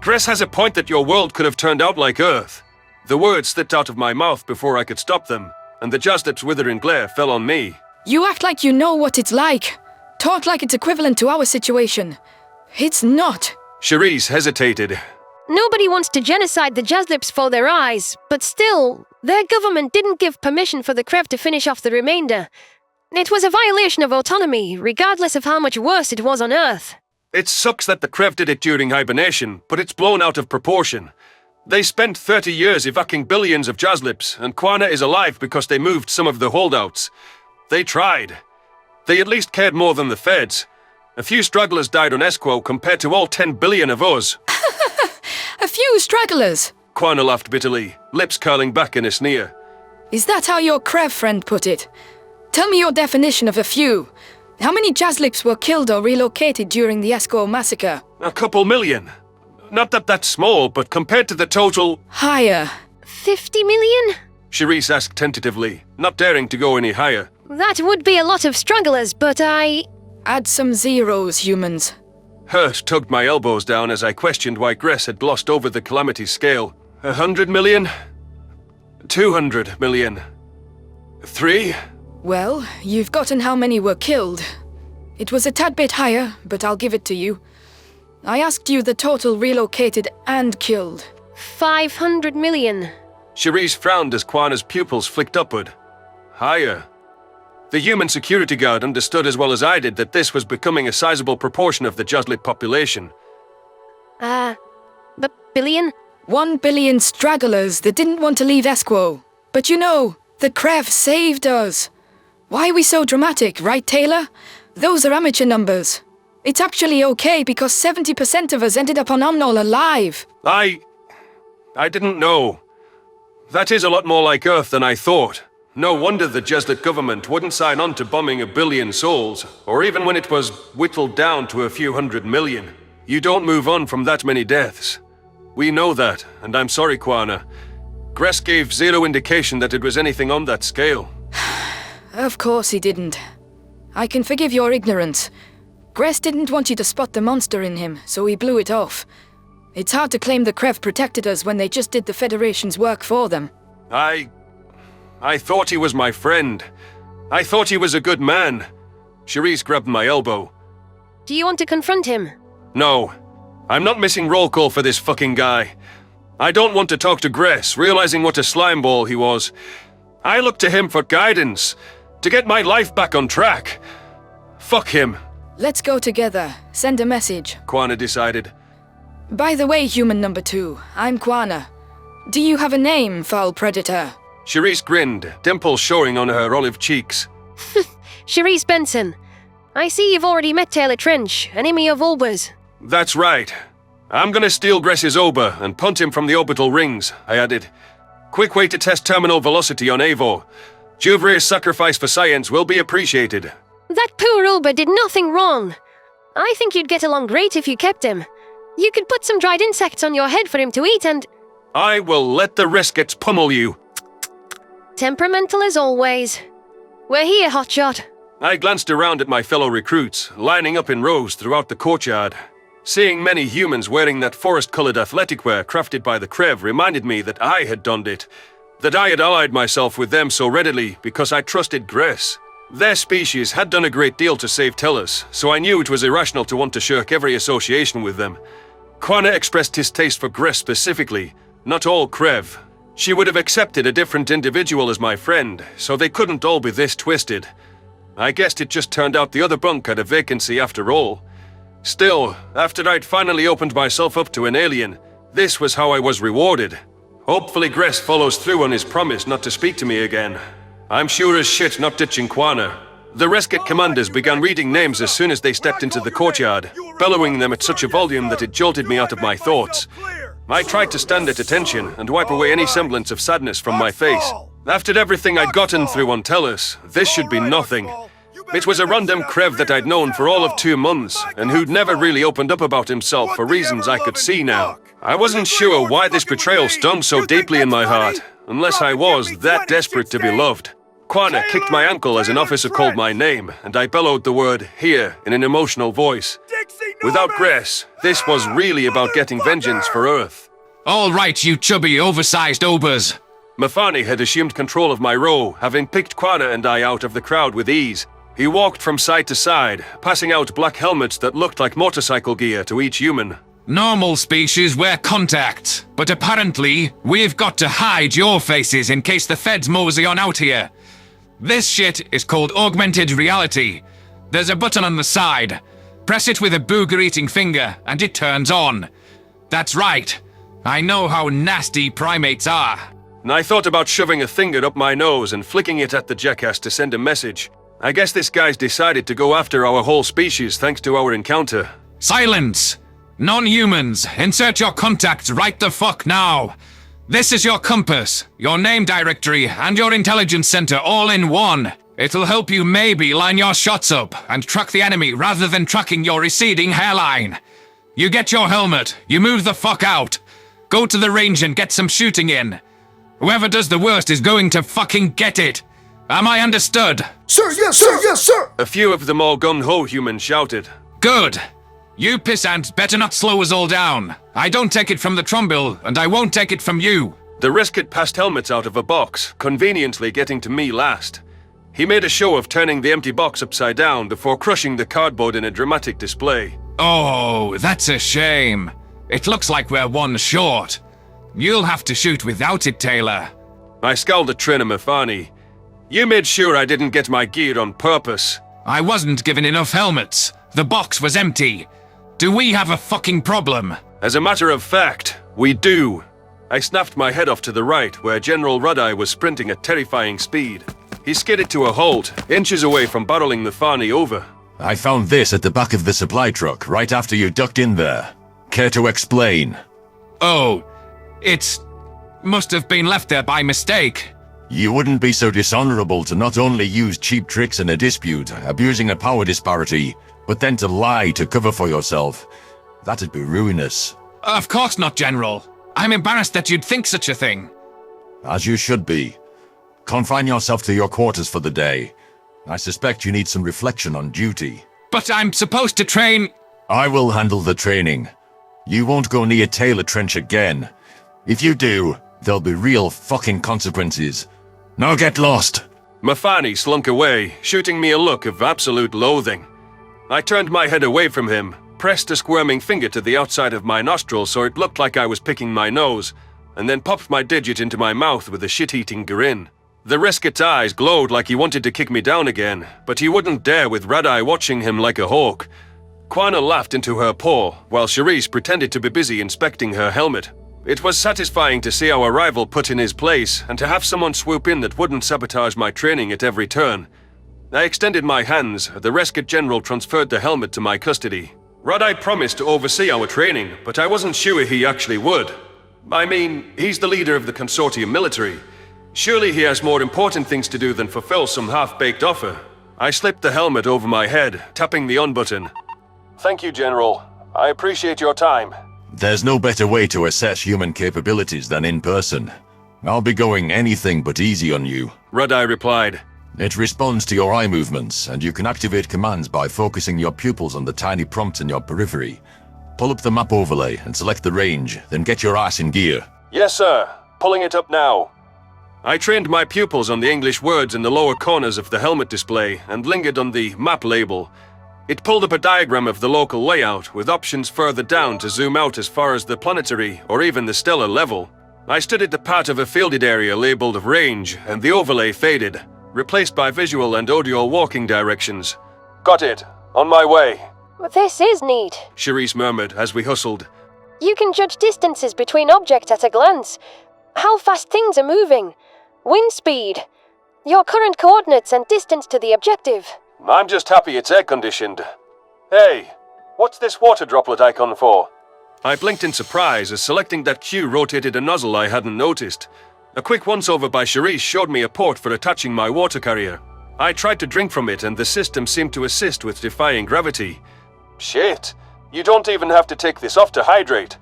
Gress has a point that your world could have turned out like Earth. The words slipped out of my mouth before I could stop them, and the Jaslip's withering glare fell on me. You act like you know what it's like. Talk like it's equivalent to our situation. It's not. Cherise hesitated. Nobody wants to genocide the Jaslips for their eyes, but still, their government didn't give permission for the Krev to finish off the remainder. It was a violation of autonomy, regardless of how much worse it was on Earth. It sucks that the Krev did it during hibernation, but it's blown out of proportion. They spent 30 years evacuating billions of Jaslips, and Quana is alive because they moved some of the holdouts. They tried. They at least cared more than the feds. A few stragglers died on Esquo compared to all 10 billion of us. A few stragglers? Quana laughed bitterly, lips curling back in a sneer. Is that how your Krev friend put it? Tell me your definition of a few. How many Jaslips were killed or relocated during the Esquo massacre? A couple million. Not that that's small, but compared to the total... Higher. 50 million? Cherise asked tentatively, not daring to go any higher. That would be a lot of stragglers, but I... Add some zeros, humans. Hurt tugged my elbows down as I questioned why Gress had glossed over the calamity scale. 100 million? 200 million? 3? Well, you've gotten how many were killed. It was a tad bit higher, but I'll give it to you. I asked you the total relocated and killed. 500 million. Cherise frowned as Quana's pupils flicked upward. Higher. The human security guard understood as well as I did that this was becoming a sizable proportion of the Jaslip population. Billion? 1 billion stragglers that didn't want to leave Esquo. But you know, the Krev saved us. Why are we so dramatic, right, Taylor? Those are amateur numbers. It's actually okay because 70% of us ended up on Omnol alive. I didn't know. That is a lot more like Earth than I thought. No wonder the Jaslip government wouldn't sign on to bombing 1 billion souls, or even when it was whittled down to a few 100 million. You don't move on from that many deaths. We know that, and I'm sorry, Quana. Gress gave zero indication that it was anything on that scale. Of course he didn't. I can forgive your ignorance. Gress didn't want you to spot the monster in him, so he blew it off. It's hard to claim the Krev protected us when they just did the Federation's work for them. I thought he was my friend. I thought he was a good man. Cherise grabbed my elbow. Do you want to confront him? No. I'm not missing roll call for this fucking guy. I don't want to talk to Gress, realizing what a slimeball he was. I look to him for guidance, to get my life back on track. Fuck him. Let's go together. Send a message. Quana decided. By the way, human number 2, I'm Quana. Do you have a name, foul predator? Cherise grinned, dimples showing on her olive cheeks. Cherise Benson. I see you've already met Taylor Trench, enemy of Ulbers. That's right. I'm gonna steal Gress's Ober and punt him from the orbital rings, I added. Quick way to test terminal velocity on Eivor. Juvre's sacrifice for science will be appreciated. That poor Ulber did nothing wrong. I think you'd get along great if you kept him. You could put some dried insects on your head for him to eat and... I will let the Riskets pummel you. Temperamental as always. We're here, hotshot. I glanced around at my fellow recruits, lining up in rows throughout the courtyard. Seeing many humans wearing that forest-colored athletic wear crafted by the Krev reminded me that I had donned it. That I had allied myself with them so readily because I trusted Gress. Their species had done a great deal to save Tellus, so I knew it was irrational to want to shirk every association with them. Quana expressed his taste for Gress specifically, not all Krev. She would have accepted a different individual as my friend, so they couldn't all be this twisted. I guessed it just turned out the other bunk had a vacancy after all. Still, after I'd finally opened myself up to an alien, this was how I was rewarded. Hopefully Gress follows through on his promise not to speak to me again. I'm sure as shit not ditching Quana. The Resket commanders began reading names as soon as they stepped into the courtyard, bellowing them at such a volume that it jolted me out of my thoughts. I tried to stand at attention and wipe away any semblance of sadness from my face. After everything I'd gotten through on Tellus, this should be nothing. It was a random Krev that I'd known for all of 2 months, and who'd never really opened up about himself for reasons I could see now. I wasn't sure why this betrayal stung so deeply in my heart, unless I was that desperate to be loved. Quana kicked my ankle as an officer called my name, and I bellowed the word "here" in an emotional voice. Without grace, this was really about getting vengeance for Earth. All right, you chubby, oversized obers. Mafani had assumed control of my row, having picked Quana and I out of the crowd with ease. He walked from side to side, passing out black helmets that looked like motorcycle gear to each human. Normal species wear contacts, but apparently, we've got to hide your faces in case the feds mosey on out here. This shit is called augmented reality. There's a button on the side. Press it with a booger-eating finger, and it turns on. That's right. I know how nasty primates are. And I thought about shoving a finger up my nose and flicking it at the jackass to send a message. I guess this guy's decided to go after our whole species thanks to our encounter. Silence! Non-humans, insert your contacts right the fuck now! This is your compass, your name directory, and your intelligence center all in one. It'll help you maybe line your shots up and track the enemy rather than tracking your receding hairline. You get your helmet, you move the fuck out. Go to the range and get some shooting in. Whoever does the worst is going to fucking get it. Am I understood? Sir, yes, sir, yes, sir! A few of the more gung-ho humans shouted. Good. You pissants better not slow us all down. I don't take it from the Trumbill, and I won't take it from you. The Riskit passed helmets out of a box, conveniently getting to me last. He made a show of turning the empty box upside down before crushing the cardboard in a dramatic display. Oh, that's a shame. It looks like we're one short. You'll have to shoot without it, Taylor. I scowled at Trainer Mafani. You made sure I didn't get my gear on purpose. I wasn't given enough helmets. The box was empty. Do we have a fucking problem? As a matter of fact, we do. I snapped my head off to the right, where General Ruddeye was sprinting at terrifying speed. He skidded to a halt, inches away from barreling the Fani over. I found this at the back of the supply truck, right after you ducked in there. Care to explain? Oh, must have been left there by mistake. You wouldn't be so dishonorable to not only use cheap tricks in a dispute, abusing a power disparity, but then to lie to cover for yourself. That'd be ruinous. Of course not, General. I'm embarrassed that you'd think such a thing. As you should be. Confine yourself to your quarters for the day. I suspect you need some reflection on duty. But I'm supposed to train... I will handle the training. You won't go near Taylor Trench again. If you do, there'll be real fucking consequences. Now get lost! Mafani slunk away, shooting me a look of absolute loathing. I turned my head away from him, pressed a squirming finger to the outside of my nostril so it looked like I was picking my nose, and then popped my digit into my mouth with a shit-eating grin. The Riskit's eyes glowed like he wanted to kick me down again, but he wouldn't dare with Red-Eye watching him like a hawk. Quana laughed into her paw, while Charisse pretended to be busy inspecting her helmet. It was satisfying to see our rival put in his place, and to have someone swoop in that wouldn't sabotage my training at every turn. I extended my hands. The Riskit General transferred the helmet to my custody. Red-Eye promised to oversee our training, but I wasn't sure he actually would. I mean, he's the leader of the Consortium military. Surely he has more important things to do than fulfill some half-baked offer. I slipped the helmet over my head, tapping the on button. Thank you, General. I appreciate your time. There's no better way to assess human capabilities than in person. I'll be going anything but easy on you. Red-Eye replied. It responds to your eye movements, and you can activate commands by focusing your pupils on the tiny prompts in your periphery. Pull up the map overlay and select the range, then get your ass in gear. Yes, sir. Pulling it up now. I trained my pupils on the English words in the lower corners of the helmet display and lingered on the map label. It pulled up a diagram of the local layout with options further down to zoom out as far as the planetary or even the stellar level. I studied the part of a fielded area labeled range, and the overlay faded, replaced by visual and audio walking directions. Got it. On my way. This is neat, Charisse murmured as we hustled. You can judge distances between objects at a glance. How fast things are moving. Wind speed. Your current coordinates and distance to the objective. I'm just happy it's air-conditioned. Hey, what's this water droplet icon for? I blinked in surprise as selecting that cue rotated a nozzle I hadn't noticed. A quick once-over by Charisse showed me a port for attaching my water carrier. I tried to drink from it and the system seemed to assist with defying gravity. Shit, you don't even have to take this off to hydrate.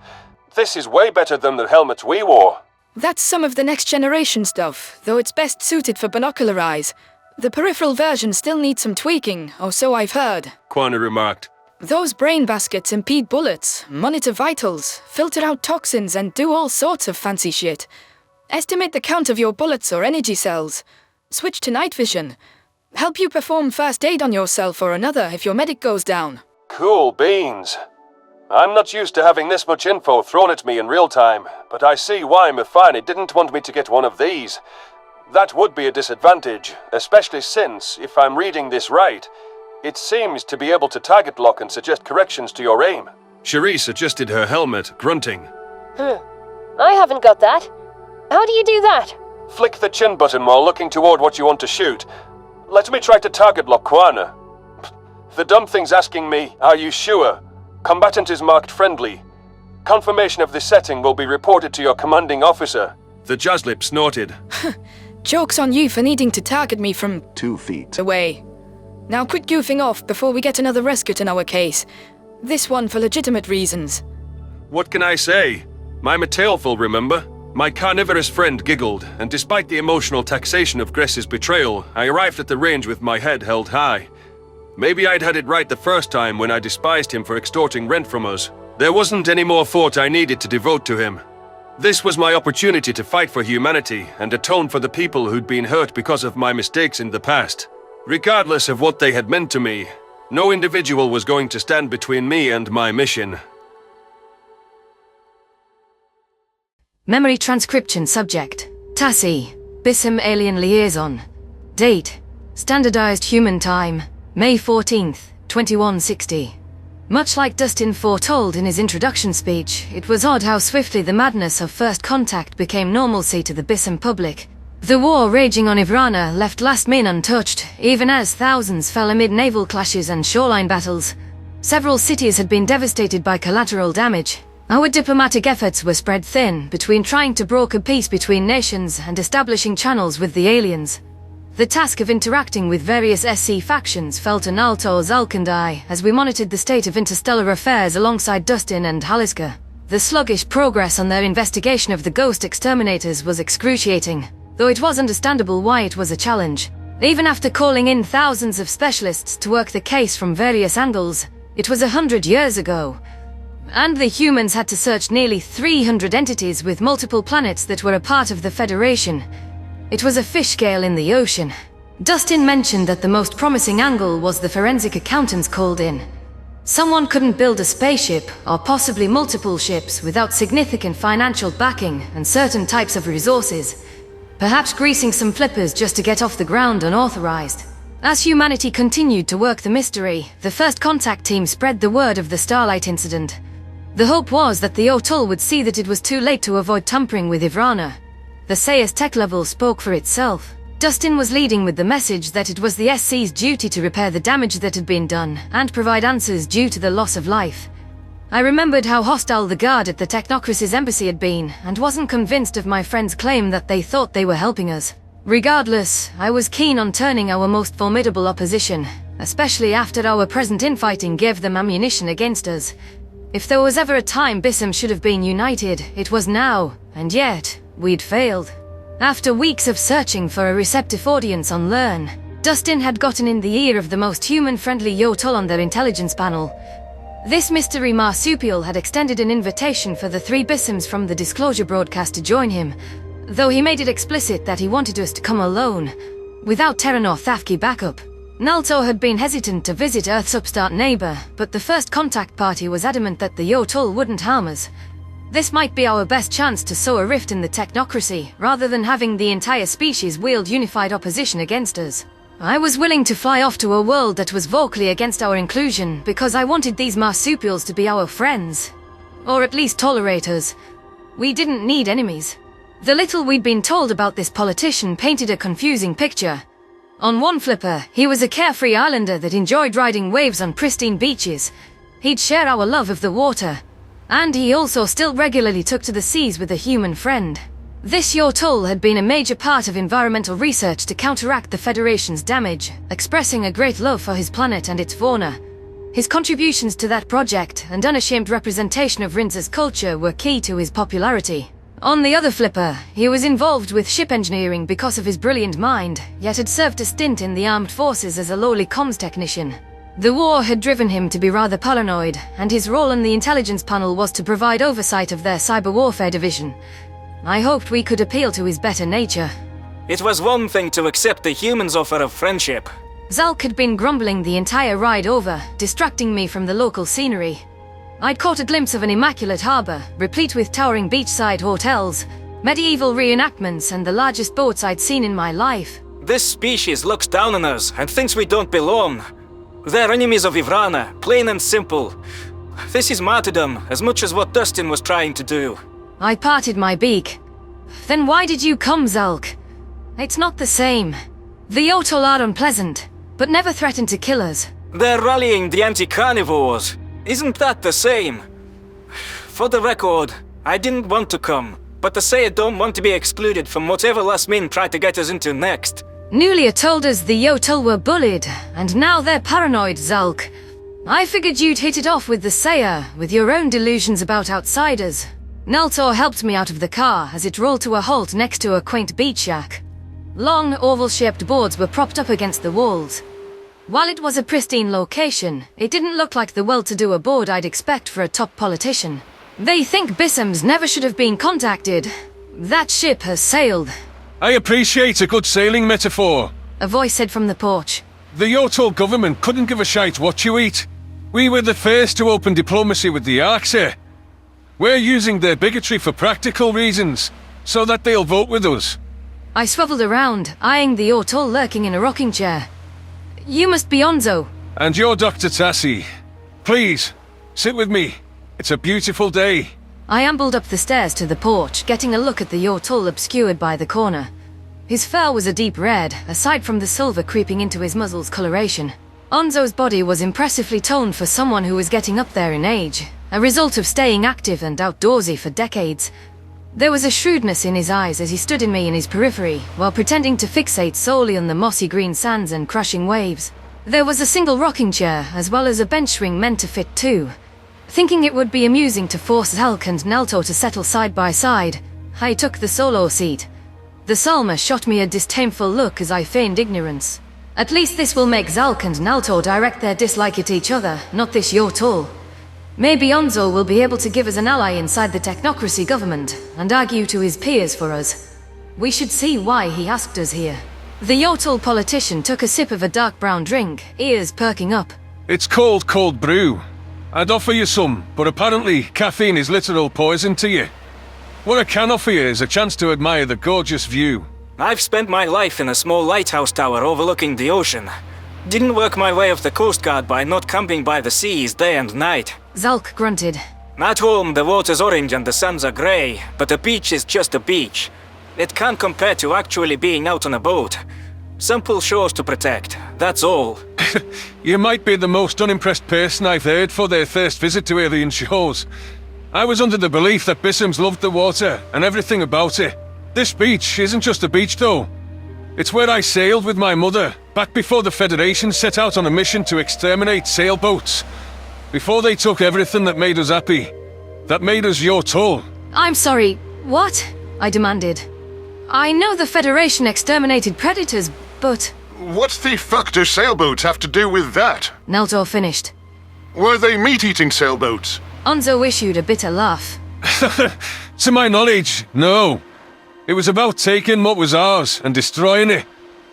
This is way better than the helmets we wore. That's some of the next generation stuff, though it's best suited for binocular eyes. The peripheral version still needs some tweaking, or so I've heard. Quana remarked. Those brain baskets impede bullets, monitor vitals, filter out toxins, and do all sorts of fancy shit. Estimate the count of your bullets or energy cells. Switch to night vision. Help you perform first aid on yourself or another if your medic goes down. Cool beans. I'm not used to having this much info thrown at me in real time, but I see why Mafani didn't want me to get one of these. That would be a disadvantage, especially since, if I'm reading this right, it seems to be able to target lock and suggest corrections to your aim. Cherise adjusted her helmet, grunting. I haven't got that. How do you do that? Flick the chin button while looking toward what you want to shoot. Let me try to target lock Quana. The dumb thing's asking me, are you sure? Combatant is marked friendly. Confirmation of this setting will be reported to your commanding officer. The Jazzlip snorted. Joke's on you for needing to target me from 2 feet away. Now quit goofing off before we get another rescut in our case. This one for legitimate reasons. What can I say? I'm a tailful, remember? My carnivorous friend giggled, and despite the emotional taxation of Gress's betrayal, I arrived at the range with my head held high. Maybe I'd had it right the first time when I despised him for extorting rent from us. There wasn't any more thought I needed to devote to him. This was my opportunity to fight for humanity and atone for the people who'd been hurt because of my mistakes in the past. Regardless of what they had meant to me, no individual was going to stand between me and my mission. Memory transcription subject. Tassi, Bissem alien liaison. Date. Standardized human time. May 14th, 2160. Much like Dustin foretold in his introduction speech, it was odd how swiftly the madness of first contact became normalcy to the Bissem public. The war raging on Ivrana left last men untouched, even as thousands fell amid naval clashes and shoreline battles. Several cities had been devastated by collateral damage. Our diplomatic efforts were spread thin between trying to broker peace between nations and establishing channels with the aliens. The task of interacting with various SC factions fell to Naltor Zalkandai as we monitored the state of interstellar affairs alongside Dustin and Haliska. The sluggish progress on their investigation of the ghost exterminators was excruciating, though it was understandable why it was a challenge. Even after calling in thousands of specialists to work the case from various angles, it was 100 years ago. And the humans had to search nearly 300 entities with multiple planets that were a part of the Federation. It was a fish scale in the ocean. Dustin mentioned that the most promising angle was the forensic accountants called in. Someone couldn't build a spaceship, or possibly multiple ships, without significant financial backing and certain types of resources. Perhaps greasing some flippers just to get off the ground unauthorized. As humanity continued to work the mystery, the first contact team spread the word of the Starlight incident. The hope was that the O'Toole would see that it was too late to avoid tampering with Ivrana. The Sayers tech level spoke for itself. Dustin was leading with the message that it was the SC's duty to repair the damage that had been done, and provide answers due to the loss of life. I remembered how hostile the guard at the Technocracy's embassy had been, and wasn't convinced of my friend's claim that they thought they were helping us. Regardless, I was keen on turning our most formidable opposition, especially after our present infighting gave them ammunition against us. If there was ever a time Bissem should have been united, it was now, and yet we'd failed. After weeks of searching for a receptive audience on Learn, Dustin had gotten in the ear of the most human-friendly O'Toole on their intelligence panel. This mystery marsupial had extended an invitation for the 3 Bissems from the Disclosure broadcast to join him, though he made it explicit that he wanted us to come alone, without Terran or Thafki backup. Naltor had been hesitant to visit Earth's upstart neighbor, but the first contact party was adamant that the O'Toole wouldn't harm us. This might be our best chance to sow a rift in the Technocracy, rather than having the entire species wield unified opposition against us. I was willing to fly off to a world that was vocally against our inclusion, because I wanted these marsupials to be our friends. Or at least tolerate us. We didn't need enemies. The little we'd been told about this politician painted a confusing picture. On one flipper, he was a carefree islander that enjoyed riding waves on pristine beaches. He'd share our love of the water. And he also still regularly took to the seas with a human friend. This O'Toole had been a major part of environmental research to counteract the Federation's damage, expressing a great love for his planet and its fauna. His contributions to that project and unashamed representation of Rinz's culture were key to his popularity. On the other flipper, he was involved with ship engineering because of his brilliant mind, yet had served a stint in the armed forces as a lowly comms technician. The war had driven him to be rather paranoid, and his role in the intelligence panel was to provide oversight of their cyber warfare division. I hoped we could appeal to his better nature. It was one thing to accept the human's offer of friendship. Zalk had been grumbling the entire ride over, distracting me from the local scenery. I'd caught a glimpse of an immaculate harbour, replete with towering beachside hotels, medieval reenactments, and the largest boats I'd seen in my life. This species looks down on us and thinks we don't belong. They're enemies of Ivrana, plain and simple. This is martyrdom, as much as what Dustin was trying to do. I parted my beak. Then why did you come, Zalk? It's not the same. The Yotol are unpleasant, but never threaten to kill us. They're rallying the anti-carnivores. Isn't that the same? For the record, I didn't want to come, but to say I don't want to be excluded from whatever last min tried to get us into next. Nulia told us the Yotol were bullied, and now they're paranoid, Zalk. I figured you'd hit it off with the Sayer, with your own delusions about outsiders. Neltor helped me out of the car as it rolled to a halt next to a quaint beach shack. Long, oval-shaped boards were propped up against the walls. While it was a pristine location, it didn't look like the well-to-do abode I'd expect for a top politician. They think Bissem's never should have been contacted. That ship has sailed. I appreciate a good sailing metaphor, a voice said from the porch. The Yotol government couldn't give a shite what you eat. We were the first to open diplomacy with the Arxur. We're using their bigotry for practical reasons, so that they'll vote with us. I swiveled around, eyeing the Yotol lurking in a rocking chair. You must be Onzo. And you're Dr Tassi. Please, sit with me. It's a beautiful day. I ambled up the stairs to the porch, getting a look at the Yotol obscured by the corner. His fur was a deep red, aside from the silver creeping into his muzzle's coloration. Onzo's body was impressively toned for someone who was getting up there in age, a result of staying active and outdoorsy for decades. There was a shrewdness in his eyes as he stood in me in his periphery, while pretending to fixate solely on the mossy green sands and crashing waves. There was a single rocking chair, as well as a bench swing meant to fit two. Thinking it would be amusing to force Zalk and Neltor to settle side by side, I took the solo seat. The Salma shot me a disdainful look as I feigned ignorance. At least this will make Zalk and Neltor direct their dislike at each other, not this Yotol. Maybe Onzo will be able to give us an ally inside the technocracy government, and argue to his peers for us. We should see why he asked us here. The Yotol politician took a sip of a dark brown drink, ears perking up. It's called cold brew. I'd offer you some, but apparently caffeine is literal poison to you. What I can offer you is a chance to admire the gorgeous view. I've spent my life in a small lighthouse tower overlooking the ocean. Didn't work my way off the Coast Guard by not camping by the seas day and night. Zalk grunted. At home, the water's orange and the sands are grey, but a beach is just a beach. It can't compare to actually being out on a boat. Simple shores to protect, that's all. You might be the most unimpressed person I've heard for their first visit to alien shores. I was under the belief that Bissem's loved the water and everything about it. This beach isn't just a beach though. It's where I sailed with my mother, back before the Federation set out on a mission to exterminate sailboats. Before they took everything that made us happy. That made us Yotol. I'm sorry, what? I demanded. I know the Federation exterminated predators, but... What the fuck do sailboats have to do with that? Neltor finished. Were they meat-eating sailboats? Onzo issued a bitter laugh. To my knowledge, no. It was about taking what was ours and destroying it.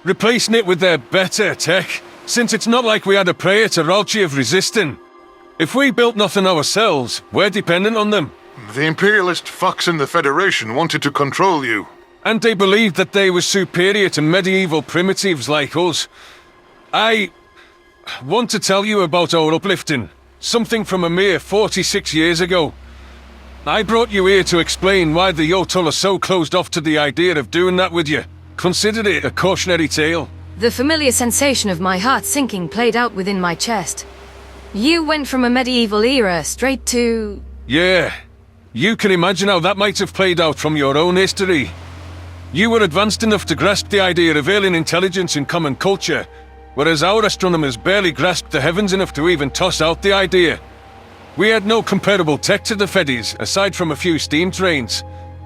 Replacing it with their better tech, since it's not like we had a prayer to Ralchi of resisting. If we built nothing ourselves, we're dependent on them. The imperialist fucks in the Federation wanted to control you. And they believed that they were superior to medieval primitives like us. I want to tell you about our uplifting. Something from a mere 46 years ago. I brought you here to explain why the Yotol are so closed off to the idea of doing that with you. Consider it a cautionary tale. The familiar sensation of my heart sinking played out within my chest. You went from a medieval era straight to... Yeah. You can imagine how that might have played out from your own history. You were advanced enough to grasp the idea of alien intelligence in common culture, whereas our astronomers barely grasped the heavens enough to even toss out the idea. We had no comparable tech to the Feddies, aside from a few steam trains.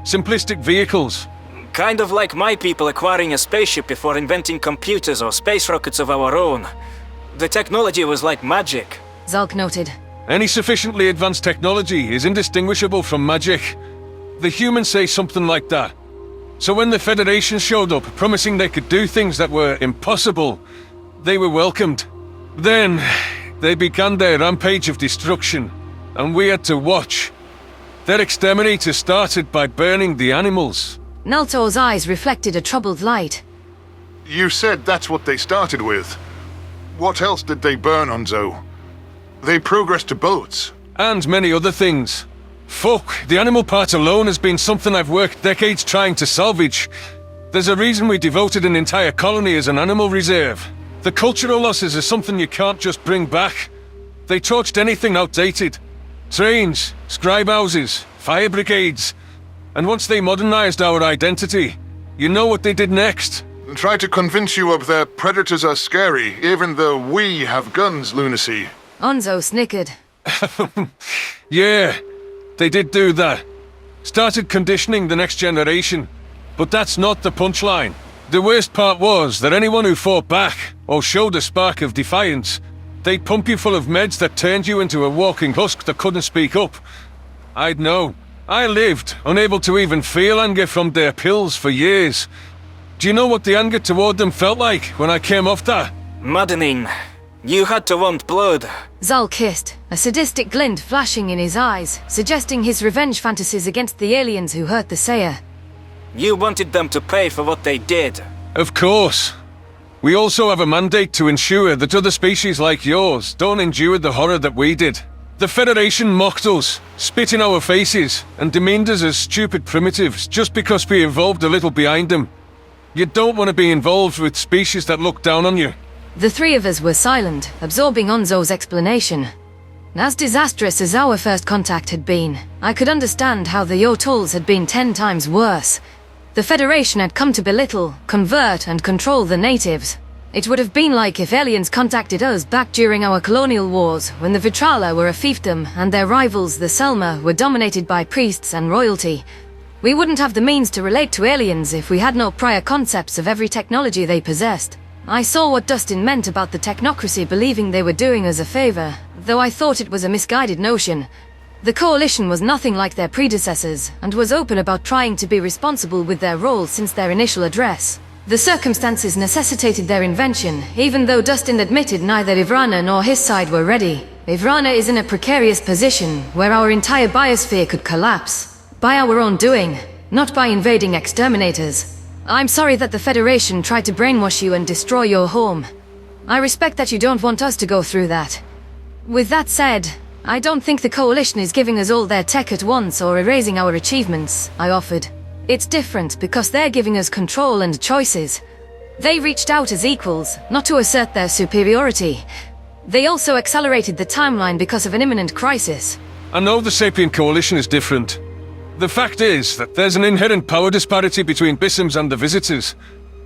Simplistic vehicles. Kind of like my people acquiring a spaceship before inventing computers or space rockets of our own. The technology was like magic. Zalk noted. Any sufficiently advanced technology is indistinguishable from magic. The humans say something like that. So when the Federation showed up, promising they could do things that were impossible, they were welcomed. Then, they began their rampage of destruction, and we had to watch. Their exterminator started by burning the animals. Naltor's eyes reflected a troubled light. You said that's what they started with. What else did they burn, Onzo? They progressed to boats. And many other things. Fuck, the animal part alone has been something I've worked decades trying to salvage. There's a reason we devoted an entire colony as an animal reserve. The cultural losses are something you can't just bring back. They torched anything outdated. Trains, scribe houses, fire brigades. And once they modernized our identity, you know what they did next? Try to convince you of their predators are scary, even though we have guns, lunacy. Onzo snickered. Yeah, they did do that. Started conditioning the next generation. But that's not the punchline. The worst part was that anyone who fought back, or showed a spark of defiance, they'd pump you full of meds that turned you into a walking husk that couldn't speak up. I'd know. I lived, unable to even feel anger from their pills for years. Do you know what the anger toward them felt like when I came off that? Maddening. You had to want blood. Zal kissed, a sadistic glint flashing in his eyes, suggesting his revenge fantasies against the aliens who hurt the Sayer. You wanted them to pay for what they did. Of course. We also have a mandate to ensure that other species like yours don't endure the horror that we did. The Federation mocked us, spit in our faces, and demeaned us as stupid primitives just because we evolved a little behind them. You don't want to be involved with species that look down on you. The three of us were silent, absorbing Onzo's explanation. As disastrous as our first contact had been, I could understand how the Yotuls had been 10 times worse. The Federation had come to belittle, convert, and control the natives. It would have been like if aliens contacted us back during our colonial wars, when the Vitrala were a fiefdom and their rivals, the Selma, were dominated by priests and royalty. We wouldn't have the means to relate to aliens if we had no prior concepts of every technology they possessed. I saw what Dustin meant about the technocracy believing they were doing us a favor, though I thought it was a misguided notion. The Coalition was nothing like their predecessors, and was open about trying to be responsible with their role since their initial address. The circumstances necessitated their invention, even though Dustin admitted neither Ivrana nor his side were ready. Ivrana is in a precarious position, where our entire biosphere could collapse. By our own doing, not by invading exterminators. I'm sorry that the Federation tried to brainwash you and destroy your home. I respect that you don't want us to go through that. With that said, I don't think the Coalition is giving us all their tech at once or erasing our achievements, I offered. It's different because they're giving us control and choices. They reached out as equals, not to assert their superiority. They also accelerated the timeline because of an imminent crisis. I know the Sapient Coalition is different. The fact is that there's an inherent power disparity between Bissems and the Visitors.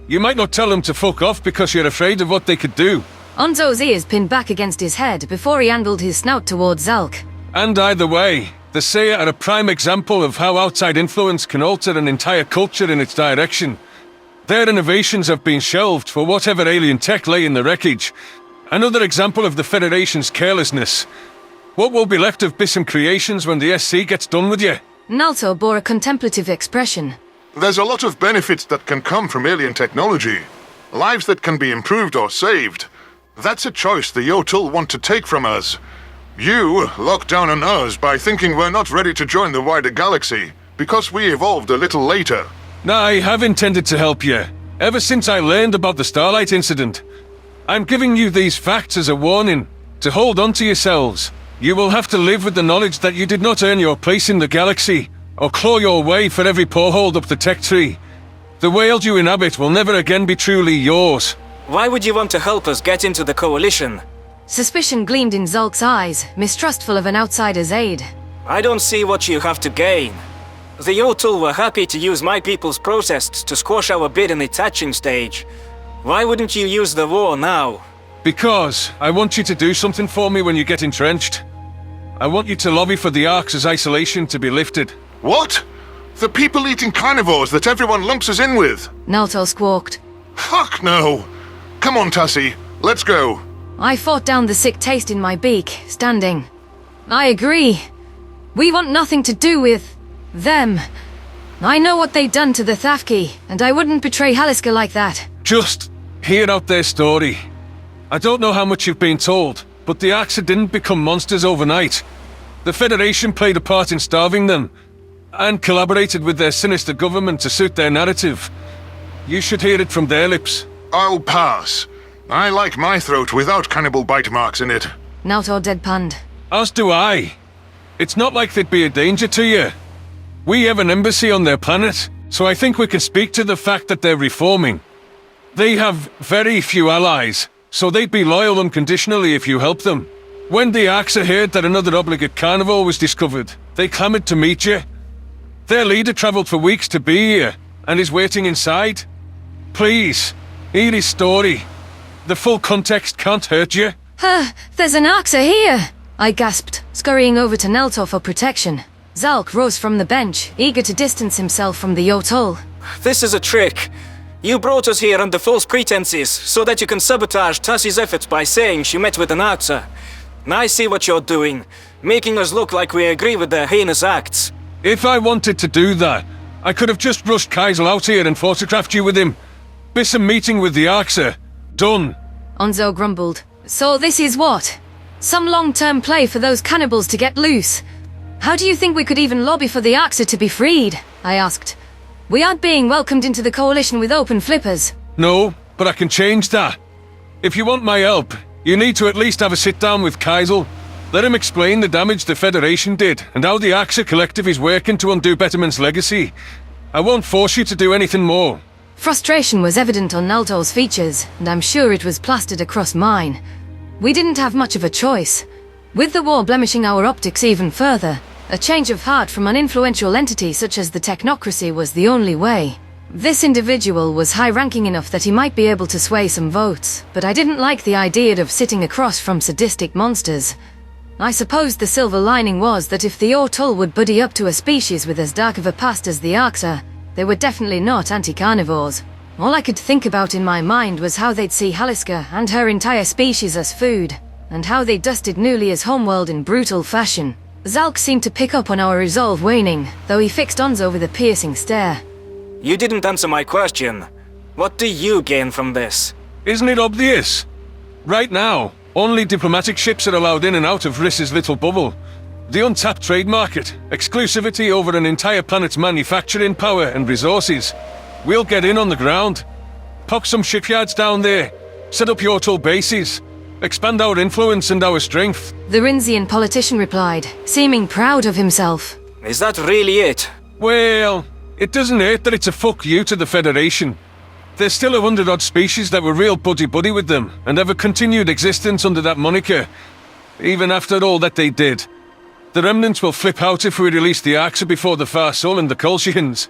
You might not tell them to fuck off because you're afraid of what they could do. Onzo's ears pinned back against his head before he angled his snout towards Zalk. And either way, the Sayer are a prime example of how outside influence can alter an entire culture in its direction. Their innovations have been shelved for whatever alien tech lay in the wreckage. Another example of the Federation's carelessness. What will be left of Bissem creations when the SC gets done with you? Nalto bore a contemplative expression. There's a lot of benefits that can come from alien technology. Lives that can be improved or saved. That's a choice the Yotul want to take from us. You lock down on us by thinking we're not ready to join the wider galaxy, because we evolved a little later. I have intended to help you, ever since I learned about the Starlight incident. I'm giving you these facts as a warning, to hold on to yourselves. You will have to live with the knowledge that you did not earn your place in the galaxy, or claw your way for every paw-hold up the tech tree. The world you inhabit will never again be truly yours. Why would you want to help us get into the Coalition? Suspicion gleamed in Zalk's eyes, mistrustful of an outsider's aid. I don't see what you have to gain. The Yotul were happy to use my people's protests to squash our bid in its hatching stage. Why wouldn't you use the war now? Because I want you to do something for me when you get entrenched. I want you to lobby for the Arxur's isolation to be lifted. What? The people-eating carnivores that everyone lumps us in with. Nalto squawked. Fuck no! Come on, Tassi. Let's go. I fought down the sick taste in my beak, standing. I agree. We want nothing to do with them. I know what they've done to the Thafki, and I wouldn't betray Haliska like that. Just hear out their story. I don't know how much you've been told, but the Arxur didn't become monsters overnight. The Federation played a part in starving them, and collaborated with their sinister government to suit their narrative. You should hear it from their lips. I'll pass. I like my throat without cannibal bite marks in it. Nalto deadpanned. As do I. It's not like they'd be a danger to you. We have an embassy on their planet, so I think we can speak to the fact that they're reforming. They have very few allies, so they'd be loyal unconditionally if you help them. When the Arxur heard that another obligate carnivore was discovered, they clamored to meet you. Their leader traveled for weeks to be here, and is waiting inside. Please, hear his story. The full context can't hurt you. There's an Arxur here! I gasped, scurrying over to Neltor for protection. Zalk rose from the bench, eager to distance himself from the Yotol. This is a trick. You brought us here under false pretenses, so that you can sabotage Tassi's efforts by saying she met with an Arxur. I see what you're doing, making us look like we agree with their heinous acts. If I wanted to do that, I could have just rushed Kaisel out here and photographed you with him. Bissem meeting with the Arxur. Done. Onzo grumbled. So this is what? Some long-term play for those cannibals to get loose? How do you think we could even lobby for the Arxur to be freed? I asked. We aren't being welcomed into the coalition with open flippers. No, but I can change that. If you want my help, you need to at least have a sit-down with Kaisel. Let him explain the damage the Federation did, and how the Arxur Collective is working to undo Betterman's legacy. I won't force you to do anything more. Frustration was evident on Nalto's features, and I'm sure it was plastered across mine. We didn't have much of a choice. With the war blemishing our optics even further, a change of heart from an influential entity such as the technocracy was the only way. This individual was high-ranking enough that he might be able to sway some votes, but I didn't like the idea of sitting across from sadistic monsters. I suppose the silver lining was that if the Ortul would buddy up to a species with as dark of a past as the Arxur, they were definitely not anti-carnivores. All I could think about in my mind was how they'd see Haliska and her entire species as food, and how they dusted Nulia's homeworld in brutal fashion. Zalk seemed to pick up on our resolve waning, though he fixed Onzo with a piercing stare. You didn't answer my question. What do you gain from this? Isn't it obvious? Right now, only diplomatic ships are allowed in and out of Riss's little bubble. The untapped trade market, exclusivity over an entire planet's manufacturing power and resources. We'll get in on the ground. Pop some shipyards down there. Set up Yortul bases. Expand our influence and our strength. The Rinzian politician replied, seeming proud of himself. Is that really it? Well, it doesn't hurt that it's a fuck you to the Federation. There's still 100-odd species that were real buddy-buddy with them, and have a continued existence under that moniker, even after all that they did. The remnants will flip out if we release the Arxur before the Far Soul and the Kolshians.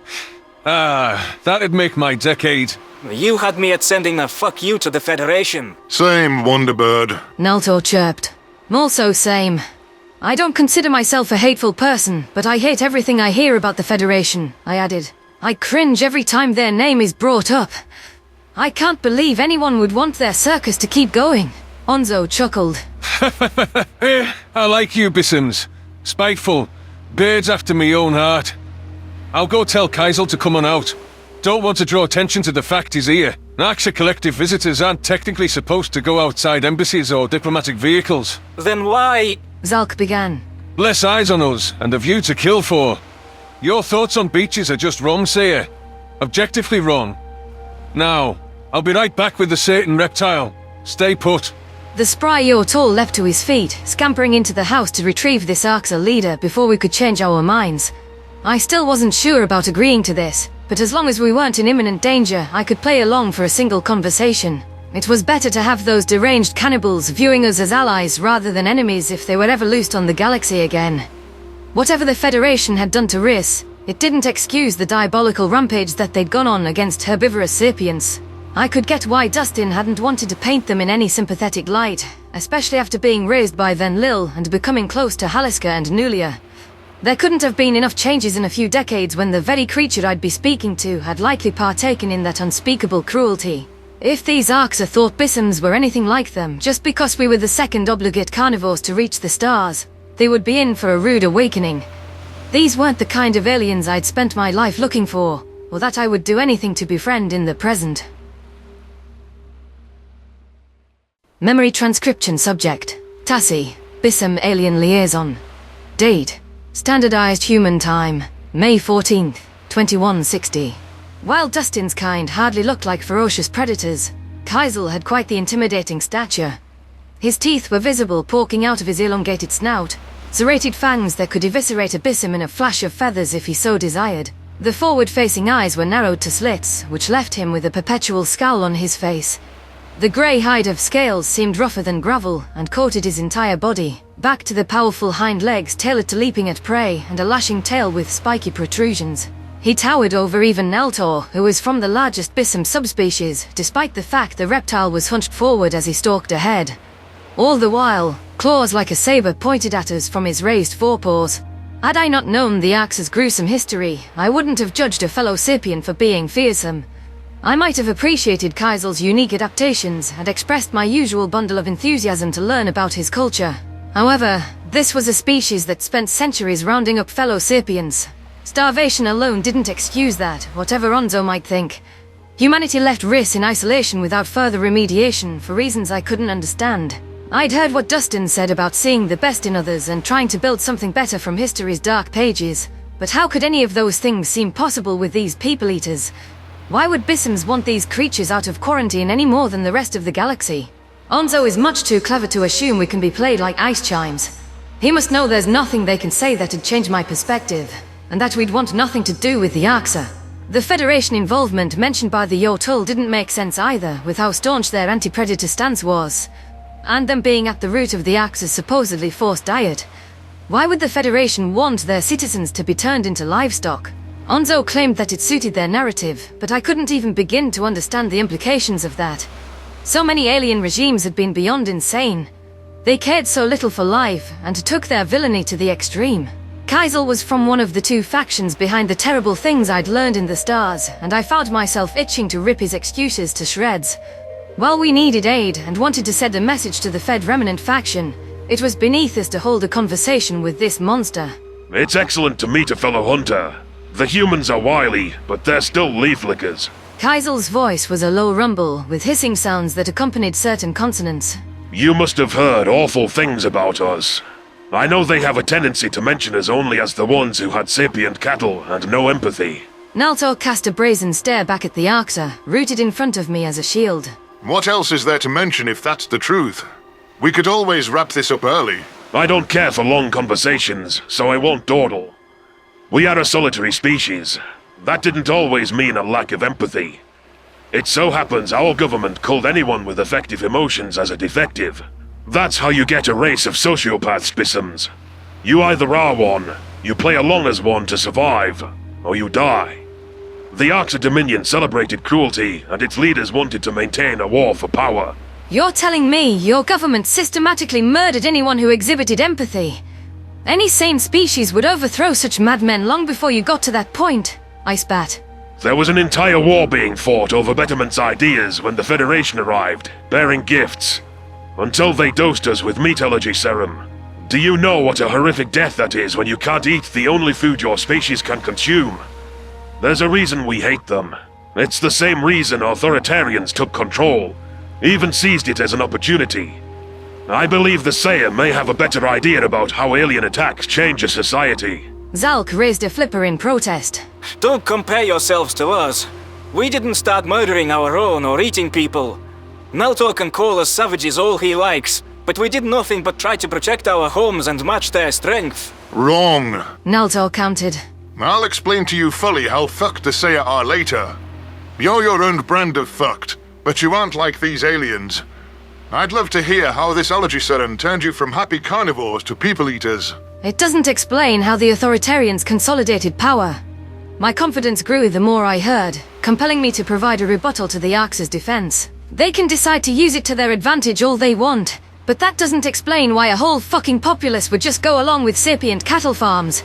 That'd make my decade. You had me at sending a fuck you to the Federation. Same, Wonderbird. Naltor chirped. Also same. I don't consider myself a hateful person, but I hate everything I hear about the Federation, I added. I cringe every time their name is brought up. I can't believe anyone would want their circus to keep going. Onzo chuckled. I like you, Bissems. Spiteful. Birds after me own heart. I'll go tell Kaisel to come on out. Don't want to draw attention to the fact he's here. Arxur Collective visitors aren't technically supposed to go outside embassies or diplomatic vehicles. Then why? Zalk began. Less eyes on us, and a view to kill for. Your thoughts on beaches are just wrong, Sayer. Objectively wrong. Now, I'll be right back with the Satan reptile. Stay put. The spry Yortul leapt to his feet, scampering into the house to retrieve this Arxur leader before we could change our minds. I still wasn't sure about agreeing to this, but as long as we weren't in imminent danger, I could play along for a single conversation. It was better to have those deranged cannibals viewing us as allies rather than enemies if they were ever loosed on the galaxy again. Whatever the Federation had done to Riss, it didn't excuse the diabolical rampage that they'd gone on against herbivorous sapients. I could get why Dustin hadn't wanted to paint them in any sympathetic light, especially after being raised by Venlil and becoming close to Haliska and Nulia. There couldn't have been enough changes in a few decades when the very creature I'd be speaking to had likely partaken in that unspeakable cruelty. If these Arxur thought Bissems were anything like them, just because we were the second obligate carnivores to reach the stars, they would be in for a rude awakening. These weren't the kind of aliens I'd spent my life looking for, or that I would do anything to befriend in the present. Memory transcription subject. Tassi, Bissem alien liaison. Date. Standardized human time. May 14th, 2160. While Dustin's kind hardly looked like ferocious predators, Kaisel had quite the intimidating stature. His teeth were visible poking out of his elongated snout, serrated fangs that could eviscerate a Bissem in a flash of feathers if he so desired. The forward-facing eyes were narrowed to slits, which left him with a perpetual scowl on his face. The grey hide of scales seemed rougher than gravel and coated his entire body, back to the powerful hind legs tailored to leaping at prey and a lashing tail with spiky protrusions. He towered over even Naltor, who was from the largest Bissem subspecies, despite the fact the reptile was hunched forward as he stalked ahead. All the while, claws like a saber pointed at us from his raised forepaws. Had I not known the Arxur's gruesome history, I wouldn't have judged a fellow Sapient for being fearsome. I might have appreciated Kaisel's unique adaptations and expressed my usual bundle of enthusiasm to learn about his culture. However, this was a species that spent centuries rounding up fellow Sapients. Starvation alone didn't excuse that, whatever Onzo might think. Humanity left Riss in isolation without further remediation for reasons I couldn't understand. I'd heard what Dustin said about seeing the best in others and trying to build something better from history's dark pages. But how could any of those things seem possible with these people-eaters? Why would Bissems want these creatures out of quarantine any more than the rest of the galaxy? Onzo is much too clever to assume we can be played like ice chimes. He must know there's nothing they can say that'd change my perspective, and that we'd want nothing to do with the Arxur. The Federation involvement mentioned by the Yotul didn't make sense either, with how staunch their anti-predator stance was, and them being at the root of the Arxur's supposedly forced diet. Why would the Federation want their citizens to be turned into livestock? Onzo claimed that it suited their narrative, but I couldn't even begin to understand the implications of that. So many alien regimes had been beyond insane. They cared so little for life, and took their villainy to the extreme. Kaisel was from one of the two factions behind the terrible things I'd learned in the stars, and I found myself itching to rip his excuses to shreds. While we needed aid and wanted to send a message to the Fed Remnant faction, it was beneath us to hold a conversation with this monster. It's excellent to meet a fellow hunter. The humans are wily, but they're still leaf lickers. Kaisel's voice was a low rumble, with hissing sounds that accompanied certain consonants. You must have heard awful things about us. I know they have a tendency to mention us only as the ones who had sapient cattle and no empathy. Naltor cast a brazen stare back at the Arxur, rooted in front of me as a shield. What else is there to mention if that's the truth? We could always wrap this up early. I don't care for long conversations, so I won't dawdle. We are a solitary species. That didn't always mean a lack of empathy. It so happens our government called anyone with effective emotions as a defective. That's how you get a race of sociopaths, Bissems. You either are one, you play along as one to survive, or you die. The Arxur Dominion celebrated cruelty, and its leaders wanted to maintain a war for power. You're telling me your government systematically murdered anyone who exhibited empathy? Any sane species would overthrow such madmen long before you got to that point, I spat. There was an entire war being fought over Betterment's ideas when the Federation arrived, bearing gifts. Until they dosed us with meat allergy serum. Do you know what a horrific death that is when you can't eat the only food your species can consume? There's a reason we hate them. It's the same reason authoritarians took control, even seized it as an opportunity. I believe the Sayer may have a better idea about how alien attacks change a society. Zalk raised a flipper in protest. Don't compare yourselves to us. We didn't start murdering our own or eating people. Naltor can call us savages all he likes, but we did nothing but try to protect our homes and match their strength. Wrong. Naltor countered. I'll explain to you fully how fucked the Sayer are later. You're your own brand of fucked, but you aren't like these aliens. I'd love to hear how this allergy serum turned you from happy carnivores to people-eaters. It doesn't explain how the authoritarians consolidated power. My confidence grew the more I heard, compelling me to provide a rebuttal to the Arxur's defense. They can decide to use it to their advantage all they want, but that doesn't explain why a whole fucking populace would just go along with sapient cattle farms.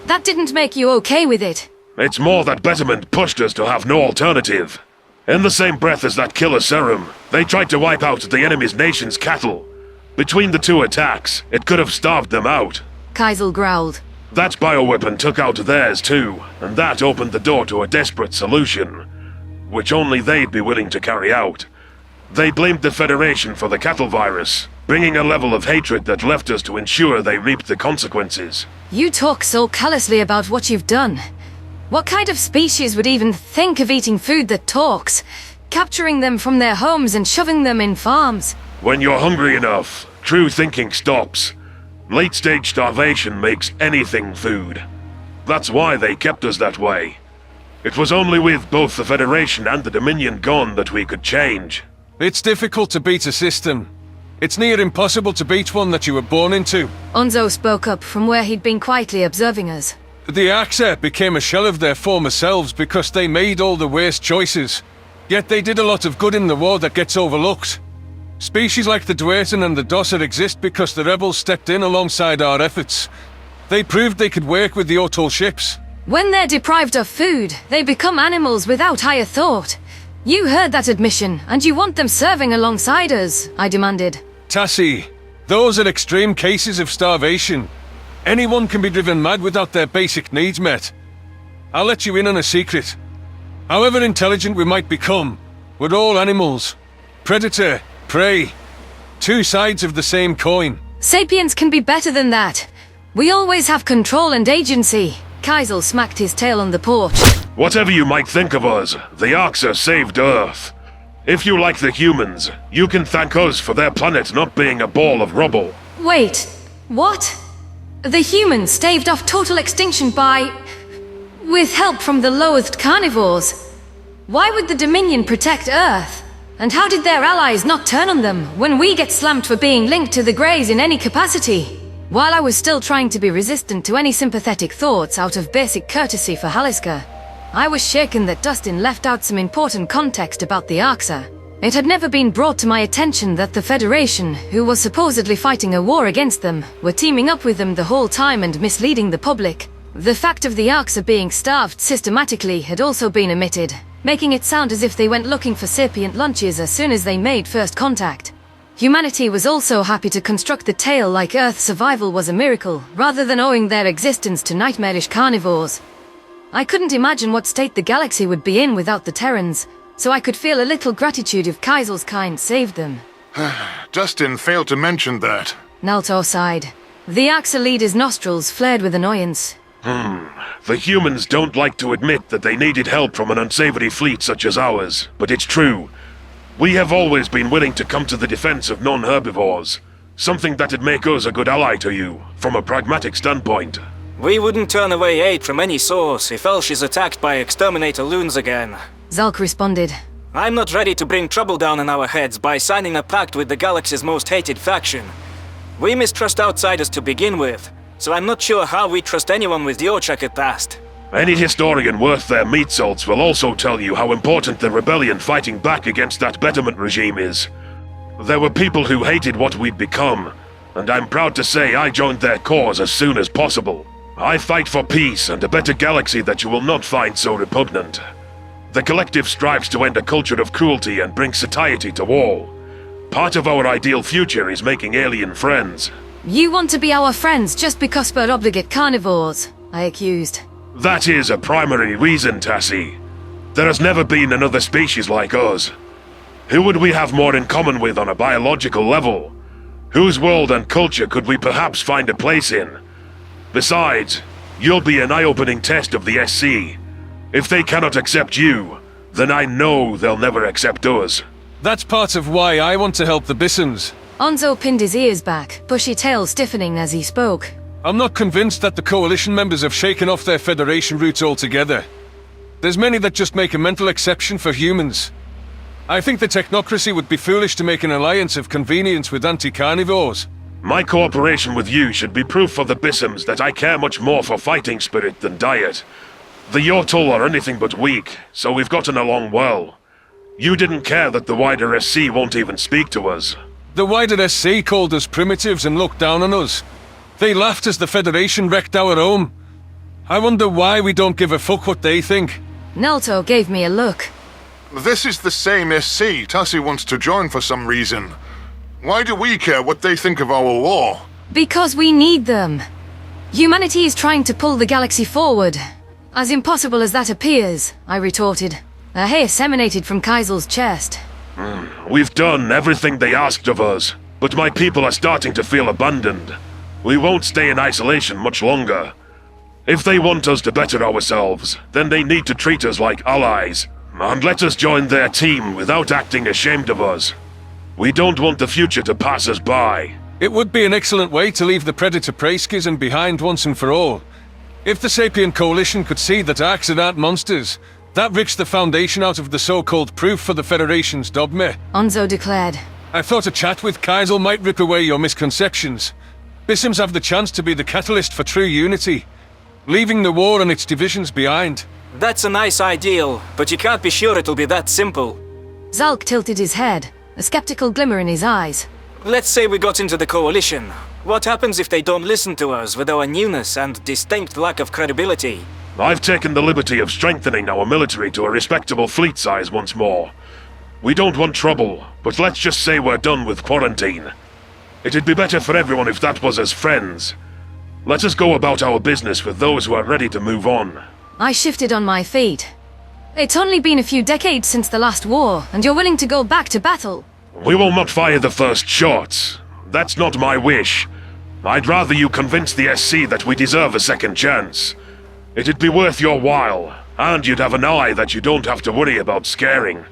That didn't make you okay with it. It's more that Betterment pushed us to have no alternative. In the same breath as that killer serum, they tried to wipe out the enemy's nation's cattle. Between the two attacks, it could have starved them out. Kaisel growled. That bioweapon took out theirs too, and that opened the door to a desperate solution, which only they'd be willing to carry out. They blamed the Federation for the cattle virus, bringing a level of hatred that left us to ensure they reaped the consequences. You talk so callously about what you've done. What kind of species would even think of eating food that talks, capturing them from their homes and shoving them in farms? When you're hungry enough, true thinking stops. Late-stage starvation makes anything food. That's why they kept us that way. It was only with both the Federation and the Dominion gone that we could change. It's difficult to beat a system. It's near impossible to beat one that you were born into. Onzo spoke up from where he'd been quietly observing us. The Arxur became a shell of their former selves because they made all the worst choices. Yet they did a lot of good in the war that gets overlooked. Species like the Dwerten and the Dosser exist because the rebels stepped in alongside our efforts. They proved they could work with the Otol ships. When they're deprived of food, they become animals without higher thought. You heard that admission, and you want them serving alongside us, I demanded. Tassi, those are extreme cases of starvation. Anyone can be driven mad without their basic needs met. I'll let you in on a secret. However intelligent we might become, we're all animals. Predator, prey. Two sides of the same coin. Sapiens can be better than that. We always have control and agency. Kaisel smacked his tail on the porch. Whatever you might think of us, the Arxur saved Earth. If you like the humans, you can thank us for their planet not being a ball of rubble. Wait, what? The humans staved off total extinction by... with help from the loathed carnivores. Why would the Dominion protect Earth? And how did their allies not turn on them when we get slammed for being linked to the Greys in any capacity? While I was still trying to be resistant to any sympathetic thoughts out of basic courtesy for Haliska, I was shaken that Dustin left out some important context about the Arxur. It had never been brought to my attention that the Federation, who was supposedly fighting a war against them, were teaming up with them the whole time and misleading the public. The fact of the Arxur being starved systematically had also been omitted, making it sound as if they went looking for sapient lunches as soon as they made first contact. Humanity was also happy to construct the tale like Earth's survival was a miracle, rather than owing their existence to nightmarish carnivores. I couldn't imagine what state the galaxy would be in without the Terrans, so I could feel a little gratitude if Kaisel's kind saved them. Dustin failed to mention that. Naltor sighed. The Arxur leader's nostrils flared with annoyance. The humans don't like to admit that they needed help from an unsavory fleet such as ours, but it's true. We have always been willing to come to the defense of non-herbivores, something that'd make us a good ally to you, from a pragmatic standpoint. We wouldn't turn away aid from any source if Elsh is attacked by exterminator loons again. Zalk responded. I'm not ready to bring trouble down on our heads by signing a pact with the galaxy's most hated faction. We mistrust outsiders to begin with, so I'm not sure how we trust anyone with your checkered past. Any historian worth their meat salts will also tell you how important the rebellion fighting back against that betterment regime is. There were people who hated what we'd become, and I'm proud to say I joined their cause as soon as possible. I fight for peace and a better galaxy that you will not find so repugnant. The Collective strives to end a culture of cruelty and bring satiety to all. Part of our ideal future is making alien friends. You want to be our friends just because we're obligate carnivores, I accused. That is a primary reason, Tassi. There has never been another species like us. Who would we have more in common with on a biological level? Whose world and culture could we perhaps find a place in? Besides, you'll be an eye-opening test of the SC. If they cannot accept you, then I know they'll never accept us. That's part of why I want to help the Bissems. Onzo pinned his ears back, bushy tail stiffening as he spoke. I'm not convinced that the Coalition members have shaken off their Federation roots altogether. There's many that just make a mental exception for humans. I think the technocracy would be foolish to make an alliance of convenience with anti-carnivores. My cooperation with you should be proof for the Bissems that I care much more for fighting spirit than diet. The Yotol are anything but weak, so we've gotten along well. You didn't care that the wider SC won't even speak to us. The wider SC called us primitives and looked down on us. They laughed as the Federation wrecked our home. I wonder why we don't give a fuck what they think. Nelto gave me a look. This is the same SC Tassi wants to join for some reason. Why do we care what they think of our war? Because we need them. Humanity is trying to pull the galaxy forward. As impossible as that appears, I retorted. A hiss emanated from Kaisel's chest. We've done everything they asked of us, but my people are starting to feel abandoned. We won't stay in isolation much longer. If they want us to better ourselves, then they need to treat us like allies, and let us join their team without acting ashamed of us. We don't want the future to pass us by. It would be an excellent way to leave the Predator prey schism behind once and for all. If the Sapient Coalition could see that Arxur aren't monsters, that rips the foundation out of the so-called proof for the Federation's dogma. Onzo declared. I thought a chat with Kaisel might rip away your misconceptions. Bissems have the chance to be the catalyst for true unity, leaving the war and its divisions behind. That's a nice ideal, but you can't be sure it'll be that simple. Zalk tilted his head, a skeptical glimmer in his eyes. Let's say we got into the Coalition. What happens if they don't listen to us with our newness and distinct lack of credibility? I've taken the liberty of strengthening our military to a respectable fleet size once more. We don't want trouble, but let's just say we're done with quarantine. It'd be better for everyone if that was as friends. Let us go about our business with those who are ready to move on. I shifted on my feet. It's only been a few decades since the last war, and you're willing to go back to battle. We will not fire the first shots. That's not my wish. I'd rather you convince the SC that we deserve a second chance. It'd be worth your while, and you'd have an ally that you don't have to worry about scaring.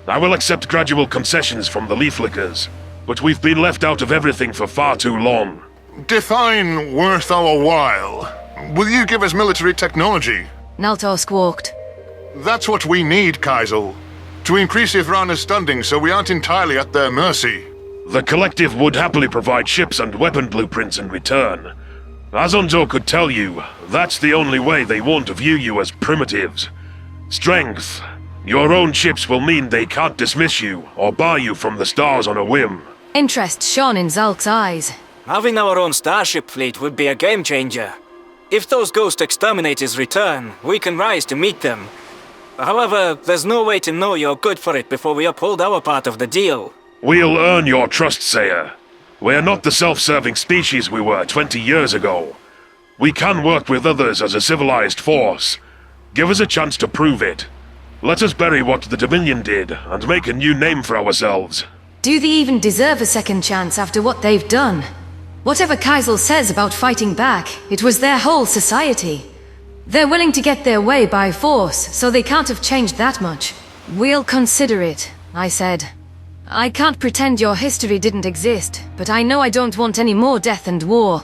I will accept gradual concessions from the leaflickers, but we've been left out of everything for far too long. Define worth our while. Will you give us military technology? Naltor squawked. That's what we need, Kaisel. To increase Ivrana's standing so we aren't entirely at their mercy. The Collective would happily provide ships and weapon blueprints in return. As Onzo could tell you, that's the only way they won't view you as primitives. Strength. Your own ships will mean they can't dismiss you or bar you from the stars on a whim. Interest shone in Zalk's eyes. Having our own starship fleet would be a game changer. If those ghost exterminators return, we can rise to meet them. However, there's no way to know you're good for it before we uphold our part of the deal. We'll earn your trust, Sayer. We're not the self-serving species we were 20 years ago. We can work with others as a civilized force. Give us a chance to prove it. Let us bury what the Dominion did and make a new name for ourselves. Do they even deserve a second chance after what they've done? Whatever Kaisel says about fighting back, it was their whole society. They're willing to get their way by force, so they can't have changed that much. We'll consider it, I said. I can't pretend your history didn't exist, but I know I don't want any more death and war.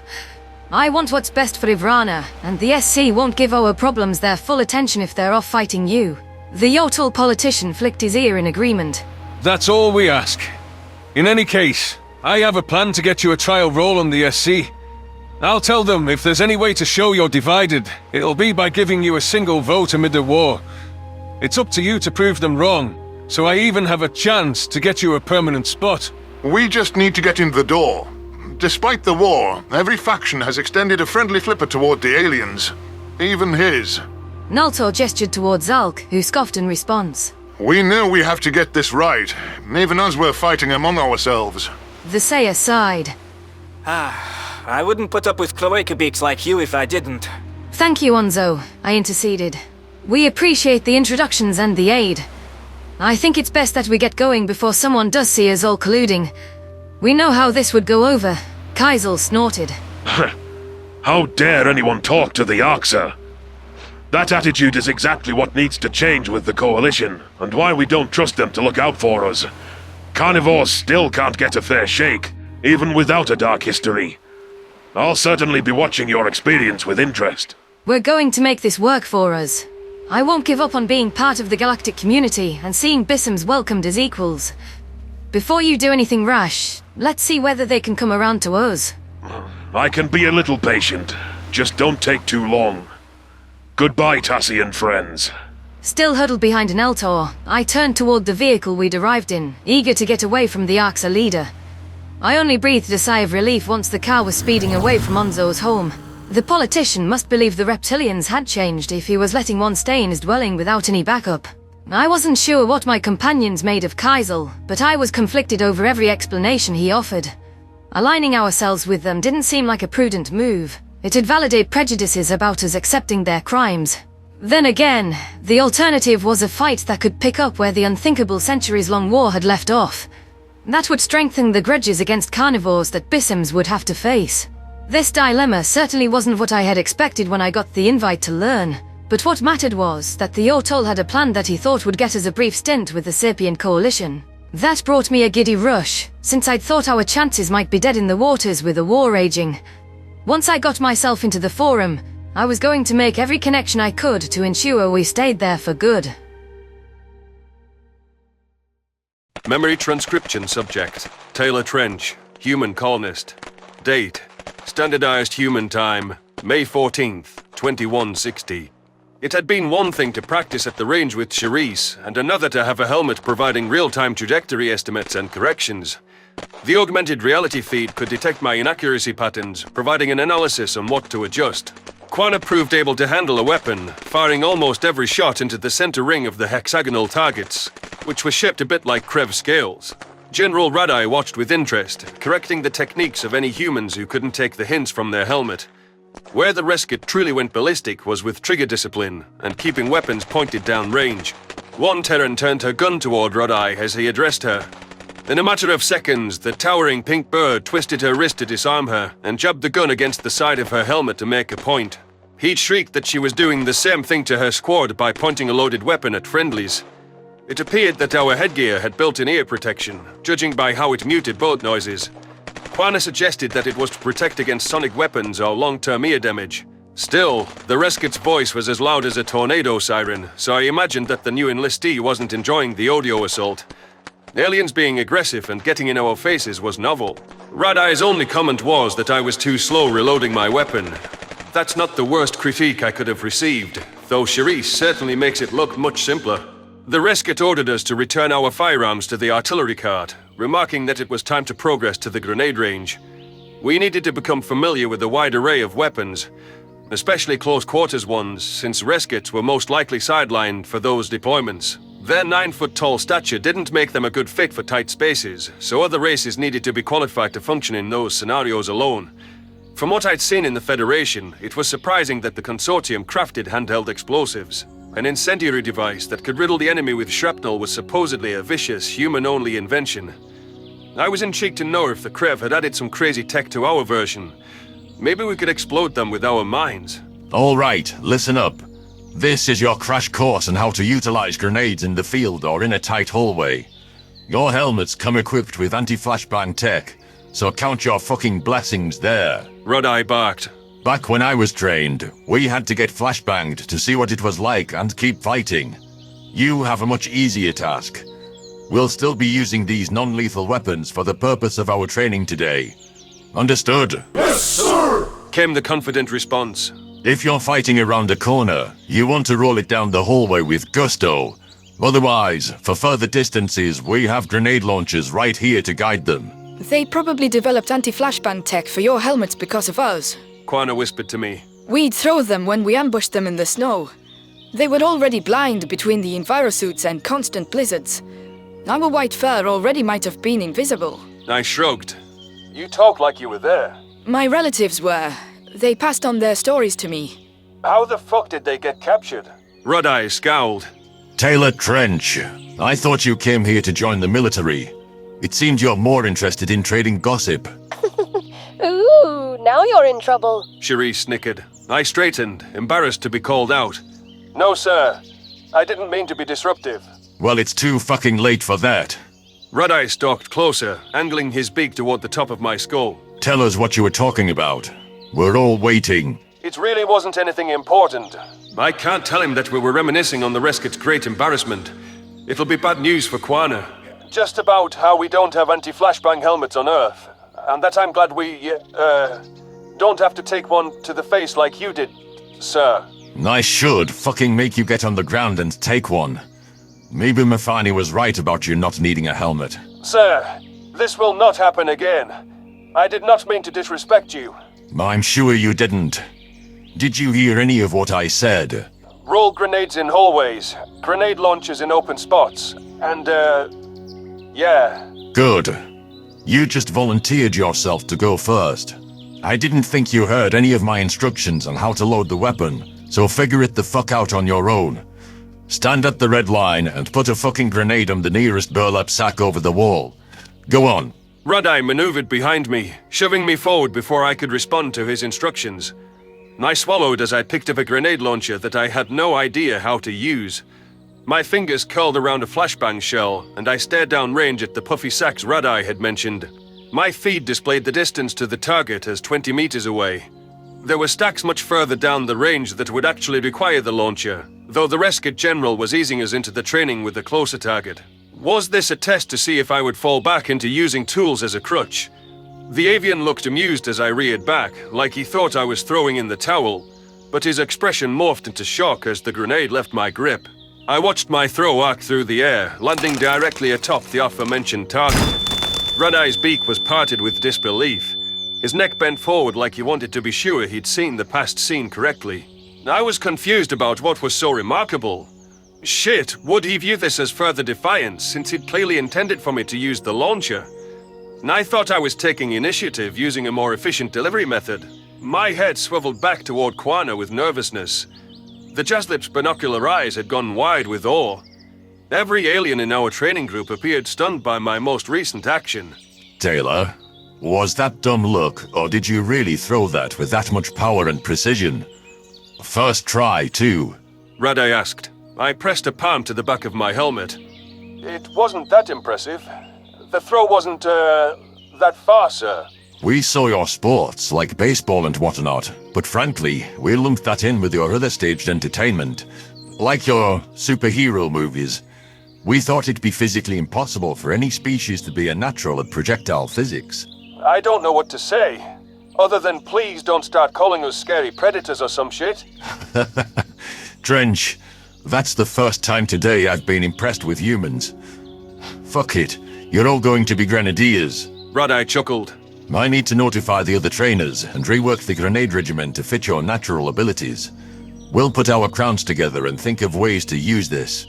I want what's best for Ivrana, and the SC won't give our problems their full attention if they're off fighting you. The Yotl politician flicked his ear in agreement. That's all we ask. In any case, I have a plan to get you a trial role on the SC. I'll tell them if there's any way to show you're divided, it'll be by giving you a single vote amid the war. It's up to you to prove them wrong, so I even have a chance to get you a permanent spot. We just need to get in the door. Despite the war, every faction has extended a friendly flipper toward the aliens. Even his. Naltor gestured towards Zalk, who scoffed in response. We know we have to get this right, even as we're fighting among ourselves. The Sayer sighed. I wouldn't put up with cloaca beaks like you if I didn't. Thank you, Onzo, I interceded. We appreciate the introductions and the aid. I think it's best that we get going before someone does see us all colluding. We know how this would go over. Kaisel snorted. How dare anyone talk to the Arxur? That attitude is exactly what needs to change with the Coalition, and why we don't trust them to look out for us. Carnivores still can't get a fair shake, even without a dark history. I'll certainly be watching your experience with interest. We're going to make this work for us. I won't give up on being part of the galactic community and seeing Bissems welcomed as equals. Before you do anything rash, let's see whether they can come around to us. I can be a little patient. Just don't take too long. Goodbye, Tassi and friends. Still huddled behind an Eltor, I turned toward the vehicle we'd arrived in, eager to get away from the Arxur leader. I only breathed a sigh of relief once the car was speeding away from Onzo's home. The politician must believe the reptilians had changed if he was letting one stay in his dwelling without any backup. I wasn't sure what my companions made of Kaisel, but I was conflicted over every explanation he offered. Aligning ourselves with them didn't seem like a prudent move. It'd validate prejudices about us accepting their crimes. Then again, the alternative was a fight that could pick up where the unthinkable centuries-long war had left off. That would strengthen the grudges against carnivores that Bissems would have to face. This dilemma certainly wasn't what I had expected when I got the invite to learn, but what mattered was that the Otol had a plan that he thought would get us a brief stint with the Sapient Coalition. That brought me a giddy rush, since I'd thought our chances might be dead in the waters with the war raging. Once I got myself into the forum, I was going to make every connection I could to ensure we stayed there for good. Memory transcription subject. Taylor Trench, human colonist. Date. Standardized human time, May 14th, 2160. It had been one thing to practice at the range with Charisse, and another to have a helmet providing real-time trajectory estimates and corrections. The augmented reality feed could detect my inaccuracy patterns, providing an analysis on what to adjust. Quana proved able to handle a weapon, firing almost every shot into the center ring of the hexagonal targets, which was shaped a bit like Krev scales. General Radai watched with interest, correcting the techniques of any humans who couldn't take the hints from their helmet. Where the Rescue truly went ballistic was with trigger discipline and keeping weapons pointed down range. One Terran turned her gun toward Radai as he addressed her. In a matter of seconds, the towering pink bird twisted her wrist to disarm her and jabbed the gun against the side of her helmet to make a point. He'd shrieked that she was doing the same thing to her squad by pointing a loaded weapon at friendlies. It appeared that our headgear had built-in ear protection, judging by how it muted boat noises. Quana suggested that it was to protect against sonic weapons or long-term ear damage. Still, the Rescue's voice was as loud as a tornado siren, so I imagined that the new enlistee wasn't enjoying the audio assault. Aliens being aggressive and getting in our faces was novel. Radai's only comment was that I was too slow reloading my weapon. That's not the worst critique I could have received, though Charisse certainly makes it look much simpler. The Rescue ordered us to return our firearms to the artillery cart, remarking that it was time to progress to the grenade range. We needed to become familiar with a wide array of weapons, especially close-quarters ones, since Rescues were most likely sidelined for those deployments. Their 9-foot-tall stature didn't make them a good fit for tight spaces, so other races needed to be qualified to function in those scenarios alone. From what I'd seen in the Federation, it was surprising that the Consortium crafted handheld explosives. An incendiary device that could riddle the enemy with shrapnel was supposedly a vicious, human-only invention. I was intrigued to know if the Krev had added some crazy tech to our version. Maybe we could explode them with our minds. All right, listen up. This is your crash course on how to utilize grenades in the field or in a tight hallway. Your helmets come equipped with anti-flashbang tech, so count your fucking blessings there. Radai barked. Back when I was trained, we had to get flashbanged to see what it was like and keep fighting. You have a much easier task. We'll still be using these non-lethal weapons for the purpose of our training today. Understood? Yes, sir! Came the confident response. If you're fighting around a corner, you want to roll it down the hallway with gusto. Otherwise, for further distances, we have grenade launchers right here to guide them. They probably developed anti-flashbang tech for your helmets because of us. Quana whispered to me. We'd throw them when we ambushed them in the snow. They were already blind between the envirosuits and constant blizzards. Our white fur already might have been invisible. I shrugged. You talk like you were there. My relatives were. They passed on their stories to me. How the fuck did they get captured? Radai scowled. Taylor Trench, I thought you came here to join the military. It seemed you're more interested in trading gossip. Ooh, now you're in trouble. Charisse snickered. I straightened, embarrassed to be called out. No, sir. I didn't mean to be disruptive. Well, it's too fucking late for that. Radai stalked closer, angling his beak toward the top of my skull. Tell us what you were talking about. We're all waiting. It really wasn't anything important. I can't tell him that we were reminiscing on the Rescue's great embarrassment. It'll be bad news for Quana. Just about how we don't have anti-flashbang helmets on Earth. And that I'm glad we, don't have to take one to the face like you did, sir. I should fucking make you get on the ground and take one. Maybe Mafani was right about you not needing a helmet. Sir, this will not happen again. I did not mean to disrespect you. I'm sure you didn't. Did you hear any of what I said? Roll grenades in hallways, grenade launchers in open spots, and, yeah. Good. You just volunteered yourself to go first. I didn't think you heard any of my instructions on how to load the weapon, so figure it the fuck out on your own. Stand at the red line and put a fucking grenade on the nearest burlap sack over the wall. Go on. Rudai maneuvered behind me, shoving me forward before I could respond to his instructions. I swallowed as I picked up a grenade launcher that I had no idea how to use. My fingers curled around a flashbang shell, and I stared down range at the puffy sacks Rudai had mentioned. My feed displayed the distance to the target as 20 meters away. There were stacks much further down the range that would actually require the launcher, though the Rescue General was easing us into the training with a closer target. Was this a test to see if I would fall back into using tools as a crutch? The avian looked amused as I reared back, like he thought I was throwing in the towel, but his expression morphed into shock as the grenade left my grip. I watched my throw arc through the air, landing directly atop the aforementioned target. Rudai's beak was parted with disbelief. His neck bent forward like he wanted to be sure he'd seen the past scene correctly. I was confused about what was so remarkable. Shit, would he view this as further defiance, since he'd clearly intended for me to use the launcher? I thought I was taking initiative using a more efficient delivery method. My head swiveled back toward Quana with nervousness. The Jaslip's binocular eyes had gone wide with awe. Every alien in our training group appeared stunned by my most recent action. Taylor, was that dumb look, or did you really throw that with that much power and precision? First try, too. Rudai asked. I pressed a palm to the back of my helmet. It wasn't that impressive. The throw wasn't, that far, sir. We saw your sports, like baseball and whatnot, but frankly, we lumped that in with your other staged entertainment. Like your superhero movies. We thought it'd be physically impossible for any species to be a natural at projectile physics. I don't know what to say, other than please don't start calling us scary predators or some shit. Trench, that's the first time today I've been impressed with humans. Fuck it. You're all going to be grenadiers. Rudai chuckled. I need to notify the other trainers and rework the grenade regimen to fit your natural abilities. We'll put our crowns together and think of ways to use this.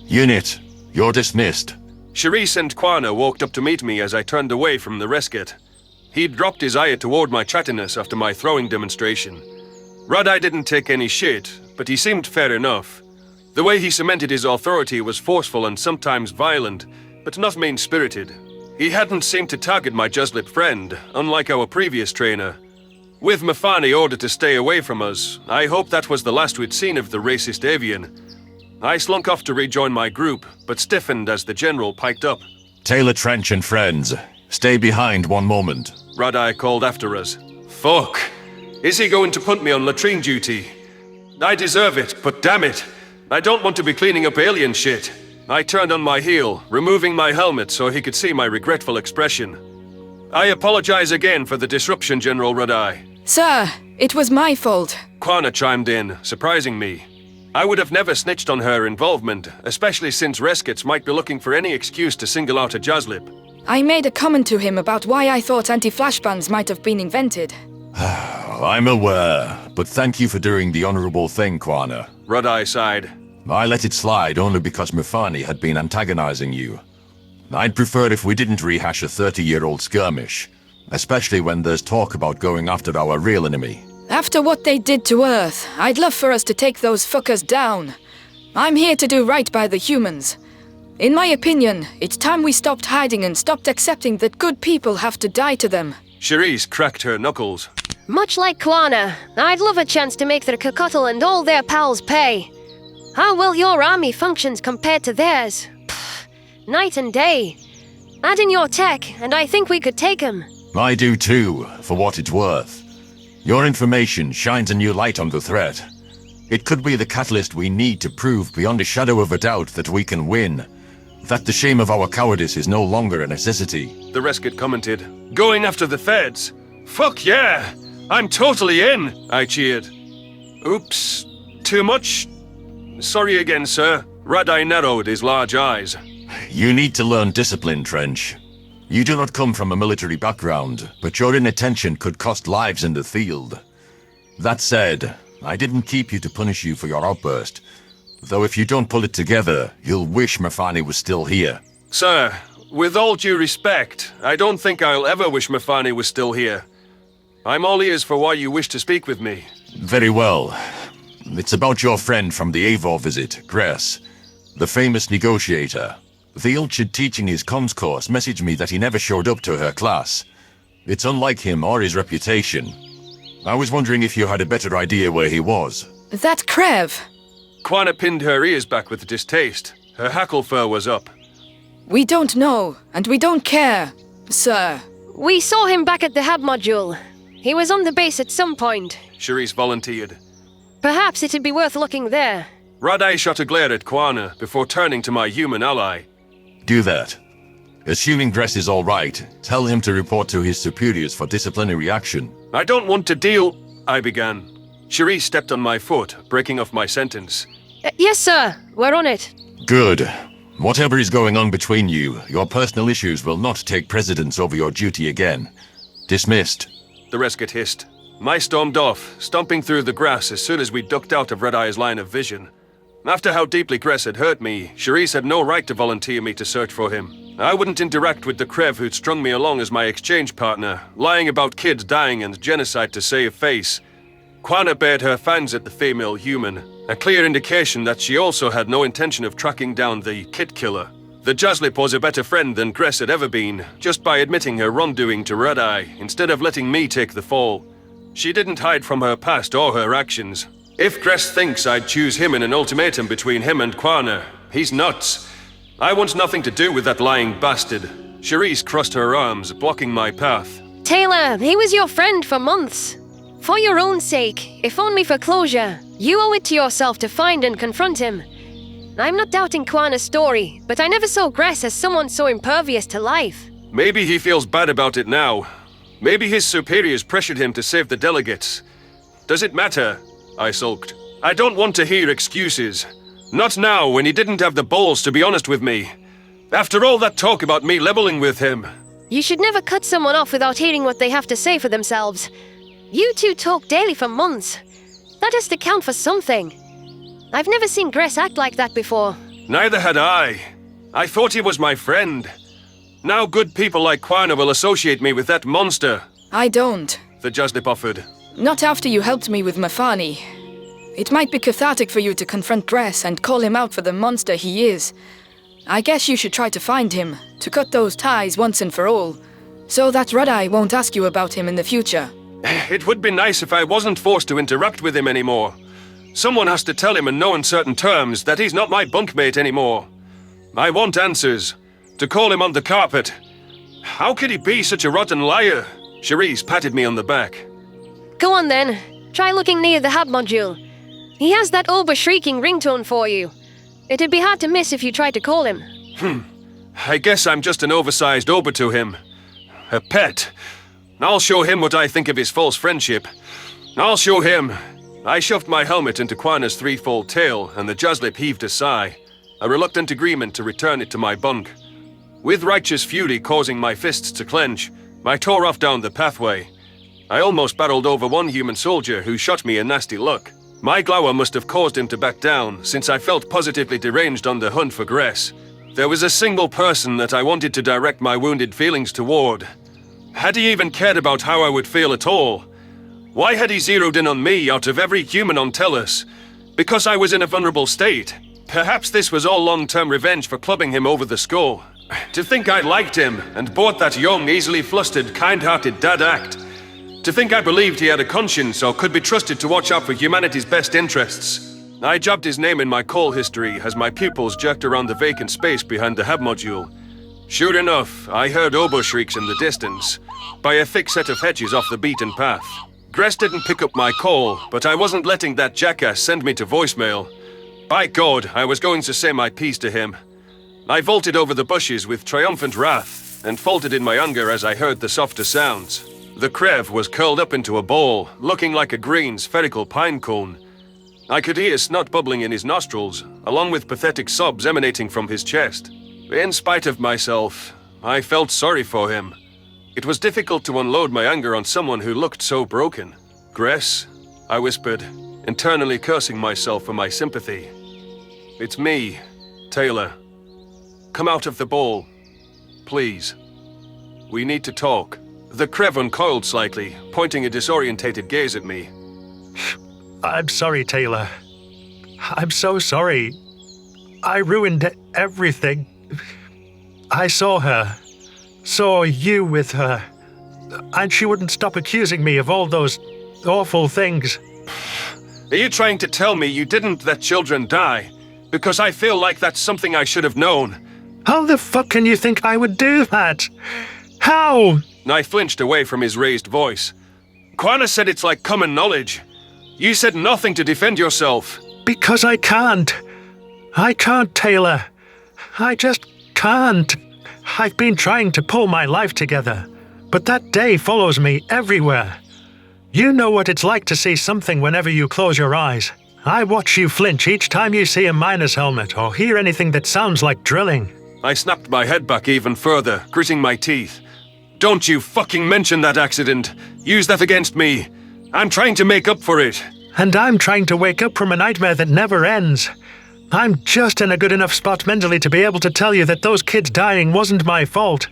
Unit, you're dismissed. Charisse and Quana walked up to meet me as I turned away from the resket. He'd dropped his eye toward my chattiness after my throwing demonstration. Rudai didn't take any shit, but he seemed fair enough. The way he cemented his authority was forceful and sometimes violent, but not mean-spirited. He hadn't seemed to target my Jaslip friend, unlike our previous trainer. With Mafani ordered to stay away from us, I hoped that was the last we'd seen of the racist avian. I slunk off to rejoin my group, but stiffened as the general piped up. Taylor, Trench, and friends, stay behind one moment. Rudai called after us. Fuck. Is he going to punt me on latrine duty? I deserve it, but damn it. I don't want to be cleaning up alien shit. I turned on my heel, removing my helmet so he could see my regretful expression. I apologize again for the disruption, General Rudai. Sir, it was my fault. Quana chimed in, surprising me. I would have never snitched on her involvement, especially since Reskets might be looking for any excuse to single out a Jaslip. I made a comment to him about why I thought anti-flashbangs might have been invented. I'm aware, but thank you for doing the honorable thing, Quana. Rudai sighed. I let it slide only because Mafani had been antagonizing you. I'd prefer if we didn't rehash a 30-year-old skirmish, especially when there's talk about going after our real enemy. After what they did to Earth, I'd love for us to take those fuckers down. I'm here to do right by the humans. In my opinion, it's time we stopped hiding and stopped accepting that good people have to die to them. Charisse cracked her knuckles. Much like Quana, I'd love a chance to make their Cocottle and all their pals pay. How well your army functions compared to theirs? Pfft, night and day. Add in your tech, and I think we could take them. I do too, for what it's worth. Your information shines a new light on the threat. It could be the catalyst we need to prove beyond a shadow of a doubt that we can win. That the shame of our cowardice is no longer a necessity. The Resket commented. Going after the feds? Fuck yeah! I'm totally in! I cheered. Oops. Too much? Sorry again, sir. Rudai narrowed his large eyes. You need to learn discipline, Trench. You do not come from a military background, but your inattention could cost lives in the field. That said, I didn't keep you to punish you for your outburst. Though if you don't pull it together, you'll wish Mafani was still here. Sir, with all due respect, I don't think I'll ever wish Mafani was still here. I'm all ears for why you wish to speak with me. Very well. It's about your friend from the Eivor visit, Gress, the famous negotiator. The Ilchid teaching his comms course messaged me that he never showed up to her class. It's unlike him or his reputation. I was wondering if you had a better idea where he was. That Krev! Quana pinned her ears back with distaste. Her hackle fur was up. We don't know, and we don't care, sir. We saw him back at the hub module. He was on the base at some point. Charisse volunteered. Perhaps it'd be worth looking there. Radai shot a glare at Quana before turning to my human ally. Do that. Assuming Gress is all right, tell him to report to his superiors for disciplinary action. I don't want to deal... I began. Charisse stepped on my foot, breaking off my sentence. Yes, sir. We're on it. Good. Whatever is going on between you, your personal issues will not take precedence over your duty again. Dismissed. The rescued hissed. I stormed off, stomping through the grass as soon as we ducked out of Red-Eye's line of vision. After how deeply Gress had hurt me, Charisse had no right to volunteer me to search for him. I wouldn't interact with the Krev who'd strung me along as my exchange partner, lying about kids dying and genocide to save face. Quana bared her fangs at the female human, a clear indication that she also had no intention of tracking down the kid killer. The Jaslip was a better friend than Gress had ever been, just by admitting her wrongdoing to Red-Eye, instead of letting me take the fall. She didn't hide from her past or her actions. If Gress thinks I'd choose him in an ultimatum between him and Quana, he's nuts. I want nothing to do with that lying bastard. Charisse crossed her arms, blocking my path. Taylor, he was your friend for months. For your own sake, if only for closure, you owe it to yourself to find and confront him. I'm not doubting Quana's story, but I never saw Gress as someone so impervious to life. Maybe he feels bad about it now. Maybe his superiors pressured him to save the delegates. Does it matter? I sulked. I don't want to hear excuses. Not now, when he didn't have the balls to be honest with me. After all that talk about me leveling with him. You should never cut someone off without hearing what they have to say for themselves. You two talk daily for months. That has to count for something. I've never seen Gress act like that before. Neither had I. I thought he was my friend. Now good people like Quana will associate me with that monster. I don't. The Jaslip offered. Not after you helped me with Mafani. It might be cathartic for you to confront Gress and call him out for the monster he is. I guess you should try to find him, to cut those ties once and for all, so that Red-Eye won't ask you about him in the future. It would be nice if I wasn't forced to interact with him anymore. Someone has to tell him in no uncertain terms that he's not my bunkmate anymore. I want answers. To call him on the carpet. How could he be such a rotten liar? Charisse patted me on the back. Go on then. Try looking near the hub module. He has that over-shrieking ringtone for you. It'd be hard to miss if you tried to call him. I guess I'm just an oversized ober to him. A pet. I'll show him what I think of his false friendship. I'll show him. I shoved my helmet into Quana's threefold tail, and the Jaslip heaved a sigh, a reluctant agreement to return it to my bunk. With righteous fury causing my fists to clench, I tore off down the pathway. I almost barreled over one human soldier who shot me a nasty look. My glower must have caused him to back down, since I felt positively deranged on the hunt for Gress. There was a single person that I wanted to direct my wounded feelings toward. Had he even cared about how I would feel at all? Why had he zeroed in on me out of every human on Tellus? Because I was in a vulnerable state. Perhaps this was all long-term revenge for clubbing him over the skull. To think I liked him and bought that young, easily flustered, kind-hearted dad act. To think I believed he had a conscience or could be trusted to watch out for humanity's best interests. I jabbed his name in my call history as my pupils jerked around the vacant space behind the hub module. Sure enough, I heard oboe shrieks in the distance, by a thick set of hedges off the beaten path. Gress didn't pick up my call, but I wasn't letting that jackass send me to voicemail. By God, I was going to say my piece to him. I vaulted over the bushes with triumphant wrath, and faltered in my anger as I heard the softer sounds. The Krev was curled up into a ball, looking like a green spherical pine cone. I could hear snot bubbling in his nostrils, along with pathetic sobs emanating from his chest. In spite of myself, I felt sorry for him. It was difficult to unload my anger on someone who looked so broken. Gress, I whispered, internally cursing myself for my sympathy. It's me, Taylor. Come out of the ball. Please. We need to talk. The Krev uncoiled slightly, pointing a disorientated gaze at me. I'm sorry, Taylor. I'm so sorry. I ruined everything. I saw her. Saw you with her. And she wouldn't stop accusing me of all those awful things. Are you trying to tell me you didn't let children die? Because I feel like that's something I should have known. How the fuck can you think I would do that? How? I flinched away from his raised voice. Quana said it's like common knowledge. You said nothing to defend yourself. Because I can't. I can't, Taylor. I just can't. I've been trying to pull my life together, but that day follows me everywhere. You know what it's like to see something whenever you close your eyes. I watch you flinch each time you see a miner's helmet or hear anything that sounds like drilling. I snapped my head back even further, gritting my teeth. Don't you fucking mention that accident. Use that against me. I'm trying to make up for it. And I'm trying to wake up from a nightmare that never ends. I'm just in a good enough spot mentally to be able to tell you that those kids dying wasn't my fault.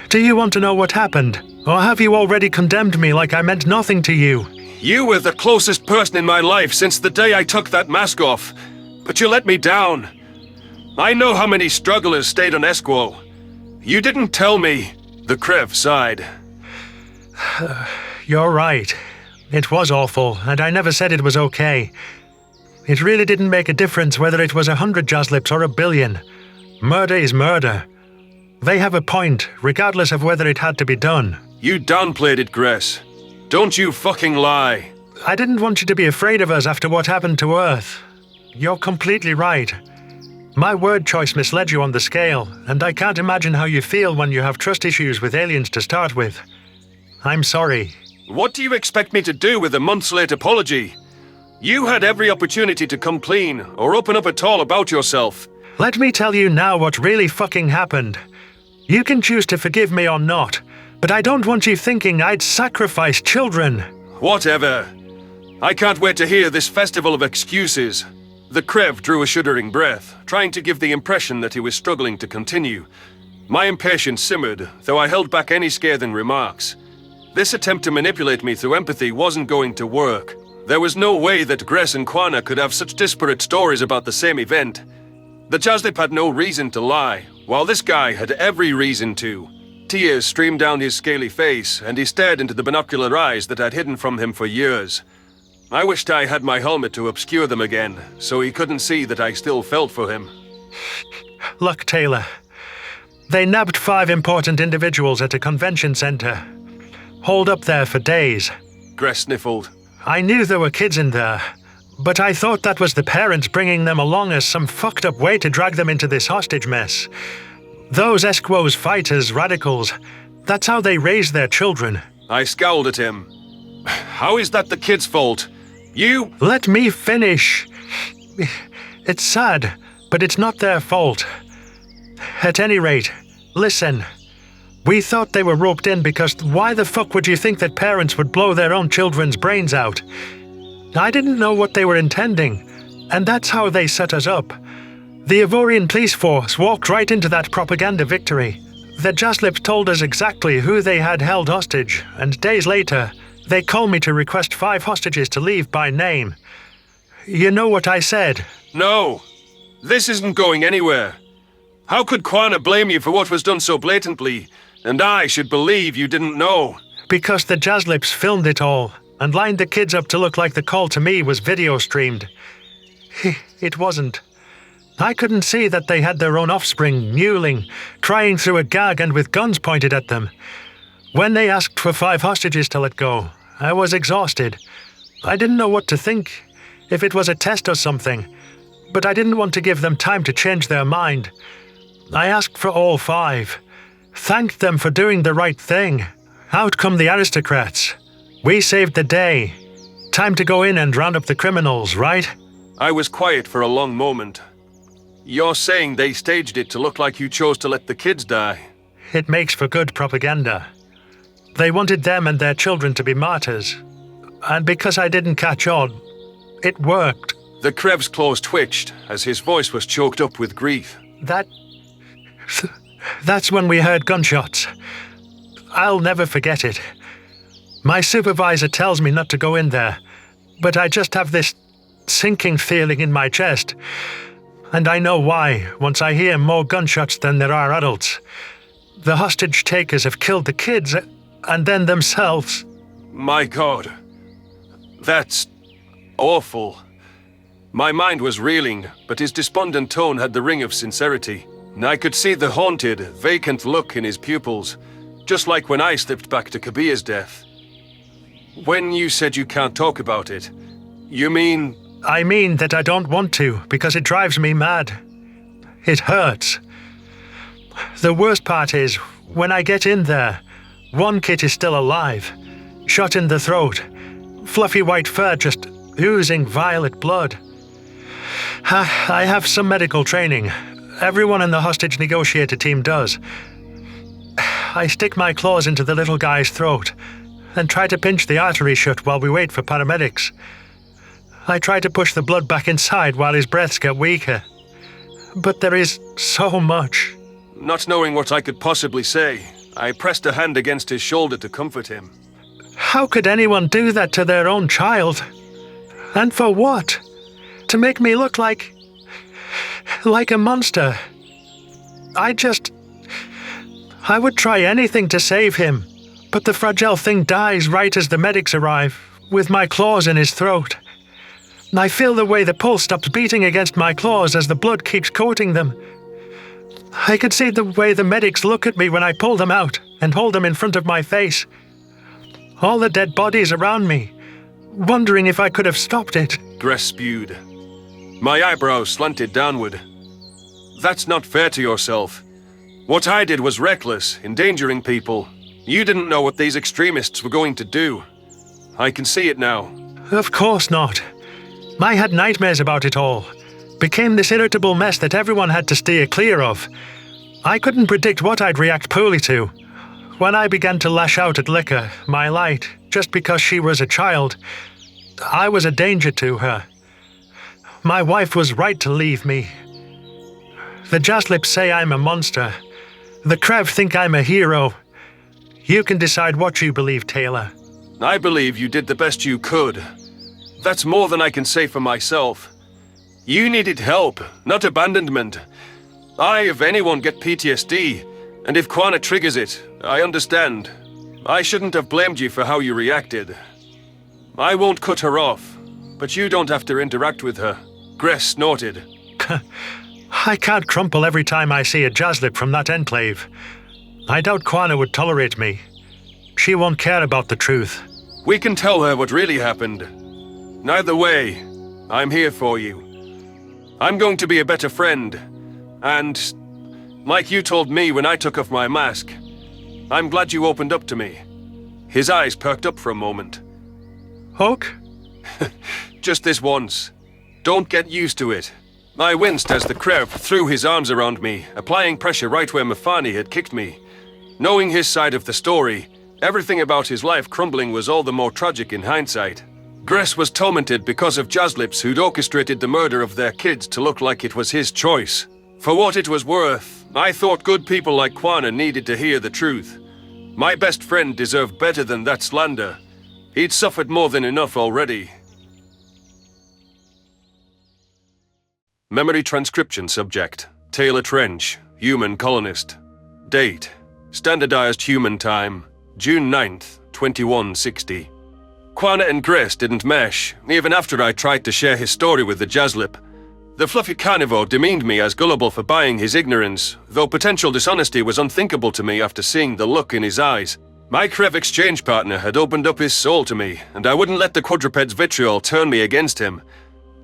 Do you want to know what happened? Or have you already condemned me like I meant nothing to you? You were the closest person in my life since the day I took that mask off. But you let me down. I know how many strugglers stayed on Esquo. You didn't tell me. The Krev sighed. You're right. It was awful, and I never said it was okay. It really didn't make a difference whether it was 100 Jazlips or 1 billion. Murder is murder. They have a point, regardless of whether it had to be done. You downplayed it, Gress. Don't you fucking lie. I didn't want you to be afraid of us after what happened to Earth. You're completely right. My word choice misled you on the scale, and I can't imagine how you feel when you have trust issues with aliens to start with. I'm sorry. What do you expect me to do with a months-late apology? You had every opportunity to come clean, or open up at all about yourself. Let me tell you now what really fucking happened. You can choose to forgive me or not, but I don't want you thinking I'd sacrifice children. Whatever. I can't wait to hear this festival of excuses. The Krev drew a shuddering breath, trying to give the impression that he was struggling to continue. My impatience simmered, though I held back any scathing remarks. This attempt to manipulate me through empathy wasn't going to work. There was no way that Gress and Quana could have such disparate stories about the same event. The Jazlip had no reason to lie, while this guy had every reason to. Tears streamed down his scaly face, and he stared into the binocular eyes that I'd hidden from him for years. I wished I had my helmet to obscure them again, so he couldn't see that I still felt for him. Look, Taylor. They nabbed 5 important individuals at a convention center. Holed up there for days. Gress sniffled. I knew there were kids in there, but I thought that was the parents bringing them along as some fucked up way to drag them into this hostage mess. Those Esquo's fighters, radicals, that's how they raise their children. I scowled at him. How is that the kids' fault? You— Let me finish. It's sad, but it's not their fault. At any rate, listen. We thought they were roped in because why the fuck would you think that parents would blow their own children's brains out? I didn't know what they were intending, and that's how they set us up. The Ivorian police force walked right into that propaganda victory. The Jazlips told us exactly who they had held hostage, and days later, they called me to request 5 hostages to leave by name. You know what I said? No. This isn't going anywhere. How could Quana blame you for what was done so blatantly, and I should believe you didn't know? Because the Jazlips filmed it all, and lined the kids up to look like the call to me was video streamed. It wasn't. I couldn't see that they had their own offspring, mewling, crying through a gag and with guns pointed at them. When they asked for 5 hostages to let go, I was exhausted. I didn't know what to think, if it was a test or something, but I didn't want to give them time to change their mind. I asked for all 5, thanked them for doing the right thing. Out come the aristocrats. We saved the day. Time to go in and round up the criminals, right? I was quiet for a long moment. You're saying they staged it to look like you chose to let the kids die? It makes for good propaganda. They wanted them and their children to be martyrs. And because I didn't catch on, it worked. The Krev's claws twitched as his voice was choked up with grief. That's when we heard gunshots. I'll never forget it. My supervisor tells me not to go in there, but I just have this sinking feeling in my chest. And I know why, once I hear more gunshots than there are adults. The hostage takers have killed the kids, and then themselves. My God. That's awful. My mind was reeling, but his despondent tone had the ring of sincerity. I could see the haunted, vacant look in his pupils, just like when I slipped back to Kabir's death. When you said you can't talk about it, you mean... I mean that I don't want to, because it drives me mad. It hurts. The worst part is, when I get in there, one kid is still alive, shot in the throat, fluffy white fur just oozing violet blood. I have some medical training. Everyone in the hostage negotiator team does. I stick my claws into the little guy's throat and try to pinch the artery shut while we wait for paramedics. I try to push the blood back inside while his breaths get weaker. But there is so much. Not knowing what I could possibly say, I pressed a hand against his shoulder to comfort him. How could anyone do that to their own child? And for what? To make me look like a monster. I would try anything to save him, but the fragile thing dies right as the medics arrive, with my claws in his throat. I feel the way the pulse stops beating against my claws as the blood keeps coating them. I could see the way the medics look at me when I pull them out and hold them in front of my face. All the dead bodies around me, wondering if I could have stopped it. Gress spewed. My eyebrows slanted downward. That's not fair to yourself. What I did was reckless, endangering people. You didn't know what these extremists were going to do. I can see it now. Of course not. I had nightmares about it all. Became this irritable mess that everyone had to steer clear of. I couldn't predict what I'd react poorly to. When I began to lash out at Liquor, my light, just because she was a child, I was a danger to her. My wife was right to leave me. The Jaslips say I'm a monster. The Krev think I'm a hero. You can decide what you believe, Taylor. I believe you did the best you could. That's more than I can say for myself. You needed help, not abandonment. I, if anyone, get PTSD, and if Quana triggers it, I understand. I shouldn't have blamed you for how you reacted. I won't cut her off, but you don't have to interact with her. Gress snorted. I can't crumple every time I see a Jaslip from that enclave. I doubt Quana would tolerate me. She won't care about the truth. We can tell her what really happened. Neither way, I'm here for you. I'm going to be a better friend. And, like you told me when I took off my mask, I'm glad you opened up to me. His eyes perked up for a moment. Oak? Just this once. Don't get used to it. I winced as the Krev threw his arms around me, applying pressure right where Mafani had kicked me. Knowing his side of the story, everything about his life crumbling was all the more tragic in hindsight. Gress was tormented because of Jaslips who'd orchestrated the murder of their kids to look like it was his choice. For what it was worth, I thought good people like Quana needed to hear the truth. My best friend deserved better than that slander. He'd suffered more than enough already. Memory transcription subject. Taylor Trench, human colonist. Date. Standardized human time. June 9th, 2160. Quana and Gress didn't mesh, even after I tried to share his story with the Jaslip. The fluffy carnivore demeaned me as gullible for buying his ignorance, though potential dishonesty was unthinkable to me after seeing the look in his eyes. My Krev exchange partner had opened up his soul to me, and I wouldn't let the quadruped's vitriol turn me against him.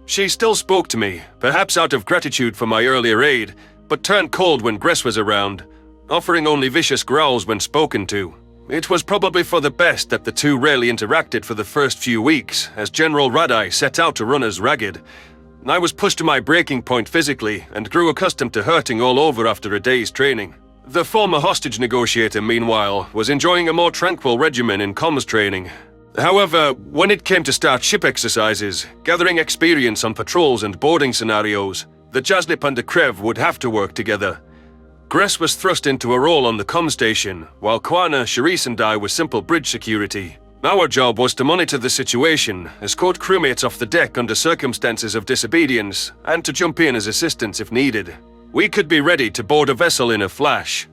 She still spoke to me, perhaps out of gratitude for my earlier aid, but turned cold when Gress was around, offering only vicious growls when spoken to. It was probably for the best that the two rarely interacted for the first few weeks, as General Radai set out to run us ragged. I was pushed to my breaking point physically, and grew accustomed to hurting all over after a day's training. The former hostage negotiator, meanwhile, was enjoying a more tranquil regimen in comms training. However, when it came to start ship exercises, gathering experience on patrols and boarding scenarios, the Jaslip and the Krev would have to work together. Gress was thrust into a role on the comm station, while Kwana, Charisse and I were simple bridge security. Our job was to monitor the situation, escort crewmates off the deck under circumstances of disobedience, and to jump in as assistance if needed. We could be ready to board a vessel in a flash.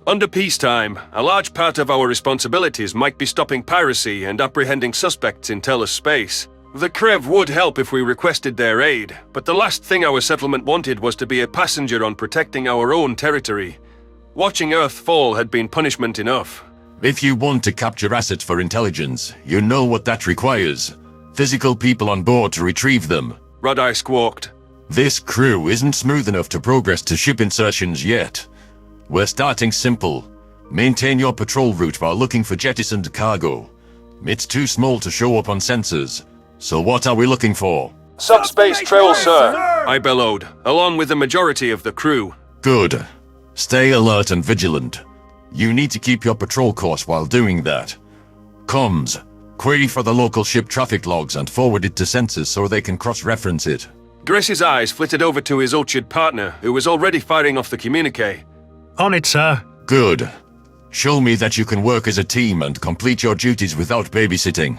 Under peacetime, a large part of our responsibilities might be stopping piracy and apprehending suspects in telespace. The Krev would help if we requested their aid, but the last thing our settlement wanted was to be a passenger on protecting our own territory. Watching Earth fall had been punishment enough. If you want to capture assets for intelligence, you know what that requires. Physical people on board to retrieve them. Red-Eye squawked. This crew isn't smooth enough to progress to ship insertions yet. We're starting simple. Maintain your patrol route while looking for jettisoned cargo. It's too small to show up on sensors. So what are we looking for? Subspace trail, sir, I bellowed, along with the majority of the crew. Good. Stay alert and vigilant. You need to keep your patrol course while doing that. Comms. Query for the local ship traffic logs and forward it to sensors so they can cross-reference it. Gress's eyes flitted over to his Arxur partner, who was already firing off the communique. On it, sir. Good. Show me that you can work as a team and complete your duties without babysitting.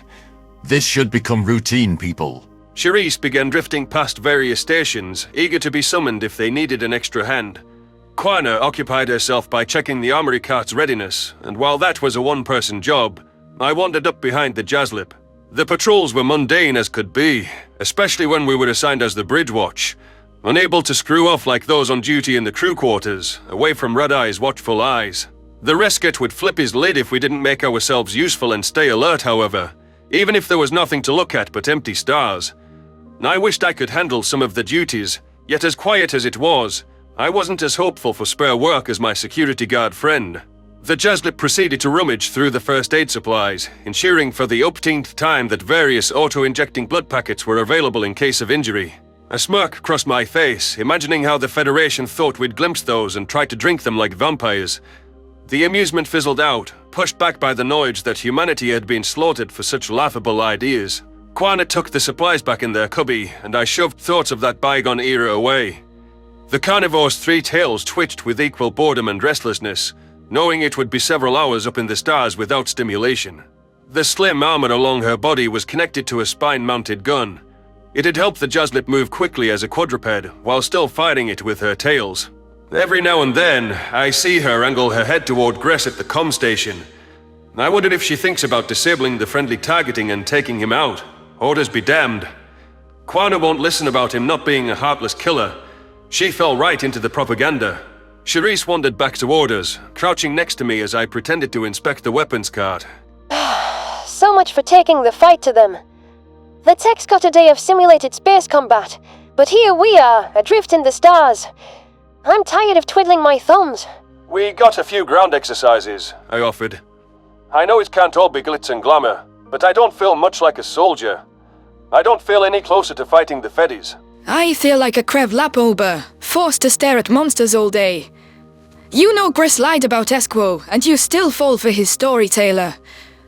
This should become routine, people. Charisse began drifting past various stations, eager to be summoned if they needed an extra hand. Kwana occupied herself by checking the armory cart's readiness, and while that was a one-person job, I wandered up behind the Jaslip. The patrols were mundane as could be, especially when we were assigned as the bridge watch, unable to screw off like those on duty in the crew quarters, away from Red-Eye's watchful eyes. The Resket would flip his lid if we didn't make ourselves useful and stay alert, however, even if there was nothing to look at but empty stars. I wished I could handle some of the duties, yet as quiet as it was, I wasn't as hopeful for spare work as my security guard friend. The Jaslip proceeded to rummage through the first aid supplies, ensuring for the upteenth time that various auto-injecting blood packets were available in case of injury. A smirk crossed my face, imagining how the Federation thought we'd glimpsed those and tried to drink them like vampires. The amusement fizzled out, pushed back by the knowledge that humanity had been slaughtered for such laughable ideas. Kwana took the supplies back in their cubby, and I shoved thoughts of that bygone era away. The carnivore's three tails twitched with equal boredom and restlessness, knowing it would be several hours up in the stars without stimulation. The slim armor along her body was connected to a spine-mounted gun. It had helped the Jaslip move quickly as a quadruped, while still fighting it with her tails. Every now and then, I see her angle her head toward Gress at the comm station. I wondered if she thinks about disabling the friendly targeting and taking him out. Orders be damned. Kwana won't listen about him not being a heartless killer. She fell right into the propaganda. Charisse wandered back to orders, crouching next to me as I pretended to inspect the weapons cart. So much for taking the fight to them. The tech's got a day of simulated space combat, but here we are, adrift in the stars. I'm tired of twiddling my thumbs. We got a few ground exercises, I offered. I know it can't all be glitz and glamour, but I don't feel much like a soldier. I don't feel any closer to fighting the Feddies. I feel like a Krev lapober, forced to stare at monsters all day. You know Gress lied about Esquo, and you still fall for his story, Taylor.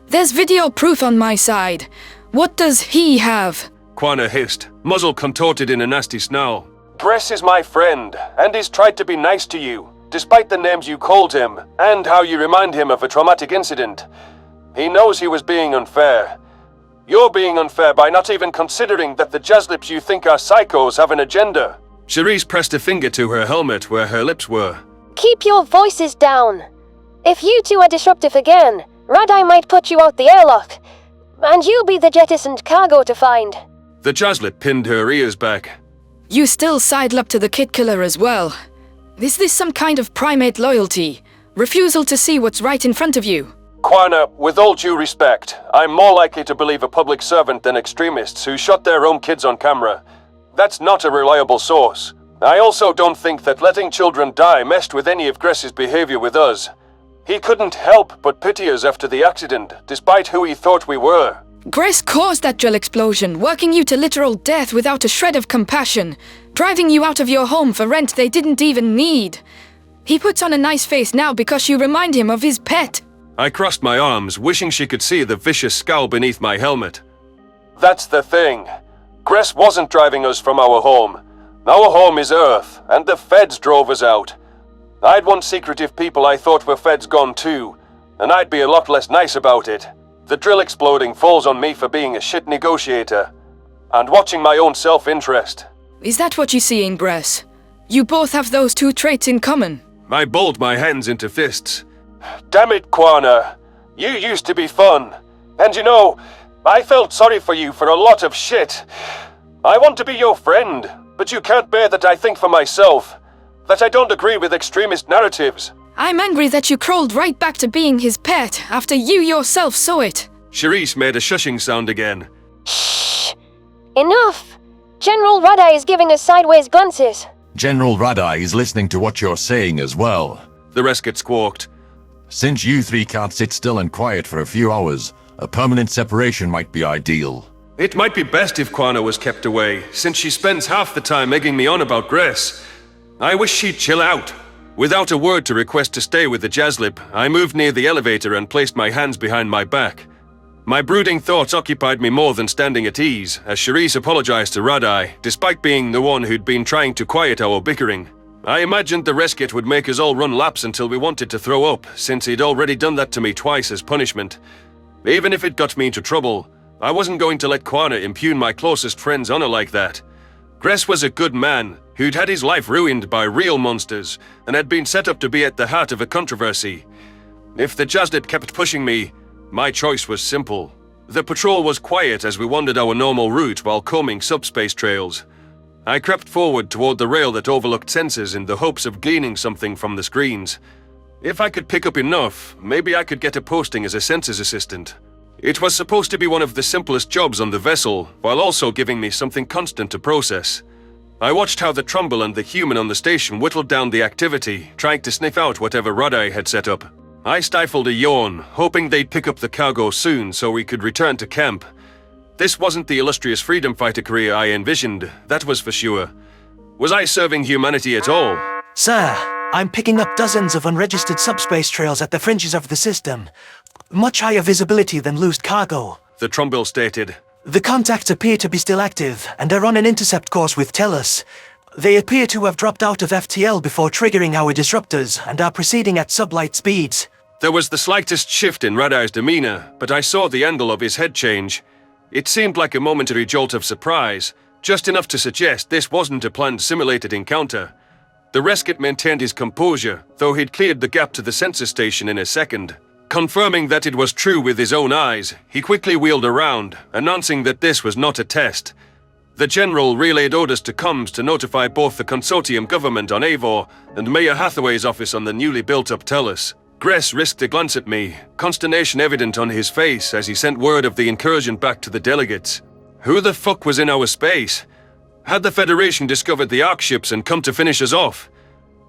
There's video proof on my side. What does he have? Kwana hissed, muzzle contorted in a nasty snarl. Gress is my friend, and he's tried to be nice to you, despite the names you called him, and how you remind him of a traumatic incident. He knows he was being unfair. You're being unfair by not even considering that the Jaslips you think are psychos have an agenda. Charisse pressed a finger to her helmet where her lips were. Keep your voices down. If you two are disruptive again, Red-Eye might put you out the airlock, and you'll be the jettisoned cargo to find. The Jaslip pinned her ears back. You still sidle up to the kid killer as well. Is this some kind of primate loyalty? Refusal to see what's right in front of you? Kwana, with all due respect, I'm more likely to believe a public servant than extremists who shot their own kids on camera. That's not a reliable source. I also don't think that letting children die messed with any of Gress's behavior with us. He couldn't help but pity us after the accident, despite who he thought we were. Gress caused that drill explosion, working you to literal death without a shred of compassion, driving you out of your home for rent they didn't even need. He puts on a nice face now because you remind him of his pet. I crossed my arms, wishing she could see the vicious scowl beneath my helmet. That's the thing. Gress wasn't driving us from our home. Our home is Earth, and the feds drove us out. I'd want secretive people I thought were feds gone too, and I'd be a lot less nice about it. The drill exploding falls on me for being a shit negotiator, and watching my own self-interest. Is that what you see in Gress? You both have those two traits in common. I balled my hands into fists. Damn it, Quana. You used to be fun. And you know, I felt sorry for you for a lot of shit. I want to be your friend, but you can't bear that I think for myself. That I don't agree with extremist narratives. I'm angry that you crawled right back to being his pet after you yourself saw it. Charisse made a shushing sound again. Shh! Enough! General Radai is giving us sideways glances. General Radai is listening to what you're saying as well. The Resket squawked. Since you three can't sit still and quiet for a few hours, a permanent separation might be ideal. It might be best if Quana was kept away, since she spends half the time egging me on about Gress. I wish she'd chill out. Without a word to request to stay with the Jazzlip, I moved near the elevator and placed my hands behind my back. My brooding thoughts occupied me more than standing at ease, as Charisse apologized to Radai, despite being the one who'd been trying to quiet our bickering. I imagined the Resket would make us all run laps until we wanted to throw up, since he'd already done that to me twice as punishment. Even if it got me into trouble, I wasn't going to let Quana impugn my closest friend's honor like that. Gress was a good man, who'd had his life ruined by real monsters, and had been set up to be at the heart of a controversy. If the Jazzlip kept pushing me, my choice was simple. The patrol was quiet as we wandered our normal route while combing subspace trails. I crept forward toward the rail that overlooked sensors in the hopes of gleaning something from the screens. If I could pick up enough, maybe I could get a posting as a sensors assistant. It was supposed to be one of the simplest jobs on the vessel, while also giving me something constant to process. I watched how the Trumbull and the human on the station whittled down the activity, trying to sniff out whatever Radai had set up. I stifled a yawn, hoping they'd pick up the cargo soon so we could return to camp. This wasn't the illustrious freedom fighter career I envisioned, that was for sure. Was I serving humanity at all? Sir, I'm picking up dozens of unregistered subspace trails at the fringes of the system. Much higher visibility than loosed cargo, the Trumbull stated. The contacts appear to be still active, and are on an intercept course with Tellus. They appear to have dropped out of FTL before triggering our disruptors, and are proceeding at sublight speeds. There was the slightest shift in Radai's demeanor, but I saw the angle of his head change. It seemed like a momentary jolt of surprise, just enough to suggest this wasn't a planned simulated encounter. The Resket maintained his composure, though he'd cleared the gap to the sensor station in a second. Confirming that it was true with his own eyes, he quickly wheeled around, announcing that this was not a test. The General relayed orders to comms to notify both the Consortium government on Eivor and Mayor Hathaway's office on the newly built-up Tellus. Gress risked a glance at me, consternation evident on his face as he sent word of the incursion back to the delegates. Who the fuck was in our space? Had the Federation discovered the Ark ships and come to finish us off?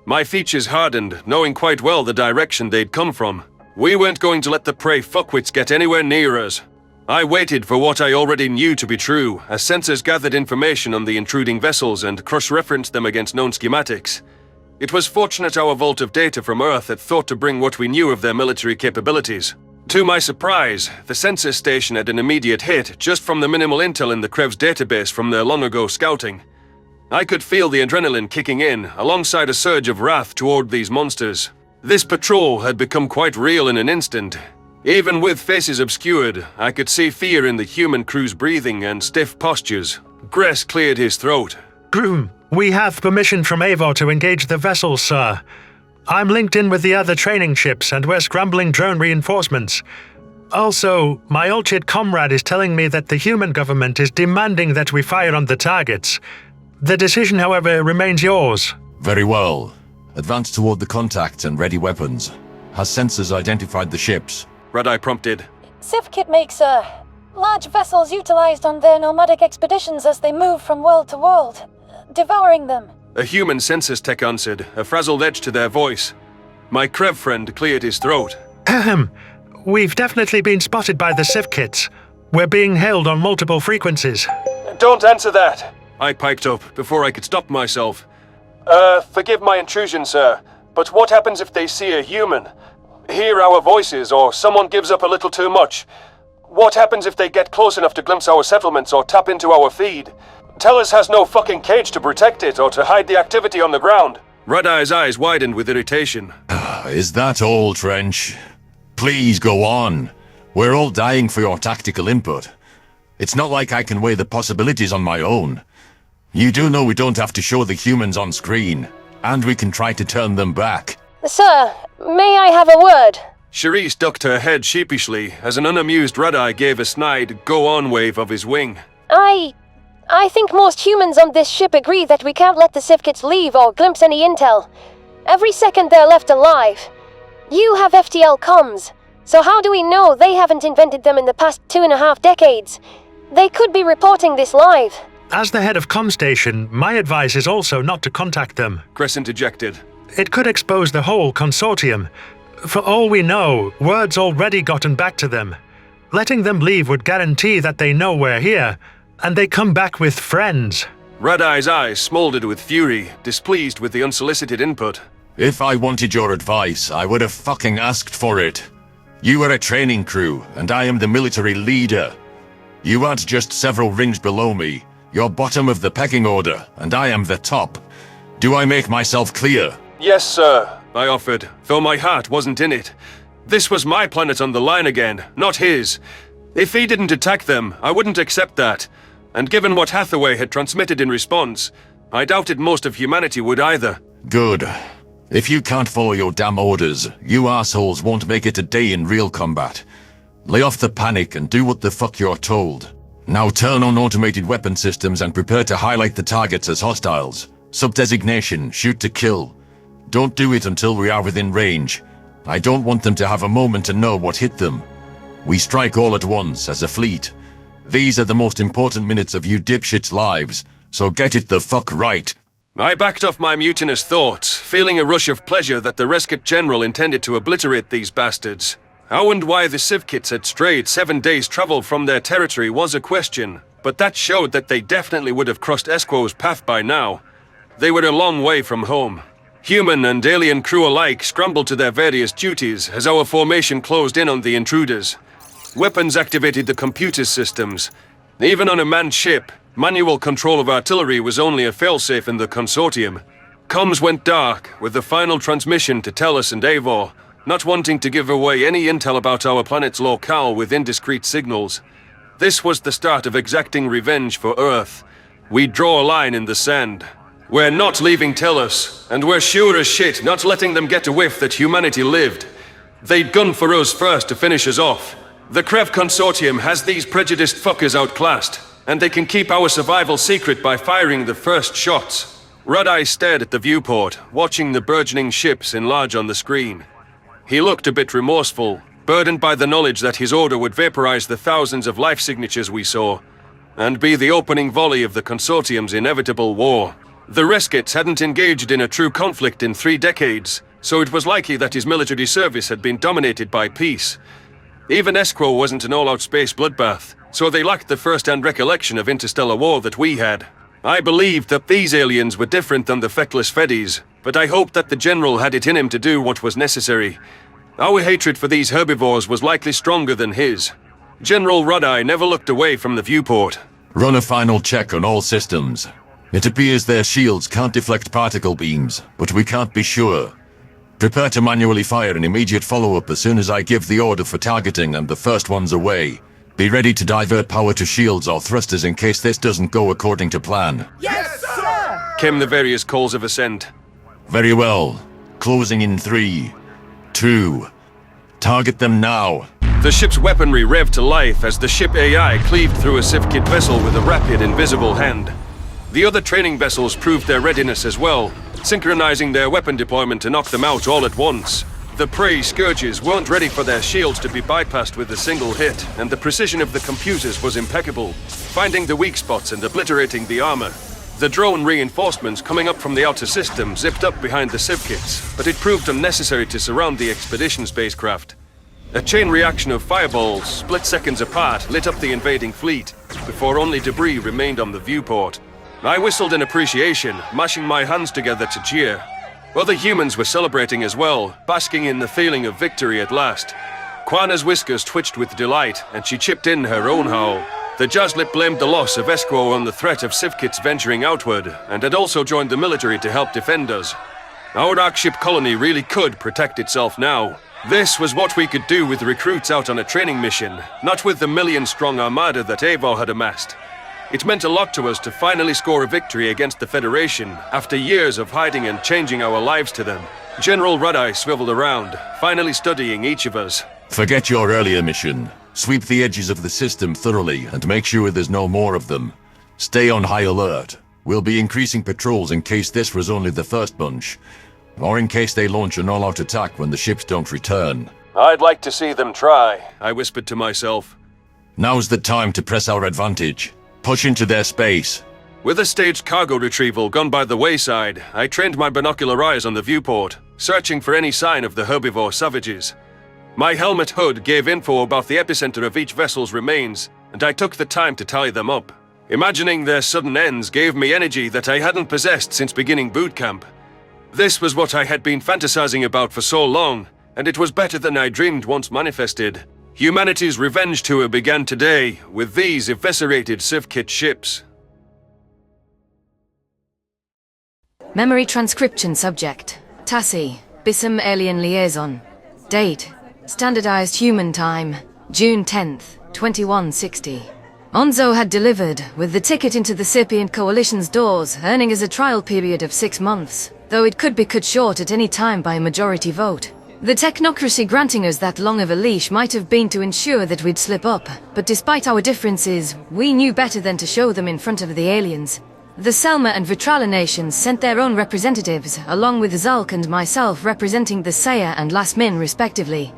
My features hardened, knowing quite well the direction they'd come from. We weren't going to let the prey fuckwits get anywhere near us. I waited for what I already knew to be true, as sensors gathered information on the intruding vessels and cross-referenced them against known schematics. It was fortunate our vault of data from Earth had thought to bring what we knew of their military capabilities. To my surprise, the sensor station had an immediate hit just from the minimal intel in the Krev's database from their long-ago scouting. I could feel the adrenaline kicking in, alongside a surge of wrath toward these monsters. This patrol had become quite real in an instant. Even with faces obscured, I could see fear in the human crew's breathing and stiff postures. Gress cleared his throat. Groom, we have permission from Eivor to engage the vessels, sir. I'm linked in with the other training ships and we're scrambling drone reinforcements. Also, my Ulchid comrade is telling me that the human government is demanding that we fire on the targets. The decision, however, remains yours. Very well. Advance toward the contacts and ready weapons. Has sensors identified the ships? Radai prompted. Sifkit makes large vessels utilized on their nomadic expeditions as they move from world to world, devouring them. A human census tech answered, a frazzled edge to their voice. My Krev friend cleared his throat. Ahem. We've definitely been spotted by the Sifkits. We're being hailed on multiple frequencies. Don't answer that, I piped up before I could stop myself. Forgive my intrusion, sir, but what happens if they see a human? hear our voices or someone gives up a little too much? What happens if they get close enough to glimpse our settlements or tap into our feed? Tellus has no fucking cage to protect it or to hide the activity on the ground. Red-Eye's eyes widened with irritation. Is that all, Trench? Please go on. We're all dying for your tactical input. It's not like I can weigh the possibilities on my own. You do know we don't have to show the humans on screen, and we can try to turn them back. Sir, may I have a word? Cherise ducked her head sheepishly as an unamused Red-Eye gave a snide go-on wave of his wing. I think most humans on this ship agree that we can't let the Sifkits leave or glimpse any intel. Every second they're left alive. You have FTL comms, so how do we know they haven't invented them in the past 2.5 decades? They could be reporting this live. As the head of comm station, my advice is also not to contact them. Crescent ejected. It could expose the whole consortium. For all we know, word's already gotten back to them. Letting them leave would guarantee that they know we're here, and they come back with friends. Red-Eye's eyes smoldered with fury, displeased with the unsolicited input. If I wanted your advice, I would have fucking asked for it. You are a training crew, and I am the military leader. You aren't just several rings below me. You're bottom of the pecking order, and I am the top. Do I make myself clear? Yes, sir, I offered, though my heart wasn't in it. This was my planet on the line again, not his. If he didn't attack them, I wouldn't accept that. And given what Hathaway had transmitted in response, I doubted most of humanity would either. Good. If you can't follow your damn orders, you assholes won't make it a day in real combat. Lay off the panic and do what the fuck you're told. Now turn on automated weapon systems and prepare to highlight the targets as hostiles. Sub-designation, shoot to kill. Don't do it until we are within range. I don't want them to have a moment to know what hit them. We strike all at once, as a fleet. These are the most important minutes of you dipshits' lives, so get it the fuck right. I backed off my mutinous thoughts, feeling a rush of pleasure that the Rescue General intended to obliterate these bastards. How and why the Sifkits had strayed 7 days' travel from their territory was a question, but that showed that they definitely would have crossed Esquo's path by now. They were a long way from home. Human and alien crew alike scrambled to their various duties as our formation closed in on the intruders. Weapons activated the computer systems. Even on a manned ship, manual control of artillery was only a failsafe in the consortium. Comms went dark, with the final transmission to Tellus and Eivor, not wanting to give away any intel about our planet's locale with indiscreet signals. This was the start of exacting revenge for Earth. We draw a line in the sand. We're not leaving Tellus, and we're sure as shit not letting them get a whiff that humanity lived. They'd gun for us first to finish us off. The Krev Consortium has these prejudiced fuckers outclassed, and they can keep our survival secret by firing the first shots. Red-Eye stared at the viewport, watching the burgeoning ships enlarge on the screen. He looked a bit remorseful, burdened by the knowledge that his order would vaporize the thousands of life signatures we saw, and be the opening volley of the Consortium's inevitable war. The Reskits hadn't engaged in a true conflict in 3 decades, so it was likely that his military service had been dominated by peace. Even Esquo wasn't an all-out space bloodbath, so they lacked the first-hand recollection of interstellar war that we had. I believed that these aliens were different than the feckless Feddies, but I hoped that the General had it in him to do what was necessary. Our hatred for these herbivores was likely stronger than his. General Red-Eye never looked away from the viewport. Run a final check on all systems. It appears their shields can't deflect particle beams, but we can't be sure. Prepare to manually fire an immediate follow-up as soon as I give the order for targeting and the first one's away. Be ready to divert power to shields or thrusters in case this doesn't go according to plan. Yes, sir! Came the various calls of assent. Very well. Closing in 3, 2. Target them now. The ship's weaponry revved to life as the ship AI cleaved through a Sifkit vessel with a rapid, invisible hand. The other training vessels proved their readiness as well, synchronizing their weapon deployment to knock them out all at once. The prey scourges weren't ready for their shields to be bypassed with a single hit, and the precision of the computers was impeccable, finding the weak spots and obliterating the armor. The drone reinforcements coming up from the outer system zipped up behind the Sifkits, but it proved unnecessary to surround the expedition spacecraft. A chain reaction of fireballs, split seconds apart, lit up the invading fleet, before only debris remained on the viewport. I whistled in appreciation, mashing my hands together to cheer. Other humans were celebrating as well, basking in the feeling of victory at last. Quana's whiskers twitched with delight, and she chipped in her own howl. The Jazzlip blamed the loss of Esquo on the threat of Sivkits venturing outward, and had also joined the military to help defend us. Our Arxur colony really could protect itself now. This was what we could do with recruits out on a training mission, not with the million-strong armada that Eivor had amassed. It meant a lot to us to finally score a victory against the Federation, after years of hiding and changing our lives to them. General Red-Eye swiveled around, finally studying each of us. Forget your earlier mission. Sweep the edges of the system thoroughly and make sure there's no more of them. Stay on high alert. We'll be increasing patrols in case this was only the first bunch, or in case they launch an all-out attack when the ships don't return. I'd like to see them try, I whispered to myself. Now's the time to press our advantage. Push into their space. With a staged cargo retrieval gone by the wayside, I trained my binocular eyes on the viewport, searching for any sign of the herbivore savages. My helmet hood gave info about the epicenter of each vessel's remains, and I took the time to tally them up. Imagining their sudden ends gave me energy that I hadn't possessed since beginning boot camp. This was what I had been fantasizing about for so long, and it was better than I dreamed once manifested. Humanity's revenge tour began today, with these eviscerated Sivkit ships. Memory transcription subject. Tassi, Bissem alien liaison. Date. Standardized human time. June 10th, 2160. Onzo had delivered, with the ticket into the Sapient Coalition's doors, earning us a trial period of 6 months, though it could be cut short at any time by a majority vote. The technocracy granting us that long of a leash might have been to ensure that we'd slip up, but despite our differences, we knew better than to show them in front of the aliens. The Selma and Vitrala nations sent their own representatives, along with Zalk and myself representing the Saya and Lasmin respectively.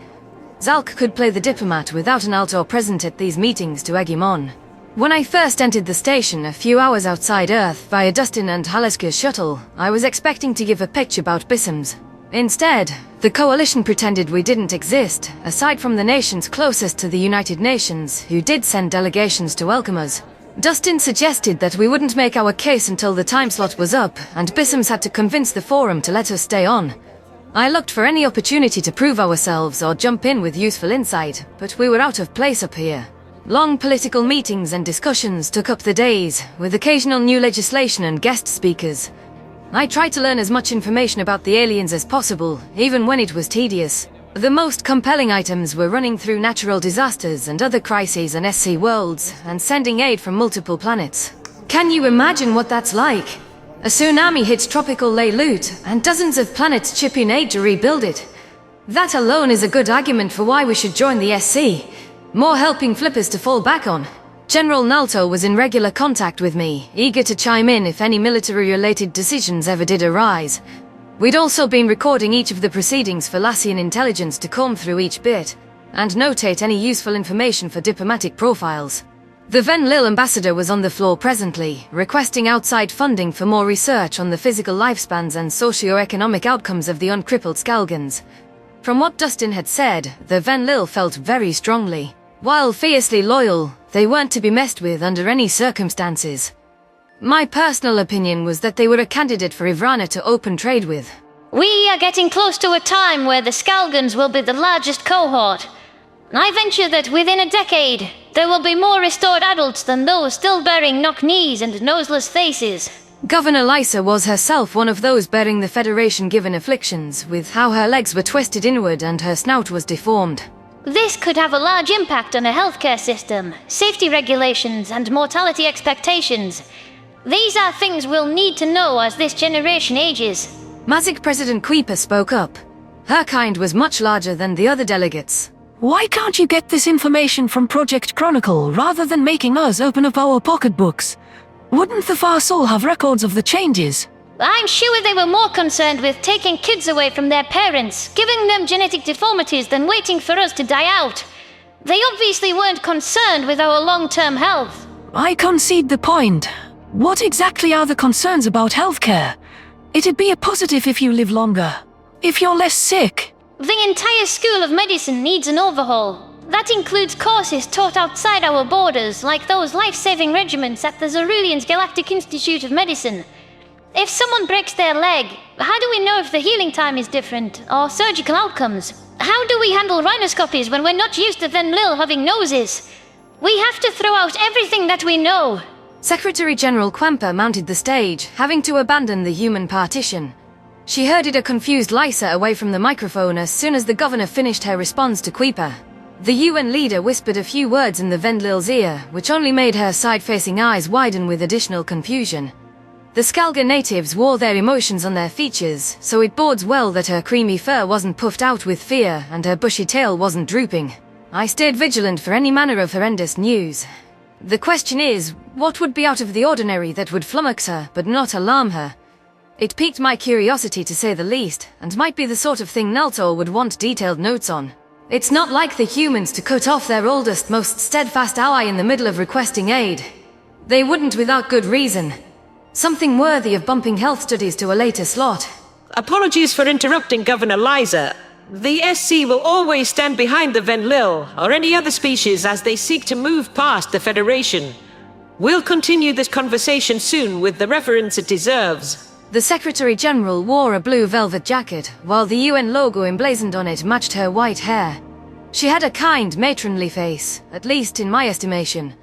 Zalk could play the diplomat without an Altor present at these meetings to egg him on. When I first entered the station a few hours outside Earth via Dustin and Haleska's shuttle, I was expecting to give a pitch about Bissem's. Instead, the Coalition pretended we didn't exist, aside from the nations closest to the United Nations, who did send delegations to welcome us. Dustin suggested that we wouldn't make our case until the time slot was up, and Bissem's had to convince the Forum to let us stay on. I looked for any opportunity to prove ourselves or jump in with useful insight, but we were out of place up here. Long political meetings and discussions took up the days, with occasional new legislation and guest speakers. I tried to learn as much information about the aliens as possible, even when it was tedious. The most compelling items were running through natural disasters and other crises on SC worlds, and sending aid from multiple planets. Can you imagine what that's like? A tsunami hits tropical Leilut, and dozens of planets chip in aid to rebuild it. That alone is a good argument for why we should join the SC. More helping flippers to fall back on. General Nalto was in regular contact with me, eager to chime in if any military-related decisions ever did arise. We'd also been recording each of the proceedings for Lassian intelligence to comb through each bit, and notate any useful information for diplomatic profiles. The Ven Lil ambassador was on the floor presently, requesting outside funding for more research on the physical lifespans and socio-economic outcomes of the uncrippled Skalgans. From what Dustin had said, the Ven Lil felt very strongly. While fiercely loyal, they weren't to be messed with under any circumstances. My personal opinion was that they were a candidate for Ivrana to open trade with. We are getting close to a time where the Skalgans will be the largest cohort. I venture that within a decade, there will be more restored adults than those still bearing knock knees and noseless faces. Governor Lysa was herself one of those bearing the Federation-given afflictions, with how her legs were twisted inward and her snout was deformed. This could have a large impact on a healthcare system, safety regulations, and mortality expectations. These are things we'll need to know as this generation ages. Mazik President Kuiper spoke up. Her kind was much larger than the other delegates. Why can't you get this information from Project Chronicle rather than making us open up our pocketbooks? Wouldn't the Far Soul have records of the changes? I'm sure they were more concerned with taking kids away from their parents, giving them genetic deformities than waiting for us to die out. They obviously weren't concerned with our long-term health. I concede the point. What exactly are the concerns about healthcare? It'd be a positive if you live longer. If you're less sick. The entire School of Medicine needs an overhaul. That includes courses taught outside our borders, like those life-saving regiments at the Zerulian's Galactic Institute of Medicine. If someone breaks their leg, how do we know if the healing time is different, or surgical outcomes? How do we handle rhinoscopies when we're not used to Venlil having noses? We have to throw out everything that we know. Secretary General Quemper mounted the stage, having to abandon the human partition. She herded a confused Lysa away from the microphone as soon as the governor finished her response to Queeper. The UN leader whispered a few words in the Venlil's ear, which only made her side-facing eyes widen with additional confusion. The Skalga natives wore their emotions on their features, so it bodes well that her creamy fur wasn't puffed out with fear and her bushy tail wasn't drooping. I stayed vigilant for any manner of horrendous news. The question is, what would be out of the ordinary that would flummox her but not alarm her? It piqued my curiosity to say the least, and might be the sort of thing Naltor would want detailed notes on. It's not like the humans to cut off their oldest, most steadfast ally in the middle of requesting aid. They wouldn't without good reason. Something worthy of bumping health studies to a later slot. Apologies for interrupting Governor Lysa. The SC will always stand behind the Venlil, or any other species as they seek to move past the Federation. We'll continue this conversation soon with the reverence it deserves. The Secretary General wore a blue velvet jacket, while the UN logo emblazoned on it matched her white hair. She had a kind, matronly face, at least in my estimation.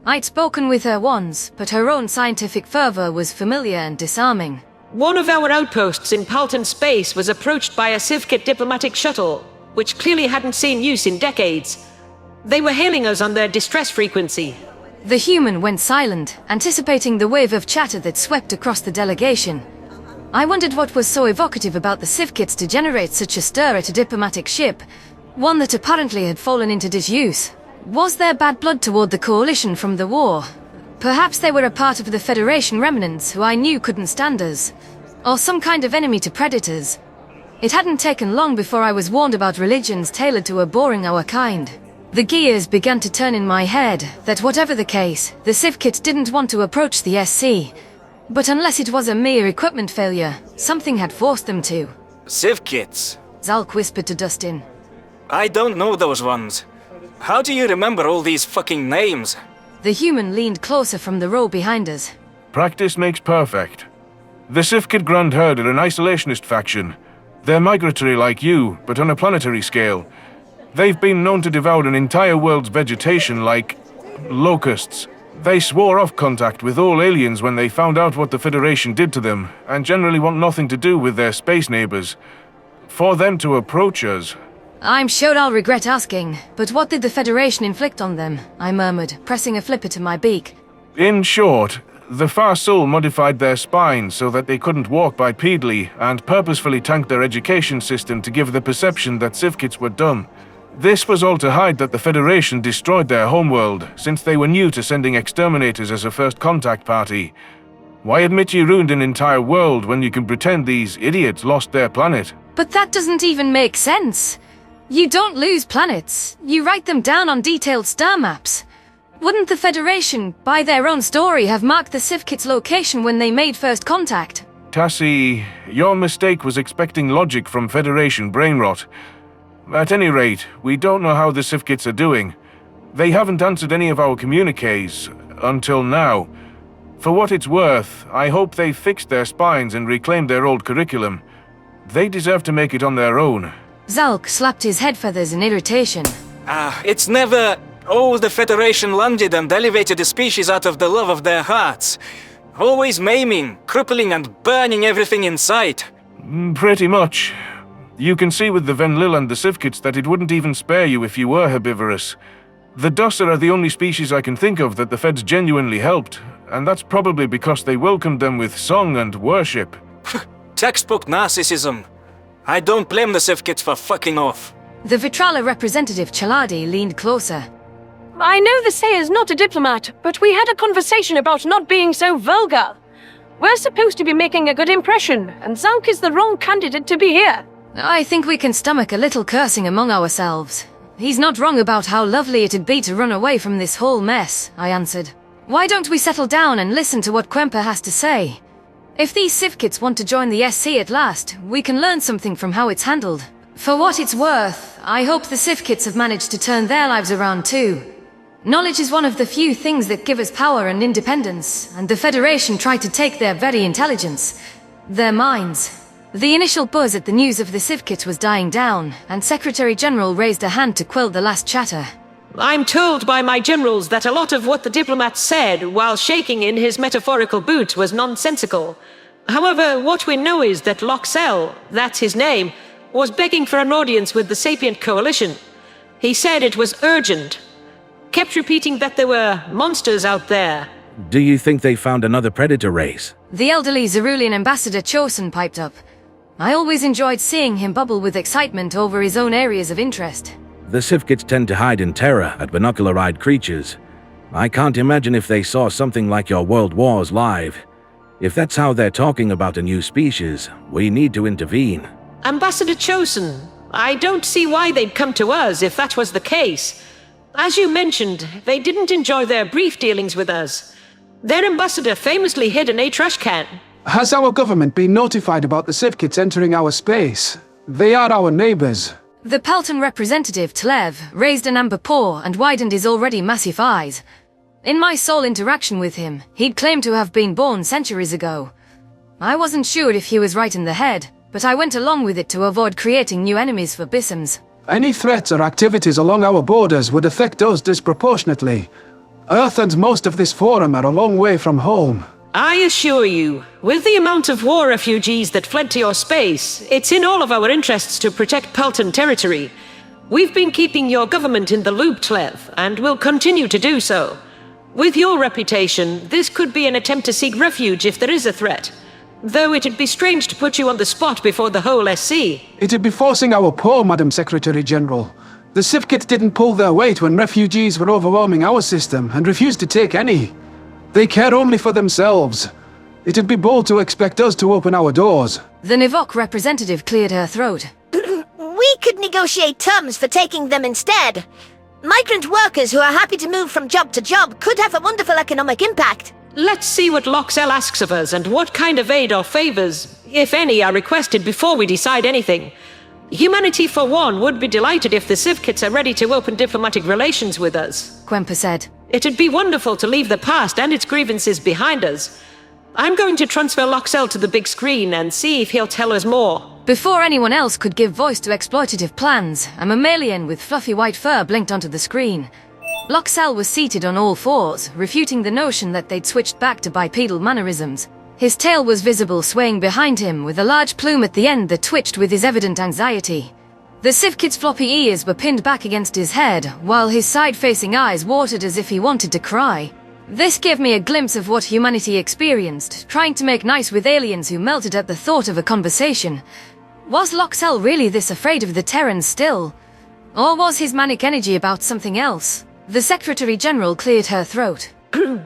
I'd spoken with her once, but her own scientific fervor was familiar and disarming. One of our outposts in Palton space was approached by a Sivkit diplomatic shuttle, which clearly hadn't seen use in decades. They were hailing us on their distress frequency. The human went silent, anticipating the wave of chatter that swept across the delegation. I wondered what was so evocative about the Sivkits to generate such a stir at a diplomatic ship, one that apparently had fallen into disuse. Was there bad blood toward the Coalition from the war? Perhaps they were a part of the Federation remnants who I knew couldn't stand us, or some kind of enemy to predators. It hadn't taken long before I was warned about religions tailored to abhorring our kind. The gears began to turn in my head that whatever the case, the Sivkits didn't want to approach the SC. But unless it was a mere equipment failure, something had forced them to. Sivkits? Zalk whispered to Dustin. I don't know those ones. How do you remember all these fucking names? The human leaned closer from the row behind us. Practice makes perfect. The Sivkit Grand Herd are an isolationist faction. They're migratory like you, but on a planetary scale. They've been known to devour an entire world's vegetation like locusts. They swore off contact with all aliens when they found out what the Federation did to them, and generally want nothing to do with their space neighbors. For them to approach us... I'm sure I'll regret asking, but what did the Federation inflict on them? I murmured, pressing a flipper to my beak. In short, the Far Soul modified their spines so that they couldn't walk bipedally, and purposefully tanked their education system to give the perception that Sivkits were dumb. This was all to hide that the Federation destroyed their homeworld, since they were new to sending exterminators as a first contact party. Why admit you ruined an entire world when you can pretend these idiots lost their planet? But that doesn't even make sense. You don't lose planets. You write them down on detailed star maps. Wouldn't the Federation, by their own story, have marked the Sivkits' location when they made first contact? Tassi, your mistake was expecting logic from Federation brain rot. At any rate, we don't know how the Sivkits are doing. They haven't answered any of our communiques, until now. For what it's worth, I hope they fixed their spines and reclaimed their old curriculum. They deserve to make it on their own. Zalk slapped his head feathers in irritation. It's never... Oh, the Federation landed and elevated the species out of the love of their hearts. Always maiming, crippling and burning everything in sight. Pretty much. You can see with the Venlil and the Sivkits that it wouldn't even spare you if you were herbivorous. The Dusser are the only species I can think of that the Feds genuinely helped, and that's probably because they welcomed them with song and worship. Textbook narcissism. I don't blame the Sivkits for fucking off. The Vitrala representative Chaladi leaned closer. I know the Sayer's not a diplomat, but we had a conversation about not being so vulgar. We're supposed to be making a good impression, and Zalk is the wrong candidate to be here. I think we can stomach a little cursing among ourselves. He's not wrong about how lovely it'd be to run away from this whole mess, I answered. Why don't we settle down and listen to what Quemper has to say? If these Sivkits want to join the SC at last, we can learn something from how it's handled. For what it's worth, I hope the Sivkits have managed to turn their lives around too. Knowledge is one of the few things that give us power and independence, and the Federation tried to take their very intelligence, their minds. The initial buzz at the news of the Civkits was dying down, and Secretary General raised a hand to quell the last chatter. I'm told by my generals that a lot of what the diplomat said while shaking in his metaphorical boot was nonsensical. However, what we know is that Loxel, that's his name, was begging for an audience with the Sapient Coalition. He said it was urgent. Kept repeating that there were monsters out there. Do you think they found another predator race? The elderly Zerulean ambassador Chosen piped up. I always enjoyed seeing him bubble with excitement over his own areas of interest. The Civkits tend to hide in terror at binocular-eyed creatures. I can't imagine if they saw something like your world wars live. If that's how they're talking about a new species, we need to intervene. Ambassador Chosen, I don't see why they'd come to us if that was the case. As you mentioned, they didn't enjoy their brief dealings with us. Their ambassador famously hid in a trash can. Has our government been notified about the Civkits entering our space? They are our neighbors. The Pelton representative, Tlev, raised an amber paw and widened his already massive eyes. In my sole interaction with him, he'd claimed to have been born centuries ago. I wasn't sure if he was right in the head, but I went along with it to avoid creating new enemies for Bissems. Any threats or activities along our borders would affect us disproportionately. Earth and most of this forum are a long way from home. I assure you, with the amount of war refugees that fled to your space, it's in all of our interests to protect Pelton territory. We've been keeping your government in the loop, Tlev, and will continue to do so. With your reputation, this could be an attempt to seek refuge if there is a threat. Though it'd be strange to put you on the spot before the whole SC. It'd be forcing our paw, Madam Secretary General. The Civkits didn't pull their weight when refugees were overwhelming our system and refused to take any. They care only for themselves. It'd be bold to expect us to open our doors. The Nivok representative cleared her throat. We could negotiate terms for taking them instead. Migrant workers who are happy to move from job to job could have a wonderful economic impact. Let's see what Loxel asks of us and what kind of aid or favors, if any, are requested before we decide anything. Humanity, for one, would be delighted if the Civkits are ready to open diplomatic relations with us. Quemper said. It'd be wonderful to leave the past and its grievances behind us. I'm going to transfer Loxel to the big screen and see if he'll tell us more. Before anyone else could give voice to exploitative plans, a mammalian with fluffy white fur blinked onto the screen. Loxel was seated on all fours, refuting the notion that they'd switched back to bipedal mannerisms. His tail was visible swaying behind him, with a large plume at the end that twitched with his evident anxiety. The Civkit's floppy ears were pinned back against his head, while his side-facing eyes watered as if he wanted to cry. This gave me a glimpse of what humanity experienced, trying to make nice with aliens who melted at the thought of a conversation. Was Loxel really this afraid of the Terrans still? Or was his manic energy about something else? The Secretary General cleared her throat.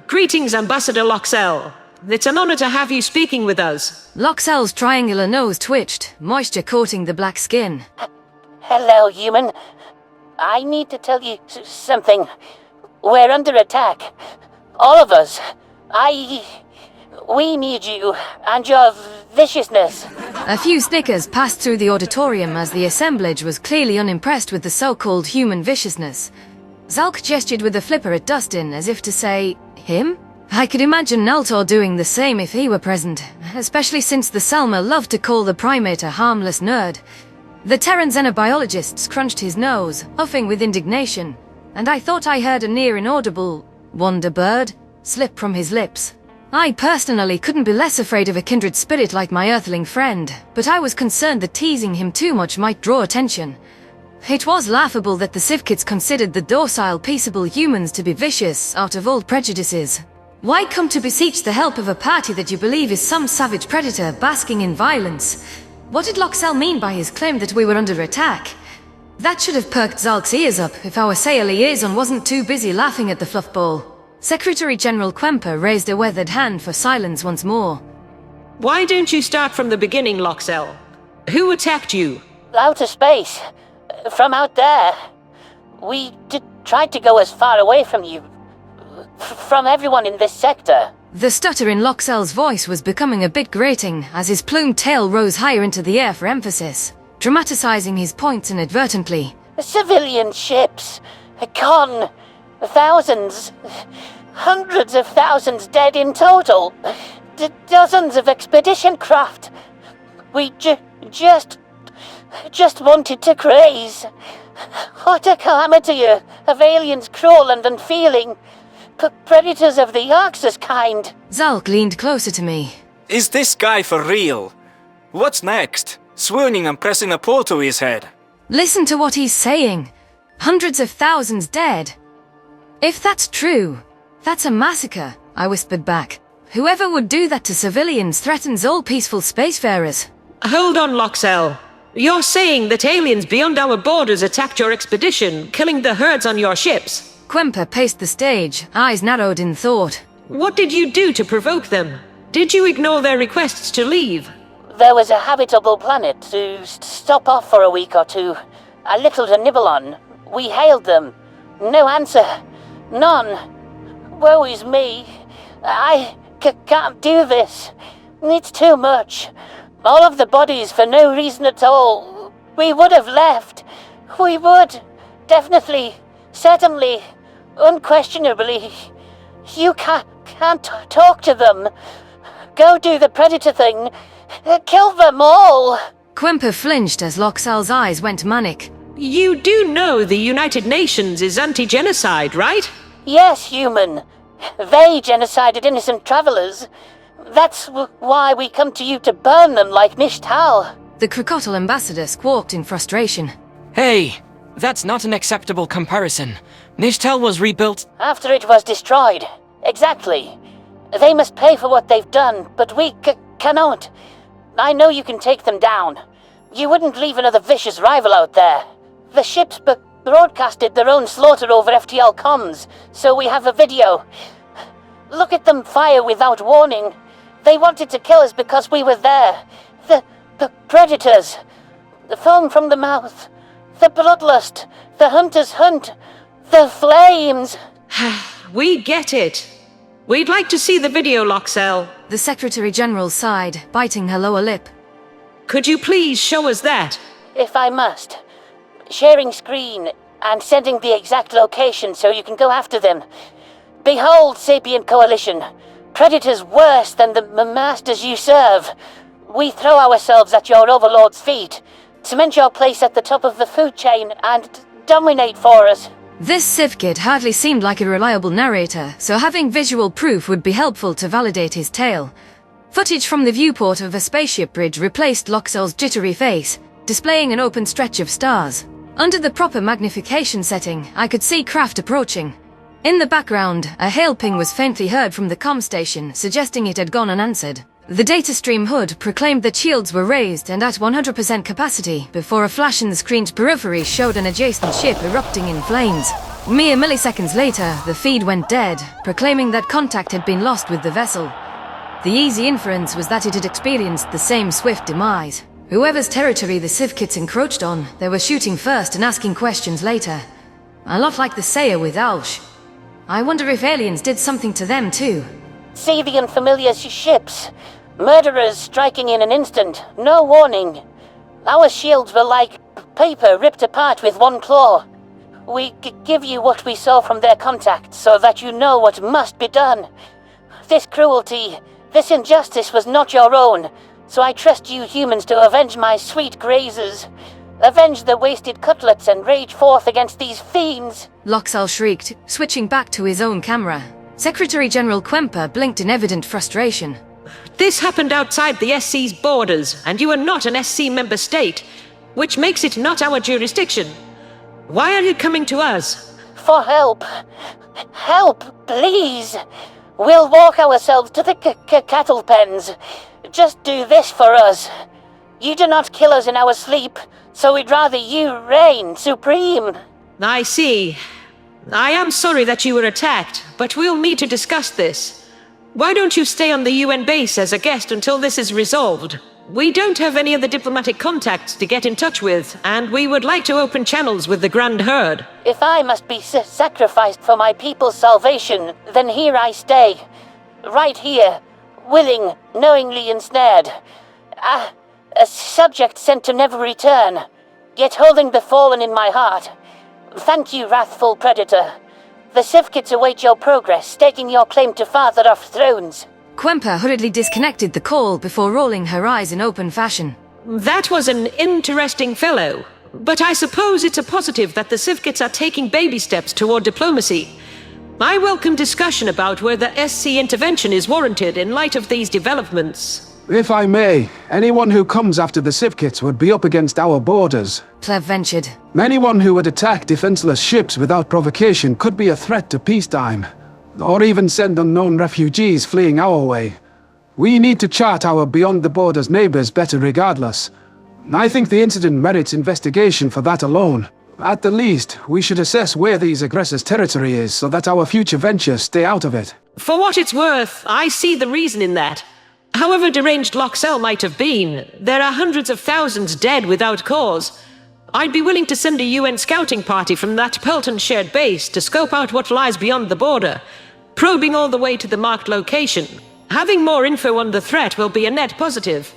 Greetings, Ambassador Loxel. It's an honor to have you speaking with us. Loxel's triangular nose twitched, moisture coating the black skin. Hello, human. I need to tell you something. We're under attack. All of us. We need you and your viciousness. A few snickers passed through the auditorium as the assemblage was clearly unimpressed with the so-called human viciousness. Zalk gestured with a flipper at Dustin as if to say, him? I could imagine Naltor doing the same if he were present, especially since the Selma loved to call the primate a harmless nerd. The Terran xenobiologist crunched his nose, huffing with indignation, and I thought I heard a near inaudible "Wonderbird" slip from his lips. I personally couldn't be less afraid of a kindred spirit like my earthling friend, but I was concerned that teasing him too much might draw attention. It was laughable that the Civkits considered the docile, peaceable humans to be vicious out of old prejudices. Why come to beseech the help of a party that you believe is some savage predator basking in violence? What did Loxel mean by his claim that we were under attack? That should have perked Zalk's ears up if our Seiya liaison wasn't too busy laughing at the fluffball. Secretary General Quemper raised a weathered hand for silence once more. Why don't you start from the beginning, Loxel? Who attacked you? Outer space. From out there. We tried to go as far away from you. From everyone in this sector. The stutter in Loxel's voice was becoming a bit grating as his plumed tail rose higher into the air for emphasis, dramatizing his points inadvertently. Civilian ships. Thousands, hundreds of thousands dead in total. Dozens of expedition craft. We just wanted to graze. What a calamity of aliens cruel and unfeeling. Predators of the Arxur kind. Zalk leaned closer to me. Is this guy for real? What's next? Swooning and pressing a pole to his head. Listen to what he's saying. Hundreds of thousands dead. If that's true, that's a massacre, I whispered back. Whoever would do that to civilians threatens all peaceful spacefarers. Hold on, Loxel. You're saying that aliens beyond our borders attacked your expedition, killing the herds on your ships? Quemper paced the stage, eyes narrowed in thought. What did you do to provoke them? Did you ignore their requests to leave? There was a habitable planet to stop off for a week or two. A little to nibble on. We hailed them. No answer. None. Woe is me. I can't do this. It's too much. All of the bodies for no reason at all. We would have left. We would. Definitely. Certainly. Unquestionably. You can't talk to them. Go do the predator thing. Kill them all. Quemper flinched as Loxal's eyes went manic. You do know the United Nations is anti-genocide, right? Yes, human. They genocided innocent travelers. That's why we come to you to burn them like Nishtal. The Krokotl ambassador squawked in frustration. Hey, that's not an acceptable comparison. Nishtal was rebuilt after it was destroyed. Exactly. They must pay for what they've done, but we cannot. I know you can take them down. You wouldn't leave another vicious rival out there. The ships broadcasted their own slaughter over FTL comms, so we have a video. Look at them fire without warning. They wanted to kill us because we were there. The predators. The foam from the mouth. The bloodlust. The hunter's hunt. The flames. We get it. We'd like to see the video, Loxel. The Secretary General sighed, biting her lower lip. Could you please show us that? If I must. Sharing screen and sending the exact location so you can go after them. Behold, Sapient Coalition. Predators worse than the masters you serve. We throw ourselves at your overlord's feet. Cement your place at the top of the food chain and dominate for us. This Sivkid hardly seemed like a reliable narrator, so having visual proof would be helpful to validate his tale. Footage from the viewport of a spaceship bridge replaced Loxel's jittery face, displaying an open stretch of stars. Under the proper magnification setting, I could see craft approaching. In the background, a hail ping was faintly heard from the comm station, suggesting it had gone unanswered. The data stream HUD proclaimed that shields were raised and at 100% capacity before a flash in the screen's periphery showed an adjacent ship erupting in flames. Mere milliseconds later, the feed went dead, proclaiming that contact had been lost with the vessel. The easy inference was that it had experienced the same swift demise. Whoever's territory the Sivkits encroached on, they were shooting first and asking questions later. A lot like the Sayer with Alsh. I wonder if aliens did something to them too. See the unfamiliar ships. Murderers striking in an instant, no warning. Our shields were like paper ripped apart with one claw. We give you what we saw from their contact so that you know what must be done. This cruelty, this injustice was not your own, so I trust you humans to avenge my sweet grazers. Avenge the wasted cutlets and rage forth against these fiends. Loxel shrieked, switching back to his own camera. Secretary General Quemper blinked in evident frustration. This happened outside the SC's borders, and you are not an SC member state, which makes it not our jurisdiction. Why are you coming to us? For help. Help, please. We'll walk ourselves to the cattle pens. Just do this for us. You do not kill us in our sleep, so we'd rather you reign supreme. I see. I am sorry that you were attacked, but we'll need to discuss this. Why don't you stay on the UN base as a guest until this is resolved? We don't have any other diplomatic contacts to get in touch with, and we would like to open channels with the Grand Herd. If I must be sacrificed for my people's salvation, then here I stay. Right here, willing, knowingly ensnared. A subject sent to never return, yet holding the fallen in my heart. Thank you, wrathful predator. The Sivkits await your progress, stating your claim to father of thrones. Quemper hurriedly disconnected the call before rolling her eyes in open fashion. That was an interesting fellow. But I suppose it's a positive that the Sivkits are taking baby steps toward diplomacy. I welcome discussion about whether SC intervention is warranted in light of these developments. If I may, anyone who comes after the Sivkits would be up against our borders. Krev ventured. Anyone who would attack defenseless ships without provocation could be a threat to peacetime, or even send unknown refugees fleeing our way. We need to chart our beyond the borders neighbors better regardless. I think the incident merits investigation for that alone. At the least, we should assess where these aggressors' territory is so that our future ventures stay out of it. For what it's worth, I see the reason in that. However deranged Loxel might have been, there are hundreds of thousands dead without cause. I'd be willing to send a UN scouting party from that Pelton shared base to scope out what lies beyond the border, probing all the way to the marked location. Having more info on the threat will be a net positive.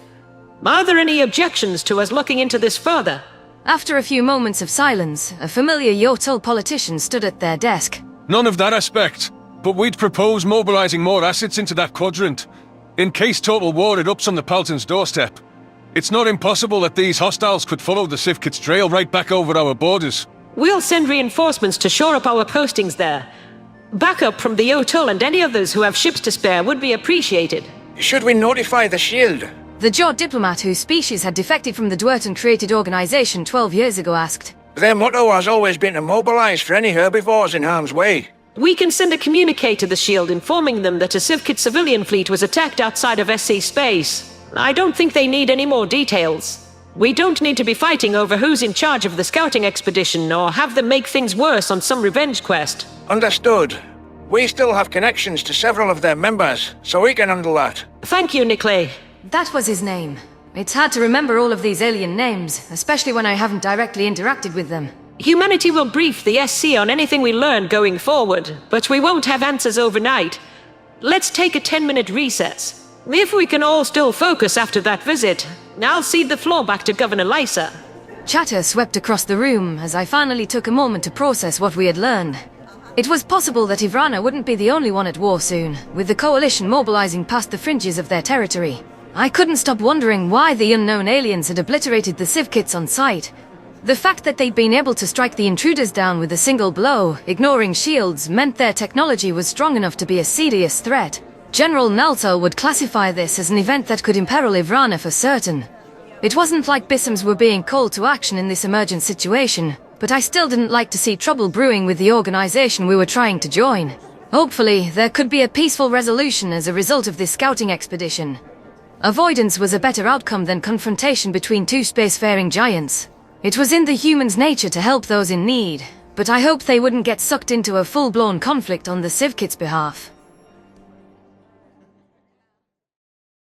Are there any objections to us looking into this further? After a few moments of silence, a familiar Yotul politician stood at their desk. None of that aspect, but we'd propose mobilizing more assets into that quadrant, in case total war erupts on the Palton's doorstep. It's not impossible that these hostiles could follow the Sivkits' trail right back over our borders. We'll send reinforcements to shore up our postings there. Backup from the Yotul and any others who have ships to spare would be appreciated. Should we notify the Shield? The Jord diplomat whose species had defected from the Dwerton-created organization 12 years ago asked. Their motto has always been to mobilize for any herbivores in harm's way. We can send a communique to the Shield informing them that a Sivkit civilian fleet was attacked outside of SC space. I don't think they need any more details. We don't need to be fighting over who's in charge of the scouting expedition or have them make things worse on some revenge quest. Understood. We still have connections to several of their members, so we can handle that. Thank you, Nicklay. That was his name. It's hard to remember all of these alien names, especially when I haven't directly interacted with them. Humanity will brief the SC on anything we learn going forward, but we won't have answers overnight. Let's take a 10-minute recess. If we can all still focus after that visit, I'll cede the floor back to Governor Lysa. Chatter swept across the room as I finally took a moment to process what we had learned. It was possible that Ivrana wouldn't be the only one at war soon, with the Coalition mobilizing past the fringes of their territory. I couldn't stop wondering why the unknown aliens had obliterated the Sivkits on sight. The fact that they'd been able to strike the intruders down with a single blow, ignoring shields, meant their technology was strong enough to be a serious threat. General Nalto would classify this as an event that could imperil Ivrana for certain. It wasn't like Bissems were being called to action in this emergent situation, but I still didn't like to see trouble brewing with the organization we were trying to join. Hopefully, there could be a peaceful resolution as a result of this scouting expedition. Avoidance was a better outcome than confrontation between two spacefaring giants. It was in the humans' nature to help those in need, but I hoped they wouldn't get sucked into a full-blown conflict on the Sivkits' behalf.